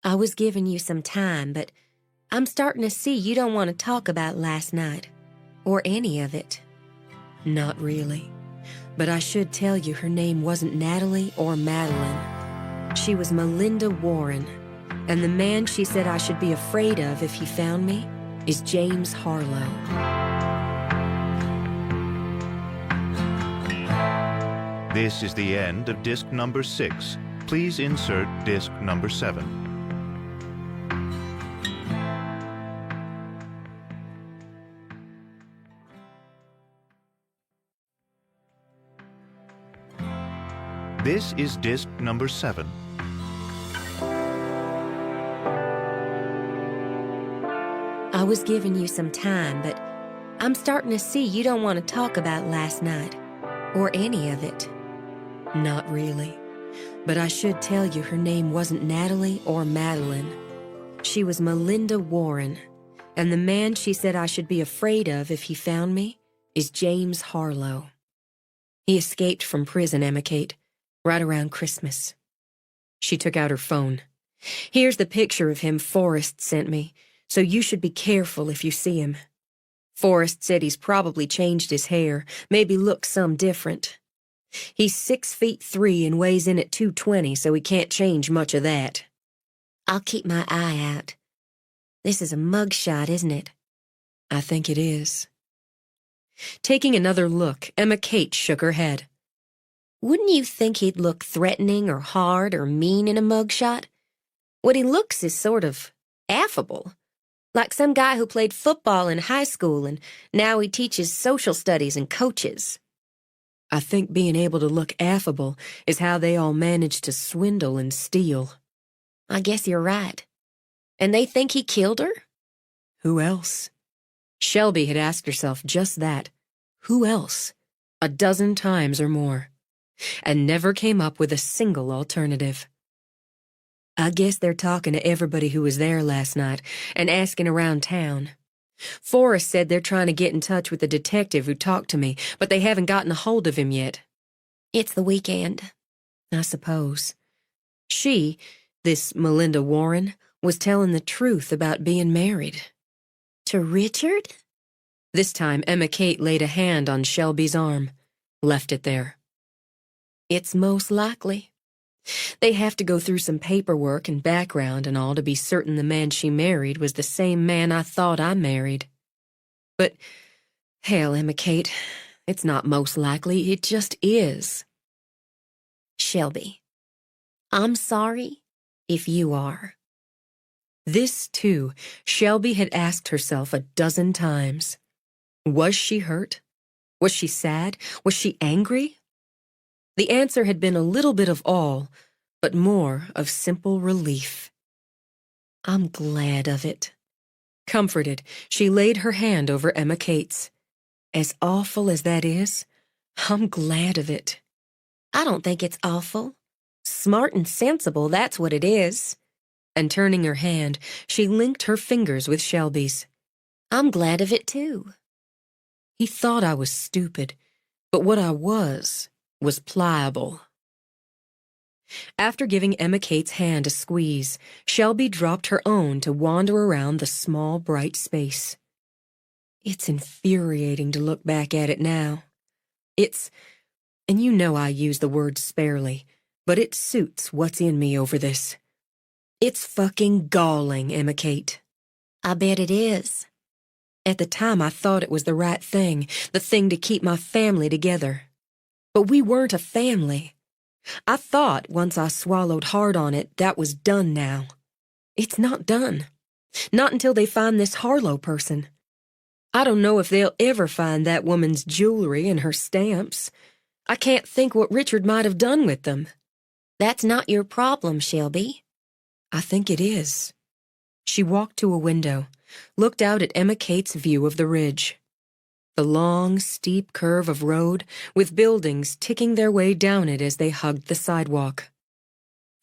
B: I was giving you some time, but I'm starting to see you don't want to talk about last night. Or any of it.
A: Not really. But I should tell you her name wasn't Natalie or Madeline. She was Melinda Warren. And the man she said I should be afraid of if he found me is James Harlow.
C: This is the end of disc number 6. Please insert disc number 7. This is disc number 7.
B: I was giving you some time, but I'm starting to see you don't want to talk about last night. Or any of it.
A: Not really. But I should tell you her name wasn't Natalie or Madeline. She was Melinda Warren. And the man she said I should be afraid of if he found me is James Harlow.
E: He escaped from prison, Emma Kate, right around Christmas. She took out her phone. Here's the picture of him Forrest sent me, so you should be careful if you see him. Forrest said he's probably changed his hair, maybe looks some different. He's 6'3" and weighs in at 220, so he can't change much of that.
B: I'll keep my eye out. This is a mugshot, isn't it?
E: I think it is. Taking another look, Emma Kate shook her head.
B: Wouldn't you think he'd look threatening or hard or mean in a mugshot? What he looks is sort of affable. Like some guy who played football in high school and now he teaches social studies and coaches.
E: I think being able to look affable is how they all manage to swindle and steal.
B: I guess you're right. And they think he killed her?
E: Who else? Shelby had asked herself just that. Who else? 12 times or more. And never came up with a single alternative. I guess they're talking to everybody who was there last night and asking around town. Forrest said they're trying to get in touch with the detective who talked to me, but they haven't gotten a hold of him yet.
B: It's the weekend.
E: I suppose. She, this Melinda Warren, was telling the truth about being married.
B: To Richard?
E: This time Emma Kate laid a hand on Shelby's arm, left it there. It's most likely. They have to go through some paperwork and background and all to be certain the man she married was the same man I thought I married. But, hell, Emma Kate, it's not most likely, it just is.
B: Shelby, I'm sorry if you are.
E: This, too, Shelby had asked herself 12 times. Was she hurt? Was she sad? Was she angry? The answer had been a little bit of all, but more of simple relief. I'm glad of it. Comforted, she laid her hand over Emma Kate's. As awful as that is, I'm glad of it.
B: I don't think it's awful. Smart and sensible, that's what it is.
E: And turning her hand, she linked her fingers with Shelby's.
B: I'm glad of it, too.
E: He thought I was stupid, but what I was pliable. After giving Emma Kate's hand a squeeze, Shelby dropped her own to wander around the small, bright space. It's infuriating to look back at it now. And you know I use the word sparely, but it suits what's in me over this. It's fucking galling, Emma Kate.
B: I bet it is.
E: At the time I thought it was the right thing, the thing to keep my family together. But we weren't a family. I thought once I swallowed hard on it, that was done now. It's not done. Not until they find this Harlow person. I don't know if they'll ever find that woman's jewelry and her stamps. I can't think what Richard might have done with them.
B: That's not your problem, Shelby.
E: I think it is. She walked to a window, looked out at Emma Kate's view of the ridge. The long, steep curve of road with buildings ticking their way down it as they hugged the sidewalk.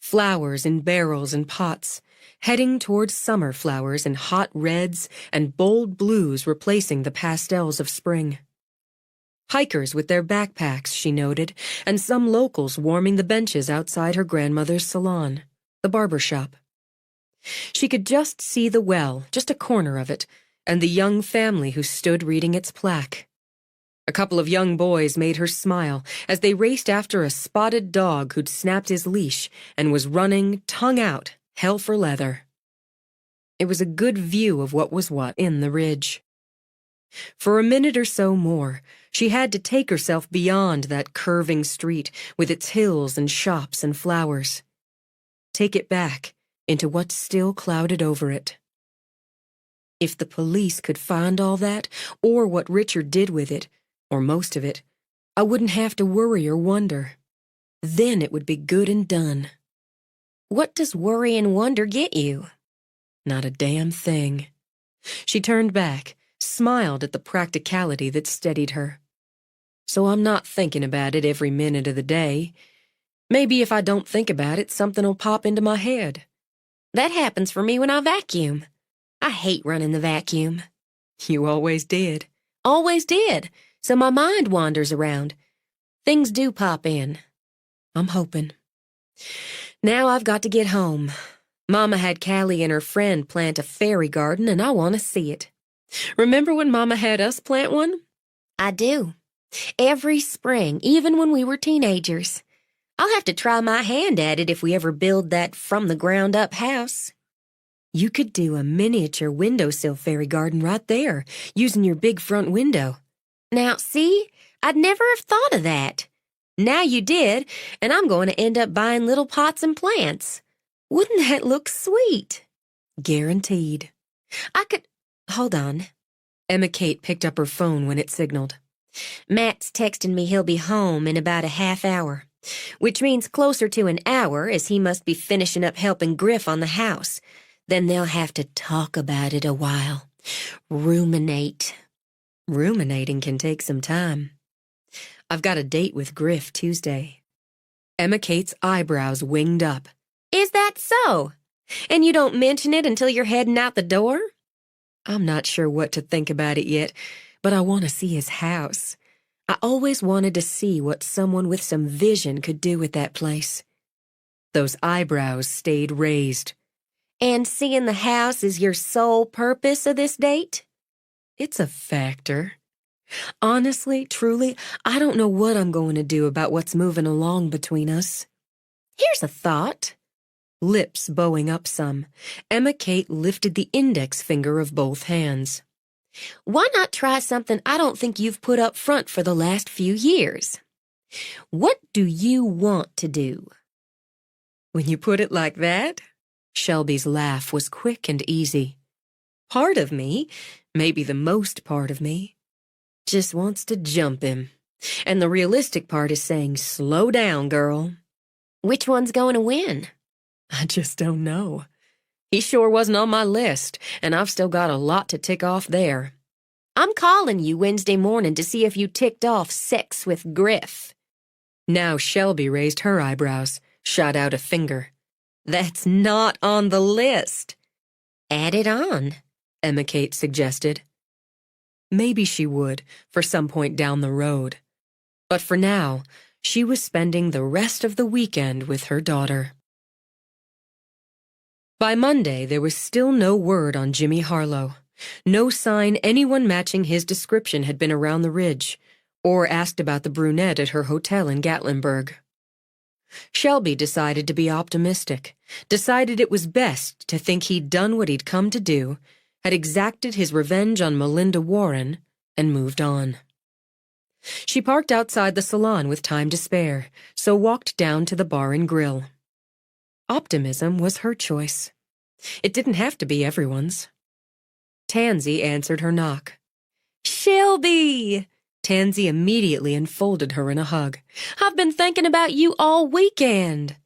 E: Flowers in barrels and pots, heading towards summer flowers in hot reds and bold blues replacing the pastels of spring. Hikers with their backpacks, she noted, and some locals warming the benches outside her grandmother's salon, the barber shop. She could just see the well, just a corner of it, and the young family who stood reading its plaque. A couple of young boys made her smile as they raced after a spotted dog who'd snapped his leash and was running, tongue out, hell for leather. It was a good view of what was what in the ridge. For a minute or so more, she had to take herself beyond that curving street with its hills and shops and flowers. Take it back into what still clouded over it. If the police could find all that, or what Richard did with it, or most of it, I wouldn't have to worry or wonder. Then it would be good and done.
B: What does worry and wonder get you?
E: Not a damn thing. She turned back, smiled at the practicality that steadied her. So I'm not thinking about it every minute of the day. Maybe if I don't think about it, something'll pop into my head.
B: That happens for me when I vacuum. I hate running the vacuum.
E: You always did.
B: Always did. So my mind wanders around.
E: Things do pop in. I'm hoping. Now I've got to get home. Mama had Callie and her friend plant a fairy garden, and I want to see it. Remember when Mama had us plant one? I do. Every spring, even when we were teenagers. I'll have to try my hand at it if we ever build that from-the-ground-up house. You could do a miniature windowsill fairy garden right there, using your big front window. Now, see? I'd never have thought of that. Now you did, and I'm going to end up buying little pots and plants. Wouldn't that look sweet? Guaranteed. I could... Hold on. Emma Kate picked up her phone when it signaled. Matt's texting me he'll be home in about a half hour, which means closer to an hour as he must be finishing up helping Griff on the house. Then they'll have to talk about it a while. Ruminate. Ruminating can take some time. I've got a date with Griff Tuesday. Emma Kate's eyebrows winged up. Is that so? And you don't mention it until you're heading out the door? I'm not sure what to think about it yet, but I want to see his house. I always wanted to see what someone with some vision could do with that place. Those eyebrows stayed raised. And seeing the house is your sole purpose of this date? It's a factor. Honestly, truly, I don't know what I'm going to do about what's moving along between us. Here's a thought. Lips bowing up some, Emma Kate lifted the index finger of both hands. Why not try something I don't think you've put up front for the last few years? What do you want to do? When you put it like that, Shelby's laugh was quick and easy. Part of me, maybe the most part of me, just wants to jump him. And the realistic part is saying, slow down, girl. Which one's going to win? I just don't know. He sure wasn't on my list, and I've still got a lot to tick off there. I'm calling you Wednesday morning to see if you ticked off sex with Griff. Now Shelby raised her eyebrows, shot out a finger. That's not on the list. Add it on, Emma Kate suggested. Maybe she would, for some point down the road. But for now, she was spending the rest of the weekend with her daughter. By Monday, there was still no word on Jimmy Harlow. No sign anyone matching his description had been around the ridge, or asked about the brunette at her hotel in Gatlinburg. Shelby decided to be optimistic, decided it was best to think he'd done what he'd come to do, had exacted his revenge on Melinda Warren, and moved on. She parked outside the salon with time to spare, so walked down to the bar and grill. Optimism was her choice. It didn't have to be everyone's. Tansy answered her knock. Shelby! Tansy immediately enfolded her in a hug. I've been thinking about you all weekend.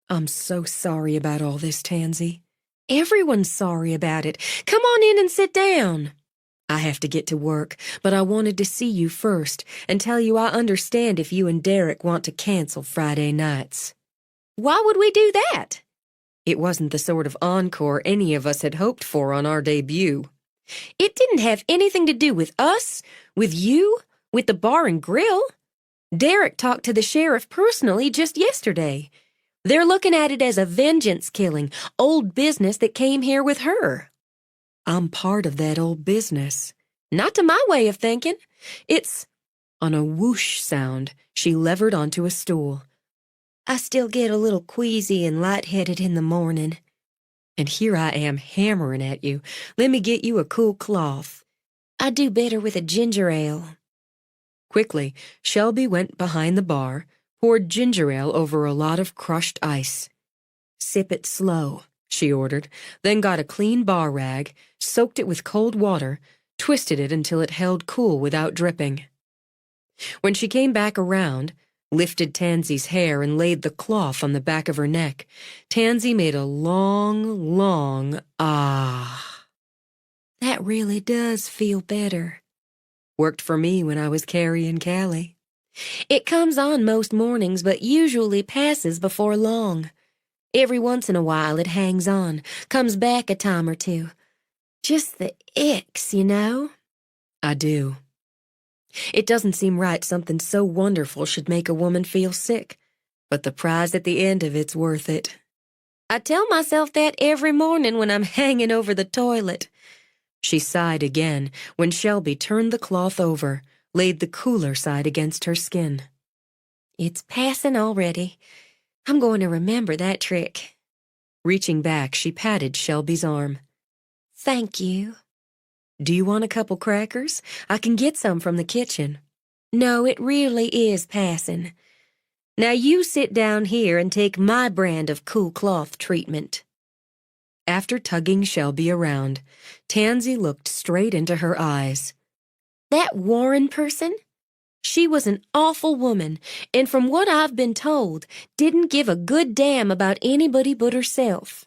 E: I'm so sorry about all this, Tansy. Everyone's sorry about it. Come on in and sit down. I have to get to work, but I wanted to see you first and tell you I understand if you and Derek want to cancel Friday nights. Why would we do that? It wasn't the sort of encore any of us had hoped for on our debut. It didn't have anything to do with us, with you, with the bar and grill. Derek talked to the sheriff personally just yesterday. They're looking at it as a vengeance killing, old business that came here with her. I'm part of that old business. Not to my way of thinking. It's... On a whoosh sound, she levered onto a stool. I still get a little queasy and lightheaded in the morning. And here I am hammering at you. Let me get you a cool cloth. I do better with a ginger ale. Quickly, Shelby went behind the bar, poured ginger ale over a lot of crushed ice. Sip it slow, she ordered, then got a clean bar rag, soaked it with cold water, twisted it until it held cool without dripping. When she came back around, lifted Tansy's hair and laid the cloth on the back of her neck, Tansy made a long, long ah. That really does feel better. Worked for me when I was carrying Callie. It comes on most mornings, but usually passes before long. Every once in a while it hangs on, comes back a time or two. Just the icks, you know? I do. It doesn't seem right something so wonderful should make a woman feel sick, but the prize at the end of it's worth it. I tell myself that every morning when I'm hanging over the toilet. She sighed again when Shelby turned the cloth over, laid the cooler side against her skin. It's passing already. I'm going to remember that trick. Reaching back, she patted Shelby's arm. Thank you. Do you want a couple crackers? I can get some from the kitchen. No, it really is passing. Now you sit down here and take my brand of cool cloth treatment. After tugging Shelby around, Tansy looked straight into her eyes. That Warren person? She was an awful woman, and from what I've been told, didn't give a good damn about anybody but herself.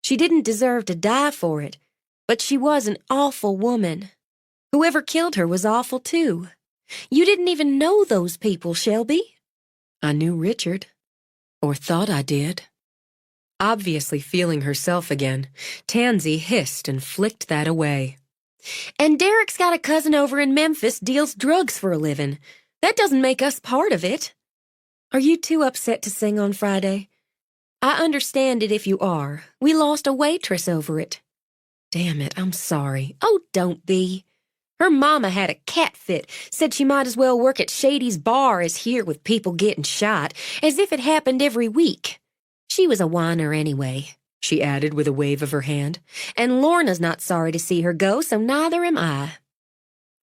E: She didn't deserve to die for it, but she was an awful woman. Whoever killed her was awful too. You didn't even know those people, Shelby. I knew Richard, or thought I did. Obviously feeling herself again, Tansy hissed and flicked that away. And Derek's got a cousin over in Memphis deals drugs for a living. That doesn't make us part of it. Are you too upset to sing on Friday? I understand it if you are. We lost a waitress over it. Damn it, I'm sorry. Oh, don't be. Her mama had a cat fit, said she might as well work at Shady's bar as here with people getting shot, as if it happened every week. She was a whiner anyway, she added with a wave of her hand, and Lorna's not sorry to see her go, so neither am I.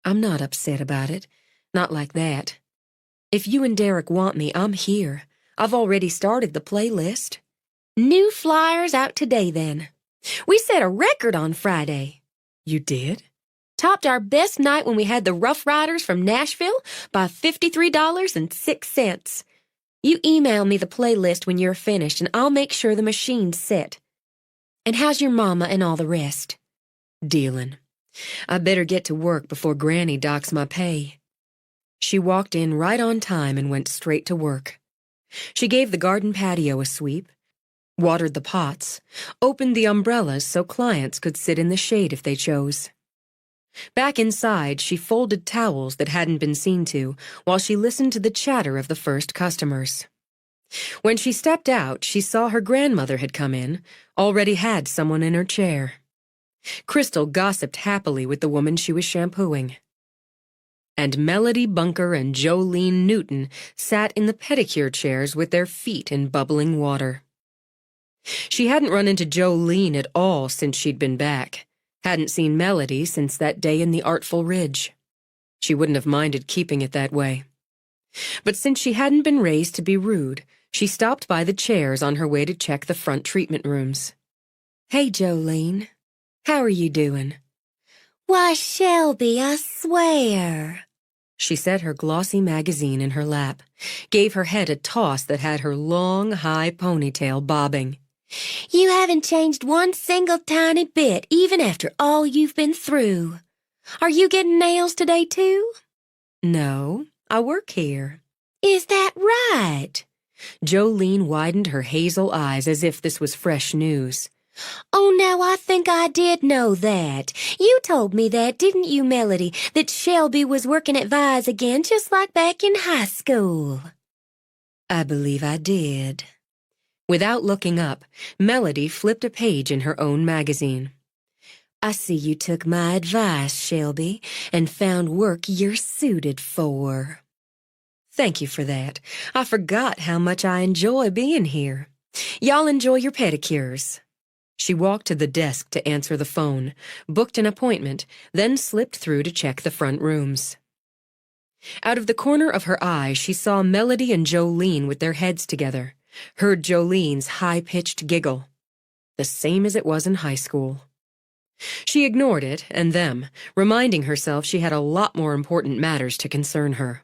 E: I'm not upset about it. Not like that. If you and Derek want me, I'm here. I've already started the playlist. New flyers out today, then. We set a record on Friday. You did? Topped our best night when we had the Rough Riders from Nashville by $53.06. You email me the playlist when you're finished, and I'll make sure the machine's set. And how's your mama and all the rest? Dealin'. I better get to work before Granny docks my pay. She walked in right on time and went straight to work. She gave the garden patio a sweep, watered the pots, opened the umbrellas so clients could sit in the shade if they chose. Back inside, she folded towels that hadn't been seen to while she listened to the chatter of the first customers. When she stepped out, she saw her grandmother had come in, already had someone in her chair. Crystal gossiped happily with the woman she was shampooing. And Melody Bunker and Jolene Newton sat in the pedicure chairs with their feet in bubbling water. She hadn't run into Jolene at all since she'd been back. Hadn't seen Melody since that day in the Artful Ridge. She wouldn't have minded keeping it that way. But since she hadn't been raised to be rude, she stopped by the chairs on her way to check the front treatment rooms. Hey, Jolene. How are you doing? Why, Shelby, I swear. She set her glossy magazine in her lap, gave her head a toss that had her long, high ponytail bobbing. You haven't changed one single tiny bit, even after all you've been through. Are you getting nails today, too? No, I work here. Is that right? Jolene widened her hazel eyes as if this was fresh news. Oh, now I think I did know that. You told me that, didn't you, Melody, that Shelby was working at Vi's again just like back in high school? I believe I did. Without looking up, Melody flipped a page in her own magazine. I see you took my advice, Shelby, and found work you're suited for. Thank you for that. I forgot how much I enjoy being here. Y'all enjoy your pedicures. She walked to the desk to answer the phone, booked an appointment, then slipped through to check the front rooms. Out of the corner of her eye, she saw Melody and Jolene with their heads together, heard Jolene's high-pitched giggle, the same as it was in high school. She ignored it and them, reminding herself she had a lot more important matters to concern her.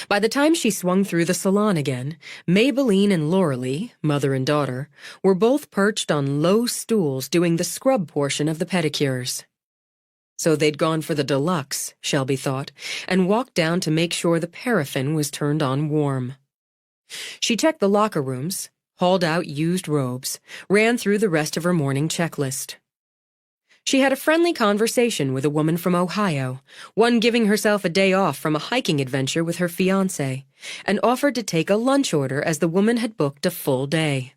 E: By the time she swung through the salon again, Maybelline and Lauralee, mother and daughter, were both perched on low stools doing the scrub portion of the pedicures. So they'd gone for the deluxe, Shelby thought, and walked down to make sure the paraffin was turned on warm. She checked the locker rooms, hauled out used robes, ran through the rest of her morning checklist.
A: She had a friendly conversation with a woman from Ohio, one giving herself a day off from a hiking adventure with her fiancé, and offered to take a lunch order as the woman had booked a full day.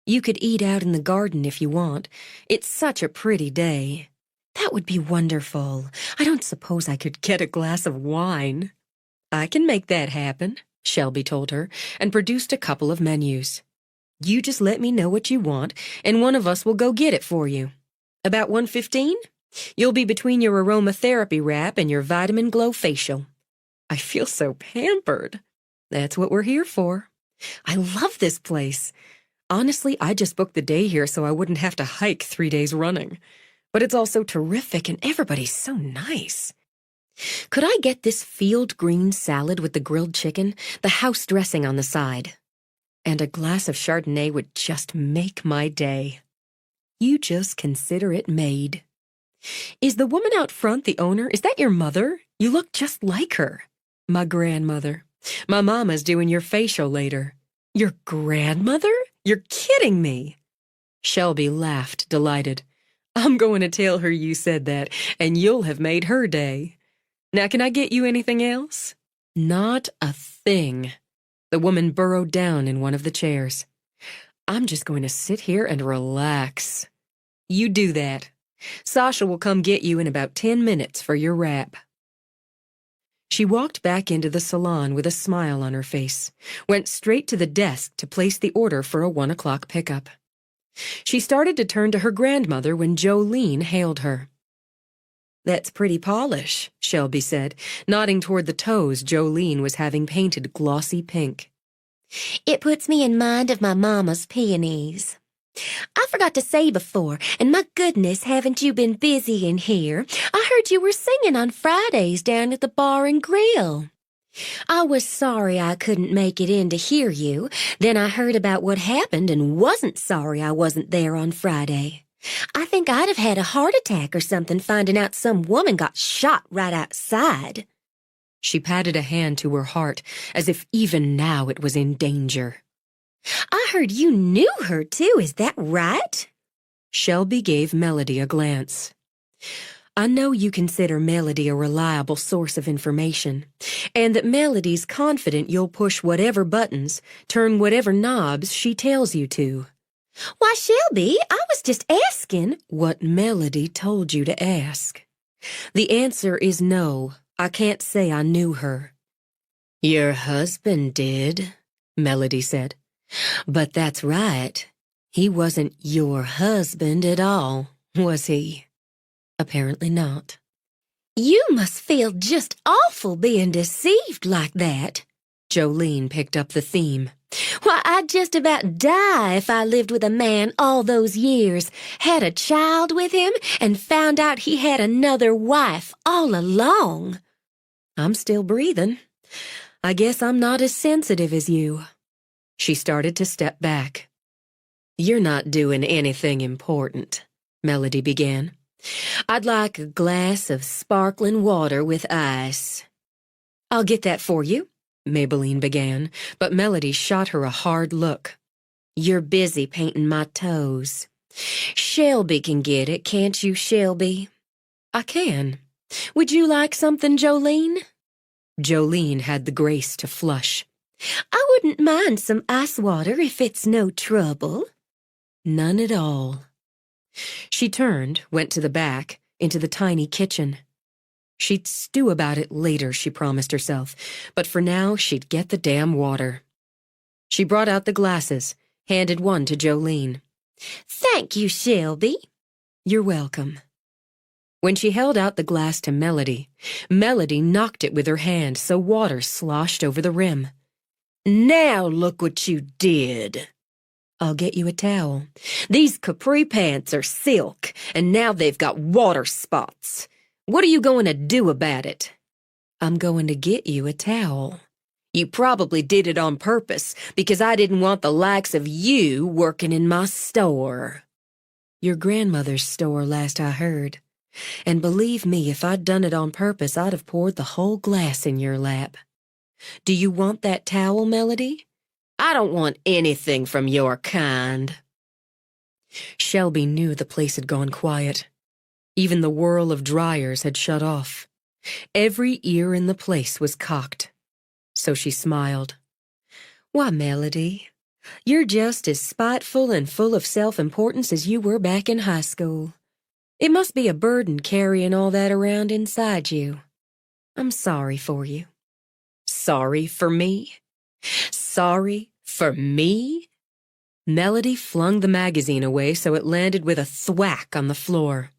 A: "You could eat out in the garden if you want. It's such a pretty day." "That would be wonderful. I don't suppose I could get a glass of wine." "I can make that happen," Shelby told her, and produced a couple of menus. "You just let me know what you want, and one of us will go get it for you. About 1:15? You'll be between your aromatherapy wrap and your vitamin glow facial." I feel so pampered. That's what we're here for. I love this place. Honestly, I just booked the day here so I wouldn't have to hike 3 days running. But it's all so terrific and everybody's so nice. Could I get this field green salad with the grilled chicken, the house dressing on the side? And a glass of Chardonnay would just make my day. You just consider it made. "Is the woman out front the owner? Is that your mother? You look just like her." "My grandmother. My mama's doing your facial later." "Your grandmother? You're kidding me." Shelby laughed, delighted. "I'm going to tell her you said that, and you'll have made her day. Now, can I get you anything else?" "Not a thing." The woman burrowed down in one of the chairs. "I'm just going to sit here and relax." "You do that. Sasha will come get you in about 10 minutes for your wrap." She walked back into the salon with a smile on her face, went straight to the desk to place the order for a 1 o'clock pickup. She started to turn to her grandmother when Jolene hailed her. "That's pretty polish," Shelby said, nodding toward the toes Jolene was having painted glossy pink.
B: It puts me in mind of my mama's peonies. I forgot to say before, and my goodness, haven't you been busy in here? I heard you were singing on Fridays down at the bar and grill. I was sorry I couldn't make it in to hear you. Then I heard about what happened and wasn't sorry I wasn't there on Friday. I think I'd have had a heart attack or something finding out some woman got shot right outside."
A: She patted a hand to her heart, as if even now it was in danger.
B: I heard you knew her, too. Is that right?
A: Shelby gave Melody a glance. "I know you consider Melody a reliable source of information, and that Melody's confident you'll push whatever buttons, turn whatever knobs she tells you to."
B: "Why, Shelby, I was just asking."
A: "What Melody told you to ask. The answer is no. I can't say I knew her." "Your husband did," Melody said. "But that's right. He wasn't your husband at all, was he?" "Apparently not."
B: "You must feel just awful being deceived like that."
A: Jolene picked up the theme.
B: "Why, I'd just about die if I lived with a man all those years, had a child with him, and found out he had another wife all along."
A: "I'm still breathing. I guess I'm not as sensitive as you." She started to step back. "You're not doing anything important," Melody began. "I'd like a glass of sparkling water with ice." "I'll get that for you," Maybelline began, but Melody shot her a hard look. "You're busy painting my toes." "Shelby can get it, can't you, Shelby?" "I can. Would you like something, Jolene?" Jolene had the grace to flush.
B: "I wouldn't mind some ice water if it's no trouble."
A: "None at all." She turned, went to the back, into the tiny kitchen. She'd stew about it later, she promised herself, but for now she'd get the damn water. She brought out the glasses, handed one to Jolene.
B: "Thank you, Shelby."
A: "You're welcome." When she held out the glass to Melody, Melody knocked it with her hand so water sloshed over the rim. "Now look what you did." "I'll get you a towel." "These capri pants are silk, and now they've got water spots. What are you going to do about it?" "I'm going to get you a towel." "You probably did it on purpose, because I didn't want the likes of you working in my store." "Your grandmother's store, last I heard. And believe me, if I'd done it on purpose, I'd have poured the whole glass in your lap. Do you want that towel, Melody?" "I don't want anything from your kind." Shelby knew the place had gone quiet. Even the whirl of dryers had shut off. Every ear in the place was cocked. So she smiled. Why, Melody, you're just as spiteful and full of self-importance as you were back in high school. It must be a burden carrying all that around inside you. I'm sorry for you. Sorry for me? Sorry for me? Melody flung the magazine away so it landed with a thwack on the floor.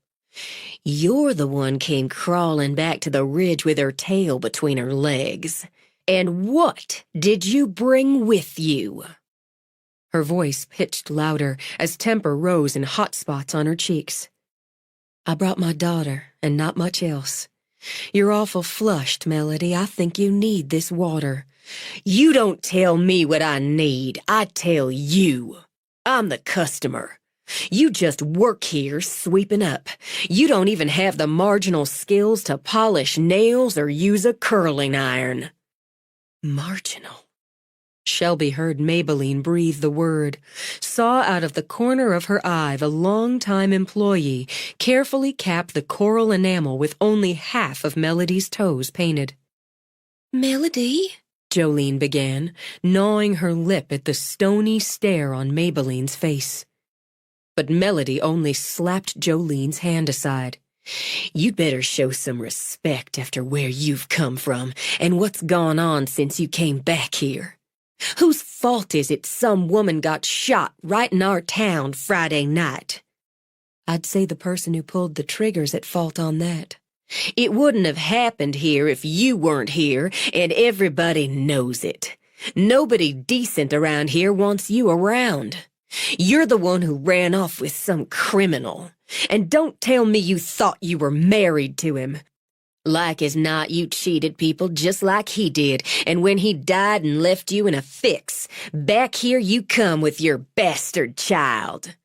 A: You're the one came crawling back to the ridge with her tail between her legs. And what did you bring with you? Her voice pitched louder as temper rose in hot spots on her cheeks. I brought my daughter, and not much else. You're awful flushed, Melody. I think you need this water. You don't tell me what I need. I tell you. I'm the customer. You just work here sweeping up. You don't even have the marginal skills to polish nails or use a curling iron. Marginal. Shelby heard Maybelline breathe the word, saw out of the corner of her eye the long-time employee carefully cap the coral enamel with only half of Melody's toes painted. Melody, Jolene began, gnawing her lip at the stony stare on Maybelline's face. But Melody only slapped Jolene's hand aside. You'd better show some respect after where you've come from and what's gone on since you came back here. Whose fault is it some woman got shot right in our town Friday night? I'd say the person who pulled the trigger's at fault on that. It wouldn't have happened here if you weren't here, and everybody knows it. Nobody decent around here wants you around. You're the one who ran off with some criminal. And don't tell me you thought you were married to him. Like as not, you cheated people just like he did, and when he died and left you in a fix, back here you come with your bastard child.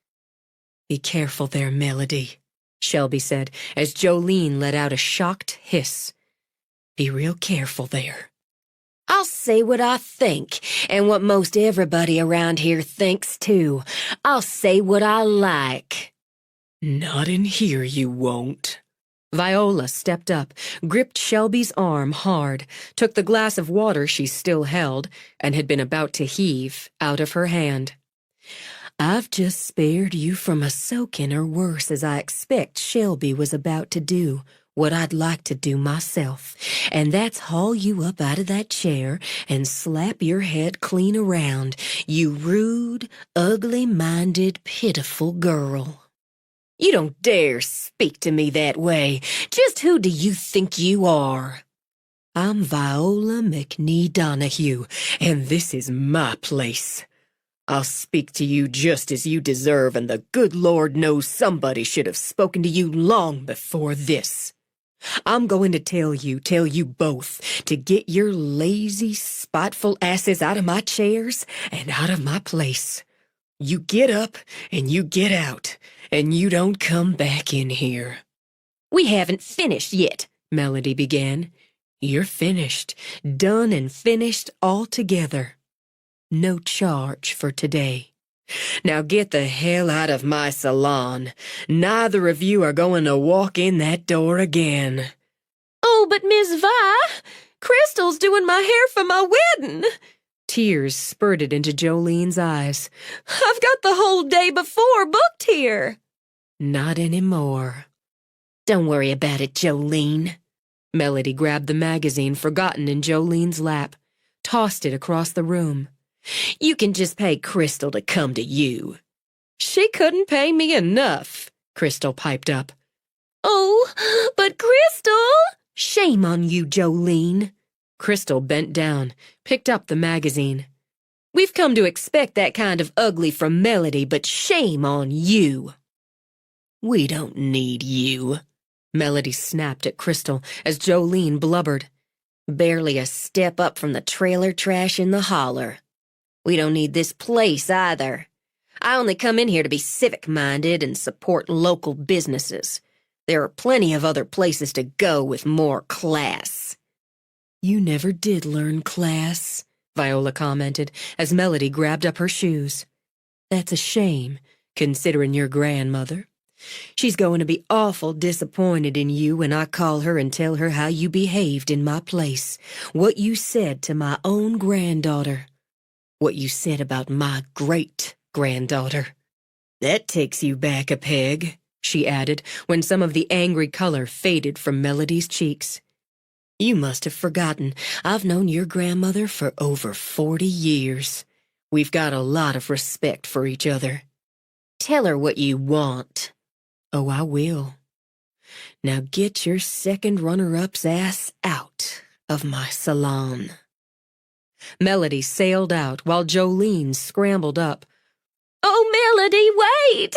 A: Be careful there, Melody, Shelby said, as Jolene let out a shocked hiss. Be real careful there. I'll say what I think, and what most everybody around here thinks, too. I'll say what I like. Not in here, you won't. Viola stepped up, gripped Shelby's arm hard, took the glass of water she still held, and had been about to heave, out of her hand. I've just spared you from a soaking or worse, as I expect Shelby was about to do, what I'd like to do myself, and that's haul you up out of that chair and slap your head clean around, you rude, ugly-minded, pitiful girl. You don't dare speak to me that way. Just who do you think you are? I'm Viola McNee Donahue, and this is my place. I'll speak to you just as you deserve, and the good Lord knows somebody should have spoken to you long before this. I'm going to tell you both, to get your lazy, spiteful asses out of my chairs and out of my place. You get up and you get out, and you don't come back in here. We haven't finished yet, Melody began. You're finished, done and finished altogether. No charge for today. Now get the hell out of my salon. Neither of you are going to walk in that door again. Oh, but Miss Vi, Crystal's doing my hair for my wedding. Tears spurted into Jolene's eyes. I've got the whole day before booked here. Not anymore. Don't worry about it, Jolene. Melody grabbed the magazine forgotten in Jolene's lap, tossed it across the room. You can just pay Crystal to come to you. She couldn't pay me enough, Crystal piped up. Oh, but Crystal! Shame on you, Jolene. Crystal bent down, picked up the magazine. We've come to expect that kind of ugly from Melody, but shame on you. We don't need you, Melody snapped at Crystal as Jolene blubbered. Barely a step up from the trailer trash in the holler. We don't need this place either. I only come in here to be civic-minded and support local businesses. There are plenty of other places to go with more class. You never did learn class, Viola commented as Melody grabbed up her shoes. That's a shame, considering your grandmother.
E: She's going to be awful disappointed in you when I call her and tell her how you behaved in my place, what you said to my own granddaughter, what you said about my great-granddaughter. That takes you back a peg, she added, when some of the angry color faded from Melody's cheeks. You must have forgotten. I've known your grandmother for over 40 years. We've got a lot of respect for each other. Tell her what you want. Oh, I will. Now get your second runner-up's ass out of my salon. Melody sailed out while Jolene scrambled up. Oh, Melody, wait!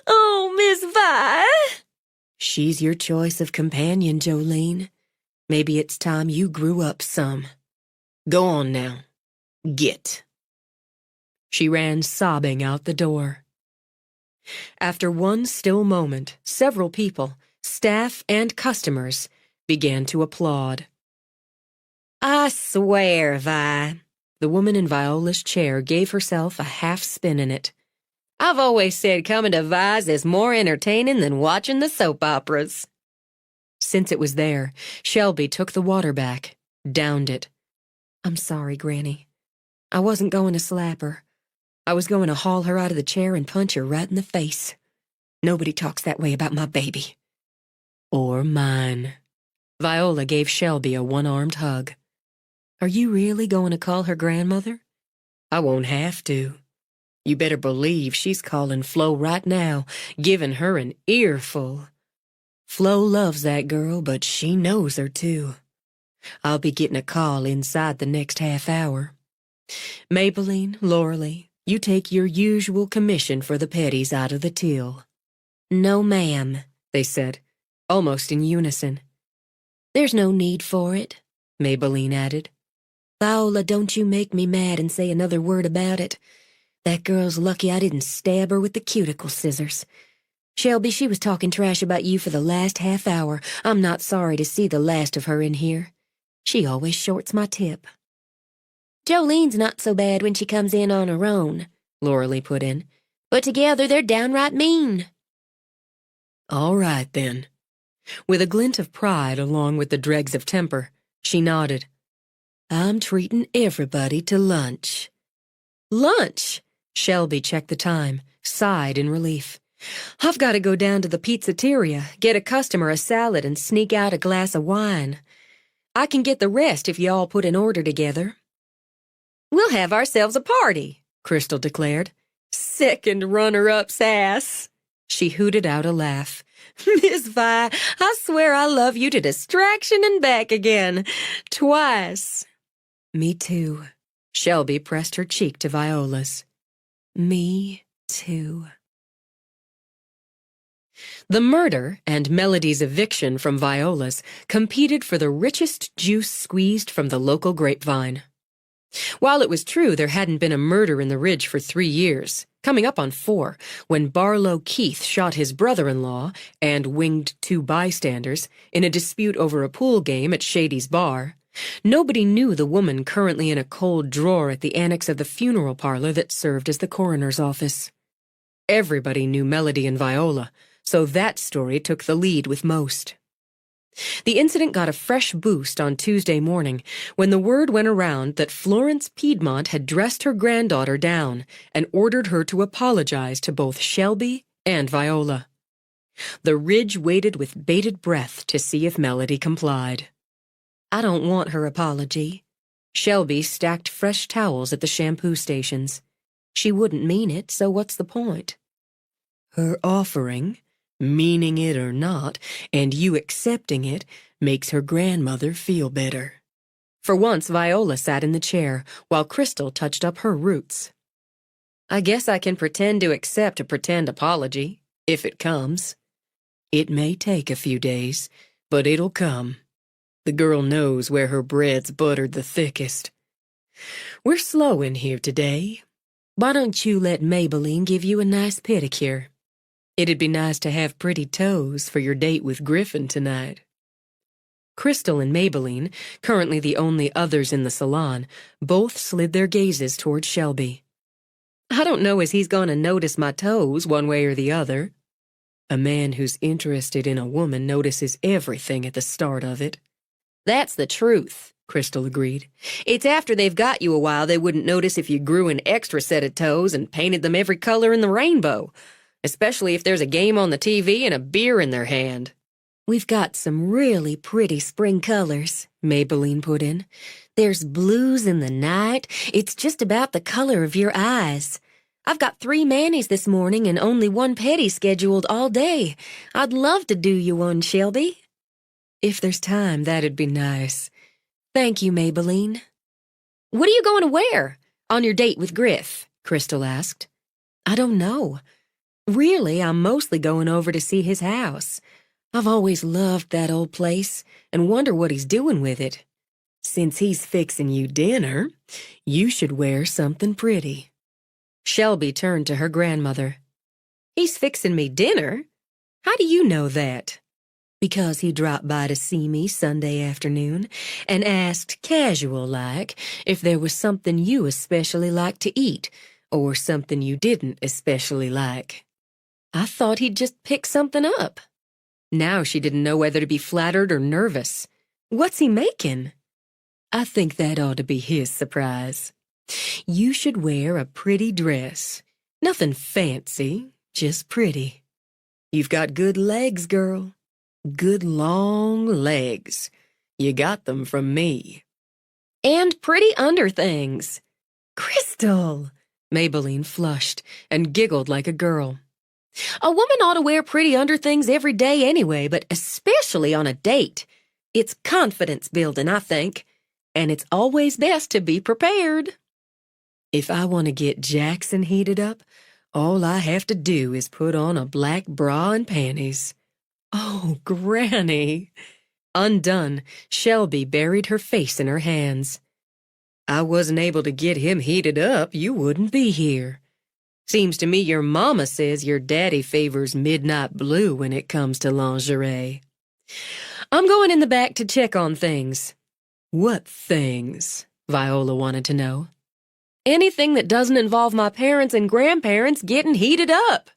E: Oh, Miss Vi! She's your choice of companion, Jolene. Maybe it's time you grew up some. Go on now. Get. She ran sobbing out the door. After one still moment, several people, staff and customers, began to applaud. I swear, Vi. The woman in Viola's chair gave herself a half spin in it. I've always said coming to Vi's is more entertaining than watching the soap operas. Since it was there, Shelby took the water back, downed it. I'm sorry, Granny. I wasn't going to slap her. I was going to haul her out of the chair and punch her right in the face. Nobody talks that way about my baby. Or mine. Viola gave Shelby a one-armed hug. Are you really going to call her grandmother? I won't have to. You better believe she's calling Flo right now, giving her an earful. Flo loves that girl, but she knows her too. I'll be getting a call inside the next half hour. Maybelline, Loralee, you take your usual commission for the petties out of the till. No, ma'am, they said, almost in unison. There's no need for it, Maybelline added. Viola, don't you make me mad and say another word about it. That girl's lucky I didn't stab her with the cuticle scissors. Shelby, she was talking trash about you for the last half hour. I'm not sorry to see the last of her in here. She always shorts my tip. Jolene's not so bad when she comes in on her own, Loralee put in. But together they're downright mean. All right, then. With a glint of pride along with the dregs of temper, she nodded. I'm treating everybody to lunch. Lunch? Shelby checked the time, sighed in relief. I've got to go down to the pizzeria, get a customer a salad, and sneak out a glass of wine. I can get the rest if you all put an order together. We'll have ourselves a party, Crystal declared. Second runner-up's ass. She hooted out a laugh. Miss Vi, I swear I love you to distraction and back again. Twice. Me too. Shelby pressed her cheek to Viola's. Me too. The murder and Melody's eviction from Viola's competed for the richest juice squeezed from the local grapevine. While it was true there hadn't been a murder in the Ridge for 3 years, coming up on 4, when Barlow Keith shot his brother-in-law and winged 2 bystanders in a dispute over a pool game at Shady's bar, nobody knew the woman currently in a cold drawer at the annex of the funeral parlor that served as the coroner's office. Everybody knew Melody and Viola, so that story took the lead with most. The incident got a fresh boost on Tuesday morning when the word went around that Florence Piedmont had dressed her granddaughter down and ordered her to apologize to both Shelby and Viola. The Ridge waited with bated breath to see if Melody complied. I don't want her apology. Shelby stacked fresh towels at the shampoo stations. She wouldn't mean it, so what's the point? Her offering, meaning it or not, and you accepting it, makes her grandmother feel better. For once, Viola sat in the chair, while Crystal touched up her roots. I guess I can pretend to accept a pretend apology, if it comes. It may take a few days, but it'll come. The girl knows where her bread's buttered the thickest. We're slow in here today. Why don't you let Maybelline give you a nice pedicure? It'd be nice to have pretty toes for your date with Griffin tonight. Crystal and Maybelline, currently the only others in the salon, both slid their gazes toward Shelby. I don't know as he's going to notice my toes one way or the other.
D: A man who's interested in a woman notices everything at the start of it.
E: That's the truth, Crystal agreed. It's after they've got you a while they wouldn't notice if you grew an extra set of toes and painted them every color in the rainbow, especially if there's a game on the TV and a beer in their hand.
A: We've got some really pretty spring colors, Maybelline put in. There's blues in the night. It's just about the color of your eyes. I've got 3 manis this morning and only 1 pedi scheduled all day. I'd love to do you one, Shelby.
D: If there's time, that'd be nice.
A: Thank you, Maybelline.
E: What are you going to wear on your date with Griff? Crystal asked.
A: I don't know. Really, I'm mostly going over to see his house. I've always loved that old place and wonder what he's doing with it. Since he's fixing you dinner, you should wear something pretty.
E: Shelby turned to her grandmother.
A: He's fixing me dinner? How do you know that? Because he dropped by to see me Sunday afternoon and asked casual-like if there was something you especially liked to eat or something you didn't especially like. I thought he'd just pick something up.
E: Now she didn't know whether to be flattered or nervous.
A: What's he making? I think that ought to be his surprise. You should wear a pretty dress. Nothing fancy, just pretty. You've got good legs, girl. Good long legs. You got them from me.
E: And pretty underthings.
A: Crystal! Maybelline flushed and giggled like a girl.
E: A woman ought to wear pretty underthings every day anyway, but especially on a date. It's confidence building, I think. And it's always best to be prepared.
A: If I want to get Jackson heated up, all I have to do is put on a black bra and panties. Oh, Granny!
D: Undone, Shelby buried her face in her hands.
A: I wasn't able to get him heated up, you wouldn't be here. Seems to me your mama says your daddy favors midnight blue when it comes to lingerie. I'm going in the back to check on things. What things? Viola wanted to know.
E: Anything that doesn't involve my parents and grandparents getting heated up.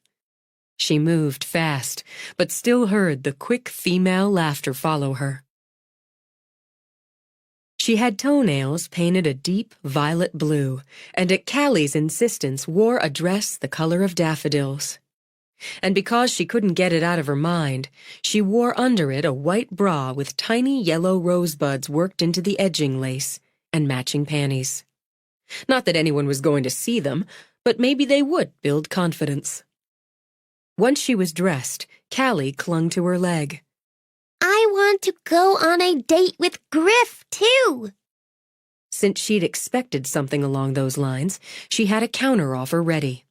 D: She moved fast, but still heard the quick female laughter follow her. She had toenails painted a deep violet blue, and at Callie's insistence wore a dress the color of daffodils. And because she couldn't get it out of her mind, she wore under it a white bra with tiny yellow rosebuds worked into the edging lace and matching panties. Not that anyone was going to see them, but maybe they would build confidence. Once she was dressed, Callie clung to her leg.
B: I want to go on a date with Griff, too.
D: Since she'd expected something along those lines, she had a counteroffer ready.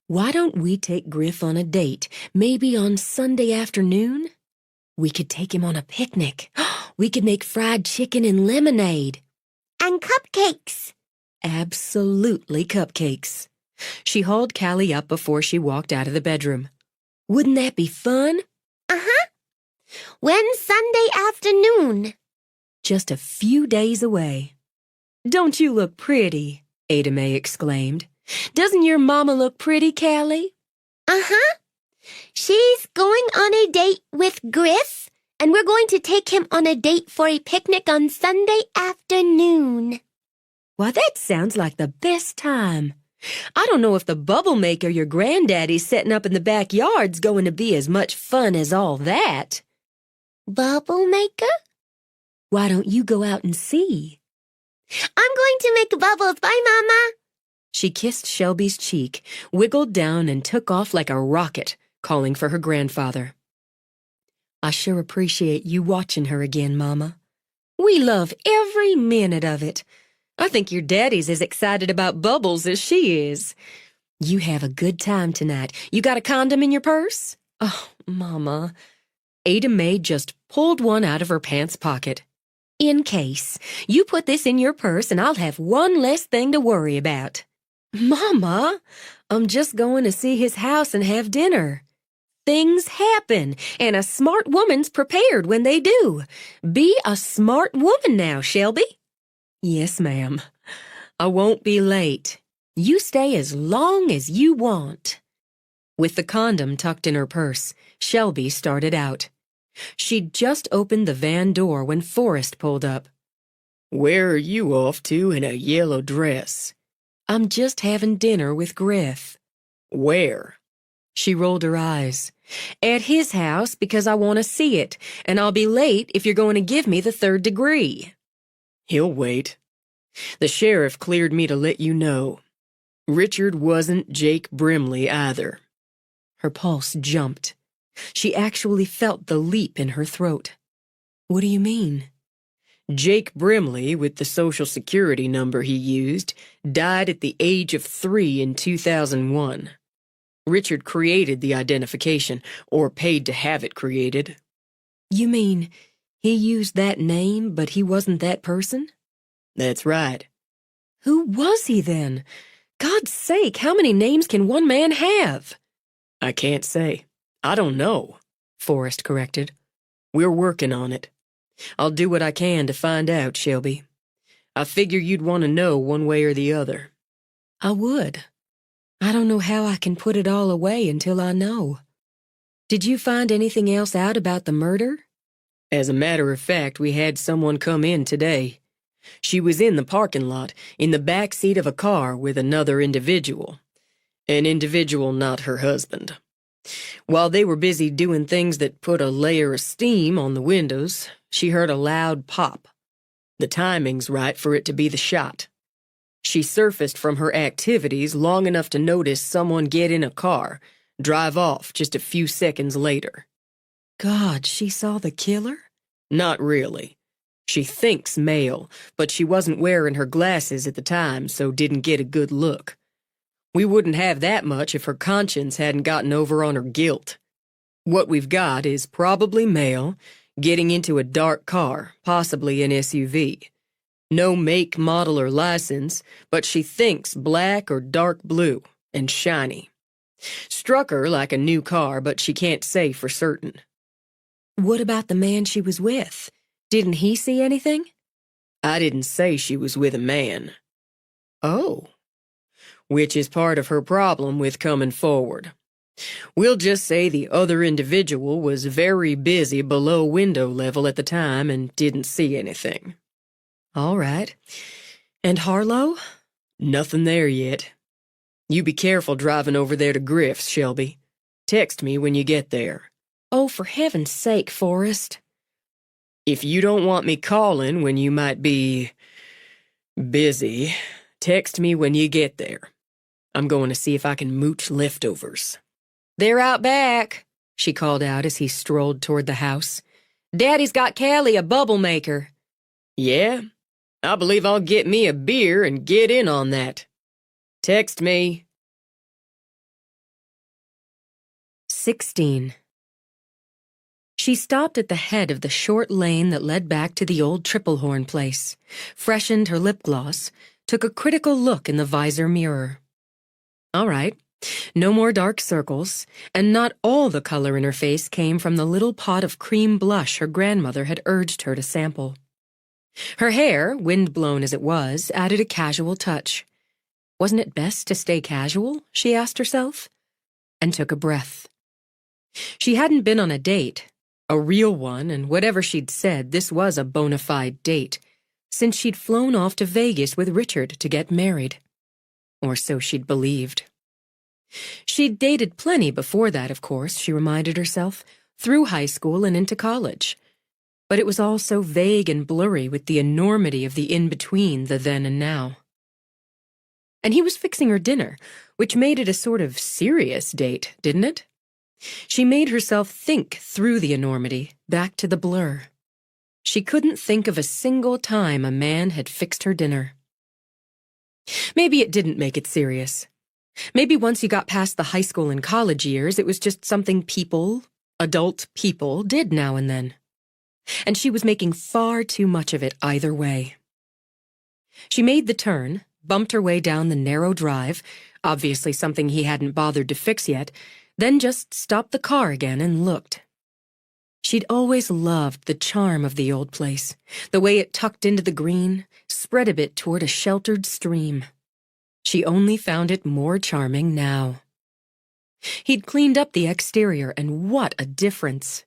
A: Why don't we take Griff on a date, maybe on Sunday afternoon? We could take him on a picnic. We could make fried chicken and lemonade.
B: And cupcakes.
A: Absolutely cupcakes. She hauled Callie up before she walked out of the bedroom. Wouldn't that be fun?
B: Uh-huh. When's Sunday afternoon?
A: Just a few days away. Don't you look pretty? Ada Mae exclaimed. Doesn't your mama look pretty, Callie?
B: Uh-huh. She's going on a date with Griff, and we're going to take him on a date for a picnic on Sunday afternoon.
A: Why, that sounds like the best time. I don't know if the bubble maker your granddaddy's setting up in the backyard's going to be as much fun as all that.
B: Bubble maker?
A: Why don't you go out and see?
B: I'm going to make bubbles. Bye, Mama.
D: She kissed Shelby's cheek, wiggled down, and took off like a rocket, calling for her grandfather.
A: I sure appreciate you watching her again, Mama. We love every minute of it. I think your daddy's as excited about Bubbles as she is. You have a good time tonight. You got a condom in your purse?
D: Oh, Mama. Ada Mae just pulled one out of her pants pocket.
A: In case. You put this in your purse and I'll have one less thing to worry about. Mama, I'm just going to see his house and have dinner. Things happen, and a smart woman's prepared when they do. Be a smart woman now, Shelby.
D: Yes, ma'am. I won't be late.
A: You stay as long as you want. With the condom tucked in her purse, Shelby started out. She'd just opened the van door when Forrest pulled up.
D: Where are you off to in a yellow dress?
A: I'm just having dinner with Griff.
D: Where?
A: She rolled her eyes. At his house because I want to see it, and I'll be late if you're going to give me the 3rd degree.
D: He'll wait. The sheriff cleared me to let you know. Richard wasn't Jake Brimley either.
A: Her pulse jumped. She actually felt the leap in her throat. What do you mean?
D: Jake Brimley, with the Social Security number he used, died at the age of 3 in 2001. Richard created the identification, or paid to have it created.
A: You mean he used that name, but he wasn't that person?
D: That's right.
A: Who was he then? God's sake, how many names can one man have?
D: I can't say. I don't know,
A: Forrest corrected.
D: We're working on it. I'll do what I can to find out, Shelby. I figure you'd want to know one way or the other.
A: I would. I don't know how I can put it all away until I know. Did you find anything else out about the murder?
D: As a matter of fact, we had someone come in today. She was in the parking lot, in the back seat of a car with another individual. An individual not her husband. While they were busy doing things that put a layer of steam on the windows, she heard a loud pop. The timing's right for it to be the shot. She surfaced from her activities long enough to notice someone get in a car, drive off just a few seconds later.
A: God, she saw the killer?
D: Not really. She thinks male, but she wasn't wearing her glasses at the time, so didn't get a good look. We wouldn't have that much if her conscience hadn't gotten over on her guilt. What we've got is probably male, getting into a dark car, possibly an SUV. No make, model, or license, but she thinks black or dark blue, and shiny. Struck her like a new car, but she can't say for certain.
A: What about the man she was with? Didn't he see anything?
D: I didn't say she was with a man. Oh. Which is part of her problem with coming forward. We'll just say the other individual was very busy below window level at the time and didn't see anything.
A: All right. And Harlow?
D: Nothing there yet. You be careful driving over there to Griff's, Shelby. Text me when you get there.
A: Oh, for heaven's sake, Forrest.
D: If you don't want me calling when you might be busy, text me when you get there. I'm going to see if I can mooch leftovers.
A: They're out back, she called out as he strolled toward the house. Daddy's got Callie a bubble maker.
D: Yeah? I believe I'll get me a beer and get in on that. Text me.
A: 16. She stopped at the head of the short lane that led back to the old Triplehorn place, freshened her lip gloss, took a critical look in the visor mirror. All right, no more dark circles, and not all the color in her face came from the little pot of cream blush her grandmother had urged her to sample. Her hair, wind-blown as it was, added a casual touch. Wasn't it best to stay casual, she asked herself, and took a breath. She hadn't been on a date, a real one, and whatever she'd said, this was a bona fide date, since she'd flown off to Vegas with Richard to get married. Or so she'd believed. She'd dated plenty before that, of course, she reminded herself, through high school and into college. But it was all so vague and blurry with the enormity of the in-between, the then and now. And he was fixing her dinner, which made it a sort of serious date, didn't it? She made herself think through the enormity, back to the blur. She couldn't think of a single time a man had fixed her dinner. Maybe it didn't make it serious. Maybe once you got past the high school and college years, it was just something people, adult people, did now and then. And she was making far too much of it either way. She made the turn, bumped her way down the narrow drive, obviously something he hadn't bothered to fix yet, then just stopped the car again and looked. She'd always loved the charm of the old place, the way it tucked into the green, spread a bit toward a sheltered stream. She only found it more charming now. He'd cleaned up the exterior, and what a difference!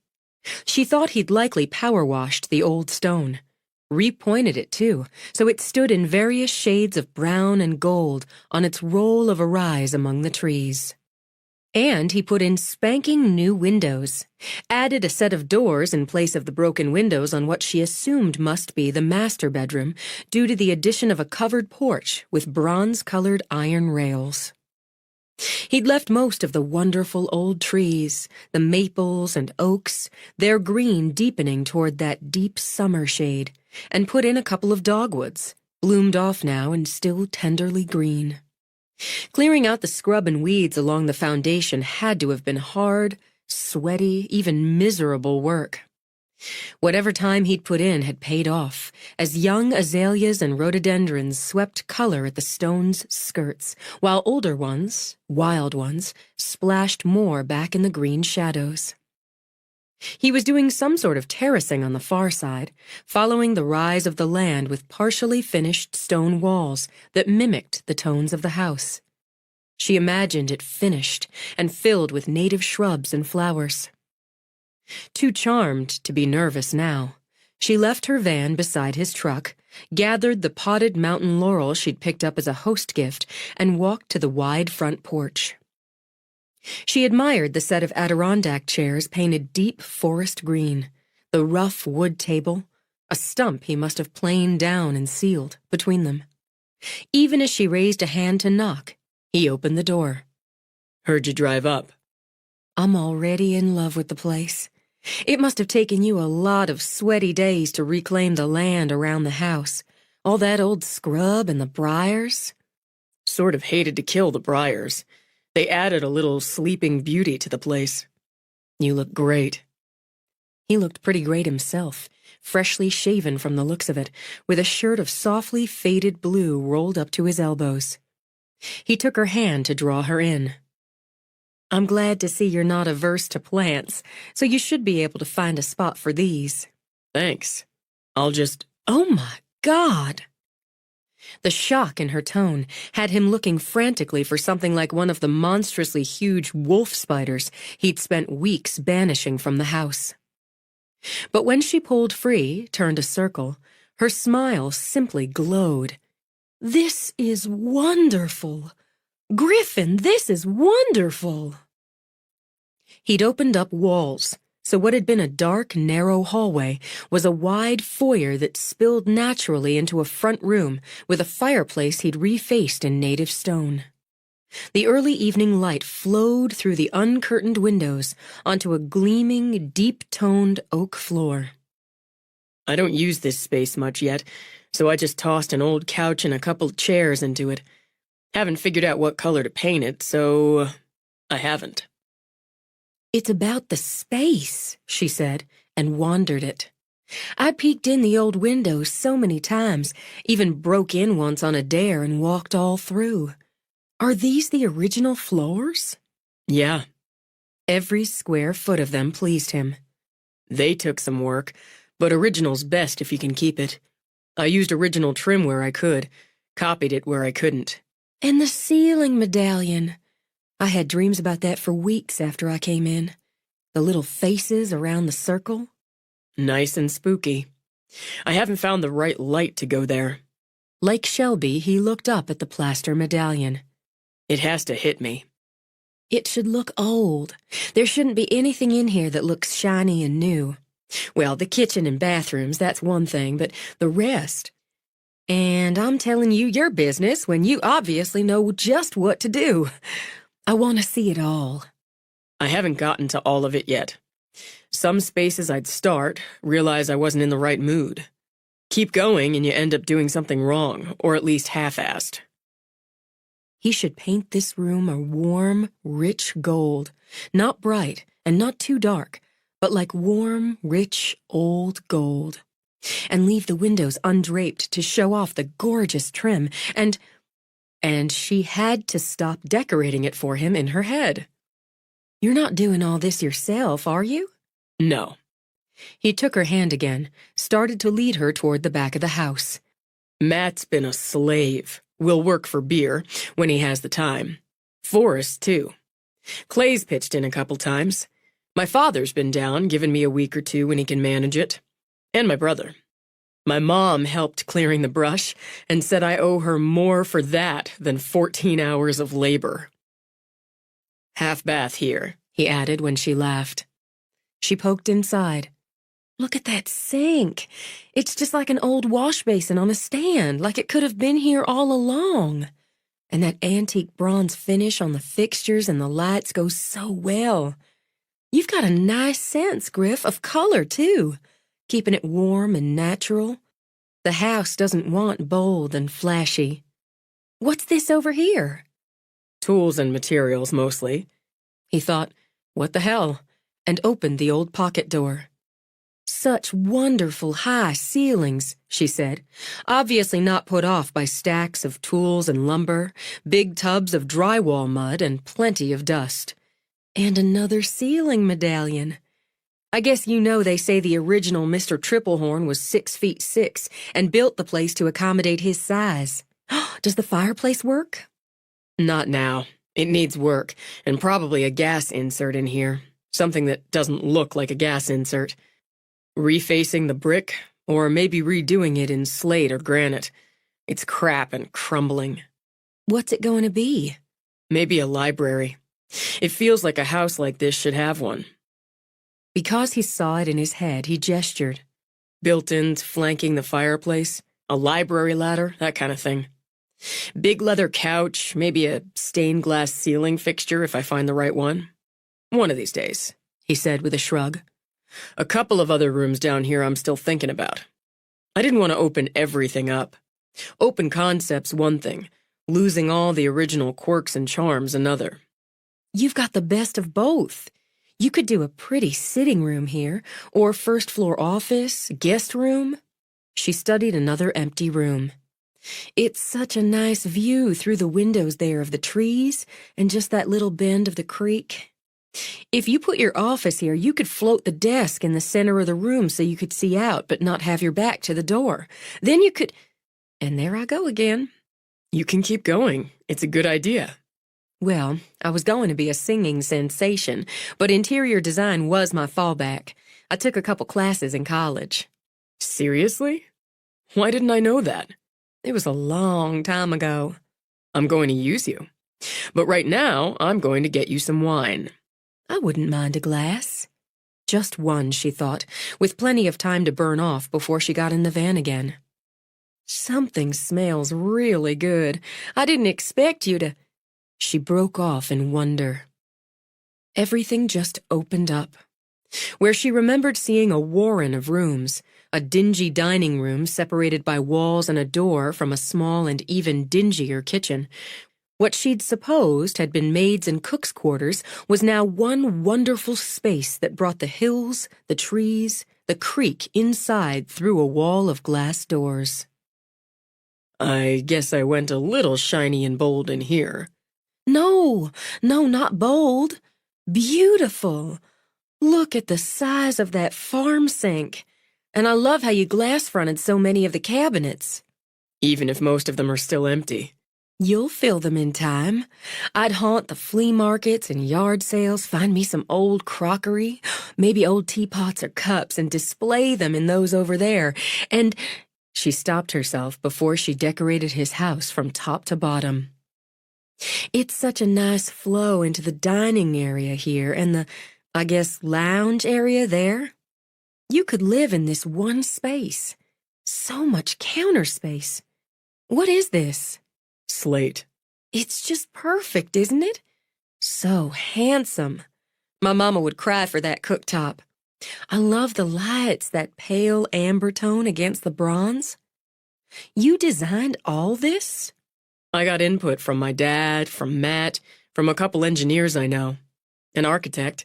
A: She thought he'd likely power-washed the old stone. Repointed it, too, so it stood in various shades of brown and gold on its roll of a rise among the trees. And he put in spanking new windows, added a set of doors in place of the broken windows on what she assumed must be the master bedroom due to the addition of a covered porch with bronze-colored iron rails. He'd left most of the wonderful old trees, the maples and oaks, their green deepening toward that deep summer shade, and put in a couple of dogwoods, bloomed off now and still tenderly green. Clearing out the scrub and weeds along the foundation had to have been hard, sweaty, even miserable work. Whatever time he'd put in had paid off, as young azaleas and rhododendrons swept color at the stone's skirts, while older ones, wild ones, splashed more back in the green shadows. He was doing some sort of terracing on the far side, following the rise of the land with partially finished stone walls that mimicked the tones of the house. She imagined it finished and filled with native shrubs and flowers. Too charmed to be nervous now, she left her van beside his truck, gathered the potted mountain laurel she'd picked up as a host gift, and walked to the wide front porch. She admired the set of Adirondack chairs painted deep forest green, the rough wood table, a stump he must have planed down and sealed between them. Even as she raised a hand to knock, he opened the door.
D: Heard you drive up.
A: I'm already in love with the place. It must have taken you a lot of sweaty days to reclaim the land around the house. All that old scrub and the briars.
D: Sort of hated to kill the briars. They added a little sleeping beauty to the place. You look great.
A: He looked pretty great himself, freshly shaven from the looks of it, with a shirt of softly faded blue rolled up to his elbows. He took her hand to draw her in. I'm glad to see you're not averse to plants, so you should be able to find a spot for these.
D: Thanks. I'll just...
A: Oh my God! The shock in her tone had him looking frantically for something like one of the monstrously huge wolf spiders he'd spent weeks banishing from the house. But when she pulled free, turned a circle, her smile simply glowed. This is wonderful! Griffin, this is wonderful! He'd opened up walls, so what had been a dark, narrow hallway was a wide foyer that spilled naturally into a front room with a fireplace he'd refaced in native stone. The early evening light flowed through the uncurtained windows onto a gleaming, deep-toned oak floor.
D: I don't use this space much yet, so I just tossed an old couch and a couple chairs into it. Haven't figured out what color to paint it, so I haven't.
A: It's about the space, she said, and wandered it. I peeked in the old windows so many times, even broke in once on a dare and walked all through. Are these the original floors?
D: Yeah.
A: Every square foot of them pleased him.
D: They took some work, but original's best if you can keep it. I used original trim where I could, copied it where I couldn't.
A: And the ceiling medallion. I had dreams about that for weeks after I came in. The little faces around the circle.
D: Nice and spooky. I haven't found the right light to go there.
A: Like Shelby, he looked up at the plaster medallion.
D: It has to hit me.
A: It should look old. There shouldn't be anything in here that looks shiny and new. Well, the kitchen and bathrooms, that's one thing, but the rest... And I'm telling you your business when you obviously know just what to do. I want to see it all.
D: I haven't gotten to all of it yet. Some spaces I'd start, realize I wasn't in the right mood. Keep going and you end up doing something wrong, or at least half-assed.
A: He should paint this room a warm, rich gold, not bright and not too dark, but like warm, rich, old gold. And leave the windows undraped to show off the gorgeous trim, and she had to stop decorating it for him in her head. You're not doing all this yourself, are you?
D: No.
A: He took her hand again, started to lead her toward the back of the house.
D: Matt's been a slave. Will work for beer, when he has the time. Forrest, too. Clay's pitched in a couple times. My father's been down, giving me a week or two when he can manage it. And my brother. My mom helped clearing the brush and said I owe her more for that than 14 hours of labor. Half bath here, he added when she laughed.
E: She poked inside. Look at that sink. It's just like an old wash basin on a stand, like it could have been here all along. And that antique bronze finish on the fixtures and the lights goes so well. You've got a nice sense, Griff, of color, too, keeping it warm and natural. The house doesn't want bold and flashy. What's this over here?
D: Tools and materials, mostly.
E: He thought, what the hell, and opened the old pocket door. Such wonderful high ceilings, she said, obviously not put off by stacks of tools and lumber, big tubs of drywall mud, and plenty of dust. And another ceiling medallion. I guess you know they say the original Mr. Triplehorn was 6'6" and built the place to accommodate his size. Does the fireplace work?
D: Not now. It needs work, and probably a gas insert in here. Something that doesn't look like a gas insert. Refacing the brick, or maybe redoing it in slate or granite. It's crap and crumbling.
E: What's it going to be?
D: Maybe a library. It feels like a house like this should have one.
E: Because he saw it in his head, he gestured.
D: Built-ins flanking the fireplace, a library ladder, that kind of thing. Big leather couch, maybe a stained glass ceiling fixture if I find the right one. One of these days, he said with a shrug. A couple of other rooms down here I'm still thinking about. I didn't want to open everything up. Open concept's one thing, losing all the original quirks and charms another.
E: You've got the best of both. You could do a pretty sitting room here, or first-floor office, guest room. She studied another empty room. It's such a nice view through the windows there of the trees and just that little bend of the creek. If you put your office here, you could float the desk in the center of the room so you could see out but not have your back to the door. Then you could... And there I go again.
D: You can keep going. It's a good idea.
E: Well, I was going to be a singing sensation, but interior design was my fallback. I took a couple classes in college.
D: Seriously? Why didn't I know that?
E: It was a long time ago.
D: I'm going to use you. But right now, I'm going to get you some wine.
E: I wouldn't mind a glass. Just one, she thought, with plenty of time to burn off before she got in the van again. Something smells really good. I didn't expect you to... She broke off in wonder. Everything just opened up. Where she remembered seeing a warren of rooms, a dingy dining room separated by walls and a door from a small and even dingier kitchen. What she'd supposed had been maids' and cooks' quarters was now one wonderful space that brought the hills, the trees, the creek inside through a wall of glass doors.
D: I guess I went a little shiny and bold in here.
E: No, not bold. Beautiful. Look at the size of that farm sink. And I love how you glass-fronted so many of the cabinets.
D: Even if most of them are still empty.
E: You'll fill them in time. I'd haunt the flea markets and yard sales, find me some old crockery, maybe old teapots or cups, and display them in those over there. And she stopped herself before she decorated his house from top to bottom. It's such a nice flow into the dining area here and the, I guess, lounge area there. You could live in this one space. So much counter space. What is this?
D: Slate.
E: It's just perfect, isn't it? So handsome. My mama would cry for that cooktop. I love the lights, that pale amber tone against the bronze. You designed all this?
D: I got input from my dad, from Matt, from a couple engineers I know. An architect.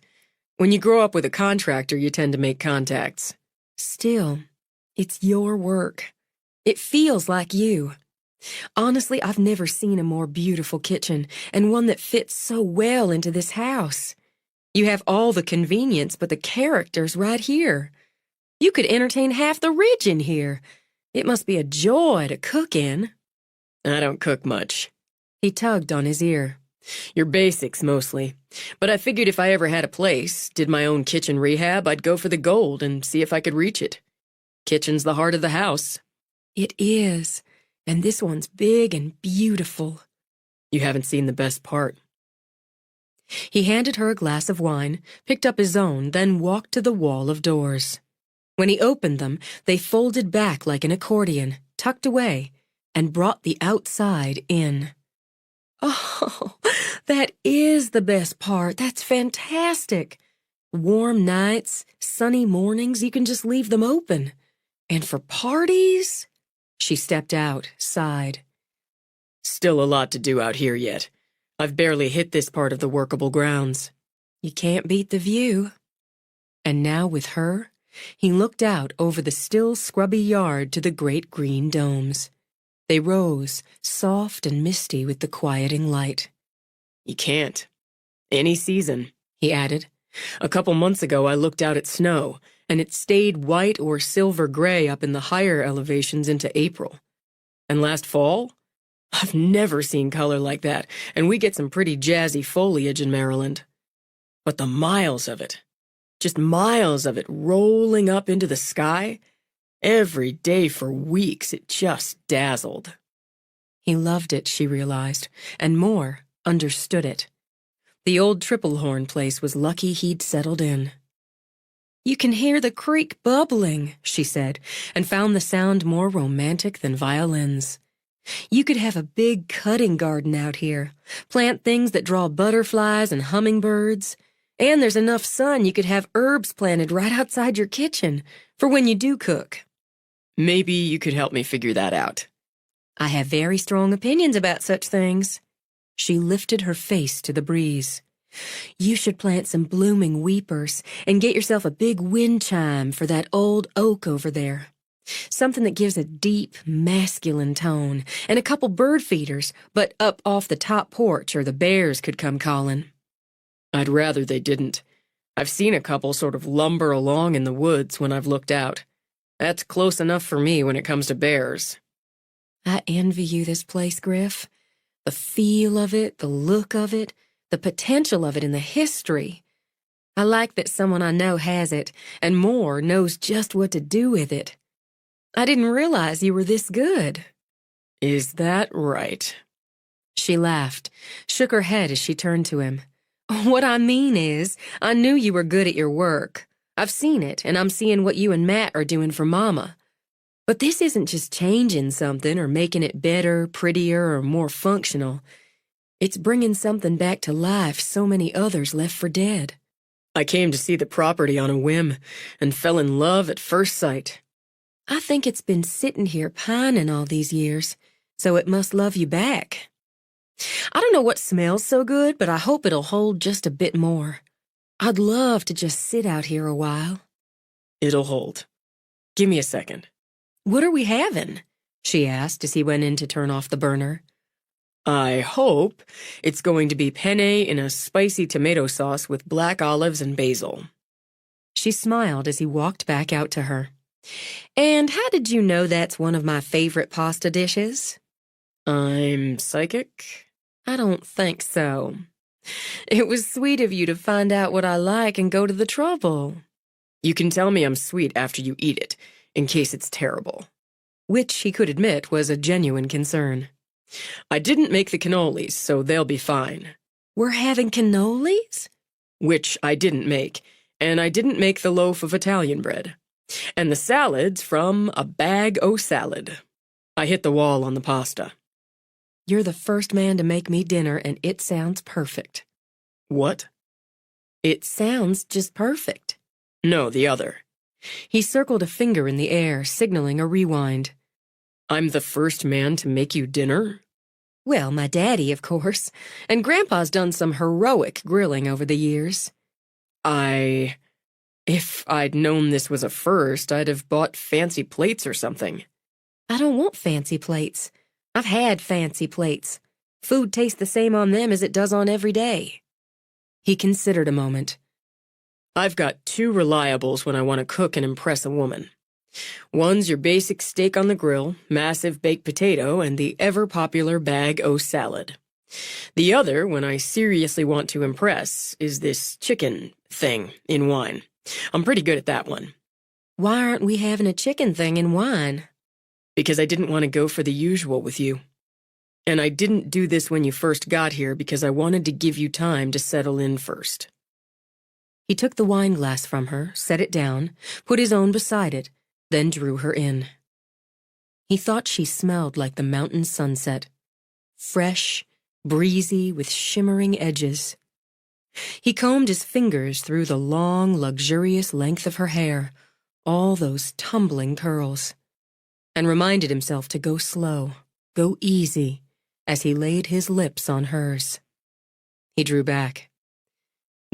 D: When you grow up with a contractor, you tend to make contacts.
E: Still, it's your work. It feels like you. Honestly, I've never seen a more beautiful kitchen, and one that fits so well into this house. You have all the convenience, but the character's right here. You could entertain half the ridge in here. It must be a joy to cook in.
D: I don't cook much.
E: He tugged on his ear.
D: Your basics, mostly. But I figured if I ever had a place, did my own kitchen rehab, I'd go for the gold and see if I could reach it. Kitchen's the heart of the house.
E: It is, and this one's big and beautiful.
D: You haven't seen the best part.
E: He handed her a glass of wine, picked up his own, then walked to the wall of doors. When he opened them, they folded back like an accordion, tucked away, and brought the outside in. Oh, that is the best part. That's fantastic. Warm nights, sunny mornings, you can just leave them open. And for parties? She stepped out, sighed.
D: Still a lot to do out here yet. I've barely hit this part of the workable grounds.
E: You can't beat the view. And now with her, he looked out over the still scrubby yard to the great green domes. They rose, soft and misty with the quieting light.
D: You can't. Any season,
E: He added.
D: A couple months ago I looked out at snow, and it stayed white or silver gray up in the higher elevations into April. And last fall? I've never seen color like that, and we get some pretty jazzy foliage in Maryland. But the miles of it, just miles of it rolling up into the sky, every day for weeks, it just dazzled.
E: He loved it, she realized, and more, understood it. The old Triplehorn place was lucky he'd settled in. You can hear the creek bubbling, she said, and found the sound more romantic than violins. You could have a big cutting garden out here, plant things that draw butterflies and hummingbirds, and there's enough sun you could have herbs planted right outside your kitchen for when you do cook.
D: Maybe you could help me figure that out.
E: I have very strong opinions about such things. She lifted her face to the breeze. You should plant some blooming weepers and get yourself a big wind chime for that old oak over there. Something that gives a deep, masculine tone, and a couple bird feeders, but up off the top porch or the bears could come calling.
D: I'd rather they didn't. I've seen a couple sort of lumber along in the woods when I've looked out. That's close enough for me when it comes to bears.
E: I envy you this place, Griff. The feel of it, the look of it, the potential of it, and the history. I like that someone I know has it, and more knows just what to do with it. I didn't realize you were this good.
D: Is that right?
E: She laughed, shook her head as she turned to him. What I mean is, I knew you were good at your work. I've seen it, and I'm seeing what you and Matt are doing for Mama. But this isn't just changing something or making it better, prettier, or more functional. It's bringing something back to life so many others left for dead.
D: I came to see the property on a whim and fell in love at first sight.
E: I think it's been sitting here pining all these years, so it must love you back. I don't know what smells so good, but I hope it'll hold just a bit more. I'd love to just sit out here a while.
D: It'll hold. Give me a second.
E: What are we having? She asked as he went in to turn off the burner.
D: I hope it's going to be penne in a spicy tomato sauce with black olives and basil.
E: She smiled as he walked back out to her. And how did you know that's one of my favorite pasta dishes?
D: I'm psychic?
E: I don't think so. It was sweet of you to find out what I like and go to the trouble.
D: You can tell me I'm sweet after you eat it, in case it's terrible.
E: Which he could admit was a genuine concern.
D: I didn't make the cannolis, so they'll be fine.
E: We're having cannolis?
D: Which I didn't make, and I didn't make the loaf of Italian bread. And the salad's from a bag o' salad. I hit the wall on the pasta.
E: You're the first man to make me dinner, and it sounds perfect.
D: What?
E: It sounds just perfect.
D: No, the other.
E: He circled a finger in the air, signaling a rewind.
D: I'm the first man to make you dinner?
E: Well, my daddy, of course, and Grandpa's done some heroic grilling over the years.
D: If I'd known this was a first, I'd have bought fancy plates or something.
E: I don't want fancy plates. I've had fancy plates. Food tastes the same on them as it does on every day. He considered a moment.
D: I've got two reliables when I want to cook and impress a woman. One's your basic steak on the grill, massive baked potato, and the ever-popular bag o' salad. The other, when I seriously want to impress, is this chicken thing in wine. I'm pretty good at that one.
E: Why aren't we having a chicken thing in wine?
D: Because I didn't want to go for the usual with you. And I didn't do this when you first got here because I wanted to give you time to settle in first.
E: He took the wine glass from her, set it down, put his own beside it, then drew her in. He thought she smelled like the mountain sunset, fresh, breezy, with shimmering edges. He combed his fingers through the long, luxurious length of her hair, all those tumbling curls, and reminded himself to go slow, go easy, as he laid his lips on hers. He drew back.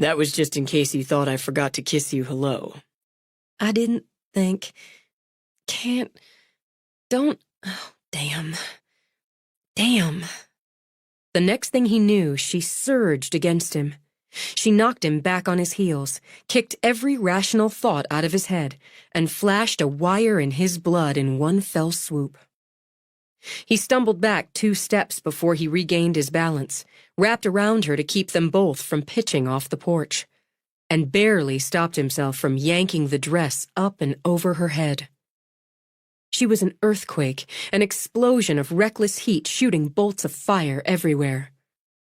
D: That was just in case you thought I forgot to kiss you hello.
E: I didn't think... Don't... Oh, damn. Damn. The next thing he knew, she surged against him. She knocked him back on his heels, kicked every rational thought out of his head, and flashed a wire in his blood in one fell swoop. He stumbled back 2 steps before he regained his balance, wrapped around her to keep them both from pitching off the porch, and barely stopped himself from yanking the dress up and over her head. She was an earthquake, an explosion of reckless heat shooting bolts of fire everywhere.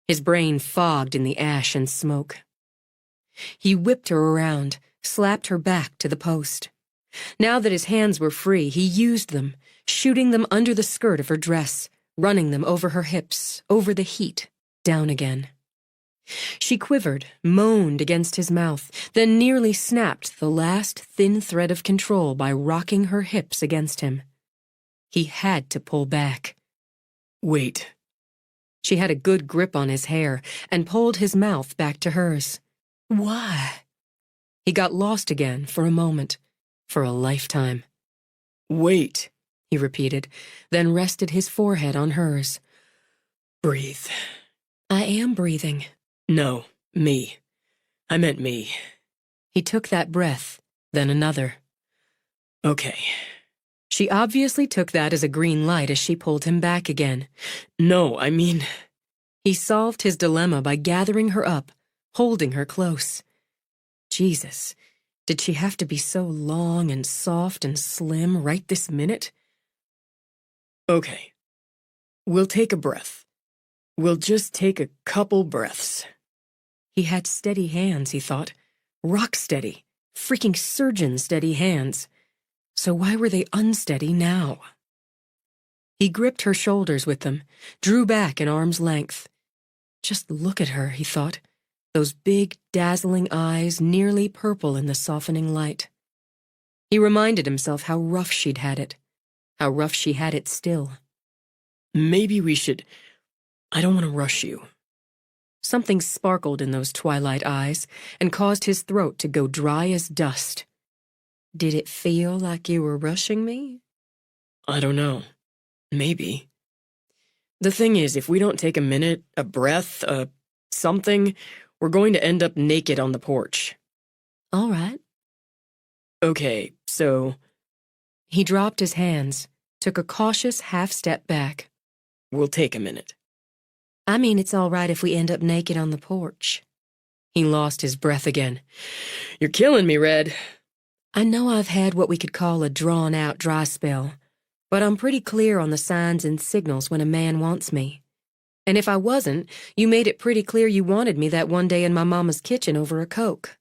E: His brain fogged in the ash and smoke. He whipped her around, slapped her back to the post. Now that his hands were free, he used them, shooting them under the skirt of her dress, running them over her hips, over the heat, down again. She quivered, moaned against his mouth, then nearly snapped the last thin thread of control by rocking her hips against him. He had to pull back.
D: Wait.
E: She had a good grip on his hair and pulled his mouth back to hers. Why? He got lost again for a moment, for a lifetime.
D: Wait,
E: he repeated, then rested his forehead on hers.
D: Breathe.
E: I am breathing.
D: No, me. I meant me.
E: He took that breath, then another.
D: Okay.
E: She obviously took that as a green light as she pulled him back again.
D: No, I mean...
E: He solved his dilemma by gathering her up, holding her close. Jesus, did she have to be so long and soft and slim right this minute?
D: Okay. We'll take a breath. We'll just take a couple breaths.
E: He had steady hands, he thought. Rock steady. Freaking surgeon steady hands. So why were they unsteady now? He gripped her shoulders with them, drew back an arm's length. Just look at her, he thought. Those big, dazzling eyes, nearly purple in the softening light. He reminded himself how rough she'd had it. How rough she had it still.
D: Maybe we should... I don't want to rush you.
E: Something sparkled in those twilight eyes and caused his throat to go dry as dust. Did it feel like you were rushing me?
D: I don't know. Maybe. The thing is, if we don't take a minute, a breath, something, we're going to end up naked on the porch.
E: All right.
D: Okay, so...
E: He dropped his hands, took a cautious half-step back.
D: We'll take a minute.
E: I mean, it's all right if we end up naked on the porch. He lost his breath again.
D: You're killing me, Red.
E: I know I've had what we could call a drawn-out dry spell, but I'm pretty clear on the signs and signals when a man wants me. And if I wasn't, you made it pretty clear you wanted me that one day in my mama's kitchen over a Coke.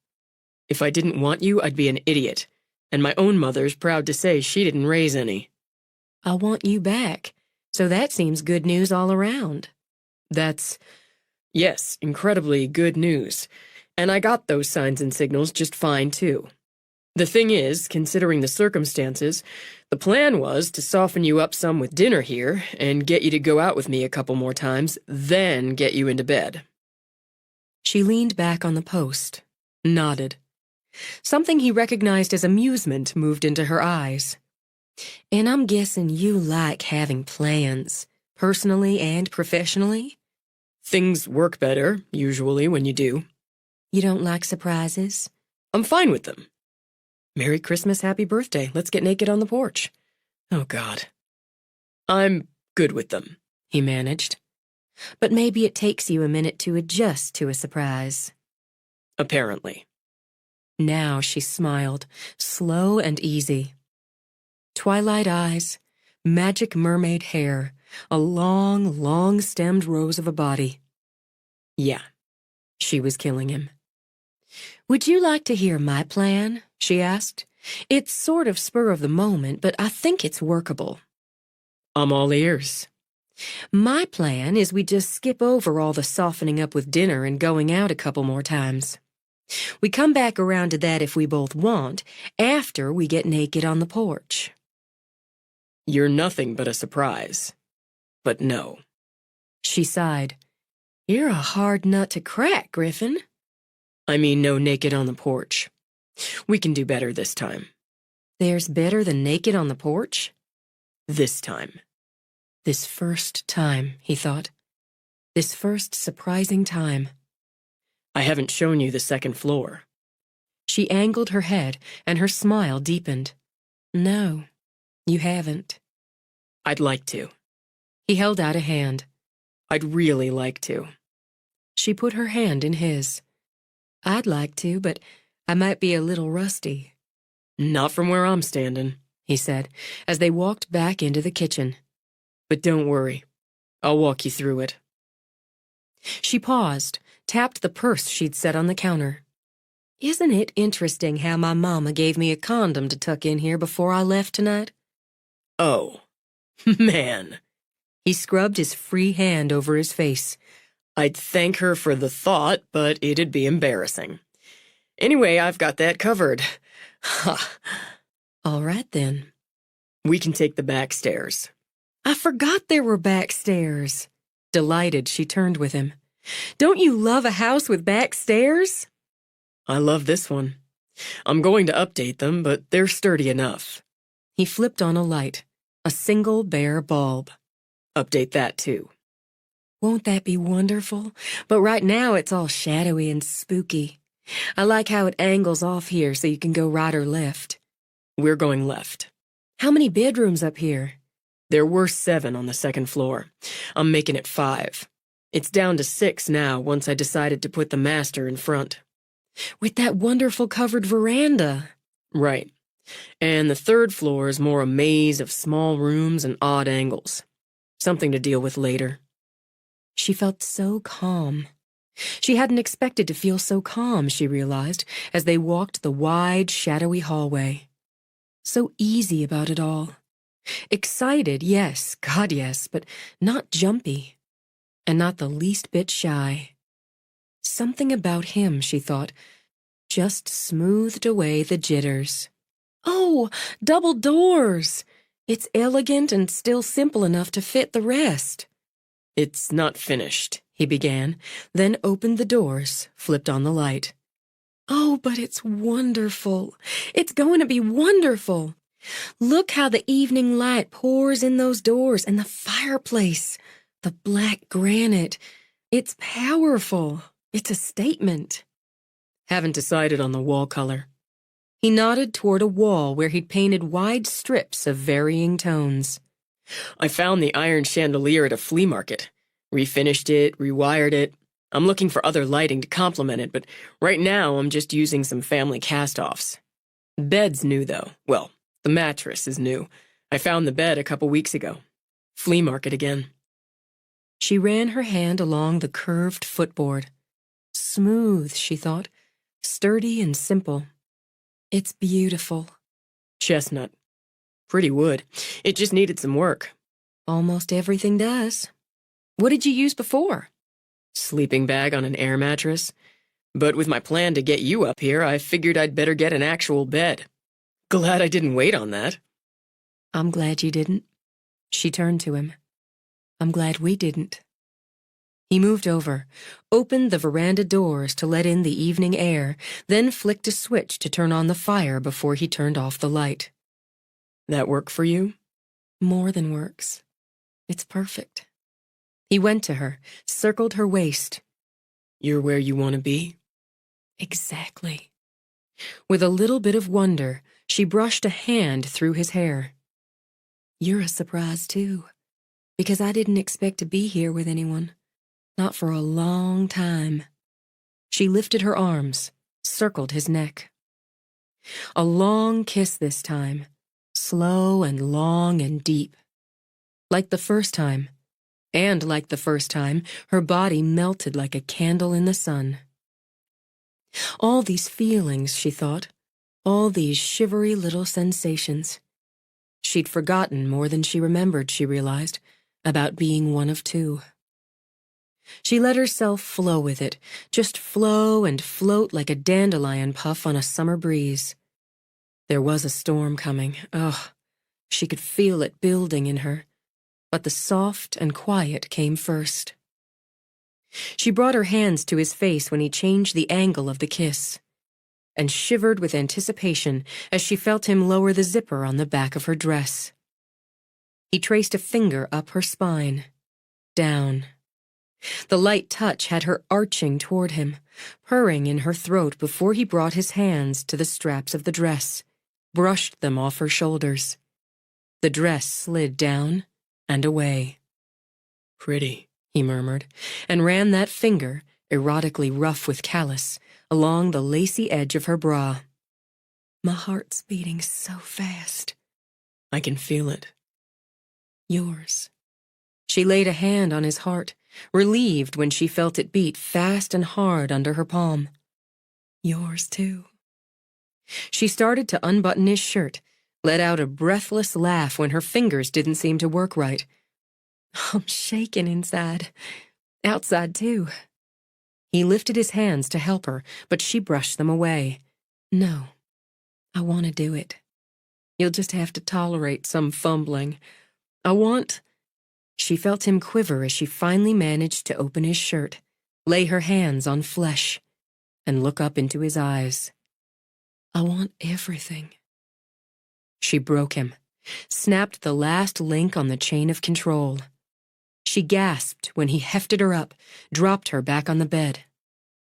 D: If I didn't want you, I'd be an idiot. And my own mother's proud to say she didn't raise any.
E: I want you back, so that seems good news all around.
D: That's, yes, incredibly good news. And I got those signs and signals just fine, too. The thing is, considering the circumstances, the plan was to soften you up some with dinner here and get you to go out with me a couple more times, then get you into bed.
E: She leaned back on the post, nodded. Something he recognized as amusement moved into her eyes. And I'm guessing you like having plans, personally and professionally?
D: Things work better, usually, when you do.
E: You don't like surprises?
D: I'm fine with them. Merry Christmas, happy birthday, let's get naked on the porch. Oh, God. I'm good with them, he managed.
E: But maybe it takes you a minute to adjust to a surprise.
D: Apparently.
E: Now she smiled, slow and easy. Twilight eyes, magic mermaid hair, a long, long-stemmed rose of a body. Yeah, she was killing him. "Would you like to hear my plan?" she asked. "It's sort of spur of the moment, but I think it's workable."
D: I'm all ears.
E: "My plan is we just skip over all the softening up with dinner and going out a couple more times. We come back around to that if we both want, after we get naked on the porch."
D: You're nothing but a surprise. But no.
E: She sighed. "You're a hard nut to crack, Griffin."
D: I mean no naked on the porch. We can do better this time.
E: "There's better than naked on the porch?"
D: This time.
E: This first time, he thought. This first surprising time.
D: I haven't shown you the second floor.
E: She angled her head, and her smile deepened. "No, you haven't."
D: I'd like to.
E: He held out a hand.
D: I'd really like to.
E: She put her hand in his. "I'd like to, but I might be a little rusty."
D: Not from where I'm standing,
E: he said, as they walked back into the kitchen.
D: But don't worry. I'll walk you through it.
E: She paused, tapped the purse she'd set on the counter. "Isn't it interesting how my mama gave me a condom to tuck in here before I left tonight?"
D: Oh, man.
E: He scrubbed his free hand over his face.
D: I'd thank her for the thought, but it'd be embarrassing. Anyway, I've got that covered. Ha.
E: All right, then.
D: We can take the back stairs.
E: I forgot there were back stairs. Delighted, she turned with him. "Don't you love a house with back stairs?"
D: I love this one. I'm going to update them, but they're sturdy enough.
E: He flipped on a light, a single bare bulb.
D: Update that, too.
E: "Won't that be wonderful? But right now it's all shadowy and spooky. I like how it angles off here so you can go right or left."
D: We're going left.
E: "How many bedrooms up here?"
D: There were 7 on the second floor. I'm making it 5. It's down to 6 now once I decided to put the master in front.
E: "With that wonderful covered veranda."
D: Right. And the 3rd floor is more a maze of small rooms and odd angles. Something to deal with later.
E: She felt so calm. She hadn't expected to feel so calm, she realized, as they walked the wide, shadowy hallway. So easy about it all. Excited, yes, God yes, but not jumpy. And not the least bit shy. Something about him, she thought, just smoothed away the jitters. Oh, double doors! It's elegant and still simple enough to fit the rest.
D: It's not finished,
E: he began, then opened the doors, flipped on the light. "Oh, but it's wonderful. It's going to be wonderful. Look how the evening light pours in those doors and the fireplace, the black granite. It's powerful. It's a statement."
D: Haven't decided on the wall color.
E: He nodded toward a wall where he'd painted wide strips of varying tones.
D: I found the iron chandelier at a flea market. Refinished it, rewired it. I'm looking for other lighting to complement it, but right now I'm just using some family cast-offs. Bed's new, though. Well, the mattress is new. I found the bed a couple weeks ago. Flea market again.
E: She ran her hand along the curved footboard. Smooth, she thought. Sturdy and simple. It's beautiful.
D: Chestnut. Pretty wood. It just needed some work.
E: Almost everything does. What did you use before?
D: Sleeping bag on an air mattress. But with my plan to get you up here, I figured I'd better get an actual bed. Glad I didn't wait on that.
E: I'm glad you didn't. She turned to him. I'm glad we didn't. He moved over, opened the veranda doors to let in the evening air, then flicked a switch to turn on the fire before he turned off the light.
D: That work for you?
E: More than works. It's perfect. He went to her, circled her waist.
D: You're where you want to be?
E: Exactly. With a little bit of wonder, she brushed a hand through his hair. You're a surprise, too, because I didn't expect to be here with anyone. not for a long time. She lifted her arms, circled his neck. A long kiss this time, slow and long and deep. Like the first time, and like the first time, her body melted like a candle in the sun. All these feelings, she thought, all these shivery little sensations. She'd forgotten more than she remembered, she realized, about being one of two. She let herself flow with it, just flow and float like a dandelion puff on a summer breeze. There was a storm coming. Oh, she could feel it building in her. But the soft and quiet came first. She brought her hands to his face when he changed the angle of the kiss, and shivered with anticipation as she felt him lower the zipper on the back of her dress. He traced a finger up her spine, down. The light touch had her arching toward him, purring in her throat before he brought his hands to the straps of the dress, brushed them off her shoulders. The dress slid down and away. "Pretty," he murmured, and ran that finger, erotically rough with callus, along the lacy edge of her bra. "My heart's beating so fast." "I can feel it." "Yours." She laid a hand on his heart, relieved when she felt it beat fast and hard under her palm. "Yours, too." She started to unbutton his shirt, let out a breathless laugh when her fingers didn't seem to work right. "I'm shaking inside. Outside, too." He lifted his hands to help her, but she brushed them away. "No, I want to do it. You'll just have to tolerate some fumbling. I want—" She felt him quiver as she finally managed to open his shirt, lay her hands on flesh, and look up into his eyes. "I want everything." She broke him, snapped the last link on the chain of control. She gasped when he hefted her up, dropped her back on the bed,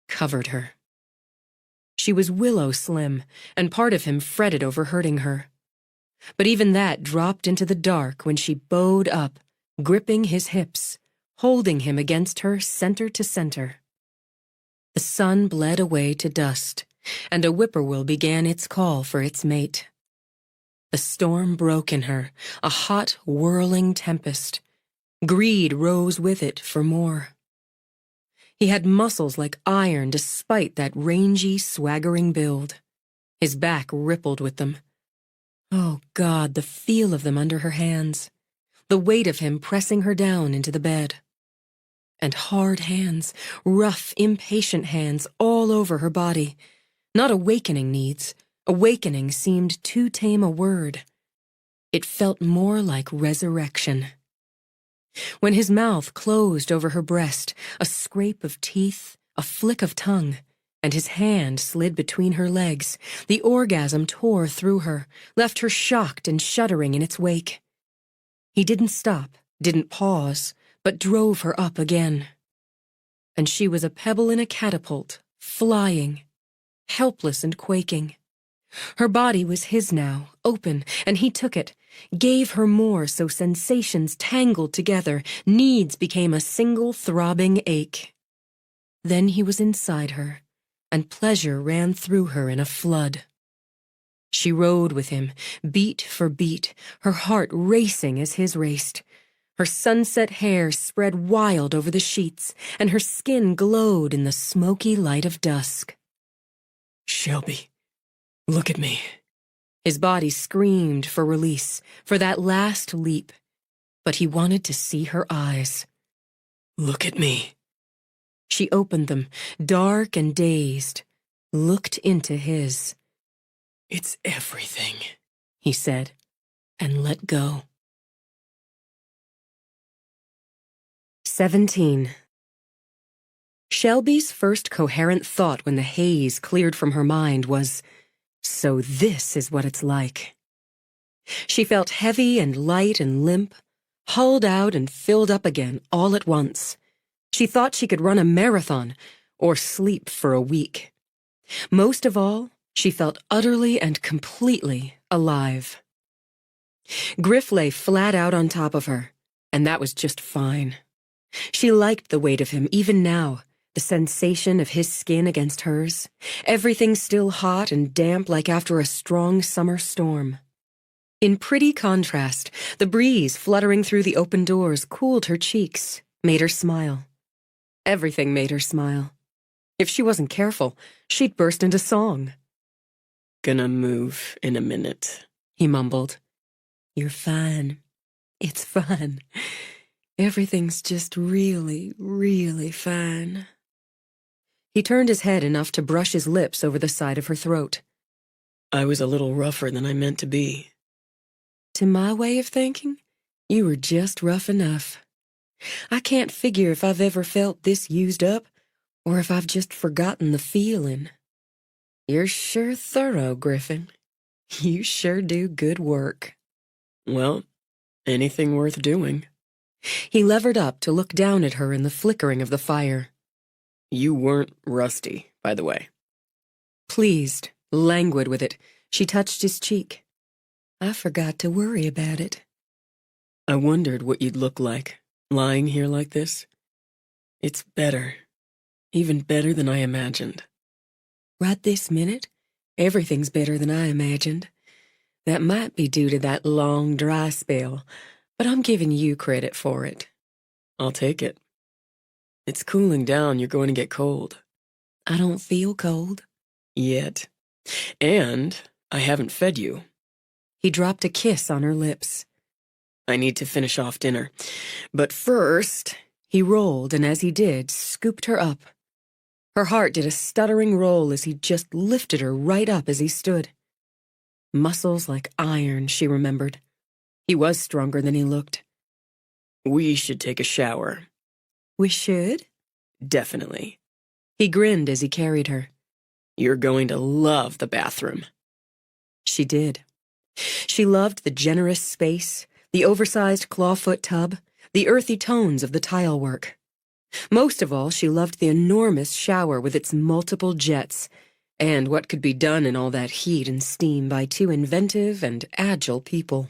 E: covered her. She was willow slim, and part of him fretted over hurting her. But even that dropped into the dark when she bowed up, gripping his hips, holding him against her center to center. The sun bled away to dust, and a whippoorwill began its call for its mate. The storm broke in her, a hot, whirling tempest. Greed rose with it for more. He had muscles like iron despite that rangy, swaggering build. His back rippled with them. Oh, God, the feel of them under her hands. The weight of him pressing her down into the bed. And hard hands, rough, impatient hands all over her body. Not awakening needs. Awakening seemed too tame a word. It felt more like resurrection. When his mouth closed over her breast, a scrape of teeth, a flick of tongue, and his hand slid between her legs, the orgasm tore through her, left her shocked and shuddering in its wake. He didn't stop, didn't pause, but drove her up again. And she was a pebble in a catapult, flying, helpless and quaking. Her body was his now, open, and he took it, gave her more so sensations tangled together, needs became a single throbbing ache. Then he was inside her, and pleasure ran through her in a flood. She rode with him, beat for beat, her heart racing as his raced. Her sunset hair spread wild over the sheets, and her skin glowed in the smoky light of dusk. "Shelby, look at me." His body screamed for release, for that last leap, but he wanted to see her eyes. "Look at me." She opened them, dark and dazed, looked into his. "It's everything," he said, and let go. 17. Shelby's first coherent thought when the haze cleared from her mind was, "So this is what it's like." She felt heavy and light and limp, hulled out and filled up again all at once. She thought she could run a marathon or sleep for a week. Most of all, she felt utterly and completely alive. Griff lay flat out on top of her, and that was just fine.
A: She liked the weight of him even now, the sensation of his skin against hers, everything still hot and damp like after a strong summer storm. In pretty contrast, the breeze fluttering through the open doors cooled her cheeks, made her smile. Everything made her smile. If she wasn't careful, she'd burst into song.
D: "Gonna move in a minute,"
A: he mumbled. "You're fine. It's fine. Everything's just really, really fine." He turned his head enough to brush his lips over the side of her throat.
D: "I was a little rougher than I meant to be."
A: To my way of thinking, you were just rough enough. I can't figure if I've ever felt this used up, or if I've just forgotten the feeling. You're sure thorough, Griffin. You sure do good work.
D: "Well, anything worth doing."
A: He levered up to look down at her in the flickering of the fire.
D: "You weren't rusty, by the way."
A: Pleased, languid with it, she touched his cheek. I forgot to worry about it.
D: "I wondered what you'd look like, lying here like this. It's better, even better than I imagined."
A: Right this minute, everything's better than I imagined. That might be due to that long, dry spell, but I'm giving you credit for it.
D: "I'll take it. It's cooling down. You're going to get cold."
A: I don't feel cold.
D: "Yet. And I haven't fed you."
A: He dropped a kiss on her lips.
D: "I need to finish off dinner. But first..."
A: He rolled, and as he did, scooped her up. Her heart did a stuttering roll as he just lifted her right up as he stood. Muscles like iron, she remembered. He was stronger than he looked.
D: "We should take a shower."
A: We should?
D: "Definitely."
A: He grinned as he carried her.
D: "You're going to love the bathroom."
A: She did. She loved the generous space, the oversized clawfoot tub, the earthy tones of the tile work. Most of all, she loved the enormous shower with its multiple jets, and what could be done in all that heat and steam by two inventive and agile people.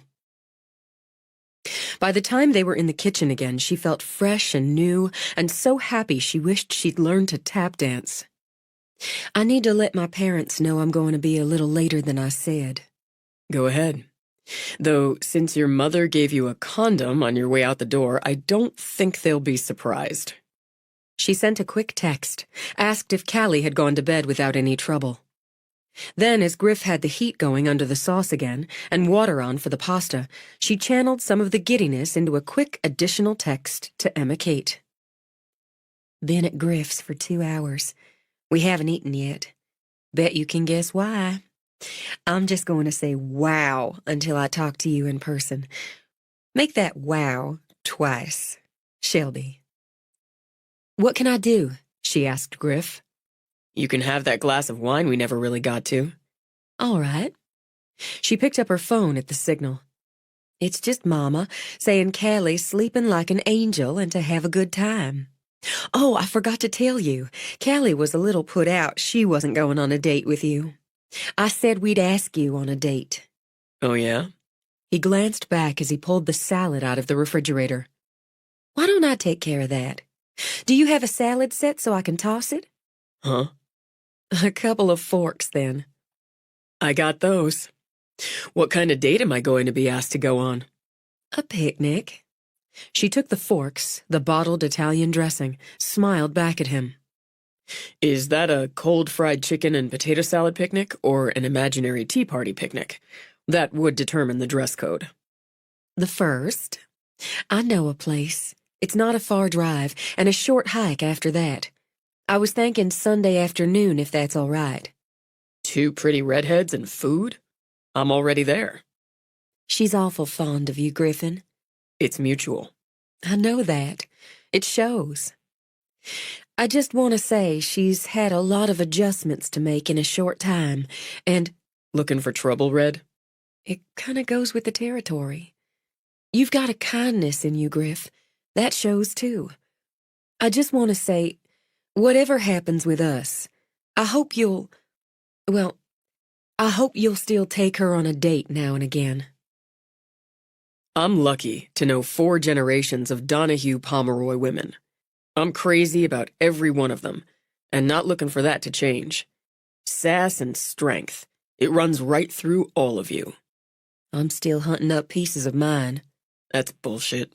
A: By the time they were in the kitchen again, she felt fresh and new, and so happy she wished she'd learned to tap dance. I need to let my parents know I'm going to be a little later than I said.
D: "Go ahead. Though, since your mother gave you a condom on your way out the door, I don't think they'll be surprised."
A: She sent a quick text, asked if Callie had gone to bed without any trouble. Then, as Griff had the heat going under the sauce again, and water on for the pasta, she channeled some of the giddiness into a quick additional text to Emma Kate. Been at Griff's for 2 hours. We haven't eaten yet. Bet you can guess why. I'm just going to say wow until I talk to you in person. Make that wow twice. Shelby. What can I do? She asked Griff.
D: "You can have that glass of wine we never really got to."
A: All right. She picked up her phone at the signal. It's just Mama saying Callie's sleeping like an angel and to have a good time. Oh, I forgot to tell you. Callie was a little put out she wasn't going on a date with you. I said we'd ask you on a date.
D: "Oh, yeah?"
A: He glanced back as he pulled the salad out of the refrigerator. Why don't I take care of that? Do you have a salad set so I can toss it?
D: "Huh?"
A: A couple of forks, then.
D: "I got those. What kind of date am I going to be asked to go on?"
A: A picnic. She took the forks, the bottled Italian dressing, smiled back at him.
D: "Is that a cold fried chicken and potato salad picnic or an imaginary tea party picnic? That would determine the dress code."
A: The first. I know a place. It's not a far drive, and a short hike after that. I was thinking Sunday afternoon if that's all right.
D: 2 pretty redheads and food? I'm already there.
A: She's awful fond of you, Griffin.
D: It's mutual.
A: I know that. It shows. I just want to say she's had a lot of adjustments to make in a short time, and...
D: Looking for trouble, Red?
A: It kind of goes with the territory. You've got a kindness in you, Griff. That shows, too. I just want to say, whatever happens with us, I hope you'll... Well, I hope you'll still take her on a date now and again.
D: I'm lucky to know 4 generations of Donahue Pomeroy women. I'm crazy about every one of them, and not looking for that to change. Sass and strength. It runs right through all of you.
E: I'm still hunting up pieces of mine.
D: That's bullshit.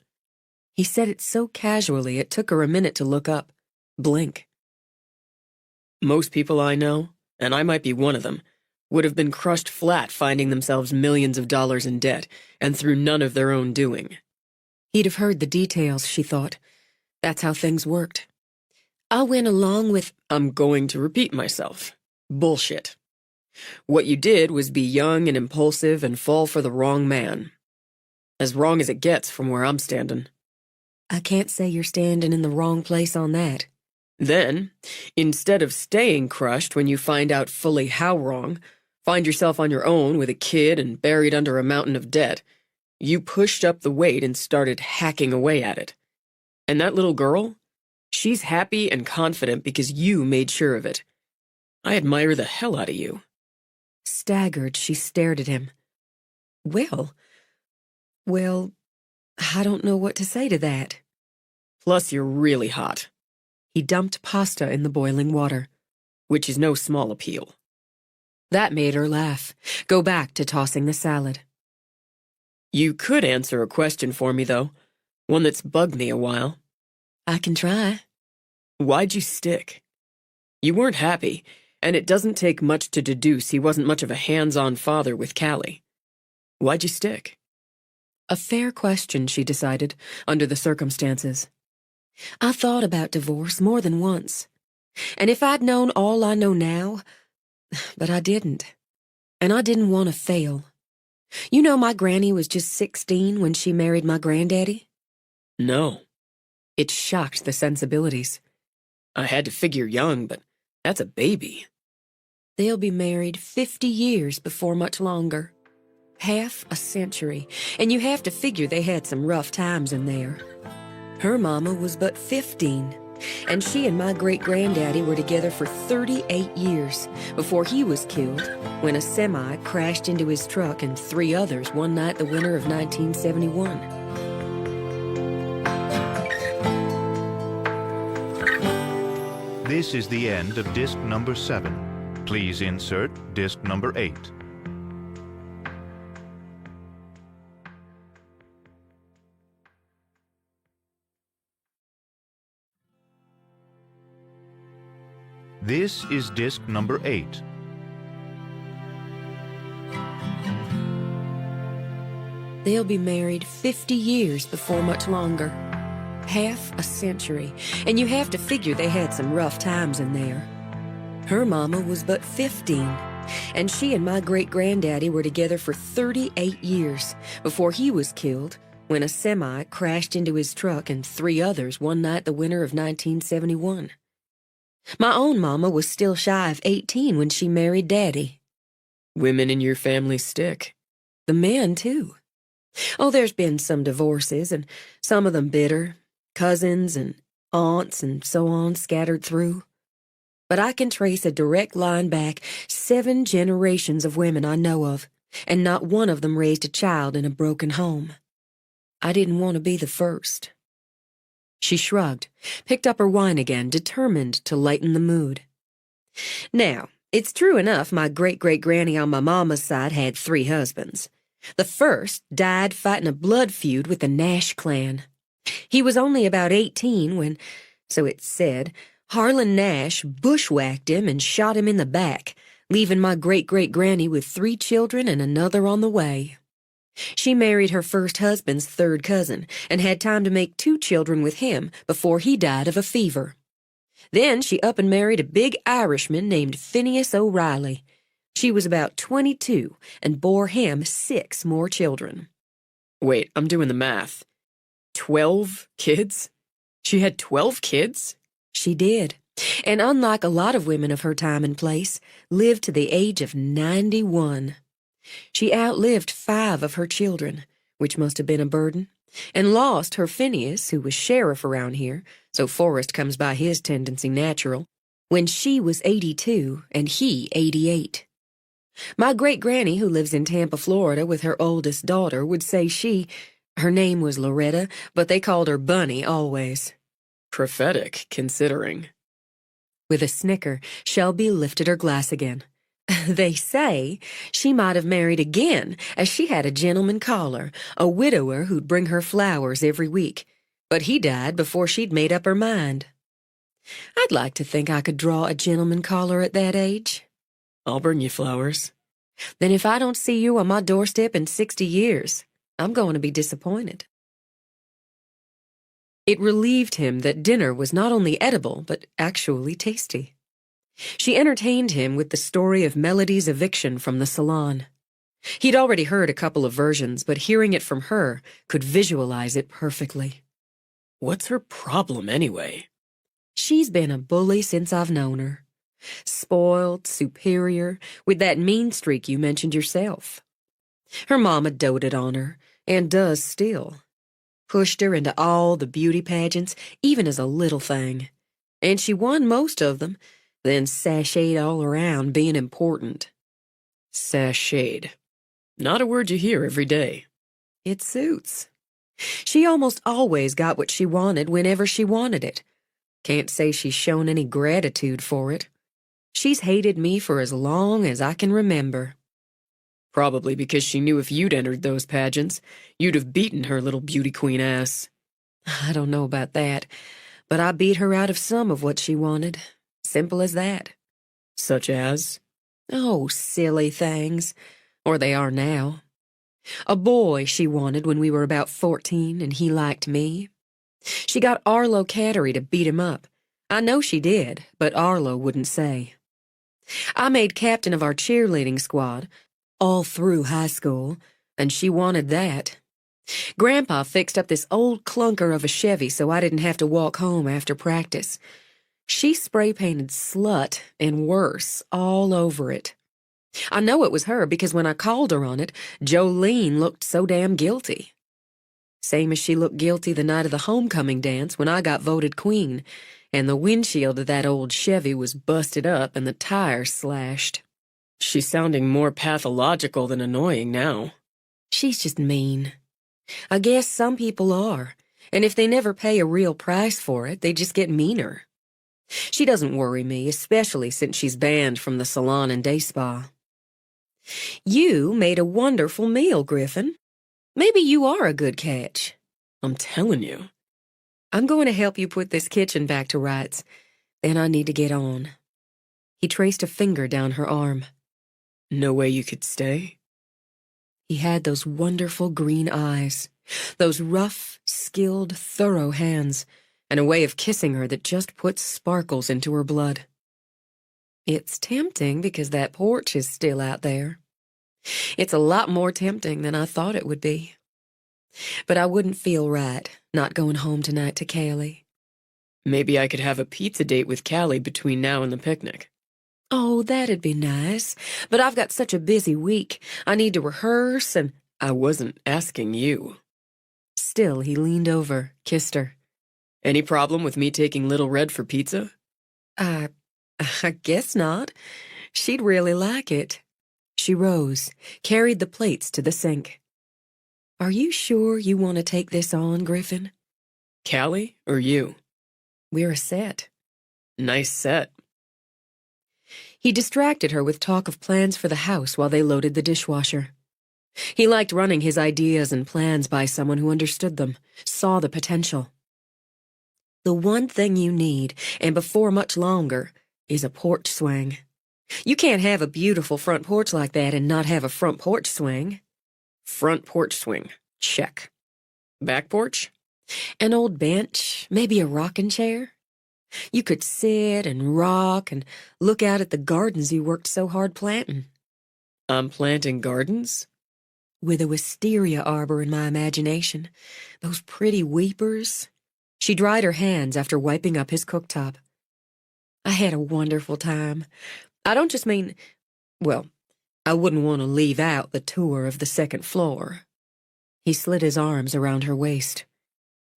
E: He said it so casually it took her a minute to look up, blink.
D: Most people I know, and I might be one of them, would have been crushed flat finding themselves millions of dollars in debt, and through none of their own doing.
E: He'd have heard the details, she thought. That's how things worked. I went along with,
D: I'm going to repeat myself. Bullshit. What you did was be young and impulsive and fall for the wrong man. As wrong as it gets from where I'm standing.
E: I can't say you're standing in the wrong place on that.
D: Then, instead of staying crushed when you find out fully how wrong, find yourself on your own with a kid and buried under a mountain of debt, you pushed up the weight and started hacking away at it. And that little girl, she's happy and confident because you made sure of it. I admire the hell out of you.
E: Staggered, she stared at him. Well, I don't know what to say to that.
D: Plus, you're really hot.
E: He dumped pasta in the boiling water.
D: Which is no small appeal.
E: That made her laugh, go back to tossing the salad.
D: You could answer a question for me, though. One that's bugged me a while.
E: I can try.
D: Why'd you stick? You weren't happy, and it doesn't take much to deduce he wasn't much of a hands-on father with Callie. Why'd you stick?
E: A fair question, she decided, under the circumstances. I thought about divorce more than once. And if I'd known all I know now, but I didn't. And I didn't want to fail. You know my granny was just 16 when she married my granddaddy?
D: No.
E: It shocked the sensibilities.
D: I had to figure young, but that's a baby.
E: They'll be married 50 years before much longer. Half a century, and you have to figure they had some rough times in there. Her mama was but 15, and she and my great-granddaddy were together for 38 years before he was killed when a semi crashed into his truck and 3 others one night the winter of 1971.
C: This is the end of disc number 7. Please insert disc number 8. This is disc number 8.
E: They'll be married 50 years before much longer. Half a century, and you have to figure they had some rough times in there. Her mama was but 15, and she and my great-granddaddy were together for 38 years before he was killed when a semi crashed into his truck and 3 others one night the winter of 1971. My own mama was still shy of 18 when she married Daddy.
D: Women in your family stick.
E: The men, too. Oh, there's been some divorces, and some of them bitter, cousins and aunts and so on scattered through. But I can trace a direct line back 7 generations of women I know of, and not one of them raised a child in a broken home. I didn't want to be the first. She shrugged, picked up her wine again, determined to lighten the mood. Now, it's true enough my great-great-granny on my mama's side had 3 husbands. The first died fighting a blood feud with the Nash clan. He was only about 18 when, so it's said, Harlan Nash bushwhacked him and shot him in the back, leaving my great-great-granny with 3 children and another on the way. She married her first husband's 3rd cousin and had time to make 2 children with him before he died of a fever. Then she up and married a big Irishman named Phineas O'Reilly. She was about 22 and bore him 6 more children.
D: Wait, I'm doing the math. 12 kids? She had 12 kids?
E: She did, and unlike a lot of women of her time and place, lived to the age of 91. She outlived 5 of her children, which must have been a burden, and lost her Phineas, who was sheriff around here, so Forrest comes by his tendency natural, when she was 82 and he 88. My great-granny, who lives in Tampa, Florida, with her oldest daughter, would say she, Her name was Loretta, but they called her Bunny always.
D: Prophetic, considering.
E: With a snicker, Shelby lifted her glass again. They say she might have married again, as she had a gentleman caller, a widower who'd bring her flowers every week, but he died before she'd made up her mind. I'd like to think I could draw a gentleman caller at that age.
D: I'll bring you flowers.
E: Then if I don't see you on my doorstep in 60 years, I'm going to be disappointed. It relieved him that dinner was not only edible, but actually tasty. She entertained him with the story of Melody's eviction from the salon. He'd already heard a couple of versions, but hearing it from her could visualize it perfectly.
D: What's her problem, anyway?
E: She's been a bully since I've known her. Spoiled, superior, with that mean streak you mentioned yourself. Her mama doted on her, and does still. Pushed her into all the beauty pageants, even as a little thing. And she won most of them, then sashayed all around being important.
D: Sashayed. Not a word you hear every day.
E: It suits. She almost always got what she wanted whenever she wanted it. Can't say she's shown any gratitude for it. She's hated me for as long as I can remember.
D: Probably because she knew if you'd entered those pageants, you'd have beaten her little beauty queen ass.
E: I don't know about that, but I beat her out of some of what she wanted. Simple as that.
D: Such as?
E: Oh, silly things. Or they are now. A boy she wanted when we were about 14, and he liked me. She got Arlo Cattery to beat him up. I know she did, but Arlo wouldn't say. I made captain of our cheerleading squad, all through high school, and she wanted that. Grandpa fixed up this old clunker of a Chevy so I didn't have to walk home after practice. She spray-painted slut and worse all over it. I know it was her because when I called her on it, Jolene looked so damn guilty. Same as she looked guilty the night of the homecoming dance when I got voted queen, and the windshield of that old Chevy was busted up and the tires slashed.
D: She's sounding more pathological than annoying now.
E: She's just mean. I guess some people are, and if they never pay a real price for it, they just get meaner. She doesn't worry me, especially since she's banned from the salon and day spa. You made a wonderful meal, Griffin. Maybe you are a good catch.
D: I'm telling you.
E: I'm going to help you put this kitchen back to rights. Then I need to get on. He traced a finger down her arm.
D: No way you could stay?
E: He had those wonderful green eyes, those rough, skilled, thorough hands, and a way of kissing her that just puts sparkles into her blood. It's tempting because that porch is still out there. It's a lot more tempting than I thought it would be. But I wouldn't feel right not going home tonight to Callie.
D: Maybe I could have a pizza date with Callie between now and the picnic.
E: Oh, that'd be nice, but I've got such a busy week. I need to rehearse and...
D: I wasn't asking you.
E: Still, he leaned over, kissed her.
D: Any problem with me taking Little Red for pizza?
E: I guess not. She'd really like it. She rose, carried the plates to the sink. Are you sure you want to take this on, Griffin?
D: Callie or you?
E: We're a set.
D: Nice set.
E: He distracted her with talk of plans for the house while they loaded the dishwasher. He liked running his ideas and plans by someone who understood them, saw the potential. The one thing you need, and before much longer, is a porch swing. You can't have a beautiful front porch like that and not have a front porch swing.
D: Front porch swing. Check. Back porch?
E: An old bench, maybe a rocking chair. You could sit and rock and look out at the gardens you worked so hard planting.
D: I'm planting gardens?
E: With a wisteria arbor in my imagination. Those pretty weepers. She dried her hands after wiping up his cooktop. I had a wonderful time. I don't just mean, well, I wouldn't want to leave out the tour of the second floor. He slid his arms around her waist.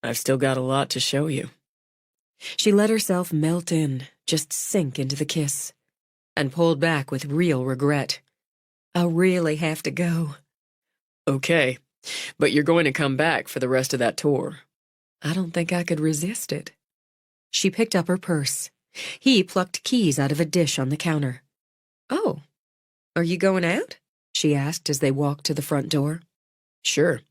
D: I've still got a lot to show you.
E: She let herself melt in, just sink into the kiss, and pulled back with real regret. I'll really have to go.
D: Okay, But you're going to come back for the rest of that tour.
E: I don't think I could resist it. She picked up her purse. He plucked keys out of a dish on the counter. Oh, are you going out? She asked as they walked to the front door.
D: Sure.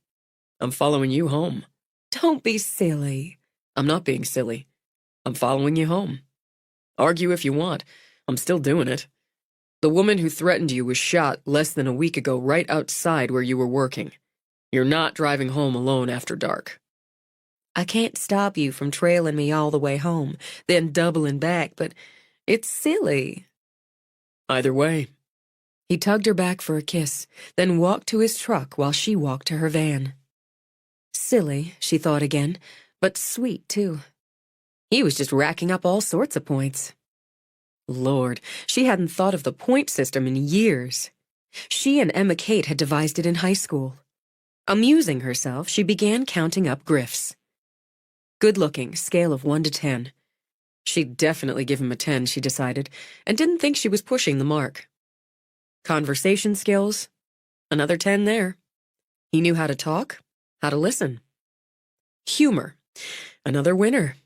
D: I'm following you home.
E: Don't be silly.
D: I'm not being silly. I'm following you home. Argue if you want. I'm still doing it. The woman who threatened you was shot less than a week ago right outside where you were working. You're not driving home alone after dark.
E: I can't stop you from trailing me all the way home, then doubling back, but it's silly.
D: Either way.
E: He tugged her back for a kiss, then walked to his truck while she walked to her van. Silly, she thought again, but sweet, too. He was just racking up all sorts of points. Lord, she hadn't thought of the point system in years. She and Emma Kate had devised it in high school. Amusing herself, she began counting up Griff's. Good-looking, scale of 1 to 10. She'd definitely give him a 10, she decided, and didn't think she was pushing the mark. Conversation skills? Another 10 there. He knew how to talk, how to listen. Humor? Another winner.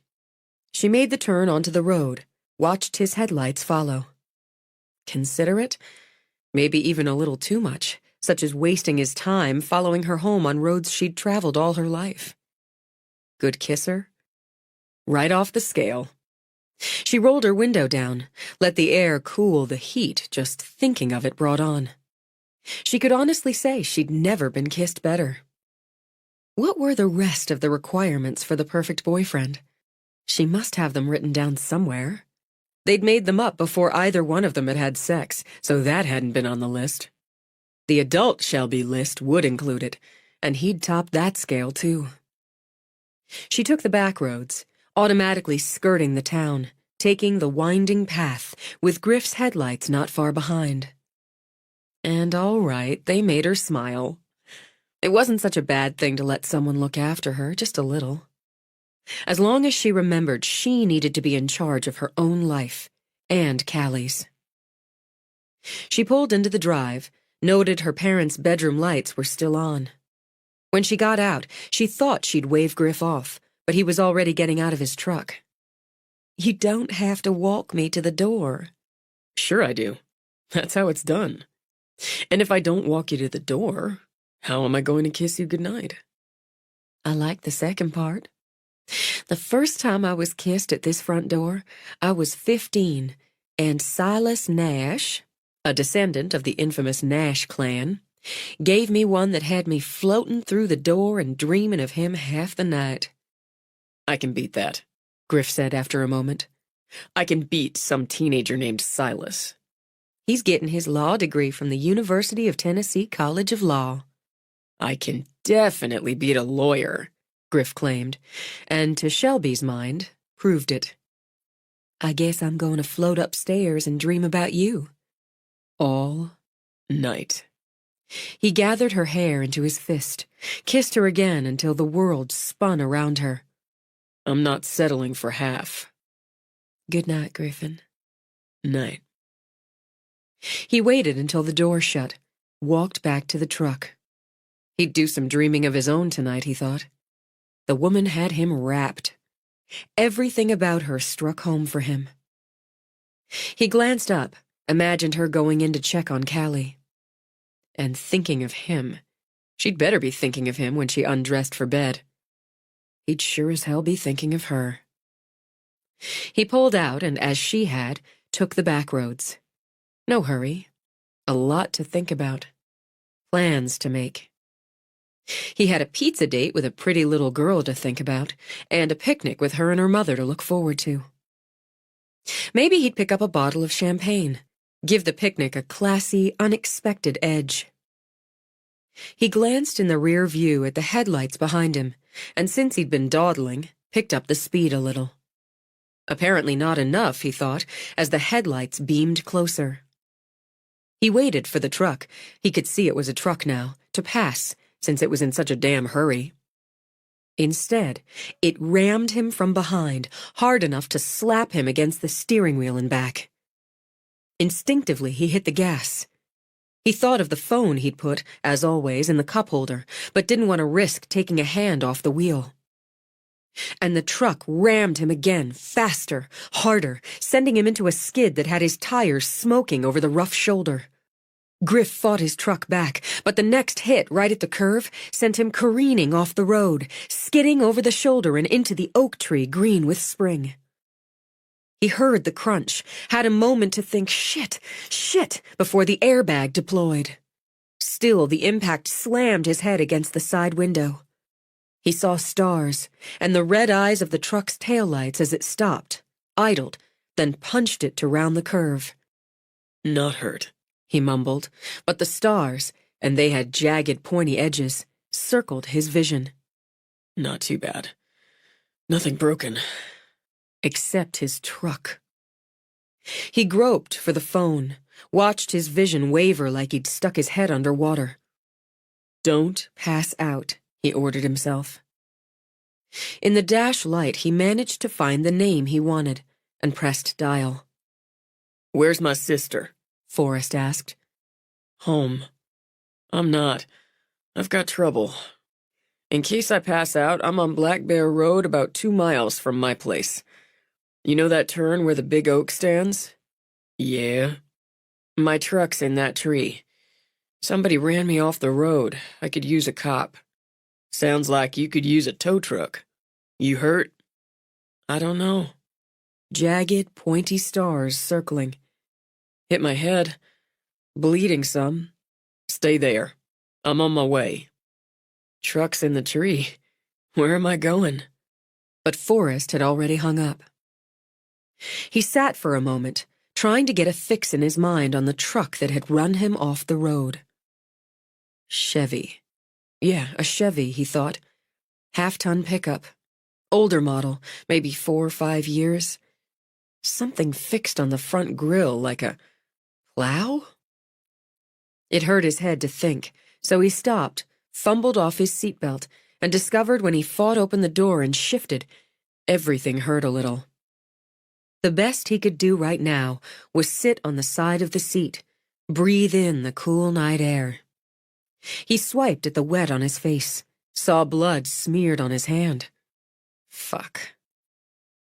E: She made the turn onto the road, watched his headlights follow. Considerate? Maybe even a little too much, such as wasting his time following her home on roads she'd traveled all her life. Good kisser? Right off the scale. She rolled her window down, let the air cool the heat just thinking of it brought on. She could honestly say she'd never been kissed better. What were the rest of the requirements for the perfect boyfriend? She must have them written down somewhere. They'd made them up before either one of them had had sex, so that hadn't been on the list. The adult shall be list would include it, and he'd top that scale too. She took the back roads, automatically skirting the town, taking the winding path, with Griff's headlights not far behind. And all right, they made her smile. It wasn't such a bad thing to let someone look after her, just a little. As long as she remembered she needed to be in charge of her own life, and Callie's. She pulled into the drive, noted her parents' bedroom lights were still on. When she got out, she thought she'd wave Griff off, but he was already getting out of his truck. You don't have to walk me to the door.
D: Sure I do. That's how it's done. And if I don't walk you to the door, how am I going to kiss you goodnight?
E: I like the second part. The first time I was kissed at this front door, I was 15, and Silas Nash, a descendant of the infamous Nash clan, gave me one that had me floating through the door and dreaming of him half the night.
D: I can beat that, Griff said after a moment. I can beat some teenager named Silas.
E: He's getting his law degree from the University of Tennessee College of Law.
D: I can definitely beat a lawyer,
E: Griff claimed, and to Shelby's mind, proved it. I guess I'm going to float upstairs and dream about you.
D: All night.
E: He gathered her hair into his fist, kissed her again until the world spun around her.
D: I'm not settling for half.
E: Good night, Griffin.
D: Night.
E: He waited until the door shut, walked back to the truck. He'd do some dreaming of his own tonight, he thought. The woman had him wrapped. Everything about her struck home for him. He glanced up, imagined her going in to check on Callie. And thinking of him. She'd better be thinking of him when she undressed for bed. He'd sure as hell be thinking of her. He pulled out and, as she had, took the back roads. No hurry. A lot to think about. Plans to make. He had a pizza date with a pretty little girl to think about, and a picnic with her and her mother to look forward to. Maybe he'd pick up a bottle of champagne, give the picnic a classy, unexpected edge. He glanced in the rear view at the headlights behind him, and since he'd been dawdling, picked up the speed a little. Apparently not enough, he thought, as the headlights beamed closer. He waited for the truck, he could see it was a truck now, to pass, since it was in such a damn hurry. Instead, it rammed him from behind, hard enough to slap him against the steering wheel and back. Instinctively, he hit the gas.
A: He thought of the phone he'd put, as always, in the cup holder, but didn't want to risk taking a hand off the wheel. And the truck rammed him again, faster, harder, sending him into a skid that had his tires smoking over the rough shoulder. Griff fought his truck back, but the next hit, right at the curve, sent him careening off the road, skidding over the shoulder and into the oak tree green with spring. He heard the crunch, had a moment to think, shit, before the airbag deployed. Still, the impact slammed his head against the side window. He saw stars, and the red eyes of the truck's taillights as it stopped, idled, then punched it to round the curve.
D: Not hurt,
A: he mumbled, but the stars, and they had jagged, pointy edges, circled his vision.
D: Not too bad. Nothing broken.
A: Except his truck. He groped for the phone, watched his vision waver like he'd stuck his head underwater. Don't pass out, he ordered himself. In the dash light, he managed to find the name he wanted and pressed dial.
D: Where's my sister?
A: Forrest asked.
D: Home. I'm not. I've got trouble. In case I pass out, I'm on Black Bear Road about 2 miles from my place. You know that turn where the big oak stands? Yeah. My truck's in that tree. Somebody ran me off the road. I could use a cop. Sounds like you could use a tow truck. You hurt? I don't know.
A: Jagged, pointy stars circling.
D: Hit my head. Bleeding some. Stay there. I'm on my way. Truck's in the tree. Where am I going?
A: But Forrest had already hung up. He sat for a moment, trying to get a fix in his mind on the truck that had run him off the road. Chevy. Yeah, a Chevy, he thought. Half-ton pickup. Older model, maybe 4 or 5 years. Something fixed on the front grille like a plow? It hurt his head to think, so he stopped, fumbled off his seatbelt, and discovered when he fought open the door and shifted, everything hurt a little. The best he could do right now was sit on the side of the seat, breathe in the cool night air. He swiped at the wet on his face, saw blood smeared on his hand. Fuck.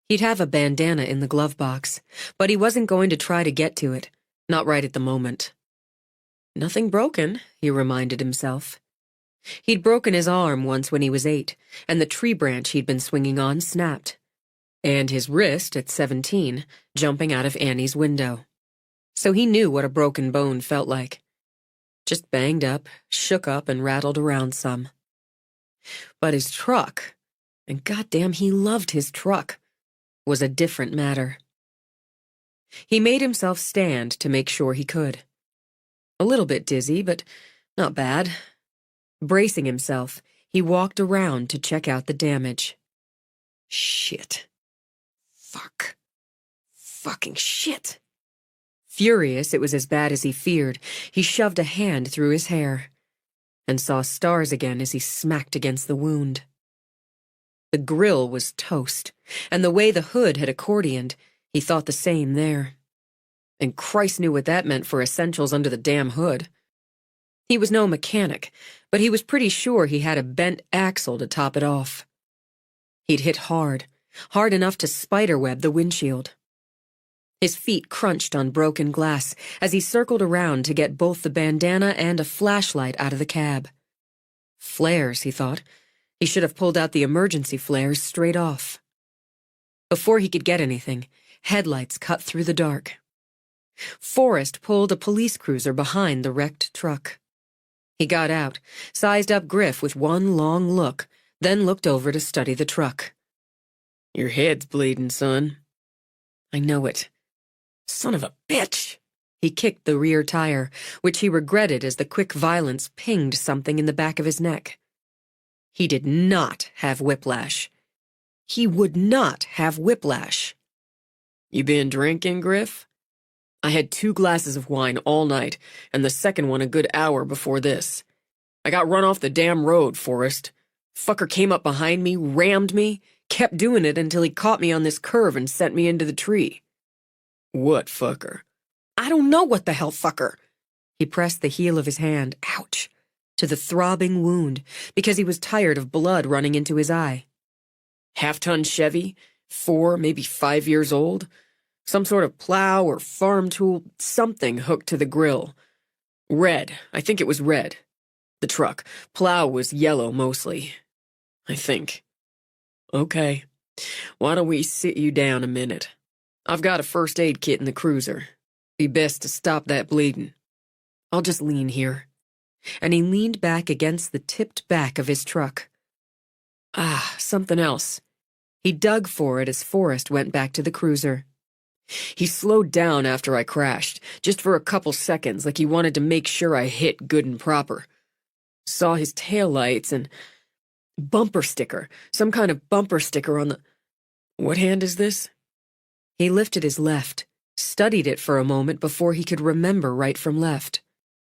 A: He'd have a bandana in the glove box, but he wasn't going to try to get to it, not right at the moment. Nothing broken, he reminded himself. He'd broken his arm once when he was 8, and the tree branch he'd been swinging on snapped. And his wrist at 17, jumping out of Annie's window. So he knew what a broken bone felt like. Just banged up, shook up, and rattled around some. But his truck, and goddamn he loved his truck, was a different matter. He made himself stand to make sure he could. A little bit dizzy, but not bad. Bracing himself, he walked around to check out the damage. Shit. Fuck. Fucking shit. Furious it was as bad as he feared, he shoved a hand through his hair and saw stars again as he smacked against the wound. The grill was toast, and the way the hood had accordioned, he thought the same there. And Christ knew what that meant for essentials under the damn hood. He was no mechanic, but he was pretty sure he had a bent axle to top it off. He'd hit hard enough to spiderweb the windshield. His feet crunched on broken glass as he circled around to get both the bandana and a flashlight out of the cab. Flares, he thought. He should have pulled out the emergency flares straight off. Before he could get anything, headlights cut through the dark. Forrest pulled a police cruiser behind the wrecked truck. He got out, sized up Griff with one long look, then looked over to study the truck.
D: Your head's bleeding, son.
A: I know it. Son of a bitch! He kicked the rear tire, which he regretted as the quick violence pinged something in the back of his neck. He did not have whiplash. He would not have whiplash.
D: You been drinking, Griff? I had 2 glasses of wine all night, and the second one a good hour before this. I got run off the damn road, Forrest. Fucker came up behind me, rammed me, kept doing it until he caught me on this curve and sent me into the tree. What fucker?
A: I don't know what the hell fucker. He pressed the heel of his hand, ouch, to the throbbing wound because he was tired of blood running into his eye.
D: Half-ton Chevy, 4, maybe 5 years old. Some sort of plow or farm tool, something hooked to the grill. Red, I think it was red. The truck. Plow was yellow mostly. I think. Okay. Why don't we sit you down a minute? I've got a first aid kit in the cruiser. Be best to stop that bleeding.
A: I'll just lean here. And he leaned back against the tipped back of his truck.
D: Ah, something else.
A: He dug for it as Forrest went back to the cruiser.
D: He slowed down after I crashed, just for a couple seconds, like he wanted to make sure I hit good and proper. Saw his taillights and... bumper sticker. Some kind of bumper sticker on the... What hand is this?
A: He lifted his left, studied it for a moment before he could remember right from left.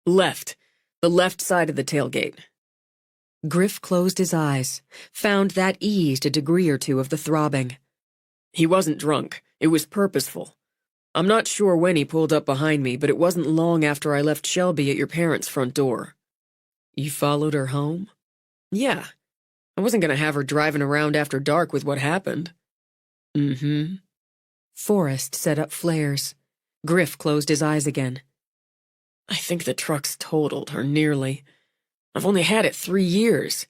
D: Left. The left side of the tailgate.
A: Griff closed his eyes, found that eased a degree or two of the throbbing.
D: He wasn't drunk. It was purposeful. I'm not sure when he pulled up behind me, but it wasn't long after I left Shelby at your parents' front door.
A: You followed her home?
D: Yeah. I wasn't going to have her driving around after dark with what happened.
A: Mm-hmm. Forrest set up flares. Griff closed his eyes again.
D: I think the truck's totaled, or nearly. I've only had it 3 years.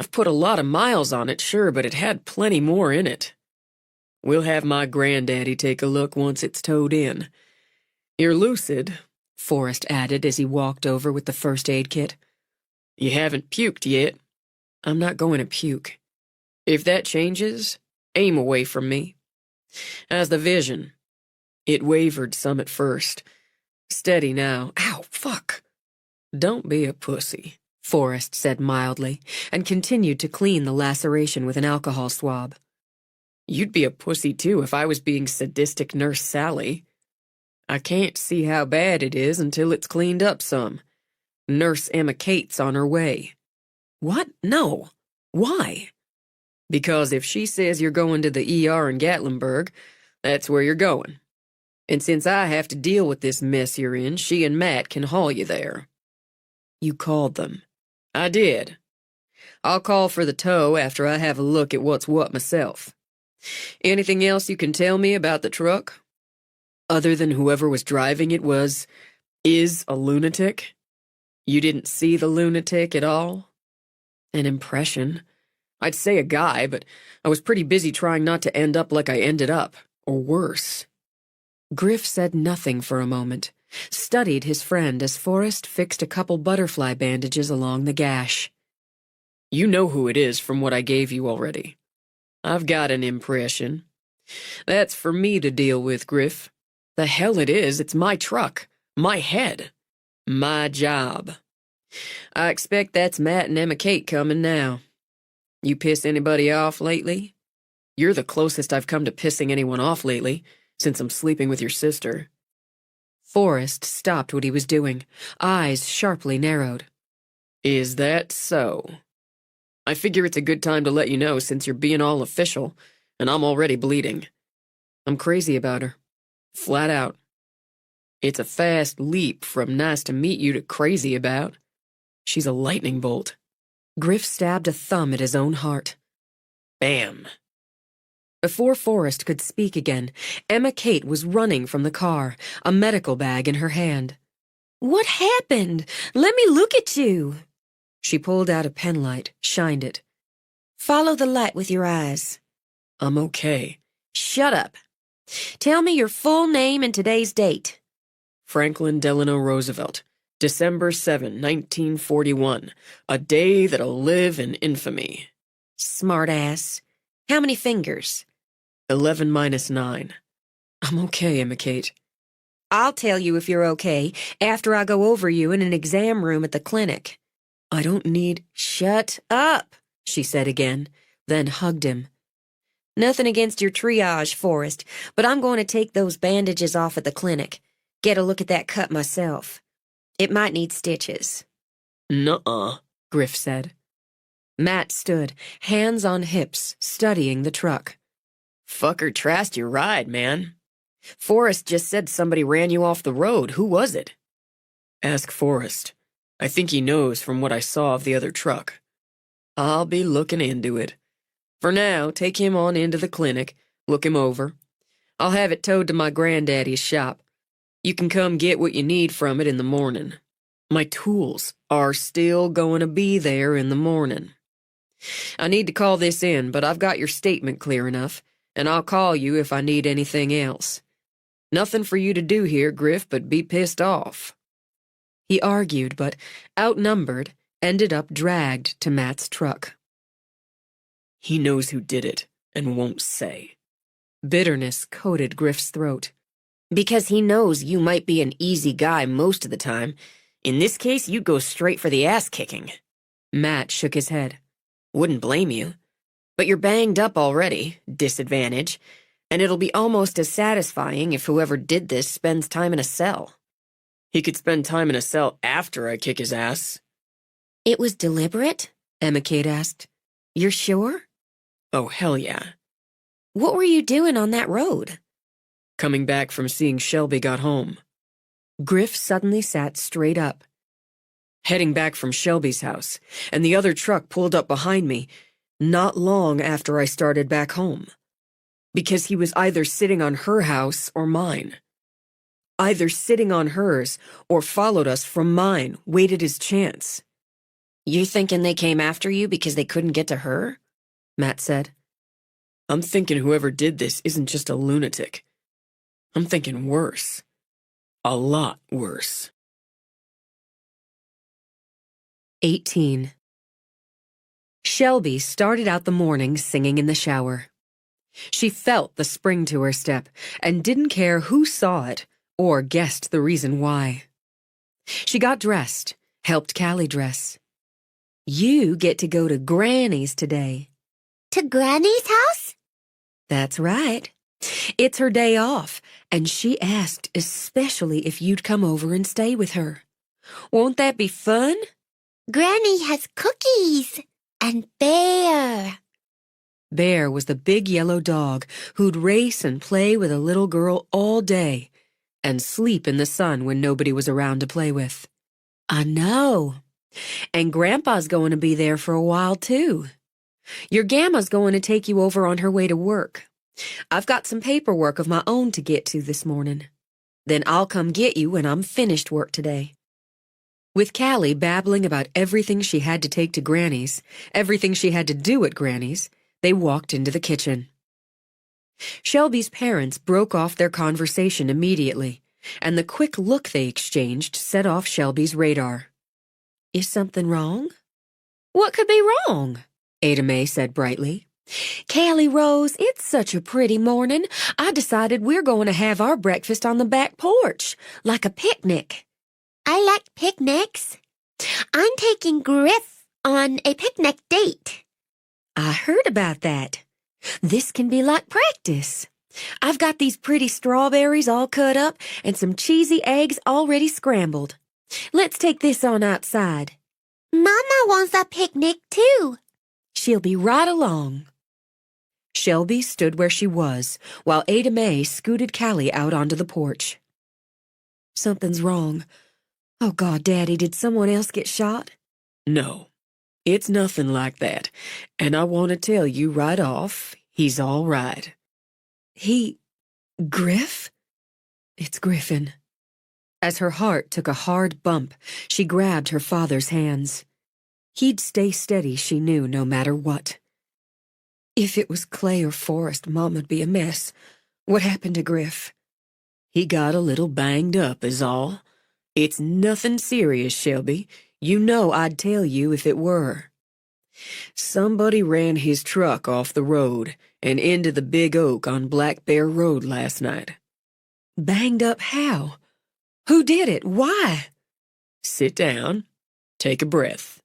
D: I've put a lot of miles on it, sure, but it had plenty more in it. We'll have my granddaddy take a look once it's towed in. You're lucid,
A: Forrest added as he walked over with the first aid kit.
D: You haven't puked yet.
A: I'm not going to puke.
D: If that changes, aim away from me. How's the vision? It wavered some at first. Steady now. Ow, fuck. Don't be a pussy,
A: Forrest said mildly, and continued to clean the laceration with an alcohol swab.
D: You'd be a pussy, too, if I was being sadistic Nurse Sally. I can't see how bad it is until it's cleaned up some. Nurse Emma Kate's on her way.
A: What? No. Why?
D: Because if she says you're going to the ER in Gatlinburg, that's where you're going. And since I have to deal with this mess you're in, she and Matt can haul you there.
A: You called them.
D: I did. I'll call for the tow after I have a look at what's what myself. Anything else you can tell me about the truck? Other than whoever was driving it is a lunatic? You didn't see the lunatic at all? An impression. I'd say a guy, but I was pretty busy trying not to end up like I ended up, or worse.
A: Griff said nothing for a moment, studied his friend as Forrest fixed a couple butterfly bandages along the gash.
D: You know who it is from what I gave you already. I've got an impression. That's for me to deal with, Griff. The hell it is, it's my truck, my head, my job. I expect that's Matt and Emma Kate coming now. You piss anybody off lately? You're the closest I've come to pissing anyone off lately, since I'm sleeping with your sister.
A: Forrest stopped what he was doing, eyes sharply narrowed.
D: Is that so? I figure it's a good time to let you know since you're being all official, and I'm already bleeding. I'm crazy about her. Flat out. It's a fast leap from nice to meet you to crazy about. She's a lightning bolt.
A: Griff stabbed a thumb at his own heart.
D: Bam.
A: Before Forrest could speak again, Emma Kate was running from the car, a medical bag in her hand.
E: What happened? Let me look at you.
A: She pulled out a penlight, shined it.
E: Follow the light with your eyes.
D: I'm okay.
E: Shut up. Tell me your full name and today's date.
D: Franklin Delano Roosevelt, December 7, 1941. A day that'll live in infamy.
E: Smartass. How many fingers?
D: 11 minus 9. I'm okay, Emma Kate.
E: I'll tell you if you're okay after I go over you in an exam room at the clinic.
A: I don't need...
E: Shut up,
A: she said again, then hugged him.
E: Nothing against your triage, Forrest, but I'm going to take those bandages off at the clinic. Get a look at that cut myself. It might need stitches.
D: Nuh-uh,
A: Griff said. Matt stood, hands on hips, studying the truck.
D: Fucker trashed your ride, man. Forrest just said somebody ran you off the road. Who was it? Ask Forrest. I think he knows from what I saw of the other truck. I'll be looking into it. For now, take him on into the clinic, look him over. I'll have it towed to my granddaddy's shop. You can come get what you need from it in the morning. My tools are still going to be there in the morning. I need to call this in, but I've got your statement clear enough, and I'll call you if I need anything else. Nothing for you to do here, Griff, but be pissed off.
A: He argued, but, outnumbered, ended up dragged to Matt's truck.
D: He knows who did it, and won't say.
A: Bitterness coated Griff's throat.
E: Because he knows you might be an easy guy most of the time. In this case, you'd go straight for the ass-kicking.
A: Matt shook his head.
E: Wouldn't blame you. But you're banged up already, disadvantage, and it'll be almost as satisfying if whoever did this spends time in a cell.
D: He could spend time in a cell after I kick his ass.
E: It was deliberate?
A: Emma Kate asked.
E: You're sure?
D: Oh, hell yeah.
E: What were you doing on that road?
D: Coming back from seeing Shelby got home.
A: Griff suddenly sat straight up.
D: Heading back from Shelby's house, and the other truck pulled up behind me, not long after I started back home. Because he was either sitting on her house or mine. Either sitting on hers or followed us from mine, waited his chance.
E: You thinking they came after you because they couldn't get to her?
A: Matt said.
D: I'm thinking whoever did this isn't just a lunatic. I'm thinking worse. A lot worse.
A: 18. Shelby started out the morning singing in the shower. She felt the spring to her step and didn't care who saw it or guessed the reason why. She got dressed, helped Callie dress. You get to go to Granny's today.
B: To Granny's house?
A: That's right. It's her day off, and she asked especially if you'd come over and stay with her. Won't that be fun?
B: Granny has cookies and Bear.
A: Bear was the big yellow dog who'd race and play with a little girl all day and sleep in the sun when nobody was around to play with. I know. And Grandpa's going to be there for a while, too. Your Gamma's going to take you over on her way to work. I've got some paperwork of my own to get to this morning. Then I'll come get you when I'm finished work today. With Callie babbling about everything she had to take to Granny's, everything she had to do at Granny's, they walked into the kitchen. Shelby's parents broke off their conversation immediately, and the quick look they exchanged set off Shelby's radar. Is something wrong? What could be wrong? Ada Mae said brightly. Callie Rose, it's such a pretty morning. I decided we're going to have our breakfast on the back porch, like a picnic.
B: I like picnics. I'm taking Griff on a picnic date.
A: I heard about that. This can be like practice. I've got these pretty strawberries all cut up and some cheesy eggs already scrambled. Let's take this on outside.
B: Mama wants a picnic too.
A: She'll be right along. Shelby stood where she was, while Ada Mae scooted Callie out onto the porch. Something's wrong. Oh, God, Daddy, did someone else get shot?
D: No, it's nothing like that, and I want to tell you right off, he's all right.
A: Griff? It's Griffin. As her heart took a hard bump, she grabbed her father's hands. He'd stay steady, she knew, no matter what. If it was Clay or Forrest, Mom'd be a mess. What happened to Griff?
D: He got a little banged up, is all. It's nothing serious, Shelby. You know I'd tell you if it were. Somebody ran his truck off the road and into the big oak on Black Bear Road last night.
A: Banged up how? Who did it? Why?
D: Sit down. Take a breath.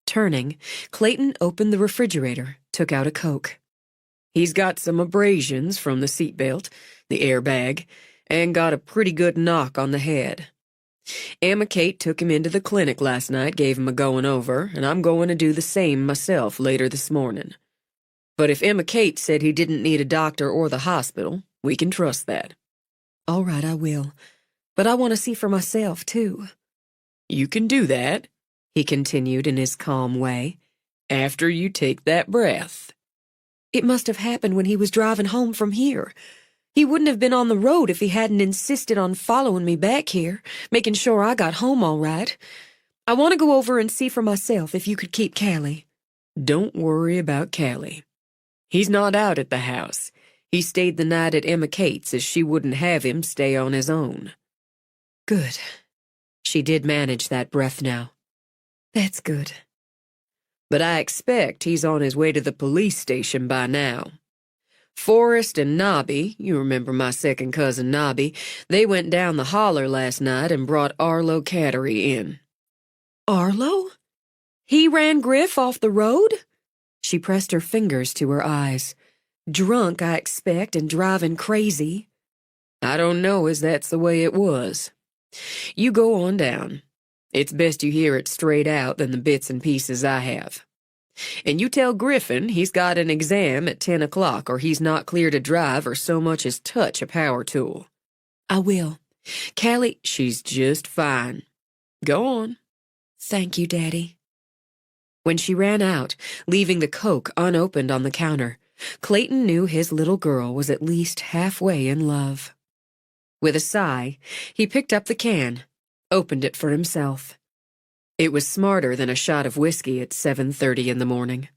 A: Turning, Clayton opened the refrigerator, took out a Coke.
D: He's got some abrasions from the seatbelt, the airbag, and got a pretty good knock on the head. Emma Kate took him into the clinic last night, gave him a going over, and I'm going to do the same myself later this morning. But if Emma Kate said he didn't need a doctor or the hospital, we can trust that.
A: All right, I will. But I want to see for myself, too.
D: You can do that, he continued in his calm way, after you take that breath.
E: It must have happened when he was driving home from here. He wouldn't have been on the road if he hadn't insisted on following me back here, making sure I got home all right. I want to go over and see for myself if you could keep Callie.
D: Don't worry about Callie. He's not out at the house. He stayed the night at Emma Kate's as she wouldn't have him stay on his own.
E: Good. She did manage that breath now. That's good.
D: But I expect he's on his way to the police station by now. Forrest and Nobby, you remember my second cousin Nobby, they went down the holler last night and brought Arlo Cattery in.
E: Arlo? He ran Griff off the road? She pressed her fingers to her eyes. Drunk, I expect, and driving crazy.
D: I don't know as that's the way it was. You go on down. It's best you hear it straight out than the bits and pieces I have. And you tell Griffin he's got an exam at 10 o'clock or he's not clear to drive or so much as touch a power tool.
E: I will. Callie,
D: she's just fine. Go on.
E: Thank you, Daddy. When she ran out, leaving the Coke unopened on the counter, Clayton knew his little girl was at least halfway in love. With a sigh, he picked up the can, opened it for himself. It was smarter than a shot of whiskey at 7:30 in the morning.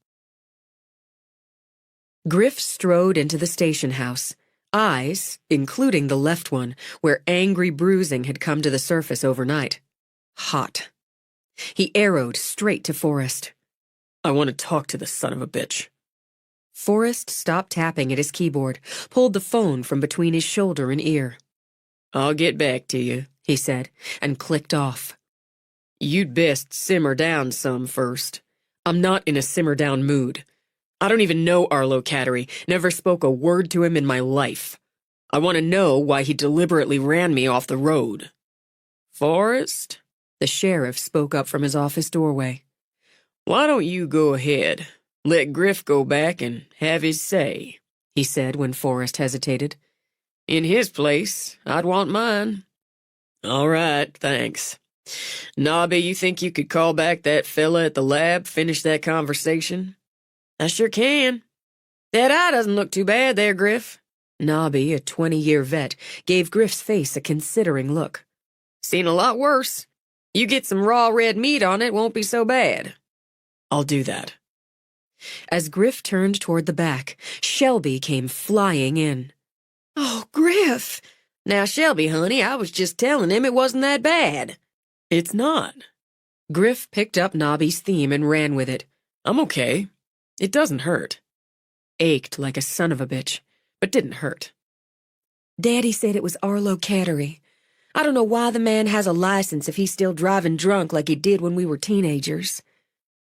E: Griff strode into the station house, eyes, including the left one, where angry bruising had come to the surface overnight, hot. He arrowed straight to Forrest.
D: I want to talk to the son of a bitch.
E: Forrest stopped tapping at his keyboard, pulled the phone from between his shoulder and ear.
D: I'll get back to you,
E: he said, and clicked off.
D: You'd best simmer down some first. I'm not in a simmer-down mood. I don't even know Arlo Cattery, never spoke a word to him in my life. I want to know why he deliberately ran me off the road. Forrest?
E: The sheriff spoke up from his office doorway.
D: Why don't you go ahead? Let Griff go back and have his say,
E: he said when Forrest hesitated.
D: In his place, I'd want mine. All right, thanks. Nobby, you think you could call back that fella at the lab, finish that conversation? I sure can. That eye doesn't look too bad there, Griff.
E: Nobby, a 20-year vet, gave Griff's face a considering look.
D: Seen a lot worse. You get some raw red meat on it, won't be so bad. I'll do that.
E: As Griff turned toward the back, Shelby came flying in.
D: Oh, Griff! Now, Shelby, honey, I was just telling him it wasn't that bad. It's not.
E: Griff picked up Nobby's theme and ran with it.
D: I'm okay. It doesn't hurt.
E: Ached like a son of a bitch, but didn't hurt. Daddy said it was Arlo Cattery. I don't know why the man has a license if he's still driving drunk like he did when we were teenagers.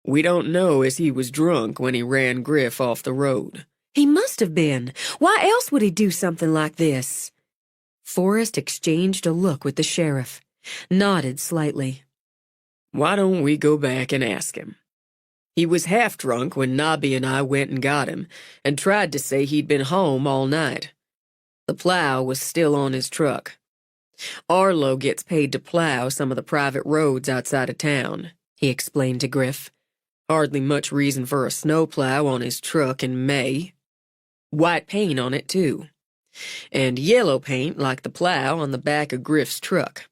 D: We don't know as he was drunk when he ran Griff off the road.
E: He must have been. Why else would he do something like this? Forrest exchanged a look with the sheriff, nodded slightly.
D: Why don't we go back and ask him? He was half drunk when Nobby and I went and got him, and tried to say he'd been home all night. The plow was still on his truck. Arlo gets paid to plow some of the private roads outside of town, he explained to Griff. Hardly much reason for a snowplow on his truck in May. White paint on it, too. And yellow paint like the plow on the back of Griff's truck.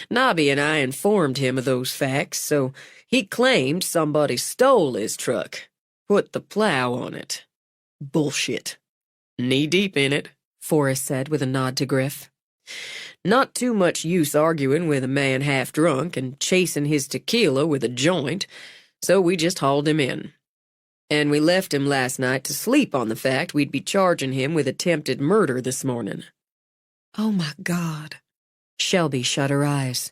D: Nobby and I informed him of those facts, so he claimed somebody stole his truck, put the plow on it. Bullshit. Knee-deep in it, Forrest said with a nod to Griff. Not too much use arguing with a man half drunk and chasing his tequila with a joint, so we just hauled him in. And we left him last night to sleep on the fact we'd be charging him with attempted murder this morning.
E: Oh, my God. Shelby shut her eyes.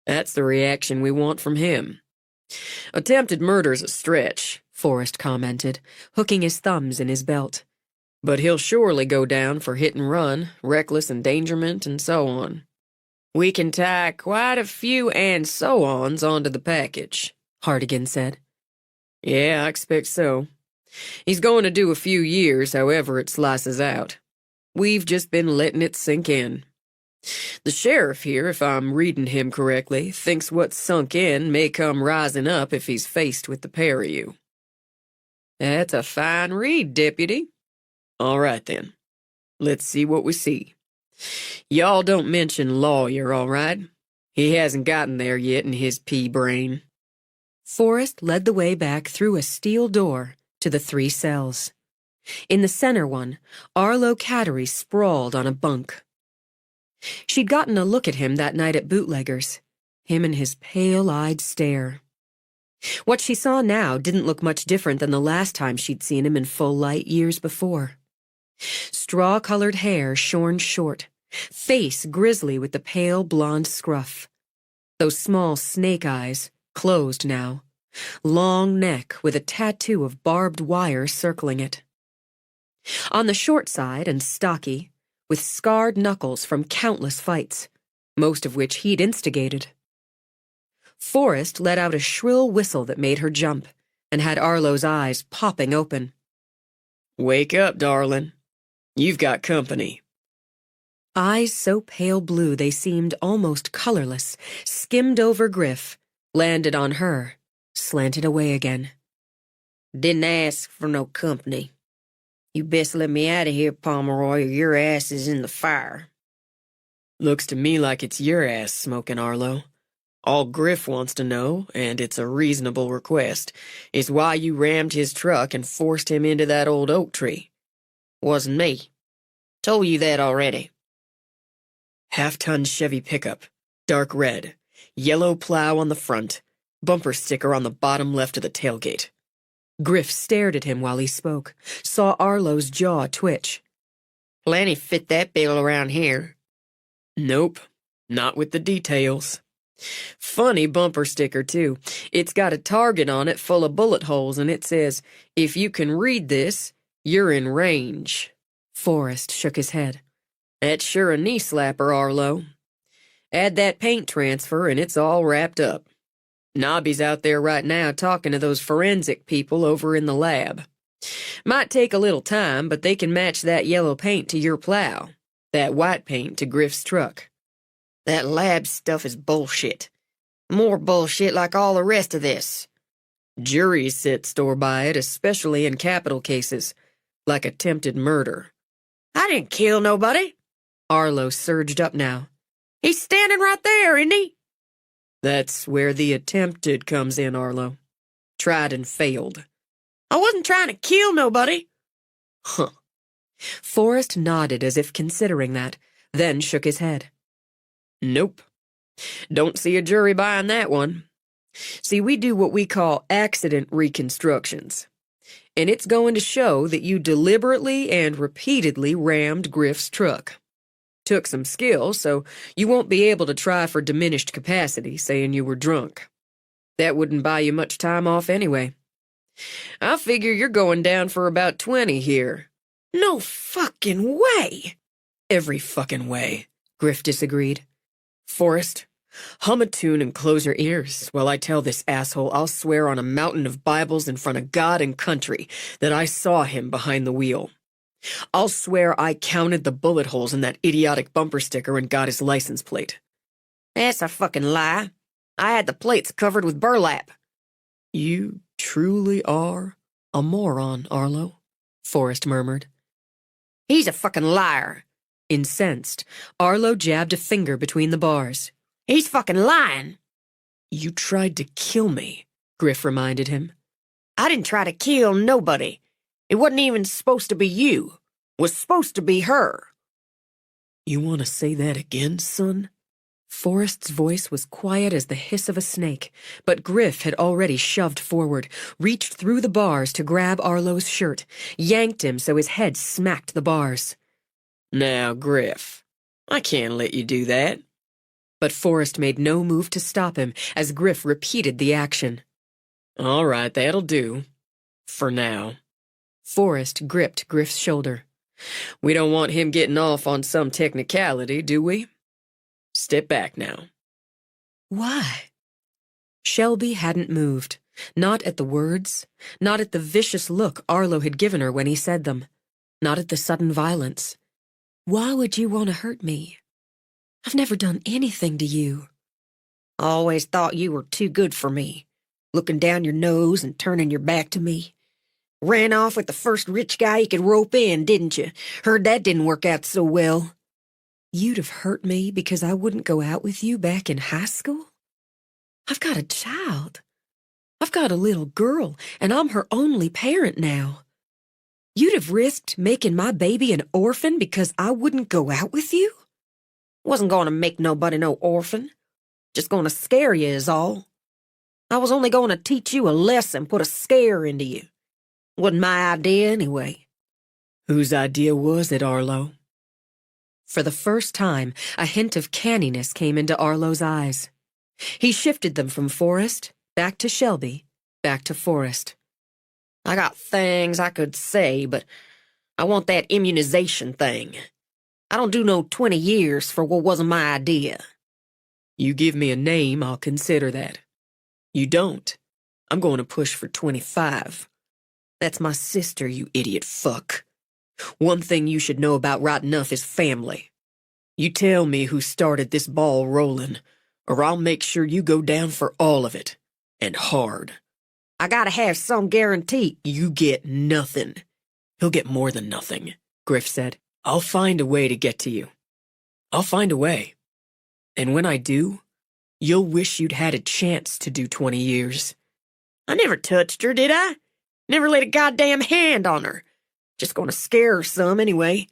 D: That's the reaction we want from him. Attempted murder's a stretch, Forrest commented, hooking his thumbs in his belt. But he'll surely go down for hit and run, reckless endangerment, and so on. We can tie quite a few and so-ons onto the package, Hartigan said. Yeah, I expect so. He's going to do a few years, however it slices out. We've just been letting it sink in. The sheriff here, if I'm reading him correctly, thinks what's sunk in may come rising up if he's faced with the pair of you. That's a fine read, Deputy. All right, then. Let's see what we see. Y'all don't mention lawyer, all right? He hasn't gotten there yet in his pea brain.
A: Forrest led the way back through a steel door to the 3 cells. In the center one, Arlo Cattery sprawled on a bunk. She'd gotten a look at him that night at Bootlegger's, him and his pale-eyed stare. What she saw now didn't look much different than the last time she'd seen him in full light years before. Straw-colored hair shorn short, face grisly with the pale blonde scruff. Those small snake eyes, closed now. Long neck with a tattoo of barbed wire circling it. On the short side and stocky, with scarred knuckles from countless fights, most of which he'd instigated. Forrest let out a shrill whistle that made her jump, and had Arlo's eyes popping open.
D: Wake up, darling. You've got company.
A: Eyes so pale blue they seemed almost colorless, skimmed over Griff, landed on her, slanted away again.
F: Didn't ask for no company. You best let me out of here, Pomeroy, or your ass is in the fire.
D: Looks to me like it's your ass smoking, Arlo. All Griff wants to know, and it's a reasonable request, is why you rammed his truck and forced him into that old oak tree.
F: Wasn't me. Told you that already.
D: Half-ton Chevy pickup, dark red, yellow plow on the front, bumper sticker on the bottom left of the tailgate.
A: Griff stared at him while he spoke, saw Arlo's jaw twitch.
F: Plenty fit that bill around here.
D: Nope, not with the details. Funny bumper sticker, too. It's got a target on it full of bullet holes, and it says, "If you can read this, you're in range."
A: Forrest shook his head.
D: That's sure a knee slapper, Arlo. Add that paint transfer, and it's all wrapped up. Nobby's out there right now talking to those forensic people over in the lab. Might take a little time, but they can match that yellow paint to your plow, that white paint to Griff's truck.
F: That lab stuff is bullshit. More bullshit like all the rest of this.
D: Juries set store by it, especially in capital cases, like attempted murder.
F: I didn't kill nobody.
A: Arlo surged up now.
F: He's standing right there, isn't he?
D: That's where the attempted comes in, Arlo. Tried and failed.
F: I wasn't trying to kill nobody.
D: Huh.
A: Forrest nodded as if considering that, then shook his head.
D: Nope. Don't see a jury buying that one. See, we do what we call accident reconstructions. And it's going to show that you deliberately and repeatedly rammed Griff's truck. Took some skill, so you won't be able to try for diminished capacity, saying you were drunk. That wouldn't buy you much time off anyway. I figure you're going down for about 20 here.
F: No fucking way.
D: Every fucking way, Griff disagreed. Forrest, hum a tune and close your ears while I tell this asshole I'll swear on a mountain of Bibles in front of God and country that I saw him behind the wheel. I'll swear I counted the bullet holes in that idiotic bumper sticker and got his license plate.
F: That's a fucking lie. I had the plates covered with burlap.
D: You truly are a moron, Arlo, Forrest murmured.
F: He's a fucking liar.
A: Incensed, Arlo jabbed a finger between the bars.
F: He's fucking lying.
D: You tried to kill me, Griff reminded him.
F: I didn't try to kill nobody. It wasn't even supposed to be you. It was supposed to be her.
D: You want to say that again, son?
A: Forrest's voice was quiet as the hiss of a snake, but Griff had already shoved forward, reached through the bars to grab Arlo's shirt, yanked him so his head smacked the bars.
D: Now, Griff, I can't let you do that.
A: But Forrest made no move to stop him as Griff repeated the action.
D: All right, that'll do. For now.
A: Forrest gripped Griff's shoulder.
D: We don't want him getting off on some technicality, do we? Step back now.
A: Why? Shelby hadn't moved. Not at the words, not at the vicious look Arlo had given her when he said them, not at the sudden violence. Why would you want to hurt me?
E: I've never done anything to you.
F: I always thought you were too good for me, looking down your nose and turning your back to me. Ran off with the first rich guy you could rope in, didn't you? Heard that didn't work out so well.
E: You'd have hurt me because I wouldn't go out with you back in high school? I've got a child. I've got a little girl, and I'm her only parent now. You'd have risked making my baby an orphan because I wouldn't go out with you?
F: Wasn't going to make nobody no orphan. Just going to scare you is all. I was only going to teach you a lesson, put a scare into you. Wasn't my idea anyway.
D: Whose idea was it, Arlo?
E: For the first time, a hint of canniness came into Arlo's eyes. He shifted them from Forrest, back to Shelby, back to Forrest.
F: I got things I could say, but I want that immunization thing. I don't do no 20 years for what wasn't my idea.
D: You give me a name, I'll consider that. You don't, I'm going to push for 25. That's my sister, you idiot fuck. One thing you should know about right enough is family. You tell me who started this ball rolling, or I'll make sure you go down for all of it. And hard.
F: I gotta have some guarantee.
D: You get nothing. He'll get more than nothing, Griff said. I'll find a way to get to you. I'll find a way. And when I do, you'll wish you'd had a chance to do 20 years.
F: I never touched her, did I? Never laid a goddamn hand on her. Just gonna scare her some anyway.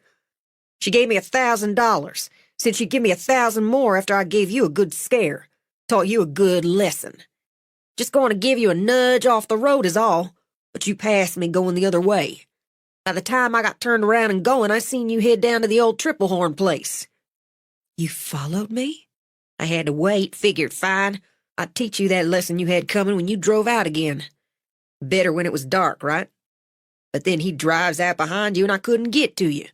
F: She gave me $1,000. Said she'd give me 1,000 more after I gave you a good scare. Taught you a good lesson. Just going to give you a nudge off the road is all, but you passed me going the other way. By the time I got turned around and going, I seen you head down to the old Triple Horn place.
E: You followed me?
F: I had to wait, figured fine. I'd teach you that lesson you had coming when you drove out again. Better when it was dark, right? But then he drives out behind you and I couldn't get to you.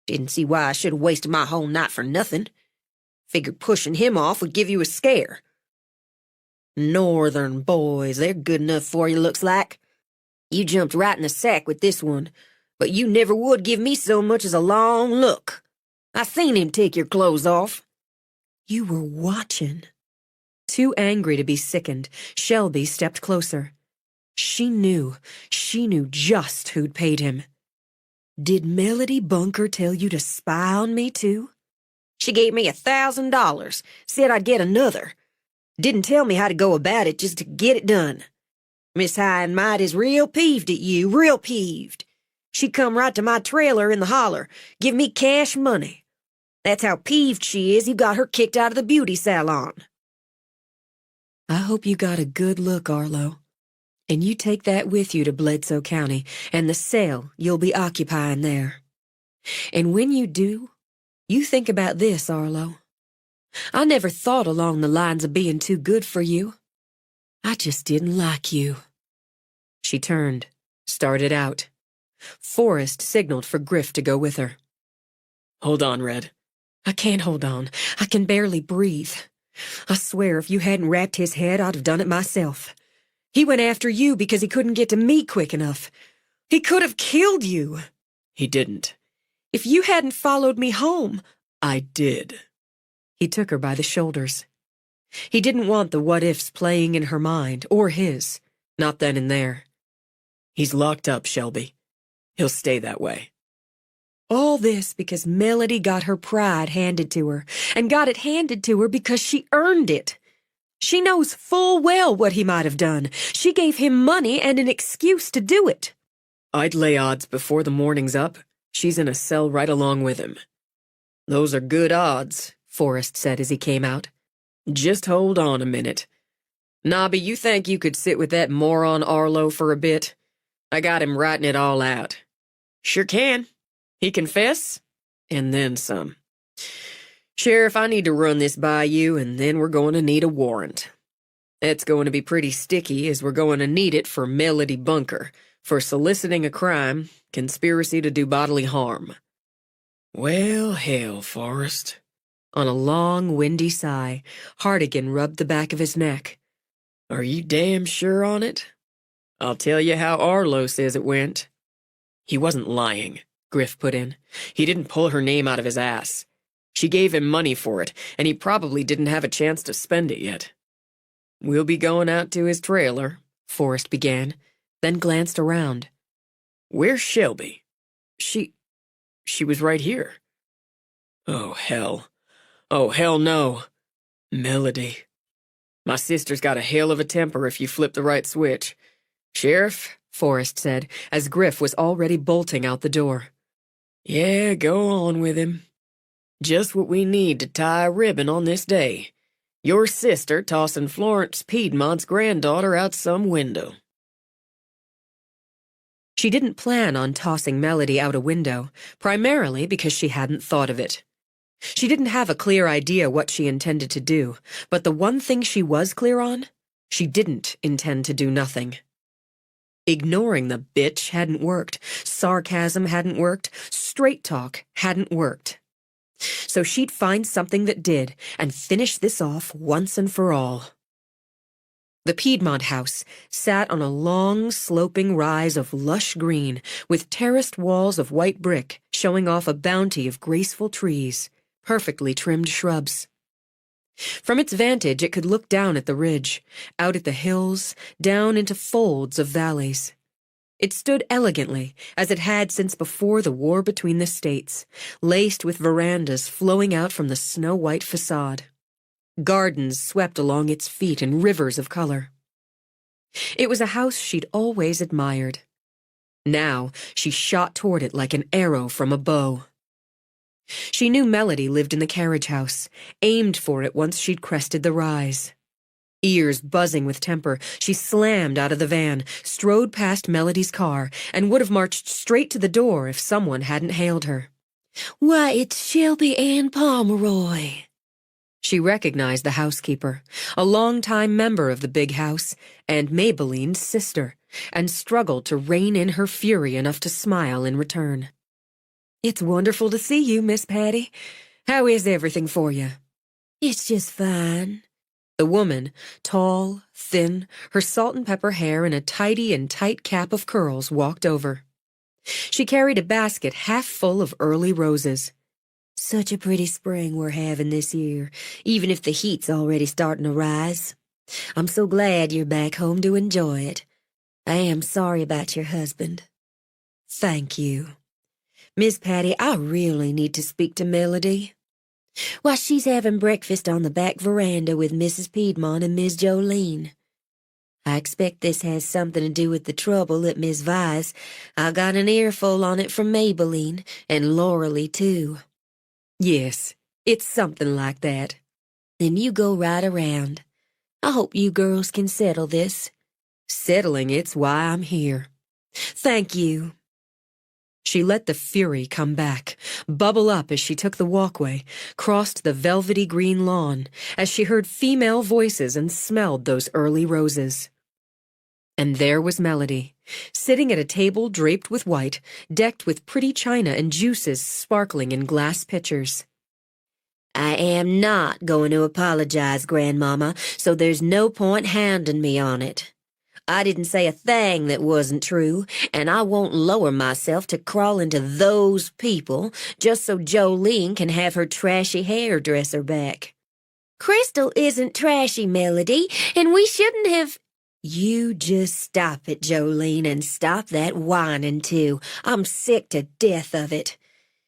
F: Didn't see why I should have wasted my whole night for nothing. Figured pushing him off would give you a scare. Northern boys, they're good enough for you, looks like. You jumped right in the sack with this one, but you never would give me so much as a long look. I seen him take your clothes off.
E: You were watching. Too angry to be sickened, Shelby stepped closer. She knew just who'd paid him. Did Melody Bunker tell you to spy on me, too?
F: She gave me $1,000, said I'd get another. Didn't tell me how to go about it, just to get it done. Miss High and Might is real peeved at you, real peeved. She come right to my trailer in the holler, give me cash money. That's how peeved she is you got her kicked out of the beauty salon.
E: I hope you got a good look, Arlo. And you take that with you to Bledsoe County and the cell you'll be occupying there. And when you do, you think about this, Arlo. I never thought along the lines of being too good for you. I just didn't like you. She turned, started out. Forrest signaled for Griff to go with her.
D: Hold on, Red.
E: I can't hold on. I can barely breathe. I swear if you hadn't wrapped his head, I'd have done it myself. He went after you because he couldn't get to me quick enough. He could have killed you.
D: He didn't.
E: If you hadn't followed me home,
D: I did.
E: He took her by the shoulders. He didn't want the what-ifs playing in her mind, or his, not then and there.
D: He's locked up, Shelby. He'll stay that way.
E: All this because Melody got her pride handed to her, and got it handed to her because she earned it. She knows full well what he might have done. She gave him money and an excuse to do it.
D: I'd lay odds before the morning's up, she's in a cell right along with him.
F: Those are good odds,
E: Forrest said as he came out.
D: Just hold on a minute.
F: Nobby, you think you could sit with that moron Arlo for a bit? I got him writing it all out.
D: Sure can. He confess, and then some.
F: Sheriff, I need to run this by you, and then we're going to need a warrant. It's going to be pretty sticky, as we're going to need it for Melody Bunker, for soliciting a crime, conspiracy to do bodily harm.
D: Well, hell, Forrest.
E: On a long, windy sigh, Hartigan rubbed the back of his neck.
D: Are you damn sure on it? I'll tell you how Arlo says it went. He wasn't lying, Griff put in. He didn't pull her name out of his ass. She gave him money for it, and he probably didn't have a chance to spend it yet. We'll be going out to his trailer,
A: Forrest began, then glanced around.
D: Where's Shelby? She was right here. Oh, hell. Oh, hell no. Melody. My sister's got a hell of a temper if you flip the right switch. Sheriff,
A: Forrest said, as Griff was already bolting out the door.
D: Yeah, go on with him. Just what we need to tie a ribbon on this day. Your sister tossing Florence Piedmont's granddaughter out some window.
A: She didn't plan on tossing Melody out a window, primarily because she hadn't thought of it. She didn't have a clear idea what she intended to do, but the one thing she was clear on, she didn't intend to do nothing. Ignoring the bitch hadn't worked, sarcasm hadn't worked, straight talk hadn't worked. So she'd find something that did and finish this off once and for all. The Piedmont house sat on a long, sloping rise of lush green with terraced walls of white brick showing off a bounty of graceful trees, perfectly trimmed shrubs. From its vantage, it could look down at the ridge, out at the hills, down into folds of valleys. It stood elegantly, as it had since before the war between the states, laced with verandas flowing out from the snow-white facade. Gardens swept along its feet in rivers of color. It was a house she'd always admired. Now she shot toward it like an arrow from a bow. She knew Melody lived in the carriage house, aimed for it once she'd crested the rise. Ears buzzing with temper, she slammed out of the van, strode past Melody's car, and would have marched straight to the door if someone hadn't hailed her.
E: Why, it's Shelby Ann Pomeroy.
A: She recognized the housekeeper, a longtime member of the big house, and Maybelline's sister, and struggled to rein in her fury enough to smile in return.
E: It's wonderful to see you, Miss Patty. How is everything for you? It's just fine.
A: The woman, tall, thin, her salt and pepper hair in a tidy and tight cap of curls, walked over. She carried a basket half full of early roses.
E: Such a pretty spring we're having this year, even if the heat's already starting to rise. I'm so glad you're back home to enjoy it. I am sorry about your husband.
A: Thank you.
E: Miss Patty, I really need to speak to Melody. Why, she's having breakfast on the back veranda with Mrs. Piedmont and Miss Jolene. I expect this has something to do with the trouble at Miss Vi's. I got an earful on it from Maybelline, and Lauralee, too.
A: Yes, it's something like that.
E: Then you go right around. I hope you girls can settle this.
A: Settling it's why I'm here.
E: Thank you.
A: She let the fury come back, bubble up as she took the walkway, crossed the velvety green lawn, as she heard female voices and smelled those early roses. And there was Melody, sitting at a table draped with white, decked with pretty china and juices sparkling in glass pitchers.
E: I am not going to apologize, Grandmama, so there's no point hounding me on it. I didn't say a thing that wasn't true, and I won't lower myself to crawl into those people just so Jolene can have her trashy hairdresser back. Crystal isn't trashy, Melody, and we shouldn't have... You just stop it, Jolene, and stop that whining, too. I'm sick to death of it.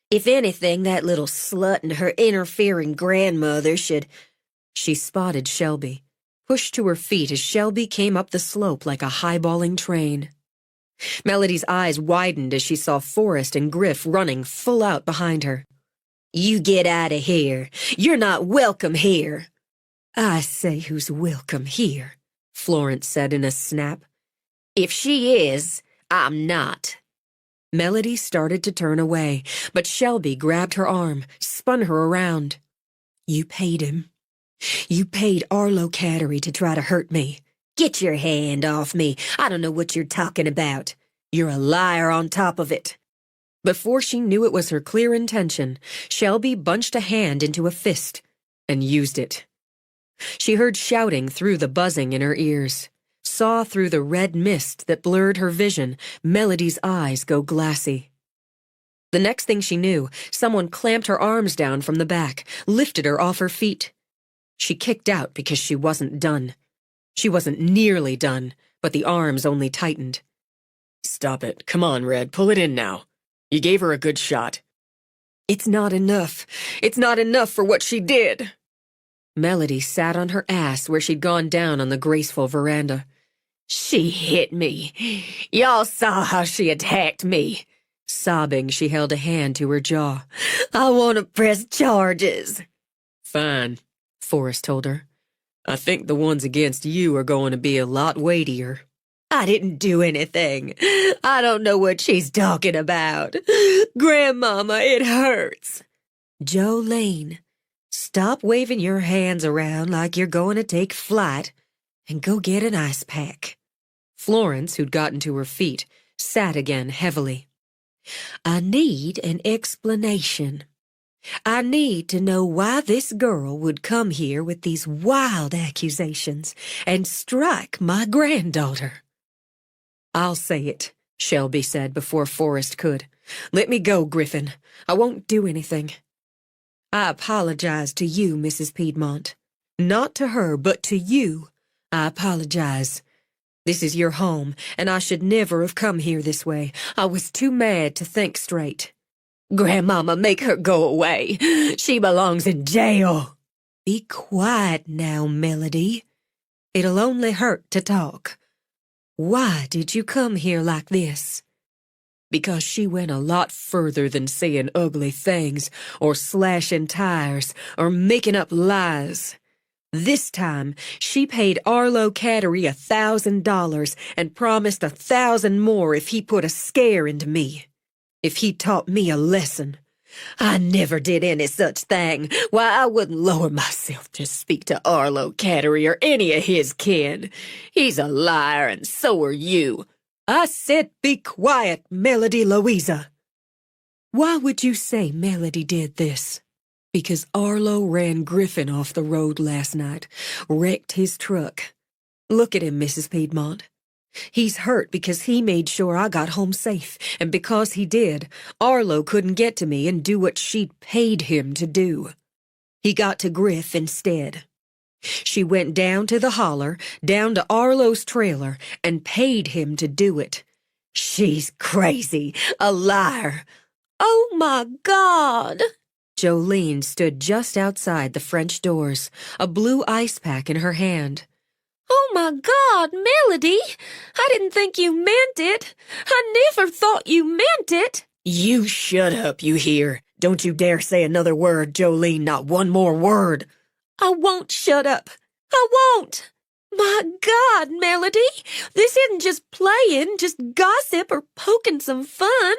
E: If anything, that little slut and her interfering grandmother should...
A: She spotted Shelby, pushed to her feet as Shelby came up the slope like a highballing train. Melody's eyes widened as she saw Forrest and Griff running full out behind her.
E: You get out of here. You're not welcome here.
A: I say who's welcome here, Florence said in a snap.
E: If she is, I'm not.
A: Melody started to turn away, but Shelby grabbed her arm, spun her around. You paid him. You paid Arlo Cattery to try to hurt me.
E: Get your hand off me. I don't know what you're talking about. You're a liar on top of it.
A: Before she knew it was her clear intention, Shelby bunched a hand into a fist and used it. She heard shouting through the buzzing in her ears, saw through the red mist that blurred her vision Melody's eyes go glassy. The next thing she knew, someone clamped her arms down from the back, lifted her off her feet. She kicked out because she wasn't done. She wasn't nearly done, but the arms only tightened.
D: Stop it. Come on, Red. Pull it in now. You gave her a good shot.
A: It's not enough. It's not enough for what she did. Melody sat on her ass where she'd gone down on the graceful veranda.
F: She hit me. Y'all saw how she attacked me.
A: Sobbing, she held a hand to her jaw.
F: I want to press charges.
D: Fine,
A: Forrest told her.
D: I think the ones against you are going to be a lot weightier.
F: I didn't do anything. I don't know what she's talking about. Grandmama, it hurts.
A: Jolene, stop waving your hands around like you're going to take flight and go get an ice pack. Florence, who'd gotten to her feet, sat again heavily. I need an explanation. I need to know why this girl would come here with these wild accusations and strike my granddaughter. I'll say it, Shelby said before Forrest could. Let me go, Griffin. I won't do anything. I apologize to you, Mrs. Piedmont. Not to her, but to you. I apologize. This is your home, and I should never have come here this way. I was too mad to think straight.
F: Grandmama, make her go away. She belongs in jail.
A: Be quiet now, Melody. It'll only hurt to talk. Why did you come here like this? Because she went a lot further than saying ugly things, or slashing tires, or making up lies. This time, she paid Arlo Cattery $1,000 and promised 1,000 more if he put a scare into me. If he taught me a lesson.
F: I never did any such thing. Why, I wouldn't lower myself to speak to Arlo Cattery or any of his kin. He's a liar, and so are you.
A: I said be quiet, Melody Louisa. Why would you say Melody did this? Because Arlo ran Griffin off the road last night, wrecked his truck. Look at him, Mrs. Piedmont. He's hurt because he made sure I got home safe, and because he did, Arlo couldn't get to me and do what she'd paid him to do. He got to Griff instead. She went down to the holler, down to Arlo's trailer, and paid him to do it.
F: She's crazy, a liar.
B: Oh, my God.
A: Jolene stood just outside the French doors, a blue ice pack in her hand.
B: Oh, my God, Melody. I didn't think you meant it. I never thought you meant it.
F: You shut up, you hear? Don't you dare say another word, Jolene, not one more word.
B: I won't shut up. I won't. My God, Melody, this isn't just playing, just gossip or poking some fun.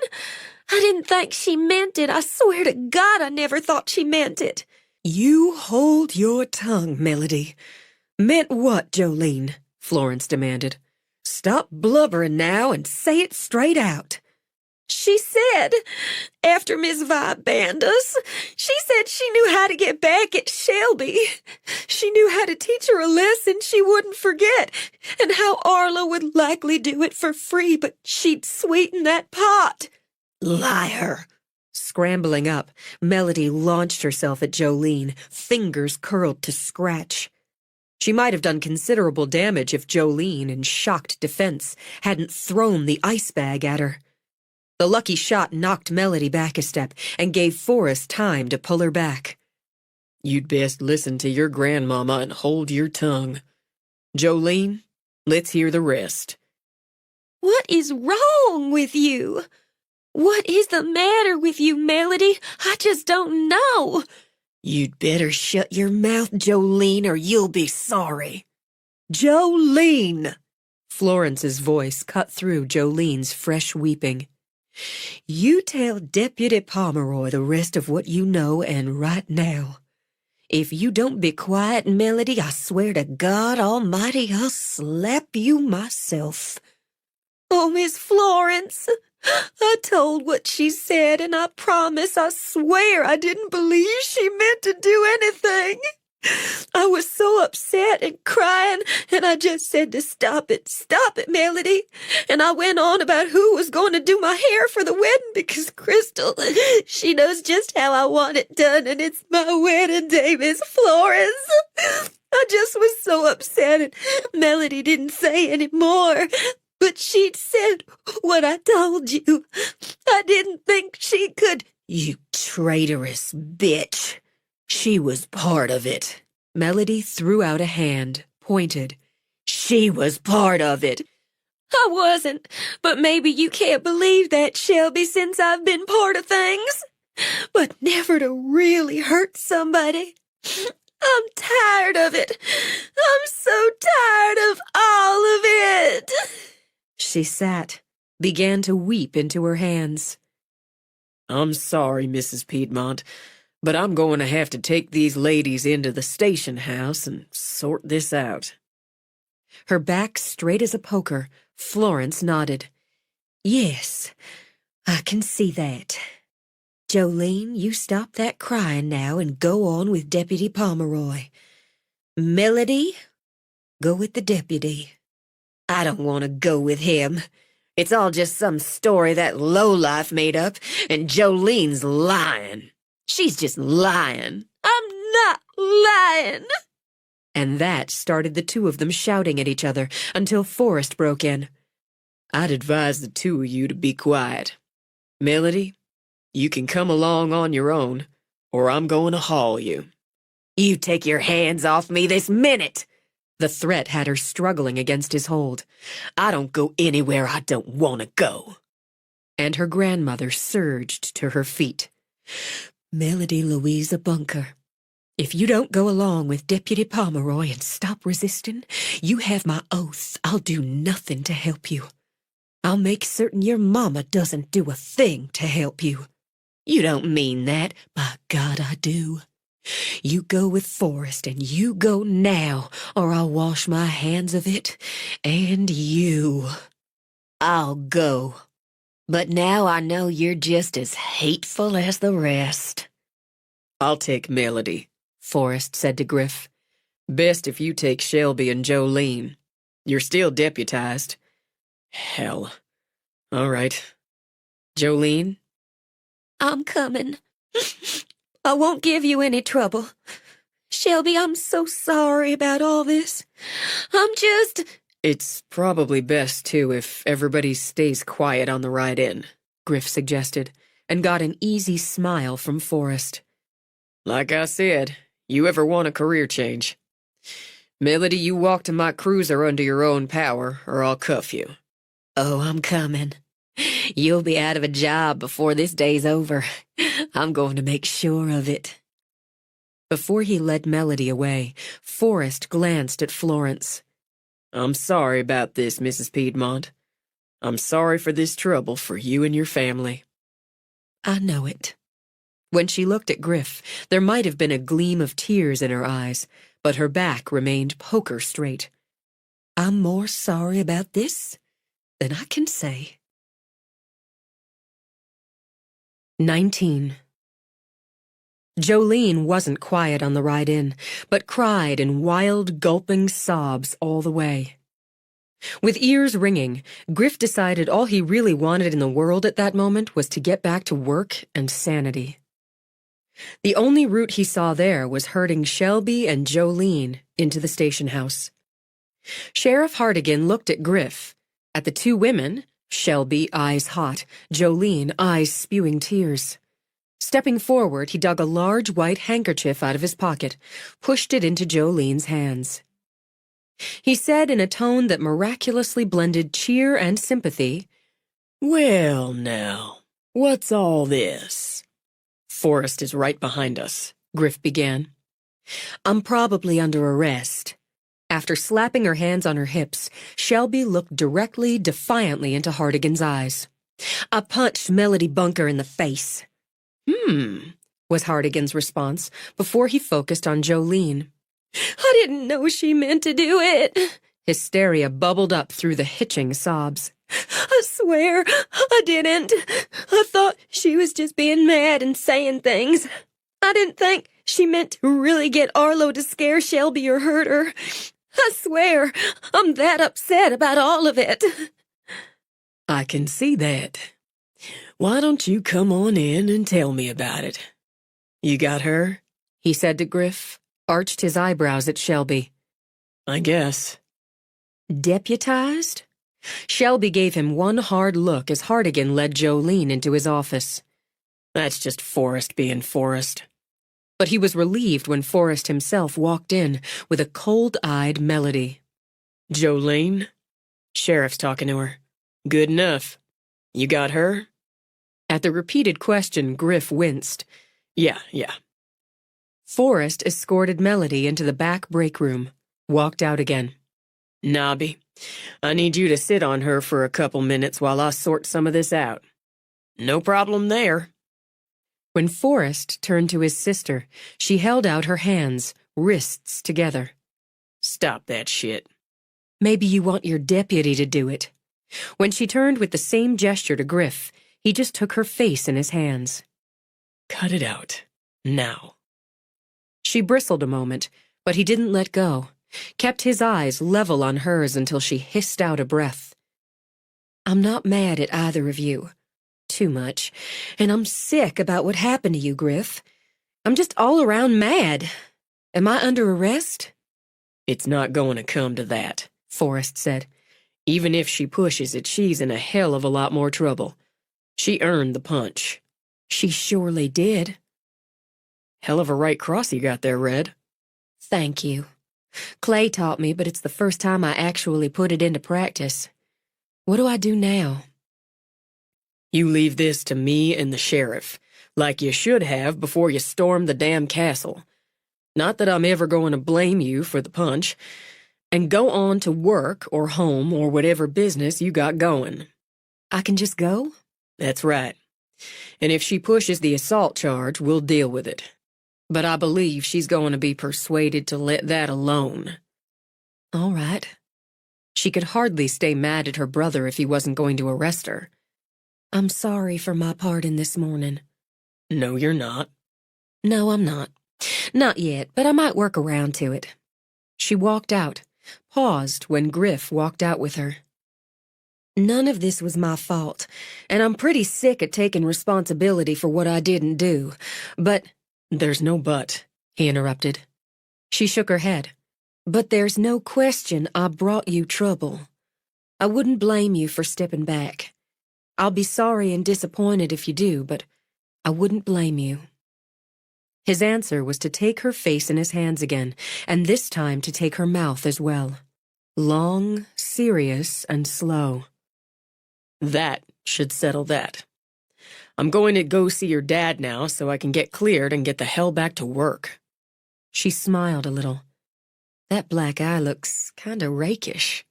B: I didn't think she meant it. I swear to God I never thought she meant it.
A: You hold your tongue, Melody. Meant what, Jolene? Florence demanded. Stop blubbering now and say it straight out.
B: She said, after Miss Vi banned us, she said she knew how to get back at Shelby. She knew how to teach her a lesson she wouldn't forget, and how Arlo would likely do it for free, but she'd sweeten that pot.
F: Liar.
A: Scrambling up, Melody launched herself at Jolene, fingers curled to scratch. She might have done considerable damage if Jolene, in shocked defense, hadn't thrown the ice bag at her. The lucky shot knocked Melody back a step and gave Forrest time to pull her back.
D: You'd best listen to your grandmama and hold your tongue. Jolene, let's hear the rest.
B: What is wrong with you? What is the matter with you, Melody? I just don't know.
F: You'd better shut your mouth, Jolene, or you'll be sorry.
A: Jolene! Florence's voice cut through Jolene's fresh weeping. You tell Deputy Pomeroy the rest of what you know, and right now. If you don't be quiet, Melody, I swear to God Almighty I'll slap you myself.
B: Oh, Miss Florence, I told what she said, and I promise, I swear I didn't believe she meant to do anything.
E: I was so upset and crying, and I just said to stop it, Melody. And I went on about who was going to do my hair for the wedding because Crystal, she knows just how I want it done, and it's my wedding day, Miss Flores. I just was so upset, and Melody didn't say any more. But she'd said what I told you. I didn't think she could.
F: You traitorous bitch. She was part of it.
A: Melody threw out a hand, pointed.
F: She was part of it.
E: I wasn't, but maybe you can't believe that, Shelby, since I've been part of things. But never to really hurt somebody. I'm tired of it. I'm so tired of all of it.
A: She sat, began to weep into her hands.
D: I'm sorry, Mrs. Piedmont, but I'm going to have to take these ladies into the station house and sort this out.
A: Her back straight as a poker, Florence nodded. Yes, I can see that. Jolene, you stop that crying now and go on with Deputy Pomeroy. Melody, go with the deputy.
F: I don't want to go with him. It's all just some story that lowlife made up, and Jolene's lying. She's just lying.
E: I'm not lying.
A: And that started the two of them shouting at each other until Forrest broke in.
D: I'd advise the two of you to be quiet. Melody, you can come along on your own, or I'm going to haul you.
F: You take your hands off me this minute.
A: The threat had her struggling against his hold.
F: I don't go anywhere I don't want to go.
A: And her grandmother surged to her feet. Melody Louisa Bunker, if you don't go along with Deputy Pomeroy and stop resisting, you have my oath I'll do nothing to help you. I'll make certain your mama doesn't do a thing to help you.
F: You don't mean that.
A: By God, I do. You go with Forrest, and you go now, or I'll wash my hands of it, and you.
F: I'll go. But now I know you're just as hateful as the rest.
D: I'll take Melody,
A: Forrest said to Griff.
D: Best if you take Shelby and Jolene. You're still deputized. Hell. All right. Jolene?
E: I'm coming. I won't give you any trouble. Shelby, I'm so sorry about all this.
D: It's probably best, too, if everybody stays quiet on the ride in,
A: Griff suggested, and got an easy smile from Forrest.
D: Like I said, you ever want a career change? Melody, you walk to my cruiser under your own power, or I'll cuff you.
F: Oh, I'm coming. You'll be out of a job before this day's over. I'm going to make sure of it.
A: Before he led Melody away, Forrest glanced at Florence.
D: I'm sorry about this, Mrs. Piedmont. I'm sorry for this trouble for you and your family.
A: I know it. When she looked at Griff, there might have been a gleam of tears in her eyes, but her back remained poker straight. I'm more sorry about this than I can say. 19. Jolene wasn't quiet on the ride in, but cried in wild, gulping sobs all the way. With ears ringing, Griff decided all he really wanted in the world at that moment was to get back to work and sanity. The only route he saw there was herding Shelby and Jolene into the station house. Sheriff Hartigan looked at Griff, at the two women, Shelby, eyes hot, Jolene, eyes spewing tears. Stepping forward, he dug a large white handkerchief out of his pocket, pushed it into Jolene's hands. He said in a tone that miraculously blended cheer and sympathy,
D: Well, now, what's all this? Forrest is right behind us,
A: Griff began. I'm probably under arrest. After slapping her hands on her hips, Shelby looked directly, defiantly into Hartigan's eyes. I punched Melody Bunker in the face. Was Hartigan's response before he focused on Jolene.
E: I didn't know she meant to do it.
A: Hysteria bubbled up through the hitching sobs.
E: I swear, I didn't. I thought she was just being mad and saying things. I didn't think She meant to really get Arlo to scare Shelby or hurt her. I swear, I'm that upset about all of it.
D: I can see that. Why don't you come on in and tell me about it? You got her?
A: He said to Griff, arched his eyebrows at Shelby.
D: I guess.
A: Deputized? Shelby gave him one hard look as Hartigan led Jolene into his office.
D: That's just Forrest being Forrest.
A: But he was relieved when Forrest himself walked in with a cold-eyed Melody.
D: Jolene? Sheriff's talking to her. Good enough. You got her?
A: At the repeated question, Griff winced.
D: Yeah.
A: Forrest escorted Melody into the back break room, walked out again.
D: Nobby, I need you to sit on her for a couple minutes while I sort some of this out. No problem there.
A: When Forrest turned to his sister, she held out her hands, wrists together.
D: Stop that shit.
A: Maybe you want your deputy to do it. When she turned with the same gesture to Griff, he just took her face in his hands.
D: Cut it out. Now.
A: She bristled a moment, but he didn't let go, kept his eyes level on hers until she hissed out a breath. I'm not mad at either of you. Too much. And I'm sick about what happened to you, Griff. I'm just all around mad. Am I under arrest?
D: It's not going to come to that,
A: Forrest said.
D: Even if she pushes it, she's in a hell of a lot more trouble. She earned the punch.
A: She surely did.
D: Hell of a right cross you got there, Red.
A: Thank you. Clay taught me, but it's the first time I actually put it into practice. What do I do now?
D: You leave this to me and the sheriff, like you should have before you stormed the damn castle. Not that I'm ever going to blame you for the punch. And go on to work or home or whatever business you got going.
A: I can just go?
D: That's right. And if she pushes the assault charge, we'll deal with it. But I believe she's going to be persuaded to let that alone.
A: All right. She could hardly stay mad at her brother if he wasn't going to arrest her. I'm sorry for my part in this morning.
D: No, you're not.
A: No, I'm not. Not yet, but I might work around to it. She walked out, paused when Griff walked out with her. None of this was my fault, and I'm pretty sick at taking responsibility for what I didn't do, but—
D: There's no but,
A: he interrupted. She shook her head. But there's no question I brought you trouble. I wouldn't blame you for stepping back. I'll be sorry and disappointed if you do, but I wouldn't blame you. His answer was to take her face in his hands again, and this time to take her mouth as well. Long, serious, and slow.
D: That should settle that. I'm going to go see your dad now so I can get cleared and get the hell back to work.
A: She smiled a little. That black eye looks kinda rakish.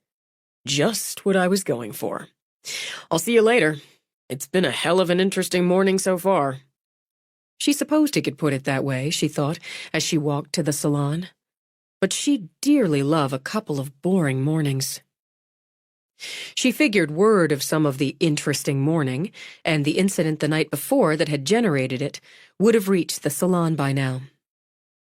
D: Just what I was going for. I'll see you later. It's been a hell of an interesting morning so far.
A: She supposed he could put it that way, she thought, as she walked to the salon. But she'd dearly love a couple of boring mornings. She figured word of some of the interesting morning, and the incident the night before that had generated it, would have reached the salon by now.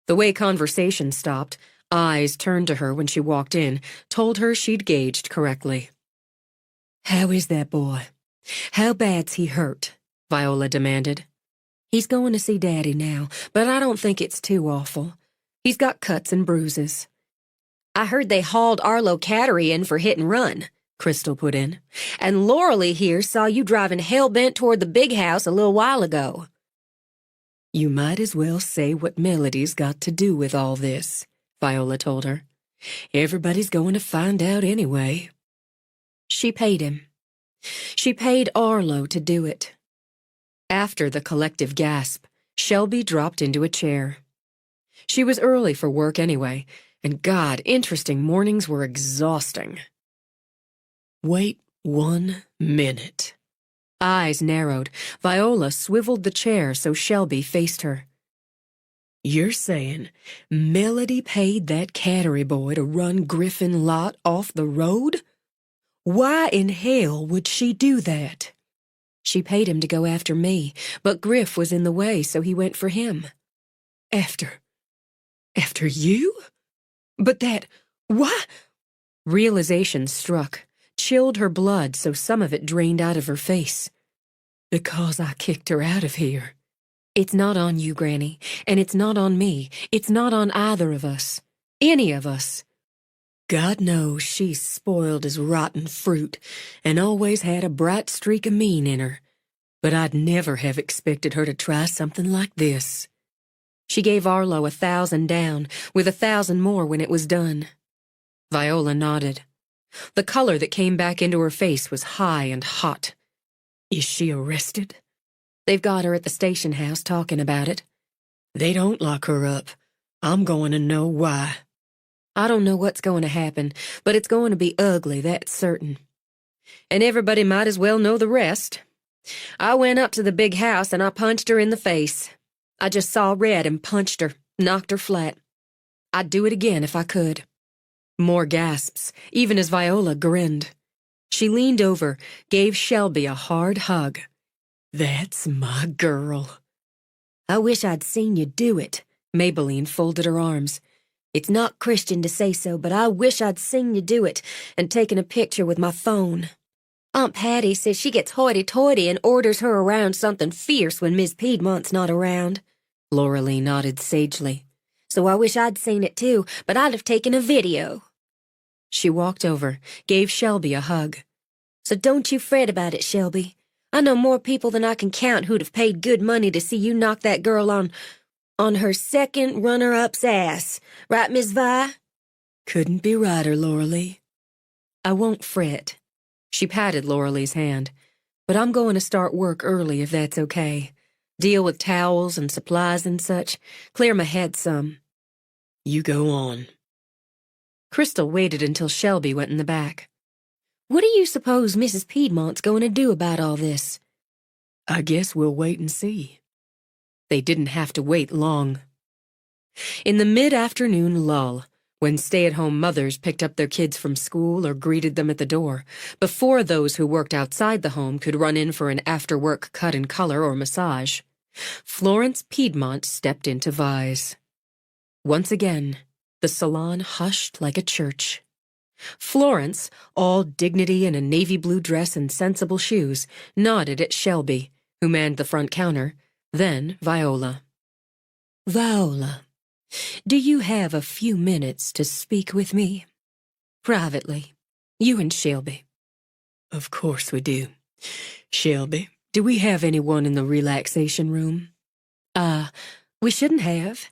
A: The way conversation stopped, eyes turned to her when she walked in, told her she'd gauged correctly. How is that boy? How bad's he hurt? Viola demanded. He's going to see Daddy now, but I don't think it's too awful. He's got cuts and bruises. I heard they hauled Arlo Cattery in for hit and run, Crystal put in. And Loralee here saw you driving hell-bent toward the big house a little while ago. You might as well say what Melody's got to do with all this, Viola told her. Everybody's going to find out anyway. She paid him. She paid Arlo to do it. After the collective gasp, Shelby dropped into a chair. She was early for work anyway, and God, interesting mornings were exhausting. Wait 1 minute. Eyes narrowed, Viola swiveled the chair so Shelby faced her. You're saying Melody paid that Cattery boy to run Griffin Lot off the road? Why in hell would she do that? She paid him to go after me, but Griff was in the way, so he went for him.
E: After you? But why? Realization struck, chilled her blood so some of it drained out of her face. Because I kicked her out of here. It's not on you, Granny, and it's not on me. It's not on either of us. Any of us. God knows she's spoiled as rotten fruit and always had a bright streak of mean in her. But I'd never have expected her to try something like this. She gave Arlo 1,000 down, with 1,000 more when it was done. Viola nodded. The color that came back into her face was high and hot. Is she arrested? They've got her at the station house talking about it. They don't lock her up. I'm going to know why. I don't know what's going to happen, but it's going to be ugly, that's certain. And everybody might as well know the rest. I went up to the big house and I punched her in the face. I just saw red and punched her, knocked her flat. I'd do it again if I could. More gasps, even as Viola grinned. She leaned over, gave Shelby a hard hug. That's my girl. I wish I'd seen you do it. Maybelline folded her arms. It's not Christian to say so, but I wish I'd seen you do it and taken a picture with my phone. Aunt Patty says she gets hoity-toity and orders her around something fierce when Miss Piedmont's not around. Laura Lee nodded sagely. So I wish I'd seen it too, but I'd have taken a video. She walked over, gave Shelby a hug. So don't you fret about it, Shelby. I know more people than I can count who'd have paid good money to see you knock that girl on her second runner-up's ass. Right, Miss Vi? Couldn't be righter, Laura Lee. I won't fret. She patted Laura Lee's hand. But I'm going to start work early if that's okay. Deal with towels and supplies and such. Clear my head some. You go on. Crystal waited until Shelby went in the back. What do you suppose Mrs. Piedmont's going to do about all this? I guess we'll wait and see. They didn't have to wait long. In the mid-afternoon lull, when stay-at-home mothers picked up their kids from school or greeted them at the door, before those who worked outside the home could run in for an after-work cut and color or massage, Florence Piedmont stepped into Vi's. Once again, the salon hushed like a church. Florence, all dignity in a navy blue dress and sensible shoes, nodded at Shelby, who manned the front counter, then Viola. Viola, do you have a few minutes to speak with me? Privately, you and Shelby. Of course we do. Shelby, do we have anyone in the relaxation room? We shouldn't have.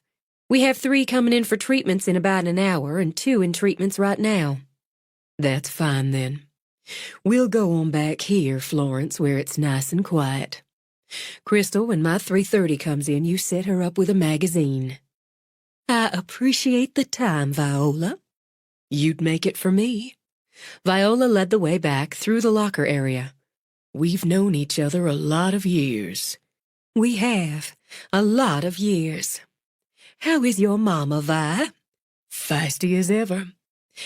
E: We have 3 coming in for treatments in about an hour and 2 in treatments right now. That's fine, then. We'll go on back here, Florence, where it's nice and quiet. Crystal, when my 3:30 comes in, you set her up with a magazine. I appreciate the time, Viola. You'd make it for me. Viola led the way back through the locker area. We've known each other a lot of years. We have. A lot of years. How is your mama, Vi? Feisty as ever.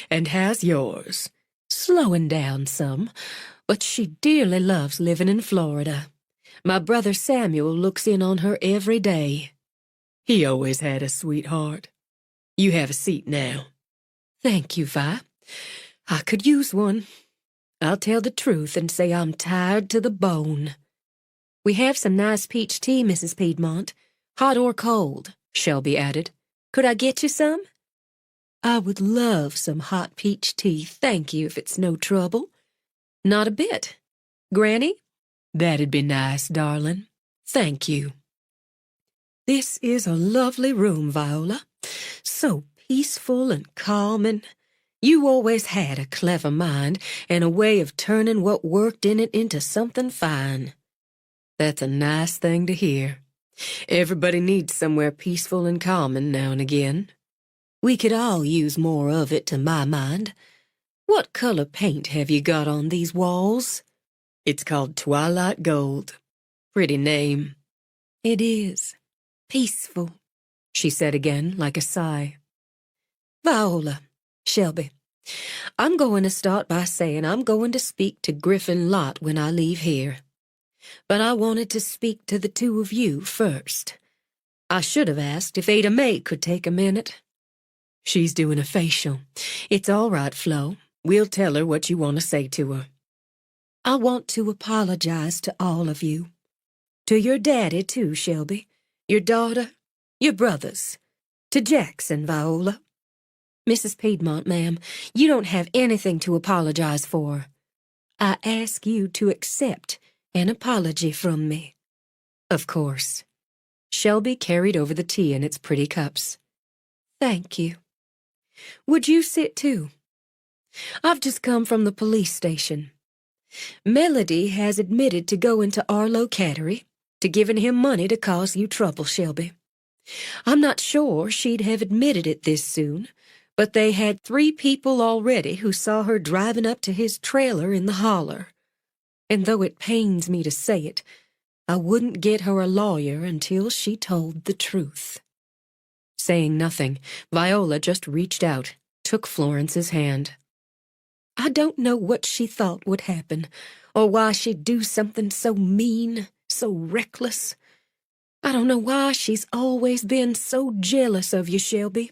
E: And how's yours? Slowing down some, but she dearly loves living in Florida. My brother Samuel looks in on her every day. He always had a sweetheart. You have a seat now. Thank you, Vi. I could use one. I'll tell the truth and say I'm tired to the bone. We have some nice peach tea, Mrs. Piedmont. Hot or cold, Shelby added. Could I get you some? I would love some hot peach tea, thank you, if it's no trouble. Not a bit. Granny? That'd be nice, darling. Thank you. This is a lovely room, Viola. So peaceful and calm, and you always had a clever mind and a way of turning what worked in it into something fine. That's a nice thing to hear. Everybody needs somewhere peaceful and calming now and again. We could all use more of it, to my mind. What color paint have you got on these walls? It's called Twilight Gold. Pretty name. It is. Peaceful, she said again, like a sigh. Viola, Shelby, I'm going to start by saying I'm going to speak to Griffin Lott when I leave here. But I wanted to speak to the 2 of you first. I should have asked if Ada Mae could take a minute. She's doing a facial. It's all right, Flo. We'll tell her what you want to say to her. I want to apologize to all of you. To your daddy, too, Shelby. Your daughter. Your brothers. To Jackson, Viola. Mrs. Piedmont, ma'am, you don't have anything to apologize for. I ask you to accept an apology from me. Of course. Shelby carried over the tea in its pretty cups. Thank you. Would you sit too? I've just come from the police station. Melody has admitted to going to Arlo Cattery, to giving him money to cause you trouble, Shelby. I'm not sure she'd have admitted it this soon, but they had 3 people already who saw her driving up to his trailer in the holler. And though it pains me to say it, I wouldn't get her a lawyer until she told the truth. Saying nothing, Viola just reached out, took Florence's hand. I don't know what she thought would happen, or why she'd do something so mean, so reckless. I don't know why she's always been so jealous of you, Shelby.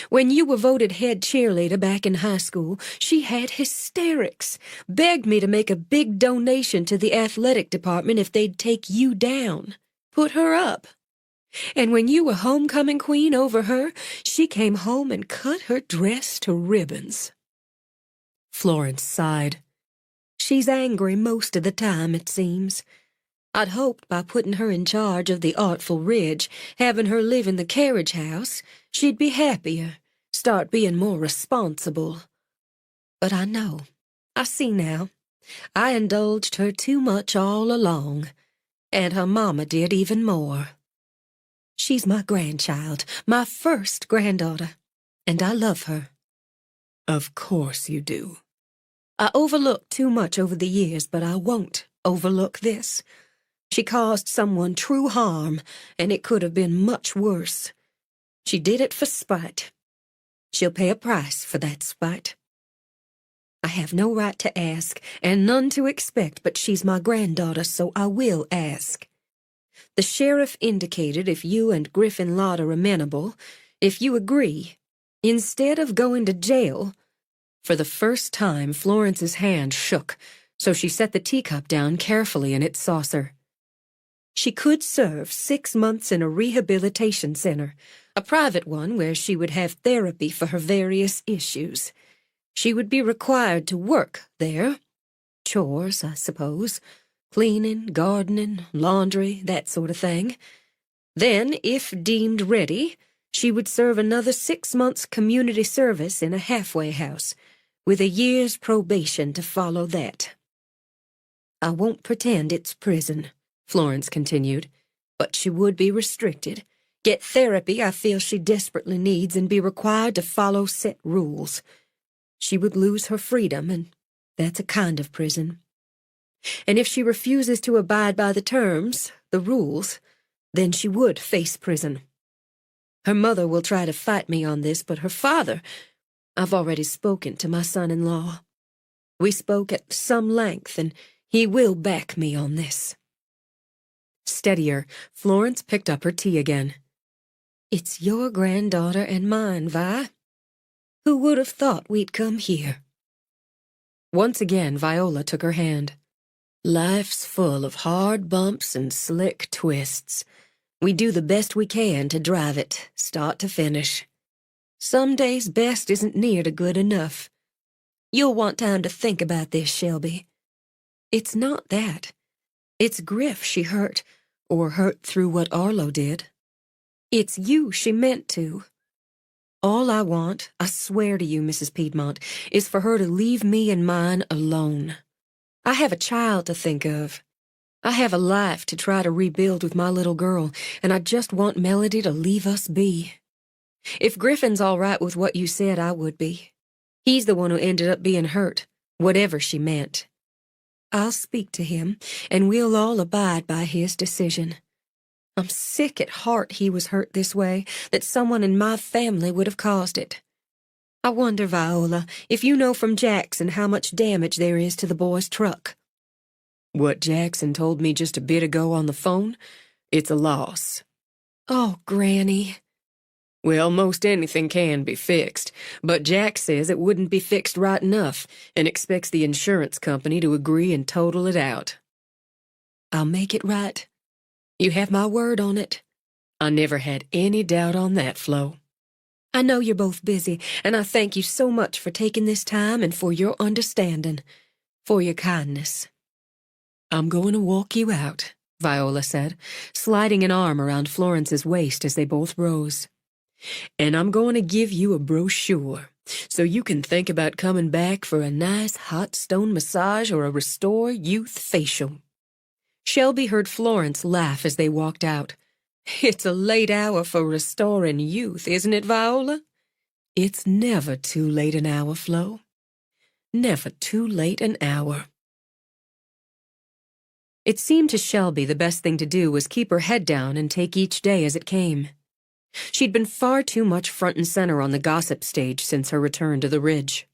E: When you were voted head cheerleader back in high school, she had hysterics, begged me to make a big donation to the athletic department if they'd take you down, put her up. And when you were homecoming queen over her, she came home and cut her dress to ribbons. Florence sighed. She's angry most of the time, it seems. I'd hoped by putting her in charge of the Artful Ridge, having her live in the carriage house, she'd be happier, start being more responsible. But I know, I see now, I indulged her too much all along, and her mama did even more. She's my grandchild, my first granddaughter, and I love her. Of course you do. I overlooked too much over the years, but I won't overlook this. She caused someone true harm, and it could have been much worse. She did it for spite. She'll pay a price for that spite. I have no right to ask, and none to expect, but she's my granddaughter, so I will ask. The sheriff indicated if you and Griffin Lott are amenable, if you agree, instead of going to jail. For the first time, Florence's hand shook, so she set the teacup down carefully in its saucer. She could serve 6 months in a rehabilitation center, a private one where she would have therapy for her various issues. She would be required to work there. Chores, I suppose. Cleaning, gardening, laundry, that sort of thing. Then, if deemed ready, she would serve another 6 months community service in a halfway house, with a year's probation to follow that. I won't pretend it's prison, Florence continued, but she would be restricted, get therapy I feel she desperately needs, and be required to follow set rules. She would lose her freedom, and that's a kind of prison. And if she refuses to abide by the terms, the rules, then she would face prison. Her mother will try to fight me on this, but her father, I've already spoken to my son-in-law. We spoke at some length, and he will back me on this. Steadier, Florence picked up her tea again. It's your granddaughter and mine, Vi. Who would have thought we'd come here? Once again, Viola took her hand. Life's full of hard bumps and slick twists. We do the best we can to drive it, start to finish. Some days best isn't near to good enough. You'll want time to think about this, Shelby. It's not that. It's Griff she hurt, or hurt through what Arlo did. It's you she meant to. All I want, I swear to you, Mrs. Piedmont, is for her to leave me and mine alone. I have a child to think of. I have a life to try to rebuild with my little girl, and I just want Melody to leave us be. If Griffin's all right with what you said, I would be. He's the one who ended up being hurt, whatever she meant. I'll speak to him, and we'll all abide by his decision. I'm sick at heart he was hurt this way, that someone in my family would have caused it. I wonder, Viola, if you know from Jackson how much damage there is to the boy's truck. What Jackson told me just a bit ago on the phone? It's a loss. Oh, Granny.
D: Well, most anything can be fixed, but Jack says it wouldn't be fixed right enough and expects the insurance company to agree and total it out.
E: I'll make it right. You have my word on it.
D: I never had any doubt on that, Flo.
E: I know you're both busy, and I thank you so much for taking this time and for your understanding, for your kindness.
D: I'm going to walk you out, Viola said, sliding an arm around Florence's waist as they both rose. And I'm going to give you a brochure, so you can think about coming back for a nice hot stone massage or a Restore Youth facial. Shelby heard Florence laugh as they walked out. It's a late hour for restoring youth, isn't it, Viola? It's never too late an hour, Flo. Never too late an hour. It seemed to Shelby the best thing to do was keep her head down and take each day as it came. She'd been far too much front and center on the gossip stage since her return to the Ridge.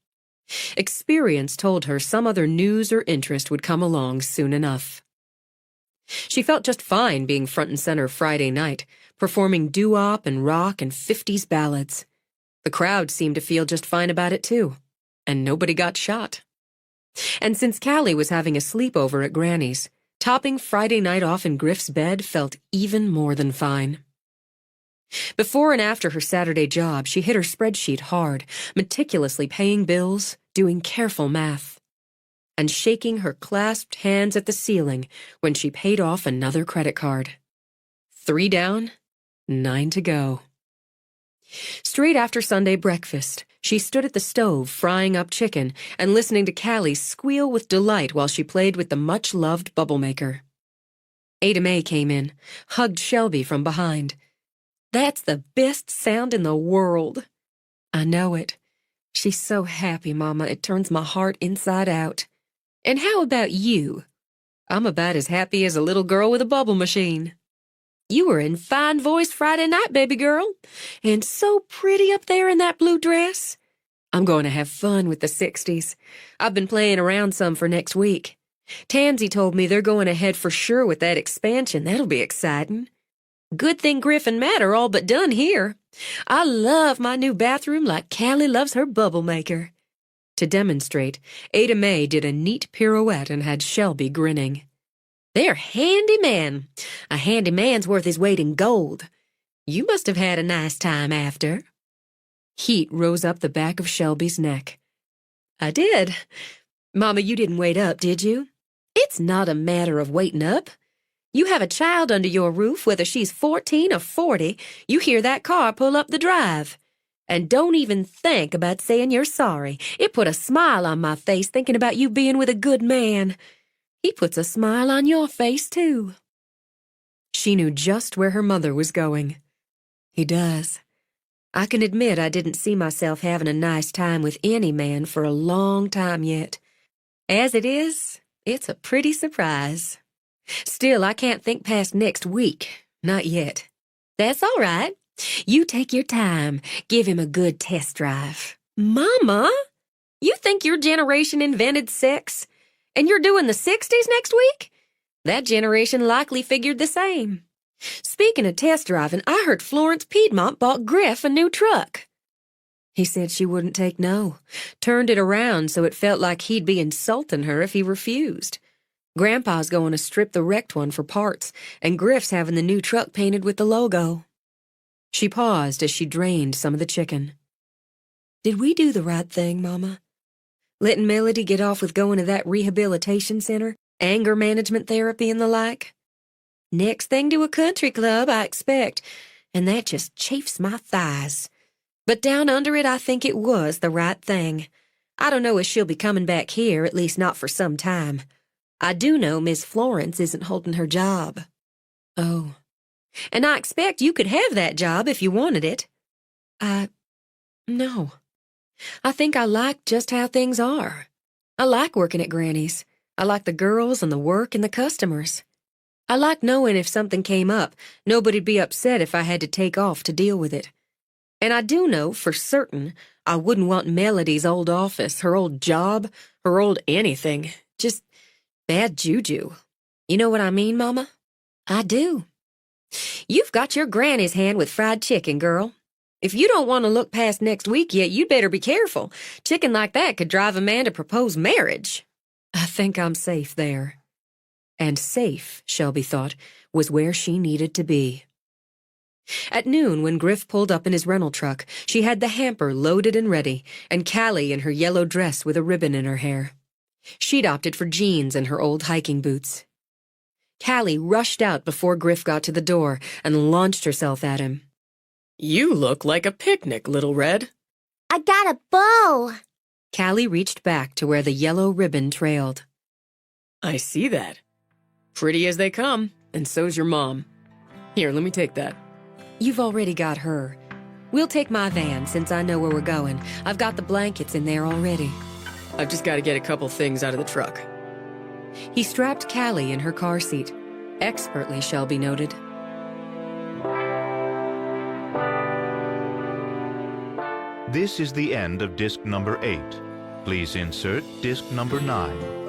D: Experience told her some other news or interest would come along soon enough. She felt just fine being front and center Friday night, performing doo-wop and rock and 50s ballads. The crowd seemed to feel just fine about it too, and nobody got shot. And since Callie was having a sleepover at Granny's, topping Friday night off in Griff's bed felt even more than fine. Before and after her Saturday job, she hit her spreadsheet hard, meticulously paying bills, doing careful math, and shaking her clasped hands at the ceiling when she paid off another credit card. 3 down, 9 to go. Straight after Sunday breakfast, she stood at the stove frying up chicken and listening to Callie squeal with delight while she played with the much-loved bubble maker. Ada Mae came in, hugged Shelby from behind. That's the best sound in the world. I know it. She's so happy, Mama, it turns my heart inside out. And how about you? I'm about as happy as a little girl with a bubble machine. You were in fine voice Friday night, baby girl, and so pretty up there in that blue dress. I'm going to have fun with the 60s. I've been playing around some for next week. Tansy told me they're going ahead for sure with that expansion. That'll be exciting. Good thing Griff and Matt are all but done here. I love my new bathroom like Callie loves her bubble maker. To demonstrate, Ada Mae did a neat pirouette and had Shelby grinning. They're handy men. A handy man's worth his weight in gold. You must have had a nice time after. Heat rose up the back of Shelby's neck. I did. Mama, you didn't wait up, did you? It's not a matter of waiting up. You have a child under your roof, whether she's 14 or 40, you hear that car pull up the drive. And don't even think about saying you're sorry. It put a smile on my face thinking about you being with a good man. He puts a smile on your face, too. She knew just where her mother was going. He does. I can admit I didn't see myself having a nice time with any man for a long time yet. As it is, it's a pretty surprise. Still, I can't think past next week. Not yet. That's all right. You take your time. Give him a good test drive. Mama, you think your generation invented sex? And you're doing the 60s next week? That generation likely figured the same. Speaking of test driving, I heard Florence Piedmont bought Griff a new truck. He said she wouldn't take no. Turned it around so it felt like he'd be insulting her if he refused. Grandpa's going to strip the wrecked one for parts, and Griff's having the new truck painted with the logo. She paused as she drained some of the chicken. Did we do the right thing, Mama? Letting Melody get off with going to that rehabilitation center, anger management therapy and the like? Next thing to a country club, I expect, and that just chafes my thighs. But down under it, I think it was the right thing. I don't know if she'll be coming back here, at least not for some time. I do know Miss Florence isn't holding her job. Oh. And I expect you could have that job if you wanted it. No. I think I like just how things are. I like working at Granny's. I like the girls and the work and the customers. I like knowing if something came up, nobody'd be upset if I had to take off to deal with it. And I do know for certain I wouldn't want Melody's old office, her old job, her old anything. Just bad juju. You know what I mean, Mama? I do.
E: You've got your granny's hand with fried chicken, girl. If you don't want to look past next week yet, you'd better be careful. Chicken like that could drive a man to propose marriage. I think I'm safe there. And safe, Shelby thought, was where she needed to be. At noon, when Griff pulled up in his rental truck, she had the hamper loaded and ready, and Callie in her yellow dress with a ribbon in her hair. She'd opted for jeans and her old hiking boots. Callie rushed out before Griff got to the door and launched herself at him.
D: You look like a picnic, Little Red.
B: I got a bow.
E: Callie reached back to where the yellow ribbon trailed.
D: I see that. Pretty as they come, and so's your mom. Here, let me take that.
E: You've already got her. We'll take my van since I know where we're going. I've got the blankets in there already.
D: I've just got to get a couple things out of the truck.
E: He strapped Callie in her car seat. Expertly, Shelby noted.
C: This is the end of disc number 8. Please insert disc number 9.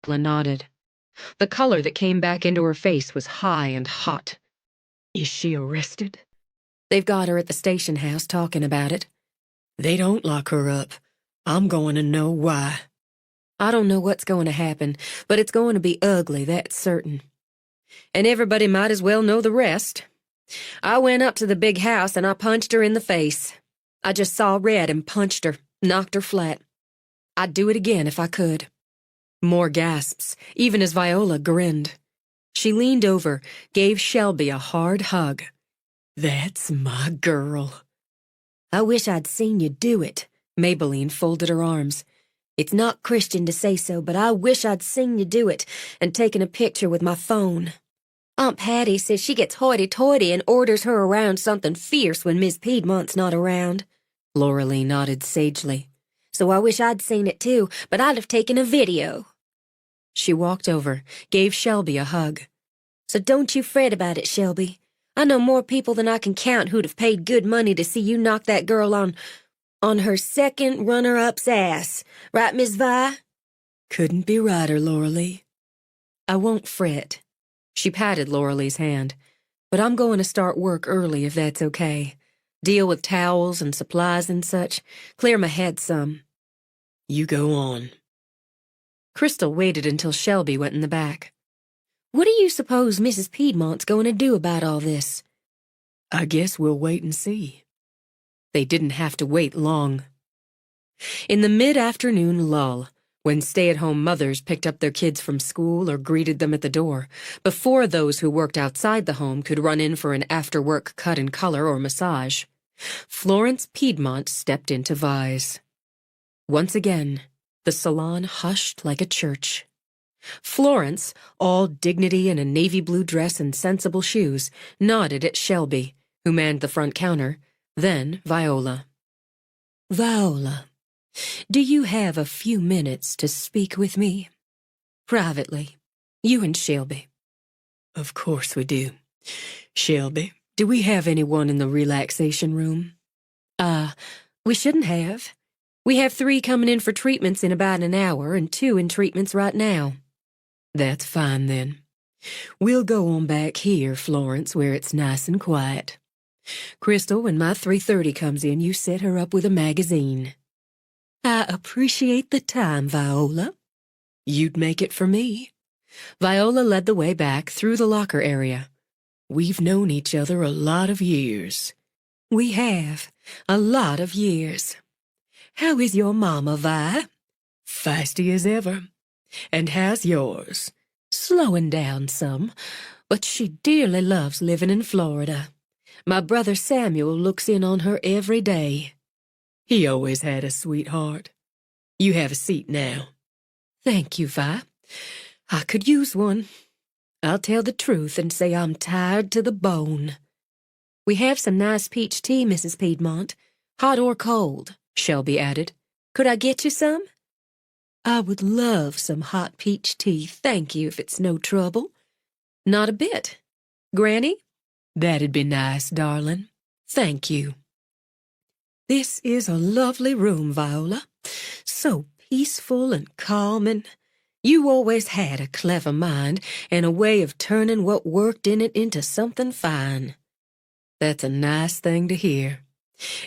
E: Nodded. The color that came back into her face was high and hot. Is she arrested? They've got her at the station house talking about it.
D: They don't lock her up. I'm going to know why.
E: I don't know what's going to happen, but it's going to be ugly, that's certain. And everybody might as well know the rest. I went up to the big house and I punched her in the face. I just saw red and punched her, knocked her flat. I'd do it again if I could. More gasps, even as Viola grinned. She leaned over, gave Shelby a hard hug.
D: That's my girl.
E: I wish I'd seen you do it. Maybelline folded her arms. It's not Christian to say so, but I wish I'd seen you do it and taken a picture with my phone. Aunt Patty says she gets hoity-toity and orders her around something fierce when Miss Piedmont's not around. Laura Lee nodded sagely. So I wish I'd seen it too, but I'd have taken a video. She walked over, gave Shelby a hug. So don't you fret about it, Shelby. I know more people than I can count who'd have paid good money to see you knock that girl on
B: on her second runner-up's ass. Right, Miss Vi?
A: Couldn't be righter, Lauralee. I won't fret. She patted Lauralee's hand. But I'm going to start work early if that's okay. Deal with towels and supplies and such. Clear my head some.
D: You go on.
A: Crystal waited until Shelby went in the back. What do you suppose Mrs. Piedmont's going to do about all this?
D: I guess we'll wait and see.
A: They didn't have to wait long. In the mid-afternoon lull, when stay-at-home mothers picked up their kids from school or greeted them at the door, before those who worked outside the home could run in for an after-work cut and color or massage, Florence Piedmont stepped into Vi's. Once again, the salon hushed like a church. Florence, all dignity in a navy blue dress and sensible shoes, nodded at Shelby, who manned the front counter, then Viola. Viola, do you have a few minutes to speak with me? Privately, you and Shelby.
D: Of course we do. Shelby,
A: Do we have anyone in the relaxation room? We shouldn't have. We have 3 coming in for treatments in about an hour and 2 in treatments right now.
D: that's fine then.
A: We'll go on back here, Florence, where it's nice and quiet. Crystal, when my 3:30 comes in, you set her up with a magazine. I appreciate the time, Viola.
D: You'd make it for me.
A: Viola led the way back through the locker area.
D: We've known each other a lot of years.
A: We have. A lot of years. How is your mama, Vi?
D: Feisty as ever. And how's yours?
A: Slowing down some, but she dearly loves living in Florida. My brother Samuel looks in on her every day.
D: He always had a sweetheart. You have a seat now.
A: Thank you, Vi. I could use one. I'll tell the truth and say I'm tired to the bone. We have some nice peach tea, Mrs. Piedmont. Hot or cold, Shelby added. Could I get you some? I would love some hot peach tea, thank you, if it's no trouble. Not a bit. Granny?
D: That'd be nice, darling.
A: Thank you. This is a lovely room, Viola. So peaceful and calm, and you always had a clever mind and a way of turning what worked in it into something fine.
D: That's a nice thing to hear.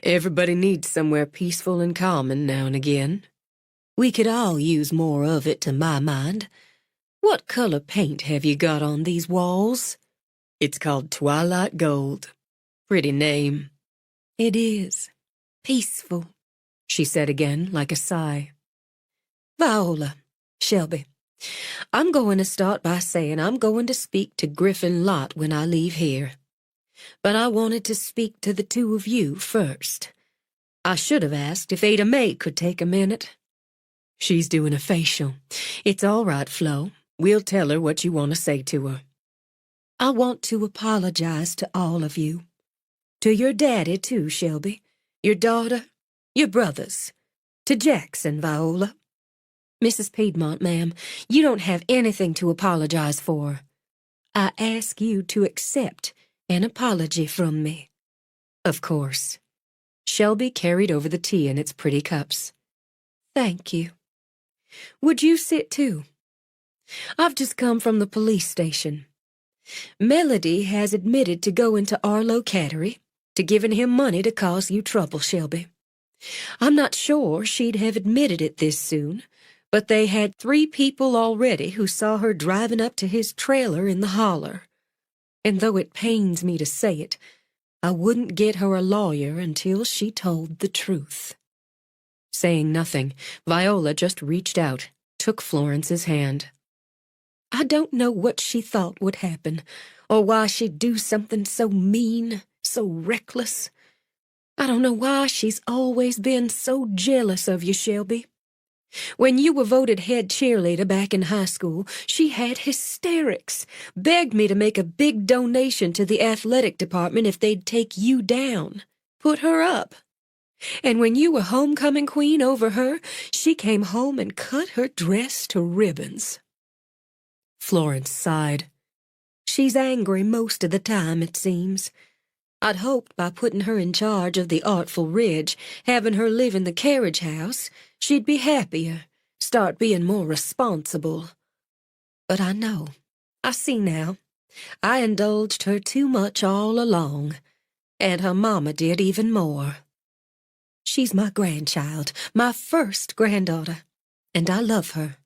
D: Everybody needs somewhere peaceful and calming now and again.
A: We could all use more of it, to my mind. What color paint have you got on these walls?
D: It's called Twilight Gold. Pretty name.
A: It is. Peaceful, she said again, like a sigh. Viola, Shelby, I'm going to start by saying I'm going to speak to Griffin Lott when I leave here. But I wanted to speak to the 2 of you first. I should have asked if Ada Mae could take a minute.
D: She's doing a facial.
A: It's all right, Flo.
D: We'll tell her what you want to say to her.
A: I want to apologize to all of you. To your daddy, too, Shelby. Your daughter. Your brothers. To Jackson, Viola. Mrs. Piedmont, ma'am, you don't have anything to apologize for. I ask you to accept an apology from me. Of course. Shelby carried over the tea in its pretty cups. Thank you. Would you sit too? I've just come from the police station. Melody has admitted to going to Arlo Cattery, to giving him money to cause you trouble, Shelby. I'm not sure she'd have admitted it this soon, but they had 3 people already who saw her driving up to his trailer in the holler. And though it pains me to say it, I wouldn't get her a lawyer until she told the truth. Saying nothing, Viola just reached out, took Florence's hand. I don't know what she thought would happen, or why she'd do something so mean, so reckless. I don't know why she's always been so jealous of you, Shelby. When you were voted head cheerleader back in high school, she had hysterics, begged me to make a big donation to the athletic department if they'd take you down, put her up. And when you were homecoming queen over her, she came home and cut her dress to ribbons. Florence sighed. She's angry most of the time, it seems.
E: I'd hoped by putting her in charge of the Artful Ridge, having her live in the carriage house, she'd be happier, start being more responsible. But I know. I see now. I indulged her too much all along, and her mama did even more. She's my grandchild, my first granddaughter, and I love her.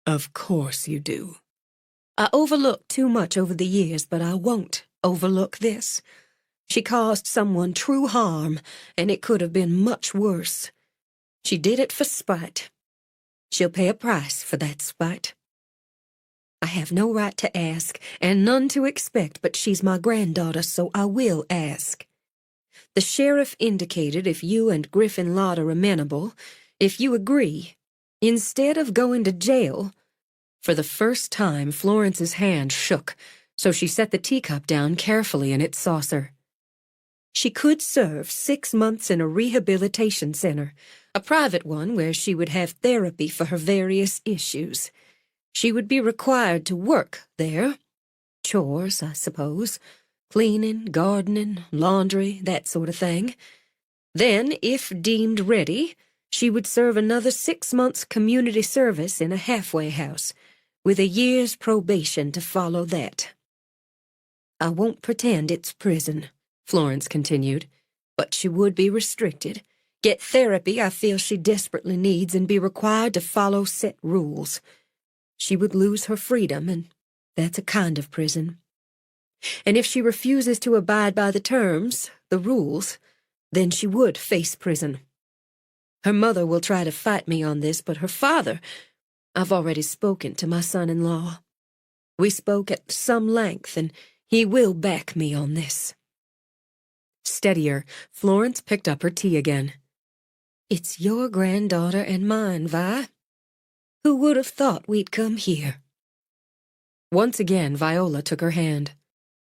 D: Of course you do.
E: I overlooked too much over the years, but I won't overlook this. She caused someone true harm, and it could have been much worse. She did it for spite. She'll pay a price for that spite. I have no right to ask, and none to expect, but she's my granddaughter, so I will ask. The sheriff indicated if you and Griffin Lott are amenable, if you agree, instead of going to jail. For the first time, Florence's hand shook, so she set the teacup down carefully in its saucer. She could serve 6 months in a rehabilitation center, a private one where she would have therapy for her various issues. She would be required to work there. Chores, I suppose. Cleaning, gardening, laundry, that sort of thing. Then, if deemed ready, she would serve another 6 months community service in a halfway house, with a year's probation to follow that. I won't pretend it's prison, Florence continued, but she would be restricted, get therapy I feel she desperately needs, and be required to follow set rules. She would lose her freedom, and that's a kind of prison. And if she refuses to abide by the terms, the rules, then she would face prison. Her mother will try to fight me on this, but her father, I've already spoken to my son-in-law. We spoke at some length, and he will back me on this. Steadier, Florence picked up her tea again. It's your granddaughter and mine, Vi. Who would have thought we'd come here? Once again, Viola took her hand.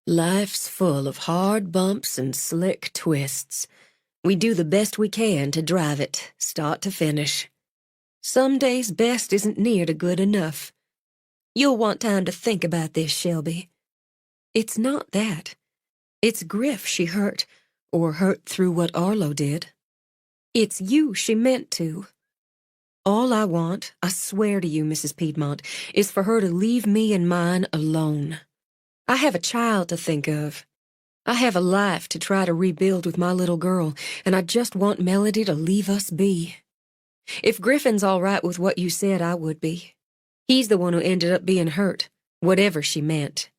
E: Life's full of hard bumps and slick twists. We do the best we can to drive it, start to finish. Some days best isn't near to good enough. You'll want time to think about this, Shelby. It's not that. It's Griff she hurt, or hurt through what Arlo did. It's you she meant to. All I want, I swear to you, Mrs. Piedmont, is for her to leave me and mine alone. I have a child to think of. I have a life to try to rebuild with my little girl, and I just want Melody to leave us be. If Griffin's all right with what you said, I would be. He's the one who ended up being hurt, whatever she meant.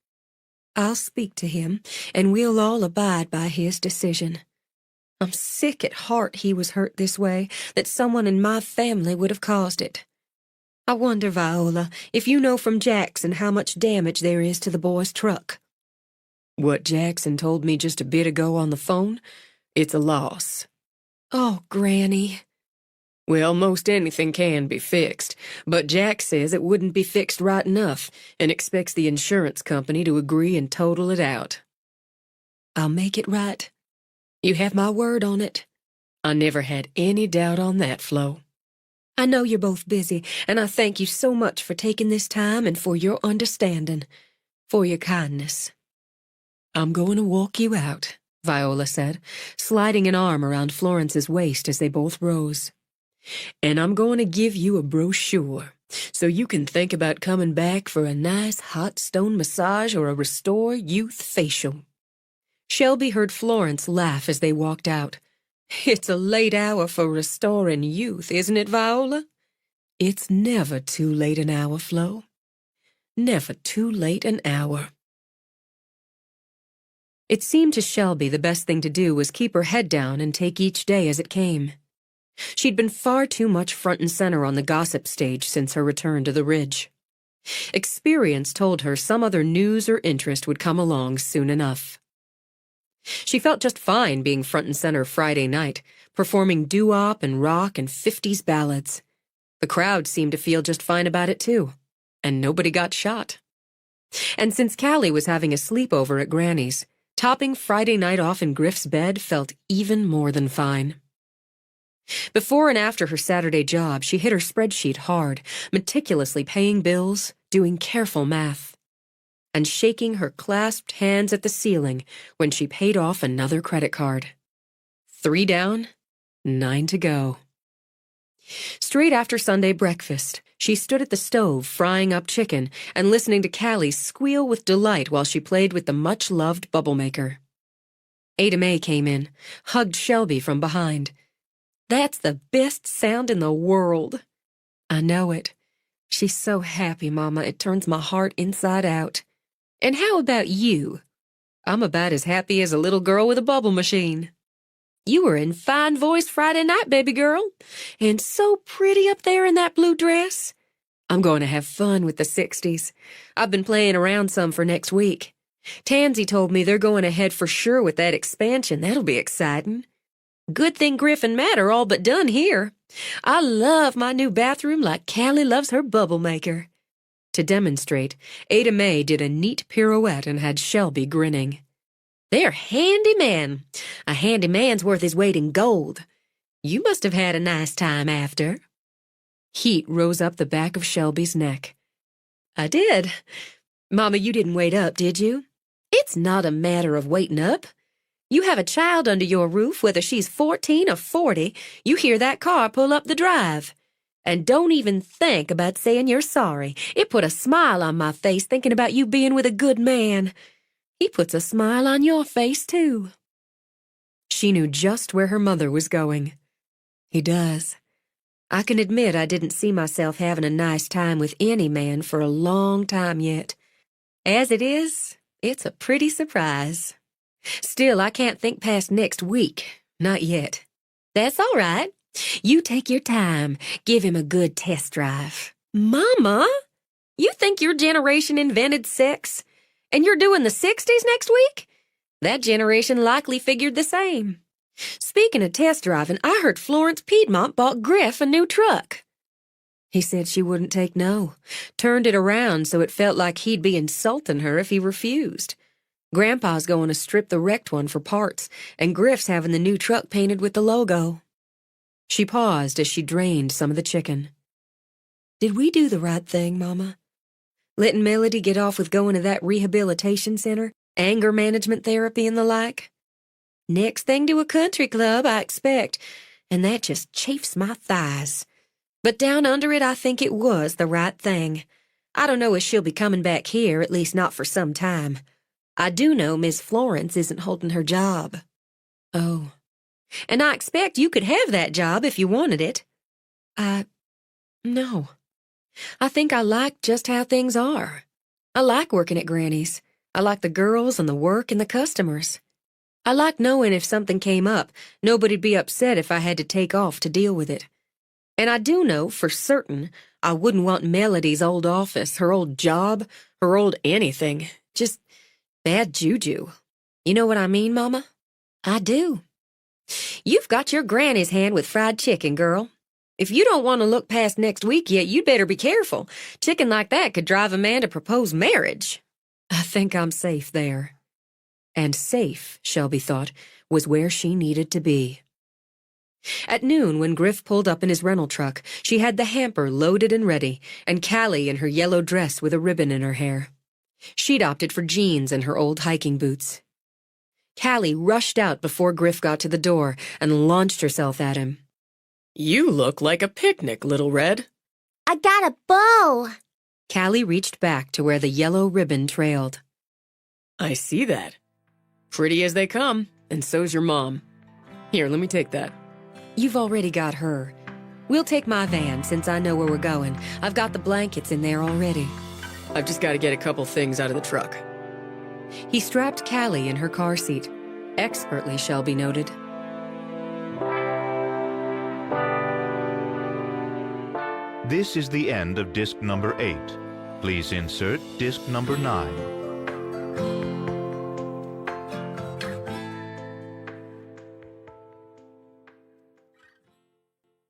E: I'll speak to him, and we'll all abide by his decision. I'm sick at heart he was hurt this way, that someone in my family would have caused it. I wonder, Viola, if you know from Jackson how much damage there is to the boy's truck.
D: What Jackson told me just a bit ago on the phone, it's a loss.
E: Oh, Granny.
D: Well, most anything can be fixed, but Jack says it wouldn't be fixed right enough and expects the insurance company to agree and total it out.
E: I'll make it right. You have my word on it.
D: I never had any doubt on that, Flo.
E: I know you're both busy, and I thank you so much for taking this time and for your understanding, for your kindness.
D: I'm going to walk you out, Viola said, sliding an arm around Florence's waist as they both rose. And I'm going to give you a brochure, so you can think about coming back for a nice hot stone massage or a Restore Youth facial.
E: Shelby heard Florence laugh as they walked out. It's a late hour for restoring youth, isn't it, Viola?
D: It's never too late an hour, Flo. Never too late an hour.
E: It seemed to Shelby the best thing to do was keep her head down and take each day as it came. She'd been far too much front and center on the gossip stage since her return to the Ridge. Experience told her some other news or interest would come along soon enough. She felt just fine being front and center Friday night, performing doo-wop and rock and 50s ballads. The crowd seemed to feel just fine about it, too, and nobody got shot. And since Callie was having a sleepover at Granny's, topping Friday night off in Griff's bed felt even more than fine. Before and after her Saturday job, she hit her spreadsheet hard, meticulously paying bills, doing careful math.
A: and shaking her clasped hands at the ceiling when she paid off another credit card. 3 down, 9 to go. Straight after Sunday breakfast, she stood at the stove frying up chicken and listening to Callie squeal with delight while she played with the much-loved bubble maker. Ada Mae came in, hugged Shelby from behind. "That's the best sound in the world." "I know it. She's so happy, Mama, it turns my heart inside out. And how about you?" "I'm about as happy as a little girl with a bubble machine." "You were in fine voice Friday night, baby girl, and so pretty up there in that blue dress." "I'm going to have fun with the 60s. I've been playing around some for next week. Tansy told me they're going ahead for sure with that expansion. That'll be exciting. Good thing Griff and Matt are all but done here. I love my new bathroom like Callie loves her bubble maker." To demonstrate, Ada Mae did a neat pirouette and had Shelby grinning. "They're handy men. A handy man's worth his weight in gold. You must have had a nice time after." Heat rose up the back of Shelby's neck. "I did. Mama, you didn't wait up, did you?" "It's not a matter of waiting up. You have a child under your roof, whether she's 14 or 40, you hear that car pull up the drive. And don't even think about saying you're sorry. It put a smile on my face thinking about you being with a good man. He puts a smile on your face, too." She knew just where her mother was going. "He does. I can admit I didn't see myself having a nice time with any man for a long time yet. As it is, it's a pretty surprise. Still, I can't think past next week. Not yet." "That's all right. You take your time. Give him a good test drive." "Mama, you think your generation invented sex? And you're doing the 60s next week? That generation likely figured the same. Speaking of test driving, I heard Florence Piedmont bought Griff a new truck." "He said she wouldn't take no. Turned it around so it felt like he'd be insulting her if he refused. Grandpa's going to strip the wrecked one for parts, and Griff's having the new truck painted with the logo." She paused as she drained some of the chicken. "Did we do the right thing, Mama? Letting Melody get off with going to that rehabilitation center, anger management therapy and the like? Next thing to a country club, I expect, and that just chafes my thighs. But down under it, I think it was the right thing. I don't know if she'll be coming back here, at least not for some time. I do know Miss Florence isn't holding her job." "Oh. And I expect you could have that job if you wanted it." No. I think I like just how things are. I like working at Granny's. I like the girls and the work and the customers. I like knowing if something came up, nobody'd be upset if I had to take off to deal with it. And I do know, for certain, I wouldn't want Melody's old office, her old job, her old anything. Just bad juju. You know what I mean, Mama? I do. You've got your granny's hand with fried chicken, girl. If you don't want to look past next week yet, you'd better be careful. Chicken like that could drive a man to propose marriage." "I think I'm safe there." And safe, Shelby thought, was where she needed to be. At noon, when Griff pulled up in his rental truck, she had the hamper loaded and ready, and Callie in her yellow dress with a ribbon in her hair. She'd opted for jeans and her old hiking boots. Callie rushed out before Griff got to the door and launched herself at him.
D: You look like a picnic, Little Red.
B: I got a bow.
A: Callie reached back to where the yellow ribbon trailed.
D: I see that. Pretty as they come, and so's your mom. Here, let me take that.
A: You've already got her. We'll take my van since I know where we're going. I've got the blankets in there already.
D: I've just got to get a couple things out of the truck.
A: He strapped Callie in her car seat. Expertly, Shelby noted.
C: This is the end of disc number 8. Please insert disc number 9.